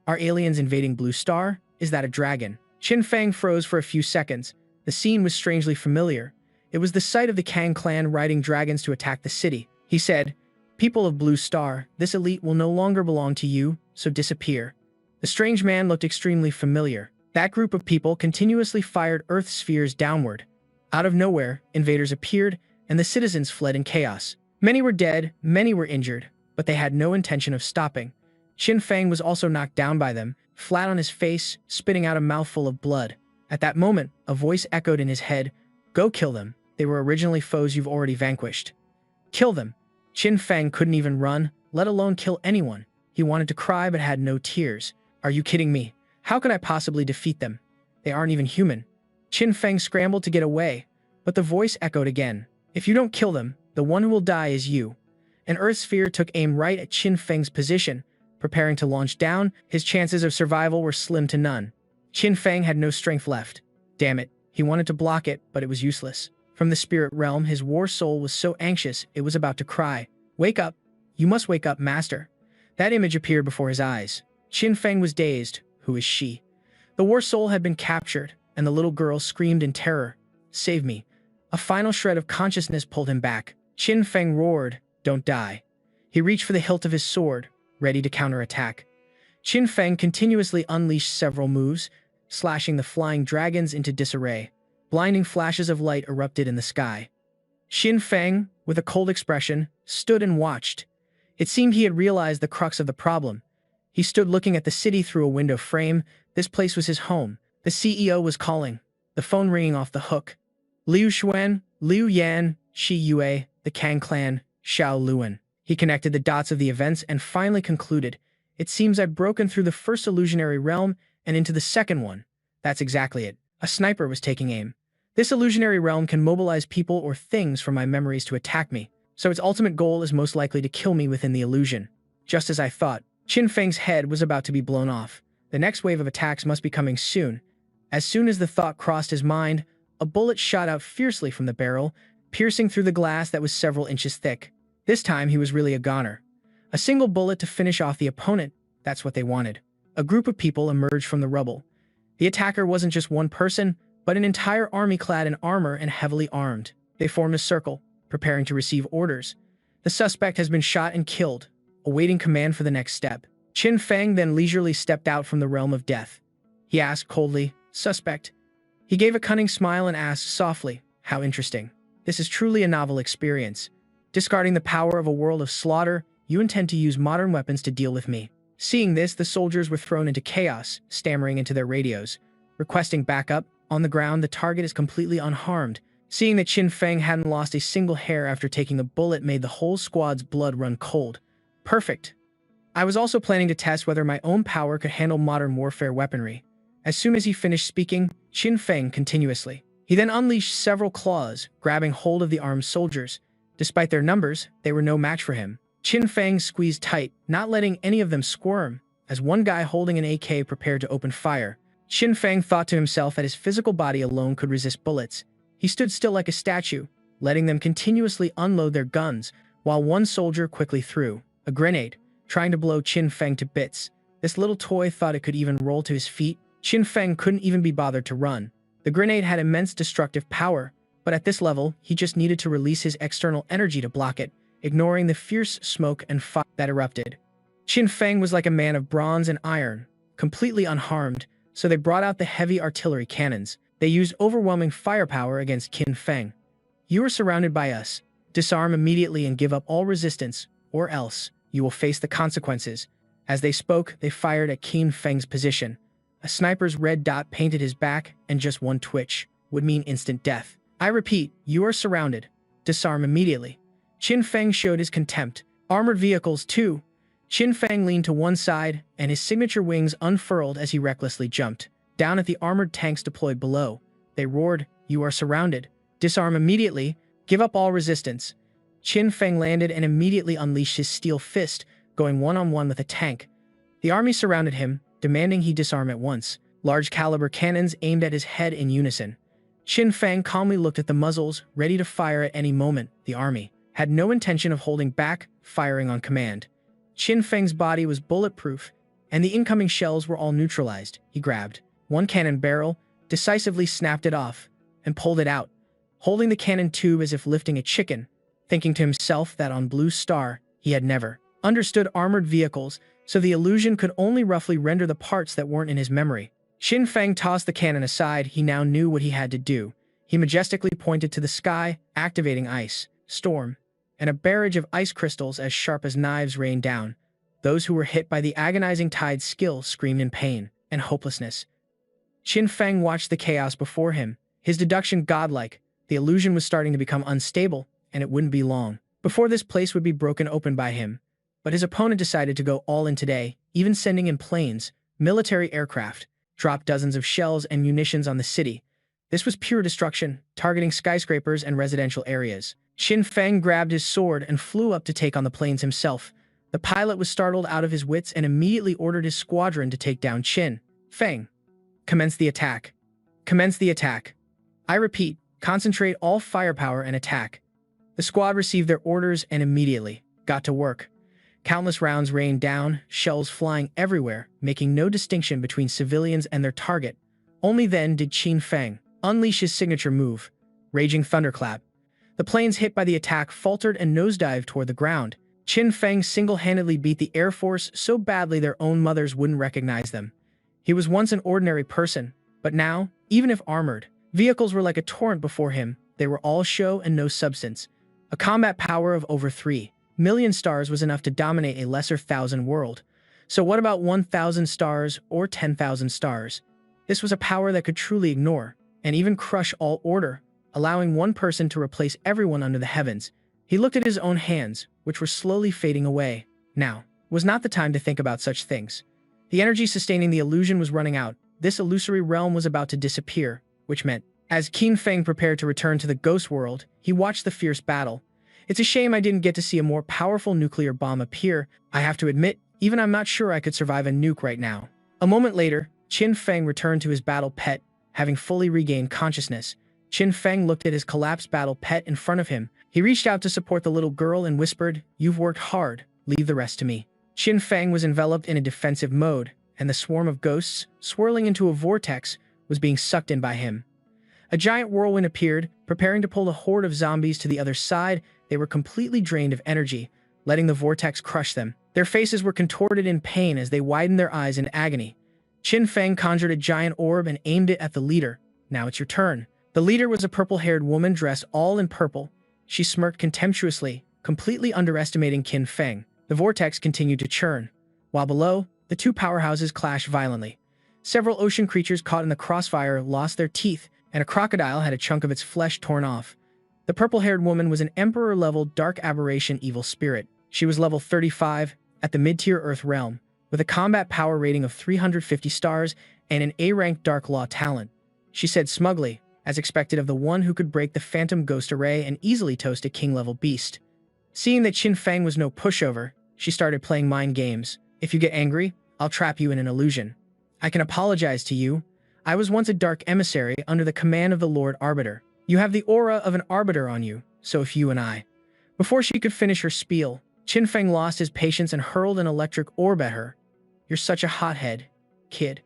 Are aliens invading Blue Star? Is that a dragon?" Qin Feng froze for a few seconds. The scene was strangely familiar. It was the sight of the Kang clan riding dragons to attack the city. He said, "People of Blue Star, this elite will no longer belong to you, so disappear." The strange man looked extremely familiar. That group of people continuously fired earth spheres downward. Out of nowhere, invaders appeared, and the citizens fled in chaos. Many were dead, many were injured, but they had no intention of stopping. Qin Feng was also knocked down by them, flat on his face, spitting out a mouthful of blood. At that moment, a voice echoed in his head, "Go kill them. They were originally foes you've already vanquished. Kill them." Qin Feng couldn't even run, let alone kill anyone. He wanted to cry but had no tears. "Are you kidding me? How could I possibly defeat them? They aren't even human." Qin Feng scrambled to get away, but the voice echoed again, "If you don't kill them, the one who will die is you." An earth sphere took aim right at Qin Feng's position. Preparing to launch down, his chances of survival were slim to none. Qin Feng had no strength left. Damn it, he wanted to block it, but it was useless. From the spirit realm, his war soul was so anxious it was about to cry. "Wake up! You must wake up, master." That image appeared before his eyes. Qin Feng was dazed. Who is she? The war soul had been captured, and the little girl screamed in terror. "Save me." A final shred of consciousness pulled him back. Qin Feng roared, "Don't die." He reached for the hilt of his sword, ready to counterattack. Qin Feng continuously unleashed several moves, slashing the flying dragons into disarray. Blinding flashes of light erupted in the sky. Qin Feng, with a cold expression, stood and watched. It seemed he had realized the crux of the problem. He stood looking at the city through a window frame. This place was his home. The CEO was calling, the phone ringing off the hook. Liu Xuan, Liu Yan, Shi Yue, the Kang clan, Xiao Luan. He connected the dots of the events and finally concluded, "It seems I've broken through the first illusionary realm and into the second one." That's exactly it. A sniper was taking aim. This illusionary realm can mobilize people or things from my memories to attack me, so its ultimate goal is most likely to kill me within the illusion. Just as I thought, Qin Feng's head was about to be blown off. The next wave of attacks must be coming soon. As soon as the thought crossed his mind, a bullet shot out fiercely from the barrel, piercing through the glass that was several inches thick. This time he was really a goner. A single bullet to finish off the opponent, that's what they wanted. A group of people emerged from the rubble. The attacker wasn't just one person, but an entire army clad in armor and heavily armed. They formed a circle, preparing to receive orders. The suspect has been shot and killed, awaiting command for the next step. Qin Feng then leisurely stepped out from the realm of death. He asked coldly, "Suspect?" He gave a cunning smile and asked softly, "How interesting. This is truly a novel experience. Discarding the power of a world of slaughter, you intend to use modern weapons to deal with me." Seeing this, the soldiers were thrown into chaos, stammering into their radios, requesting backup. On the ground, the target is completely unharmed. Seeing that Qin Feng hadn't lost a single hair after taking the bullet made the whole squad's blood run cold. Perfect. I was also planning to test whether my own power could handle modern warfare weaponry. As soon as he finished speaking, Qin Feng continuously. He then unleashed several claws, grabbing hold of the armed soldiers. Despite their numbers, they were no match for him. Qin Feng squeezed tight, not letting any of them squirm, as one guy holding an AK prepared to open fire. Qin Feng thought to himself that his physical body alone could resist bullets. He stood still like a statue, letting them continuously unload their guns, while one soldier quickly threw a grenade, trying to blow Qin Feng to bits. This little toy thought it could even roll to his feet. Qin Feng couldn't even be bothered to run. The grenade had immense destructive power, but at this level, he just needed to release his external energy to block it, ignoring the fierce smoke and fire that erupted. Qin Feng was like a man of bronze and iron, completely unharmed, so they brought out the heavy artillery cannons. They used overwhelming firepower against Qin Feng. "You are surrounded by us. Disarm immediately and give up all resistance, or else you will face the consequences." As they spoke, they fired at Qin Feng's position. A sniper's red dot painted his back, and just one twitch would mean instant death. "I repeat, you are surrounded. Disarm immediately." Qin Feng showed his contempt. Armored vehicles, too. Qin Feng leaned to one side, and his signature wings unfurled as he recklessly jumped down at the armored tanks deployed below. They roared, "You are surrounded. Disarm immediately. Give up all resistance." Qin Feng landed and immediately unleashed his steel fist, going one-on-one with a tank. The army surrounded him, demanding he disarm at once. Large-caliber cannons aimed at his head in unison. Qin Feng calmly looked at the muzzles, ready to fire at any moment. The army had no intention of holding back, firing on command. Qin Feng's body was bulletproof, and the incoming shells were all neutralized. He grabbed one cannon barrel, decisively snapped it off, and pulled it out, holding the cannon tube as if lifting a chicken, thinking to himself that on Blue Star, he had never understood armored vehicles, so the illusion could only roughly render the parts that weren't in his memory. Qin Feng tossed the cannon aside. He now knew what he had to do. He majestically pointed to the sky, activating ice, storm, and a barrage of ice crystals as sharp as knives rained down. Those who were hit by the agonizing tide's skill screamed in pain and hopelessness. Qin Feng watched the chaos before him, his deduction godlike. The illusion was starting to become unstable, and it wouldn't be long before this place would be broken open by him. But his opponent decided to go all in today, even sending in planes, military aircraft, dropped dozens of shells and munitions on the city. This was pure destruction, targeting skyscrapers and residential areas. Qin Feng grabbed his sword and flew up to take on the planes himself. The pilot was startled out of his wits and immediately ordered his squadron to take down Qin Feng. "Commence the attack. Commence the attack. I repeat, concentrate all firepower and attack." The squad received their orders and immediately got to work. Countless rounds rained down, shells flying everywhere, making no distinction between civilians and their target. Only then did Qin Feng unleash his signature move, Raging Thunderclap. The planes hit by the attack faltered and nosedived toward the ground. Qin Feng single-handedly beat the Air Force so badly their own mothers wouldn't recognize them. He was once an ordinary person, but now, even if armored, vehicles were like a torrent before him. They were all show and no substance. A combat power of over 3,000,000 stars was enough to dominate a lesser 1,000 world. So what about 1,000 stars or 10,000 stars? This was a power that could truly ignore and even crush all order, allowing one person to replace everyone under the heavens. He looked at his own hands, which were slowly fading away. Now was not the time to think about such things. The energy sustaining the illusion was running out. This illusory realm was about to disappear, which meant, as Qin Feng prepared to return to the ghost world, he watched the fierce battle. It's a shame I didn't get to see a more powerful nuclear bomb appear. I have to admit, even I'm not sure I could survive a nuke right now. A moment later, Qin Feng returned to his battle pet, having fully regained consciousness. Qin Feng looked at his collapsed battle pet in front of him. He reached out to support the little girl and whispered, "You've worked hard, leave the rest to me." Qin Feng was enveloped in a defensive mode, and the swarm of ghosts, swirling into a vortex, was being sucked in by him. A giant whirlwind appeared, preparing to pull a horde of zombies to the other side. They were completely drained of energy, letting the vortex crush them. Their faces were contorted in pain as they widened their eyes in agony. Qin Feng conjured a giant orb and aimed it at the leader. "Now it's your turn." The leader was a purple-haired woman dressed all in purple. She smirked contemptuously, completely underestimating Qin Feng. The vortex continued to churn, while below, the two powerhouses clashed violently. Several ocean creatures caught in the crossfire lost their teeth, and a crocodile had a chunk of its flesh torn off. The purple-haired woman was an Emperor-level Dark Aberration evil spirit. She was level 35 at the mid-tier Earth realm, with a combat power rating of 350 stars and an A-rank Dark Law talent. She said smugly, as expected of the one who could break the Phantom Ghost Array and easily toast a king-level beast. Seeing that Qin Feng was no pushover, she started playing mind games. "If you get angry, I'll trap you in an illusion. I can apologize to you. I was once a dark emissary under the command of the Lord Arbiter. You have the aura of an arbiter on you, so if you and I..." Before she could finish her spiel, Qin Feng lost his patience and hurled an electric orb at her. "You're such a hothead, kid."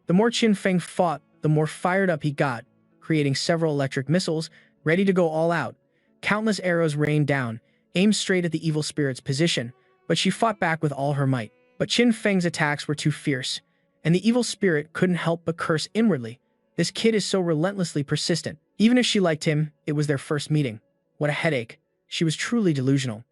The more Qin Feng fought, the more fired up he got, creating several electric missiles, ready to go all out. Countless arrows rained down, aimed straight at the evil spirit's position, but she fought back with all her might. But Qin Feng's attacks were too fierce, and the evil spirit couldn't help but curse inwardly. This kid is so relentlessly persistent. Even if she liked him, it was their first meeting. What a headache. She was truly delusional.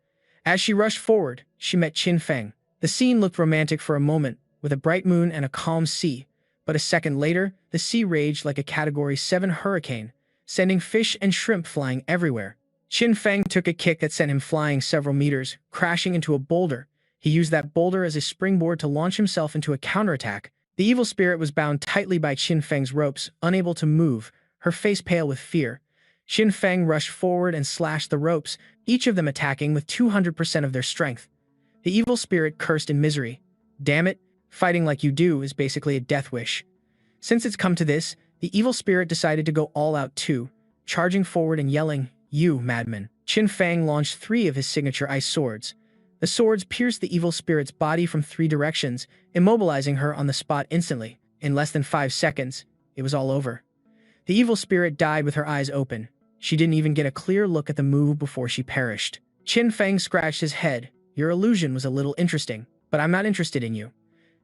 As she rushed forward, she met Qin Feng. The scene looked romantic for a moment, with a bright moon and a calm sea. But a second later, the sea raged like a Category 7 hurricane, sending fish and shrimp flying everywhere. Qin Feng took a kick that sent him flying several meters, crashing into a boulder. He used that boulder as a springboard to launch himself into a counterattack. The evil spirit was bound tightly by Qin Feng's ropes, unable to move, her face pale with fear. Qin Feng rushed forward and slashed the ropes, each of them attacking with 200% of their strength. The evil spirit cursed in misery. "Damn it, fighting like you do is basically a death wish." Since it's come to this, the evil spirit decided to go all out too, charging forward and yelling, "You, madman." Qin Feng launched 3 of his signature ice swords. The swords pierced the evil spirit's body from 3 directions, immobilizing her on the spot instantly. In less than 5 seconds, it was all over. The evil spirit died with her eyes open. She didn't even get a clear look at the move before she perished. Qin Feng scratched his head. "Your illusion was a little interesting, but I'm not interested in you."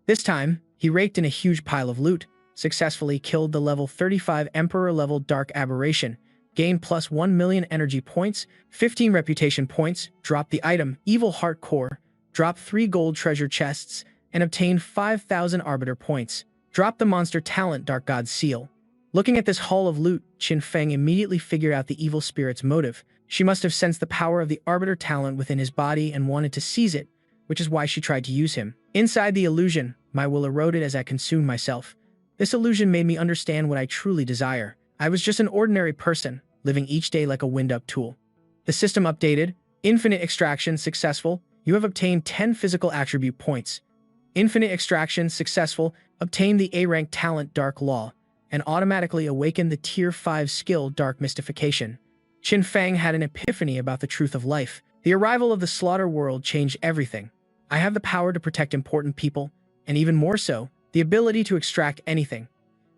This time, he raked in a huge pile of loot, successfully killed the level 35 Emperor-level Dark Aberration, gained plus 1,000,000 energy points, 15 reputation points, dropped the item Evil Heart Core, dropped 3 gold treasure chests, and obtained 5,000 Arbiter points, dropped the monster talent Dark God Seal. Looking at this haul of loot, Qin Feng immediately figured out the evil spirit's motive. She must have sensed the power of the Arbiter talent within his body and wanted to seize it, which is why she tried to use him. Inside the illusion, my will eroded as I consumed myself. This illusion made me understand what I truly desire. I was just an ordinary person, living each day like a wind-up tool. The system updated. Infinite extraction successful. You have obtained 10 physical attribute points. Infinite extraction successful. Obtain the A-rank talent Dark Law, and automatically awaken the Tier 5 skill Dark Mystification. Qin Feng had an epiphany about the truth of life. The arrival of the slaughter world changed everything. I have the power to protect important people, and even more so, the ability to extract anything.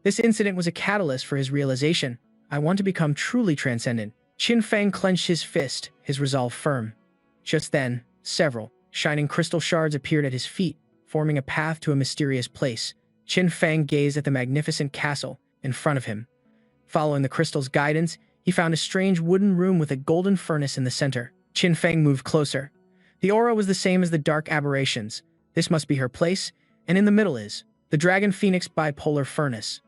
This incident was a catalyst for his realization. I want to become truly transcendent. Qin Feng clenched his fist, his resolve firm. Just then, several shining crystal shards appeared at his feet, forming a path to a mysterious place. Qin Feng gazed at the magnificent castle in front of him. Following the crystal's guidance, he found a strange wooden room with a golden furnace in the center. Qin Feng moved closer. The aura was the same as the dark aberrations. This must be her place, and in the middle is the Dragon Phoenix Bipolar Furnace.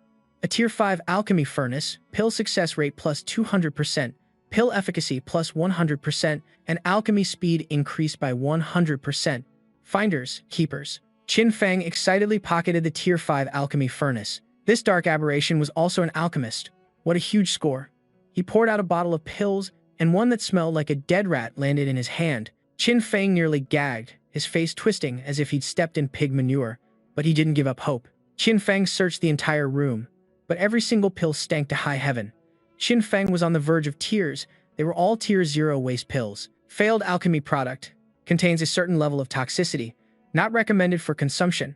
A Tier 5 Alchemy Furnace, pill success rate plus 200%, pill efficacy plus 100%, and alchemy speed increased by 100%. Finders, keepers. Qin Feng excitedly pocketed the Tier 5 Alchemy Furnace. This dark aberration was also an alchemist. What a huge score. He poured out a bottle of pills, and one that smelled like a dead rat landed in his hand. Qin Feng nearly gagged, his face twisting as if he'd stepped in pig manure, but he didn't give up hope. Qin Feng searched the entire room, but every single pill stank to high heaven. Qin Feng was on the verge of tears. They were all Tier 0 waste pills. Failed alchemy product. Contains a certain level of toxicity. Not recommended for consumption.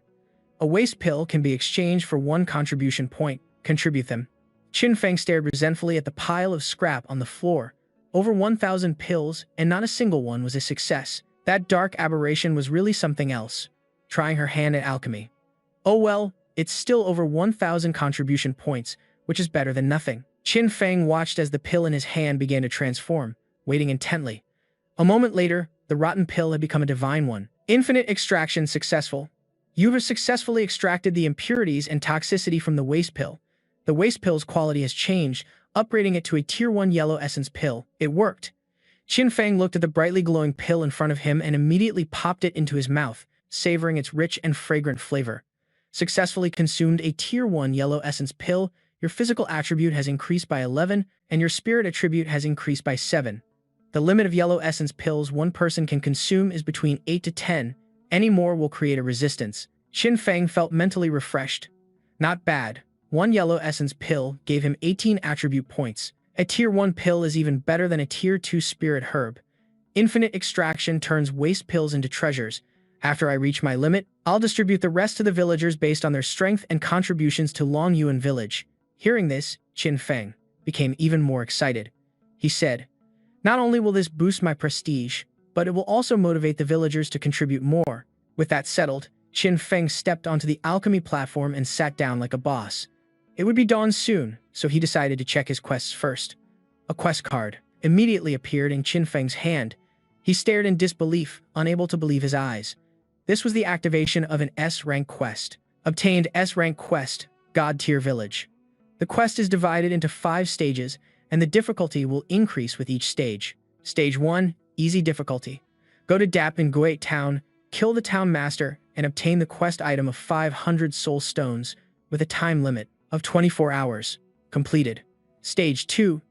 A waste pill can be exchanged for 1 contribution point. Contribute them. Qin Feng stared resentfully at the pile of scrap on the floor. Over 1,000 pills, and not a single one was a success. That dark aberration was really something else. Trying her hand at alchemy. Oh well, it's still over 1,000 contribution points, which is better than nothing. Qin Feng watched as the pill in his hand began to transform, waiting intently. A moment later, the rotten pill had become a divine one. Infinite extraction successful. You have successfully extracted the impurities and toxicity from the waste pill. The waste pill's quality has changed, upgrading it to a Tier 1 yellow essence pill. It worked. Qin Feng looked at the brightly glowing pill in front of him and immediately popped it into his mouth, savoring its rich and fragrant flavor. Successfully consumed a Tier 1 yellow essence pill. Your physical attribute has increased by 11, and your spirit attribute has increased by 7. The limit of yellow essence pills one person can consume is between 8 to 10. Any more will create a resistance. Qin Feng felt mentally refreshed. Not bad. 1 yellow essence pill gave him 18 attribute points. A Tier 1 pill is even better than a Tier 2 spirit herb. Infinite extraction turns waste pills into treasures. After I reach my limit, I'll distribute the rest to the villagers based on their strength and contributions to Long Yuan Village. Hearing this, Qin Feng became even more excited. He said, "Not only will this boost my prestige, but it will also motivate the villagers to contribute more." With that settled, Qin Feng stepped onto the alchemy platform and sat down like a boss. It would be dawn soon, so he decided to check his quests first. A quest card immediately appeared in Qin Feng's hand. He stared in disbelief, unable to believe his eyes. This was the activation of an S-rank quest. Obtained S-rank quest, God Tier Village. The quest is divided into 5 stages, and the difficulty will increase with each stage. Stage 1, easy difficulty. Go to Dap in Guate Town, kill the town master, and obtain the quest item of 500 soul stones, with a time limit of 24 hours. Completed. Stage 2,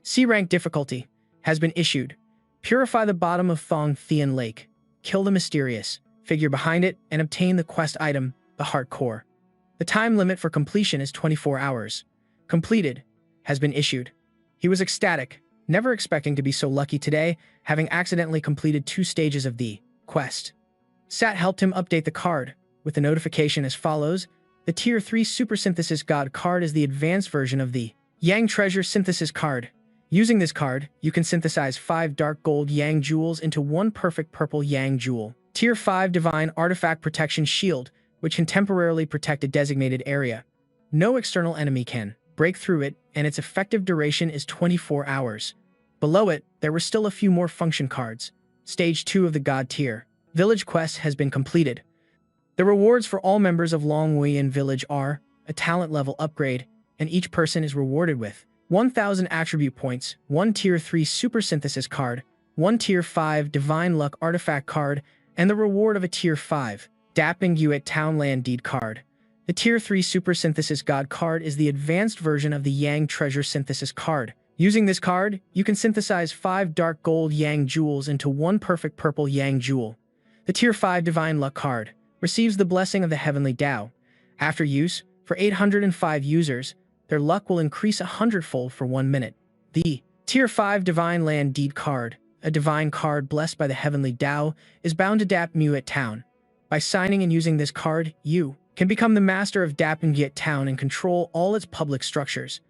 C-rank difficulty, has been issued. Purify the bottom of Thong Thean Lake, kill the mysterious figure behind it, and obtain the quest item, the Heart Core. The time limit for completion is 24 hours. Completed, has been issued. He was ecstatic, never expecting to be so lucky today, having accidentally completed 2 stages of the quest. Sat helped him update the card, with the notification as follows. The Tier 3 Super Synthesis God card is the advanced version of the Yang Treasure Synthesis card. Using this card, you can synthesize 5 dark gold Yang jewels into 1 perfect purple Yang jewel. Tier 5 Divine Artifact Protection Shield, which can temporarily protect a designated area. No external enemy can break through it, and its effective duration is 24 hours. Below it, there were still a few more function cards. Stage 2 of the God Tier Village quest has been completed. The rewards for all members of Long Yuan Village are a talent level upgrade, and each person is rewarded with 1,000 attribute points, 1 Tier 3 Super Synthesis card, 1 Tier 5 Divine Luck Artifact card, and the reward of a Tier 5 Dapping Yuet Townland Deed card. The Tier 3 Super Synthesis God card is the advanced version of the Yang Treasure Synthesis card. Using this card, you can synthesize 5 dark gold Yang jewels into 1 perfect purple Yang jewel. The Tier 5 Divine Luck card receives the blessing of the Heavenly Tao. After use, for 805 users, their luck will increase 100-fold for 1 minute. The Tier 5 Divine Land Deed card, a divine card blessed by the Heavenly Tao, is bound to Dap Muet Town. By signing and using this card, you can become the master of Dap Muet Town and control all its public structures.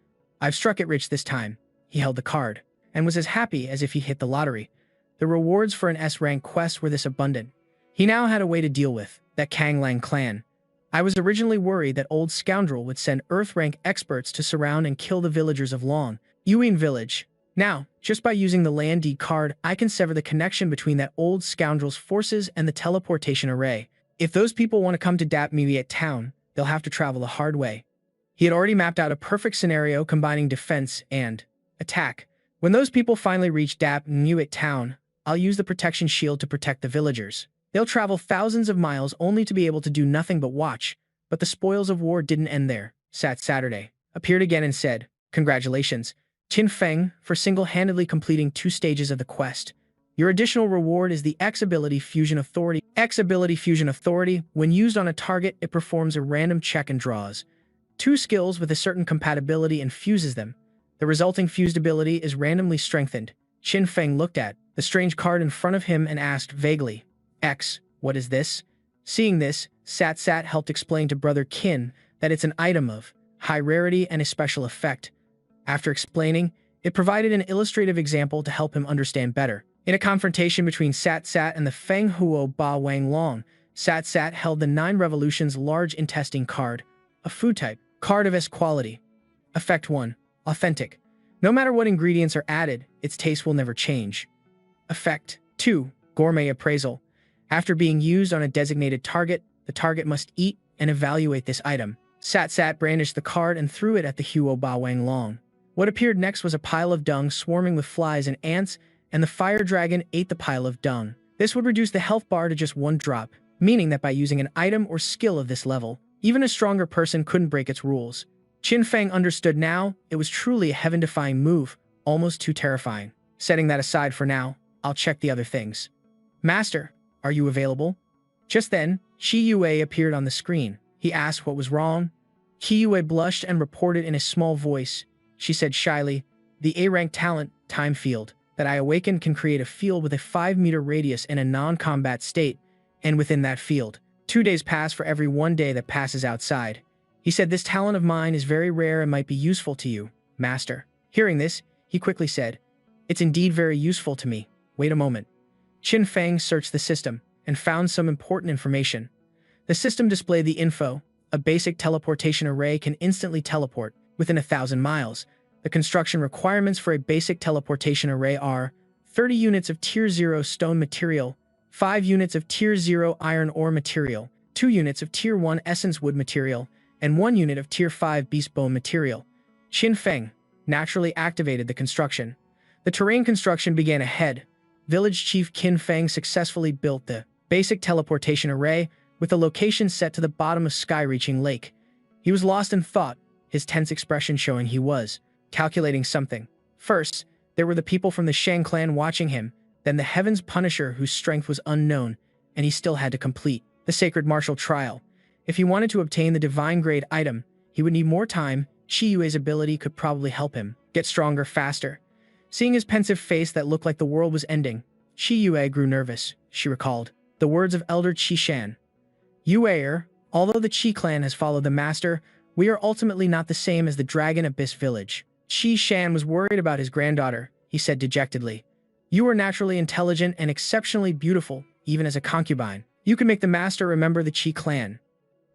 I've struck it rich this time. He held the card, and was as happy as if he hit the lottery. The rewards for an S-rank quest were this abundant. He now had a way to deal with that Kanglang clan. I was originally worried that old scoundrel would send Earth-rank experts to surround and kill the villagers of Long Yuan village. Now, just by using the land deed card, I can sever the connection between that old scoundrel's forces and the teleportation array. If those people want to come to Dap Muet town, they'll have to travel the hard way. He had already mapped out a perfect scenario combining defense and attack. When those people finally reach Dap Muet town, I'll use the protection shield to protect the villagers. They'll travel thousands of miles only to be able to do nothing but watch. But the spoils of war didn't end there. Saturday appeared again and said, "Congratulations, Qin Feng, for single-handedly completing 2 stages of the quest. Your additional reward is the X-Ability Fusion Authority. X-Ability Fusion Authority, when used on a target, it performs a random check and draws 2 skills with a certain compatibility and fuses them. The resulting fused ability is randomly strengthened." Qin Feng looked at the strange card in front of him and asked vaguely, "X, what is this?" Seeing this, Sat helped explain to Brother Qin that it's an item of high rarity and a special effect. After explaining, it provided an illustrative example to help him understand better. In a confrontation between Sat and the Feng Huo Ba Wang Long, Sat held the 9 Revolutions large intestine card, a food type, card of S quality. Effect 1. Authentic. No matter what ingredients are added, its taste will never change. Effect 2. Gourmet appraisal. After being used on a designated target, the target must eat and evaluate this item. Sat brandished the card and threw it at the Huo Ba Wang Long. What appeared next was a pile of dung swarming with flies and ants, and the fire dragon ate the pile of dung. This would reduce the health bar to just 1 drop, meaning that by using an item or skill of this level, even a stronger person couldn't break its rules. Qin Feng understood now. It was truly a heaven-defying move, almost too terrifying. Setting that aside for now, I'll check the other things. "Master, are you available?" Just then, Qi Yue appeared on the screen. He asked what was wrong. Qi Yue blushed and reported in a small voice. She said shyly, "The A-rank talent, time field, that I awakened can create a field with a 5-meter radius in a non-combat state, and within that field, 2 days pass for every 1 day that passes outside. He said this talent of mine is very rare and might be useful to you, Master." Hearing this, he quickly said, "It's indeed very useful to me. Wait a moment." Qin Feng searched the system and found some important information. The system displayed the info. A basic teleportation array can instantly teleport within 1,000 miles. The construction requirements for a basic teleportation array are 30 units of Tier 0 stone material, 5 units of Tier 0 iron ore material, 2 units of Tier 1 essence wood material, and 1 unit of Tier 5 beast bone material. Qin Feng naturally activated the construction. The terrain construction began ahead. Village Chief Qin Feng successfully built the basic teleportation array with the location set to the bottom of sky-reaching lake. He was lost in thought, his tense expression showing he was calculating something. First, there were the people from the Shang clan watching him, then the Heaven's Punisher whose strength was unknown, and he still had to complete the sacred martial trial. If he wanted to obtain the divine grade item, he would need more time. Qi Yue's ability could probably help him get stronger faster. Seeing his pensive face that looked like the world was ending, Qi Yue grew nervous. She recalled the words of Elder Qi Shan. "Yue, although the Qi clan has followed the master, we are ultimately not the same as the Dragon Abyss village." Qi Shan was worried about his granddaughter. He said dejectedly, "You are naturally intelligent and exceptionally beautiful, even as a concubine. You can make the master remember the Qi clan."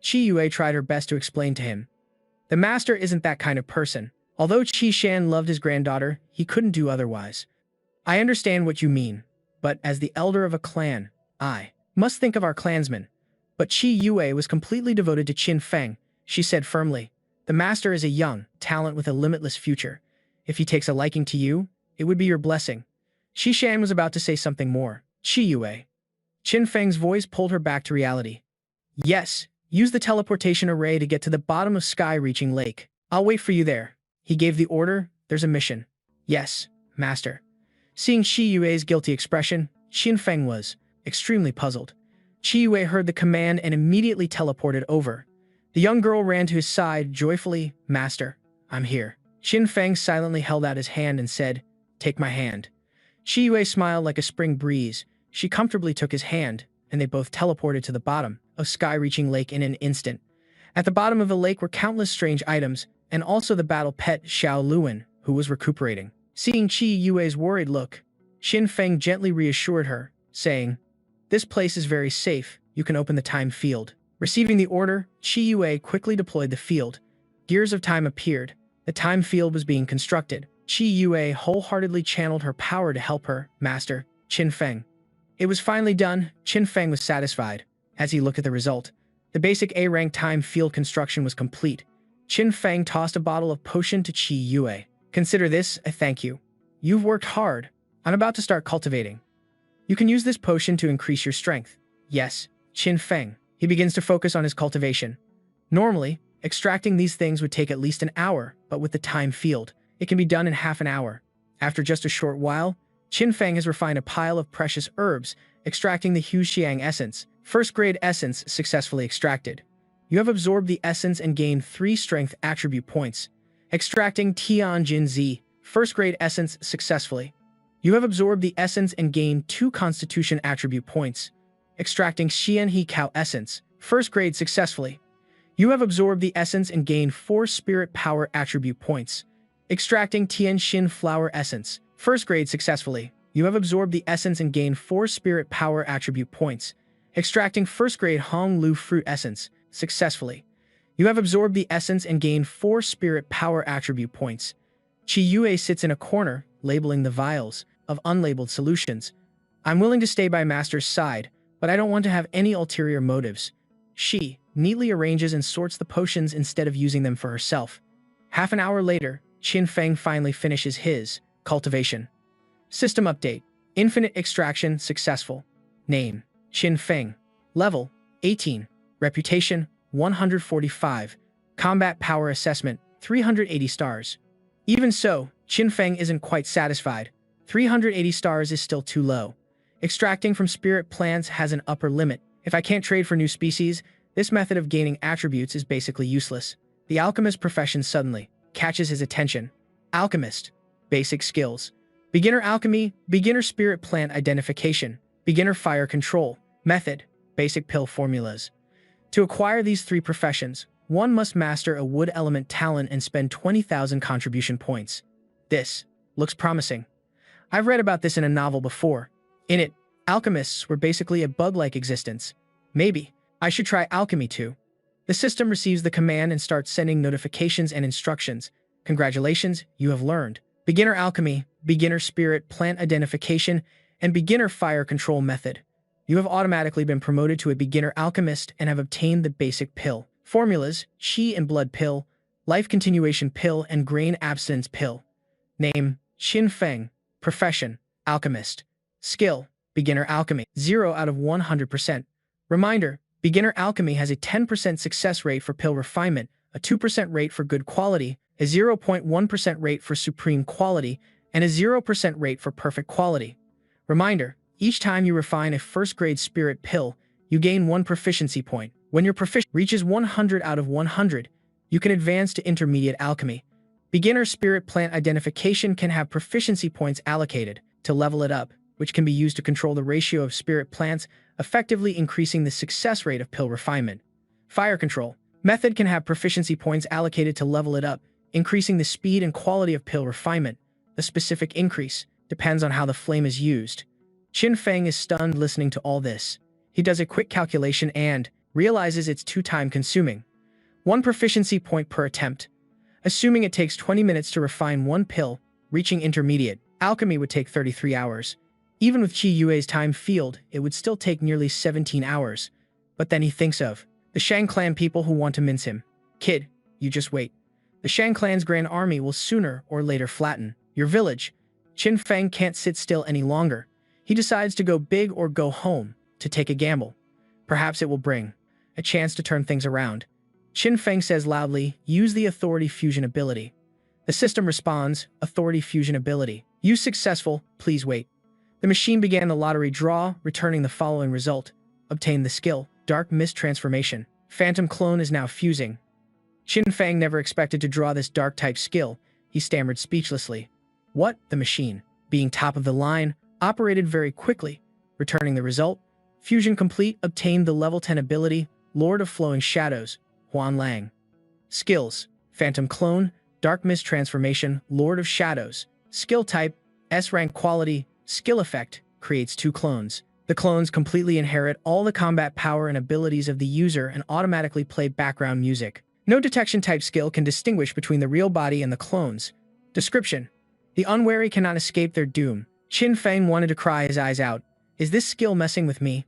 Qi Yue tried her best to explain to him. The master isn't that kind of person. Although Qi Shan loved his granddaughter, he couldn't do otherwise. "I understand what you mean, but as the elder of a clan, I must think of our clansmen." But Qi Yue was completely devoted to Qin Feng. She said firmly, "The master is a young talent with a limitless future. If he takes a liking to you, it would be your blessing." Qi Shan was about to say something more. "Qi Yue." Qin Feng's voice pulled her back to reality. "Yes, use the teleportation array to get to the bottom of sky-reaching lake. I'll wait for you there." He gave the order. "There's a mission." "Yes, master." Seeing Qi Yue's guilty expression, Qin Feng was extremely puzzled. Qi Yue heard the command and immediately teleported over. The young girl ran to his side joyfully. "Master, I'm here." Qin Feng silently held out his hand and said, "Take my hand." Qi Yue smiled like a spring breeze. She comfortably took his hand, and they both teleported to the bottom of sky-reaching lake in an instant. At the bottom of the lake were countless strange items, and also the battle pet Xiao Luan, who was recuperating. Seeing Qi Yue's worried look, Qin Feng gently reassured her, saying, "This place is very safe. You can open the time field." Receiving the order, Qi Yue quickly deployed the field. Gears of time appeared. The time field was being constructed. Qi Yue wholeheartedly channeled her power to help her master, Qin Feng. It was finally done. Qin Feng was satisfied. As he looked at the result, the basic A-rank time field construction was complete. Qin Feng tossed a bottle of potion to Qi Yue. Consider this a thank you. You've worked hard. I'm about to start cultivating. You can use this potion to increase your strength. Yes, Qin Feng. He begins to focus on his cultivation. Normally, extracting these things would take at least an hour, but with the time field, it can be done in half an hour. After just a short while, Qin Feng has refined a pile of precious herbs, extracting the Hu Xiang essence. First-grade essence successfully extracted. You have absorbed the essence and gained 3 strength attribute points. Extracting Tianjin Z, first-grade essence successfully. You have absorbed the essence and gained 2 constitution attribute points. Extracting Xian He Cow essence, first grade successfully. You have absorbed the essence and gained 4 spirit power attribute points. Extracting Tian Xin flower essence, first grade successfully. You have absorbed the essence and gained 4 spirit power attribute points. Extracting first grade Hong Lu fruit essence, successfully. You have absorbed the essence and gained 4 spirit power attribute points. Qi Yue sits in a corner, labeling the vials of unlabeled solutions. I'm willing to stay by Master's side, but I don't want to have any ulterior motives. She neatly arranges and sorts the potions instead of using them for herself. Half an hour later, Qin Feng finally finishes his cultivation. System update. Infinite extraction successful. Name: Qin Feng. Level: 18. Reputation: 145. Combat power assessment: 380 stars. Even so, Qin Feng isn't quite satisfied. 380 stars is still too low. Extracting from spirit plants has an upper limit. If I can't trade for new species, this method of gaining attributes is basically useless. The alchemist profession suddenly catches his attention. Alchemist. Basic skills. Beginner alchemy, beginner spirit plant identification, beginner fire control, method, basic pill formulas. To acquire these 3 professions, one must master a wood element talent and spend 20,000 contribution points. This looks promising. I've read about this in a novel before. In it, alchemists were basically a bug-like existence. Maybe I should try alchemy too. The system receives the command and starts sending notifications and instructions. Congratulations, you have learned beginner alchemy, beginner spirit plant identification, and beginner fire control method. You have automatically been promoted to a beginner alchemist and have obtained the basic pill formulas: Qi and blood pill, life continuation pill, and grain abstinence pill. Name: Qin Feng. Profession: alchemist. Skill: beginner alchemy, 0 out of 100%. Reminder: beginner alchemy has a 10% success rate for pill refinement, a 2% rate for good quality, a 0.1% rate for supreme quality, and a 0% rate for perfect quality. Reminder: each time you refine a first-grade spirit pill, you gain 1 proficiency point. When your proficiency reaches 100 out of 100, you can advance to intermediate alchemy. Beginner spirit plant identification can have proficiency points allocated to level it up, which can be used to control the ratio of spirit plants, effectively increasing the success rate of pill refinement. Fire control method can have proficiency points allocated to level it up, increasing the speed and quality of pill refinement. The specific increase depends on how the flame is used. Qin Feng is stunned listening to all this. He does a quick calculation and realizes it's too time-consuming. 1 proficiency point per attempt. Assuming it takes 20 minutes to refine 1 pill, reaching intermediate alchemy would take 33 hours. Even with Qi Yue's time field, it would still take nearly 17 hours. But then he thinks of the Shang clan people who want to mince him. Kid, you just wait. The Shang clan's grand army will sooner or later flatten your village. Qin Feng can't sit still any longer. He decides to go big or go home, to take a gamble. Perhaps it will bring a chance to turn things around. Qin Feng says loudly, use the authority fusion ability. The system responds, authority fusion ability. Use successful, please wait. The machine began the lottery draw, returning the following result. Obtain the skill, Dark Mist Transformation. Phantom Clone is now fusing. Qin Feng never expected to draw this dark-type skill. He stammered speechlessly. What? The machine, being top of the line, operated very quickly. Returning the result, fusion complete, obtained the level 10 ability, Lord of Flowing Shadows, Huan Lang. Skills, Phantom Clone, Dark Mist Transformation, Lord of Shadows. Skill type, S rank quality, skill effect, creates 2 clones. The clones completely inherit all the combat power and abilities of the user and automatically play background music. No detection type skill can distinguish between the real body and the clones. Description: the unwary cannot escape their doom. Qin Feng wanted to cry his eyes out. Is this skill messing with me?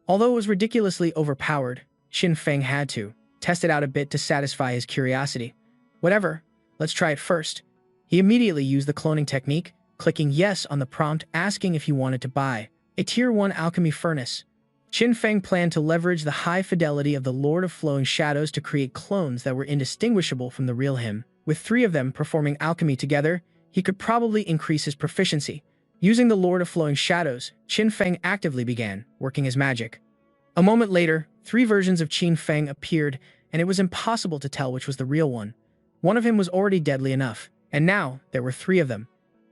Although it was ridiculously overpowered, Qin Feng had to test it out a bit to satisfy his curiosity. Whatever, let's try it first. He immediately used the cloning technique, clicking yes on the prompt asking if he wanted to buy a Tier 1 alchemy furnace. Qin Feng planned to leverage the high fidelity of the Lord of Flowing Shadows to create clones that were indistinguishable from the real him. With 3 of them performing alchemy together, he could probably increase his proficiency. Using the Lord of Flowing Shadows, Qin Feng actively began working his magic. A moment later, 3 versions of Qin Feng appeared, and it was impossible to tell which was the real one. One of him was already deadly enough, and now there were 3 of them.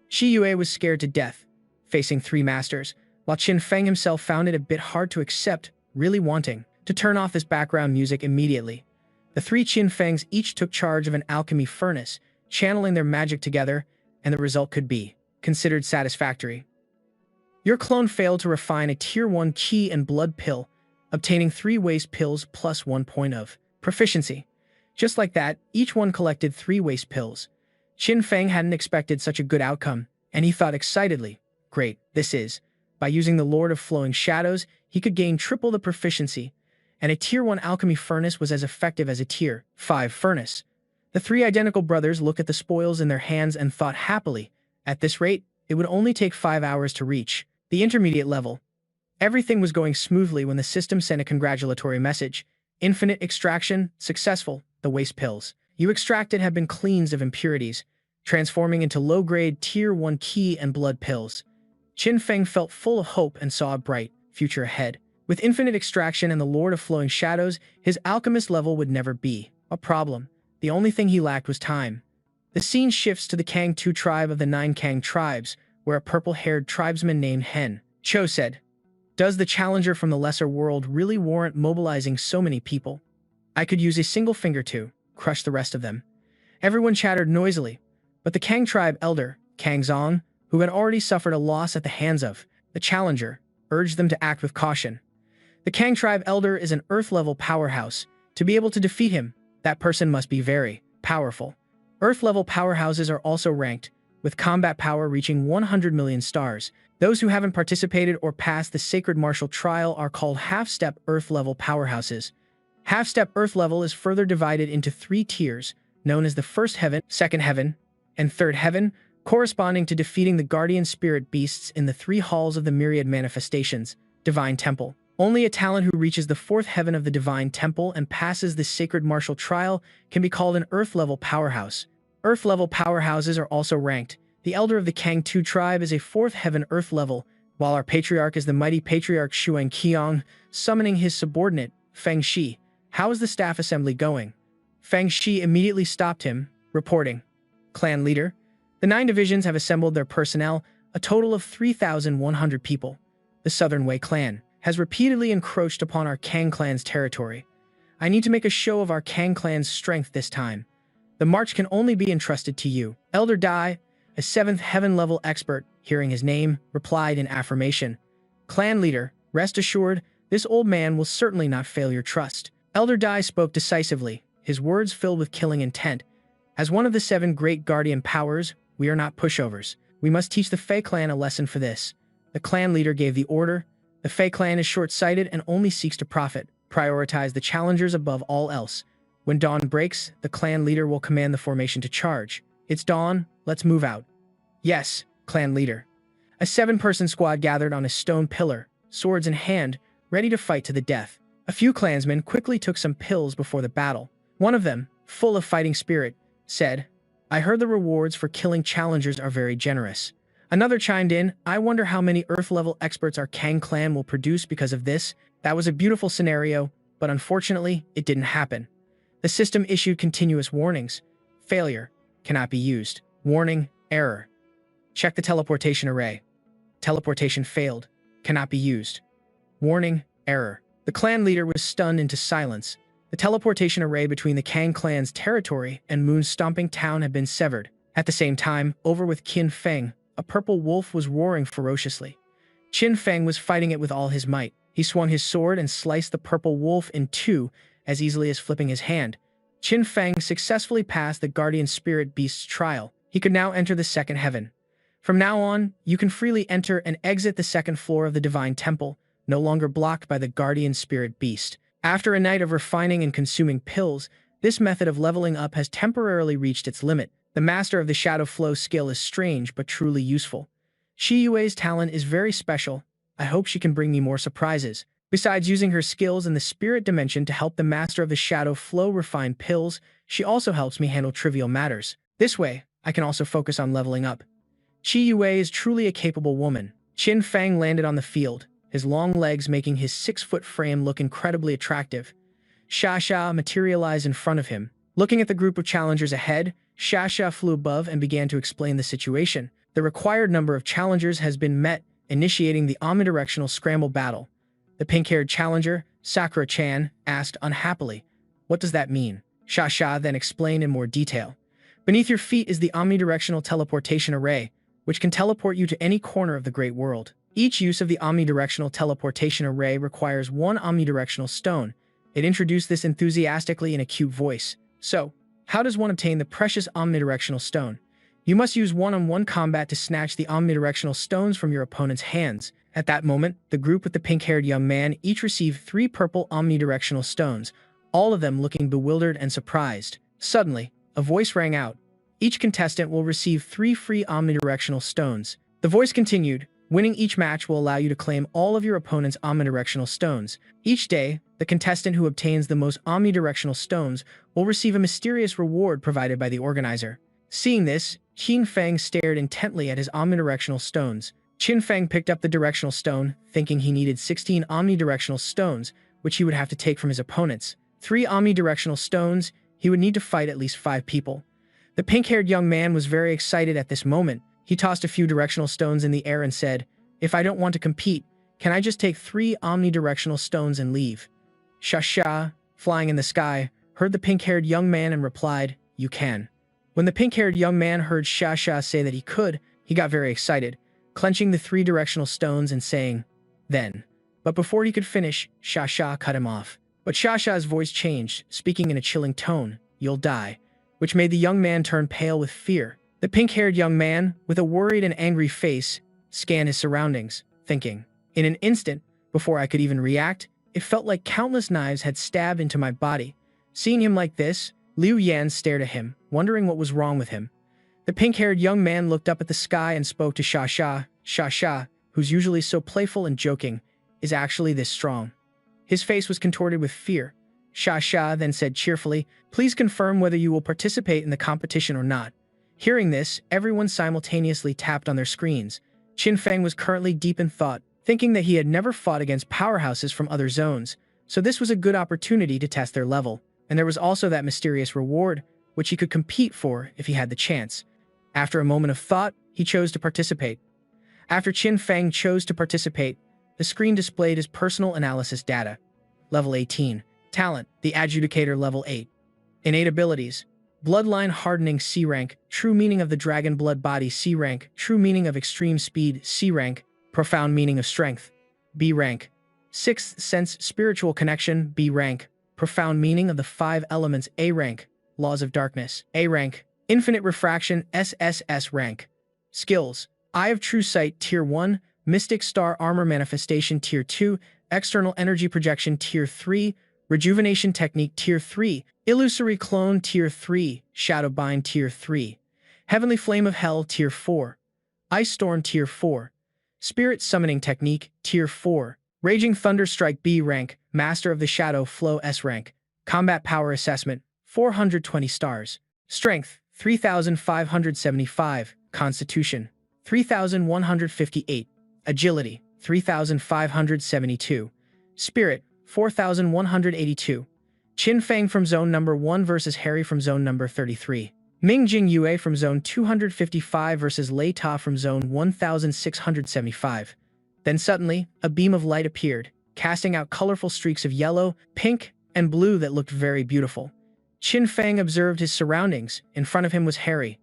Shi Yue was scared to death, facing 3 masters, while Qin Feng himself found it a bit hard to accept, really wanting to turn off this background music immediately. The 3 Qin Fengs each took charge of an alchemy furnace, channeling their magic together, and the result could be considered satisfactory. Your clone failed to refine a Tier 1 Qi and Blood pill, obtaining 3 waste pills plus 1 point of proficiency. Just like that, each one collected 3 waste pills. Qin Feng hadn't expected such a good outcome, and he thought excitedly, great, this is. By using the Lord of Flowing Shadows, he could gain triple the proficiency, and a Tier 1 alchemy furnace was as effective as a Tier 5 furnace. The 3 identical brothers looked at the spoils in their hands and thought happily, at this rate, it would only take 5 hours to reach the intermediate level. Everything was going smoothly when the system sent a congratulatory message. Infinite extraction, successful, the waste pills you extracted have been cleansed of impurities, transforming into low-grade Tier 1 Qi and Blood pills. Qin Feng felt full of hope and saw a bright future ahead. With infinite extraction and the Lord of Flowing Shadows, his alchemist level would never be a problem. The only thing he lacked was time. The scene shifts to the Kang-Tu tribe of the 9 Kang tribes, where a purple-haired tribesman named Hen Cho said, "Does the challenger from the lesser world really warrant mobilizing so many people? I could use a single finger to crush the rest of them." Everyone chattered noisily, but the Kang tribe elder, Kang Zong, who had already suffered a loss at the hands of the challenger, urged them to act with caution. The Kang tribe elder is an Earth-level powerhouse. To be able to defeat him, that person must be very powerful. Earth-level powerhouses are also ranked, with combat power reaching 100 million stars. Those who haven't participated or passed the sacred martial trial are called half-step Earth-level powerhouses. Half-step Earth-level is further divided into 3 tiers, known as the First Heaven, Second Heaven, and Third Heaven, corresponding to defeating the guardian spirit beasts in the 3 halls of the myriad manifestations, Divine Temple. Only a talent who reaches the 4th heaven of the Divine Temple and passes this sacred martial trial can be called an Earth-level powerhouse. Earth-level powerhouses are also ranked. The elder of the Kang-Tu tribe is a 4th heaven Earth level, while our patriarch is the mighty patriarch Xuan Qiong, summoning his subordinate, Feng Shi. "How is the staff assembly going?" Feng Shi immediately stopped him, reporting, "Clan leader, the 9 divisions have assembled their personnel, a total of 3,100 people. The Southern Wei clan has repeatedly encroached upon our Kang clan's territory. I need to make a show of our Kang clan's strength this time. The march can only be entrusted to you." Elder Dai, a 7th heaven-level expert, hearing his name, replied in affirmation, "Clan leader, rest assured, this old man will certainly not fail your trust." Elder Dai spoke decisively, his words filled with killing intent. "As one of the 7 great guardian powers, we are not pushovers. We must teach the Fei clan a lesson for this." The clan leader gave the order. The Fei clan is short-sighted and only seeks to profit. Prioritize the challengers above all else. When dawn breaks, the clan leader will command the formation to charge. "It's dawn, let's move out." "Yes, clan leader." A 7-person squad gathered on a stone pillar, swords in hand, ready to fight to the death. A few clansmen quickly took some pills before the battle. One of them, full of fighting spirit, said, "I heard the rewards for killing challengers are very generous." Another chimed in, "I wonder how many Earth-level experts our Kang clan will produce because of this." That was a beautiful scenario, but unfortunately, it didn't happen. The system issued continuous warnings. "Failure. Cannot be used. Warning. Error. Check the teleportation array. Teleportation failed. Cannot be used. Warning. Error." The clan leader was stunned into silence. The teleportation array between the Kang clan's territory and Moon's stomping town had been severed. At the same time, over with Qin Feng, a purple wolf was roaring ferociously. Qin Feng was fighting it with all his might. He swung his sword and sliced the purple wolf in two as easily as flipping his hand. Qin Feng successfully passed the guardian spirit beast's trial. He could now enter the second heaven. From now on, you can freely enter and exit the second floor of the divine temple, no longer blocked by the guardian spirit beast. After a night of refining and consuming pills, this method of leveling up has temporarily reached its limit. The master of the shadow flow skill is strange but truly useful. Shi Yue's talent is very special. I hope she can bring me more surprises. Besides using her skills in the spirit dimension to help the master of the shadow flow refine pills, she also helps me handle trivial matters. This way, I can also focus on leveling up. Shi Yue is truly a capable woman. Qin Feng landed on the field, his long legs making his 6-foot frame look incredibly attractive. Xia materialized in front of him. Looking at the group of challengers ahead, Xia flew above and began to explain the situation. The required number of challengers has been met, initiating the omnidirectional scramble battle. The pink-haired challenger, Sakura-chan, asked unhappily, "What does that mean?" Xia then explained in more detail. Beneath your feet is the omnidirectional teleportation array, which can teleport you to any corner of the great world. Each use of the omnidirectional teleportation array requires one omnidirectional stone. It introduced this enthusiastically in a cute voice. So, how does one obtain the precious omnidirectional stone? You must use one-on-one combat to snatch the omnidirectional stones from your opponent's hands. At that moment, the group with the pink-haired young man each received 3 purple omnidirectional stones, all of them looking bewildered and surprised. Suddenly, a voice rang out. Each contestant will receive 3 free omnidirectional stones. The voice continued, winning each match will allow you to claim all of your opponent's omnidirectional stones. Each day, the contestant who obtains the most omnidirectional stones will receive a mysterious reward provided by the organizer. Seeing this, Qin Feng stared intently at his omnidirectional stones. Qin Feng picked up the directional stone, thinking he needed 16 omnidirectional stones, which he would have to take from his opponents. 3 omnidirectional stones, he would need to fight at least 5 people. The pink-haired young man was very excited at this moment. He tossed a few directional stones in the air and said, "If I don't want to compete, can I just take 3 omnidirectional stones and leave?" Xia, flying in the sky, heard the pink-haired young man and replied, "You can." When the pink-haired young man heard Xia say that he could, he got very excited, clenching the 3 directional stones and saying, "Then." But before he could finish, Xia cut him off. But Xia's voice changed, speaking in a chilling tone, "You'll die," which made the young man turn pale with fear. The pink-haired young man, with a worried and angry face, scanned his surroundings, thinking, "In an instant, before I could even react, it felt like countless knives had stabbed into my body." Seeing him like this, Liu Yan stared at him, wondering what was wrong with him. The pink-haired young man looked up at the sky and spoke to Xia. Xia, who's usually so playful and joking, is actually this strong. His face was contorted with fear. Xia then said cheerfully, "Please confirm whether you will participate in the competition or not." Hearing this, everyone simultaneously tapped on their screens. Qin Feng was currently deep in thought, thinking that he had never fought against powerhouses from other zones, so this was a good opportunity to test their level. And there was also that mysterious reward, which he could compete for if he had the chance. After a moment of thought, he chose to participate. After Qin Feng chose to participate, the screen displayed his personal analysis data. Level 18. Talent, the Adjudicator level 8. Innate abilities. Bloodline hardening C rank, true meaning of the dragon blood body C rank, true meaning of extreme speed C rank, profound meaning of strength B rank. Sixth sense spiritual connection B rank, profound meaning of the 5 elements A rank, laws of darkness A rank, infinite refraction SSS rank. Skills. Eye of True Sight Tier 1, Mystic Star Armor Manifestation Tier 2, External Energy Projection Tier 3, Rejuvenation Technique Tier 3, Illusory Clone Tier 3, Shadowbind Tier 3, Heavenly Flame of Hell Tier 4, Ice Storm Tier 4, Spirit Summoning Technique Tier 4, Raging Thunder Strike B rank, Master of the Shadow Flow S rank, Combat Power Assessment 420 stars, Strength 3,575, Constitution 3,158, Agility 3,572, Spirit 4,182. Qin Feng from Zone Number 1 versus Harry from Zone Number 33. Ming Jing Yue from Zone 255 versus Lei Ta from Zone 1675. Then suddenly, a beam of light appeared, casting out colorful streaks of yellow, pink, and blue that looked very beautiful. Qin Feng observed his surroundings. In front of him was Harry.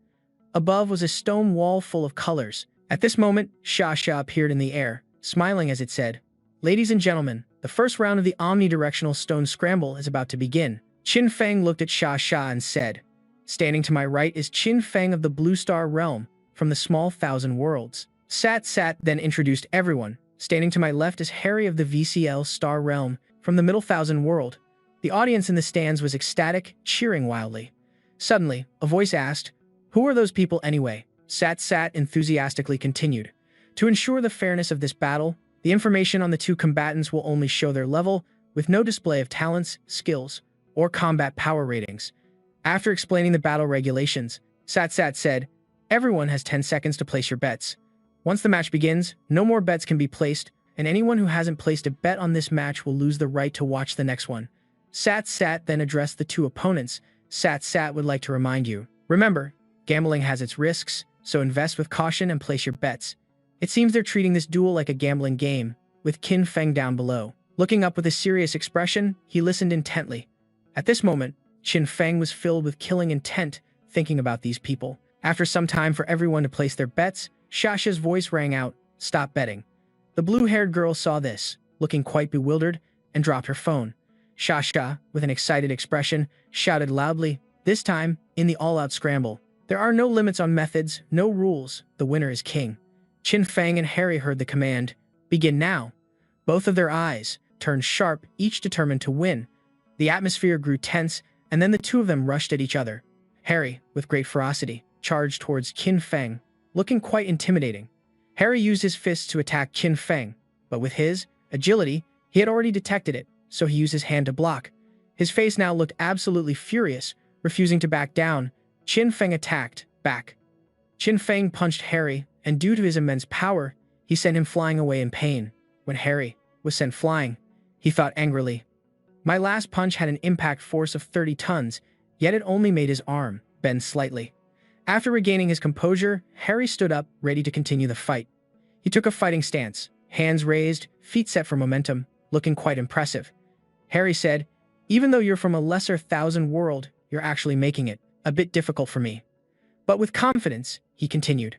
Above was a stone wall full of colors. At this moment, Xia appeared in the air. smiling as it said, "Ladies and gentlemen, the first round of the omnidirectional stone scramble is about to begin." Qin Feng looked at Sha Sha and said, "Standing to my right is Qin Feng of the Blue Star Realm from the Small Thousand Worlds." Sat then introduced everyone. "Standing to my left is Harry of the VCL Star Realm from the Middle Thousand World." The audience in the stands was ecstatic, cheering wildly. Suddenly, a voice asked, "Who are those people anyway?" Sat enthusiastically continued, "To ensure the fairness of this battle, the information on the two combatants will only show their level, with no display of talents, skills, or combat power ratings." After explaining the battle regulations, Sat said, "Everyone has 10 seconds to place your bets. Once the match begins, no more bets can be placed, and anyone who hasn't placed a bet on this match will lose the right to watch the next one." Sat then addressed the two opponents. Sat would like to remind you, remember, gambling has its risks, so invest with caution and place your bets. It seems they're treating this duel like a gambling game, with Qin Feng down below. Looking up with a serious expression, he listened intently. At this moment, Qin Feng was filled with killing intent, thinking about these people. After some time for everyone to place their bets, Shasha's voice rang out, "Stop betting." The blue-haired girl saw this, looking quite bewildered, and dropped her phone. Shasha, with an excited expression, shouted loudly, "This time, in the all-out scramble, there are no limits on methods, no rules, the winner is king." Qin Feng and Harry heard the command, "Begin now." Both of their eyes turned sharp, each determined to win. The atmosphere grew tense, and then the two of them rushed at each other. Harry, with great ferocity, charged towards Qin Feng, looking quite intimidating. Harry used his fists to attack Qin Feng, but with his agility, he had already detected it, so he used his hand to block. His face now looked absolutely furious, refusing to back down. Qin Feng attacked back. Qin Feng punched Harry, and due to his immense power, he sent him flying away in pain. When Harry was sent flying, he thought angrily, "My last punch had an impact force of 30 tons, yet it only made his arm bend slightly." After regaining his composure, Harry stood up, ready to continue the fight. He took a fighting stance, hands raised, feet set for momentum, looking quite impressive. Harry said, "Even though you're from a lesser thousand world, you're actually making it a bit difficult for me." But with confidence, he continued,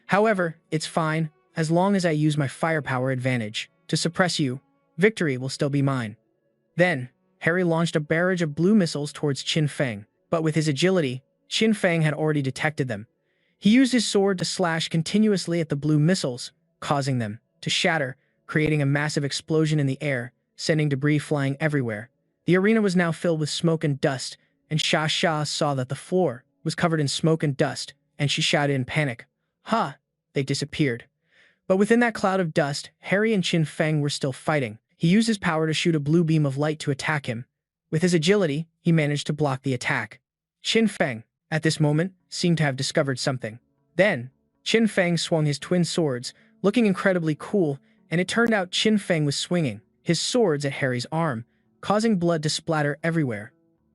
"However, it's fine, as long as I use my firepower advantage to suppress you, victory will still be mine." Then, Harry launched a barrage of blue missiles towards Qin Feng, but with his agility, Qin Feng had already detected them. He used his sword to slash continuously at the blue missiles, causing them to shatter, creating a massive explosion in the air, sending debris flying everywhere. The arena was now filled with smoke and dust, and Sha Sha saw that the floor was covered in smoke and dust, and she shouted in panic, "Ha! They disappeared." But within that cloud of dust, Harry and Qin Feng were still fighting. He used his power to shoot a blue beam of light to attack him. With his agility, he managed to block the attack. Qin Feng, at this moment, seemed to have discovered something. Then, Qin Feng swung his twin swords, looking incredibly cool, and it turned out Qin Feng was swinging his swords at Harry's arm, causing blood to splatter everywhere.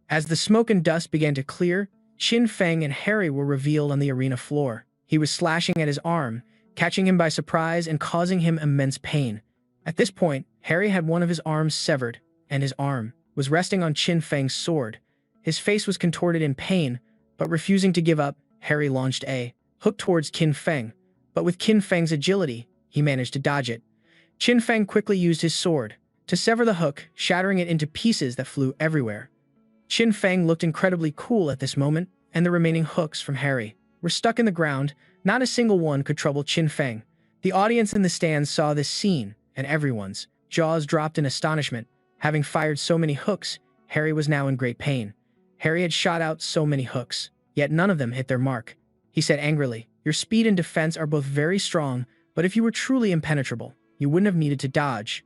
As the smoke and dust began to clear, Qin Feng and Harry were revealed on the arena floor. He was slashing at his arm, catching him by surprise and causing him immense pain. At this point, Harry had one of his arms severed, and his arm was resting on Qin Feng's sword. His face was contorted in pain, but refusing to give up, Harry launched a hook towards Qin Feng, but with Qin Feng's agility, he managed to dodge it. Qin Feng quickly used his sword to sever the hook, shattering it into pieces that flew everywhere. Qin Feng looked incredibly cool at this moment, and the remaining hooks from Harry were stuck in the ground. Not a single one could trouble Qin Feng. The audience in the stands saw this scene, and everyone's jaws dropped in astonishment. Having fired so many hooks, Harry was now in great pain. Harry had shot out so many hooks, yet none of them hit their mark. He said angrily, "Your speed and defense are both very strong, but if you were truly impenetrable, you wouldn't have needed to dodge."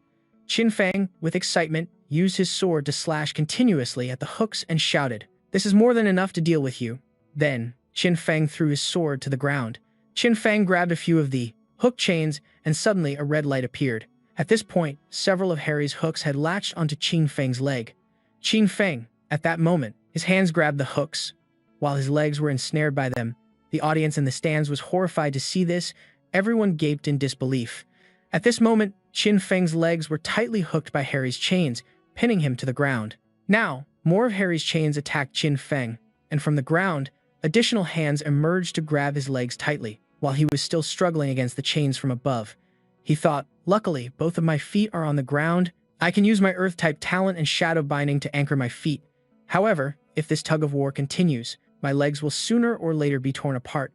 Qin Feng, with excitement, used his sword to slash continuously at the hooks and shouted, "This is more than enough to deal with you." Then, Qin Feng threw his sword to the ground. Qin Feng grabbed a few of the hook chains, and suddenly a red light appeared. At this point, several of Harry's hooks had latched onto Qin Feng's leg. Qin Feng, at that moment, his hands grabbed the hooks, while his legs were ensnared by them. The audience in the stands was horrified to see this. Everyone gaped in disbelief. At this moment, Qin Feng's legs were tightly hooked by Harry's chains, pinning him to the ground. Now, more of Harry's chains attacked Qin Feng, and from the ground, additional hands emerged to grab his legs tightly, while he was still struggling against the chains from above. He thought, luckily, both of my feet are on the ground. I can use my Earth-type talent and shadow binding to anchor my feet. However, if this tug-of-war continues, my legs will sooner or later be torn apart.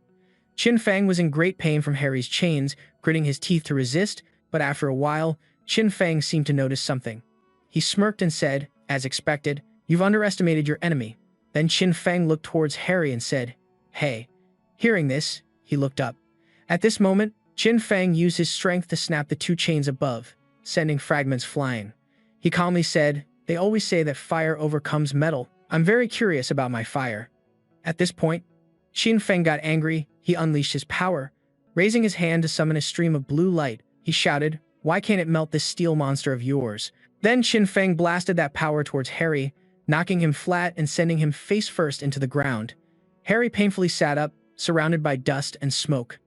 Qin Feng was in great pain from Harry's chains, gritting his teeth to resist, but after a while, Qin Feng seemed to notice something. He smirked and said, as expected, "You've underestimated your enemy." Then Qin Feng looked towards Harry and said, "Hey." Hearing this, he looked up. At this moment, Qin Feng used his strength to snap the two chains above, sending fragments flying. He calmly said, "They always say that fire overcomes metal. I'm very curious about my fire." At this point, Qin Feng got angry. He unleashed his power. Raising his hand to summon a stream of blue light, he shouted, "Why can't it melt this steel monster of yours?" Then Qin Feng blasted that power towards Harry, knocking him flat and sending him face first into the ground. Harry painfully sat up, surrounded by dust and smoke.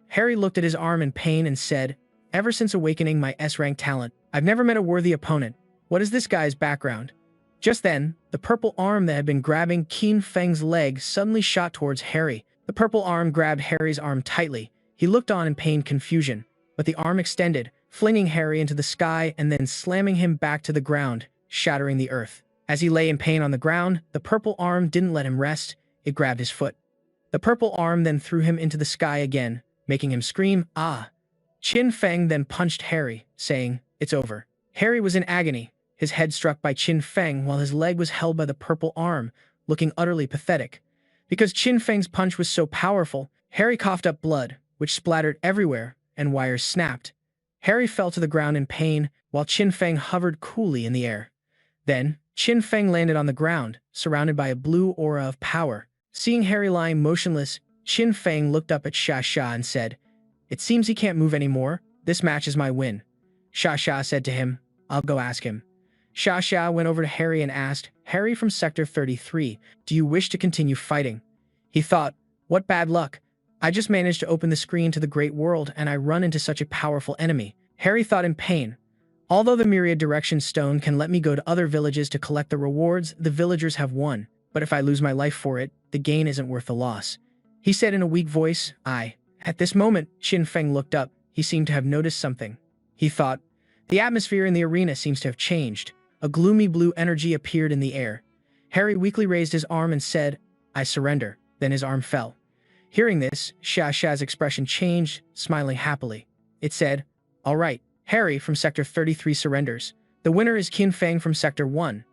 Harry looked at his arm in pain and said, "Ever since awakening my S-rank talent, I've never met a worthy opponent. What is this guy's background?" Just then, the purple arm that had been grabbing Qin Feng's leg suddenly shot towards Harry. The purple arm grabbed Harry's arm tightly. He looked on in pained confusion, but the arm extended, flinging Harry into the sky and then slamming him back to the ground, shattering the earth. As he lay in pain on the ground, the purple arm didn't let him rest. It grabbed his foot. The purple arm then threw him into the sky again, making him scream, "Ah!" Qin Feng then punched Harry, saying, "It's over." Harry was in agony, his head struck by Qin Feng while his leg was held by the purple arm, looking utterly pathetic. Because Qin Feng's punch was so powerful, Harry coughed up blood, which splattered everywhere, and wires snapped. Harry fell to the ground in pain, while Qin Feng hovered coolly in the air. Then, Qin Feng landed on the ground, surrounded by a blue aura of power. Seeing Harry lying motionless, Qin Feng looked up at Sha Sha and said, "It seems he can't move anymore. This match is my win." Sha Sha said to him, "I'll go ask him." Sha Sha went over to Harry and asked, "Harry from Sector 33, do you wish to continue fighting?" He thought, "What bad luck. I just managed to open the screen to the great world and I run into such a powerful enemy." Harry thought in pain. Although the Myriad Direction Stone can let me go to other villages to collect the rewards the villagers have won, but if I lose my life for it, the gain isn't worth the loss. He said in a weak voice, "I." At this moment, Qin Feng looked up. He seemed to have noticed something. He thought, "The atmosphere in the arena seems to have changed." A gloomy blue energy appeared in the air. Harry weakly raised his arm and said, "I surrender." Then his arm fell. Hearing this, Sha Sha's expression changed, smiling happily. It said, "All right, Harry from Sector 33 surrenders. The winner is Qin Feng from Sector 1.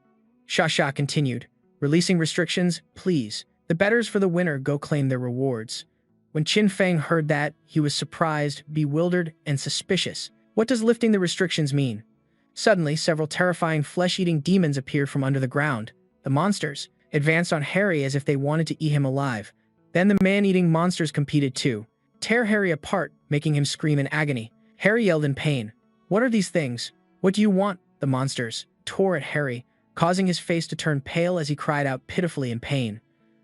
Sha Sha continued, "Releasing restrictions, please. The betters for the winner go claim their rewards." When Qin Feng heard that, he was surprised, bewildered, and suspicious. What does lifting the restrictions mean? Suddenly, several terrifying flesh-eating demons appeared from under the ground. The monsters advanced on Harry as if they wanted to eat him alive. Then the man-eating monsters competed too, tear Harry apart, making him scream in agony. Harry yelled in pain. "What are these things? What do you want?" The monsters tore at Harry, causing his face to turn pale as he cried out pitifully in pain.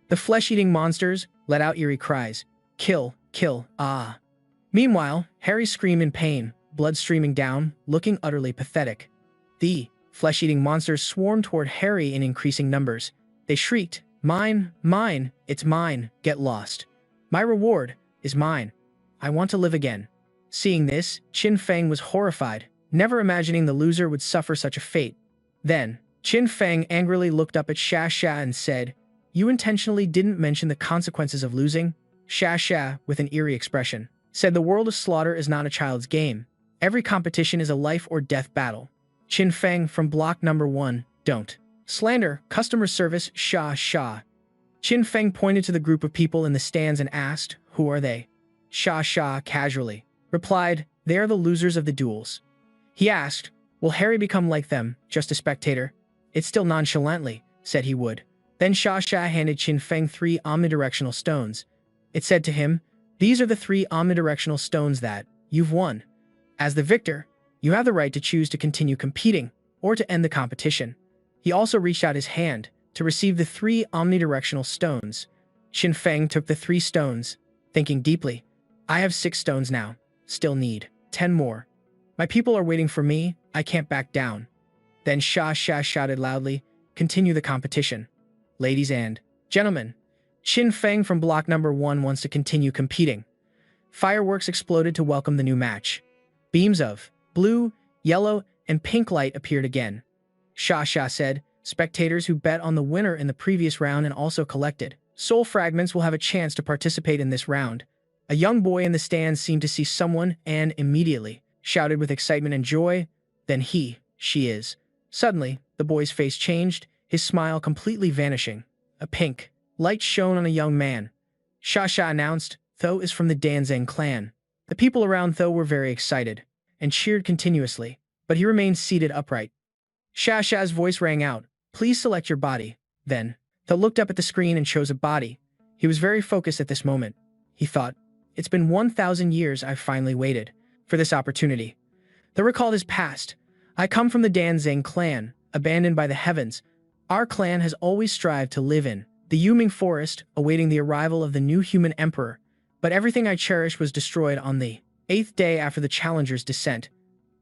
The flesh-eating monsters let out eerie cries. "Kill, kill, ah." Meanwhile, Harry screamed in pain, blood streaming down, looking utterly pathetic. The flesh-eating monsters swarmed toward Harry in increasing numbers. They shrieked, "Mine, mine, it's mine, get lost. My reward is mine. I want to live again." Seeing this, Qin Feng was horrified, never imagining the loser would suffer such a fate. Then, Qin Feng angrily looked up at Sha Sha and said, "You intentionally didn't mention the consequences of losing?" Sha Sha, with an eerie expression, said, "The world of slaughter is not a child's game. Every competition is a life or death battle." Qin Feng from block number 1, "Don't slander customer service, Sha Sha." Qin Feng pointed to the group of people in the stands and asked, "Who are they?" Sha Sha casually replied, "They are the losers of the duels." He asked, "Will Harry become like them, just a spectator?" It still nonchalantly said he would. Then Sha Sha handed Qin Feng 3 omnidirectional stones. It said to him, "These are the 3 omnidirectional stones that you've won. As the victor, you have the right to choose to continue competing or to end the competition." He also reached out his hand to receive the 3 omnidirectional stones. Qin Feng took the 3 stones, thinking deeply, "I have 6 stones now, still need 10 more. My people are waiting for me, I can't back down." Then Sha Sha shouted loudly, "Continue the competition. Ladies and gentlemen, Qin Feng from block number 1 wants to continue competing." Fireworks exploded to welcome the new match. Beams of blue, yellow, and pink light appeared again. Sha said, spectators who bet on the winner in the previous round and also collected soul fragments will have a chance to participate in this round. A young boy in the stands seemed to see someone and immediately shouted with excitement and joy, then she is. Suddenly, the boy's face changed, his smile completely vanishing. A pink light shone on a young man. Sha announced, Tho is from the Danzang clan. The people around Tho were very excited and cheered continuously, but he remained seated upright. Sha's voice rang out, please select your body. Then, Tho looked up at the screen and chose a body. He was very focused at this moment. He thought, it's been 1,000 years I've finally waited for this opportunity. Tho recalled his past. I come from the Danzang clan, abandoned by the heavens. Our clan has always strived to live in the Yuming forest, awaiting the arrival of the new human emperor. But everything I cherished was destroyed on the 8th day after the challenger's descent.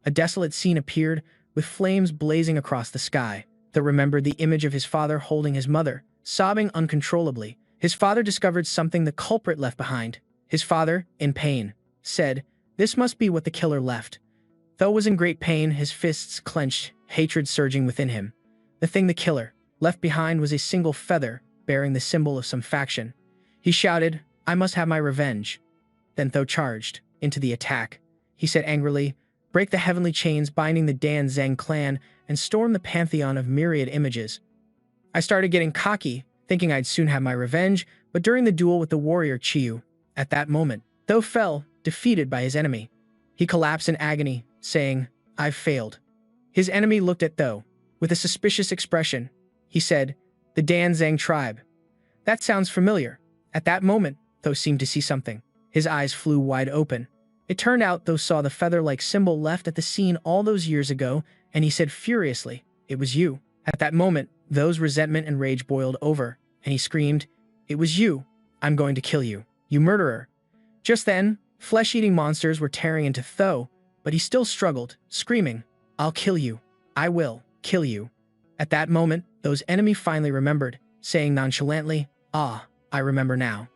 A desolate scene appeared, with flames blazing across the sky. Tho remembered the image of his father holding his mother, sobbing uncontrollably. His father discovered something the culprit left behind. His father, in pain, said, this must be what the killer left. Tho was in great pain, his fists clenched, hatred surging within him. The thing the killer left behind was a single feather, bearing the symbol of some faction. He shouted, I must have my revenge. Then Tho charged into the attack. He said angrily, break the heavenly chains binding the Danzang clan and storm the pantheon of myriad images. I started getting cocky, thinking I'd soon have my revenge, but during the duel with the warrior Chiyu, at that moment, Tho fell, defeated by his enemy. He collapsed in agony, saying, I've failed. His enemy looked at Tho with a suspicious expression. He said, the Danzang tribe. That sounds familiar. At that moment, Tho seemed to see something. His eyes flew wide open. It turned out Tho saw the feather-like symbol left at the scene all those years ago, and he said furiously, it was you. At that moment, Tho's resentment and rage boiled over, and he screamed, it was you. I'm going to kill you, you murderer. Just then, flesh-eating monsters were tearing into Tho, but he still struggled, screaming, I'll kill you. I will kill you. At that moment, Tho's enemy finally remembered, saying nonchalantly, ah, I remember now.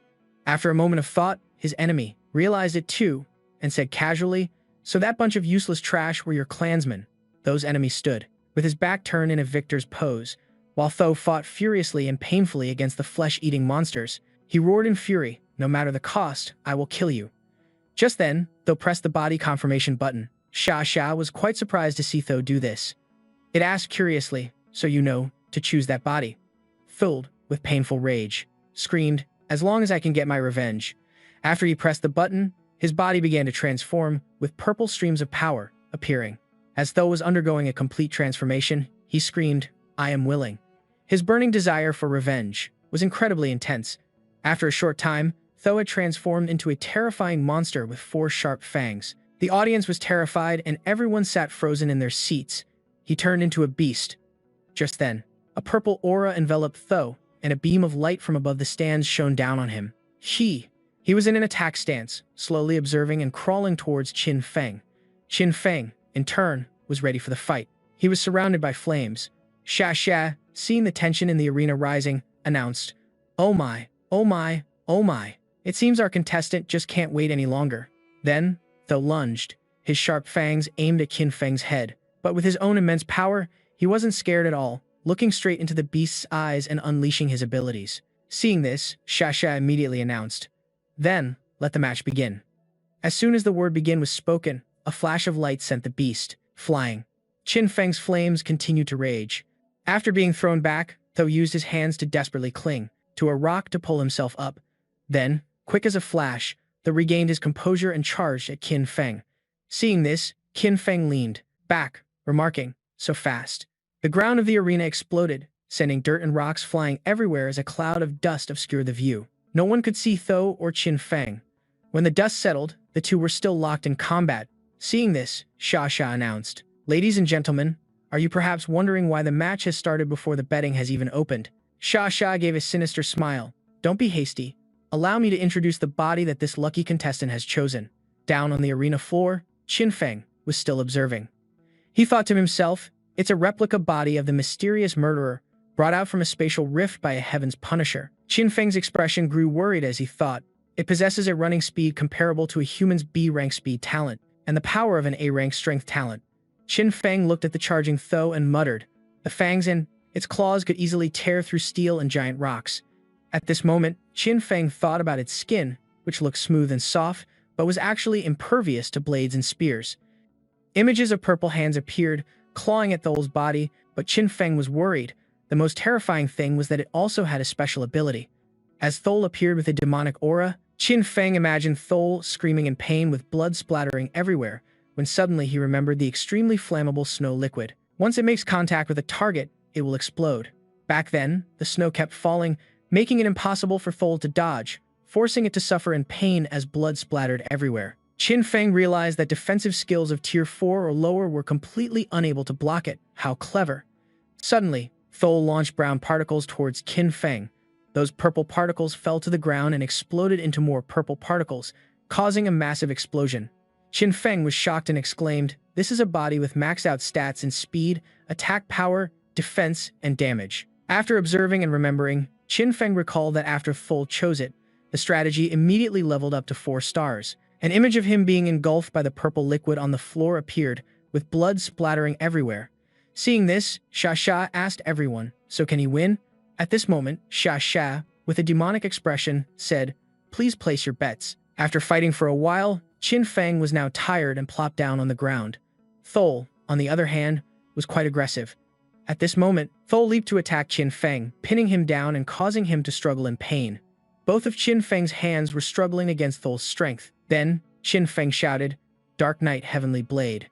After a moment of thought, his enemy realized it too, and said casually, so that bunch of useless trash were your clansmen. Tho's enemy stood, with his back turned in a victor's pose, while Tho fought furiously and painfully against the flesh-eating monsters. He roared in fury, no matter the cost, I will kill you. Just then, Tho pressed the body confirmation button. Sha was quite surprised to see Tho do this. It asked curiously, so you know, to choose that body. Filled with painful rage, screamed, as long as I can get my revenge. After he pressed the button, his body began to transform, with purple streams of power appearing. As Tho was undergoing a complete transformation, he screamed, I am willing. His burning desire for revenge was incredibly intense. After a short time, Tho had transformed into a terrifying monster with 4 sharp fangs. The audience was terrified and everyone sat frozen in their seats. He turned into a beast. Just then, a purple aura enveloped Tho, and a beam of light from above the stands shone down on him. He was in an attack stance, slowly observing and crawling towards Qin Feng. Qin Feng, in turn, was ready for the fight. He was surrounded by flames. Sha, seeing the tension in the arena rising, announced, oh my, oh my, oh my. It seems our contestant just can't wait any longer. Then, Tho lunged, his sharp fangs aimed at Qin Feng's head. But with his own immense power, he wasn't scared at all, looking straight into the beast's eyes and unleashing his abilities. Seeing this, Sha immediately announced, then, let the match begin. As soon as the word begin was spoken, a flash of light sent the beast flying. Qin Feng's flames continued to rage. After being thrown back, Tho used his hands to desperately cling to a rock to pull himself up. Then, quick as a flash, Tho regained his composure and charged at Qin Feng. Seeing this, Qin Feng leaned back, remarking, so fast. The ground of the arena exploded, sending dirt and rocks flying everywhere as a cloud of dust obscured the view. No one could see Tho or Qin Feng. When the dust settled, the two were still locked in combat. Seeing this, Sha announced, ladies and gentlemen, are you perhaps wondering why the match has started before the betting has even opened? Sha gave a sinister smile. Don't be hasty. Allow me to introduce the body that this lucky contestant has chosen. Down on the arena floor, Qin Feng was still observing. He thought to himself, it's a replica body of the mysterious murderer, brought out from a spatial rift by a heaven's punisher. Qin Feng's expression grew worried as he thought, it possesses a running speed comparable to a human's B-rank speed talent. and the power of an A-rank strength talent. Qin Feng looked at the charging Tho and muttered, the fangs in its claws could easily tear through steel and giant rocks. At this moment, Qin Feng thought about its skin, which looked smooth and soft, but was actually impervious to blades and spears. Images of purple hands appeared, clawing at Thol's body, but Qin Feng was worried. The most terrifying thing was that it also had a special ability. As Thol appeared with a demonic aura, Qin Feng imagined Thol screaming in pain with blood splattering everywhere, when suddenly he remembered the extremely flammable snow liquid. Once it makes contact with a target, it will explode. Back then, the snow kept falling, making it impossible for Thol to dodge, forcing it to suffer in pain as blood splattered everywhere. Qin Feng realized that defensive skills of Tier 4 or lower were completely unable to block it. How clever. Suddenly, Thol launched brown particles towards Qin Feng. Those purple particles fell to the ground and exploded into more purple particles, causing a massive explosion. Qin Feng was shocked and exclaimed, "This is a body with maxed out stats in speed, attack power, defense, and damage." After observing and remembering, Qin Feng recalled that after Thol chose it, the strategy immediately leveled up to 4 stars. An image of him being engulfed by the purple liquid on the floor appeared, with blood splattering everywhere. Seeing this, Sha asked everyone, "So can he win?" At this moment, Sha, with a demonic expression, said, "Please place your bets." After fighting for a while, Qin Feng was now tired and plopped down on the ground. Thol, on the other hand, was quite aggressive. At this moment, Thol leaped to attack Qin Feng, pinning him down and causing him to struggle in pain. Both of Qin Feng's hands were struggling against Thol's strength. Then, Qin Feng shouted, "Dark Knight Heavenly Blade."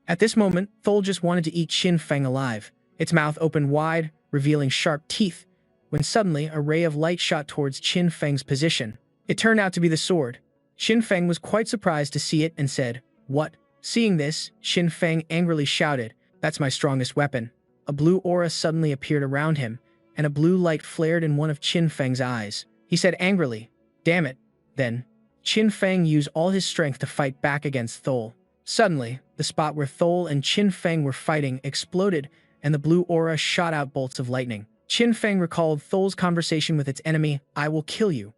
At this moment, Thol just wanted to eat Qin Feng alive. Its mouth opened wide, revealing sharp teeth, when suddenly a ray of light shot towards Qin Feng's position. It turned out to be the sword. Qin Feng was quite surprised to see it and said, "What?" Seeing this, Qin Feng angrily shouted, "That's my strongest weapon." A blue aura suddenly appeared around him, and a blue light flared in one of Qin Feng's eyes. He said angrily, "Damn it." Then, Qin Feng used all his strength to fight back against Thol. Suddenly, the spot where Thol and Qin Feng were fighting exploded, and the blue aura shot out bolts of lightning. Qin Feng recalled Thol's conversation with its enemy, "I will kill you.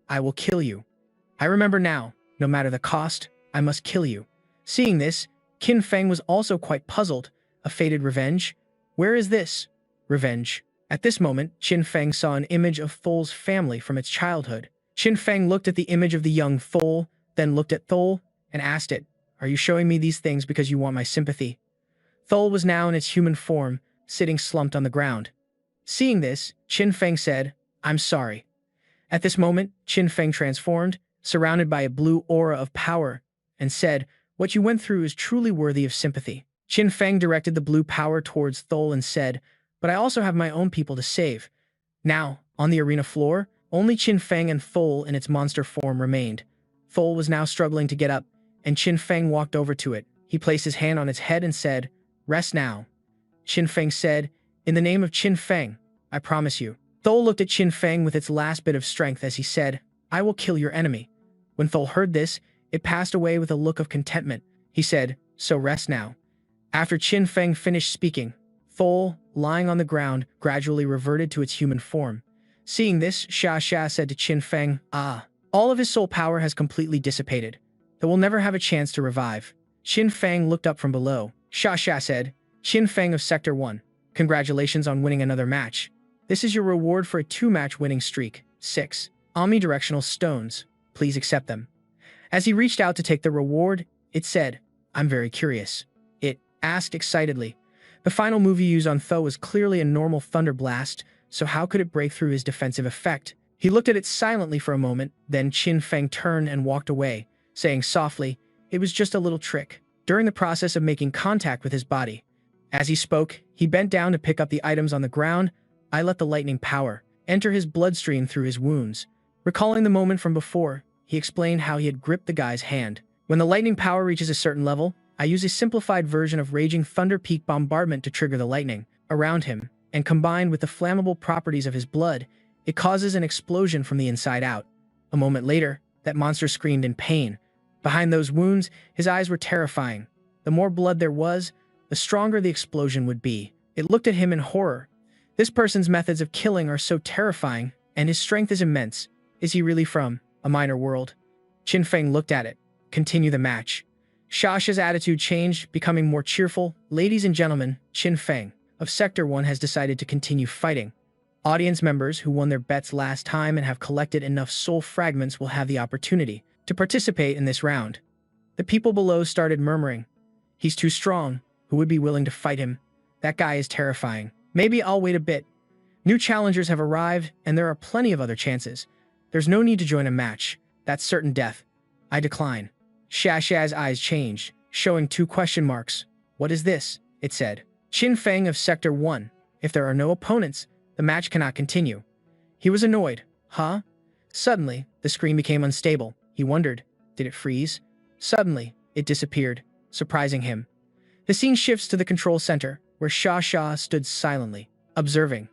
I will kill you. I remember now, no matter the cost, I must kill you." Seeing this, Qin Feng was also quite puzzled. A fated revenge? Where is this revenge? At this moment, Qin Feng saw an image of Thol's family from its childhood. Qin Feng looked at the image of the young Thol, then looked at Thol, and asked it, "Are you showing me these things because you want my sympathy?" Thol was now in its human form, sitting slumped on the ground. Seeing this, Qin Feng said, "I'm sorry." At this moment, Qin Feng transformed, surrounded by a blue aura of power, and said, "What you went through is truly worthy of sympathy." Qin Feng directed the blue power towards Thol and said, "But I also have my own people to save." Now, on the arena floor, only Qin Feng and Thol in its monster form remained. Thol was now struggling to get up, and Qin Feng walked over to it. He placed his hand on its head and said, "Rest now." Qin Feng said, "In the name of Qin Feng, I promise you." Thol looked at Qin Feng with its last bit of strength as he said, "I will kill your enemy." When Thol heard this, it passed away with a look of contentment. He said, "So rest now." After Qin Feng finished speaking, Thol, lying on the ground, gradually reverted to its human form. Seeing this, Sha said to Qin Feng, "Ah, all of his soul power has completely dissipated. He will never have a chance to revive." Qin Feng looked up from below. Sha said, "Qin Feng of Sector 1, congratulations on winning another match. This is your reward for a 2-match winning streak. 6 omnidirectional stones. Please accept them." As he reached out to take the reward, it said, "I'm very curious." It asked excitedly. The final move he used on Tho was clearly a normal thunder blast, so how could it break through his defensive effect? He looked at it silently for a moment, then Qin Feng turned and walked away, saying softly, "It was just a little trick." During the process of making contact with his body, as he spoke, he bent down to pick up the items on the ground. "I let the lightning power enter his bloodstream through his wounds." Recalling the moment from before, he explained how he had gripped the guy's hand. "When the lightning power reaches a certain level, I use a simplified version of Raging Thunder Peak bombardment to trigger the lightning around him, and combined with the flammable properties of his blood, it causes an explosion from the inside out." A moment later, that monster screamed in pain. Behind those wounds, his eyes were terrifying. The more blood there was, the stronger the explosion would be. It looked at him in horror. This person's methods of killing are so terrifying, and his strength is immense. Is he really from a minor world? Qin Feng looked at it. "Continue the match." Shasha's attitude changed, becoming more cheerful. Ladies and gentlemen, Qin Feng of Sector 1 has decided to continue fighting. Audience members who won their bets last time and have collected enough soul fragments will have the opportunity to participate in this round. The people below started murmuring, "He's too strong. Who would be willing to fight him? That guy is terrifying. Maybe I'll wait a bit." New challengers have arrived, and there are plenty of other chances. There's no need to join a match. That's certain death. I decline. Shasha's eyes changed, showing 2 question marks. "What is this?" it said. Qin Feng of Sector 1. If there are no opponents, the match cannot continue. He was annoyed. Huh? Suddenly, the screen became unstable. He wondered, did it freeze? Suddenly, it disappeared, surprising him. The scene shifts to the control center, where Shasha stood silently, observing.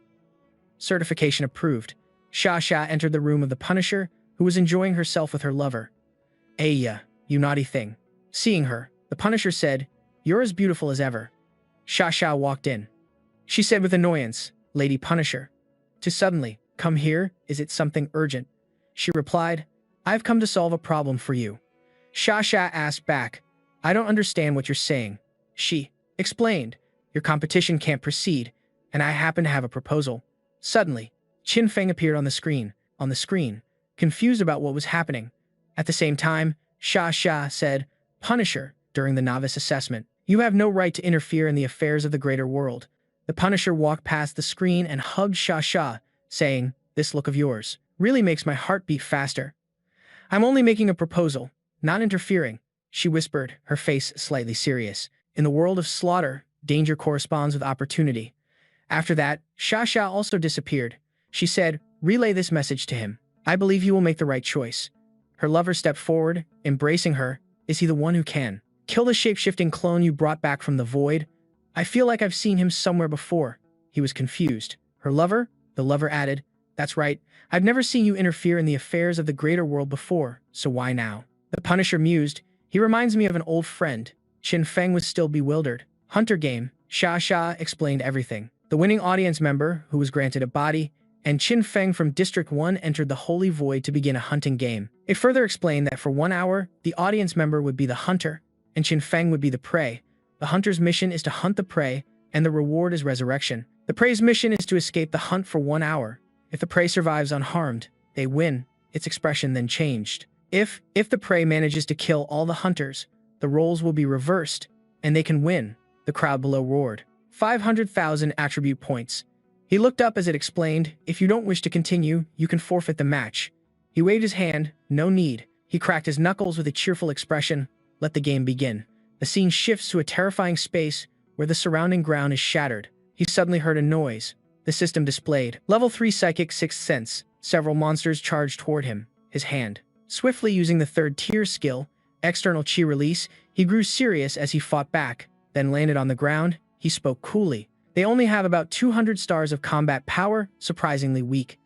Certification approved. Shasha entered the room of the Punisher, who was enjoying herself with her lover. "Aya, you naughty thing." Seeing her, the Punisher said, "You're as beautiful as ever." Shasha walked in. She said with annoyance, "Lady Punisher." To suddenly, "Come here, is it something urgent?" She replied, "I've come to solve a problem for you." Shasha asked back, "I don't understand what you're saying." She explained, "Your competition can't proceed, and I happen to have a proposal." Suddenly, Qin Feng appeared on the screen, confused about what was happening. At the same time, Shasha said, "Punisher, during the novice assessment, you have no right to interfere in the affairs of the greater world." The Punisher walked past the screen and hugged Shasha, saying, "This look of yours really makes my heart beat faster." "I'm only making a proposal, not interfering," she whispered, her face slightly serious. In the world of slaughter, danger corresponds with opportunity. After that, Shasha also disappeared. She said, "Relay this message to him. I believe you will make the right choice." Her lover stepped forward, embracing her. "Is he the one who can kill the shape-shifting clone you brought back from the void? I feel like I've seen him somewhere before." He was confused. "Her lover?" The lover added, "That's right. I've never seen you interfere in the affairs of the greater world before, so why now?" The Punisher mused, "He reminds me of an old friend." Qin Feng was still bewildered. "Hunter game." Shasha explained everything. The winning audience member, who was granted a body, and Qin Feng from District 1 entered the Holy Void to begin a hunting game. It further explained that for 1 hour, the audience member would be the hunter, and Qin Feng would be the prey. The hunter's mission is to hunt the prey, and the reward is resurrection. The prey's mission is to escape the hunt for 1 hour. If the prey survives unharmed, they win. Its expression then changed. If the prey manages to kill all the hunters, the roles will be reversed, and they can win. The crowd below roared. 500,000 attribute points. He looked up as it explained, "If you don't wish to continue, you can forfeit the match." He waved his hand, "No need." He cracked his knuckles with a cheerful expression. "Let the game begin." The scene shifts to a terrifying space where the surrounding ground is shattered. He suddenly heard a noise. The system displayed. Level 3 Psychic Sixth Sense. Several monsters charged toward him. His hand. Swiftly using the 3rd tier skill, External Chi Release, he grew serious as he fought back, then landed on the ground. He spoke coolly. "They only have about 200 stars of combat power, surprisingly weak."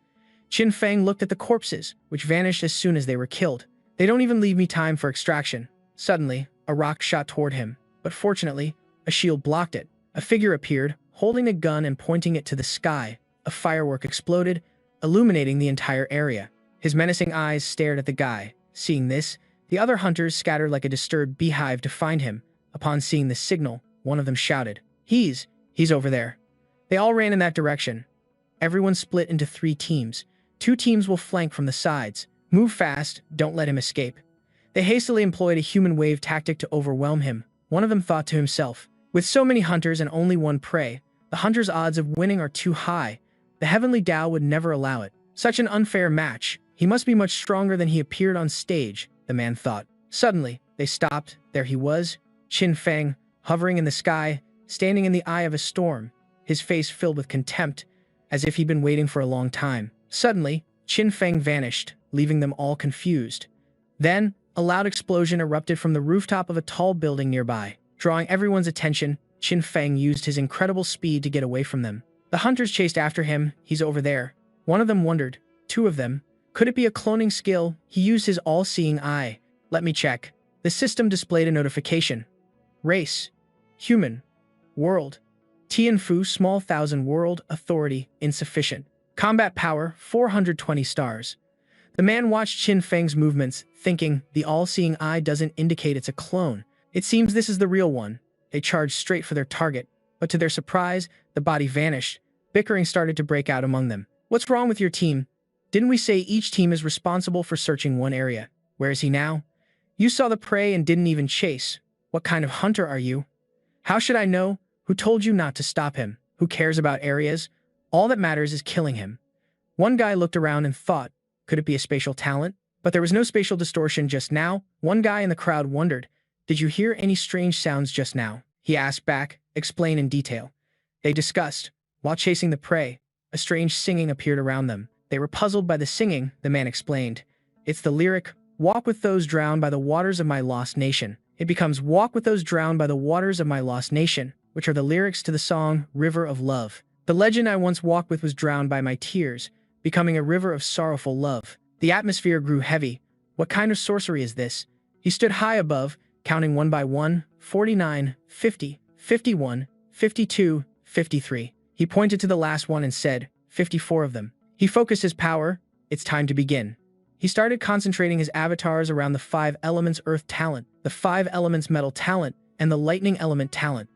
Qin Feng looked at the corpses, which vanished as soon as they were killed. "They don't even leave me time for extraction." Suddenly, a rock shot toward him, but fortunately, a shield blocked it. A figure appeared, holding a gun and pointing it to the sky. A firework exploded, illuminating the entire area. His menacing eyes stared at the guy. Seeing this, the other hunters scattered like a disturbed beehive to find him. Upon seeing the signal, one of them shouted, He's over there." They all ran in that direction. Everyone split into 3 teams. 2 teams will flank from the sides. Move fast, don't let him escape. They hastily employed a human wave tactic to overwhelm him. One of them thought to himself, "With so many hunters and only one prey, the hunter's odds of winning are too high. The heavenly Tao would never allow it. Such an unfair match. He must be much stronger than he appeared on stage," the man thought. Suddenly, they stopped. There he was, Qin Feng, hovering in the sky, standing in the eye of a storm, his face filled with contempt, as if he'd been waiting for a long time. Suddenly, Qin Feng vanished, leaving them all confused. Then, a loud explosion erupted from the rooftop of a tall building nearby. Drawing everyone's attention, Qin Feng used his incredible speed to get away from them. The hunters chased after him. "He's over there." One of them wondered. 2 of them. Could it be a cloning skill? He used his all-seeing eye. "Let me check." The system displayed a notification. Race: human. World: Tianfu small 1000 world. Authority: insufficient. Combat power: 420 stars. The man watched Qin Feng's movements, thinking, the all-seeing eye doesn't indicate it's a clone. It seems this is the real one. They charged straight for their target, but to their surprise, the body vanished. Bickering started to break out among them. What's wrong with your team? Didn't we say each team is responsible for searching one area? Where is he now? You saw the prey and didn't even chase. What kind of hunter are you? How should I know? Who told you not to stop him? Who cares about areas? All that matters is killing him. One guy looked around and thought, could it be a spatial talent? But there was no spatial distortion just now. One guy in the crowd wondered, did you hear any strange sounds just now? He asked back, explain in detail. They discussed. While chasing the prey, a strange singing appeared around them. They were puzzled by the singing, the man explained. It's the lyric, walk with those drowned by the waters of my lost nation. It becomes walk with those drowned by the waters of my lost nation, which are the lyrics to the song River of Love. The legend I once walked with was drowned by my tears, becoming a river of sorrowful love. The atmosphere grew heavy. What kind of sorcery is this? He stood high above, counting one by one, 49, 50, 51, 52, 53. He pointed to the last one and said, 54 of them. He focused his power. It's time to begin. He started concentrating his avatars around the 5 elements earth talent, the 5 elements metal talent, and the lightning element talent.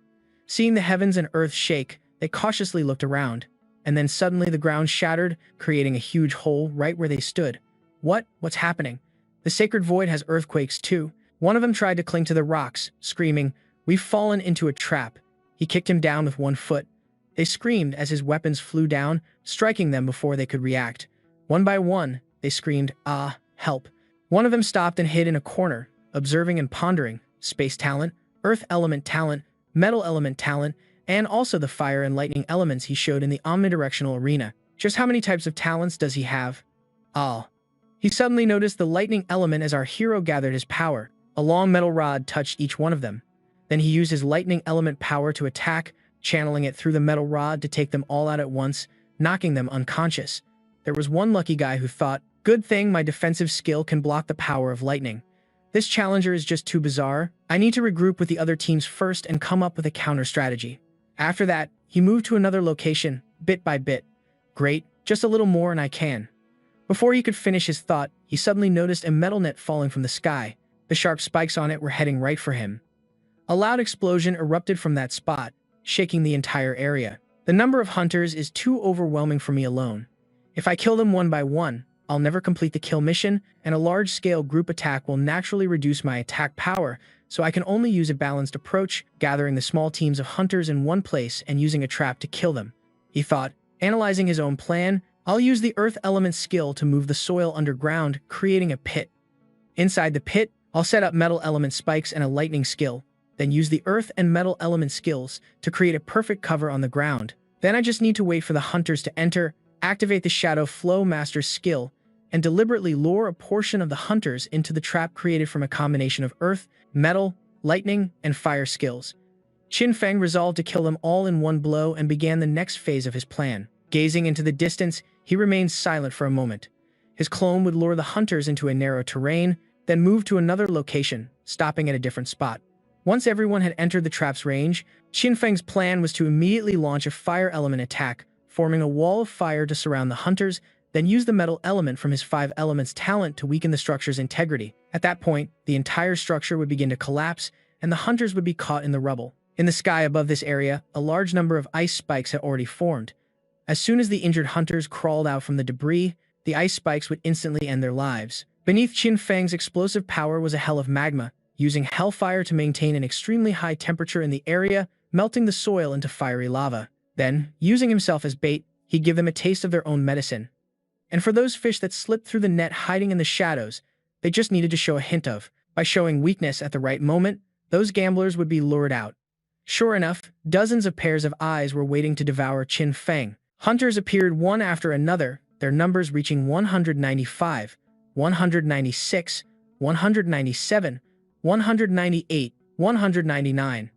Seeing the heavens and earth shake, they cautiously looked around, and then suddenly the ground shattered, creating a huge hole right where they stood. What's happening? The sacred void has earthquakes too. One of them tried to cling to the rocks, screaming, we've fallen into a trap. He kicked him down with one foot. They screamed as his weapons flew down, striking them before they could react. One by one, they screamed, ah, help. One of them stopped and hid in a corner, observing and pondering, space talent, earth element talent, metal element talent, and also the fire and lightning elements he showed in the omnidirectional arena. Just how many types of talents does he have? Ah. He suddenly noticed the lightning element as our hero gathered his power. A long metal rod touched each one of them. Then he used his lightning element power to attack, channeling it through the metal rod to take them all out at once, knocking them unconscious. There was one lucky guy who thought, good thing my defensive skill can block the power of lightning. This challenger is just too bizarre. I need to regroup with the other teams first and come up with a counter strategy. After that, he moved to another location, bit by bit. Great, just a little more and I can. Before he could finish his thought, he suddenly noticed a metal net falling from the sky. The sharp spikes on it were heading right for him. A loud explosion erupted from that spot, shaking the entire area. The number of hunters is too overwhelming for me alone. If I kill them one by one, I'll never complete the kill mission, and a large-scale group attack will naturally reduce my attack power, so I can only use a balanced approach, gathering the small teams of hunters in one place and using a trap to kill them. He thought, analyzing his own plan, I'll use the earth element skill to move the soil underground, creating a pit. Inside the pit, I'll set up metal element spikes and a lightning skill, then use the earth and metal element skills to create a perfect cover on the ground. Then I just need to wait for the hunters to enter, activate the Shadow Flow Master's skill, and deliberately lure a portion of the hunters into the trap created from a combination of earth, metal, lightning, and fire skills. Qin Feng resolved to kill them all in one blow and began the next phase of his plan. Gazing into the distance, he remained silent for a moment. His clone would lure the hunters into a narrow terrain, then move to another location, stopping at a different spot. Once everyone had entered the trap's range, Qin Feng's plan was to immediately launch a fire element attack, forming a wall of fire to surround the hunters, then use the metal element from his 5 elements talent to weaken the structure's integrity. At that point, the entire structure would begin to collapse, and the hunters would be caught in the rubble. In the sky above this area, a large number of ice spikes had already formed. As soon as the injured hunters crawled out from the debris, the ice spikes would instantly end their lives. Beneath Qin Feng's explosive power was a hell of magma, using hellfire to maintain an extremely high temperature in the area, melting the soil into fiery lava. Then, using himself as bait, he'd give them a taste of their own medicine. And for those fish that slipped through the net hiding in the shadows, they just needed to show a hint of. By showing weakness at the right moment, those gamblers would be lured out. Sure enough, dozens of pairs of eyes were waiting to devour Qin Feng. Hunters appeared one after another, their numbers reaching 195, 196, 197, 198, 199,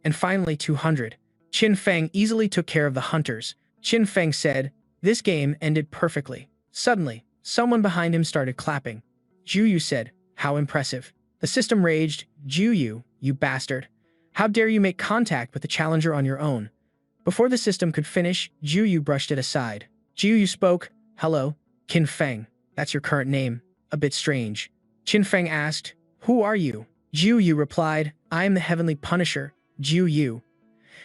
and finally 200. Qin Feng easily took care of the hunters. Qin Feng said, "This game ended perfectly." Suddenly, someone behind him started clapping. Juyu said, "How impressive." The system raged, "Juyu, you bastard. How dare you make contact with the challenger on your own?" Before the system could finish, Juyu brushed it aside. Juyu spoke, "Hello, Qin Feng. That's your current name. A bit strange." Qin Feng asked, "Who are you?" Jiu Yu replied, I am the Heavenly Punisher, Jiu Yu.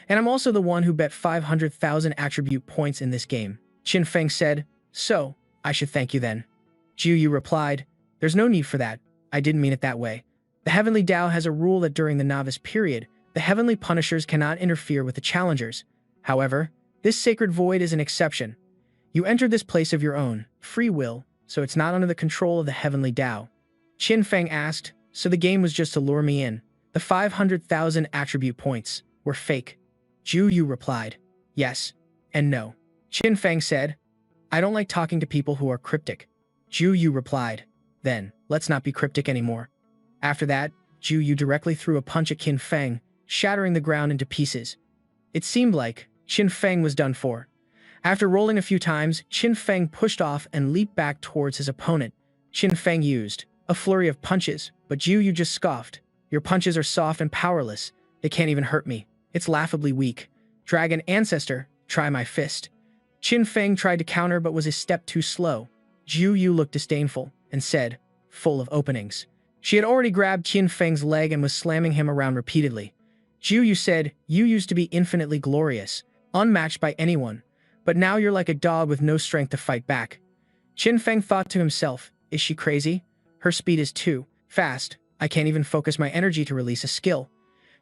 And I'm also the one who bet 500,000 attribute points in this game. Qin Feng said, so, I should thank you then. Jiu Yu replied, there's no need for that. I didn't mean it that way. The Heavenly Tao has a rule that during the novice period, the Heavenly Punishers cannot interfere with the challengers. However, this sacred void is an exception. You entered this place of your own, free will, so it's not under the control of the Heavenly Tao. Qin Feng asked, so the game was just to lure me in. The 500,000 attribute points were fake. Jiu Yu replied, yes and no. Qin Feng said, I don't like talking to people who are cryptic. Jiu Yu replied, then, let's not be cryptic anymore. After that, Jiu Yu directly threw a punch at Qin Feng, shattering the ground into pieces. It seemed like Qin Feng was done for. After rolling a few times, Qin Feng pushed off and leaped back towards his opponent. Qin Feng used a flurry of punches, but Jiu Yu just scoffed. Your punches are soft and powerless. They can't even hurt me. It's laughably weak. Dragon Ancestor, try my fist. Qin Feng tried to counter but was a step too slow. Jiu Yu looked disdainful and said, full of openings. She had already grabbed Qin Feng's leg and was slamming him around repeatedly. Jiu Yu said, you used to be infinitely glorious, unmatched by anyone, but now you're like a dog with no strength to fight back. Qin Feng thought to himself, is she crazy? Her speed is too fast. I can't even focus my energy to release a skill.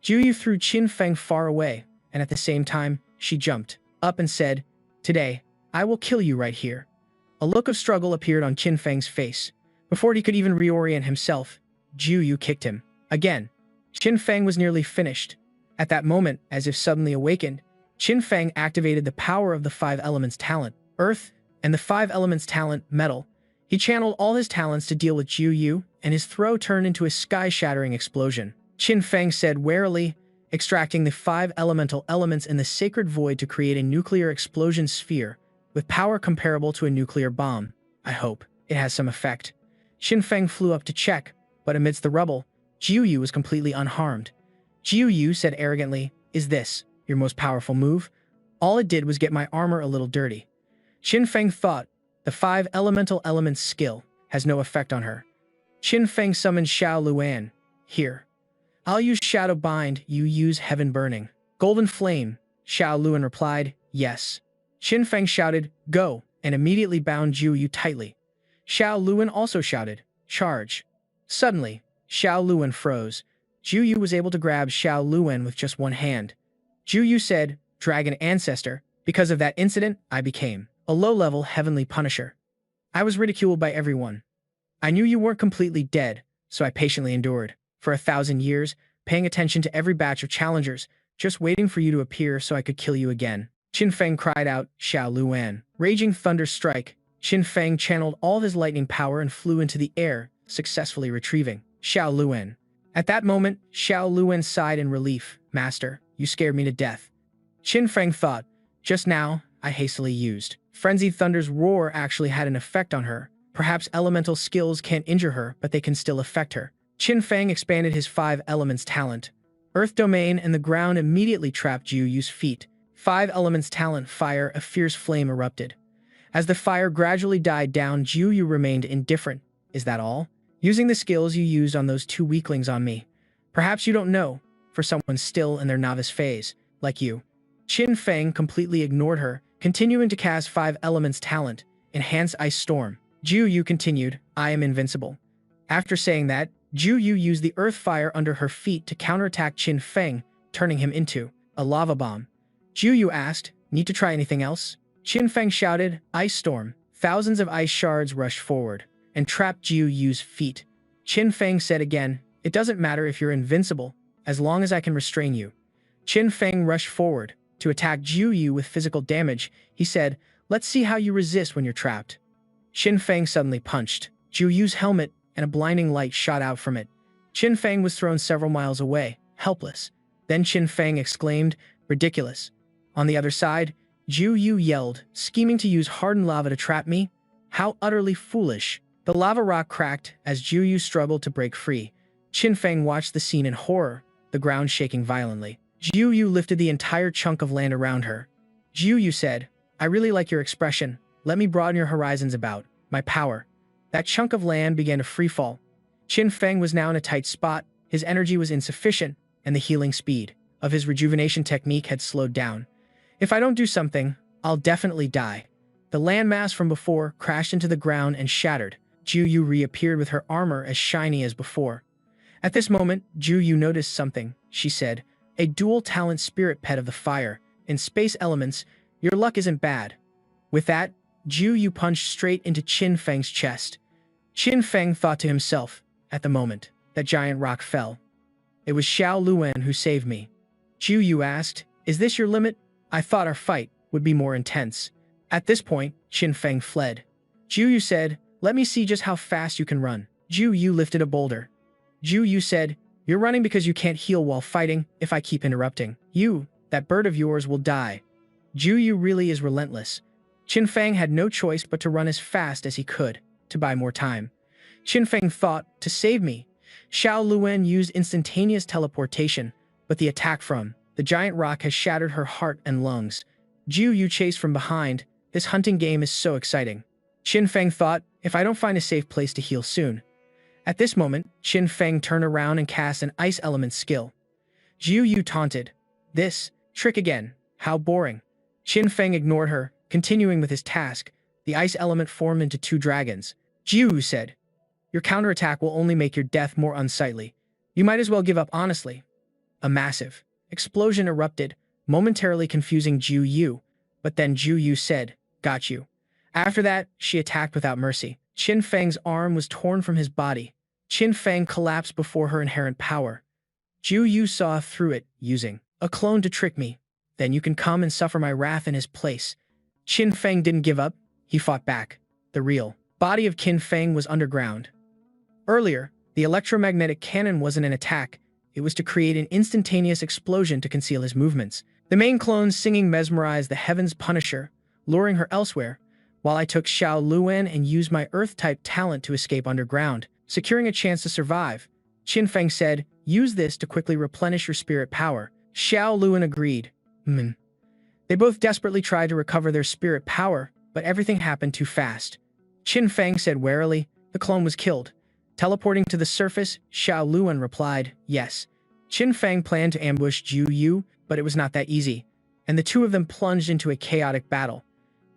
Jiu Yu threw Qin Feng far away, and at the same time, she jumped up and said, today, I will kill you right here. A look of struggle appeared on Qin Feng's face. Before he could even reorient himself, Jiu Yu kicked him. Again, Qin Feng was nearly finished. At that moment, as if suddenly awakened, Qin Feng activated the power of the 5 elements talent, earth, and the 5 elements talent, metal. He channeled all his talents to deal with Jiu Yu, and his throw turned into a sky-shattering explosion. Qin Feng said warily, extracting the 5 elemental elements in the sacred void to create a nuclear explosion sphere with power comparable to a nuclear bomb. I hope it has some effect. Qin Feng flew up to check, but amidst the rubble, Jiu Yu was completely unharmed. Jiu Yu said arrogantly, is this your most powerful move? All it did was get my armor a little dirty. Qin Feng thought, the 5 elemental elements skill has no effect on her. Qin Feng summoned Xiao Luan. Here. I'll use Shadow Bind, you use Heaven Burning. Golden Flame. Xiao Luan replied, yes. Qin Feng shouted, go, and immediately bound Jiu Yu tightly. Xiao Luan also shouted, charge. Suddenly, Xiao Luan froze. Jiu Yu was able to grab Xiao Luan with just one hand. Jiu Yu said, Dragon Ancestor, because of that incident, I became a low-level Heavenly Punisher. I was ridiculed by everyone. I knew you weren't completely dead, so I patiently endured. For 1,000 years, paying attention to every batch of challengers, just waiting for you to appear so I could kill you again. Qin Feng cried out, Xiao Luan. Raging Thunder Strike. Qin Feng channeled all his lightning power and flew into the air, successfully retrieving Xiao Luan. At that moment, Xiao Luan sighed in relief. Master, you scared me to death. Qin Feng thought, just now, I hastily used. Frenzied Thunder's roar actually had an effect on her. Perhaps elemental skills can't injure her, but they can still affect her. Qin Feng expanded his 5 elements talent. Earth Domain and the ground immediately trapped Jiu Yu's feet. 5 elements talent fire, a fierce flame erupted. As the fire gradually died down, Jiu Yu remained indifferent. Is that all? Using the skills you used on those 2 weaklings on me. Perhaps you don't know, for someone still in their novice phase, like you. Qin Feng completely ignored her, continuing to cast 5 elements talent, Enhance Ice Storm. Jiu Yu continued, I am invincible. After saying that, Jiu Yu used the earth fire under her feet to counterattack Qin Feng, turning him into a lava bomb. Jiu Yu asked, need to try anything else? Qin Feng shouted, Ice Storm. Thousands of ice shards rushed forward and trapped Jiu Yu's feet. Qin Feng said again, it doesn't matter if you're invincible, as long as I can restrain you. Qin Feng rushed forward to attack Jiu Yu with physical damage. He said, let's see how you resist when you're trapped. Qin Feng suddenly punched Jiu Yu's helmet, and a blinding light shot out from it. Qin Feng was thrown several miles away, helpless. Then Qin Feng exclaimed, ridiculous. On the other side, Jiu Yu yelled, scheming to use hardened lava to trap me? How utterly foolish. The lava rock cracked as Jiu Yu struggled to break free. Qin Feng watched the scene in horror, the ground shaking violently. Jiu Yu lifted the entire chunk of land around her. Jiu Yu said, I really like your expression. Let me broaden your horizons about my power. That chunk of land began to freefall. Qin Feng was now in a tight spot, His energy was insufficient, and the healing speed of his rejuvenation technique had slowed down. If I don't do something, I'll definitely die. The landmass from before crashed into the ground and shattered. Juyu reappeared with her armor as shiny as before. At this moment, Juyu noticed something. She said, "A dual-talent spirit pet of the fire. In space elements, your luck isn't bad." With that, Juyu punched straight into Qin Feng's chest. Qin Feng thought to himself, at the moment that giant rock fell, "It was Xiao Luan who saved me." Juyu asked, "Is this your limit? I thought our fight would be more intense." At this point, Qin Feng fled. Juyu said, "Let me see just how fast you can run." Juyu lifted a boulder. Juyu said, "You're running because you can't heal while fighting. If I keep interrupting you, that bird of yours will die." Juyu really is relentless. Qin Feng had no choice but to run as fast as he could, to buy more time. Qin Feng thought, "To save me." Xiao Luan used instantaneous teleportation, but the attack from the giant rock has shattered her heart and lungs. Juyu chased from behind. This hunting game is so exciting. Qin Feng thought, "If I don't find a safe place to heal soon." At this moment, Qin Feng turned around and cast an ice element skill. Juyu taunted, "This trick again, how boring." Qin Feng ignored her, continuing with his task. The ice element formed into two dragons. Juyu said, "Your counterattack will only make your death more unsightly. You might as well give up honestly." A massive explosion erupted, momentarily confusing Juyu, but then Juyu said, "Got you." After that, she attacked without mercy. Qin Feng's arm was torn from his body. Qin Feng collapsed before her inherent power. Juyu saw through it, using a clone to trick me. "Then you can come and suffer my wrath in his place." Qin Feng didn't give up. He fought back. The real body of Qin Feng was underground. Earlier, the electromagnetic cannon wasn't an attack. It was to create an instantaneous explosion to conceal his movements. The main clone's singing mesmerized the Heaven's Punisher, luring her elsewhere, while I took Xiao Luan and used my Earth-type talent to escape underground, securing a chance to survive. Qin Feng said, "Use this to quickly replenish your spirit power." Xiao Luan agreed. They both desperately tried to recover their spirit power, but everything happened too fast. Qin Feng said warily, "The clone was killed." Teleporting to the surface, Xiao Luan replied, "Yes." Qin Feng planned to ambush Juyu, but it was not that easy, and the two of them plunged into a chaotic battle.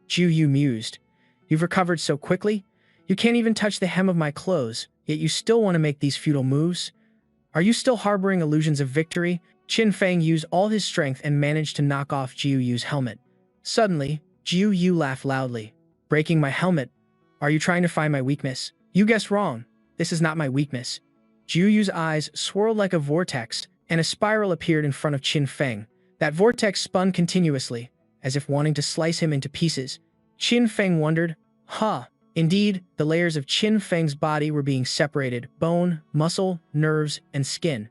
Juyu mused, "You've recovered so quickly? You can't even touch the hem of my clothes, yet you still want to make these futile moves? Are you still harboring illusions of victory?" Qin Feng used all his strength and managed to knock off Jiyu's helmet. Suddenly, Jiyu laughed loudly. "Breaking my helmet? Are you trying to find my weakness?" "You guessed wrong. This is not my weakness." Jiyu's eyes swirled like a vortex, and a spiral appeared in front of Qin Feng. That vortex spun continuously, as if wanting to slice him into pieces. Qin Feng wondered, Indeed, the layers of Qin Feng's body were being separated: bone, muscle, nerves, and skin.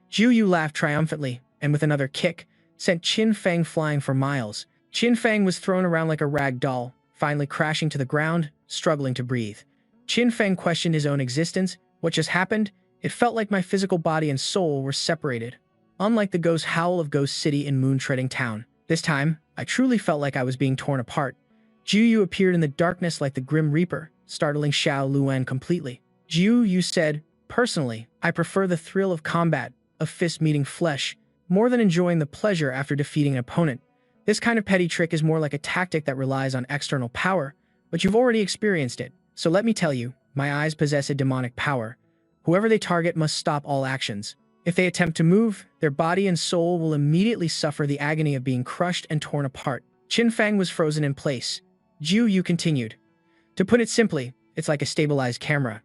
Jiyu laughed triumphantly, and with another kick, sent Qin Feng flying for miles. Qin Feng was thrown around like a rag doll, finally crashing to the ground, struggling to breathe. Qin Feng questioned his own existence. What just happened? It felt like my physical body and soul were separated. Unlike the ghost howl of Ghost City in Moon-Treading Town, this time, I truly felt like I was being torn apart. Jiyu appeared in the darkness like the Grim Reaper, startling Xiao Luan completely. Jiyu said, "Personally, I prefer the thrill of combat, of fist meeting flesh, more than enjoying the pleasure after defeating an opponent. This kind of petty trick is more like a tactic that relies on external power, but you've already experienced it. So let me tell you, my eyes possess a demonic power. Whoever they target must stop all actions. If they attempt to move, their body and soul will immediately suffer the agony of being crushed and torn apart." Qin Feng was frozen in place. Jiyu continued, "To put it simply, it's like a stabilized camera.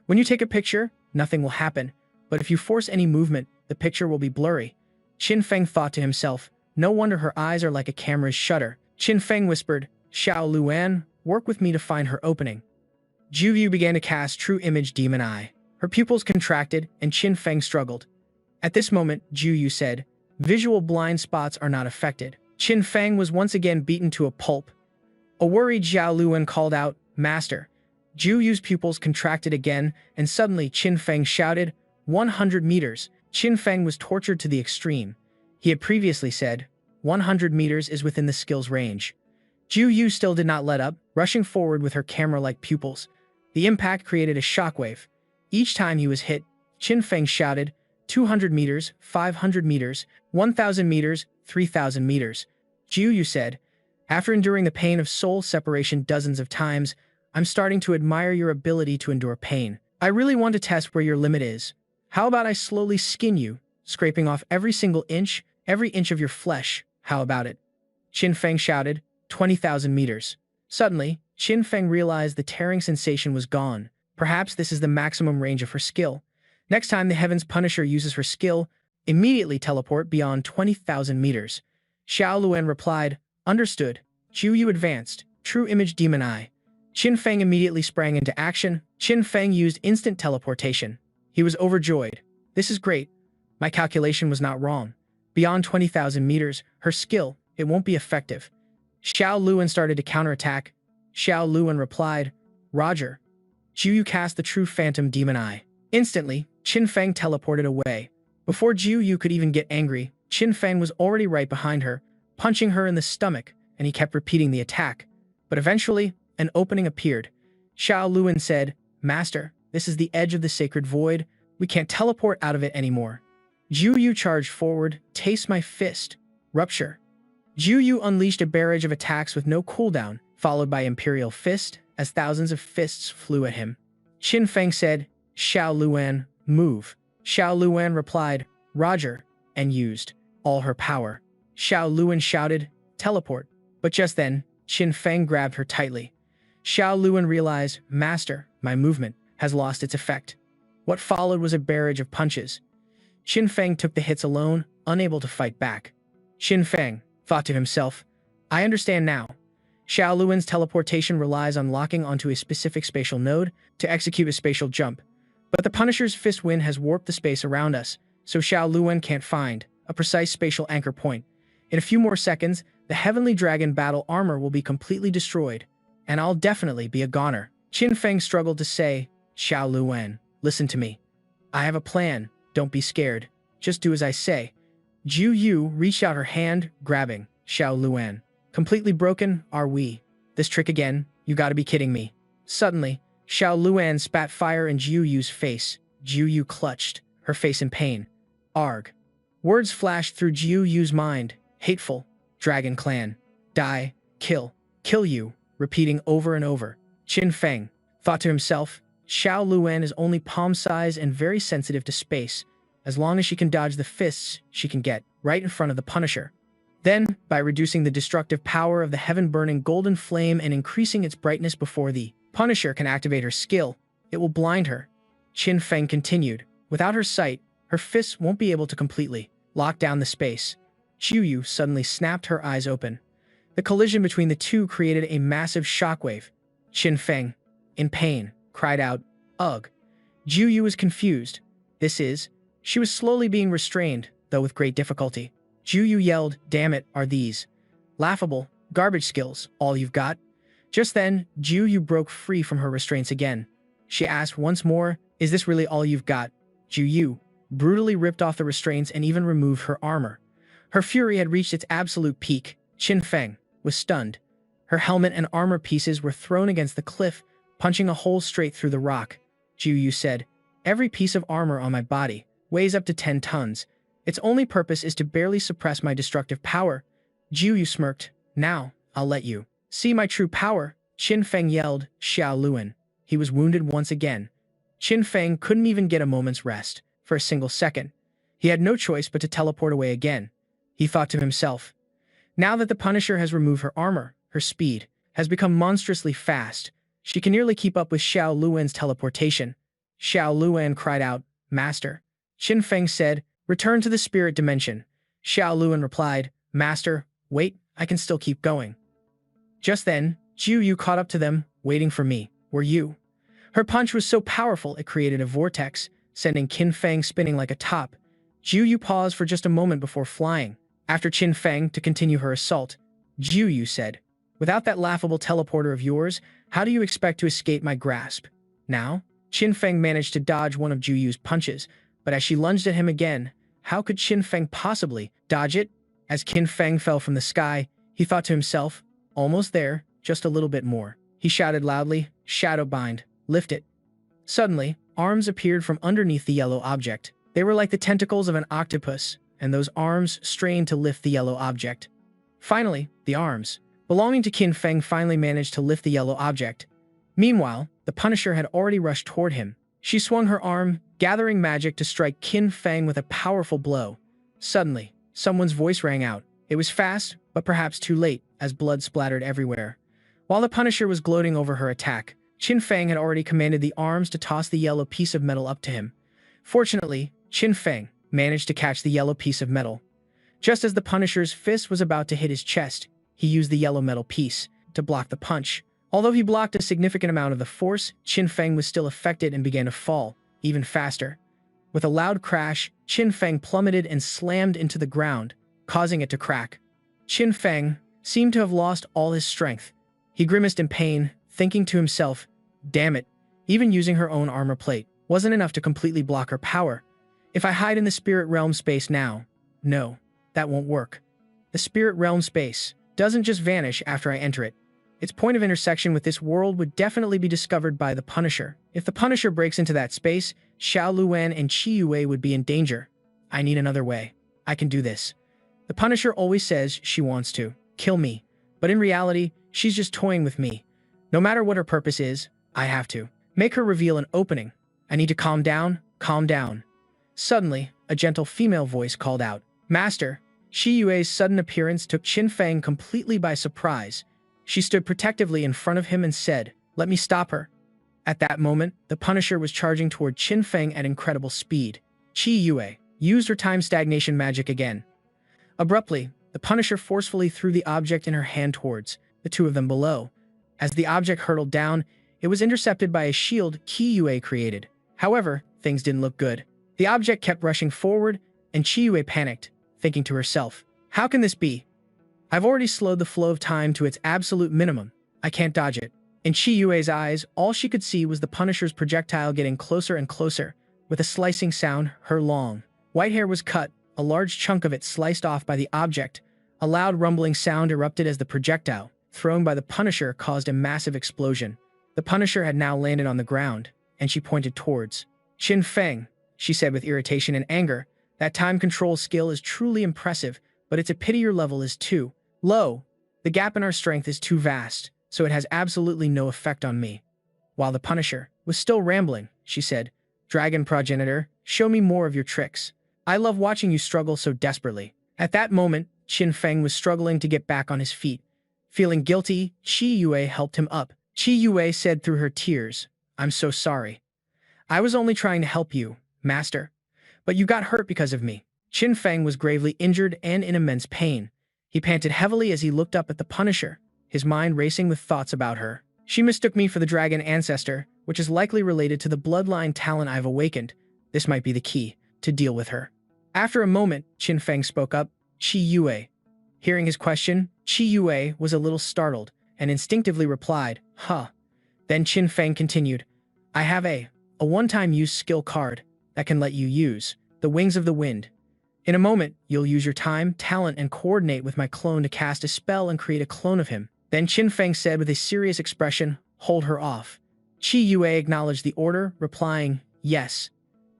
When you take a picture, nothing will happen, but if you force any movement, the picture will be blurry." Qin Feng thought to himself, "No wonder her eyes are like a camera's shutter." Qin Feng whispered, "Xiao Luan, work with me to find her opening." Jiyu began to cast True Image Demon Eye. Her pupils contracted, and Qin Feng struggled. At this moment, Jiyu said, "Visual blind spots are not affected." Qin Feng was once again beaten to a pulp. A worried Xiao Luan called out, "Master." Jiyu's pupils contracted again, and suddenly Qin Feng shouted, 100 meters. Qin Feng was tortured to the extreme. He had previously said, 100 meters is within the skill's range. Jiyu still did not let up, rushing forward with her camera-like pupils. The impact created a shockwave. Each time he was hit, Qin Feng shouted. 200 meters, 500 meters, 1,000 meters, 3,000 meters. Jiu Yu said, after enduring the pain of soul separation dozens of times, I'm starting to admire your ability to endure pain. I really want to test where your limit is. How about I slowly skin you, scraping off every inch of your flesh? How about it? Qin Feng shouted. 20,000 meters. Suddenly, Qin Feng realized the tearing sensation was gone. Perhaps this is the maximum range of her skill. Next time the Heaven's Punisher uses her skill, immediately teleport beyond 20,000 meters. Xiao Luan replied, understood. Jiu Yu advanced. True Image Demon Eye. Qin Feng immediately sprang into action. Qin Feng used instant teleportation. He was overjoyed. This is great. My calculation was not wrong. Beyond 20,000 meters, her skill, it won't be effective. Xiao Luan started to counterattack. Xiao Luan replied, Roger. Jiu Yu cast the True Phantom Demon Eye. Instantly, Qin Feng teleported away. Before Jiu Yu could even get angry, Qin Feng was already right behind her, punching her in the stomach, and he kept repeating the attack. But eventually, an opening appeared. Xiao Luan said, Master, this is the edge of the sacred void. We can't teleport out of it anymore. Jiu Yu charged forward. Taste my fist. Rupture. Jiu Yu unleashed a barrage of attacks with no cooldown, followed by Imperial Fist, as thousands of fists flew at him. Qin Feng said, Xiao Luan, move. Xiao Luan replied, Roger, and used all her power. Xiao Luan shouted, teleport. But just then, Qin Feng grabbed her tightly. Xiao Luan realized, Master, my movement has lost its effect. What followed was a barrage of punches. Qin Feng took the hits alone, unable to fight back. Qin Feng thought to himself, I understand now. Xiao Luan's teleportation relies on locking onto a specific spatial node to execute a spatial jump. But the Punisher's fist wind has warped the space around us, so Xiao Luan can't find a precise spatial anchor point. In a few more seconds, the Heavenly Dragon battle armor will be completely destroyed, and I'll definitely be a goner. Qin Feng struggled to say, Xiao Luan, listen to me. I have a plan. Don't be scared. Just do as I say. Jiu Yu reached out her hand, grabbing Xiao Luan. Completely broken, are we? This trick again? You gotta be kidding me. Suddenly, Xiao Luan spat fire in Jiu Yu's face. Jiu Yu clutched, her face in pain. Arg. Words flashed through Jiu Yu's mind. Hateful. Dragon Clan. Die. Kill. Kill you. Repeating over and over. Qin Feng thought to himself, Xiao Luan is only palm size and very sensitive to space. As long as she can dodge the fists she can get right in front of the Punisher. Then, by reducing the destructive power of the heaven-burning golden flame and increasing its brightness before the Punisher can activate her skill, it will blind her. Qin Feng continued. Without her sight, her fists won't be able to completely lock down the space. Jiu Yu suddenly snapped her eyes open. The collision between the two created a massive shockwave. Qin Feng, in pain, cried out, Ugh. Jiu Yu was confused. She was slowly being restrained, though with great difficulty. Jiu Yu yelled, Damn it, are these laughable, garbage skills all you've got? Just then, Jiu Yu broke free from her restraints again. She asked once more, Is this really all you've got? Jiu Yu brutally ripped off the restraints and even removed her armor. Her fury had reached its absolute peak. Qin Feng was stunned. Her helmet and armor pieces were thrown against the cliff, punching a hole straight through the rock. Jiu Yu said, Every piece of armor on my body weighs up to 10 tons. Its only purpose is to barely suppress my destructive power. Jiu Yu smirked. Now, I'll let you see my true power. Qin Feng yelled, Xiao Luan. He was wounded once again. Qin Feng couldn't even get a moment's rest for a single second. He had no choice but to teleport away again. He thought to himself, now that the Punisher has removed her armor, her speed has become monstrously fast. She can nearly keep up with Xiao Luan's teleportation. Xiao Luan cried out, Master. Qin Feng said, Return to the spirit dimension. Xiao Luan replied, Master, wait, I can still keep going. Just then, Jiu Yu caught up to them, waiting for me. Were you? Her punch was so powerful it created a vortex, sending Qin Feng spinning like a top. Jiu Yu paused for just a moment before flying. After Qin Feng to continue her assault, Jiu Yu said, Without that laughable teleporter of yours, how do you expect to escape my grasp? Now, Qin Feng managed to dodge one of Jiu Yu's punches, but as she lunged at him again, how could Qin Feng possibly dodge it? As Qin Feng fell from the sky, he thought to himself, Almost there, just a little bit more. He shouted loudly, Shadowbind, lift it. Suddenly, arms appeared from underneath the yellow object. They were like the tentacles of an octopus, and those arms strained to lift the yellow object. Finally, the arms belonging to Qin Feng finally managed to lift the yellow object. Meanwhile, the Punisher had already rushed toward him. She swung her arm, gathering magic to strike Qin Feng with a powerful blow. Suddenly, someone's voice rang out. It was fast, but perhaps too late, as blood splattered everywhere. While the Punisher was gloating over her attack, Qin Feng had already commanded the arms to toss the yellow piece of metal up to him. Fortunately, Qin Feng managed to catch the yellow piece of metal. Just as the Punisher's fist was about to hit his chest, he used the yellow metal piece to block the punch. Although he blocked a significant amount of the force, Qin Feng was still affected and began to fall, even faster. With a loud crash, Qin Feng plummeted and slammed into the ground, causing it to crack. Qin Feng seemed to have lost all his strength. He grimaced in pain, thinking to himself, "Damn it, even using her own armor plate wasn't enough to completely block her power. If I hide in the spirit realm space now, no, that won't work. The spirit realm space doesn't just vanish after I enter it. Its point of intersection with this world would definitely be discovered by the Punisher. If the Punisher breaks into that space, Xiao Luan and Qi Yue would be in danger. I need another way. I can do this." The Punisher always says she wants to kill me, but in reality, she's just toying with me. No matter what her purpose is, I have to make her reveal an opening. I need to calm down, calm down. Suddenly, a gentle female voice called out, "Master." Qi Yue's sudden appearance took Qin Feng completely by surprise. She stood protectively in front of him and said, "Let me stop her." At that moment, the Punisher was charging toward Qin Feng at incredible speed. Qi Yue used her time stagnation magic again. Abruptly, the Punisher forcefully threw the object in her hand towards the two of them below. As the object hurtled down, it was intercepted by a shield Qi Yue created. However, things didn't look good. The object kept rushing forward, and Qi Yue panicked, thinking to herself, "How can this be? I've already slowed the flow of time to its absolute minimum. I can't dodge it." In Qi Yue's eyes, all she could see was the Punisher's projectile getting closer and closer. With a slicing sound, her long, white hair was cut, a large chunk of it sliced off by the object. A loud rumbling sound erupted as the projectile, thrown by the Punisher, caused a massive explosion. The Punisher had now landed on the ground, and she pointed towards Qin Feng. She said with irritation and anger, "That time control skill is truly impressive, but it's a pity your level is too low. The gap in our strength is too vast, so it has absolutely no effect on me." While the Punisher was still rambling, she said, "Dragon progenitor, show me more of your tricks. I love watching you struggle so desperately." At that moment, Qin Feng was struggling to get back on his feet. Feeling guilty, Qi Yue helped him up. Qi Yue said through her tears, "I'm so sorry. I was only trying to help you, Master. But you got hurt because of me." Qin Feng was gravely injured and in immense pain. He panted heavily as he looked up at the Punisher, his mind racing with thoughts about her. "She mistook me for the dragon ancestor, which is likely related to the bloodline talent I've awakened. This might be the key to deal with her." After a moment, Qin Feng spoke up, "Qi Yue." Hearing his question, Qi Yue was a little startled and instinctively replied, "Huh." Then Qin Feng continued, "I have a one-time use skill card that can let you use the wings of the wind. In a moment, you'll use your time, talent, and coordinate with my clone to cast a spell and create a clone of him." Then Qin Feng said with a serious expression, "Hold her off." Qi Yue acknowledged the order, replying, "Yes."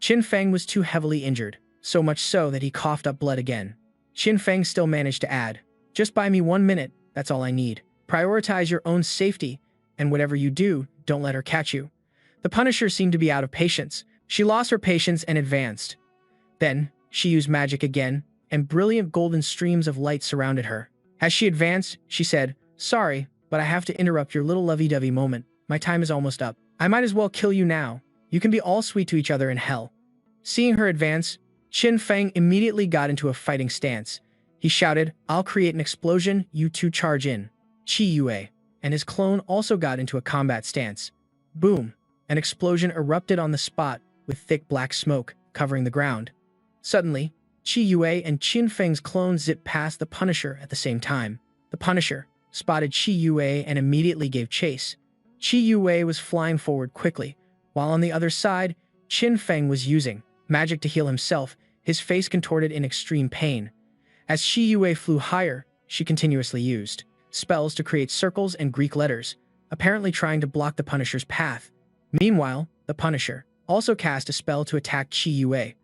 Qin Feng was too heavily injured, so much so that he coughed up blood again. Qin Feng still managed to add, "Just buy me 1 minute, that's all I need. Prioritize your own safety, and whatever you do, don't let her catch you." The Punisher seemed to be out of patience. She lost her patience and advanced. Then, she used magic again, and brilliant golden streams of light surrounded her. As she advanced, she said, "Sorry, but I have to interrupt your little lovey-dovey moment. My time is almost up. I might as well kill you now. You can be all sweet to each other in hell." Seeing her advance, Qin Feng immediately got into a fighting stance. He shouted, "I'll create an explosion, you two charge in." Qi Yue and his clone also got into a combat stance. Boom! An explosion erupted on the spot, with thick black smoke covering the ground. Suddenly, Qi Yue and Qin Feng's clone zipped past the Punisher at the same time. The Punisher spotted Qi Yue and immediately gave chase. Qi Yue was flying forward quickly, while on the other side, Qin Feng was using magic to heal himself, his face contorted in extreme pain. As Qi Yue flew higher, she continuously used spells to create circles and Greek letters, apparently trying to block the Punisher's path. Meanwhile, the Punisher also cast a spell to attack Qi Yue.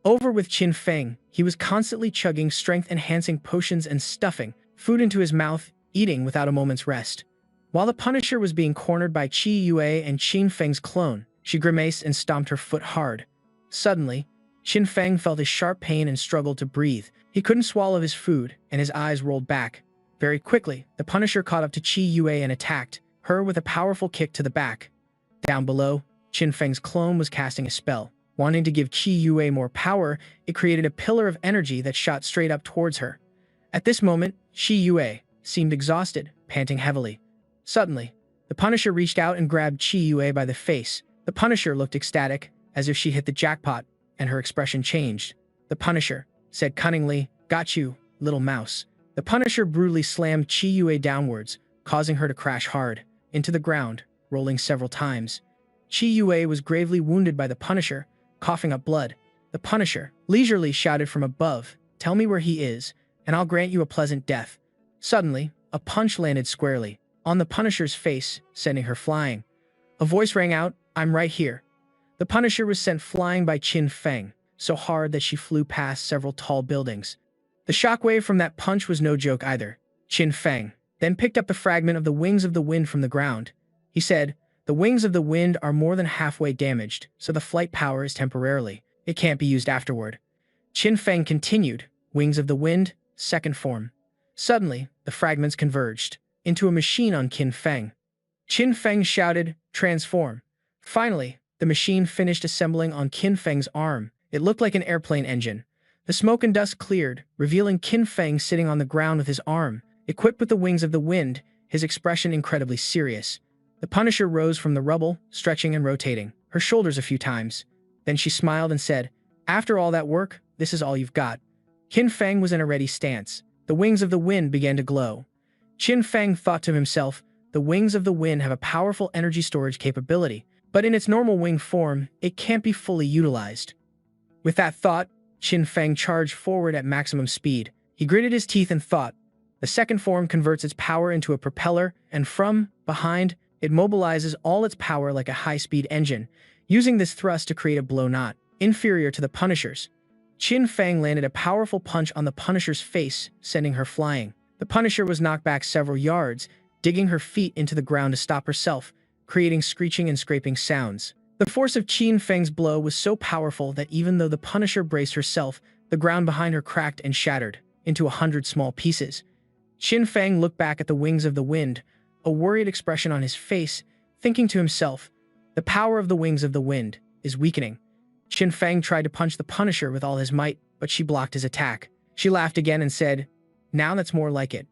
Over with Qin Feng, he was constantly chugging strength-enhancing potions and stuffing food into his mouth, eating without a moment's rest. While the Punisher was being cornered by Qi Yue and Qin Feng's clone, she grimaced and stomped her foot hard. Suddenly, Qin Feng felt a sharp pain and struggled to breathe. He couldn't swallow his food, and his eyes rolled back. Very quickly, the Punisher caught up to Qi Yue and attacked her with a powerful kick to the back. Down below, Qin Feng's clone was casting a spell. Wanting to give Qi Yue more power, it created a pillar of energy that shot straight up towards her. At this moment, Qi Yue seemed exhausted, panting heavily. Suddenly, the Punisher reached out and grabbed Qi Yue by the face. The Punisher looked ecstatic, as if she hit the jackpot, and her expression changed. The Punisher said cunningly, "Got you, little mouse." The Punisher brutally slammed Qi Yue downwards, causing her to crash hard into the ground, rolling several times. Qi Yue was gravely wounded by the Punisher, coughing up blood. The Punisher leisurely shouted from above, "Tell me where he is, and I'll grant you a pleasant death." Suddenly, a punch landed squarely on the Punisher's face, sending her flying. A voice rang out, "I'm right here." The Punisher was sent flying by Qin Feng, so hard that she flew past several tall buildings. The shockwave from that punch was no joke either. Qin Feng then picked up the fragment of the wings of the wind from the ground. He said, "The wings of the wind are more than halfway damaged, so the flight power is temporarily. It can't be used afterward." Qin Feng continued, "Wings of the wind, second form." Suddenly, the fragments converged into a machine on Qin Feng. Qin Feng shouted, "Transform." Finally, the machine finished assembling on Qin Feng's arm. It looked like an airplane engine. The smoke and dust cleared, revealing Qin Feng sitting on the ground with his arm equipped with the wings of the wind, his expression incredibly serious. The Punisher rose from the rubble, stretching and rotating her shoulders a few times. Then she smiled and said, "After all that work, this is all you've got." Qin Feng was in a ready stance. The wings of the wind began to glow. Qin Feng thought to himself, "The wings of the wind have a powerful energy storage capability, but in its normal wing form, it can't be fully utilized." With that thought, Qin Feng charged forward at maximum speed. He gritted his teeth and thought. The second form converts its power into a propeller, and from behind, it mobilizes all its power like a high-speed engine, using this thrust to create a blow not inferior to the Punisher's. Qin Feng landed a powerful punch on the Punisher's face, sending her flying. The Punisher was knocked back several yards, digging her feet into the ground to stop herself, creating screeching and scraping sounds. The force of Qin Feng's blow was so powerful that even though the Punisher braced herself, the ground behind her cracked and shattered into 100 small pieces. Qin Feng looked back at the wings of the wind, a worried expression on his face, thinking to himself, "The power of the wings of the wind is weakening." Qin Feng tried to punch the Punisher with all his might, but she blocked his attack. She laughed again and said, "Now that's more like it."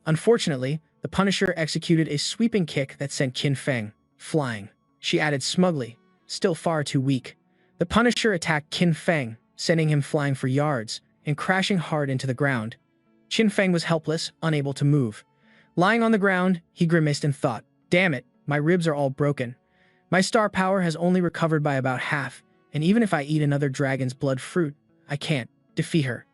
Unfortunately, the Punisher executed a sweeping kick that sent Qin Feng flying. She added smugly, "Still far too weak." The Punisher attacked Qin Feng, sending him flying for yards and crashing hard into the ground. Qin Feng was helpless, unable to move. Lying on the ground, he grimaced and thought, "Damn it, my ribs are all broken. My star power has only recovered by about half, and even if I eat another dragon's blood fruit, I can't defeat her."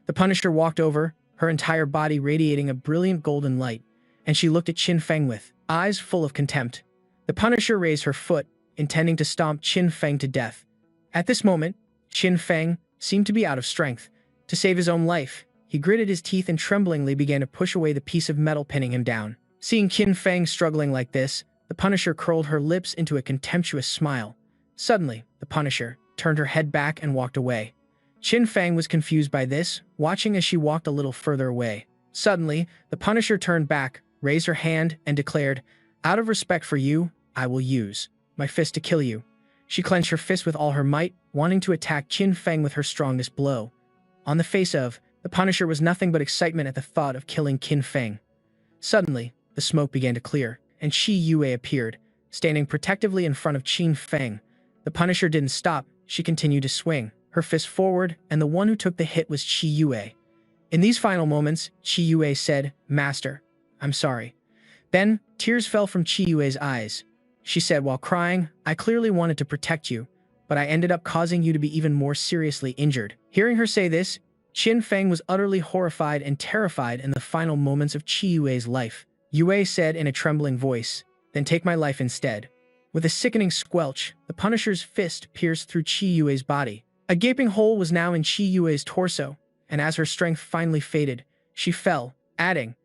The Punisher walked over, her entire body radiating a brilliant golden light, and she looked at Qin Feng with eyes full of contempt. The Punisher raised her foot, intending to stomp Qin Feng to death. At this moment, Qin Feng seemed to be out of strength. To save his own life, he gritted his teeth and tremblingly began to push away the piece of metal pinning him down. Seeing Qin Feng struggling like this, the Punisher curled her lips into a contemptuous smile. Suddenly, the Punisher turned her head back and walked away. Qin Feng was confused by this, watching as she walked a little further away. Suddenly, the Punisher turned back, raised her hand, and declared, "Out of respect for you, I will use my fist to kill you." She clenched her fist with all her might, wanting to attack Qin Feng with her strongest blow. On the face of the Punisher was nothing but excitement at the thought of killing Qin Feng. Suddenly, the smoke began to clear, and Qi Yue appeared, standing protectively in front of Qin Feng. The Punisher didn't stop. She continued to swing her fist forward, and the one who took the hit was Qi Yue. In these final moments, Qi Yue said, "Master, I'm sorry." Then, tears fell from Qi Yue's eyes. She said while crying, "I clearly wanted to protect you, but I ended up causing you to be even more seriously injured." Hearing her say this, Qin Feng was utterly horrified and terrified in the final moments of Qi Yue's life. Yue said in a trembling voice, "Then take my life instead." With a sickening squelch, the Punisher's fist pierced through Chi Yue's body. A gaping hole was now in Chi Yue's torso, and as her strength finally faded, she fell, adding,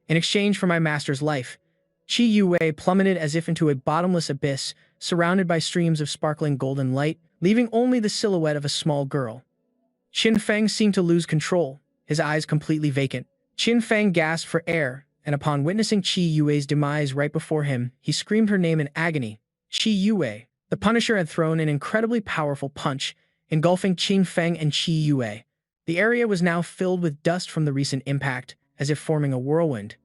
"In exchange for my master's life." Chi Yue plummeted as if into a bottomless abyss, surrounded by streams of sparkling golden light, leaving only the silhouette of a small girl. Qin Feng seemed to lose control, his eyes completely vacant. Qin Feng gasped for air, and upon witnessing Chi Yue's demise right before him, he screamed her name in agony. Chi Yue. The Punisher had thrown an incredibly powerful punch, engulfing Qin Feng and Chi Yue. The area was now filled with dust from the recent impact, as if forming a whirlwind.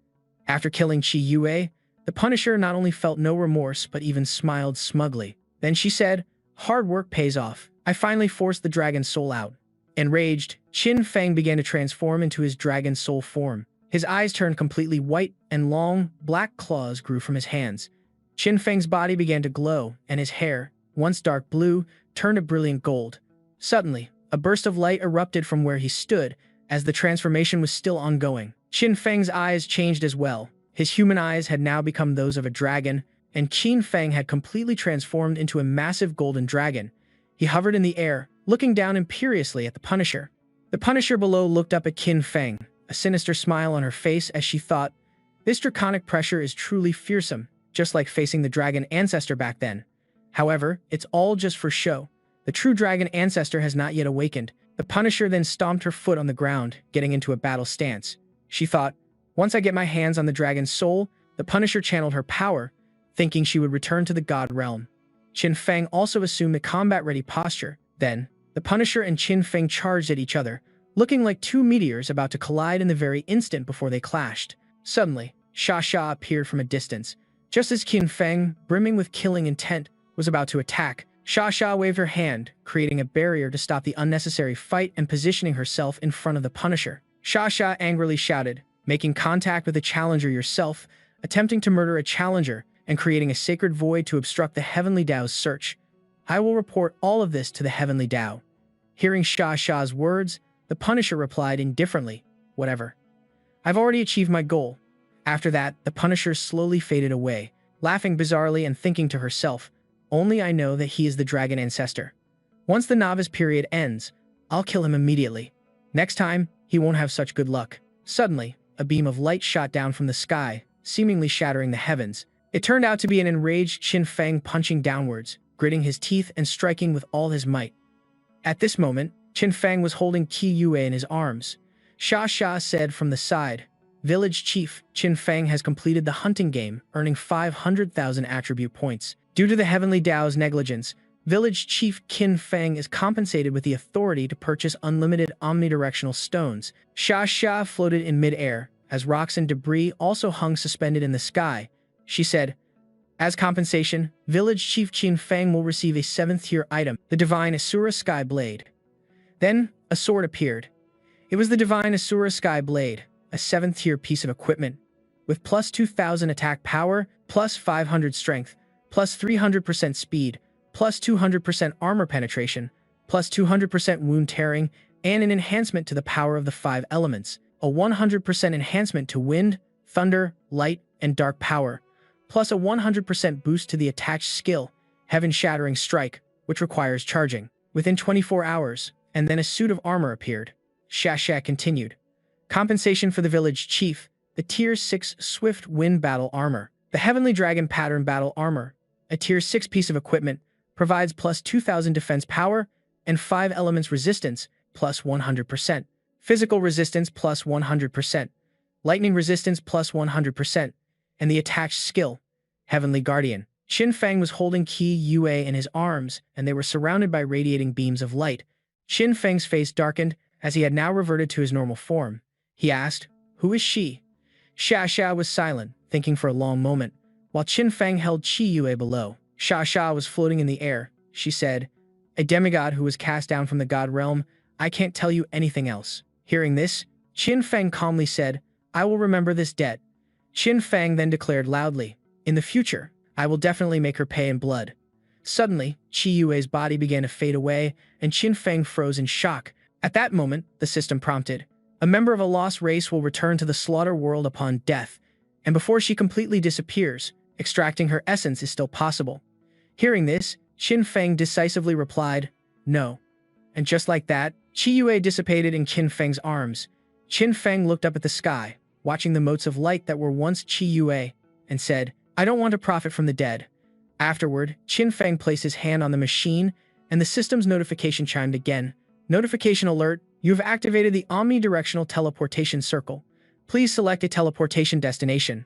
After killing Chi Yue, the Punisher not only felt no remorse but even smiled smugly. Then she said, "Hard work pays off. I finally forced the dragon's soul out." Enraged, Qin Feng began to transform into his dragon soul form. His eyes turned completely white, and long, black claws grew from his hands. Qin Feng's body began to glow, and his hair, once dark blue, turned a brilliant gold. Suddenly, a burst of light erupted from where he stood, as the transformation was still ongoing. Qin Feng's eyes changed as well. His human eyes had now become those of a dragon, and Qin Feng had completely transformed into a massive golden dragon. He hovered in the air, looking down imperiously at the Punisher. The Punisher below looked up at Qin Feng, a sinister smile on her face as she thought, "This draconic pressure is truly fearsome, just like facing the dragon ancestor back then. However, it's all just for show. The true dragon ancestor has not yet awakened." The Punisher then stomped her foot on the ground, getting into a battle stance. She thought, "Once I get my hands on the dragon's soul," the Punisher channeled her power, thinking she would return to the god realm. Qin Feng also assumed a combat-ready posture. Then, the Punisher and Qin Feng charged at each other, looking like two meteors about to collide in the very instant before they clashed. Suddenly, Sha Sha appeared from a distance. Just as Qin Feng, brimming with killing intent, was about to attack, Sha Sha waved her hand, creating a barrier to stop the unnecessary fight and positioning herself in front of the Punisher. Sha Sha angrily shouted, "Making contact with a challenger yourself, attempting to murder a challenger, and creating a sacred void to obstruct the Heavenly Tao's search. I will report all of this to the Heavenly Tao." Hearing Sha Sha's words, the Punisher replied indifferently, "Whatever. I've already achieved my goal." After that, the Punisher slowly faded away, laughing bizarrely and thinking to herself, "Only I know that he is the dragon ancestor. Once the novice period ends, I'll kill him immediately. Next time, he won't have such good luck." Suddenly, a beam of light shot down from the sky, seemingly shattering the heavens. It turned out to be an enraged Qin Feng punching downwards, gritting his teeth and striking with all his might. At this moment, Qin Feng was holding Qi Yue in his arms. Sha Sha said from the side, "Village Chief, Qin Feng has completed the hunting game, earning 500,000 attribute points. Due to the Heavenly Tao's negligence, Village Chief Qin Feng is compensated with the authority to purchase unlimited omnidirectional stones." Sha Sha floated in mid-air, as rocks and debris also hung suspended in the sky. She said, "As compensation, Village Chief Qin Feng will receive a 7th-tier item, the Divine Asura Sky Blade." Then, a sword appeared. It was the Divine Asura Sky Blade, a 7th-tier piece of equipment, with plus 2,000 attack power, plus 500 strength, plus 300% speed, plus 200% armor penetration, plus 200% wound tearing, and an enhancement to the power of the 5 elements, a 100% enhancement to wind, thunder, light, and dark power, plus a 100% boost to the attached skill, Heaven-Shattering Strike, which requires charging within 24 hours, and then a suit of armor appeared. Sha Sha continued. Compensation for the Village Chief, the Tier 6 Swift Wind Battle Armor. The Heavenly Dragon Pattern Battle Armor, a Tier 6 piece of equipment, provides plus 2,000 defense power and 5 elements resistance, plus 100%, physical resistance plus 100%, lightning resistance plus 100%, and the attached skill, Heavenly Guardian. Qin Feng was holding Qi Yue in his arms, and they were surrounded by radiating beams of light. Qin Feng's face darkened, as he had now reverted to his normal form. He asked, "Who is she?" Sha Sha was silent, thinking for a long moment, while Qin Feng held Qi Yue below. Sha Sha was floating in the air. She said, "A demigod who was cast down from the god realm. I can't tell you anything else." Hearing this, Qin Feng calmly said, "I will remember this debt." Qin Feng then declared loudly, "In the future, I will definitely make her pay in blood." Suddenly, Qi Yue's body began to fade away, and Qin Feng froze in shock. At that moment, the system prompted, "A member of a lost race will return to the slaughter world upon death, and before she completely disappears, extracting her essence is still possible. Hearing this, Qin Feng decisively replied, "No." And just like that, Qi Yue dissipated in Qin Feng's arms. Qin Feng looked up at the sky, watching the motes of light that were once Qi Yue, and said, "I don't want to profit from the dead." Afterward, Qin Feng placed his hand on the machine, and the system's notification chimed again. Notification alert, you have activated the omnidirectional teleportation circle. Please select a teleportation destination.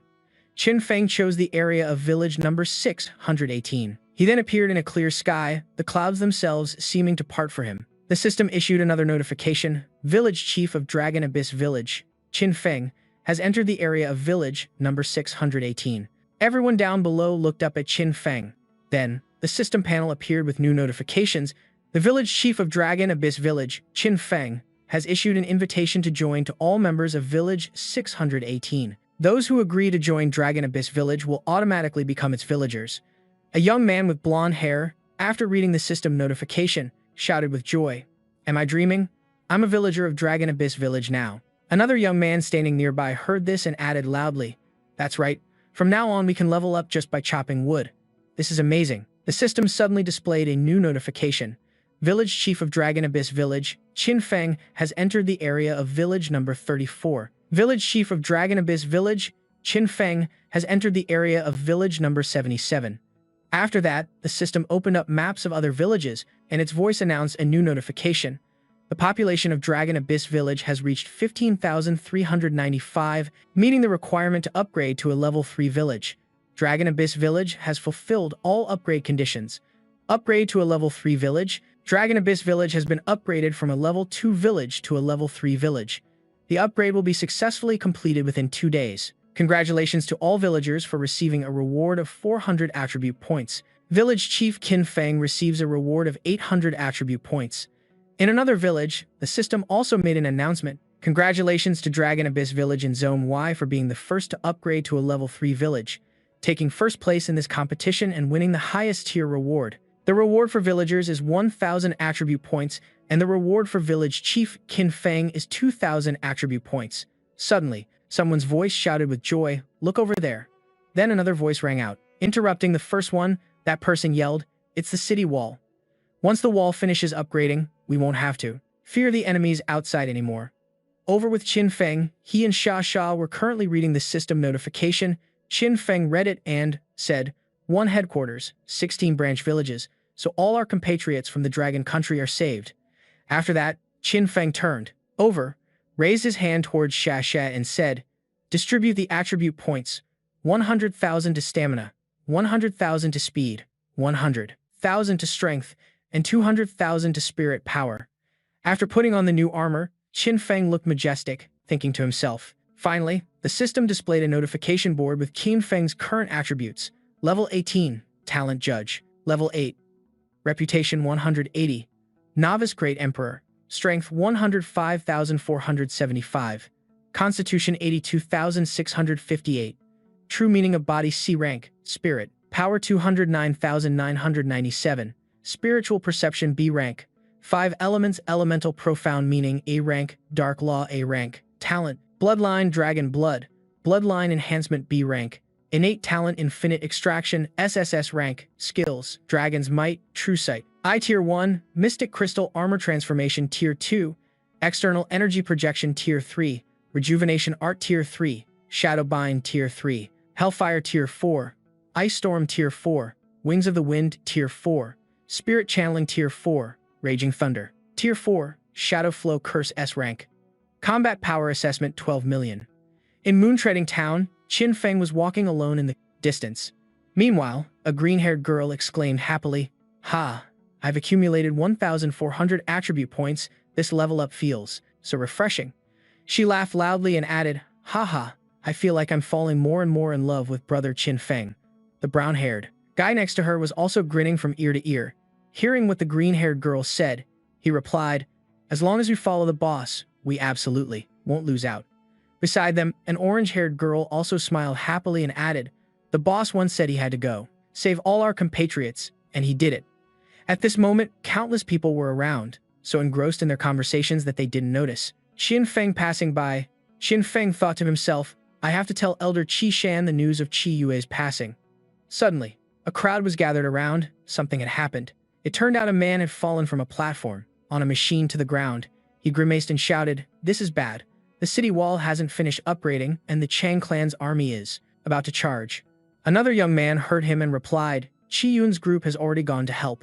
Qin Feng chose the area of village number 618. He then appeared in a clear sky, the clouds themselves seeming to part for him. The system issued another notification. Village Chief of Dragon Abyss Village, Qin Feng, has entered the area of village number 618. Everyone down below looked up at Qin Feng. Then, the system panel appeared with new notifications. The village chief of Dragon Abyss Village, Qin Feng, has issued an invitation to join to all members of Village 618. Those who agree to join Dragon Abyss Village will automatically become its villagers. A young man with blonde hair, after reading the system notification, shouted with joy, "Am I dreaming? I'm a villager of Dragon Abyss Village now." Another young man standing nearby heard this and added loudly, "That's right. From now on we can level up just by chopping wood. This is amazing." The system suddenly displayed a new notification. Village Chief of Dragon Abyss Village, Qin Feng, has entered the area of village number 34. Village Chief of Dragon Abyss Village, Qin Feng, has entered the area of village number 77. After that, the system opened up maps of other villages, and its voice announced a new notification. The population of Dragon Abyss Village has reached 15,395, meeting the requirement to upgrade to a level 3 village. Dragon Abyss Village has fulfilled all upgrade conditions. Upgrade to a level 3 village. Dragon Abyss Village has been upgraded from a level 2 village to a level 3 village. The upgrade will be successfully completed within 2 days. Congratulations to all villagers for receiving a reward of 400 attribute points. Village Chief Qin Feng receives a reward of 800 attribute points. In another village, the system also made an announcement. Congratulations to Dragon Abyss Village in Zone Y for being the first to upgrade to a level 3 village, taking first place in this competition and winning the highest tier reward. The reward for villagers is 1,000 attribute points, and the reward for Village Chief Qin Feng is 2,000 attribute points. Suddenly, someone's voice shouted with joy, "Look over there." Then another voice rang out. Interrupting the first one, that person yelled, "It's the city wall. Once the wall finishes upgrading, we won't have to fear the enemies outside anymore." Over with Qin Feng, he and Sha were currently reading the system notification. Qin Feng read it and said, "1 headquarters, 16 branch villages, so all our compatriots from the Dragon Country are saved." After that, Qin Feng turned over, raised his hand towards Sha and said, "Distribute the attribute points, 100,000 to stamina, 100,000 to speed, 100,000 to strength, and 200,000 to spirit power." After putting on the new armor, Qin Feng looked majestic, thinking to himself. Finally, the system displayed a notification board with Qin Feng's current attributes. Level 18, Talent Judge. Level 8, Reputation 180. Novice Great Emperor. Strength 105,475. Constitution 82,658. True Meaning of Body C rank, Spirit. Power 209,997. Spiritual Perception B rank. 5 Elements Elemental Profound Meaning A rank. Dark Law A rank. Talent. Bloodline Dragon Blood. Bloodline Enhancement B rank. Innate Talent Infinite Extraction SSS rank. Skills. Dragon's Might. True Sight. I Tier 1. Mystic Crystal Armor Transformation Tier 2. External Energy Projection Tier 3. Rejuvenation Art Tier 3. Shadowbind Tier 3. Hellfire Tier 4. Ice Storm Tier 4. Wings of the Wind Tier 4. Spirit Channeling Tier 4. Raging Thunder Tier 4. Shadow Flow Curse S rank. Combat Power Assessment 12 million. In Moontreading Town, Qin Feng was walking alone in the distance. Meanwhile, a green-haired girl exclaimed happily, "Ha! I've accumulated 1,400 attribute points. This level up feels so refreshing." She laughed loudly and added, "Haha, I feel like I'm falling more and more in love with brother Qin Feng." The brown-haired guy next to her was also grinning from ear to ear. Hearing what the green-haired girl said, he replied, "As long as we follow the boss, we absolutely won't lose out." Beside them, an orange-haired girl also smiled happily and added, "The boss once said he had to go save all our compatriots, and he did it." At this moment, countless people were around, so engrossed in their conversations that they didn't notice Qin Feng passing by. Qin Feng thought to himself, "I have to tell Elder Qi Shan the news of Qi Yue's passing." Suddenly, A crowd was gathered around. Something had happened. It turned out a man had fallen from a platform, on a machine to the ground. He grimaced and shouted, "This is bad. The city wall hasn't finished upgrading, and the Chang clan's army is about to charge." Another young man heard him and replied, "Chi Yun's group has already gone to help."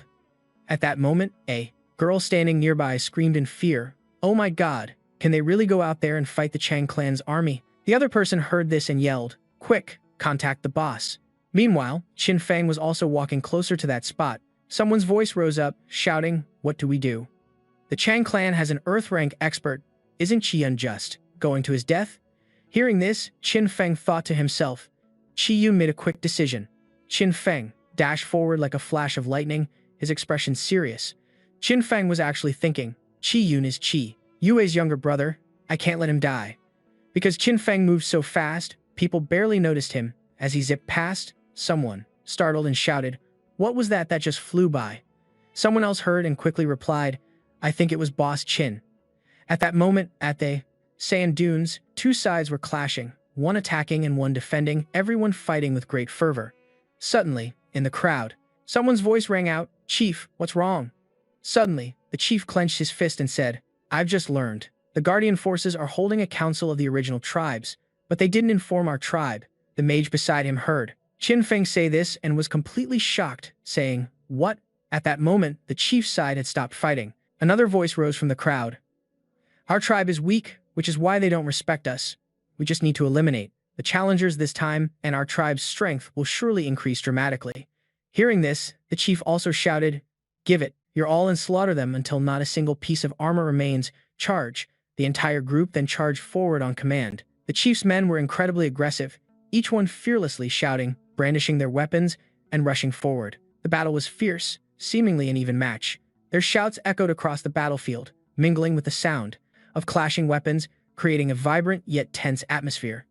At that moment, a girl standing nearby screamed in fear, "Oh my god, can they really go out there and fight the Chang clan's army?" The other person heard this and yelled, "Quick, contact the boss." Meanwhile, Qin Feng was also walking closer to that spot. Someone's voice rose up, shouting, "What do we do? The Chang clan has an Earth-rank expert. Isn't Qi Yun just going to his death?" Hearing this, Qin Feng thought to himself. Qi Yun made a quick decision. Qin Feng dashed forward like a flash of lightning, his expression serious. Qin Feng was actually thinking, Qi Yun is Qi Yue's younger brother. I can't let him die. Because Qin Feng moved so fast, people barely noticed him. As he zipped past, someone, startled and shouted, "What was that just flew by?" Someone else heard and quickly replied, "I think it was Boss Qin." At that moment, at the sand dunes, two sides were clashing, one attacking and one defending, everyone fighting with great fervor. Suddenly, in the crowd, someone's voice rang out, "Chief, what's wrong?" Suddenly, the chief clenched his fist and said, "I've just learned. The Guardian forces are holding a council of the original tribes, but they didn't inform our tribe." The mage beside him heard Qin Feng say this and was completely shocked, saying, "What?" At that moment, the chief's side had stopped fighting. Another voice rose from the crowd. "Our tribe is weak, which is why they don't respect us. We just need to eliminate the challengers this time, and our tribe's strength will surely increase dramatically." Hearing this, the chief also shouted, "Give it, you're all and slaughter them until not a single piece of armor remains. Charge." The entire group then charged forward on command. The chief's men were incredibly aggressive, each one fearlessly shouting, brandishing their weapons, and rushing forward. The battle was fierce, seemingly an even match. Their shouts echoed across the battlefield, mingling with the sound of clashing weapons, creating a vibrant yet tense atmosphere.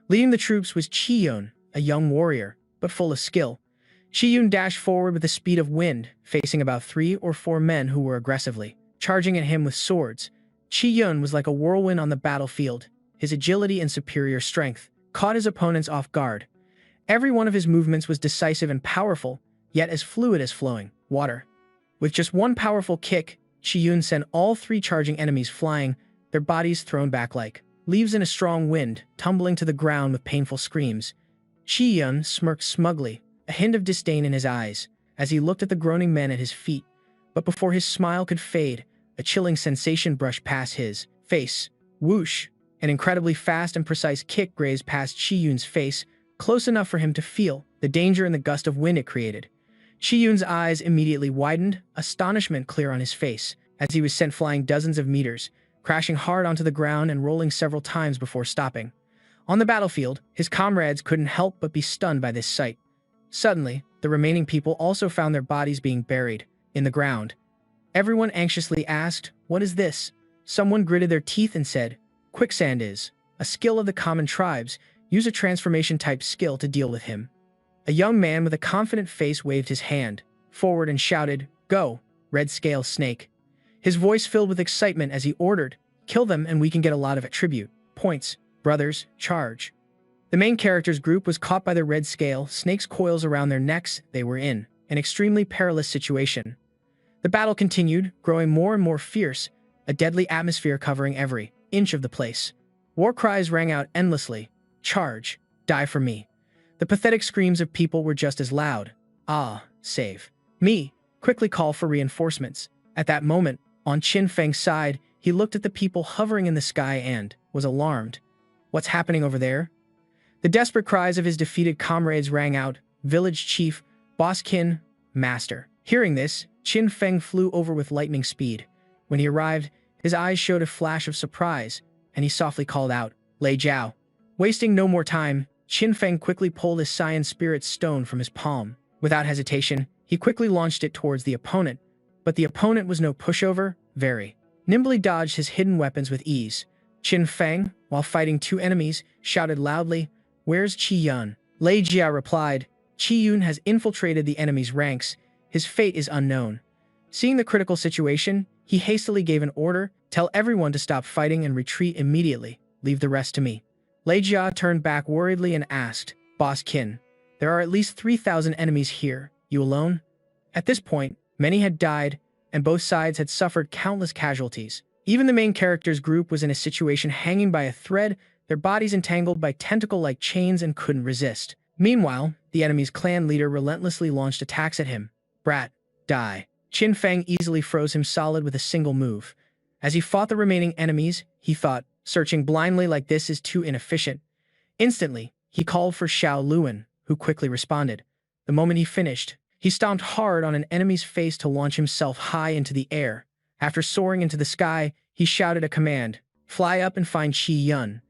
Leading the troops was Qi Yun, a young warrior, but full of skill. Qi Yun dashed forward with the speed of wind, facing about 3 or 4 men who were aggressively charging at him with swords. Qi Yun was like a whirlwind on the battlefield. His agility and superior strength caught his opponents off guard. Every one of his movements was decisive and powerful, yet as fluid as flowing water. With just one powerful kick, Qi Yun sent all 3 charging enemies flying, their bodies thrown back like leaves in a strong wind, tumbling to the ground with painful screams. Qi Yun smirked smugly, a hint of disdain in his eyes, as he looked at the groaning men at his feet. But before his smile could fade, a chilling sensation brushed past his face. Whoosh! An incredibly fast and precise kick grazed past Qi Yun's face, close enough for him to feel the danger and the gust of wind it created. Qi Yun's eyes immediately widened, astonishment clear on his face, as he was sent flying dozens of meters, crashing hard onto the ground and rolling several times before stopping. On the battlefield, his comrades couldn't help but be stunned by this sight. Suddenly, the remaining people also found their bodies being buried in the ground. Everyone anxiously asked, "What is this?" Someone gritted their teeth and said, "Quicksand is a skill of the common tribes. Use a transformation-type skill to deal with him." A young man with a confident face waved his hand forward and shouted, "Go, Red Scale Snake." His voice filled with excitement as he ordered, "Kill them and we can get a lot of attribute points. Brothers, charge." The main character's group was caught by the Red Scale Snake's coils around their necks. They were in an extremely perilous situation. The battle continued, growing more and more fierce, a deadly atmosphere covering every inch of the place. War cries rang out endlessly. "Charge! Die for me!" The pathetic screams of people were just as loud. "Ah, save me! Quickly call for reinforcements." At that moment, on Qin Feng's side, he looked at the people hovering in the sky and was alarmed. "What's happening over there?" The desperate cries of his defeated comrades rang out, "Village chief, Boss Qin, master." Hearing this, Qin Feng flew over with lightning speed. When he arrived, his eyes showed a flash of surprise, and he softly called out, "Lei Jiao." Wasting no more time, Qin Feng quickly pulled his Cyan Spirit Stone from his palm. Without hesitation, he quickly launched it towards the opponent, but the opponent was no pushover, very nimbly dodged his hidden weapons with ease. Qin Feng, while fighting 2 enemies, shouted loudly, "Where's Qi Yun?" Lei Jia replied, "Qi Yun has infiltrated the enemy's ranks. His fate is unknown." Seeing the critical situation, he hastily gave an order, "Tell everyone to stop fighting and retreat immediately. Leave the rest to me." Lei Jia turned back worriedly and asked, "Boss Qin, There are at least 3,000 enemies here. You alone? At this point, many had died, and both sides had suffered countless casualties. Even the main character's group was in a situation hanging by a thread, their bodies entangled by tentacle-like chains and couldn't resist. Meanwhile, the enemy's clan leader relentlessly launched attacks at him. Brat, die. Qin Feng easily froze him solid with a single move. As he fought the remaining enemies, he thought, searching blindly like this is too inefficient. Instantly, he called for Xiao Luan, who quickly responded. The moment he finished, he stomped hard on an enemy's face to launch himself high into the air. After soaring into the sky, he shouted a command, "Fly up and find Qi Yun."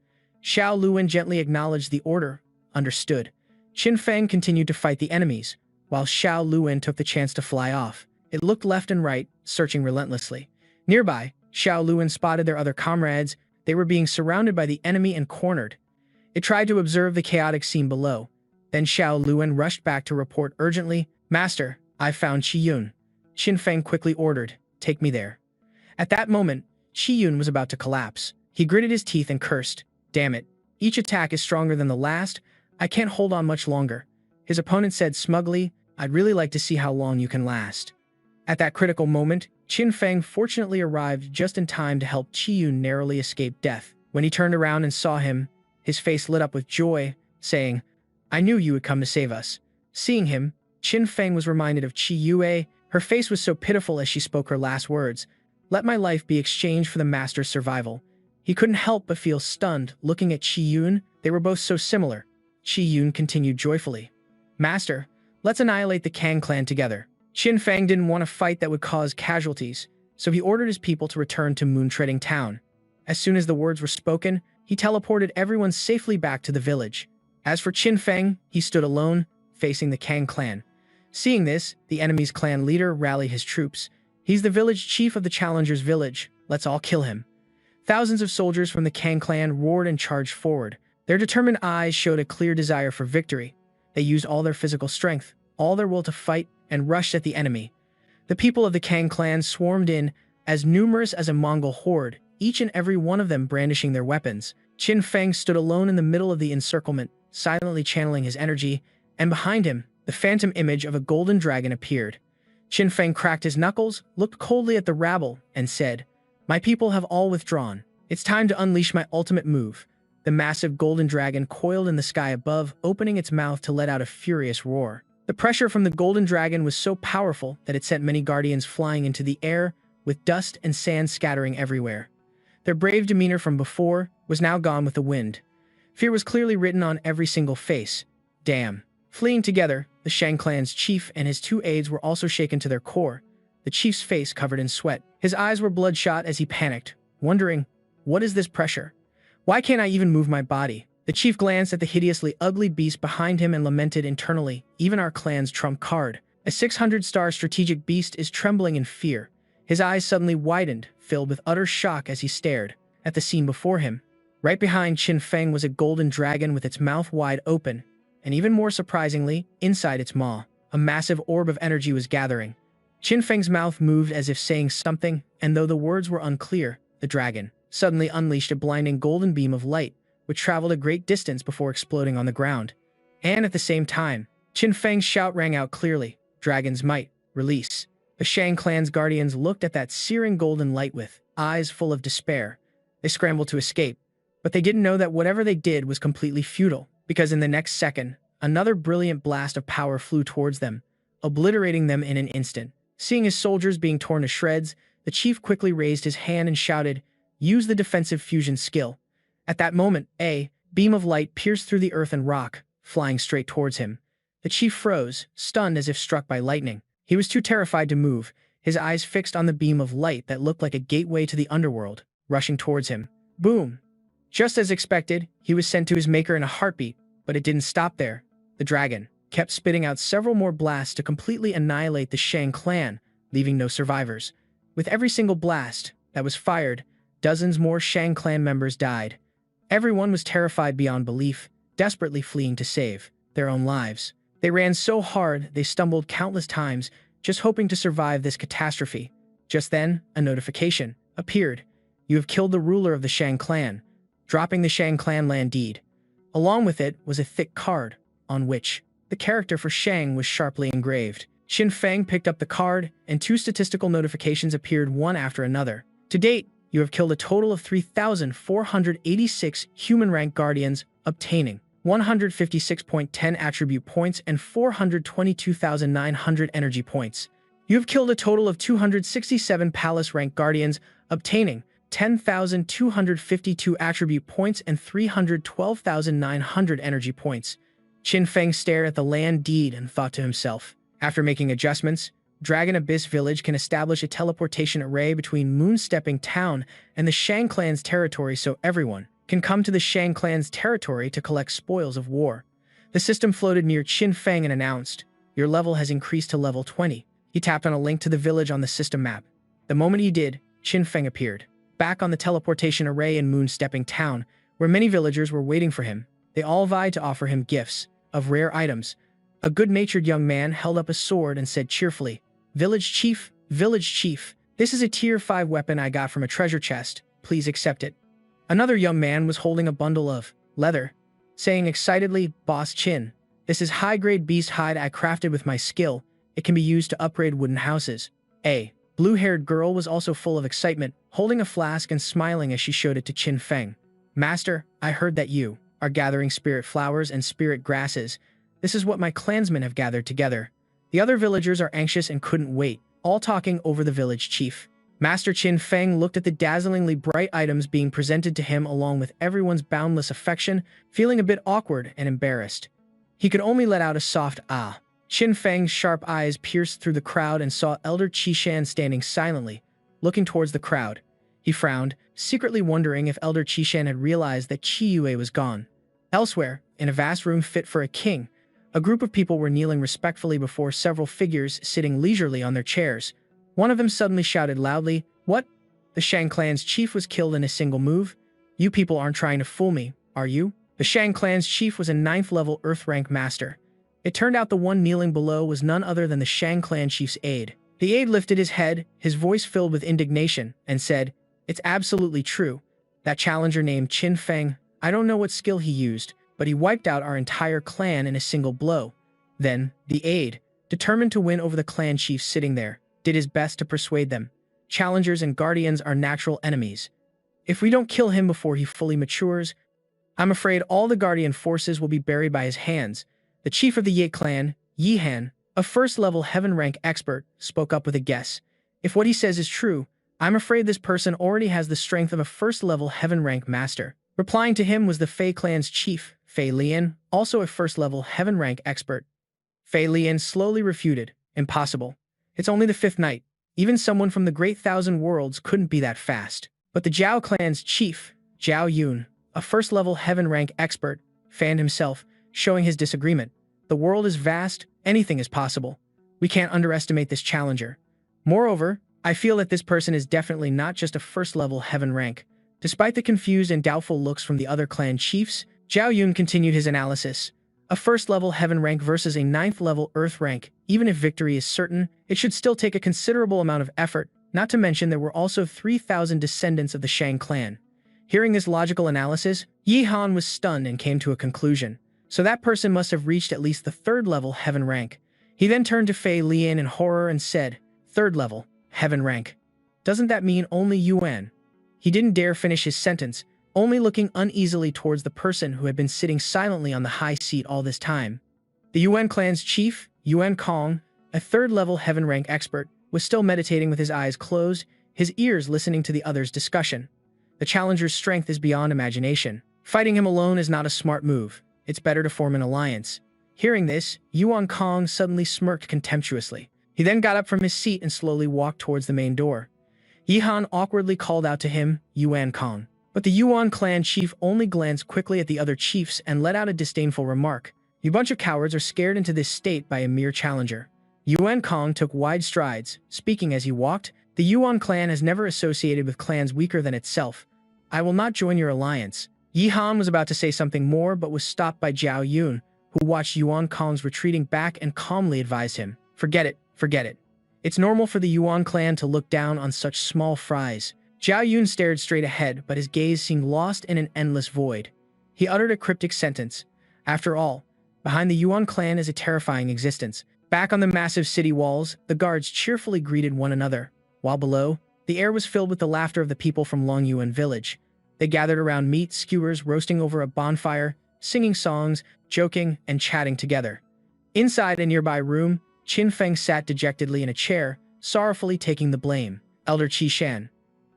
Xiao Luan gently acknowledged the order. Understood. Qin Feng continued to fight the enemies, while Xiao Luan took the chance to fly off. It looked left and right, searching relentlessly. Nearby, Xiao Luan spotted their other comrades. They were being surrounded by the enemy and cornered. It tried to observe the chaotic scene below. Then Xiao Luan rushed back to report urgently, "Master, I found Qi Yun." Qin Feng quickly ordered, "Take me there." At that moment, Qi Yun was about to collapse. He gritted his teeth and cursed, "Damn it. Each attack is stronger than the last. I can't hold on much longer." His opponent said smugly, "I'd really like to see how long you can last." At that critical moment, Qin Feng fortunately arrived just in time to help Qi Yun narrowly escape death. When he turned around and saw him, his face lit up with joy, saying, "I knew you would come to save us." Seeing him, Qin Feng was reminded of Qi Yue. Her face was so pitiful as she spoke her last words, "Let my life be exchanged for the master's survival." He couldn't help but feel stunned looking at Qi Yun. They were both so similar. Qi Yun continued joyfully, "Master, let's annihilate the Kang clan together." Qin Feng didn't want a fight that would cause casualties, so he ordered his people to return to Moon-Treading Town. As soon as the words were spoken, he teleported everyone safely back to the village. As for Qin Feng, he stood alone, facing the Kang clan. Seeing this, the enemy's clan leader rallied his troops. "He's the village chief of the Challengers village. Let's all kill him." Thousands of soldiers from the Kang clan roared and charged forward. Their determined eyes showed a clear desire for victory. They used all their physical strength, all their will to fight, and rushed at the enemy. The people of the Kang clan swarmed in, as numerous as a Mongol horde, each and every one of them brandishing their weapons. Qin Feng stood alone in the middle of the encirclement, silently channeling his energy, and behind him, the phantom image of a golden dragon appeared. Qin Feng cracked his knuckles, looked coldly at the rabble, and said, "My people have all withdrawn. It's time to unleash my ultimate move." The massive golden dragon coiled in the sky above, opening its mouth to let out a furious roar. The pressure from the golden dragon was so powerful that it sent many guardians flying into the air, with dust and sand scattering everywhere. Their brave demeanor from before was now gone with the wind. Fear was clearly written on every single face. Damn. Fleeing together, the Shang clan's chief and his two aides were also shaken to their core, the chief's face covered in sweat. His eyes were bloodshot as he panicked, wondering, "What is this pressure? Why can't I even move my body?" The chief glanced at the hideously ugly beast behind him and lamented internally, "Even our clan's trump card. A 600-star strategic beast is trembling in fear." His eyes suddenly widened, filled with utter shock as he stared at the scene before him. Right behind Qin Feng was a golden dragon with its mouth wide open, and even more surprisingly, inside its maw, a massive orb of energy was gathering. Qin Feng's mouth moved as if saying something, and though the words were unclear, the dragon suddenly unleashed a blinding golden beam of light, which traveled a great distance before exploding on the ground. And at the same time, Qin Feng's shout rang out clearly, "Dragon's might, release." The Shang clan's guardians looked at that searing golden light with eyes full of despair. They scrambled to escape, but they didn't know that whatever they did was completely futile, because in the next second, another brilliant blast of power flew towards them, obliterating them in an instant. Seeing his soldiers being torn to shreds, the chief quickly raised his hand and shouted, "Use the defensive fusion skill." At that moment, a beam of light pierced through the earth and rock, flying straight towards him. The chief froze, stunned as if struck by lightning. He was too terrified to move, his eyes fixed on the beam of light that looked like a gateway to the underworld, rushing towards him. Boom! Just as expected, he was sent to his maker in a heartbeat, but it didn't stop there. The dragon kept spitting out several more blasts to completely annihilate the Shang clan, leaving no survivors. With every single blast that was fired, dozens more Shang clan members died. Everyone was terrified beyond belief, desperately fleeing to save their own lives. They ran so hard they stumbled countless times, just hoping to survive this catastrophe. Just then, a notification appeared. "You have killed the ruler of the Shang clan," dropping the Shang clan land deed. Along with it was a thick card, on which the character for Shang was sharply engraved. Qin Feng picked up the card, and two statistical notifications appeared one after another. To date, you have killed a total of 3,486 human rank guardians, obtaining 156.10 attribute points and 422,900 energy points. You have killed a total of 267 palace rank guardians, obtaining 10,252 attribute points and 312,900 energy points. Qin Feng stared at the land deed and thought to himself. After making adjustments, Dragon Abyss Village can establish a teleportation array between Moonstepping Town and the Shang clan's territory so everyone can come to the Shang clan's territory to collect spoils of war. The system floated near Qin Feng and announced, "Your level has increased to level 20. He tapped on a link to the village on the system map. The moment he did, Qin Feng appeared back on the teleportation array in Moonstepping Town, where many villagers were waiting for him. They all vied to offer him gifts of rare items. A good-natured young man held up a sword and said cheerfully, Village Chief, this is a tier 5 weapon I got from a treasure chest. Please accept it." Another young man was holding a bundle of leather, saying excitedly, "Boss Qin, this is high-grade beast hide I crafted with my skill. It can be used to upgrade wooden houses." A blue-haired girl was also full of excitement, holding a flask and smiling as she showed it to Qin Feng. "Master, I heard that you are gathering spirit flowers and spirit grasses. This is what my clansmen have gathered together. The other villagers are anxious and couldn't wait, all talking over the village chief." Master Qin Feng looked at the dazzlingly bright items being presented to him along with everyone's boundless affection, feeling a bit awkward and embarrassed. He could only let out a soft ah. Qin Feng's sharp eyes pierced through the crowd and saw Elder Qishan standing silently, looking towards the crowd. He frowned, secretly wondering if Elder Qishan had realized that Qi Yue was gone. Elsewhere, in a vast room fit for a king, a group of people were kneeling respectfully before several figures sitting leisurely on their chairs. One of them suddenly shouted loudly, "What? The Shang clan's chief was killed in a single move? You people aren't trying to fool me, are you?" The Shang clan's chief was a 9th level Earth rank master. It turned out the one kneeling below was none other than the Shang clan chief's aide. The aide lifted his head, his voice filled with indignation, and said, "It's absolutely true. That challenger named Qin Feng, I don't know what skill he used, but he wiped out our entire clan in a single blow." Then, the aide, determined to win over the clan chiefs sitting there, did his best to persuade them. "Challengers and guardians are natural enemies. If we don't kill him before he fully matures, I'm afraid all the guardian forces will be buried by his hands." The chief of the Ye clan, Yi Han, a first-level heaven rank expert, spoke up with a guess. "If what he says is true, I'm afraid this person already has the strength of a first-level heaven rank master." Replying to him was the Fei clan's chief, Fei Lian, also a first-level heaven rank expert. Fei Lian slowly refuted, "Impossible. It's only the 5th night. Even someone from the Great Thousand Worlds couldn't be that fast." But the Zhao clan's chief, Zhao Yun, a first-level heaven rank expert, fanned himself, showing his disagreement. "The world is vast, anything is possible. We can't underestimate this challenger. Moreover, I feel that this person is definitely not just a first-level heaven rank." Despite the confused and doubtful looks from the other clan chiefs, Zhao Yun continued his analysis. A first-level heaven rank versus a 9th-level earth rank, even if victory is certain, it should still take a considerable amount of effort, not to mention there were also 3,000 descendants of the Shang clan. Hearing this logical analysis, Yi Han was stunned and came to a conclusion. So that person must have reached at least the 3rd-level heaven rank. He then turned to Fei Lian in horror and said, "3rd-level, heaven rank. Doesn't that mean only Yuan?" He didn't dare finish his sentence, only looking uneasily towards the person who had been sitting silently on the high seat all this time. The Yuan clan's chief, Yuan Kong, a 3rd-level heaven rank expert, was still meditating with his eyes closed, his ears listening to the others' discussion. The challenger's strength is beyond imagination. Fighting him alone is not a smart move. It's better to form an alliance. Hearing this, Yuan Kong suddenly smirked contemptuously. He then got up from his seat and slowly walked towards the main door. Yi Han awkwardly called out to him, "Yuan Kong." But the Yuan clan chief only glanced quickly at the other chiefs and let out a disdainful remark. "You bunch of cowards are scared into this state by a mere challenger." Yuan Kong took wide strides, speaking as he walked. "The Yuan clan has never associated with clans weaker than itself. I will not join your alliance." Yi Han was about to say something more but was stopped by Zhao Yun, who watched Yuan Kong's retreating back and calmly advised him, Forget it. It's normal for the Yuan clan to look down on such small fries." Zhao Yun stared straight ahead, but his gaze seemed lost in an endless void. He uttered a cryptic sentence. "After all, Behind the Yuan clan is a terrifying existence. Back on the massive city walls, the guards cheerfully greeted one another, while below, the air was filled with the laughter of the people from Long Yuan village. They gathered around meat skewers roasting over a bonfire, singing songs, joking, and chatting together. Inside a nearby room, Qin Feng sat dejectedly in a chair, sorrowfully taking the blame. Elder Qi Shan.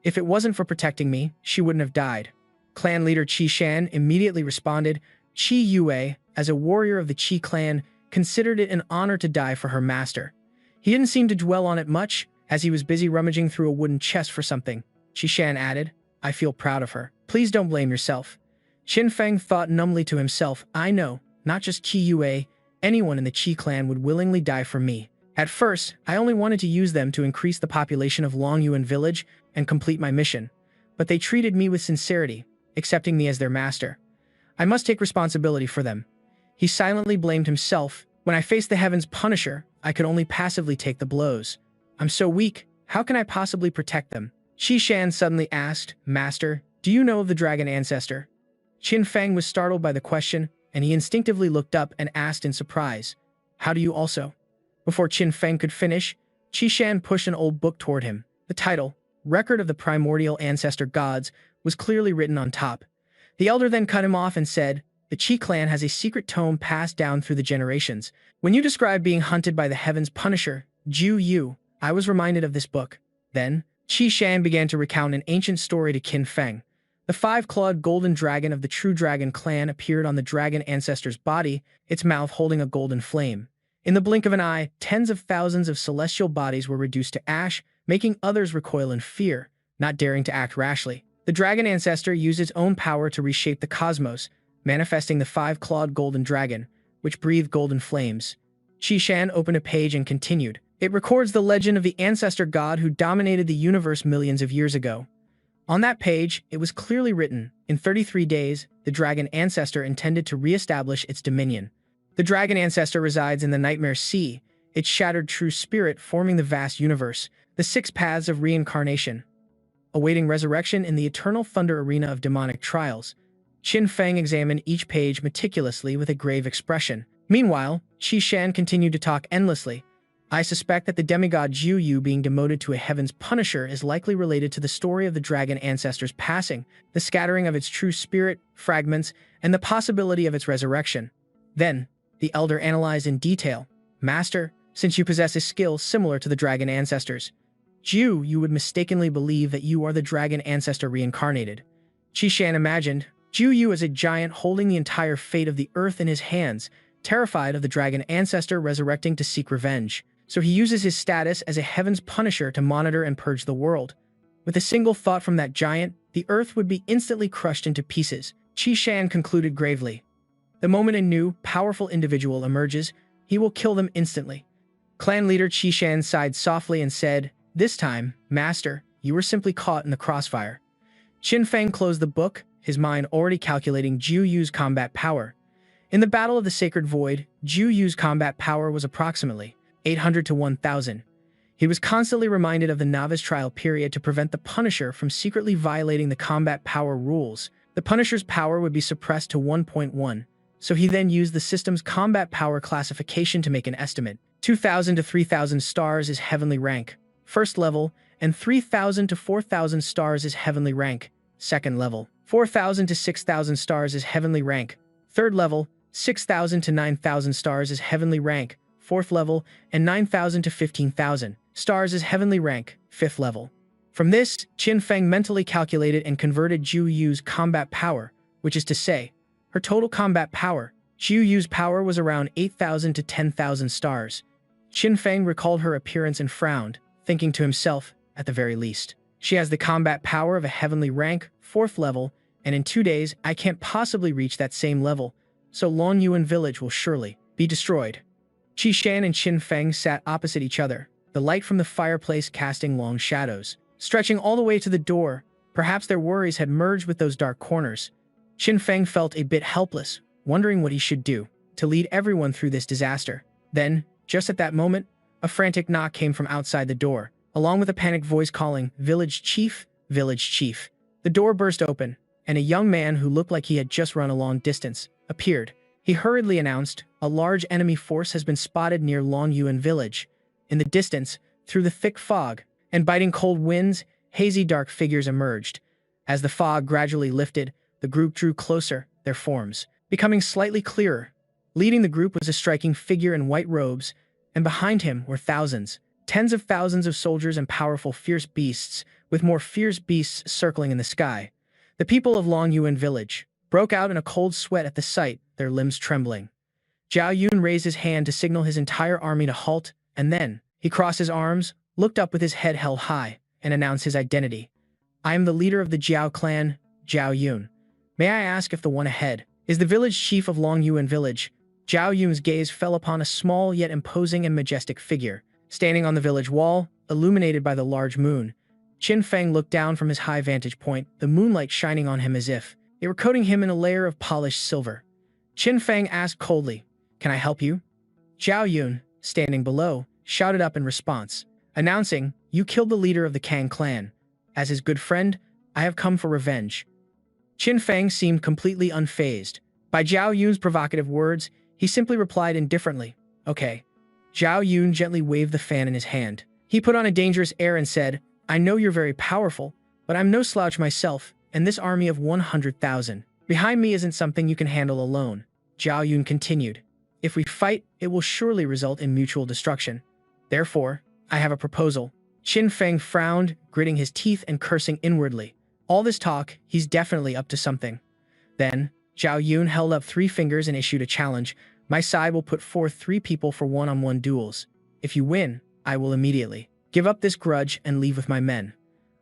If it wasn't for protecting me, she wouldn't have died. Clan leader Qi Shan immediately responded. Qi Yue, as a warrior of the Qi clan, considered it an honor to die for her master. He didn't seem to dwell on it much, as he was busy rummaging through a wooden chest for something. Qi Shan added, I feel proud of her. Please don't blame yourself. Qin Feng thought numbly to himself, I know, not just Qi Yue, anyone in the Qi clan would willingly die for me. At first, I only wanted to use them to increase the population of Long Yuan village and complete my mission. But they treated me with sincerity, accepting me as their master. I must take responsibility for them. He silently blamed himself. When I faced the Heaven's Punisher, I could only passively take the blows. I'm so weak, how can I possibly protect them? Qi Shan suddenly asked, Master, do you know of the dragon ancestor? Qin Feng was startled by the question, and he instinctively looked up and asked in surprise, How do you also? Before Qin Feng could finish, Qi Shan pushed an old book toward him. The title, Record of the Primordial Ancestor Gods, was clearly written on top. The elder then cut him off and said, The Qi clan has a secret tome passed down through the generations. When you described being hunted by the Heaven's Punisher, Ju Yu, I was reminded of this book. Then, Qi Shan began to recount an ancient story to Qin Feng. The five-clawed golden dragon of the True Dragon clan appeared on the dragon ancestor's body, its mouth holding a golden flame. In the blink of an eye, tens of thousands of celestial bodies were reduced to ash, making others recoil in fear, not daring to act rashly. The dragon ancestor used its own power to reshape the cosmos, manifesting the five-clawed golden dragon, which breathed golden flames. Qi Shan opened a page and continued. It records the legend of the ancestor god who dominated the universe millions of years ago. On that page, it was clearly written, in 33 days, the dragon ancestor intended to re-establish its dominion. The dragon ancestor resides in the Nightmare Sea, its shattered true spirit forming the vast universe, the six paths of reincarnation. Awaiting resurrection in the eternal thunder arena of demonic trials, Qin Feng examined each page meticulously with a grave expression. Meanwhile, Qi Shan continued to talk endlessly. I suspect that the demigod Ju Yu being demoted to a Heaven's Punisher is likely related to the story of the dragon ancestor's passing, the scattering of its true spirit, fragments, and the possibility of its resurrection. Then, the elder analyzed in detail. Master, since you possess a skill similar to the dragon ancestors, Ju Yu would mistakenly believe that you are the dragon ancestor reincarnated. Qi Shan imagined Ju Yu as a giant holding the entire fate of the earth in his hands, terrified of the dragon ancestor resurrecting to seek revenge. So he uses his status as a Heaven's Punisher to monitor and purge the world. With a single thought from that giant, the earth would be instantly crushed into pieces. Qi Shan concluded gravely. The moment a new, powerful individual emerges, he will kill them instantly. Clan leader Qi Shan sighed softly and said, This time, Master, you were simply caught in the crossfire. Qin Feng closed the book, his mind already calculating Ju Yu's combat power. In the Battle of the Sacred Void, Ju Yu's combat power was approximately 800 to 1,000. He was constantly reminded of the novice trial period to prevent the Punisher from secretly violating the combat power rules. The Punisher's power would be suppressed to 1.1, so he then used the system's combat power classification to make an estimate. 2,000 to 3,000 stars is heavenly rank, first level, and 3,000 to 4,000 stars is heavenly rank, second level. 4,000 to 6,000 stars is heavenly rank, third level. 6,000 to 9,000 stars is heavenly rank, fourth level, and 9,000 to 15,000 stars is heavenly rank, fifth level. From this, Qin Feng mentally calculated and converted Ju Yu's combat power, which is to say, her total combat power. Ju Yu's power was around 8,000 to 10,000 stars. Qin Feng recalled her appearance and frowned, thinking to himself, at the very least, she has the combat power of a heavenly rank, fourth level, and in 2 days I can't possibly reach that same level, so Long Yuan village will surely be destroyed. Qi Shan and Qin Feng sat opposite each other, the light from the fireplace casting long shadows, stretching all the way to the door. Perhaps their worries had merged with those dark corners. Qin Feng felt a bit helpless, wondering what he should do to lead everyone through this disaster. Then, just at that moment, a frantic knock came from outside the door, along with a panicked voice calling, "Village Chief, Village Chief." The door burst open, and a young man who looked like he had just run a long distance appeared. He hurriedly announced, "A large enemy force has been spotted near Longyuan village." In the distance, through the thick fog and biting cold winds, hazy dark figures emerged. As the fog gradually lifted, the group drew closer, their forms becoming slightly clearer. Leading the group was a striking figure in white robes, and behind him were thousands, tens of thousands of soldiers and powerful fierce beasts, with more fierce beasts circling in the sky. The people of Longyuan village broke out in a cold sweat at the sight, their limbs trembling. Zhao Yun raised his hand to signal his entire army to halt, and then he crossed his arms, looked up with his head held high, and announced his identity. "I am the leader of the Jiao clan, Zhao Yun. May I ask if the one ahead is the village chief of Longyuan village?" Zhao Yun's gaze fell upon a small yet imposing and majestic figure, standing on the village wall, illuminated by the large moon. Qin Feng looked down from his high vantage point, the moonlight shining on him as if it were coating him in a layer of polished silver. Qin Feng asked coldly, "Can I help you?" Zhao Yun, standing below, shouted up in response, announcing, "You killed the leader of the Kang clan. As his good friend, I have come for revenge." Qin Feng seemed completely unfazed by Zhao Yun's provocative words. He simply replied indifferently, "Okay." Zhao Yun gently waved the fan in his hand. He put on a dangerous air and said, "I know you're very powerful, but I'm no slouch myself, and this army of 100,000 behind me isn't something you can handle alone." Zhao Yun continued, "If we fight, it will surely result in mutual destruction. Therefore, I have a proposal." Qin Feng frowned, gritting his teeth and cursing inwardly. All this talk, he's definitely up to something. Then, Zhao Yun held up 3 fingers and issued a challenge. "My side will put forth 3 people for one-on-one duels. If you win, I will immediately give up this grudge and leave with my men."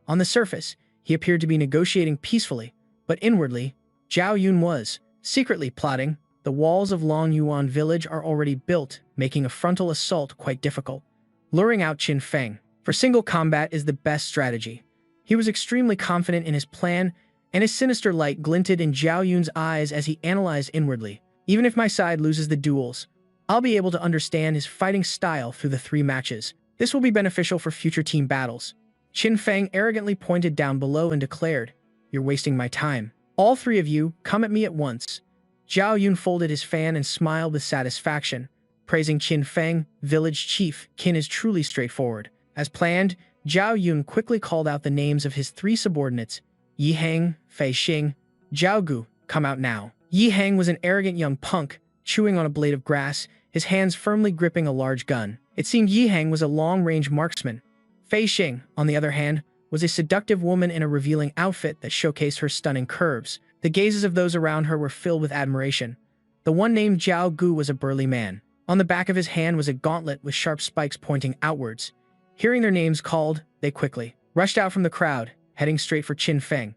On the surface, he appeared to be negotiating peacefully, but inwardly, Zhao Yun was secretly plotting. The walls of Longyuan village are already built, making a frontal assault quite difficult. Luring out Qin Feng for single combat is the best strategy. He was extremely confident in his plan, and his sinister light glinted in Zhao Yun's eyes as he analyzed inwardly. "Even if my side loses the duels, I'll be able to understand his fighting style through the 3 matches. This will be beneficial for future team battles." Qin Feng arrogantly pointed down below and declared, "You're wasting my time. All 3 of you, come at me at once." Zhao Yun folded his fan and smiled with satisfaction, praising Qin Feng, village chief. Qin is truly straightforward. As planned, Zhao Yun quickly called out the names of his 3 subordinates, Yi Heng, Fei Xing, Zhao Gu. "Come out now." Yi Heng was an arrogant young punk, chewing on a blade of grass, his hands firmly gripping a large gun. It seemed Yi Heng was a long-range marksman. Fei Xing, on the other hand, was a seductive woman in a revealing outfit that showcased her stunning curves. The gazes of those around her were filled with admiration. The one named Zhao Gu was a burly man. On the back of his hand was a gauntlet with sharp spikes pointing outwards. Hearing their names called, they quickly rushed out from the crowd, heading straight for Qin Feng.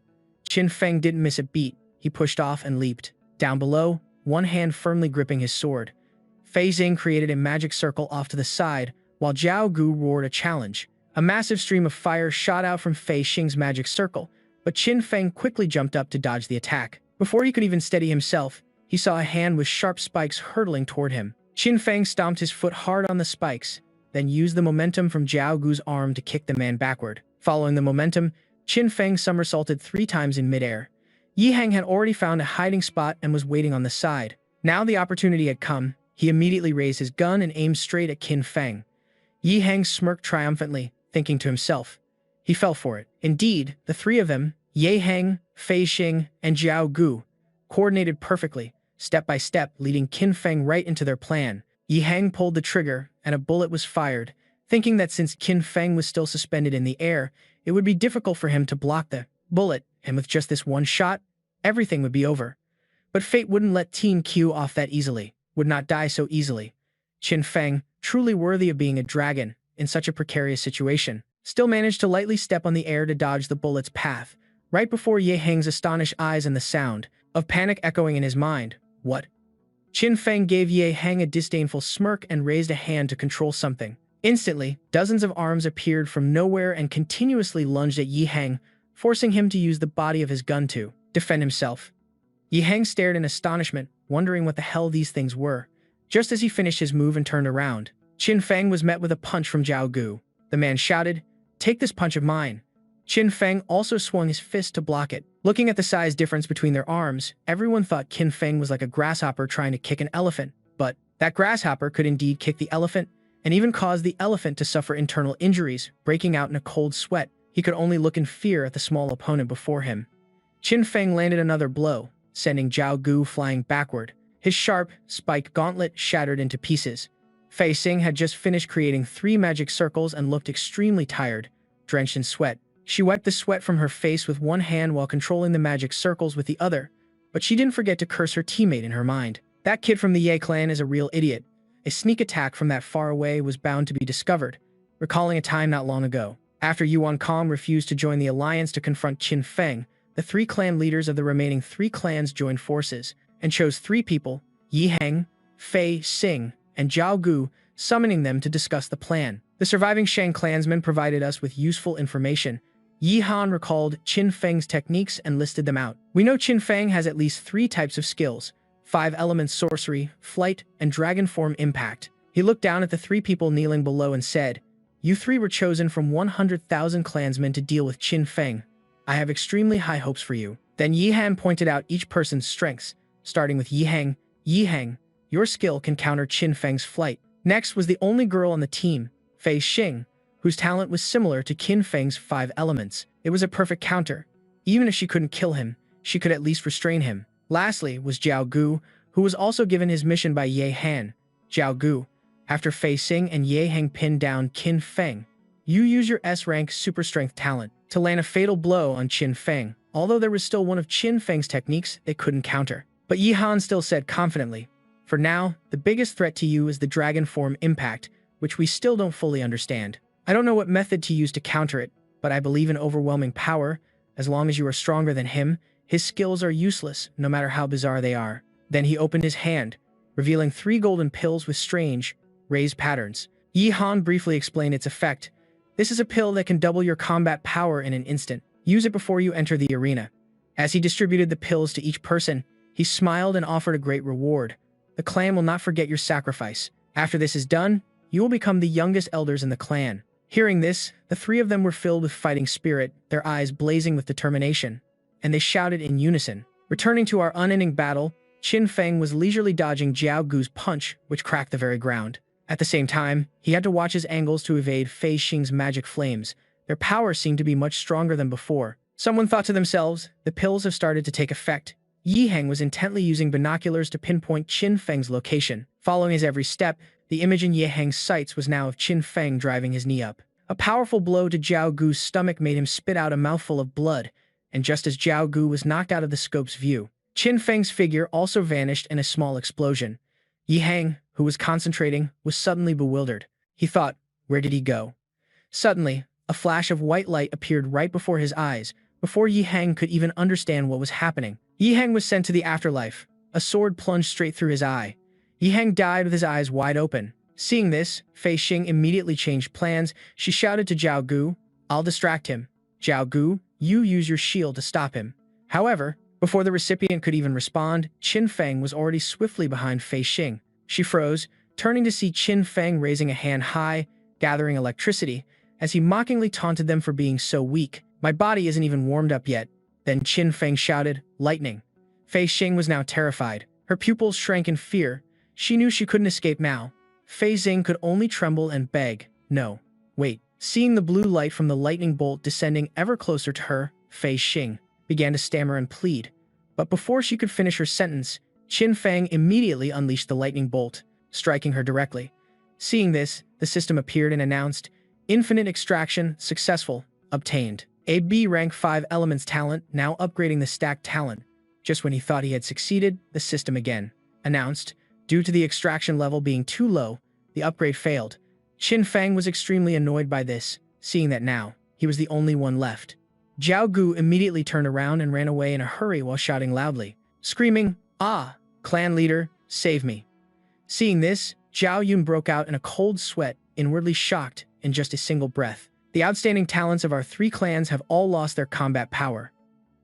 Qin Feng didn't miss a beat. He pushed off and leaped. Down below, one hand firmly gripping his sword, Fei Xing created a magic circle off to the side, while Zhao Gu roared a challenge. A massive stream of fire shot out from Fei Xing's magic circle, but Qin Feng quickly jumped up to dodge the attack. Before he could even steady himself, he saw a hand with sharp spikes hurtling toward him. Qin Feng stomped his foot hard on the spikes, then used the momentum from Zhao Gu's arm to kick the man backward. Following the momentum, Qin Feng somersaulted 3 times in midair. Yi Heng had already found a hiding spot and was waiting on the side. Now the opportunity had come. He immediately raised his gun and aimed straight at Qin Feng. Yi Heng smirked triumphantly, thinking to himself. He fell for it. Indeed, the 3 of them, Yi Heng, Fei Xing, and Zhao Gu, coordinated perfectly, step by step, leading Qin Feng right into their plan. Yi Heng pulled the trigger, and a bullet was fired, thinking that since Qin Feng was still suspended in the air, it would be difficult for him to block the bullet, and with just this one shot, everything would be over. But fate wouldn't let Team Q off that easily, would not die so easily. Qin Feng, truly worthy of being a dragon in such a precarious situation, still managed to lightly step on the air to dodge the bullet's path, right before Yi Heng's astonished eyes and the sound of panic echoing in his mind. What? Qin Feng gave Yi Heng a disdainful smirk and raised a hand to control something. Instantly, dozens of arms appeared from nowhere and continuously lunged at Yi Heng, forcing him to use the body of his gun to defend himself. Yi Heng stared in astonishment, wondering what the hell these things were. Just as he finished his move and turned around, Qin Feng was met with a punch from Zhao Gu. The man shouted, "Take this punch of mine." Qin Feng also swung his fist to block it. Looking at the size difference between their arms, everyone thought Qin Feng was like a grasshopper trying to kick an elephant. But that grasshopper could indeed kick the elephant, and even cause the elephant to suffer internal injuries, breaking out in a cold sweat. He could only look in fear at the small opponent before him. Qin Feng landed another blow, sending Zhao Gu flying backward. His sharp, spiked gauntlet shattered into pieces. Fei Xing had just finished creating 3 magic circles and looked extremely tired, drenched in sweat. She wiped the sweat from her face with one hand while controlling the magic circles with the other, but she didn't forget to curse her teammate in her mind. That kid from the Ye clan is a real idiot. A sneak attack from that far away was bound to be discovered, recalling a time not long ago. After Yuan Kong refused to join the alliance to confront Qin Feng, the 3 clan leaders of the remaining 3 clans joined forces and chose 3 people, Yi Heng, Fei Xing, and Zhao Gu, summoning them to discuss the plan. The surviving Shang clansmen provided us with useful information. Yi Han recalled Qin Feng's techniques and listed them out. We know Qin Feng has at least 3 types of skills: 5 elements sorcery, flight, and dragon form impact. He looked down at the 3 people kneeling below and said, "You 3 were chosen from 100,000 clansmen to deal with Qin Feng. I have extremely high hopes for you." Then Yi Han pointed out each person's strengths, starting with Yi Heng. Yi Heng, your skill can counter Qin Feng's flight. Next was the only girl on the team, Fei Xing, whose talent was similar to Qin Feng's 5 elements. It was a perfect counter. Even if she couldn't kill him, she could at least restrain him. Lastly was Zhao Gu, who was also given his mission by Ye Han. Zhao Gu, after Fei Xing and Ye Heng pinned down Qin Feng, you use your S-rank super strength talent to land a fatal blow on Qin Feng, although there was still one of Qin Feng's techniques they couldn't counter. But Yi Han still said confidently, "For now, the biggest threat to you is the dragon form impact, which we still don't fully understand. I don't know what method to use to counter it, but I believe in overwhelming power. As long as you are stronger than him, his skills are useless, no matter how bizarre they are." Then he opened his hand, revealing 3 golden pills with strange, raised patterns. Yi Han briefly explained its effect. "This is a pill that can double your combat power in an instant. Use it before you enter the arena." As he distributed the pills to each person, he smiled and offered a great reward. "The clan will not forget your sacrifice. After this is done, you will become the youngest elders in the clan." Hearing this, the 3 of them were filled with fighting spirit, their eyes blazing with determination, and they shouted in unison. Returning to our unending battle, Qin Feng was leisurely dodging Zhao Gu's punch, which cracked the very ground. At the same time, he had to watch his angles to evade Fei Xing's magic flames. Their power seemed to be much stronger than before. Someone thought to themselves, the pills have started to take effect. Yi Heng was intently using binoculars to pinpoint Qin Feng's location. Following his every step, the image in Yi Heng's sights was now of Qin Feng driving his knee up. A powerful blow to Zhao Gu's stomach made him spit out a mouthful of blood, and just as Zhao Gu was knocked out of the scope's view, Qin Feng's figure also vanished in a small explosion. Yi Heng, who was concentrating, was suddenly bewildered. He thought, where did he go? Suddenly, a flash of white light appeared right before his eyes, before Yi Heng could even understand what was happening. Yi Heng was sent to the afterlife. A sword plunged straight through his eye. Yi Heng died with his eyes wide open. Seeing this, Fei Xing immediately changed plans. She shouted to Zhao Gu, "I'll distract him. Zhao Gu, you use your shield to stop him." However, before the recipient could even respond, Qin Feng was already swiftly behind Fei Xing. She froze, turning to see Qin Feng raising a hand high, gathering electricity, as he mockingly taunted them for being so weak. "My body isn't even warmed up yet." Then Qin Feng shouted, "Lightning." Fei Xing was now terrified. Her pupils shrank in fear. She knew she couldn't escape now. Fei Xing could only tremble and beg, "No, wait." Seeing the blue light from the lightning bolt descending ever closer to her, Fei Xing began to stammer and plead. But before she could finish her sentence, Qin Feng immediately unleashed the lightning bolt, striking her directly. Seeing this, the system appeared and announced, "Infinite extraction successful, obtained. A B rank 5 elements talent, now upgrading the stacked talent." Just when he thought he had succeeded, the system again announced, "Due to the extraction level being too low, the upgrade failed." Qin Feng was extremely annoyed by this, seeing that now, he was the only one left. Zhao Gu immediately turned around and ran away in a hurry while shouting loudly, screaming, "Ah, clan leader, save me." Seeing this, Zhao Yun broke out in a cold sweat, inwardly shocked, in just a single breath. "The outstanding talents of our 3 clans have all lost their combat power.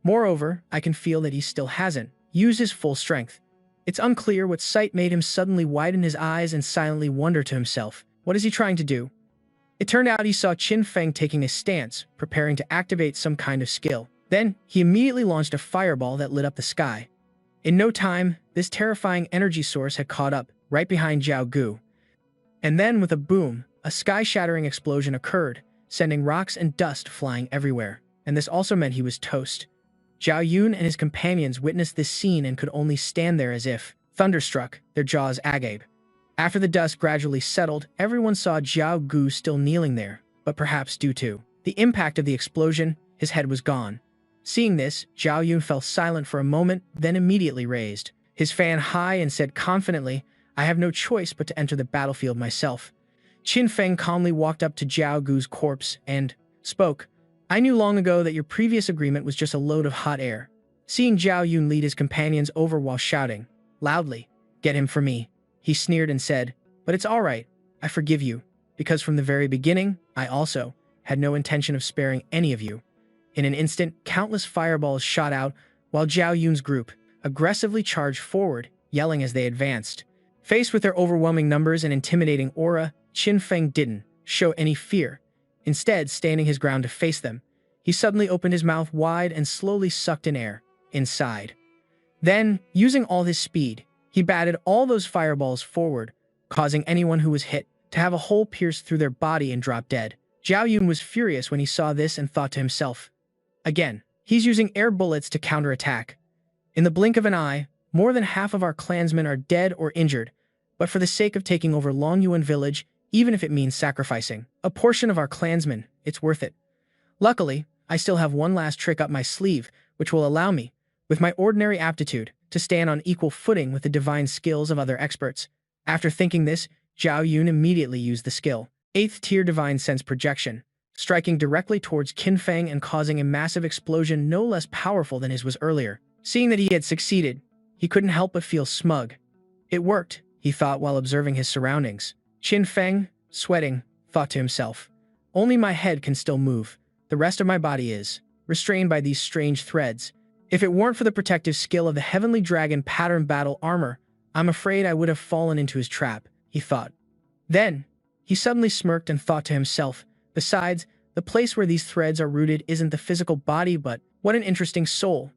Moreover, I can feel that he still hasn't used his full strength." It's unclear what sight made him suddenly widen his eyes and silently wonder to himself, what is he trying to do? It turned out he saw Qin Feng taking a stance, preparing to activate some kind of skill. Then, he immediately launched a fireball that lit up the sky. In no time, this terrifying energy source had caught up, right behind Zhao Gu. And then, with a boom, a sky-shattering explosion occurred, sending rocks and dust flying everywhere. And this also meant he was toast. Zhao Yun and his companions witnessed this scene and could only stand there as if, thunderstruck, their jaws agape. After the dust gradually settled, everyone saw Zhao Gu still kneeling there, but perhaps due to the impact of the explosion, his head was gone. Seeing this, Zhao Yun fell silent for a moment, then immediately raised his fan high and said confidently, "I have no choice but to enter the battlefield myself." Qin Feng calmly walked up to Zhao Gu's corpse and spoke, "I knew long ago that your previous agreement was just a load of hot air." Seeing Zhao Yun lead his companions over while shouting loudly, "Get him for me," he sneered and said, "But it's all right, I forgive you, because from the very beginning, I also had no intention of sparing any of you." In an instant, countless fireballs shot out, while Zhao Yun's group aggressively charged forward, yelling as they advanced. Faced with their overwhelming numbers and intimidating aura, Qin Feng didn't show any fear. Instead, standing his ground to face them, he suddenly opened his mouth wide and slowly sucked in air inside. Then, using all his speed, he batted all those fireballs forward, causing anyone who was hit to have a hole pierced through their body and drop dead. Zhao Yun was furious when he saw this and thought to himself, "Again, he's using air bullets to counterattack. In the blink of an eye, more than half of our clansmen are dead or injured, but for the sake of taking over Longyuan village, even if it means sacrificing a portion of our clansmen, it's worth it. Luckily, I still have one last trick up my sleeve, which will allow me, with my ordinary aptitude, to stand on equal footing with the divine skills of other experts." After thinking this, Zhao Yun immediately used the skill, 8th tier divine sense projection, striking directly towards Qin Feng and causing a massive explosion no less powerful than his was earlier. Seeing that he had succeeded, he couldn't help but feel smug. It worked, he thought while observing his surroundings. Qin Feng, sweating, thought to himself, "Only my head can still move. The rest of my body is restrained by these strange threads. If it weren't for the protective skill of the Heavenly Dragon pattern battle armor, I'm afraid I would have fallen into his trap," he thought. Then, he suddenly smirked and thought to himself, "Besides, the place where these threads are rooted isn't the physical body, but what an interesting soul."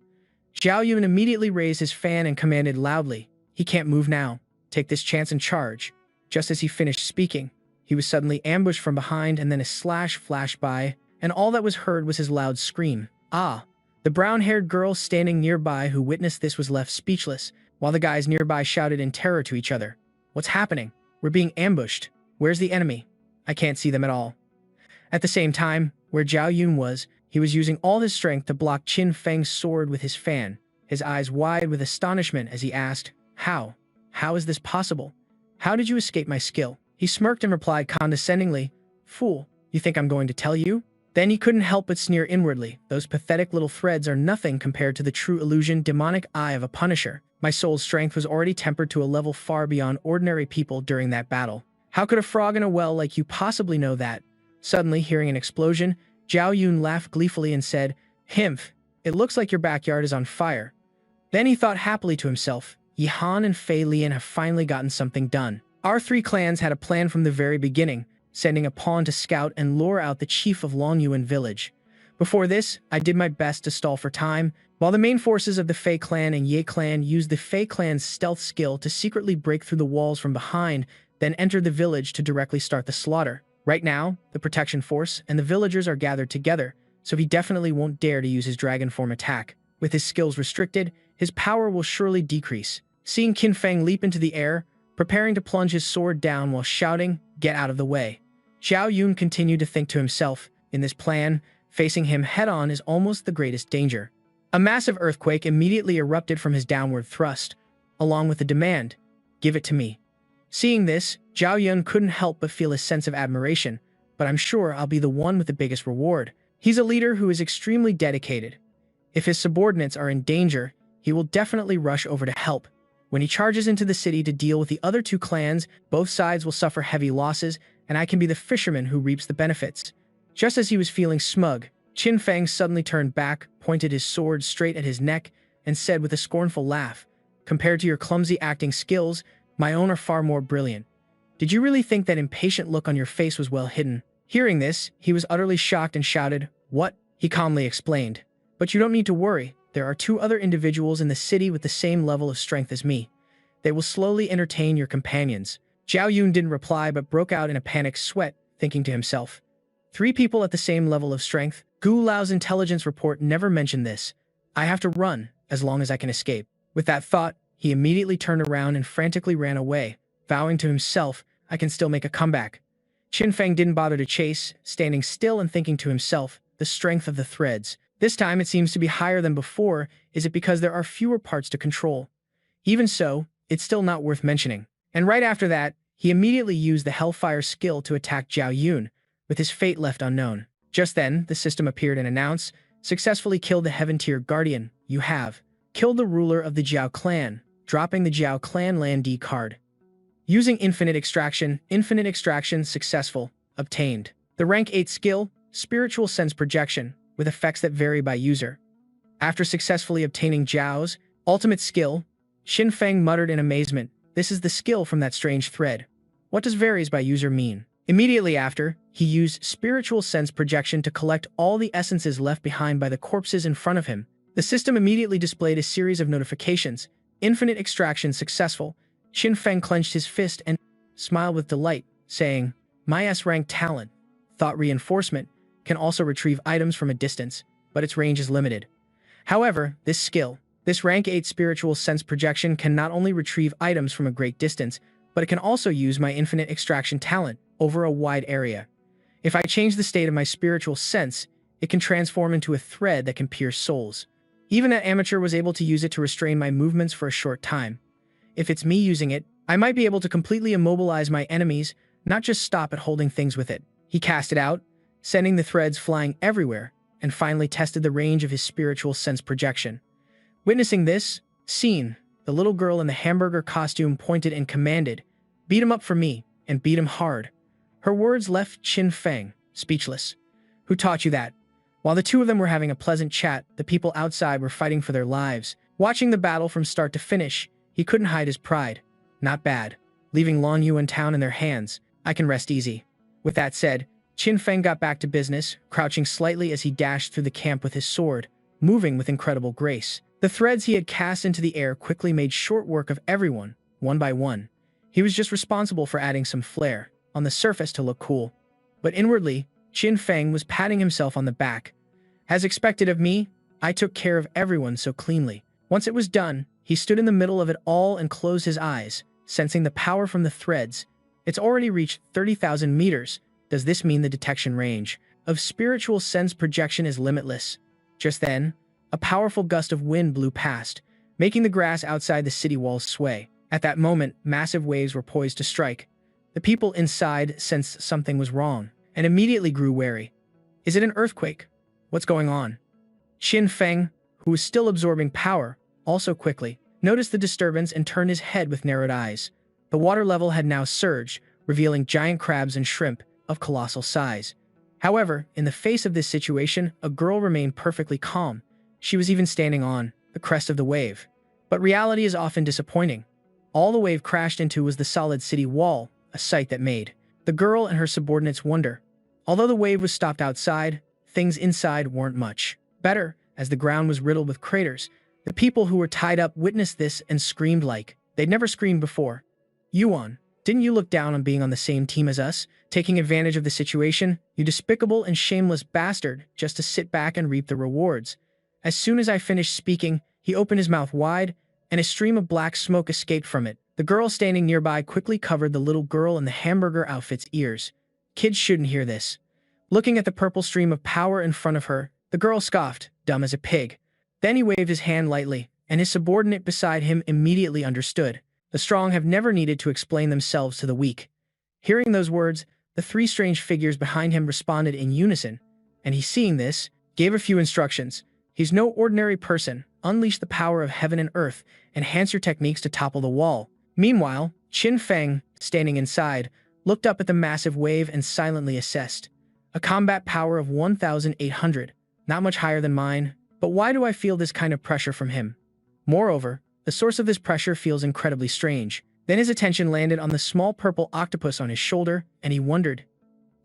Zhao Yun immediately raised his fan and commanded loudly, "He can't move now. Take this chance and charge." Just as he finished speaking, he was suddenly ambushed from behind and then a slash flashed by, and all that was heard was his loud scream, "Ah!" The brown-haired girl standing nearby who witnessed this was left speechless, while the guys nearby shouted in terror to each other, "What's happening? We're being ambushed. Where's the enemy? I can't see them at all." At the same time, where Zhao Yun was, he was using all his strength to block Qin Feng's sword with his fan, his eyes wide with astonishment as he asked, "How? How is this possible? How did you escape my skill?" He smirked and replied condescendingly, "Fool, you think I'm going to tell you?" Then he couldn't help but sneer inwardly, "Those pathetic little threads are nothing compared to the true illusion demonic eye of a punisher. My soul's strength was already tempered to a level far beyond ordinary people during that battle. How could a frog in a well like you possibly know that?" Suddenly, hearing an explosion, Zhao Yun laughed gleefully and said, "Himph, it looks like your backyard is on fire." Then he thought happily to himself, "Yi Han and Fei Lian have finally gotten something done. Our three clans had a plan from the very beginning, sending a pawn to scout and lure out the chief of Longyuan village. Before this, I did my best to stall for time, while the main forces of the Fei clan and Ye clan used the Fei clan's stealth skill to secretly break through the walls from behind, then enter the village to directly start the slaughter. Right now, the protection force and the villagers are gathered together, so he definitely won't dare to use his dragon form attack. With his skills restricted, his power will surely decrease." Seeing Qin Feng leap into the air, preparing to plunge his sword down while shouting, "Get out of the way," Zhao Yun continued to think to himself, in this plan, facing him head-on is almost the greatest danger. A massive earthquake immediately erupted from his downward thrust, along with the demand, "Give it to me." Seeing this, Zhao Yun couldn't help but feel a sense of admiration, "But I'm sure I'll be the one with the biggest reward." He's a leader who is extremely dedicated. If his subordinates are in danger, he will definitely rush over to help. When he charges into the city to deal with the other two clans, both sides will suffer heavy losses, and I can be the fisherman who reaps the benefits. Just as he was feeling smug, Qin Feng suddenly turned back, pointed his sword straight at his neck, and said with a scornful laugh, "Compared to your clumsy acting skills, my own are far more brilliant. Did you really think that impatient look on your face was well hidden?" Hearing this, he was utterly shocked and shouted, "What?" He calmly explained. "But you don't need to worry. There are 2 other individuals in the city with the same level of strength as me. They will slowly entertain your companions." Zhao Yun didn't reply but broke out in a panicked sweat, thinking to himself, 3 people at the same level of strength? Gu Lao's intelligence report never mentioned this. I have to run, as long as I can escape. With that thought, he immediately turned around and frantically ran away, vowing to himself, I can still make a comeback. Qin Feng didn't bother to chase, standing still and thinking to himself, the strength of the threads. This time it seems to be higher than before. Is it because there are fewer parts to control? Even so, it's still not worth mentioning. And right after that, he immediately used the Hellfire skill to attack Zhao Yun, with his fate left unknown. Just then, the system appeared and announced, successfully killed the Heaven Tier Guardian. You have killed the ruler of the Zhao clan, dropping the Zhao clan land D card. Using infinite extraction successful, obtained. The rank 8 skill, Spiritual Sense Projection, with effects that vary by user. After successfully obtaining Zhao's ultimate skill, Qin Feng muttered in amazement, this is the skill from that strange thread. What does varies by user mean? Immediately after, he used Spiritual Sense Projection to collect all the essences left behind by the corpses in front of him. The system immediately displayed a series of notifications. Infinite extraction successful. Qin Feng clenched his fist and smiled with delight, saying, my S-rank talent, Thought Reinforcement, can also retrieve items from a distance, but its range is limited. However, this skill, this rank 8 Spiritual Sense Projection can not only retrieve items from a great distance, but it can also use my infinite extraction talent over a wide area. If I change the state of my spiritual sense, it can transform into a thread that can pierce souls. Even an amateur was able to use it to restrain my movements for a short time. If it's me using it, I might be able to completely immobilize my enemies, not just stop at holding things with it. He cast it out, sending the threads flying everywhere, and finally tested the range of his spiritual sense projection. Witnessing this scene, the little girl in the hamburger costume pointed and commanded, beat him up for me, and beat him hard. Her words left Qin Feng speechless. Who taught you that? While the 2 of them were having a pleasant chat, the people outside were fighting for their lives. Watching the battle from start to finish, he couldn't hide his pride. Not bad. Leaving Long Yuan town in their hands, I can rest easy. With that said, Qin Feng got back to business, crouching slightly as he dashed through the camp with his sword, moving with incredible grace. The threads he had cast into the air quickly made short work of everyone, one by one. He was just responsible for adding some flair, on the surface to look cool. But inwardly, Qin Feng was patting himself on the back. As expected of me, I took care of everyone so cleanly. Once it was done, he stood in the middle of it all and closed his eyes, sensing the power from the threads. It's already reached 30,000 meters. Does this mean the detection range of spiritual sense projection is limitless? Just then, a powerful gust of wind blew past, making the grass outside the city walls sway. At that moment, massive waves were poised to strike. The people inside sensed something was wrong, and immediately grew wary. Is it an earthquake? What's going on? Qin Feng, who was still absorbing power, also quickly noticed the disturbance and turned his head with narrowed eyes. The water level had now surged, revealing giant crabs and shrimp of colossal size. However, in the face of this situation, a girl remained perfectly calm. She was even standing on the crest of the wave. But reality is often disappointing. All the wave crashed into was the solid city wall, a sight that made the girl and her subordinates wonder. Although the wave was stopped outside, things inside weren't much better, as the ground was riddled with craters. The people who were tied up witnessed this and screamed like they'd never screamed before. Yuan, didn't you look down on being on the same team as us, taking advantage of the situation, you despicable and shameless bastard, just to sit back and reap the rewards? As soon as I finished speaking, he opened his mouth wide, and a stream of black smoke escaped from it. The girl standing nearby quickly covered the little girl in the hamburger outfit's ears. Kids shouldn't hear this. Looking at the purple stream of power in front of her, the girl scoffed, dumb as a pig. Then he waved his hand lightly, and his subordinate beside him immediately understood. The strong have never needed to explain themselves to the weak. Hearing those words, the 3 strange figures behind him responded in unison, and he, seeing this, gave a few instructions. He's no ordinary person. Unleash the power of heaven and earth, enhance your techniques to topple the wall. Meanwhile, Qin Feng, standing inside, looked up at the massive wave and silently assessed. A combat power of 1,800, not much higher than mine, but why do I feel this kind of pressure from him? Moreover, the source of this pressure feels incredibly strange. Then his attention landed on the small purple octopus on his shoulder, and he wondered,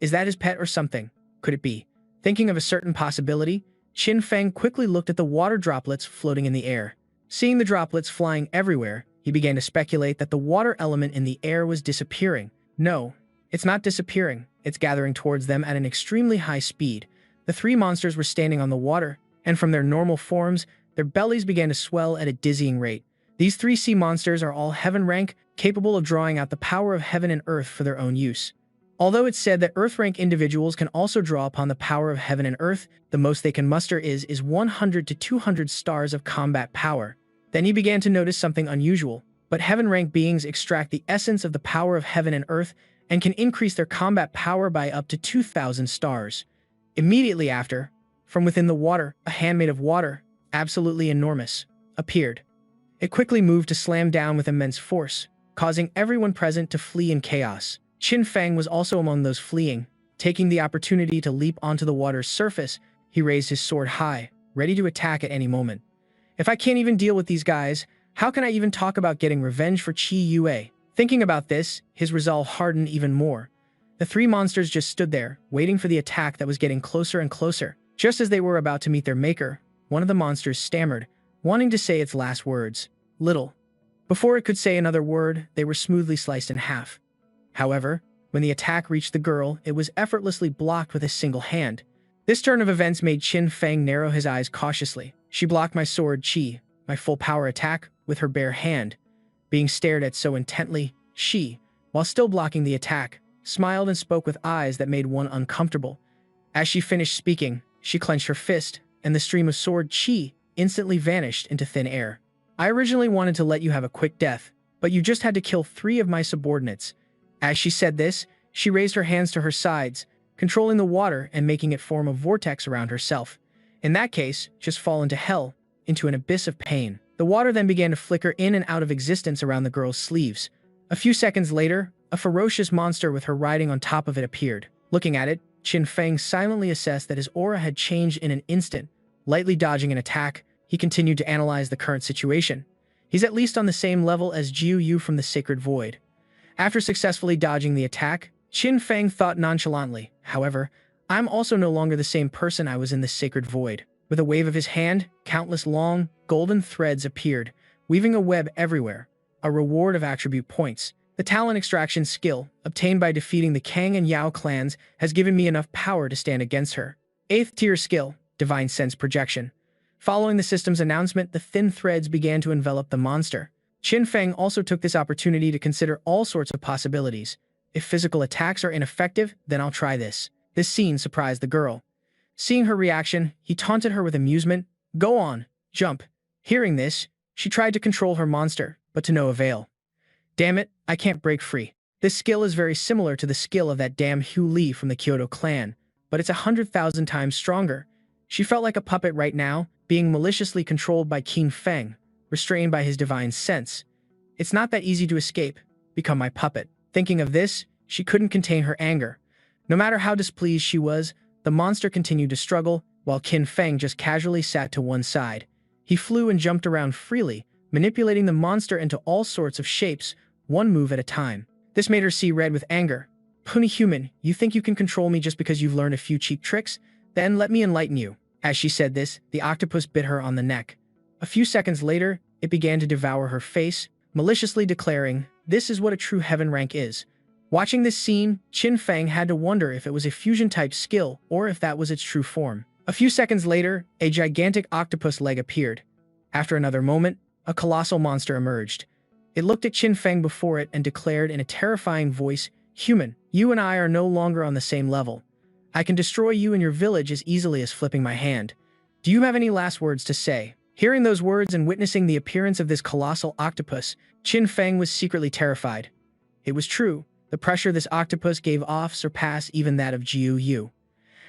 Is that his pet or something? Could it be? Thinking of a certain possibility, Qin Feng quickly looked at the water droplets floating in the air. Seeing the droplets flying everywhere, he began to speculate that the water element in the air was disappearing. No, it's not disappearing. It's gathering towards them at an extremely high speed. The three monsters were standing on the water, and from their normal forms, their bellies began to swell at a dizzying rate. These three sea monsters are all heaven rank, capable of drawing out the power of heaven and earth for their own use. Although it's said that earth rank individuals can also draw upon the power of heaven and earth, the most they can muster is 100 to 200 stars of combat power. Then he began to notice something unusual, but heaven rank beings extract the essence of the power of heaven and earth and can increase their combat power by up to 2,000 stars. Immediately after, from within the water, a hand made of water, absolutely enormous, appeared. It quickly moved to slam down with immense force, causing everyone present to flee in chaos. Qin Feng was also among those fleeing. Taking the opportunity to leap onto the water's surface, he raised his sword high, ready to attack at any moment. If I can't even deal with these guys, how can I even talk about getting revenge for Qi Yue? Thinking about this, his resolve hardened even more. The three monsters just stood there, waiting for the attack that was getting closer and closer. Just as they were about to meet their maker, one of the monsters stammered, wanting to say its last words, "Little." Before it could say another word, they were smoothly sliced in half. However, when the attack reached the girl, it was effortlessly blocked with a single hand. This turn of events made Qin Feng narrow his eyes cautiously. She blocked my sword Qi, my full power attack, with her bare hand. Being stared at so intently, she, while still blocking the attack, smiled and spoke with eyes that made one uncomfortable. As she finished speaking, she clenched her fist, and the stream of sword Qi instantly vanished into thin air. I originally wanted to let you have a quick death, but you just had to kill 3 of my subordinates. As she said this, she raised her hands to her sides, controlling the water and making it form a vortex around herself. In that case, just fall into hell, into an abyss of pain. The water then began to flicker in and out of existence around the girl's sleeves. A few seconds later, a ferocious monster with her riding on top of it appeared. Looking at it, Qin Feng silently assessed that his aura had changed in an instant. Lightly dodging an attack, he continued to analyze the current situation. He's at least on the same level as Jiu Yu from the Sacred Void. After successfully dodging the attack, Qin Feng thought nonchalantly, "However, I'm also no longer the same person I was in the Sacred Void." With a wave of his hand, countless long, golden threads appeared, weaving a web everywhere, a reward of attribute points. The talent extraction skill, obtained by defeating the Kang and Yao clans, has given me enough power to stand against her. 8th tier skill, Divine Sense Projection. Following the system's announcement, the thin threads began to envelop the monster. Qin Feng also took this opportunity to consider all sorts of possibilities. If physical attacks are ineffective, then I'll try this. This scene surprised the girl. Seeing her reaction, he taunted her with amusement. "Go on, jump." Hearing this, she tried to control her monster, but to no avail. "Damn it, I can't break free." This skill is very similar to the skill of that damn Hu Li from the Kyoto clan, but it's 100,000 times stronger. She felt like a puppet right now, being maliciously controlled by Qin Feng, restrained by his divine sense. It's not that easy to escape, become my puppet. Thinking of this, she couldn't contain her anger. No matter how displeased she was, the monster continued to struggle, while Qin Feng just casually sat to one side. He flew and jumped around freely, manipulating the monster into all sorts of shapes, one move at a time. This made her see red with anger. "Puny human, you think you can control me just because you've learned a few cheap tricks? Then let me enlighten you." As she said this, the octopus bit her on the neck. A few seconds later, it began to devour her face, maliciously declaring, "This is what a true heaven rank is." Watching this scene, Qin Feng had to wonder if it was a fusion-type skill or if that was its true form. A few seconds later, a gigantic octopus leg appeared. After another moment, a colossal monster emerged. It looked at Qin Feng before it and declared in a terrifying voice, "Human, you and I are no longer on the same level. I can destroy you and your village as easily as flipping my hand. Do you have any last words to say?" Hearing those words and witnessing the appearance of this colossal octopus, Qin Feng was secretly terrified. It was true, the pressure this octopus gave off surpassed even that of Jiu Yu.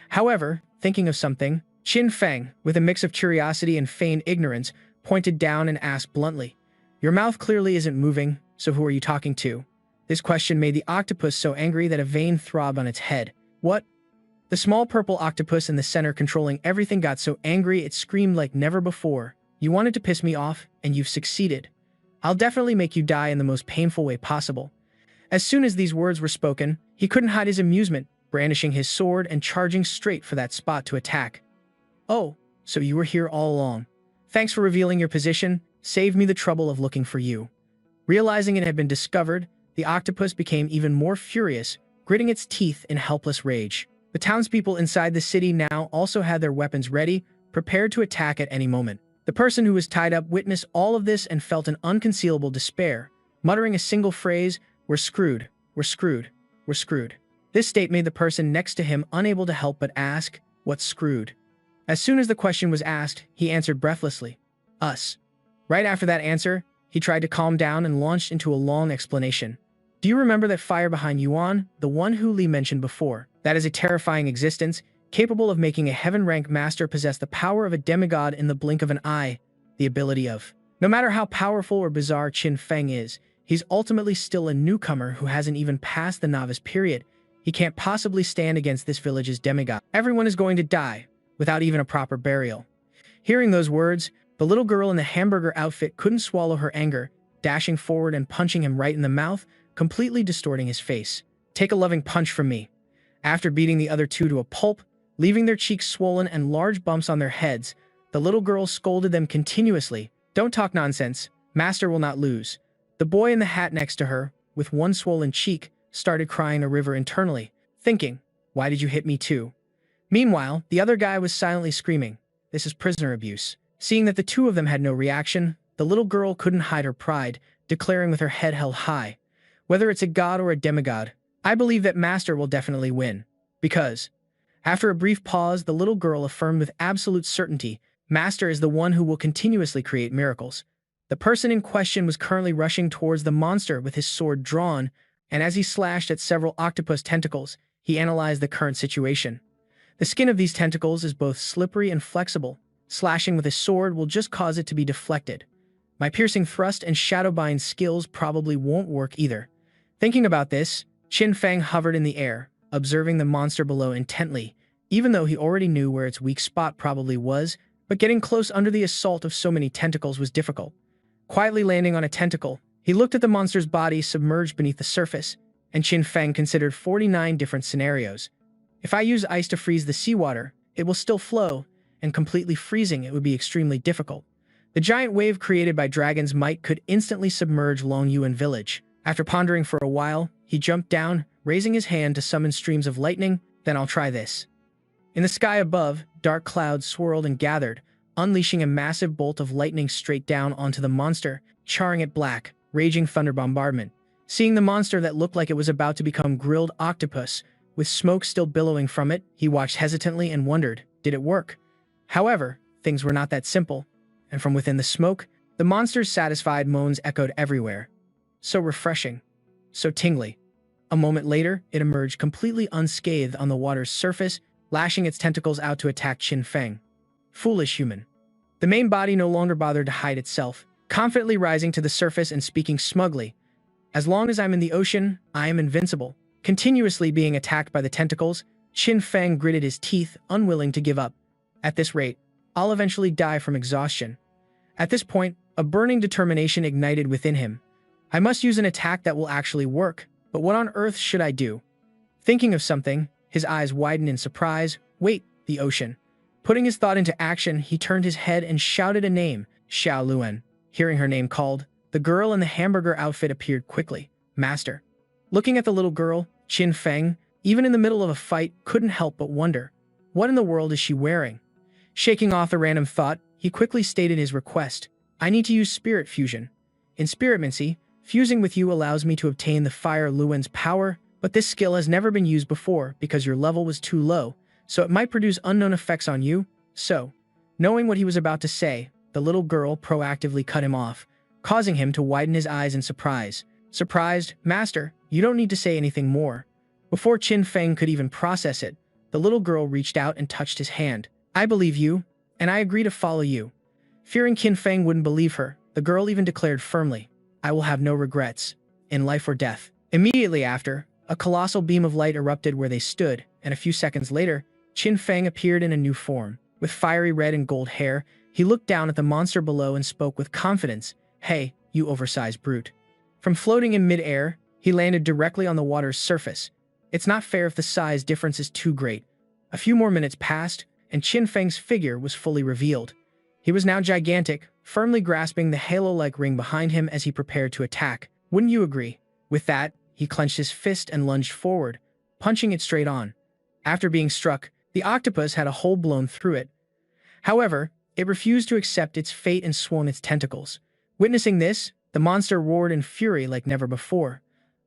However, thinking of something, Qin Feng, with a mix of curiosity and feigned ignorance, pointed down and asked bluntly, "Your mouth clearly isn't moving, so who are you talking to?" This question made the octopus so angry that a vein throbbed on its head. "What?" The small purple octopus in the center controlling everything got so angry it screamed like never before. "You wanted to piss me off, and you've succeeded. I'll definitely make you die in the most painful way possible." As soon as these words were spoken, he couldn't hide his amusement. brandishing his sword and charging straight for that spot to attack. "Oh, so you were here all along. Thanks for revealing your position. Saved me the trouble of looking for you." Realizing it had been discovered, the octopus became even more furious, gritting its teeth in helpless rage. The townspeople inside the city now also had their weapons ready, prepared to attack at any moment. The person who was tied up witnessed all of this and felt an unconcealable despair, muttering a single phrase, "We're screwed, we're screwed, we're screwed." This state made the person next to him unable to help but ask, "What's screwed?" As soon as the question was asked, he answered breathlessly, "Us." Right after that answer, he tried to calm down and launched into a long explanation. "Do you remember that fire behind Yuan, the one who Li mentioned before? That is a terrifying existence, capable of making a heaven-rank master possess the power of a demigod in the blink of an eye, the ability of. No matter how powerful or bizarre Qin Feng is, he's ultimately still a newcomer who hasn't even passed the novice period. He can't possibly stand against this village's demigod. Everyone is going to die, without even a proper burial." Hearing those words, the little girl in the hamburger outfit couldn't swallow her anger, dashing forward and punching him right in the mouth, completely distorting his face. "Take a loving punch from me." After beating the other two to a pulp, leaving their cheeks swollen and large bumps on their heads, the little girl scolded them continuously. "Don't talk nonsense. Master will not lose." The boy in the hat next to her, with one swollen cheek, started crying a river internally, thinking, "Why did you hit me too?" Meanwhile, the other guy was silently screaming, "This is prisoner abuse." Seeing that the two of them had no reaction, the little girl couldn't hide her pride, declaring with her head held high, "Whether it's a god or a demigod, I believe that Master will definitely win. Because..." After a brief pause, the little girl affirmed with absolute certainty, "Master is the one who will continuously create miracles." The person in question was currently rushing towards the monster with his sword drawn, and as he slashed at several octopus tentacles, he analyzed the current situation. The skin of these tentacles is both slippery and flexible. Slashing with a sword will just cause it to be deflected. My piercing thrust and shadowbind skills probably won't work either. Thinking about this, Qin Feng hovered in the air, observing the monster below intently, even though he already knew where its weak spot probably was, but getting close under the assault of so many tentacles was difficult. Quietly landing on a tentacle, he looked at the monster's body submerged beneath the surface, and Qin Feng considered 49 different scenarios. If I use ice to freeze the seawater, it will still flow, and completely freezing it would be extremely difficult. The giant wave created by Dragon's Might could instantly submerge Longyuan village. After pondering for a while, he jumped down, raising his hand to summon streams of lightning. "Then I'll try this." In the sky above, dark clouds swirled and gathered, unleashing a massive bolt of lightning straight down onto the monster, charring it black, raging thunder bombardment. Seeing the monster that looked like it was about to become grilled octopus, with smoke still billowing from it, he watched hesitantly and wondered, did it work? However, things were not that simple, and from within the smoke, the monster's satisfied moans echoed everywhere. So refreshing. So tingly. A moment later, it emerged completely unscathed on the water's surface, lashing its tentacles out to attack Qin Feng. Foolish human. The main body no longer bothered to hide itself, confidently rising to the surface and speaking smugly. "As long as I'm in the ocean, I am invincible." Continuously being attacked by the tentacles, Qin Feng gritted his teeth, unwilling to give up. "At this rate, I'll eventually die from exhaustion." At this point, a burning determination ignited within him. "I must use an attack that will actually work, but what on earth should I do?" Thinking of something, his eyes widened in surprise. "Wait, the ocean." Putting his thought into action, he turned his head and shouted a name, Xiao Luan. Hearing her name called, the girl in the hamburger outfit appeared quickly. "Master." Looking at the little girl, Qin Feng, even in the middle of a fight, couldn't help but wonder, what in the world is she wearing? Shaking off the random thought, he quickly stated his request. "I need to use spirit fusion. In spiritmancy, fusing with you allows me to obtain the Fire Luan's power, but this skill has never been used before because your level was too low, so it might produce unknown effects on you." So, knowing what he was about to say, the little girl proactively cut him off, causing him to widen his eyes in surprise. Surprised, "Master, you don't need to say anything more." Before Qin Feng could even process it, the little girl reached out and touched his hand. "I believe you, and I agree to follow you." Fearing Qin Feng wouldn't believe her, the girl even declared firmly, "I will have no regrets, in life or death." Immediately after, a colossal beam of light erupted where they stood, and a few seconds later, Qin Feng appeared in a new form. With fiery red and gold hair, he looked down at the monster below and spoke with confidence, "Hey, you oversized brute." From floating in mid-air, he landed directly on the water's surface. It's not fair if the size difference is too great. A few more minutes passed, and Qin Feng's figure was fully revealed. He was now gigantic, firmly grasping the halo-like ring behind him as he prepared to attack. Wouldn't you agree? With that, he clenched his fist and lunged forward, punching it straight on. After being struck, the octopus had a hole blown through it. However, it refused to accept its fate and swung its tentacles. Witnessing this, the monster roared in fury like never before.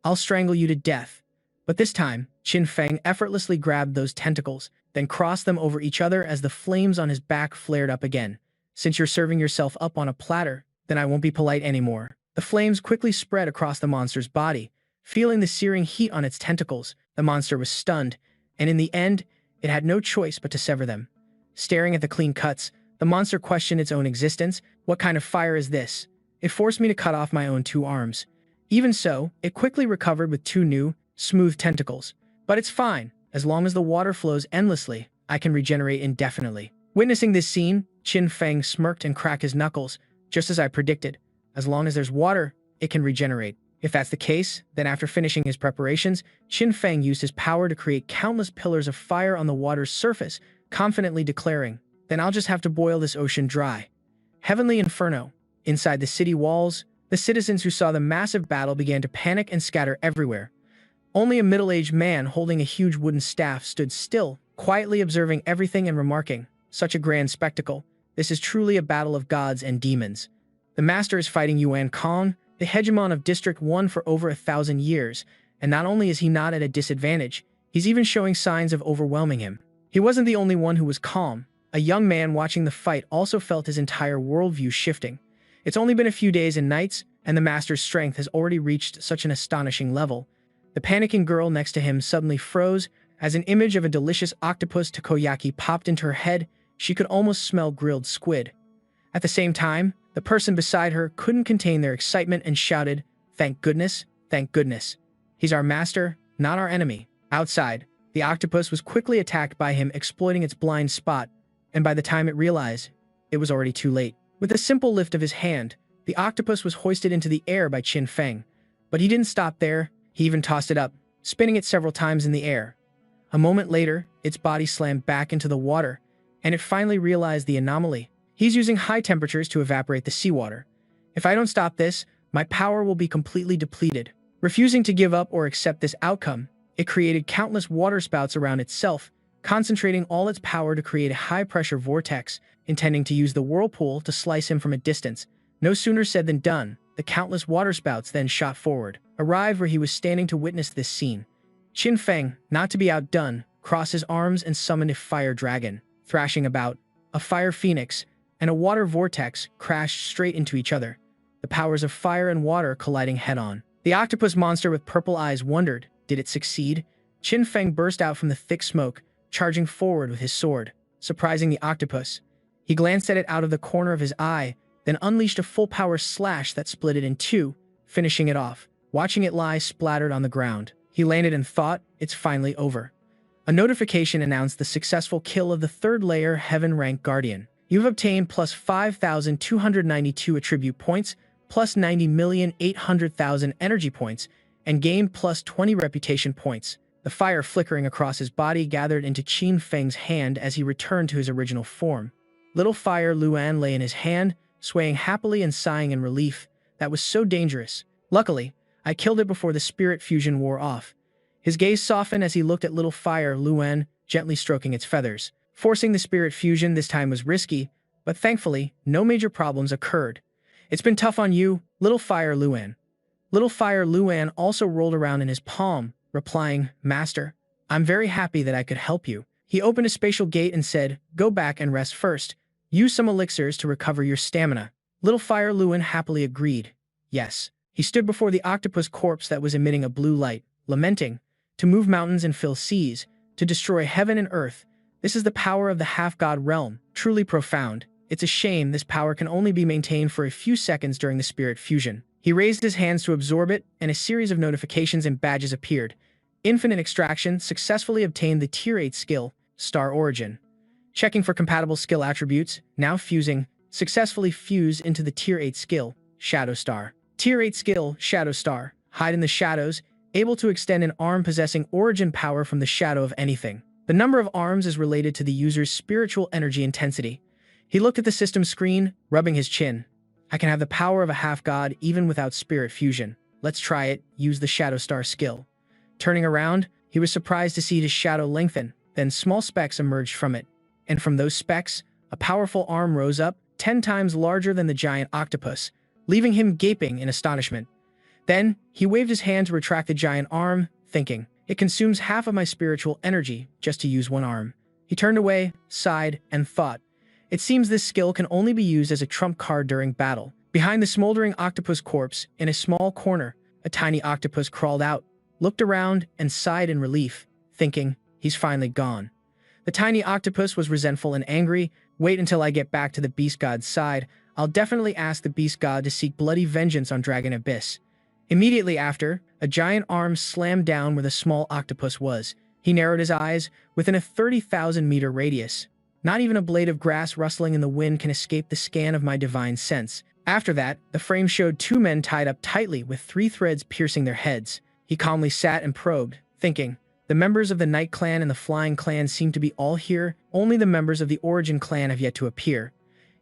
"I'll strangle you to death." But this time, Qin Feng effortlessly grabbed those tentacles, then crossed them over each other as the flames on his back flared up again. "Since you're serving yourself up on a platter, then I won't be polite anymore." The flames quickly spread across the monster's body. Feeling the searing heat on its tentacles, the monster was stunned, and in the end, it had no choice but to sever them. Staring at the clean cuts, the monster questioned its own existence. "What kind of fire is this? It forced me to cut off my own 2 arms." Even so, it quickly recovered with 2 new, smooth tentacles. "But it's fine. As long as the water flows endlessly, I can regenerate indefinitely." Witnessing this scene, Qin Feng smirked and cracked his knuckles, just as I predicted. As long as there's water, it can regenerate. If that's the case, then after finishing his preparations, Qin Feng used his power to create countless pillars of fire on the water's surface, confidently declaring, "Then I'll just have to boil this ocean dry." Heavenly Inferno. Inside the city walls, the citizens who saw the massive battle began to panic and scatter everywhere. Only a middle-aged man holding a huge wooden staff stood still, quietly observing everything and remarking, "Such a grand spectacle. This is truly a battle of gods and demons." The master is fighting Yuan Kong, the hegemon of District 1 for over 1,000 years, and not only is he not at a disadvantage, he's even showing signs of overwhelming him. He wasn't the only one who was calm. A young man watching the fight also felt his entire worldview shifting. It's only been a few days and nights, and the master's strength has already reached such an astonishing level. The panicking girl next to him suddenly froze as an image of a delicious octopus takoyaki popped into her head. She could almost smell grilled squid. At the same time, the person beside her couldn't contain their excitement and shouted, "Thank goodness, thank goodness. He's our master, not our enemy." Outside, the octopus was quickly attacked by him, exploiting its blind spot, and by the time it realized, it was already too late. With a simple lift of his hand, the octopus was hoisted into the air by Qin Feng. But he didn't stop there. He even tossed it up, spinning it several times in the air. A moment later, its body slammed back into the water, and it finally realized the anomaly. He's using high temperatures to evaporate the seawater. "If I don't stop this, my power will be completely depleted." Refusing to give up or accept this outcome, it created countless waterspouts around itself, concentrating all its power to create a high-pressure vortex, intending to use the whirlpool to slice him from a distance. No sooner said than done. The countless waterspouts then shot forward, arrived where he was standing to witness this scene. Qin Feng, not to be outdone, crossed his arms and summoned a fire dragon, thrashing about. A fire phoenix and a water vortex crashed straight into each other, the powers of fire and water colliding head-on. The octopus monster with purple eyes wondered, did it succeed? Qin Feng burst out from the thick smoke, charging forward with his sword, surprising the octopus. He glanced at it out of the corner of his eye, then unleashed a full-power slash that split it in 2, finishing it off. Watching it lie splattered on the ground, he landed and thought, "It's finally over." A notification announced the successful kill of the 3rd layer Heaven Rank Guardian. You've obtained plus 5,292 attribute points, plus 90,800,000 energy points, and gained plus 20 reputation points. The fire flickering across his body gathered into Qin Feng's hand as he returned to his original form. Little Fire Luan lay in his hand, swaying happily and sighing in relief. "That was so dangerous. Luckily, I killed it before the spirit fusion wore off." His gaze softened as he looked at Little Fire Luan, gently stroking its feathers. Forcing the spirit fusion this time was risky, but thankfully, no major problems occurred. "It's been tough on you, Little Fire Luan." Little Fire Luan also rolled around in his palm, replying, "Master, I'm very happy that I could help you." He opened a spatial gate and said, "Go back and rest first. Use some elixirs to recover your stamina." Little Fire Luan happily agreed. "Yes." He stood before the octopus corpse that was emitting a blue light, lamenting, "To move mountains and fill seas, to destroy heaven and earth. This is the power of the half-god realm, truly profound. It's a shame this power can only be maintained for a few seconds during the spirit fusion." He raised his hands to absorb it, and a series of notifications and badges appeared. Infinite Extraction successfully obtained the Tier 8 skill, Star Origin. Checking for compatible skill attributes, now fusing, successfully fused into the Tier 8 skill, Shadow Star. Tier 8 skill, Shadow Star. Hide in the shadows. able to extend an arm possessing origin power from the shadow of anything. The number of arms is related to the user's spiritual energy intensity. He looked at the system screen, rubbing his chin. I can have the power of a half-god even without spirit fusion. Let's try it, use the Shadow Star skill. Turning around, he was surprised to see his shadow lengthen, then small specks emerged from it. And from those specks, a powerful arm rose up, 10 times larger than the giant octopus, leaving him gaping in astonishment. Then, he waved his hand to retract the giant arm, thinking, it consumes half of my spiritual energy just to use one arm. He turned away, sighed, and thought, it seems this skill can only be used as a trump card during battle. Behind the smoldering octopus corpse, in a small corner, a tiny octopus crawled out, looked around, and sighed in relief, thinking, he's finally gone. The tiny octopus was resentful and angry. Wait until I get back to the beast god's side. I'll definitely ask the beast god to seek bloody vengeance on Dragon Abyss. Immediately after, a giant arm slammed down where the small octopus was. He narrowed his eyes within a 30,000-meter radius. Not even a blade of grass rustling in the wind can escape the scan of my divine sense. After that, the frame showed two men tied up tightly with 3 threads piercing their heads. He calmly sat and probed, thinking, the members of the Night Clan and the Flying Clan seem to be all here. Only the members of the Origin Clan have yet to appear.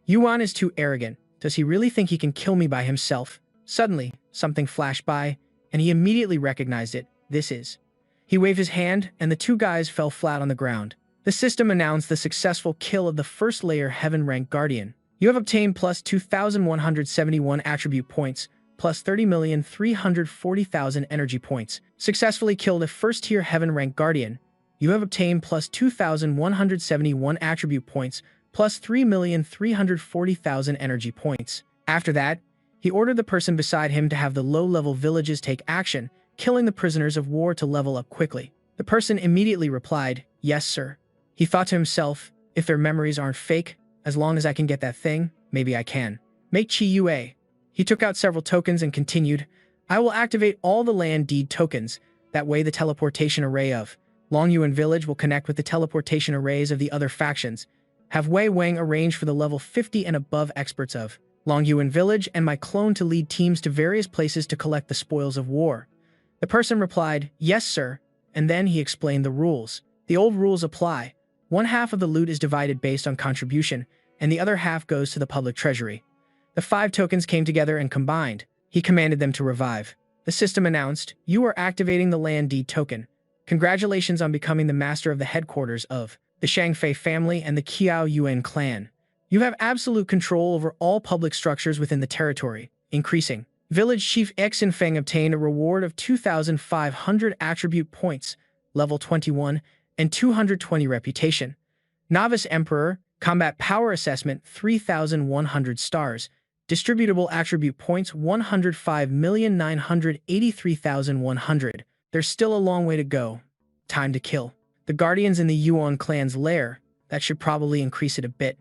Yuan is too arrogant. Does he really think he can kill me by himself? Suddenly, something flashed by, and he immediately recognized it. This is. He waved his hand, and the 2 guys fell flat on the ground. The system announced the successful kill of the first layer Heaven Rank Guardian. You have obtained plus 2,171 attribute points, plus 30,340,000 energy points. Successfully killed a first-tier Heaven Rank Guardian. You have obtained plus 2,171 attribute points, plus 3,340,000 energy points. After that, he ordered the person beside him to have the low-level villages take action, killing the prisoners of war to level up quickly. The person immediately replied, yes, sir. He thought to himself, if their memories aren't fake, as long as I can get that thing, maybe I can. Make Chi Yue. He took out several tokens and continued, I will activate all the land deed tokens. That way the teleportation array of Longyuan Village will connect with the teleportation arrays of the other factions. Have Wei Wang arrange for the level 50 and above experts of Longyuan Village and my clone to lead teams to various places to collect the spoils of war. The person replied, yes, sir, and then he explained the rules. The old rules apply. 1/2 of the loot is divided based on contribution, and the other half goes to the public treasury. The 5 tokens came together and combined. He commanded them to revive. The system announced, you are activating the land deed token. Congratulations on becoming the master of the headquarters of the Shangfei family and the Qiao Yuan clan. You have absolute control over all public structures within the territory, increasing. Village Chief Xin Feng obtained a reward of 2,500 attribute points, level 21, and 220 reputation. Novice Emperor, combat power assessment 3,100 stars, distributable attribute points 105,983,100. There's still a long way to go. Time to kill. The guardians in the Yuan clan's lair, that should probably increase it a bit.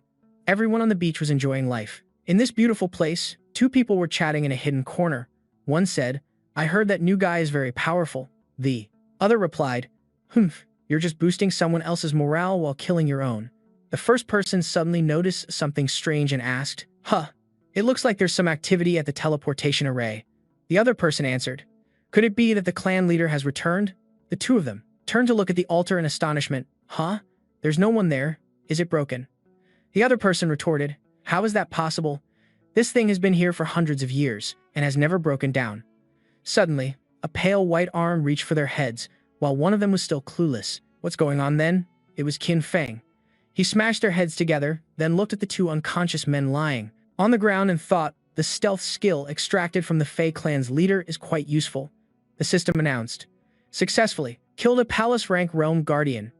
Everyone on the beach was enjoying life. In this beautiful place, 2 people were chatting in a hidden corner. One said, I heard that new guy is very powerful. The other replied, humph, you're just boosting someone else's morale while killing your own. The first person suddenly noticed something strange and asked, it looks like there's some activity at the teleportation array. The other person answered, could it be that the clan leader has returned? The 2 of them turned to look at the altar in astonishment. There's no one there. Is it broken? The other person retorted, how is that possible? This thing has been here for hundreds of years and has never broken down. Suddenly, a pale white arm reached for their heads, while one of them was still clueless. What's going on then? It was Qin Feng. He smashed their heads together, then looked at the 2 unconscious men lying on the ground and thought, the stealth skill extracted from the Fei clan's leader is quite useful. The system announced, successfully killed a palace rank realm guardian.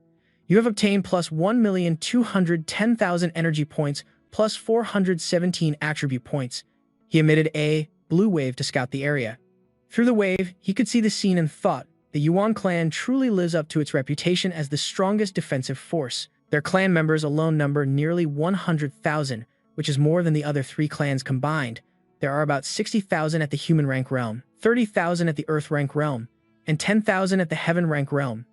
You have obtained plus 1,210,000 energy points, plus 417 attribute points. He emitted a blue wave to scout the area. Through the wave, he could see the scene and thought, the Yuan clan truly lives up to its reputation as the strongest defensive force. Their clan members alone number nearly 100,000, which is more than the other 3 clans combined. There are about 60,000 at the human rank realm, 30,000 at the earth rank realm, and 10,000 at the heaven rank realm.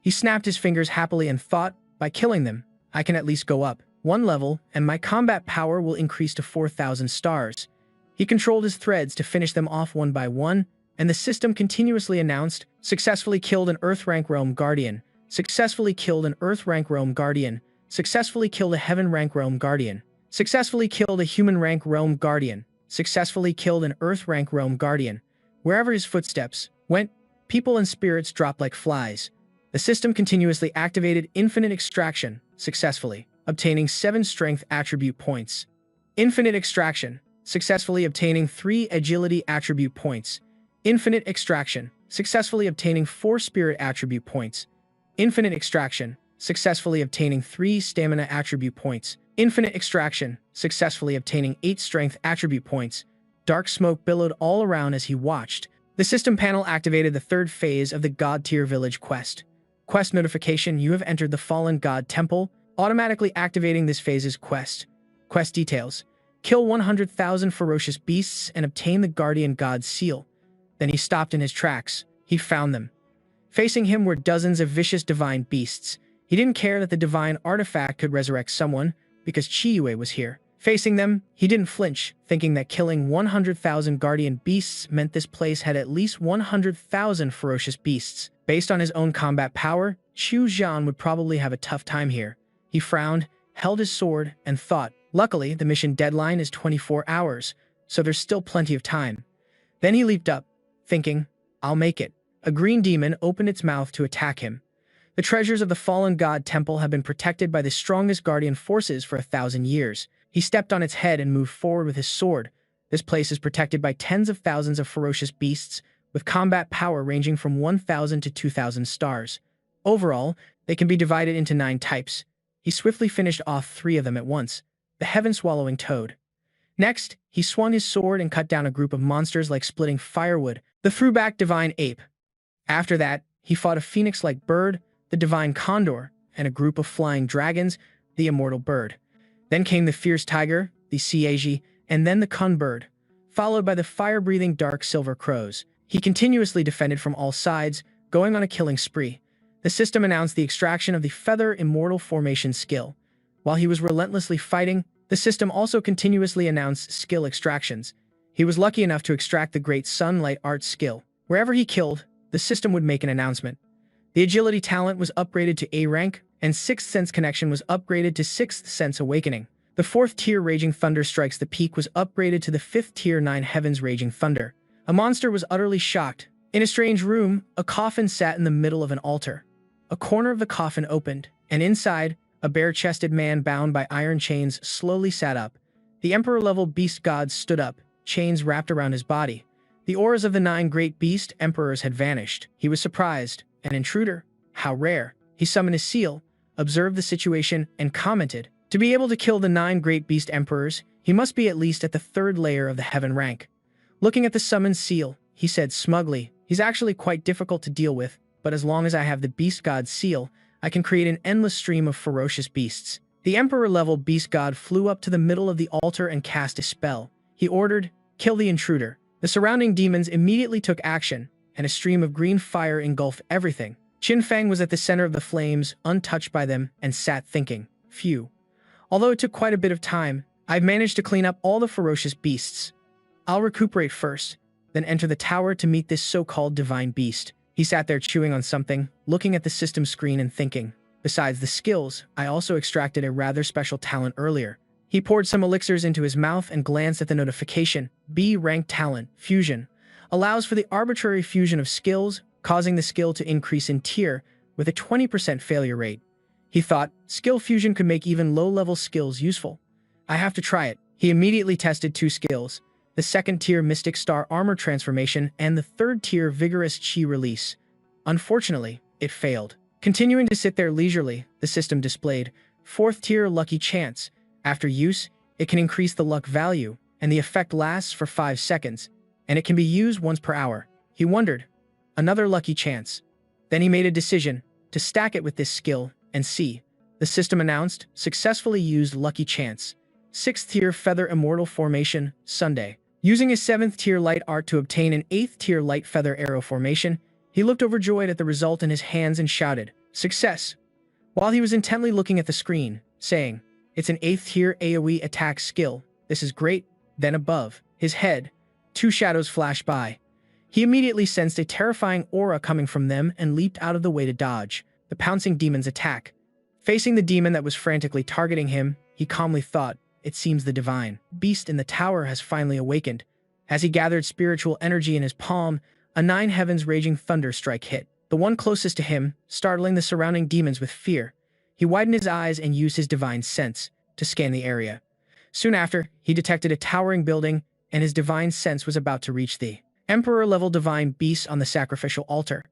He snapped his fingers happily and thought, by killing them, I can at least go up 1 level, and my combat power will increase to 4,000 stars. He controlled his threads to finish them off one by one, and the system continuously announced, successfully killed an Earth rank realm guardian, successfully killed an Earth rank realm guardian, successfully killed a Heaven rank realm guardian, successfully killed a Human rank realm guardian, successfully killed an Earth rank realm guardian. Wherever his footsteps went, people and spirits dropped like flies. The system continuously activated Infinite Extraction, successfully obtaining 7 Strength attribute points. Infinite Extraction, successfully obtaining 3 Agility attribute points. Infinite Extraction, successfully obtaining 4 Spirit attribute points. Infinite Extraction, successfully obtaining 3 Stamina attribute points. Infinite Extraction, successfully obtaining 8 Strength attribute points. Dark smoke billowed all around as he watched. The system panel activated the 3rd phase of the God Tier Village quest. Quest notification: you have entered the Fallen God Temple, automatically activating this phase's quest. Quest details: kill 100,000 ferocious beasts and obtain the Guardian God's seal. Then he stopped in his tracks. He found them. Facing him were dozens of vicious divine beasts. He didn't care that the divine artifact could resurrect someone, because Chiyue was here. Facing them, he didn't flinch, thinking that killing 100,000 guardian beasts meant this place had at least 100,000 ferocious beasts. Based on his own combat power, Xu Jian would probably have a tough time here. He frowned, held his sword, and thought. Luckily, the mission deadline is 24 hours, so there's still plenty of time. Then he leaped up, thinking, I'll make it. A green demon opened its mouth to attack him. The treasures of the Fallen God Temple have been protected by the strongest guardian forces for 1,000 years. He stepped on its head and moved forward with his sword. This place is protected by tens of thousands of ferocious beasts, with combat power ranging from 1,000 to 2,000 stars. Overall, they can be divided into 9 types. He swiftly finished off 3 of them at once. The heaven-swallowing toad. Next, he swung his sword and cut down a group of monsters like splitting firewood, the throwback divine ape. After that, he fought a phoenix-like bird, the divine condor, and a group of flying dragons, the immortal bird. Then came the fierce tiger, the siege, and then the kun bird, followed by the fire-breathing dark silver crows. He continuously defended from all sides, going on a killing spree. The system announced the extraction of the Feather Immortal Formation skill. While he was relentlessly fighting, the system also continuously announced skill extractions. He was lucky enough to extract the Great Sunlight Art skill. Wherever he killed, the system would make an announcement. The Agility talent was upgraded to A rank, and Sixth Sense Connection was upgraded to Sixth Sense Awakening. The 4th tier Raging Thunder Strikes the Peak was upgraded to the 5th tier 9 Heavens Raging Thunder. A monster was utterly shocked. In a strange room, a coffin sat in the middle of an altar. A corner of the coffin opened, and inside, a bare-chested man bound by iron chains slowly sat up. The Emperor-level beast god stood up, chains wrapped around his body. The auras of the 9 great beast emperors had vanished. He was surprised. An intruder? How rare. He summoned his seal, observed the situation, and commented, to be able to kill the 9 great beast emperors, he must be at least at the 3rd layer of the heaven rank. Looking at the summoned seal, he said smugly, he's actually quite difficult to deal with, but as long as I have the beast god's seal, I can create an endless stream of ferocious beasts. The emperor-level beast god flew up to the middle of the altar and cast a spell. He ordered, kill the intruder. The surrounding demons immediately took action, and a stream of green fire engulfed everything. Qin Fang was at the center of the flames, untouched by them, and sat thinking, phew. Although it took quite a bit of time, I've managed to clean up all the ferocious beasts. I'll recuperate first, then enter the tower to meet this so-called divine beast. He sat there chewing on something, looking at the system screen and thinking. Besides the skills, I also extracted a rather special talent earlier. He poured some elixirs into his mouth and glanced at the notification. B-rank talent, fusion. Allows for the arbitrary fusion of skills, causing the skill to increase in tier, with a 20% failure rate. He thought, skill fusion could make even low-level skills useful. I have to try it. He immediately tested 2 skills. The 2nd tier Mystic Star Armor Transformation and the 3rd tier Vigorous Chi Release. Unfortunately, it failed. Continuing to sit there leisurely, the system displayed 4th tier Lucky Chance. After use, it can increase the luck value, and the effect lasts for 5 seconds, and it can be used once per hour. He wondered, another lucky chance. Then he made a decision to stack it with this skill and see. The system announced, successfully used Lucky Chance. 6th tier Feather Immortal Formation, Sunday. Using his 7th tier Light Art to obtain an 8th tier Light Feather Arrow Formation, he looked overjoyed at the result in his hands and shouted, success! While he was intently looking at the screen, saying, it's an 8th tier AoE attack skill. This is great. Then above his head, 2 shadows flashed by. He immediately sensed a terrifying aura coming from them and leaped out of the way to dodge the pouncing demon's attack. Facing the demon that was frantically targeting him, he calmly thought, "It seems the divine beast in the tower has finally awakened." As he gathered spiritual energy in his palm, a nine heavens raging thunder strike hit, the one closest to him, startling the surrounding demons with fear. He widened his eyes and used his divine sense to scan the area. Soon after, he detected a towering building, and his divine sense was about to reach the Emperor-level divine beast on the sacrificial altar.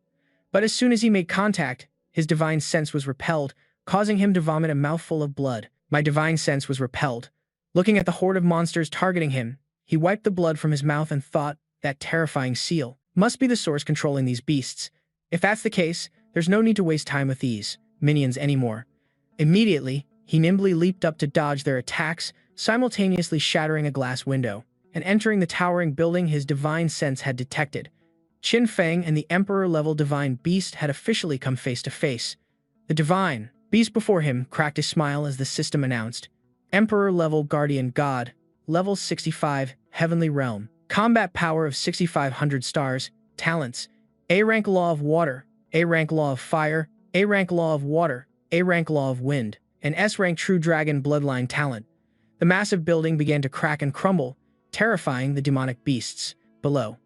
But as soon as he made contact, his divine sense was repelled, causing him to vomit a mouthful of blood. My divine sense was repelled. Looking at the horde of monsters targeting him, he wiped the blood from his mouth and thought, that terrifying seal must be the source controlling these beasts. If that's the case, there's no need to waste time with these minions anymore. Immediately, he nimbly leaped up to dodge their attacks, simultaneously shattering a glass window and entering the towering building his divine sense had detected. Qin Feng and the Emperor-level divine beast had officially come face to face. The divine beast before him cracked a smile as the system announced, Emperor-level guardian god, level 65, heavenly realm, combat power of 6,500 stars, talents, A rank law of water, A rank law of fire, A rank law of water, A rank law of wind, and S rank true dragon bloodline talent. The massive building began to crack and crumble, terrifying the demonic beasts below.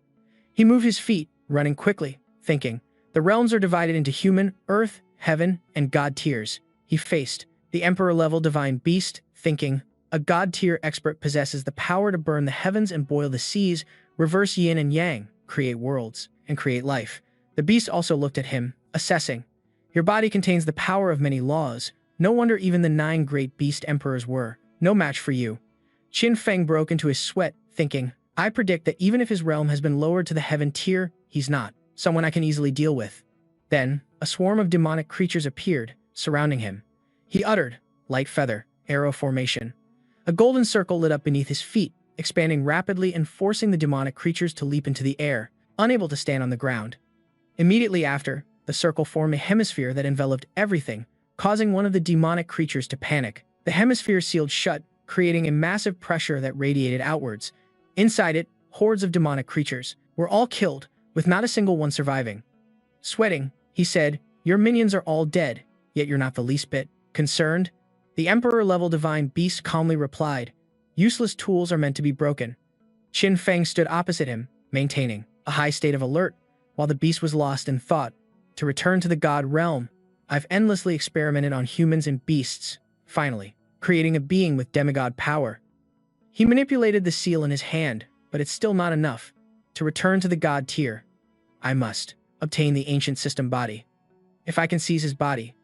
He moved his feet, running quickly, thinking, the realms are divided into human, earth, heaven, and god tiers. He faced the Emperor-level divine beast, thinking, a god-tier expert possesses the power to burn the heavens and boil the seas, reverse yin and yang, create worlds, and create life. The beast also looked at him, assessing, your body contains the power of many laws. No wonder even the 9 great beast emperors were no match for you. Qin Feng broke into a sweat, thinking, I predict that even if his realm has been lowered to the heaven tier, he's not someone I can easily deal with. Then, a swarm of demonic creatures appeared, surrounding him. He uttered, light feather, arrow formation. A golden circle lit up beneath his feet, expanding rapidly and forcing the demonic creatures to leap into the air, unable to stand on the ground. Immediately after, the circle formed a hemisphere that enveloped everything, causing one of the demonic creatures to panic. The hemisphere sealed shut, creating a massive pressure that radiated outwards. Inside it, hordes of demonic creatures were all killed, with not a single one surviving. Sweating, he said, your minions are all dead, yet you're not the least bit concerned. The Emperor-level divine beast calmly replied, useless tools are meant to be broken. Qin Feng stood opposite him, maintaining a high state of alert, while the beast was lost in thought. To return to the god realm, I've endlessly experimented on humans and beasts, finally, creating a being with demigod power. He manipulated the seal in his hand, but it's still not enough. To return to the god tier, I must obtain the ancient system body. If I can seize his body.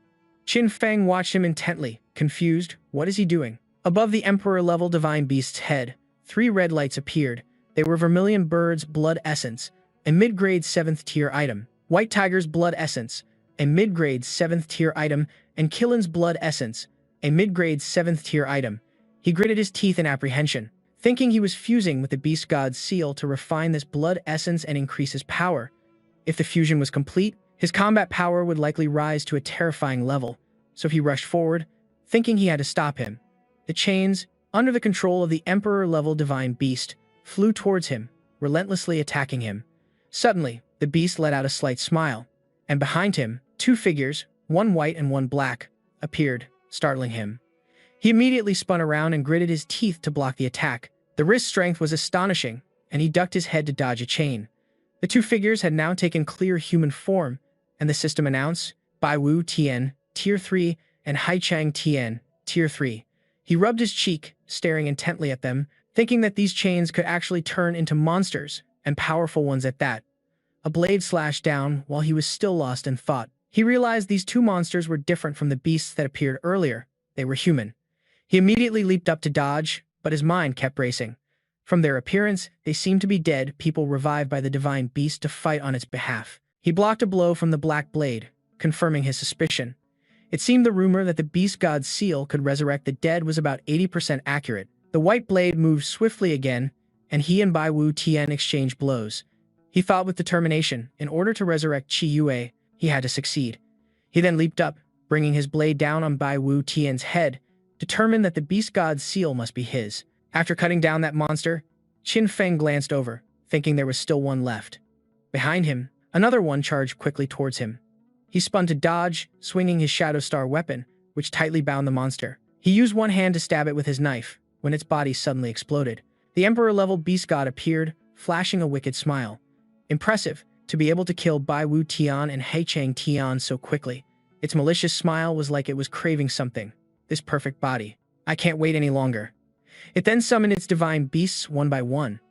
Qin Feng watched him intently, confused. What is he doing? Above the Emperor-level divine beast's head, 3 red lights appeared. They were Vermilion Bird's blood essence, a mid-grade 7th tier item, White Tiger's blood essence, a mid-grade 7th tier item, and Killen's blood essence, a mid-grade 7th tier item. He gritted his teeth in apprehension, thinking he was fusing with the beast god's seal to refine this blood essence and increase his power. If the fusion was complete, his combat power would likely rise to a terrifying level, so he rushed forward, thinking he had to stop him. The chains, under the control of the Emperor-level divine beast, flew towards him, relentlessly attacking him. Suddenly, the beast let out a slight smile, and behind him, 2 figures, one white and one black, appeared, startling him. He immediately spun around and gritted his teeth to block the attack. The wrist strength was astonishing, and he ducked his head to dodge a chain. The 2 figures had now taken clear human form, and the system announced, Bai Wu Tian, Tier 3, and Haichang Tian, Tier 3. He rubbed his cheek, staring intently at them, thinking that these chains could actually turn into monsters, and powerful ones at that. A blade slashed down while he was still lost in thought. He realized these 2 monsters were different from the beasts that appeared earlier. They were human. He immediately leaped up to dodge, but his mind kept racing. From their appearance, they seemed to be dead people revived by the divine beast to fight on its behalf. He blocked a blow from the black blade, confirming his suspicion. It seemed the rumor that the beast god's seal could resurrect the dead was about 80% accurate. The white blade moved swiftly again, and he and Bai Wu Tian exchanged blows. He thought with determination, in order to resurrect Qi Yue, he had to succeed. He then leaped up, bringing his blade down on Bai Wu Tian's head, determined that the beast god's seal must be his. After cutting down that monster, Qin Feng glanced over, thinking there was still one left. Behind him, another one charged quickly towards him. He spun to dodge, swinging his Shadow Star weapon, which tightly bound the monster. He used one hand to stab it with his knife, when its body suddenly exploded. The Emperor-level beast god appeared, flashing a wicked smile. Impressive, to be able to kill Bai Wu Tian and Heichang Tian so quickly. Its malicious smile was like it was craving something. This perfect body. I can't wait any longer. It then summoned its divine beasts one by one.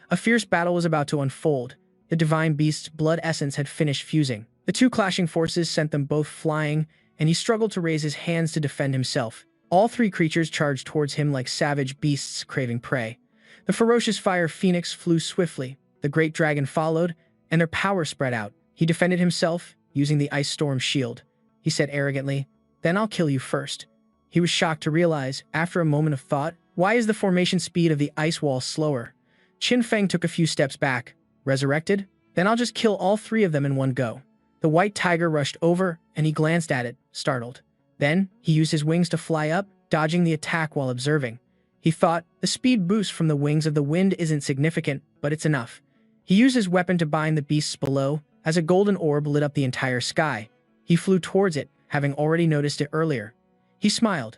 A fierce battle was about to unfold. The divine beast's blood essence had finished fusing. The two clashing forces sent them both flying, and he struggled to raise his hands to defend himself. All three creatures charged towards him like savage beasts craving prey. The ferocious fire phoenix flew swiftly. The great dragon followed, and their power spread out. He defended himself, using the ice storm shield. He said arrogantly, "Then I'll kill you first." He was shocked to realize, after a moment of thought, why is the formation speed of the ice wall slower? Qin Feng took a few steps back. Resurrected? Then I'll just kill all three of them in one go. The white tiger rushed over, and he glanced at it, startled. Then, he used his wings to fly up, dodging the attack while observing. He thought, the speed boost from the wings of the wind isn't significant, but it's enough. He used his weapon to bind the beasts below, as a golden orb lit up the entire sky. He flew towards it, having already noticed it earlier. He smiled.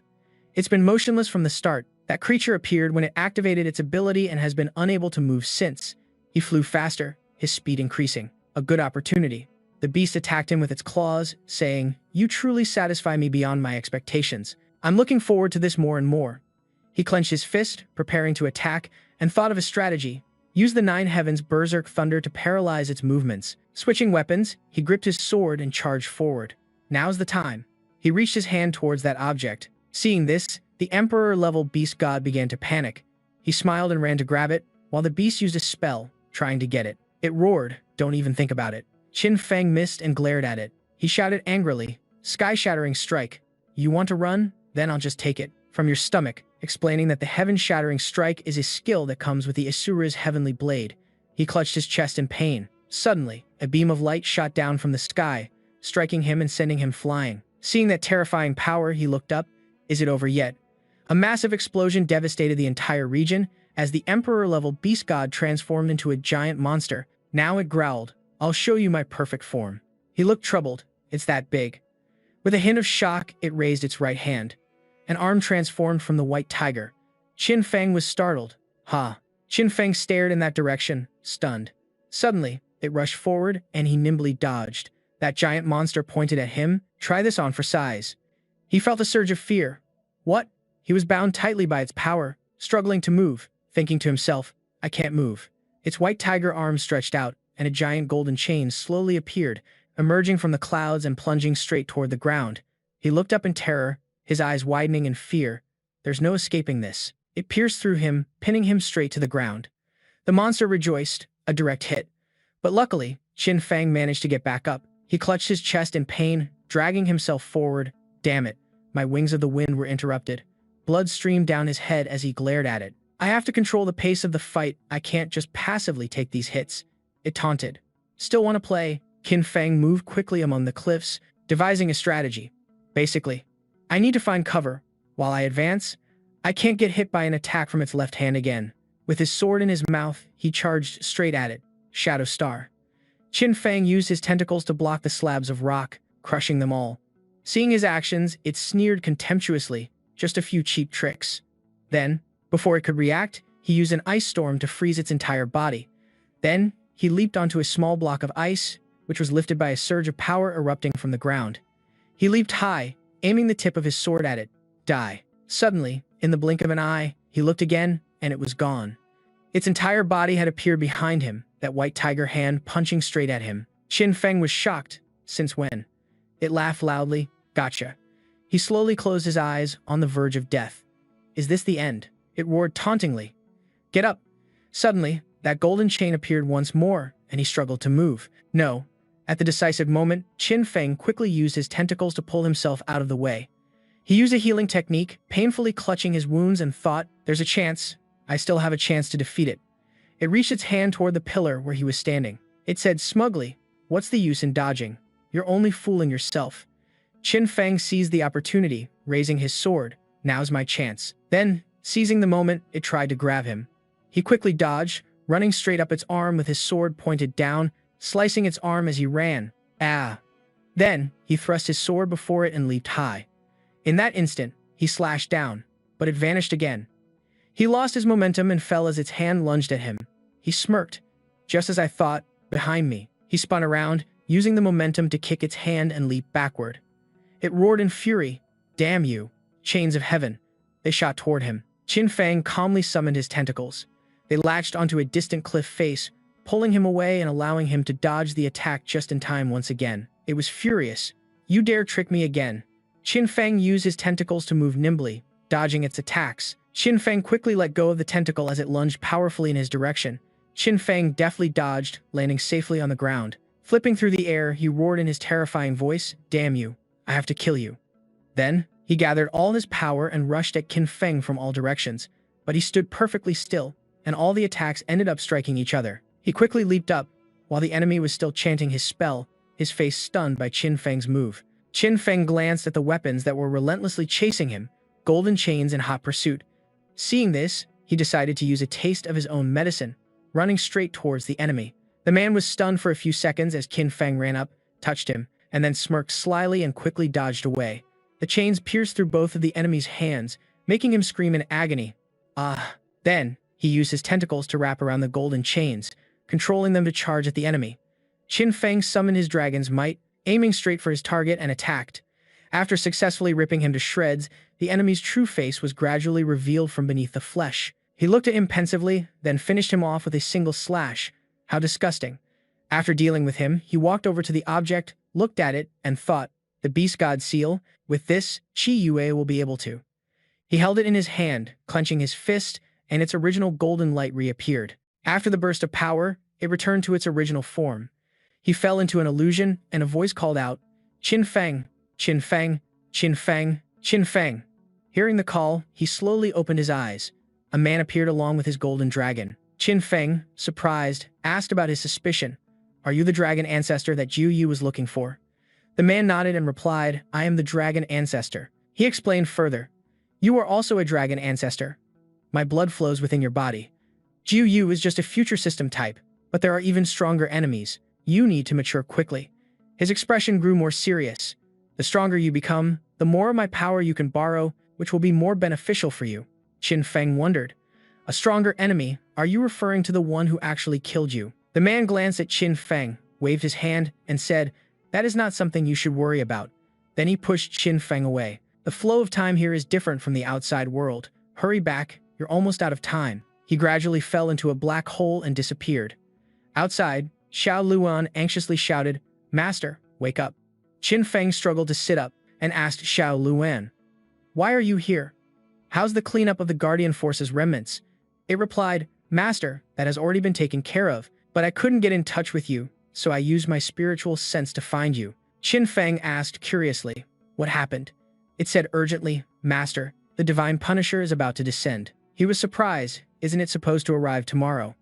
It's been motionless from the start. That creature appeared when it activated its ability and has been unable to move since. He flew faster, his speed increasing. A good opportunity. The beast attacked him with its claws, saying, "You truly satisfy me beyond my expectations. I'm looking forward to this more and more." He clenched his fist, preparing to attack, and thought of a strategy. Use the Nine Heavens Berserk Thunder to paralyze its movements. Switching weapons, he gripped his sword and charged forward. Now's the time. He reached his hand towards that object. Seeing this, the Emperor-level beast god began to panic. He smiled and ran to grab it, while the beast used a spell, trying to get it. It roared, "Don't even think about it." Qin Feng missed and glared at it. He shouted angrily, "Sky-shattering strike. You want to run? Then I'll just take it from your stomach," explaining that the heaven-shattering strike is a skill that comes with the Asura's heavenly blade. He clutched his chest in pain. Suddenly, a beam of light shot down from the sky, striking him and sending him flying. Seeing that terrifying power, he looked up. Is it over yet? A massive explosion devastated the entire region as the Emperor-level beast god transformed into a giant monster. Now it growled, "I'll show you my perfect form." He looked troubled. It's that big. With a hint of shock, it raised its right hand. An arm transformed from the white tiger. Qin Feng was startled. Ha! Qin Feng stared in that direction, stunned. Suddenly, it rushed forward, and he nimbly dodged. That giant monster pointed at him. Try this on for size. He felt a surge of fear. What? He was bound tightly by its power, struggling to move, thinking to himself, I can't move. Its white tiger arms stretched out, and a giant golden chain slowly appeared, emerging from the clouds and plunging straight toward the ground. He looked up in terror, his eyes widening in fear. There's no escaping this. It pierced through him, pinning him straight to the ground. The monster rejoiced, a direct hit. But luckily, Qin Feng managed to get back up. He clutched his chest in pain, dragging himself forward. Damn it, my wings of the wind were interrupted. Blood streamed down his head as he glared at it. I have to control the pace of the fight. I can't just passively take these hits. It taunted. Still want to play? Qin Feng moved quickly among the cliffs, devising a strategy. Basically, I need to find cover. While I advance, I can't get hit by an attack from its left hand again. With his sword in his mouth, he charged straight at it. Shadow Star. Qin Feng used his tentacles to block the slabs of rock, crushing them all. Seeing his actions, it sneered contemptuously. Just a few cheap tricks. Then, before it could react, he used an ice storm to freeze its entire body. Then, he leaped onto a small block of ice, which was lifted by a surge of power erupting from the ground. He leaped high, aiming the tip of his sword at it. Die. Suddenly, in the blink of an eye, he looked again, and it was gone. Its entire body had appeared behind him, that white tiger hand punching straight at him. Qin Feng was shocked. Since when? It laughed loudly. Gotcha. He slowly closed his eyes, on the verge of death. Is this the end? It roared tauntingly. Get up. Suddenly, that golden chain appeared once more, and he struggled to move. No. At the decisive moment, Qin Feng quickly used his tentacles to pull himself out of the way. He used a healing technique, painfully clutching his wounds, and thought, there's a chance. I still have a chance to defeat it. It reached its hand toward the pillar where he was standing. It said smugly, what's the use in dodging? You're only fooling yourself. Qin Feng seized the opportunity, raising his sword. Now's my chance. Then, seizing the moment, it tried to grab him. He quickly dodged, running straight up its arm with his sword pointed down. slicing its arm as he ran. Ah! Then, he thrust his sword before it and leaped high. In that instant, he slashed down, but it vanished again. He lost his momentum and fell as its hand lunged at him. He smirked. Just as I thought, behind me. He spun around, using the momentum to kick its hand and leap backward. It roared in fury. Damn you, chains of heaven. They shot toward him. Qin Fang calmly summoned his tentacles. They latched onto a distant cliff face, pulling him away and allowing him to dodge the attack just in time once again. It was furious. You dare trick me again. Qin Fang used his tentacles to move nimbly, dodging its attacks. Qin Fang quickly let go of the tentacle as it lunged powerfully in his direction. Qin Fang deftly dodged, landing safely on the ground. Flipping through the air, he roared in his terrifying voice, "Damn you, I have to kill you." Then, he gathered all his power and rushed at Qin Fang from all directions, but he stood perfectly still, and all the attacks ended up striking each other. He quickly leaped up, while the enemy was still chanting his spell, his face stunned by Qin Fang's move. Qin Fang glanced at the weapons that were relentlessly chasing him, golden chains in hot pursuit. Seeing this, he decided to use a taste of his own medicine, running straight towards the enemy. The man was stunned for a few seconds as Qin Fang ran up, touched him, and then smirked slyly and quickly dodged away. The chains pierced through both of the enemy's hands, making him scream in agony. Then, he used his tentacles to wrap around the golden chains, controlling them to charge at the enemy. Qin Fang summoned his dragon's might, aiming straight for his target and attacked. After successfully ripping him to shreds, the enemy's true face was gradually revealed from beneath the flesh. He looked at him pensively, then finished him off with a single slash. How disgusting. After dealing with him, he walked over to the object, looked at it, and thought, the Beast God seal, with this, Qi Yue will be able to. He held it in his hand, clenching his fist, and its original golden light reappeared. After the burst of power, it returned to its original form. He fell into an illusion, and a voice called out, Qin Fang, Qin Fang, Qin Fang, Qin Fang. Hearing the call, he slowly opened his eyes. A man appeared along with his golden dragon. Qin Fang, surprised, asked about his suspicion. Are you the dragon ancestor that Jiu Yu was looking for? The man nodded and replied, I am the dragon ancestor. He explained further. You are also a dragon ancestor. My blood flows within your body. Jiu Yu is just a future system type, but there are even stronger enemies. You need to mature quickly. His expression grew more serious. The stronger you become, the more of my power you can borrow, which will be more beneficial for you. Qin Fang wondered. A stronger enemy? Are you referring to the one who actually killed you? The man glanced at Qin Fang, waved his hand, and said, that is not something you should worry about. Then he pushed Qin Fang away. The flow of time here is different from the outside world. Hurry back, you're almost out of time. He gradually fell into a black hole and disappeared. Outside, Xiao Luan anxiously shouted, Master, wake up. Qin Fang struggled to sit up and asked Xiao Luan, why are you here? How's the cleanup of the Guardian Force's remnants? It replied, Master, that has already been taken care of, but I couldn't get in touch with you, so I used my spiritual sense to find you. Qin Fang asked curiously, what happened? It said urgently, Master, the Divine Punisher is about to descend. He was surprised, isn't it supposed to arrive tomorrow?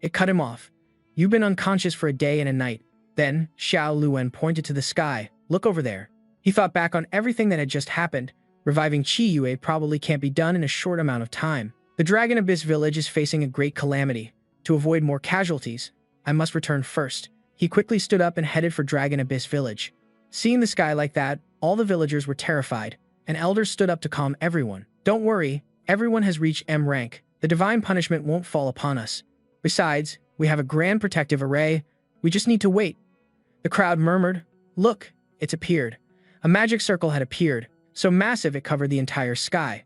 It cut him off. You've been unconscious for a day and a night. Then, Xiao Luan pointed to the sky, look over there. He thought back on everything that had just happened. Reviving Qi Yue probably can't be done in a short amount of time. The Dragon Abyss village is facing a great calamity. To avoid more casualties, I must return first. He quickly stood up and headed for Dragon Abyss village. Seeing the sky like that, all the villagers were terrified. An elder stood up to calm everyone. Don't worry, everyone has reached M rank. The divine punishment won't fall upon us. Besides, we have a grand protective array. We just need to wait. The crowd murmured, look, it's appeared. A magic circle had appeared, so massive it covered the entire sky.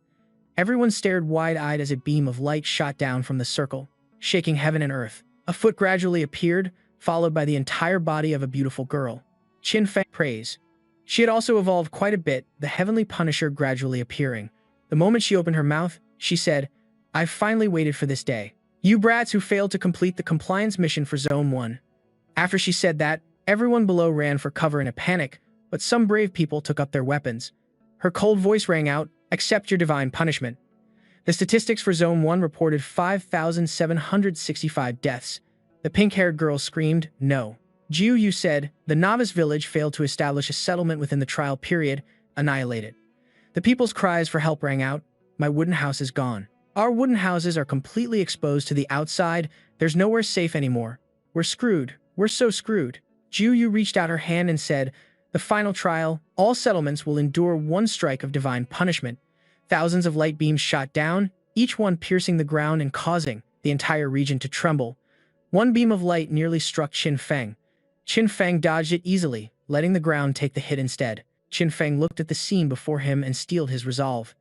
Everyone stared wide-eyed as a beam of light shot down from the circle, shaking heaven and earth. A foot gradually appeared, followed by the entire body of a beautiful girl. Qin Fang praised. She had also evolved quite a bit, the heavenly punisher gradually appearing. The moment she opened her mouth, she said, I've finally waited for this day. You brats who failed to complete the compliance mission for Zone 1. After she said that, everyone below ran for cover in a panic, but some brave people took up their weapons. Her cold voice rang out, accept your divine punishment. The statistics for Zone 1 reported 5,765 deaths. The pink-haired girl screamed, no. Jiu Yu said, the novice village failed to establish a settlement within the trial period, annihilated. The people's cries for help rang out, my wooden house is gone. Our wooden houses are completely exposed to the outside, there's nowhere safe anymore. We're screwed. We're so screwed. Jiu Yu reached out her hand and said, the final trial, all settlements will endure one strike of divine punishment. Thousands of light beams shot down, each one piercing the ground and causing the entire region to tremble. One beam of light nearly struck Qin Feng. Qin Feng dodged it easily, letting the ground take the hit instead. Qin Feng looked at the scene before him and steeled his resolve.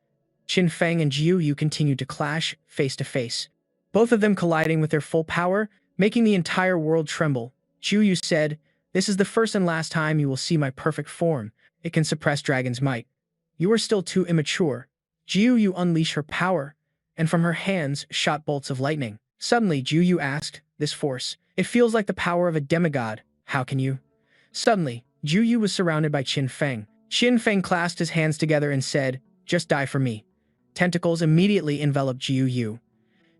Qin Feng and Jiu Yu continued to clash, face to face. Both of them colliding with their full power, making the entire world tremble. Jiu Yu said, this is the first and last time you will see my perfect form. It can suppress dragon's might. You are still too immature. Jiu Yu unleashed her power, and from her hands shot bolts of lightning. Suddenly, Jiu Yu asked, this force, it feels like the power of a demigod. How can you? Suddenly, Jiu Yu was surrounded by Qin Feng. Qin Feng clasped his hands together and said, just die for me. Tentacles immediately enveloped Jiu Yu.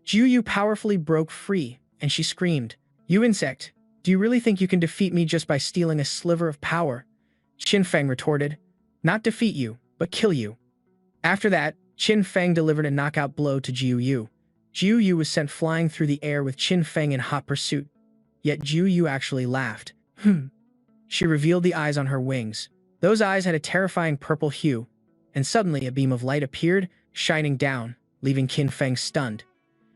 Jiu Yu powerfully broke free, and she screamed, you insect, do you really think you can defeat me just by stealing a sliver of power? Qin Feng retorted, not defeat you, but kill you. After that, Qin Feng delivered a knockout blow to Jiu Yu. Jiu Yu was sent flying through the air with Qin Feng in hot pursuit. Yet Jiu Yu actually laughed. She revealed the eyes on her wings. Those eyes had a terrifying purple hue, and suddenly a beam of light appeared, shining down, leaving Qin Feng stunned.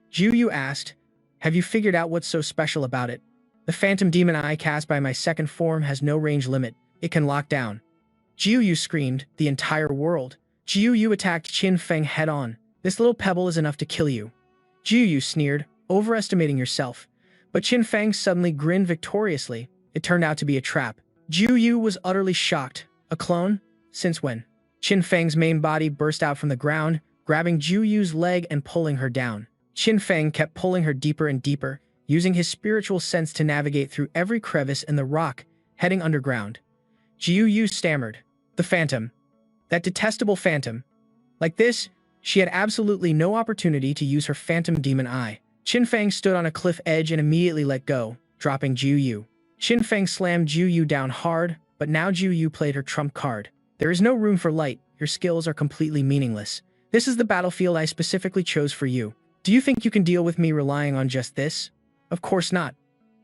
Jiu Yu asked, have you figured out what's so special about it? The phantom demon eye cast by my second form has no range limit. It can lock down. Jiu Yu screamed, the entire world. Jiu Yu attacked Qin Feng head-on. This little pebble is enough to kill you. Jiu Yu sneered, overestimating yourself. But Qin Feng suddenly grinned victoriously. It turned out to be a trap. Jiu Yu was utterly shocked. A clone? Since when? Qin Feng's main body burst out from the ground, grabbing Jiu Yu's leg and pulling her down. Qin Feng kept pulling her deeper and deeper, using his spiritual sense to navigate through every crevice in the rock, heading underground. Jiu Yu stammered. The phantom. That detestable phantom. Like this, she had absolutely no opportunity to use her phantom demon eye. Qin Feng stood on a cliff edge and immediately let go, dropping Jiu Yu. Qin Feng slammed Jiu Yu down hard, but now Jiu Yu played her trump card. There is no room for light. Your skills are completely meaningless. This is the battlefield I specifically chose for you. Do you think you can deal with me relying on just this? Of course not.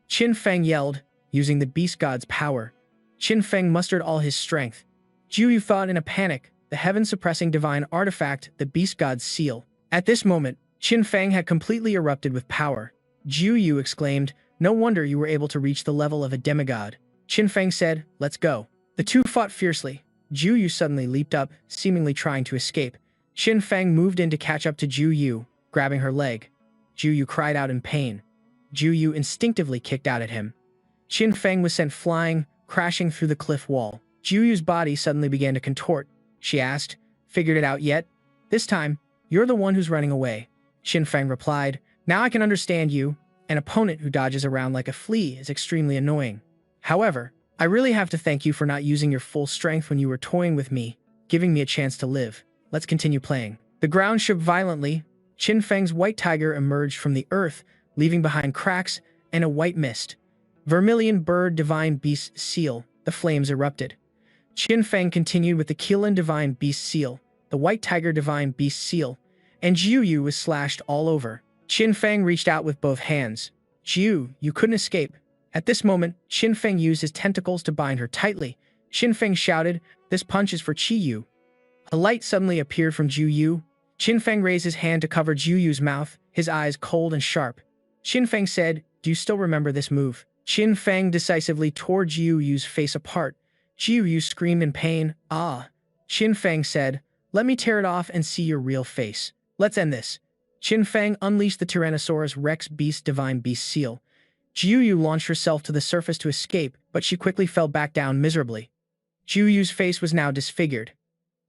Qin Feng yelled, using the beast god's power. Qin Feng mustered all his strength. Jiu Yu thought in a panic, the heaven-suppressing divine artifact, the beast god's seal. At this moment, Qin Feng had completely erupted with power. Jiu Yu exclaimed, no wonder you were able to reach the level of a demigod. Qin Feng said, let's go. The two fought fiercely. Jiu Yu suddenly leaped up, seemingly trying to escape. Qin Feng moved in to catch up to Jiu Yu, grabbing her leg. Jiu Yu cried out in pain. Jiu Yu instinctively kicked out at him. Qin Feng was sent flying, crashing through the cliff wall. Jiu Yu's body suddenly began to contort. She asked, figured it out yet? This time, you're the one who's running away. Qin Feng replied, now I can understand you. An opponent who dodges around like a flea is extremely annoying. However, I really have to thank you for not using your full strength when you were toying with me, giving me a chance to live. Let's continue playing. The ground shook violently. Qin Feng's white tiger emerged from the earth, leaving behind cracks and a white mist. Vermilion bird divine beast seal. The flames erupted. Qin Feng continued with the Keelan divine beast seal, the white tiger divine beast seal, and Jiu Yu was slashed all over. Qin Feng reached out with both hands. Jiu, you couldn't escape. At this moment, Qin Feng used his tentacles to bind her tightly. Qin Feng shouted, this punch is for Qi Yu. A light suddenly appeared from Jiu Yu. Qin Feng raised his hand to cover Jiu Yu's mouth, his eyes cold and sharp. Qin Feng said, do you still remember this move? Qin Feng decisively tore Jiu Yu's face apart. Jiu Yu screamed in pain. Ah. Qin Feng said, let me tear it off and see your real face. Let's end this. Qin Feng unleashed the Tyrannosaurus Rex Beast Divine Beast Seal. Jiu Yu launched herself to the surface to escape, but she quickly fell back down miserably. Jiu Yu's face was now disfigured.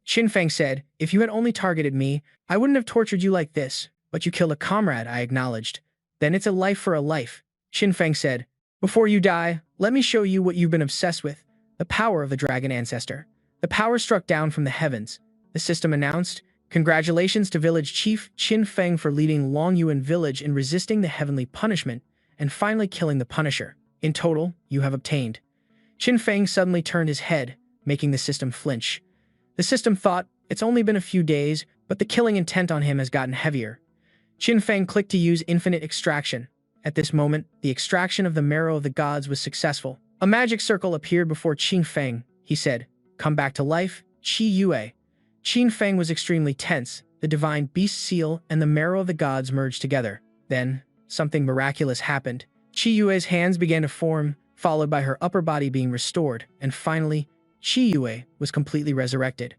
Qin Feng said, if you had only targeted me, I wouldn't have tortured you like this, but you killed a comrade, I acknowledged. Then it's a life for a life. Qin Feng said, before you die, let me show you what you've been obsessed with, the power of the dragon ancestor. The power struck down from the heavens. The system announced, congratulations to village chief Qin Feng for leading Long Yuan village in resisting the heavenly punishment and finally killing the Punisher. In total, you have obtained. Qin Feng suddenly turned his head, making the system flinch. The system thought, it's only been a few days, but the killing intent on him has gotten heavier. Qin Feng clicked to use infinite extraction. At this moment, the extraction of the marrow of the gods was successful. A magic circle appeared before Qin Feng. He said, "Come back to life, Qi Yue." Qin Feng was extremely tense. The divine beast seal and the marrow of the gods merged together. Then, something miraculous happened. Qi Yue's hands began to form, followed by her upper body being restored, and finally, Qi Yue was completely resurrected.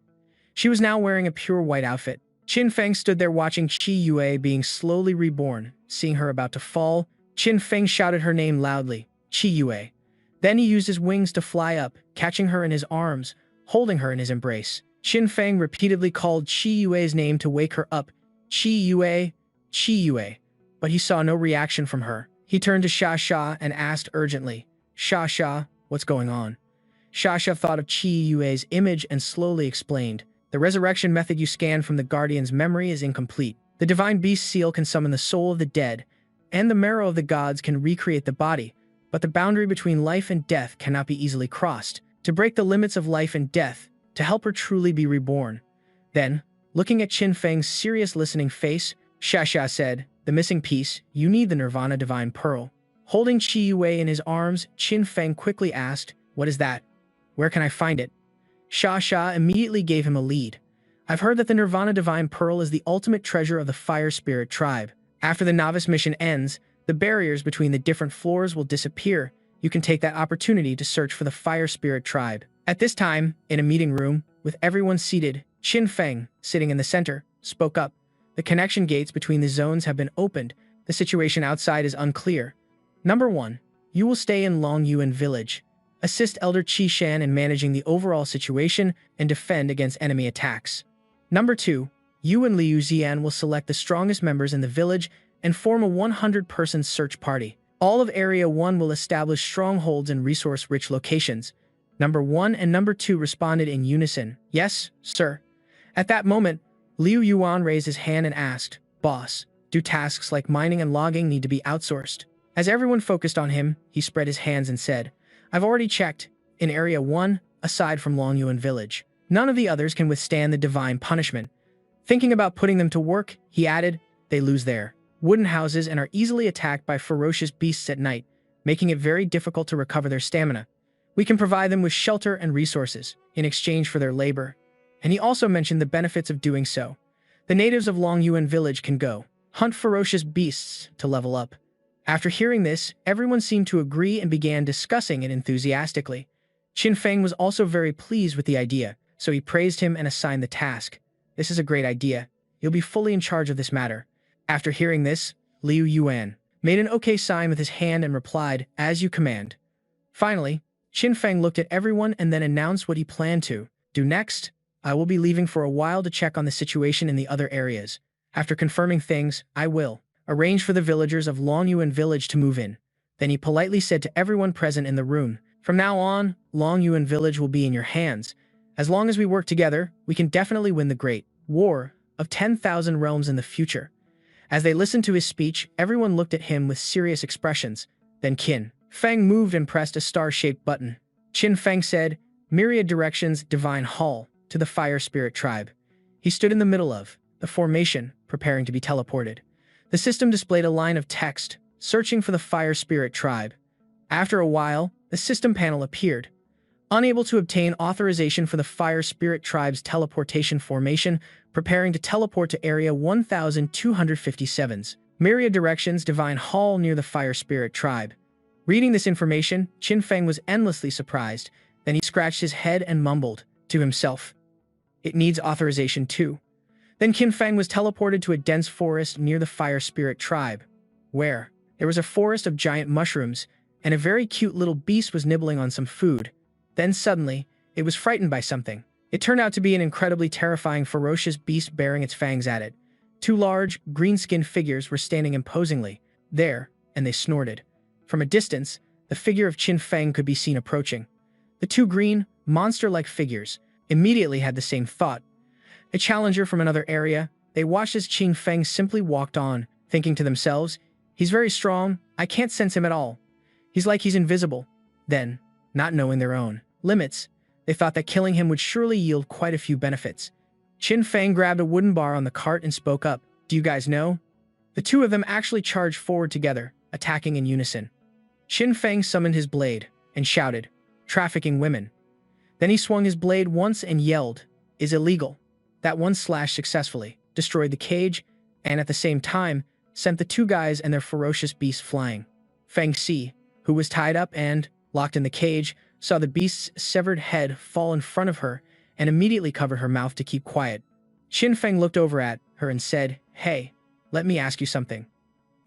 She was now wearing a pure white outfit. Qin Feng stood there watching Qi Yue being slowly reborn. Seeing her about to fall, Qin Feng shouted her name loudly, "Qi Yue." Then he used his wings to fly up, catching her in his arms, holding her in his embrace. Qin Feng repeatedly called Qi Yue's name to wake her up, "Qi Yue, Qi Yue," but he saw no reaction from her. He turned to Xia and asked urgently, "Xia, what's going on?" Xia thought of Qi Yue's image and slowly explained, "The resurrection method you scanned from the Guardian's memory is incomplete. The divine beast seal can summon the soul of the dead, and the marrow of the gods can recreate the body, but the boundary between life and death cannot be easily crossed. To break the limits of life and death, to help her truly be reborn." Then, looking at Qin Feng's serious listening face, Xia said, "The missing piece, you need the Nirvana Divine Pearl." Holding Qi Yue in his arms, Qin Feng quickly asked, "What is that? Where can I find it?" Xia immediately gave him a lead. "I've heard that the Nirvana Divine Pearl is the ultimate treasure of the Fire Spirit tribe. After the novice mission ends, the barriers between the different floors will disappear. You can take that opportunity to search for the Fire Spirit tribe." At this time, in a meeting room, with everyone seated, Qin Feng, sitting in the center, spoke up. "The connection gates between the zones have been opened. The situation outside is unclear. Number 1. You will stay in Longyuan Village. Assist Elder Qi Shan in managing the overall situation and defend against enemy attacks. Number 2. You and Liu Xian will select the strongest members in the village and form a 100-person search party. All of Area 1 will establish strongholds in resource-rich locations." Number 1 and Number 2 responded in unison, "Yes, sir." At that moment, Liu Yuan raised his hand and asked, "Boss, do tasks like mining and logging need to be outsourced?" As everyone focused on him, he spread his hands and said, "I've already checked. In Area 1, aside from Longyuan Village, none of the others can withstand the divine punishment." Thinking about putting them to work, he added, "They lose their wooden houses and are easily attacked by ferocious beasts at night, making it very difficult to recover their stamina. We can provide them with shelter and resources in exchange for their labor." And he also mentioned the benefits of doing so. The natives of Longyuan Village can go hunt ferocious beasts to level up. After hearing this, everyone seemed to agree and began discussing it enthusiastically. Qin Feng was also very pleased with the idea, so he praised him and assigned the task. "This is a great idea. You'll be fully in charge of this matter." After hearing this, Liu Yuan made an okay sign with his hand and replied, "As you command." Finally, Qin Feng looked at everyone and then announced what he planned to do next. "I will be leaving for a while to check on the situation in the other areas. After confirming things, I will arrange for the villagers of Longyuan Village to move in." Then he politely said to everyone present in the room, "From now on, Longyuan Village will be in your hands. As long as we work together, we can definitely win the great war of 10,000 realms in the future." As they listened to his speech, everyone looked at him with serious expressions. Then Qin Feng moved and pressed a star-shaped button. Qin Feng said, "Myriad Directions Divine Hall," to the Fire Spirit tribe. He stood in the middle of the formation, preparing to be teleported. The system displayed a line of text, searching for the Fire Spirit tribe. After a while, the system panel appeared. Unable to obtain authorization for the Fire Spirit tribe's teleportation formation, preparing to teleport to Area 1257's Myriad Directions Divine Hall near the Fire Spirit tribe. Reading this information, Qin Feng was endlessly surprised. Then he scratched his head and mumbled to himself, "It needs authorization too." Then Qin Feng was teleported to a dense forest near the Fire Spirit tribe, where there was a forest of giant mushrooms, and a very cute little beast was nibbling on some food. Then suddenly, it was frightened by something. It turned out to be an incredibly terrifying, ferocious beast bearing its fangs at it. Two large, green-skinned figures were standing imposingly there, and they snorted. From a distance, the figure of Qin Feng could be seen approaching. The two green, monster-like figures immediately had the same thought. A challenger from another area, they watched as Qin Feng simply walked on, thinking to themselves, "He's very strong, I can't sense him at all. He's like he's invisible." Then, not knowing their own limits, they thought that killing him would surely yield quite a few benefits. Qin Feng grabbed a wooden bar on the cart and spoke up, "Do you guys know?" The two of them actually charged forward together. attacking in unison. Qin Feng summoned his blade and shouted, "Trafficking women." Then he swung his blade once and yelled, "Is illegal." That one slash successfully destroyed the cage and at the same time sent the two guys and their ferocious beasts flying. Feng Si, who was tied up and locked in the cage, saw the beast's severed head fall in front of her and immediately covered her mouth to keep quiet. Qin Feng looked over at her and said, "Hey, let me ask you something."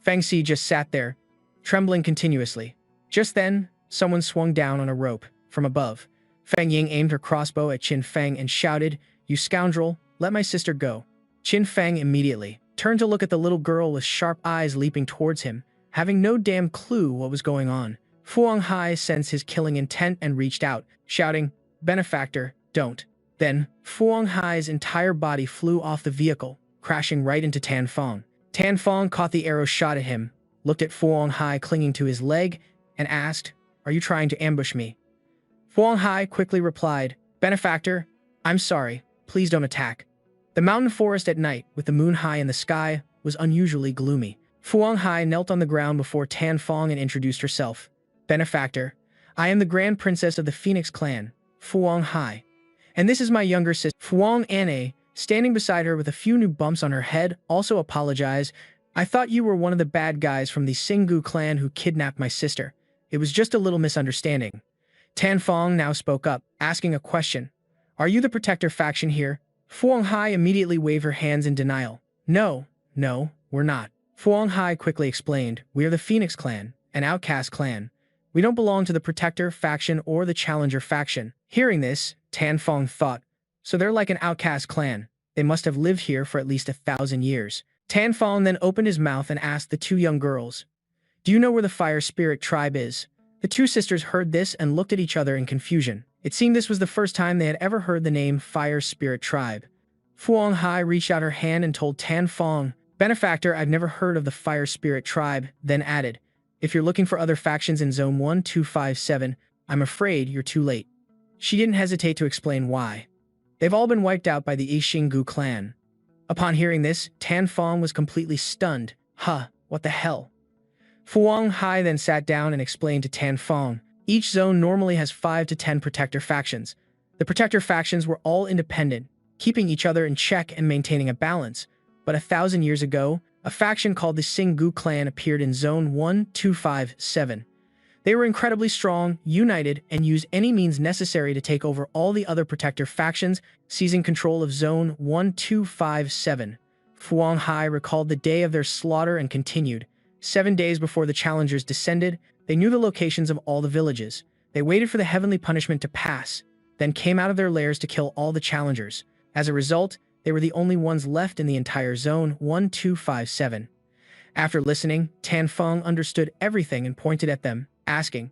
Feng Si just sat there, trembling continuously. Just then, someone swung down on a rope from above. Feng Ying aimed her crossbow at Qin Feng and shouted, "You scoundrel, let my sister go." Qin Feng immediately turned to look at the little girl with sharp eyes leaping towards him, having no damn clue what was going on. Fu Hongzhi sensed his killing intent and reached out, shouting, "Benefactor, don't." Then, Fu Hongzhi's entire body flew off the vehicle, crashing right into Tan Fong. Tan Fong caught the arrow shot at him, looked at Fu Hongzhi clinging to his leg, and asked, "Are you trying to ambush me?" Fu Hongzhi quickly replied, "Benefactor, I'm sorry, please don't attack." The mountain forest at night, with the moon high in the sky, was unusually gloomy. Fu Hongzhi knelt on the ground before Tan Fong and introduced herself. "Benefactor, I am the Grand Princess of the Phoenix Clan, Fu Hongzhi. And this is my younger sister, Fuang Anne." Standing beside her with a few new bumps on her head, also apologized. "I thought you were one of the bad guys from the Xingu clan who kidnapped my sister. It was just a little misunderstanding." Tan Fong now spoke up, asking a question. "Are you the protector faction here?" Fu Hongzhi immediately waved her hands in denial. No, we're not." Fu Hongzhi quickly explained, "We are the Phoenix clan, an outcast clan. We don't belong to the protector faction or the challenger faction." Hearing this, Tan Fong thought, "So they're like an outcast clan. They must have lived here for at least 1,000 years. Tan Fong then opened his mouth and asked the two young girls, "Do you know where the Fire Spirit tribe is?" The two sisters heard this and looked at each other in confusion. It seemed this was the first time they had ever heard the name Fire Spirit Tribe. Fu Hongzhi reached out her hand and told Tan Fong, "Benefactor, I've never heard of the Fire Spirit Tribe," then added, "If you're looking for other factions in Zone 1257, I'm afraid you're too late." She didn't hesitate to explain why. "They've all been wiped out by the Xingu clan." Upon hearing this, Tan Fong was completely stunned. What the hell? Fu Hongzhi then sat down and explained to Tan Fong, each zone normally has 5 to 10 protector factions. The protector factions were all independent, keeping each other in check and maintaining a balance. But 1,000 years ago, a faction called the Xingu clan appeared in Zone 1257. They were incredibly strong, united, and used any means necessary to take over all the other protector factions, seizing control of Zone 1257. Fu Hongzhi recalled the day of their slaughter and continued, 7 days before the challengers descended, they knew the locations of all the villages. They waited for the heavenly punishment to pass, then came out of their lairs to kill all the challengers. As a result, they were the only ones left in the entire Zone 1257. After listening, Tan Feng understood everything and pointed at them, asking,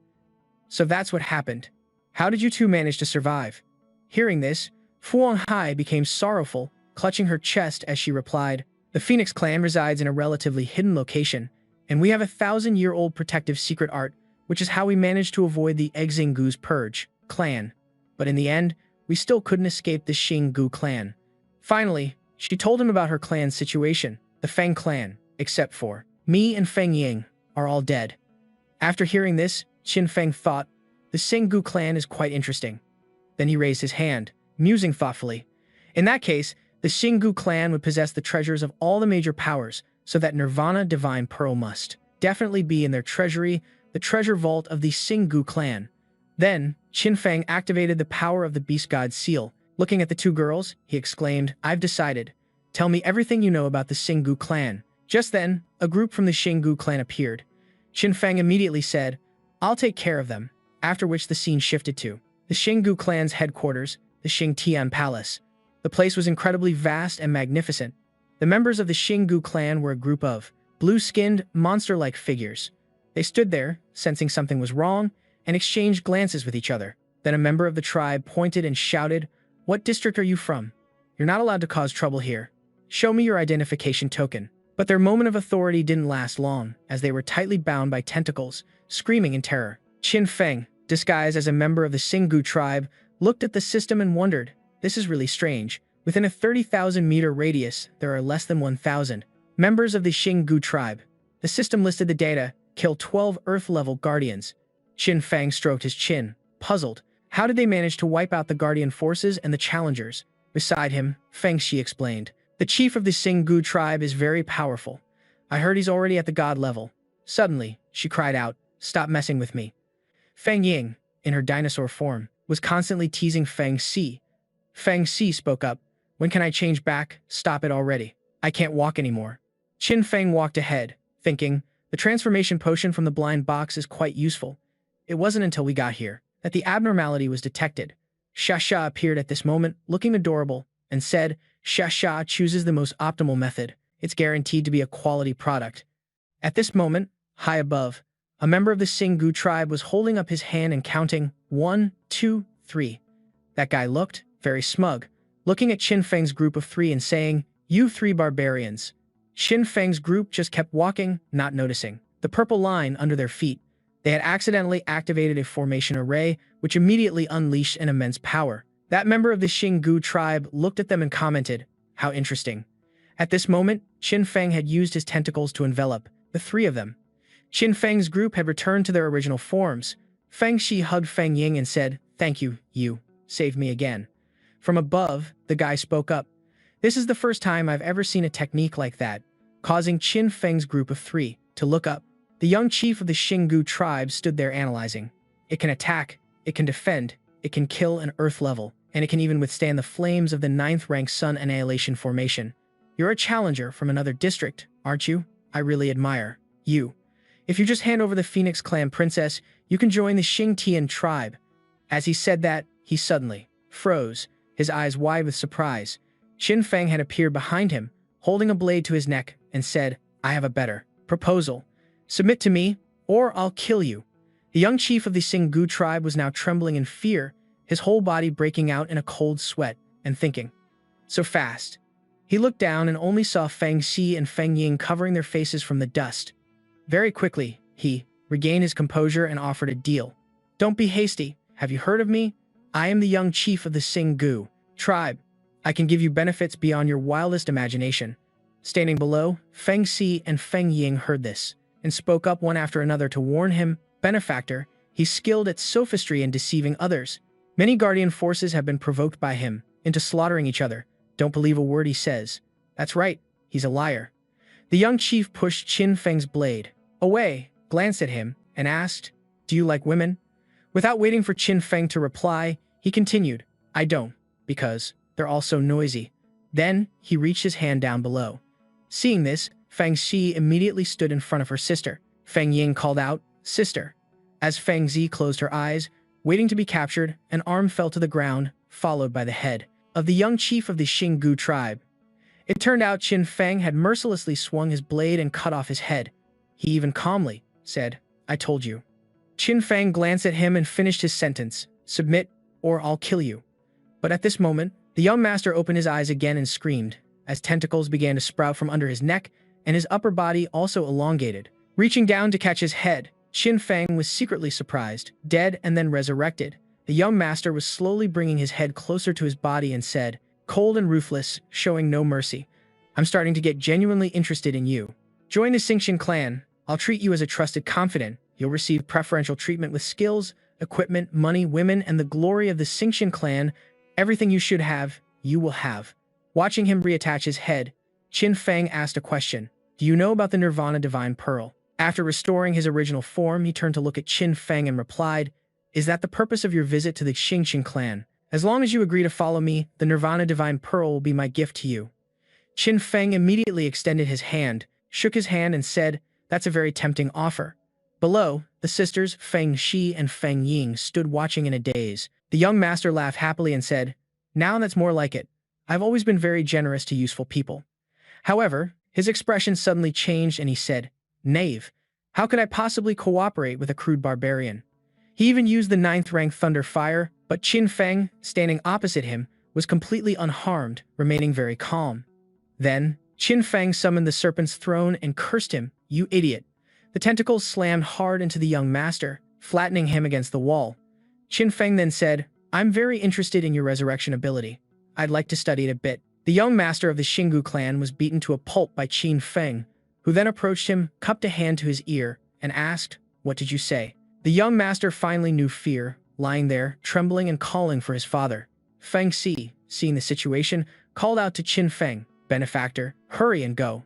"So that's what happened. How did you two manage to survive?" Hearing this, Fu Hongzhi became sorrowful, clutching her chest as she replied, "The Phoenix clan resides in a relatively hidden location, and we have a 1,000-year-old protective secret art, which is how we managed to avoid the Xingu's purge clan. But in the end, we still couldn't escape the Xingu clan." Finally, she told him about her clan's situation. "The Feng clan, except for me and Feng Ying, are all dead." After hearing this, Qin Feng thought, "The Xingu clan is quite interesting." Then he raised his hand, musing thoughtfully. "In that case, the Xingu clan would possess the treasures of all the major powers, so that Nirvana Divine Pearl must definitely be in their treasury, the treasure vault of the Xingu clan." Then, Qin Feng activated the power of the Beast God seal. Looking at the two girls, he exclaimed, "I've decided. Tell me everything you know about the Xingu clan." Just then, a group from the Xingu clan appeared. Qin Feng immediately said, "I'll take care of them," after which the scene shifted to the Xingu clan's headquarters, the Xingtian Palace. The place was incredibly vast and magnificent. The members of the Xingu clan were a group of blue-skinned, monster-like figures. They stood there, sensing something was wrong, and exchanged glances with each other. Then a member of the tribe pointed and shouted, "What district are you from? You're not allowed to cause trouble here. Show me your identification token." But their moment of authority didn't last long, as they were tightly bound by tentacles, screaming in terror. Qin Feng, disguised as a member of the Xingu tribe, looked at the system and wondered, "This is really strange. Within a 30,000-meter radius, there are less than 1,000 members of the Xingu tribe." The system listed the data, kill 12 Earth-level guardians. Qin Fang stroked his chin, puzzled. How did they manage to wipe out the guardian forces and the challengers? Beside him, Feng Shi explained. The chief of the Xinggu tribe is very powerful. I heard he's already at the god level. Suddenly, she cried out, "Stop messing with me." Feng Ying, in her dinosaur form, was constantly teasing Feng Xi. Feng Xi spoke up. "When can I change back? Stop it already. I can't walk anymore." Qin Feng walked ahead, thinking, the transformation potion from the blind box is quite useful. It wasn't until we got here that the abnormality was detected. Shasha appeared at this moment, looking adorable, and said, "Shasha chooses the most optimal method. It's guaranteed to be a quality product." At this moment, high above, a member of the Xinggu tribe was holding up his hand and counting 1, 2, 3. That guy looked very smug, looking at Qin Feng's group of 3 and saying, "You 3 barbarians." Qin Feng's group just kept walking, not noticing the purple line under their feet. They had accidentally activated a formation array, which immediately unleashed an immense power. That member of the Xinggu tribe looked at them and commented, "How interesting." At this moment, Qin Feng had used his tentacles to envelop the 3 of them. Qin Feng's group had returned to their original forms. Feng Shi hugged Feng Ying and said, "Thank you, you saved me again." From above, the guy spoke up. "This is the first time I've ever seen a technique like that," causing Qin Feng's group of 3 to look up. The young chief of the Xinggu tribe stood there analyzing. It can attack, it can defend, it can kill an earth level, and it can even withstand the flames of the 9th rank Sun Annihilation formation. You're a challenger from another district, aren't you? I really admire you. If you just hand over the Phoenix Clan Princess, you can join the Xingtian tribe. As he said that, he suddenly froze, his eyes wide with surprise. Qin Feng had appeared behind him, holding a blade to his neck, and said, "I have a better proposal. Submit to me, or I'll kill you." The young chief of the Xinggu tribe was now trembling in fear, his whole body breaking out in a cold sweat, and thinking, so fast. He looked down and only saw Feng Xi and Feng Ying covering their faces from the dust. Very quickly, he regained his composure and offered a deal. "Don't be hasty. Have you heard of me? I am the young chief of the Xinggu tribe. I can give you benefits beyond your wildest imagination." Standing below, Feng Xi and Feng Ying heard this, and spoke up one after another to warn him, "Benefactor, he's skilled at sophistry and deceiving others. Many guardian forces have been provoked by him into slaughtering each other. Don't believe a word he says. That's right, he's a liar." The young chief pushed Qin Feng's blade away, glanced at him, and asked, "Do you like women?" Without waiting for Qin Feng to reply, he continued, "I don't, because they're all so noisy." Then, he reached his hand down below. Seeing this, Feng Xi immediately stood in front of her sister. Feng Ying called out, "Sister." As Feng Zi closed her eyes, waiting to be captured, an arm fell to the ground, followed by the head of the young chief of the Xinggu tribe. It turned out Qin Feng had mercilessly swung his blade and cut off his head. He even calmly said, "I told you." Qin Feng glanced at him and finished his sentence, "Submit, or I'll kill you." But at this moment, the young master opened his eyes again and screamed, as tentacles began to sprout from under his neck, and his upper body also elongated. Reaching down to catch his head, Qin Feng was secretly surprised, dead and then resurrected. The young master was slowly bringing his head closer to his body and said, cold and ruthless, showing no mercy, "I'm starting to get genuinely interested in you. Join the Xingtian clan. I'll treat you as a trusted confidant. You'll receive preferential treatment with skills, equipment, money, women, and the glory of the Xingtian clan. Everything you should have, you will have." Watching him reattach his head, Qin Feng asked a question. "Do you know about the Nirvana Divine Pearl?" After restoring his original form, he turned to look at Qin Feng and replied, "Is that the purpose of your visit to the Xingtian clan? As long as you agree to follow me, the Nirvana Divine Pearl will be my gift to you." Qin Feng immediately extended his hand, shook his hand and said, "That's a very tempting offer." Below, the sisters Feng Shi and Feng Ying stood watching in a daze. The young master laughed happily and said, "Now that's more like it. I've always been very generous to useful people." However, his expression suddenly changed and he said, "Knave, how could I possibly cooperate with a crude barbarian?" He even used the 9th rank Thunder Fire, but Qin Feng, standing opposite him, was completely unharmed, remaining very calm. Then, Qin Feng summoned the Serpent's Throne and cursed him, "You idiot." The tentacles slammed hard into the young master, flattening him against the wall. Qin Feng then said, "I'm very interested in your resurrection ability. I'd like to study it a bit." The young master of the Xinggu clan was beaten to a pulp by Qin Feng, who then approached him, cupped a hand to his ear, and asked, "What did you say?" The young master finally knew fear, lying there, trembling and calling for his father. Feng Xi, seeing the situation, called out to Qin Feng, "Benefactor, hurry and go.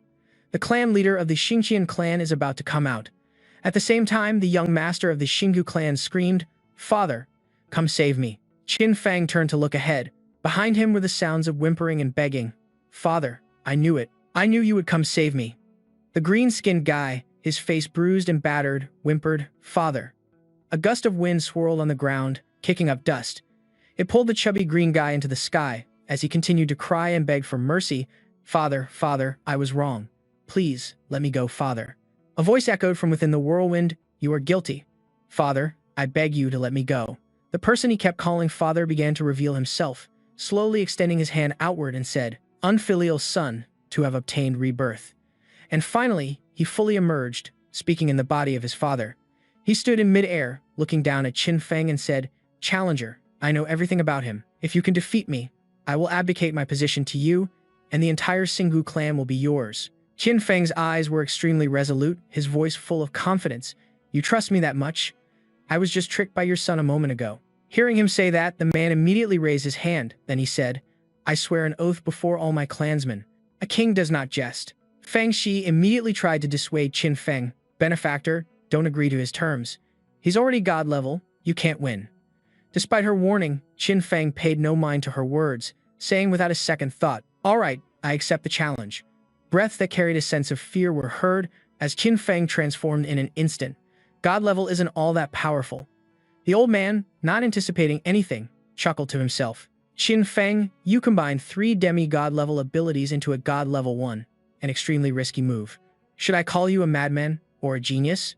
The clan leader of the Xingqian clan is about to come out." At the same time, the young master of the Xingu clan screamed, "Father, come save me." Qin Feng turned to look ahead. Behind him were the sounds of whimpering and begging. "Father, I knew it. I knew you would come save me." The green-skinned guy, his face bruised and battered, whimpered, "Father." A gust of wind swirled on the ground, kicking up dust. It pulled the chubby green guy into the sky as he continued to cry and beg for mercy. "Father, father, I was wrong. Please, let me go, father." A voice echoed from within the whirlwind, "You are guilty. Father, I beg you to let me go." The person he kept calling father began to reveal himself, slowly extending his hand outward and said, "Unfilial son, to have obtained rebirth." And finally, he fully emerged, speaking in the body of his father. He stood in midair, looking down at Qin Feng and said, "Challenger, I know everything about him. If you can defeat me, I will abdicate my position to you, and the entire Xingu clan will be yours." Qin Feng's eyes were extremely resolute, his voice full of confidence. "You trust me that much? I was just tricked by your son a moment ago." Hearing him say that, the man immediately raised his hand. Then he said, "I swear an oath before all my clansmen. A king does not jest." Feng Shi immediately tried to dissuade Qin Feng. "Benefactor, don't agree to his terms. He's already god level. You can't win." Despite her warning, Qin Feng paid no mind to her words, saying without a second thought, "All right, I accept the challenge." Breaths that carried a sense of fear were heard as Qin Feng transformed in an instant. God level isn't all that powerful. The old man, not anticipating anything, chuckled to himself. "Qin Feng, you combine 3 demi-god level abilities into a god level 1. An extremely risky move. Should I call you a madman or a genius?"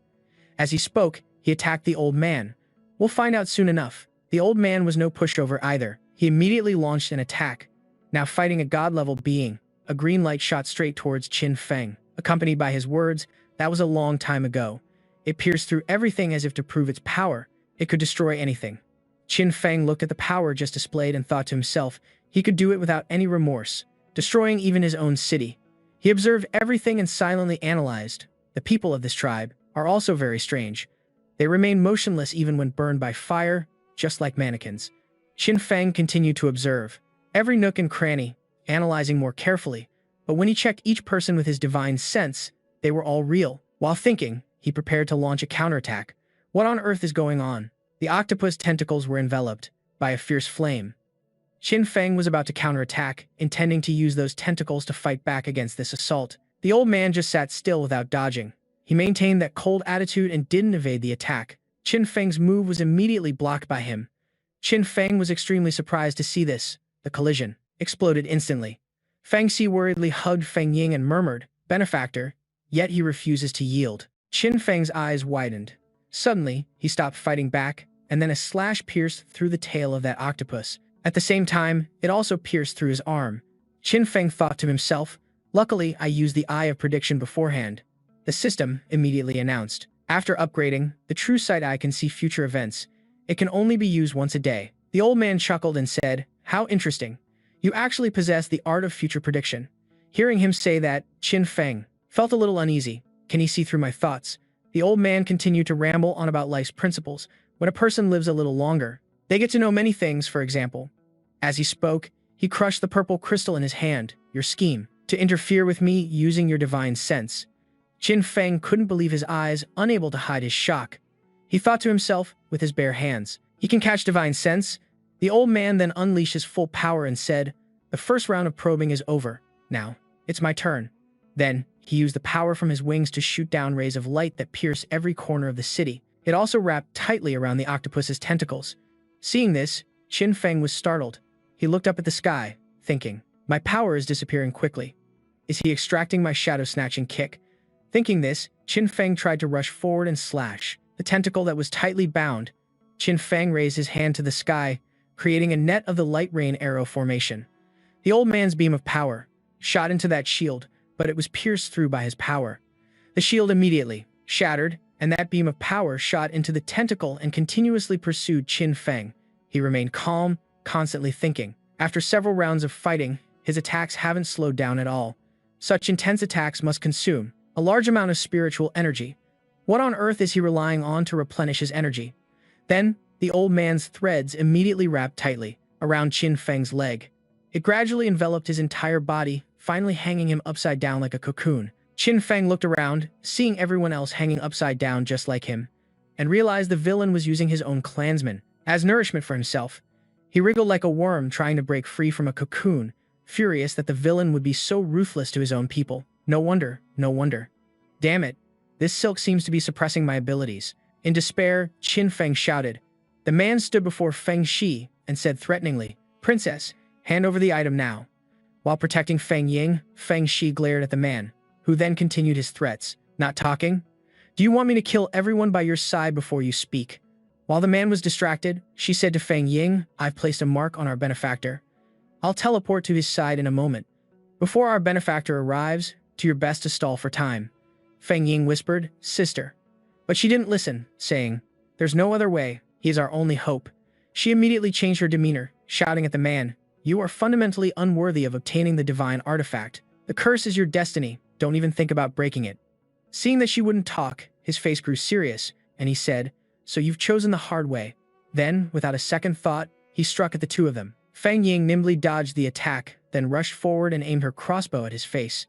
As he spoke, he attacked the old man. "We'll find out soon enough." The old man was no pushover either. He immediately launched an attack. Now fighting a god-level being, a green light shot straight towards Qin Feng, accompanied by his words, "That was a long time ago." It pierced through everything as if to prove its power. It could destroy anything. Qin Feng looked at the power just displayed and thought to himself, he could do it without any remorse, destroying even his own city. He observed everything and silently analyzed. The people of this tribe are also very strange. They remain motionless even when burned by fire, just like mannequins. Qin Feng continued to observe every nook and cranny, analyzing more carefully, but when he checked each person with his divine sense, they were all real. While thinking, he prepared to launch a counterattack. What on earth is going on? The octopus tentacles were enveloped by a fierce flame. Qin Feng was about to counterattack, intending to use those tentacles to fight back against this assault. The old man just sat still without dodging. He maintained that cold attitude and didn't evade the attack. Qin Feng's move was immediately blocked by him. Qin Feng was extremely surprised to see this. The collision exploded instantly. Feng Xi worriedly hugged Feng Ying and murmured, "Benefactor," yet he refuses to yield. Qin Feng's eyes widened. Suddenly, he stopped fighting back, and then a slash pierced through the tail of that octopus. At the same time, it also pierced through his arm. Qin Feng thought to himself, "Luckily, I used the Eye of Prediction beforehand." The system immediately announced, "After upgrading, the true sight eye can see future events. It can only be used once a day." The old man chuckled and said, "How interesting. You actually possess the art of future prediction." Hearing him say that, Qin Feng felt a little uneasy. Can he see through my thoughts? The old man continued to ramble on about life's principles. When a person lives a little longer, they get to know many things, for example. As he spoke, he crushed the purple crystal in his hand. "Your scheme, to interfere with me using your divine sense." Qin Feng couldn't believe his eyes, unable to hide his shock. He thought to himself, with his bare hands, "He can catch divine sense?" The old man then unleashed his full power and said, "The first round of probing is over. Now, it's my turn." Then, he used the power from his wings to shoot down rays of light that pierced every corner of the city. It also wrapped tightly around the octopus's tentacles. Seeing this, Qin Feng was startled. He looked up at the sky, thinking, "My power is disappearing quickly. Is he extracting my shadow-snatching kick?" Thinking this, Qin Feng tried to rush forward and slash the tentacle that was tightly bound. Qin Feng raised his hand to the sky, creating a net of the light rain arrow formation. The old man's beam of power shot into that shield, but it was pierced through by his power. The shield immediately shattered, and that beam of power shot into the tentacle and continuously pursued Qin Feng. He remained calm, constantly thinking. After several rounds of fighting, his attacks haven't slowed down at all. Such intense attacks must consume a large amount of spiritual energy. What on earth is he relying on to replenish his energy? Then, the old man's threads immediately wrapped tightly around Qin Feng's leg. It gradually enveloped his entire body, finally hanging him upside down like a cocoon. Qin Feng looked around, seeing everyone else hanging upside down just like him, and realized the villain was using his own clansmen as nourishment for himself. He wriggled like a worm trying to break free from a cocoon, furious that the villain would be so ruthless to his own people. No wonder, no wonder. Damn it, this silk seems to be suppressing my abilities. In despair, Qin Feng shouted. The man stood before Feng Shi and said threateningly, Princess, hand over the item now. While protecting Feng Ying, Feng Shi glared at the man, who then continued his threats. Not talking? Do you want me to kill everyone by your side before you speak? While the man was distracted, she said to Feng Ying, I've placed a mark on our benefactor. I'll teleport to his side in a moment. Before our benefactor arrives, do your best to stall for time. Feng Ying whispered, Sister. But she didn't listen, saying, There's no other way. He is our only hope. She immediately changed her demeanor, shouting at the man, You are fundamentally unworthy of obtaining the divine artifact. The curse is your destiny. Don't even think about breaking it. Seeing that she wouldn't talk, his face grew serious, and he said, So you've chosen the hard way. Then, without a second thought, he struck at the two of them. Feng Ying nimbly dodged the attack, then rushed forward and aimed her crossbow at his face.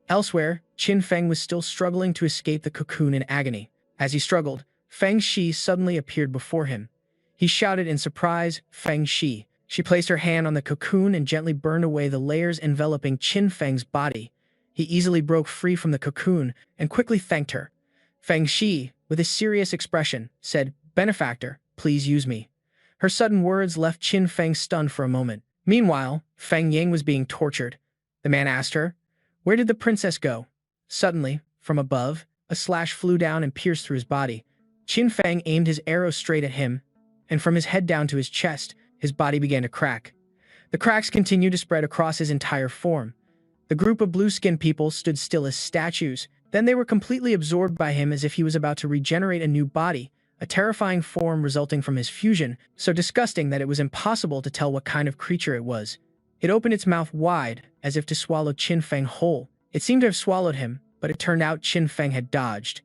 Elsewhere, Qin Feng was still struggling to escape the cocoon in agony. As he struggled, Feng Shi suddenly appeared before him. He shouted in surprise, Feng Shi. She placed her hand on the cocoon and gently burned away the layers enveloping Qin Feng's body. He easily broke free from the cocoon and quickly thanked her. Feng Shi, with a serious expression, said, Benefactor, please use me. Her sudden words left Qin Feng stunned for a moment. Meanwhile, Feng Ying was being tortured. The man asked her, Where did the princess go? Suddenly, from above, a slash flew down and pierced through his body. Qin Feng aimed his arrow straight at him, and from his head down to his chest, his body began to crack. The cracks continued to spread across his entire form. The group of blue-skinned people stood still as statues. Then they were completely absorbed by him as if he was about to regenerate a new body, a terrifying form resulting from his fusion, so disgusting that it was impossible to tell what kind of creature it was. It opened its mouth wide, as if to swallow Qin Feng whole. It seemed to have swallowed him, but it turned out Qin Feng had dodged.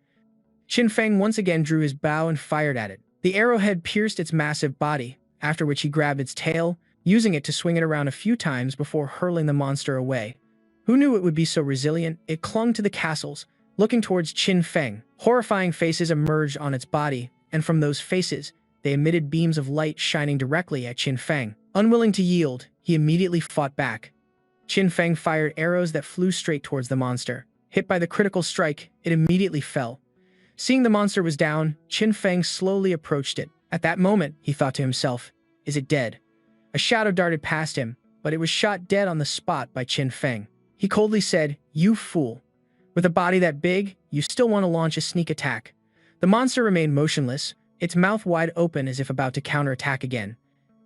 Qin Feng once again drew his bow and fired at it. The arrowhead pierced its massive body, after which he grabbed its tail, using it to swing it around a few times before hurling the monster away. Who knew it would be so resilient? It clung to the castles, looking towards Qin Feng. Horrifying faces emerged on its body, and from those faces, they emitted beams of light shining directly at Qin Feng. Unwilling to yield, he immediately fought back. Qin Feng fired arrows that flew straight towards the monster. Hit by the critical strike, it immediately fell. Seeing the monster was down, Qin Feng slowly approached it. At that moment, he thought to himself, Is it dead? A shadow darted past him, but it was shot dead on the spot by Qin Feng. He coldly said, You fool. With a body that big, you still want to launch a sneak attack. The monster remained motionless, its mouth wide open as if about to counterattack again.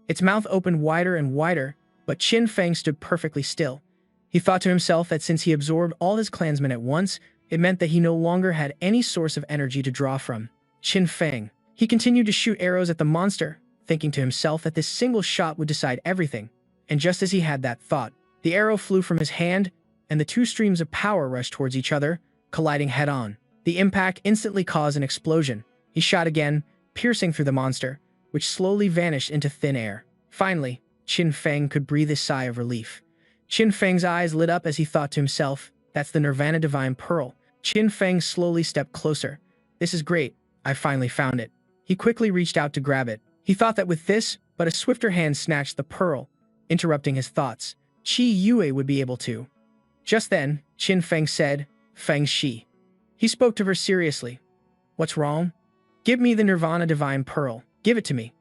Its mouth opened wider and wider, but Qin Feng stood perfectly still. He thought to himself that since he absorbed all his clansmen at once, it meant that he no longer had any source of energy to draw from. Qin Feng. He continued to shoot arrows at the monster, thinking to himself that this single shot would decide everything. And just as he had that thought, the arrow flew from his hand, and the two streams of power rushed towards each other, colliding head-on. The impact instantly caused an explosion. He shot again, piercing through the monster, which slowly vanished into thin air. Finally, Qin Feng could breathe a sigh of relief. Qin Feng's eyes lit up as he thought to himself, That's the Nirvana Divine Pearl. Qin Feng slowly stepped closer. This is great. I finally found it. He quickly reached out to grab it. He thought that with this, but a swifter hand snatched the pearl, interrupting his thoughts. Qi Yue would be able to. Just then, Qin Feng said, Feng Shi. He spoke to her seriously. What's wrong? Give me the Nirvana Divine Pearl. Give it to me.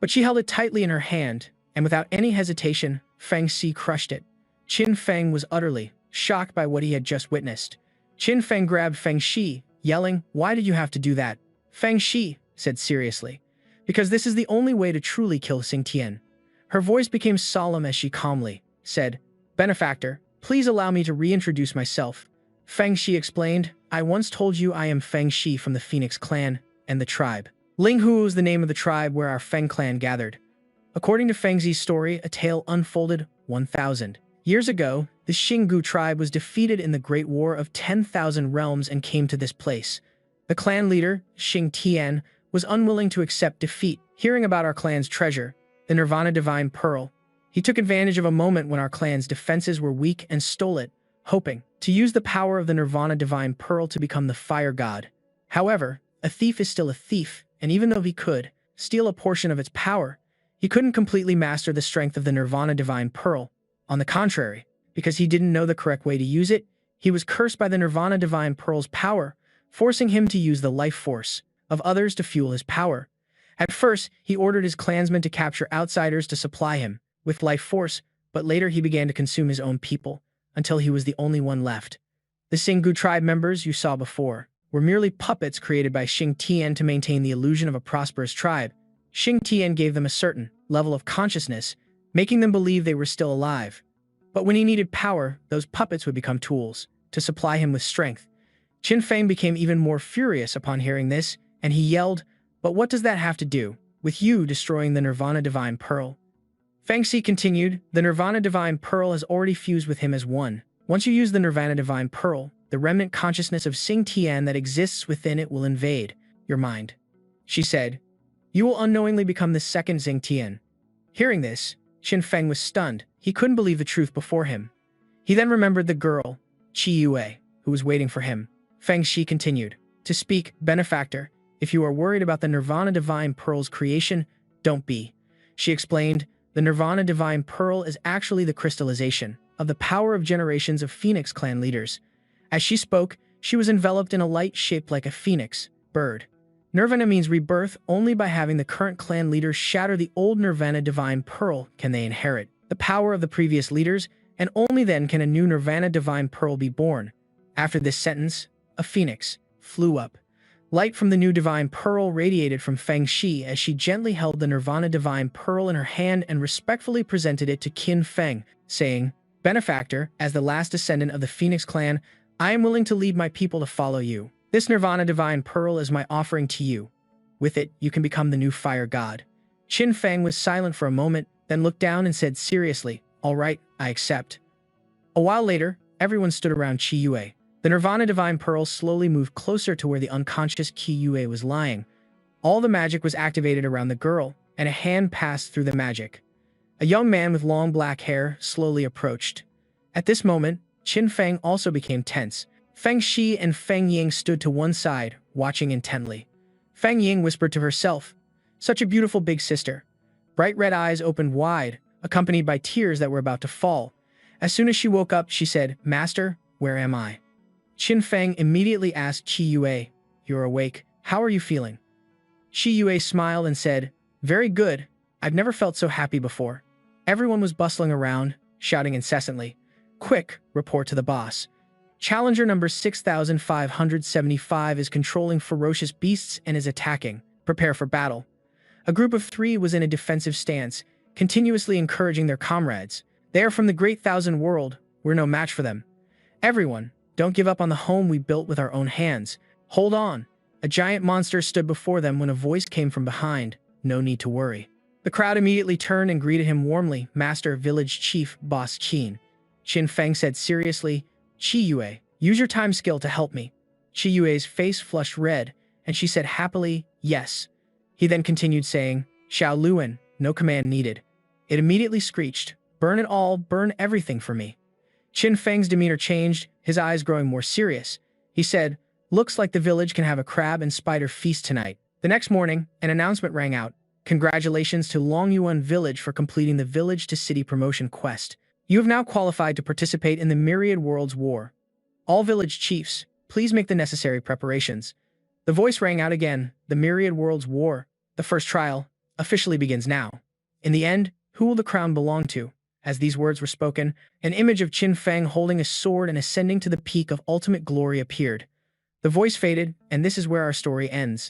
But she held it tightly in her hand, and without any hesitation, Feng Shi crushed it. Qin Feng was utterly shocked by what he had just witnessed. Qin Feng grabbed Feng Shi, yelling, Why did you have to do that? Feng Shi said seriously, Because this is the only way to truly kill Xing Tian. Her voice became solemn as she calmly said, Benefactor, please allow me to reintroduce myself. Feng Shi explained, I once told you I am Feng Shi from the Phoenix clan and the tribe. Linghu was the name of the tribe where our Feng clan gathered. According to Feng Zi's story, a tale unfolded 1,000 years ago. The Xinggu tribe was defeated in the Great War of 10,000 Realms and came to this place. The clan leader, Xing Tian, was unwilling to accept defeat. Hearing about our clan's treasure, the Nirvana Divine Pearl, he took advantage of a moment when our clan's defenses were weak and stole it, hoping to use the power of the Nirvana Divine Pearl to become the fire god. However, a thief is still a thief, and even though he could steal a portion of its power, he couldn't completely master the strength of the Nirvana Divine Pearl. On the contrary, because he didn't know the correct way to use it, he was cursed by the Nirvana Divine Pearl's power, forcing him to use the life force of others to fuel his power. At first, he ordered his clansmen to capture outsiders to supply him with life force, but later he began to consume his own people, until he was the only one left. The Xingu tribe members you saw before were merely puppets created by Xing Tian to maintain the illusion of a prosperous tribe. Xing Tian gave them a certain level of consciousness, making them believe they were still alive. But when he needed power, those puppets would become tools to supply him with strength. Qin Feng became even more furious upon hearing this, and he yelled, "But what does that have to do with you destroying the Nirvana Divine Pearl?" Feng Xi continued, "The Nirvana Divine Pearl has already fused with him as one. Once you use the Nirvana Divine Pearl, the remnant consciousness of Xing Tian that exists within it will invade your mind." She said, "You will unknowingly become the second Xing Tian." Hearing this, Qin Feng was stunned. He couldn't believe the truth before him. He then remembered the girl, Qi Yue, who was waiting for him. Feng Xi continued, "To speak, benefactor, if you are worried about the Nirvana Divine Pearl's creation, don't be." She explained, "The Nirvana Divine Pearl is actually the crystallization of the power of generations of Phoenix clan leaders." As she spoke, she was enveloped in a light shaped like a phoenix bird. Nirvana means rebirth. Only by having the current clan leaders shatter the old Nirvana Divine Pearl can they inherit the power of the previous leaders, and only then can a new Nirvana Divine Pearl be born. After this sentence, a phoenix flew up. Light from the new Divine Pearl radiated from Feng Xi as she gently held the Nirvana Divine Pearl in her hand and respectfully presented it to Qin Feng, saying, "Benefactor, as the last descendant of the Phoenix clan, I am willing to lead my people to follow you. This Nirvana Divine Pearl is my offering to you. With it, you can become the new fire god." Qin Feng was silent for a moment, then looked down and said seriously, "All right, I accept." A while later, everyone stood around Qi Yue. The Nirvana Divine Pearl slowly moved closer to where the unconscious Qi Yue was lying. All the magic was activated around the girl, and a hand passed through the magic. A young man with long black hair slowly approached. At this moment, Qin Feng also became tense. Feng Xi and Feng Ying stood to one side, watching intently. Feng Ying whispered to herself, "Such a beautiful big sister." Bright red eyes opened wide, accompanied by tears that were about to fall. As soon as she woke up, she said, "Master, where am I?" Qin Feng immediately asked Qi Yue, "You're awake. How are you feeling?" Qi Yue smiled and said, "Very good. I've never felt so happy before." Everyone was bustling around, shouting incessantly, "Quick, report to the boss. Challenger number 6575 is controlling ferocious beasts and is attacking. Prepare for battle." A group of 3 was in a defensive stance, continuously encouraging their comrades. "They are from the Great Thousand World. We're no match for them. Everyone, don't give up on the home we built with our own hands. Hold on." A giant monster stood before them when a voice came from behind, "No need to worry." The crowd immediately turned and greeted him warmly. "Master, Village Chief, Boss Qin." Qin Feng said seriously, "Qi Yue, use your time skill to help me." Qi Yue's face flushed red, and she said happily, "Yes." He then continued saying, "Xiao Luan, no command needed." It immediately screeched, "Burn it all, burn everything for me." Qin Feng's demeanor changed, his eyes growing more serious. He said, "Looks like the village can have a crab and spider feast tonight." The next morning, an announcement rang out. "Congratulations to Longyuan Village for completing the village to city promotion quest. You have now qualified to participate in the Myriad Worlds War. All village chiefs, please make the necessary preparations." The voice rang out again, "The Myriad Worlds War, the first trial, officially begins now. In the end, who will the crown belong to?" As these words were spoken, an image of Qin Feng holding a sword and ascending to the peak of ultimate glory appeared. The voice faded, and this is where our story ends.